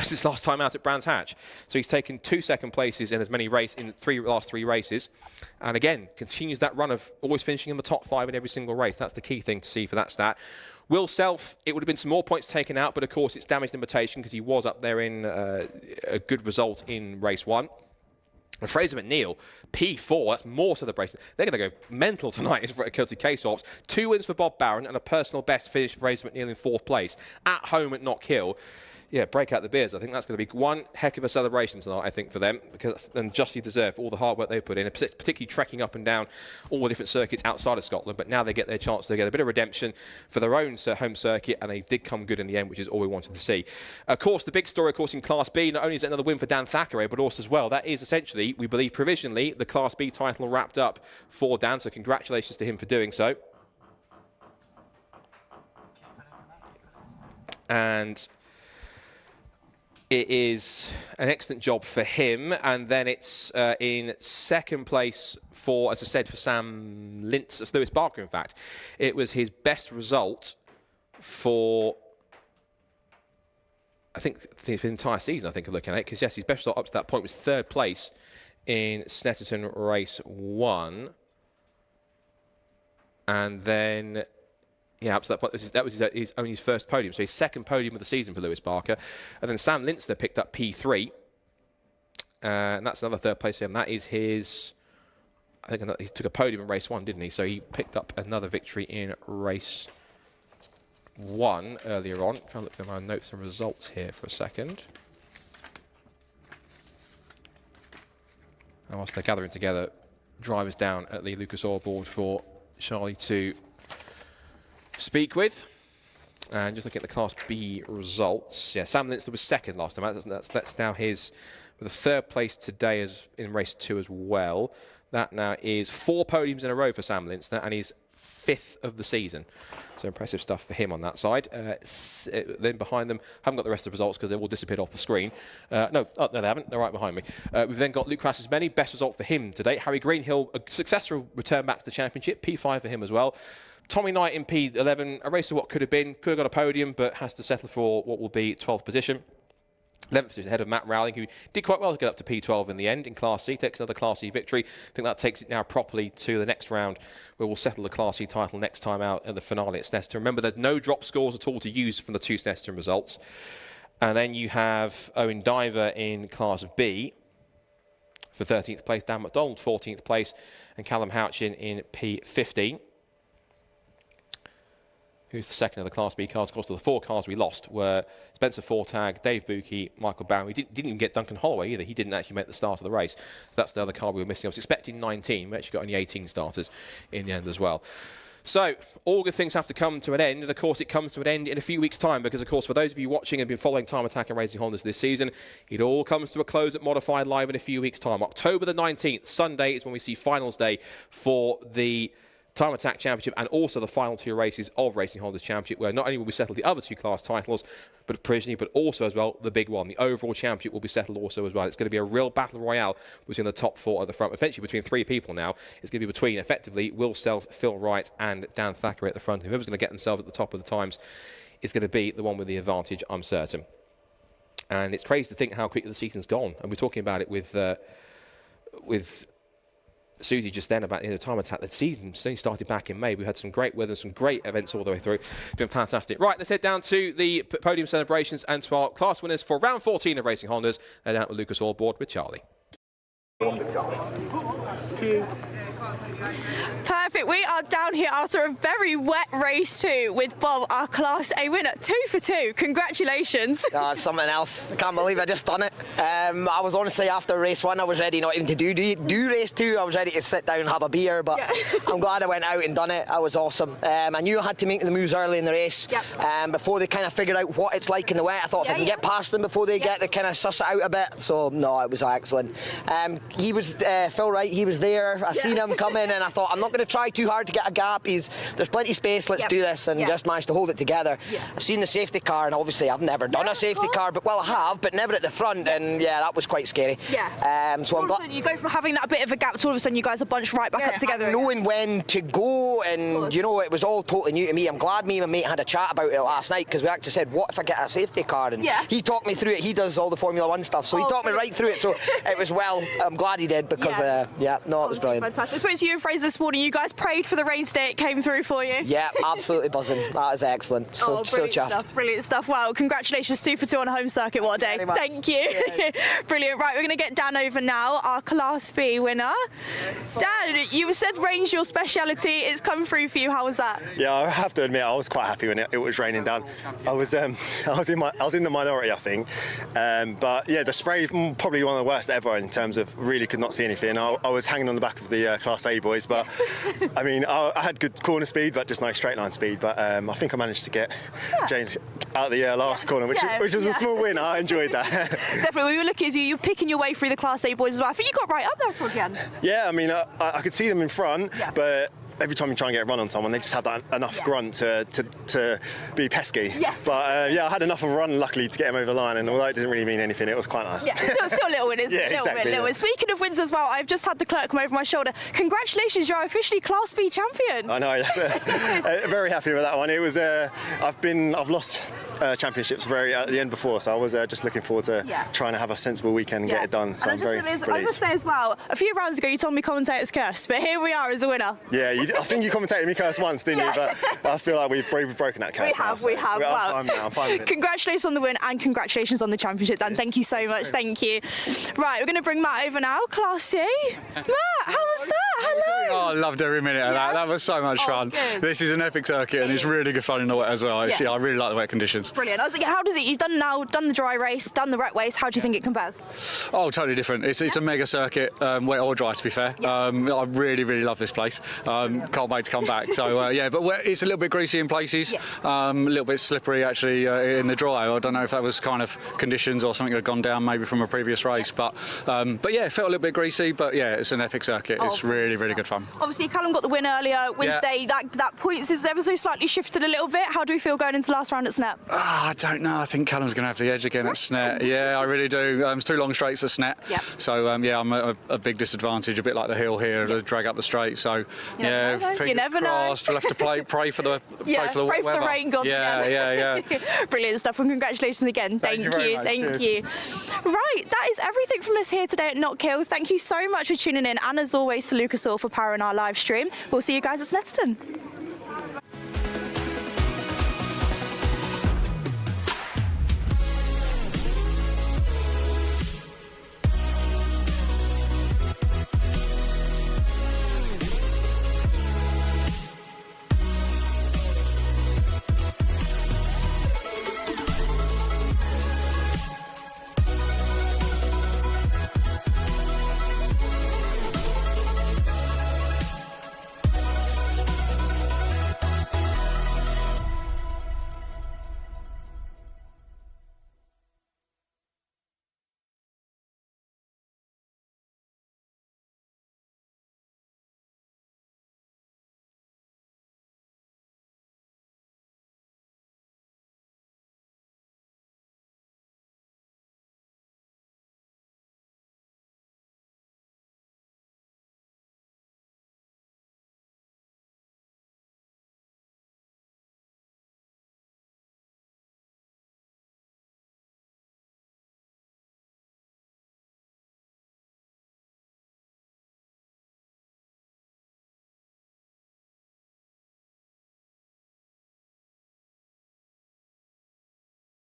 Since last time out at Brands Hatch. So he's taken 2 2nd places in as many races in the last 3 races. And again, continues that run of always finishing in the top 5 in every single race. That's the key thing to see for that stat. Will Self, it would have been some more points taken out, but of course it's damage limitation because he was up there in a good result in race 1. And Fraser McNeil, P4, that's more celebration. They're going to go mental tonight at Kilty K-Swaps. 2 wins for Bob Barron and a personal best finish for Fraser McNeil in 4th place at home at Knockhill. Yeah, break out the beers. I think that's going to be one heck of a celebration tonight, I think, for them, because and justly deserve all the hard work they've put in, particularly trekking up and down all the different circuits outside of Scotland. But now they get their chance to get a bit of redemption for their own home circuit, and they did come good in the end, which is all we wanted to see. Of course, the big story, of course, in Class B, not only is it another win for Dan Thackeray, but also as well, that is essentially, we believe provisionally, the Class B title wrapped up for Dan. So congratulations to him for doing so. And it is an excellent job for him, and then it's in 2nd place for, as I said, for Sam Lintz of Lewis Barker, in fact. It was his best result for, I think, for the entire season, I think, of looking at it, because, yes, his best result up to that point was 3rd place in Snetterton Race 1. And then, yeah, up to that point, that was only his 1st podium. So his 2nd podium of the season for Lewis Barker. And then Sam Lintzner picked up P3. And that's another 3rd place for him. That is his, I think he took a podium in race 1, didn't he? So he picked up another victory in race 1 earlier on. I'm trying to look through my notes and results here for a second. And whilst they're gathering together, drivers down at the Lucas Oil board for Charlie to speak with. And just looking at the Class B results. Yeah, Sam Lintzler was 2nd last time. That's now his, with a 3rd place today as in race 2 as well. That now is 4 podiums in a row for Sam Lintzler, and he's 5th of the season. So impressive stuff for him on that side. Then behind them, haven't got the rest of the results because they all disappeared off the screen. No, they haven't. They're right behind me. We've then got Luke Crassusmany, best result for him to date. Harry Greenhill, a successful return back to the championship, P5 for him as well. Tommy Knight in P11, a race of what could have got a podium, but has to settle for what will be 12th position. 11th position ahead of Matt Rowling, who did quite well to get up to P12 in the end in Class C, takes another Class C victory. I think that takes it now properly to the next round, where we'll settle the Class C title next time out at the finale at Snetterton. Remember, there's no drop scores at all to use from the 2 Snetterton results. And then you have Owen Diver in Class B for 13th place, Dan McDonald 14th place, and Callum Houchin in P15. Who's the 2nd of the Class B cars? Of course, the 4 cars we lost were Spencer Fortag, Dave Buki, Michael Barron. We didn't even get Duncan Holloway either. He didn't actually make the start of the race. So that's the other car we were missing. I was expecting 19. We actually got only 18 starters in the end as well. So, all good things have to come to an end, and of course it comes to an end in a few weeks' time, because of course for those of you watching and have been following Time Attack and Racing Hondas this season, it all comes to a close at Modified Live in a few weeks' time. October the 19th, Sunday, is when we see finals day for the Time Attack Championship and also the final 2 races of Racing Honda's Championship, where not only will we settle the other 2 class titles, but provisionally, but also as well the big one. The overall championship will be settled also as well. It's going to be a real battle royale between the top 4 at the front, eventually between 3 people now. It's going to be between, effectively, Will Self, Phil Wright and Dan Thackeray at the front. Whoever's going to get themselves at the top of the times is going to be the one with the advantage, I'm certain. And it's crazy to think how quickly the season's gone. And we're talking about it with Susie just then about the end of Time Attack. The season only started back in May. We had some great weather, some great events all the way through. It's been fantastic. Right, let's head down to the podium celebrations and to our class winners for round 14 of Racing Hondas. They're down at the Lucas Oil board with Charlie. Perfect. We are down here after a very wet race 2 with Bob, our Class A winner. 2 for 2. Congratulations. It's something else. I can't believe I just done it. I was honestly, after race 1, I was ready not even to do race 2. I was ready to sit down and have a beer, but yeah. I'm glad I went out and done it. That was awesome. I knew I had to make the moves early in the race. Yep. Before they kind of figured out what it's like in the wet. I thought if I can get past them before they get, they kind of suss it out a bit. So, no, it was excellent. He was, Phil Wright, he was there. I seen him coming and I thought, I'm not going to try too hard to get a gap. There's plenty of space, let's do this, and just managed to hold it together. I've seen the safety car, and obviously I've never done a safety car, but well, I have, but never at the front, and yeah, that was quite scary. So I'm glad you go from having that bit of a gap to all of a sudden you guys are bunched right back up together. And knowing when to go, and you know, it was all totally new to me. I'm glad me and my mate had a chat about it last night, because we actually said, what if I get a safety car? And he talked me through it. He does all the Formula 1 stuff, so he talked me right through it. So it was, well, I'm glad he did, because no, it was brilliant. Fantastic. I spoke to you and Fraser this morning. You guys prayed for the rain today. It came through for you. Yeah, absolutely buzzing. That is excellent. So chuffed. Brilliant stuff. Wow, congratulations, 2 for 2 on a home circuit. What a day. Thank you. Brilliant. Right, we're going to get Dan over now, our Class B winner. Dan, you said rain's your speciality. It's come through for you. How was that? Yeah, I have to admit I was quite happy when it was raining down. I was in the minority, I think. But yeah, the spray probably one of the worst ever in terms of really could not see anything. I was hanging on the back of the Class A boys, but I mean I had good corner speed, but just no straight line speed. But I think I managed to get James out the last corner, which was a small win. I enjoyed that. Definitely. We were looking at you. You're picking your way through the Class A boys as well. I think you got right up there towards the end. Yeah, I mean I could see them in front, but every time you try and get a run on someone, they just have that enough grunt to be pesky. Yes. But yeah, I had enough of a run, luckily, to get him over the line, and although it didn't really mean anything, it was quite nice. Yeah, still little winners. Yeah, exactly. Win. Speaking of wins as well, I've just had the clerk come over my shoulder. Congratulations, you're officially Class B champion. I know, yes. Very happy with that one. It was, I've lost championships at the end before, so I was just looking forward to trying to have a sensible weekend and get it done. So I'm very pleased. I must say as well, a few rounds ago you told me commentator's curse, but here we are as a winner. Yeah, I think you commentated me curse once, didn't you? But I feel like we've broken that curse. We have. Well, I'm fine with it. Congratulations on the win and congratulations on the championship, Dan. Thank you so much. Thank you. Right, we're going to bring Matt over now, Class C. Matt, how was that? Hello. Oh, I loved every minute of that. That was so much fun. Good. This is an epic circuit and it's really good fun in the wet as well. I really like the wet conditions. Brilliant. I was like, how does it? You've done the dry race, done the wet race. How do you think it compares? Oh, totally different. It's a mega circuit, wet or dry, to be fair. I really love this place. Can't wait to come back. So yeah, but it's a little bit greasy in places, a little bit slippery actually in the dry. I don't know if that was kind of conditions or something that had gone down maybe from a previous race, but yeah, it felt a little bit greasy. But yeah, it's an epic circuit. It's really good fun. Obviously, Callum got the win earlier. Wednesday, that points is ever so slightly shifted a little bit. How do we feel going into the last round at Snet? I don't know. I think Callum's going to have the edge again at Snet. Yeah, I really do. It's 2 long straights at Snet. Yep. So yeah, I'm at a big disadvantage, a bit like the hill here, to drag up the straight. So you never know. We'll have to pray for the rain gods again. Yeah. Brilliant stuff, and congratulations again. Thank you. Right, that is everything from us here today at Knockhill. Thank you so much for tuning in, and as always to Lucas Oil for powering our live stream. We'll see you guys at Snetterton.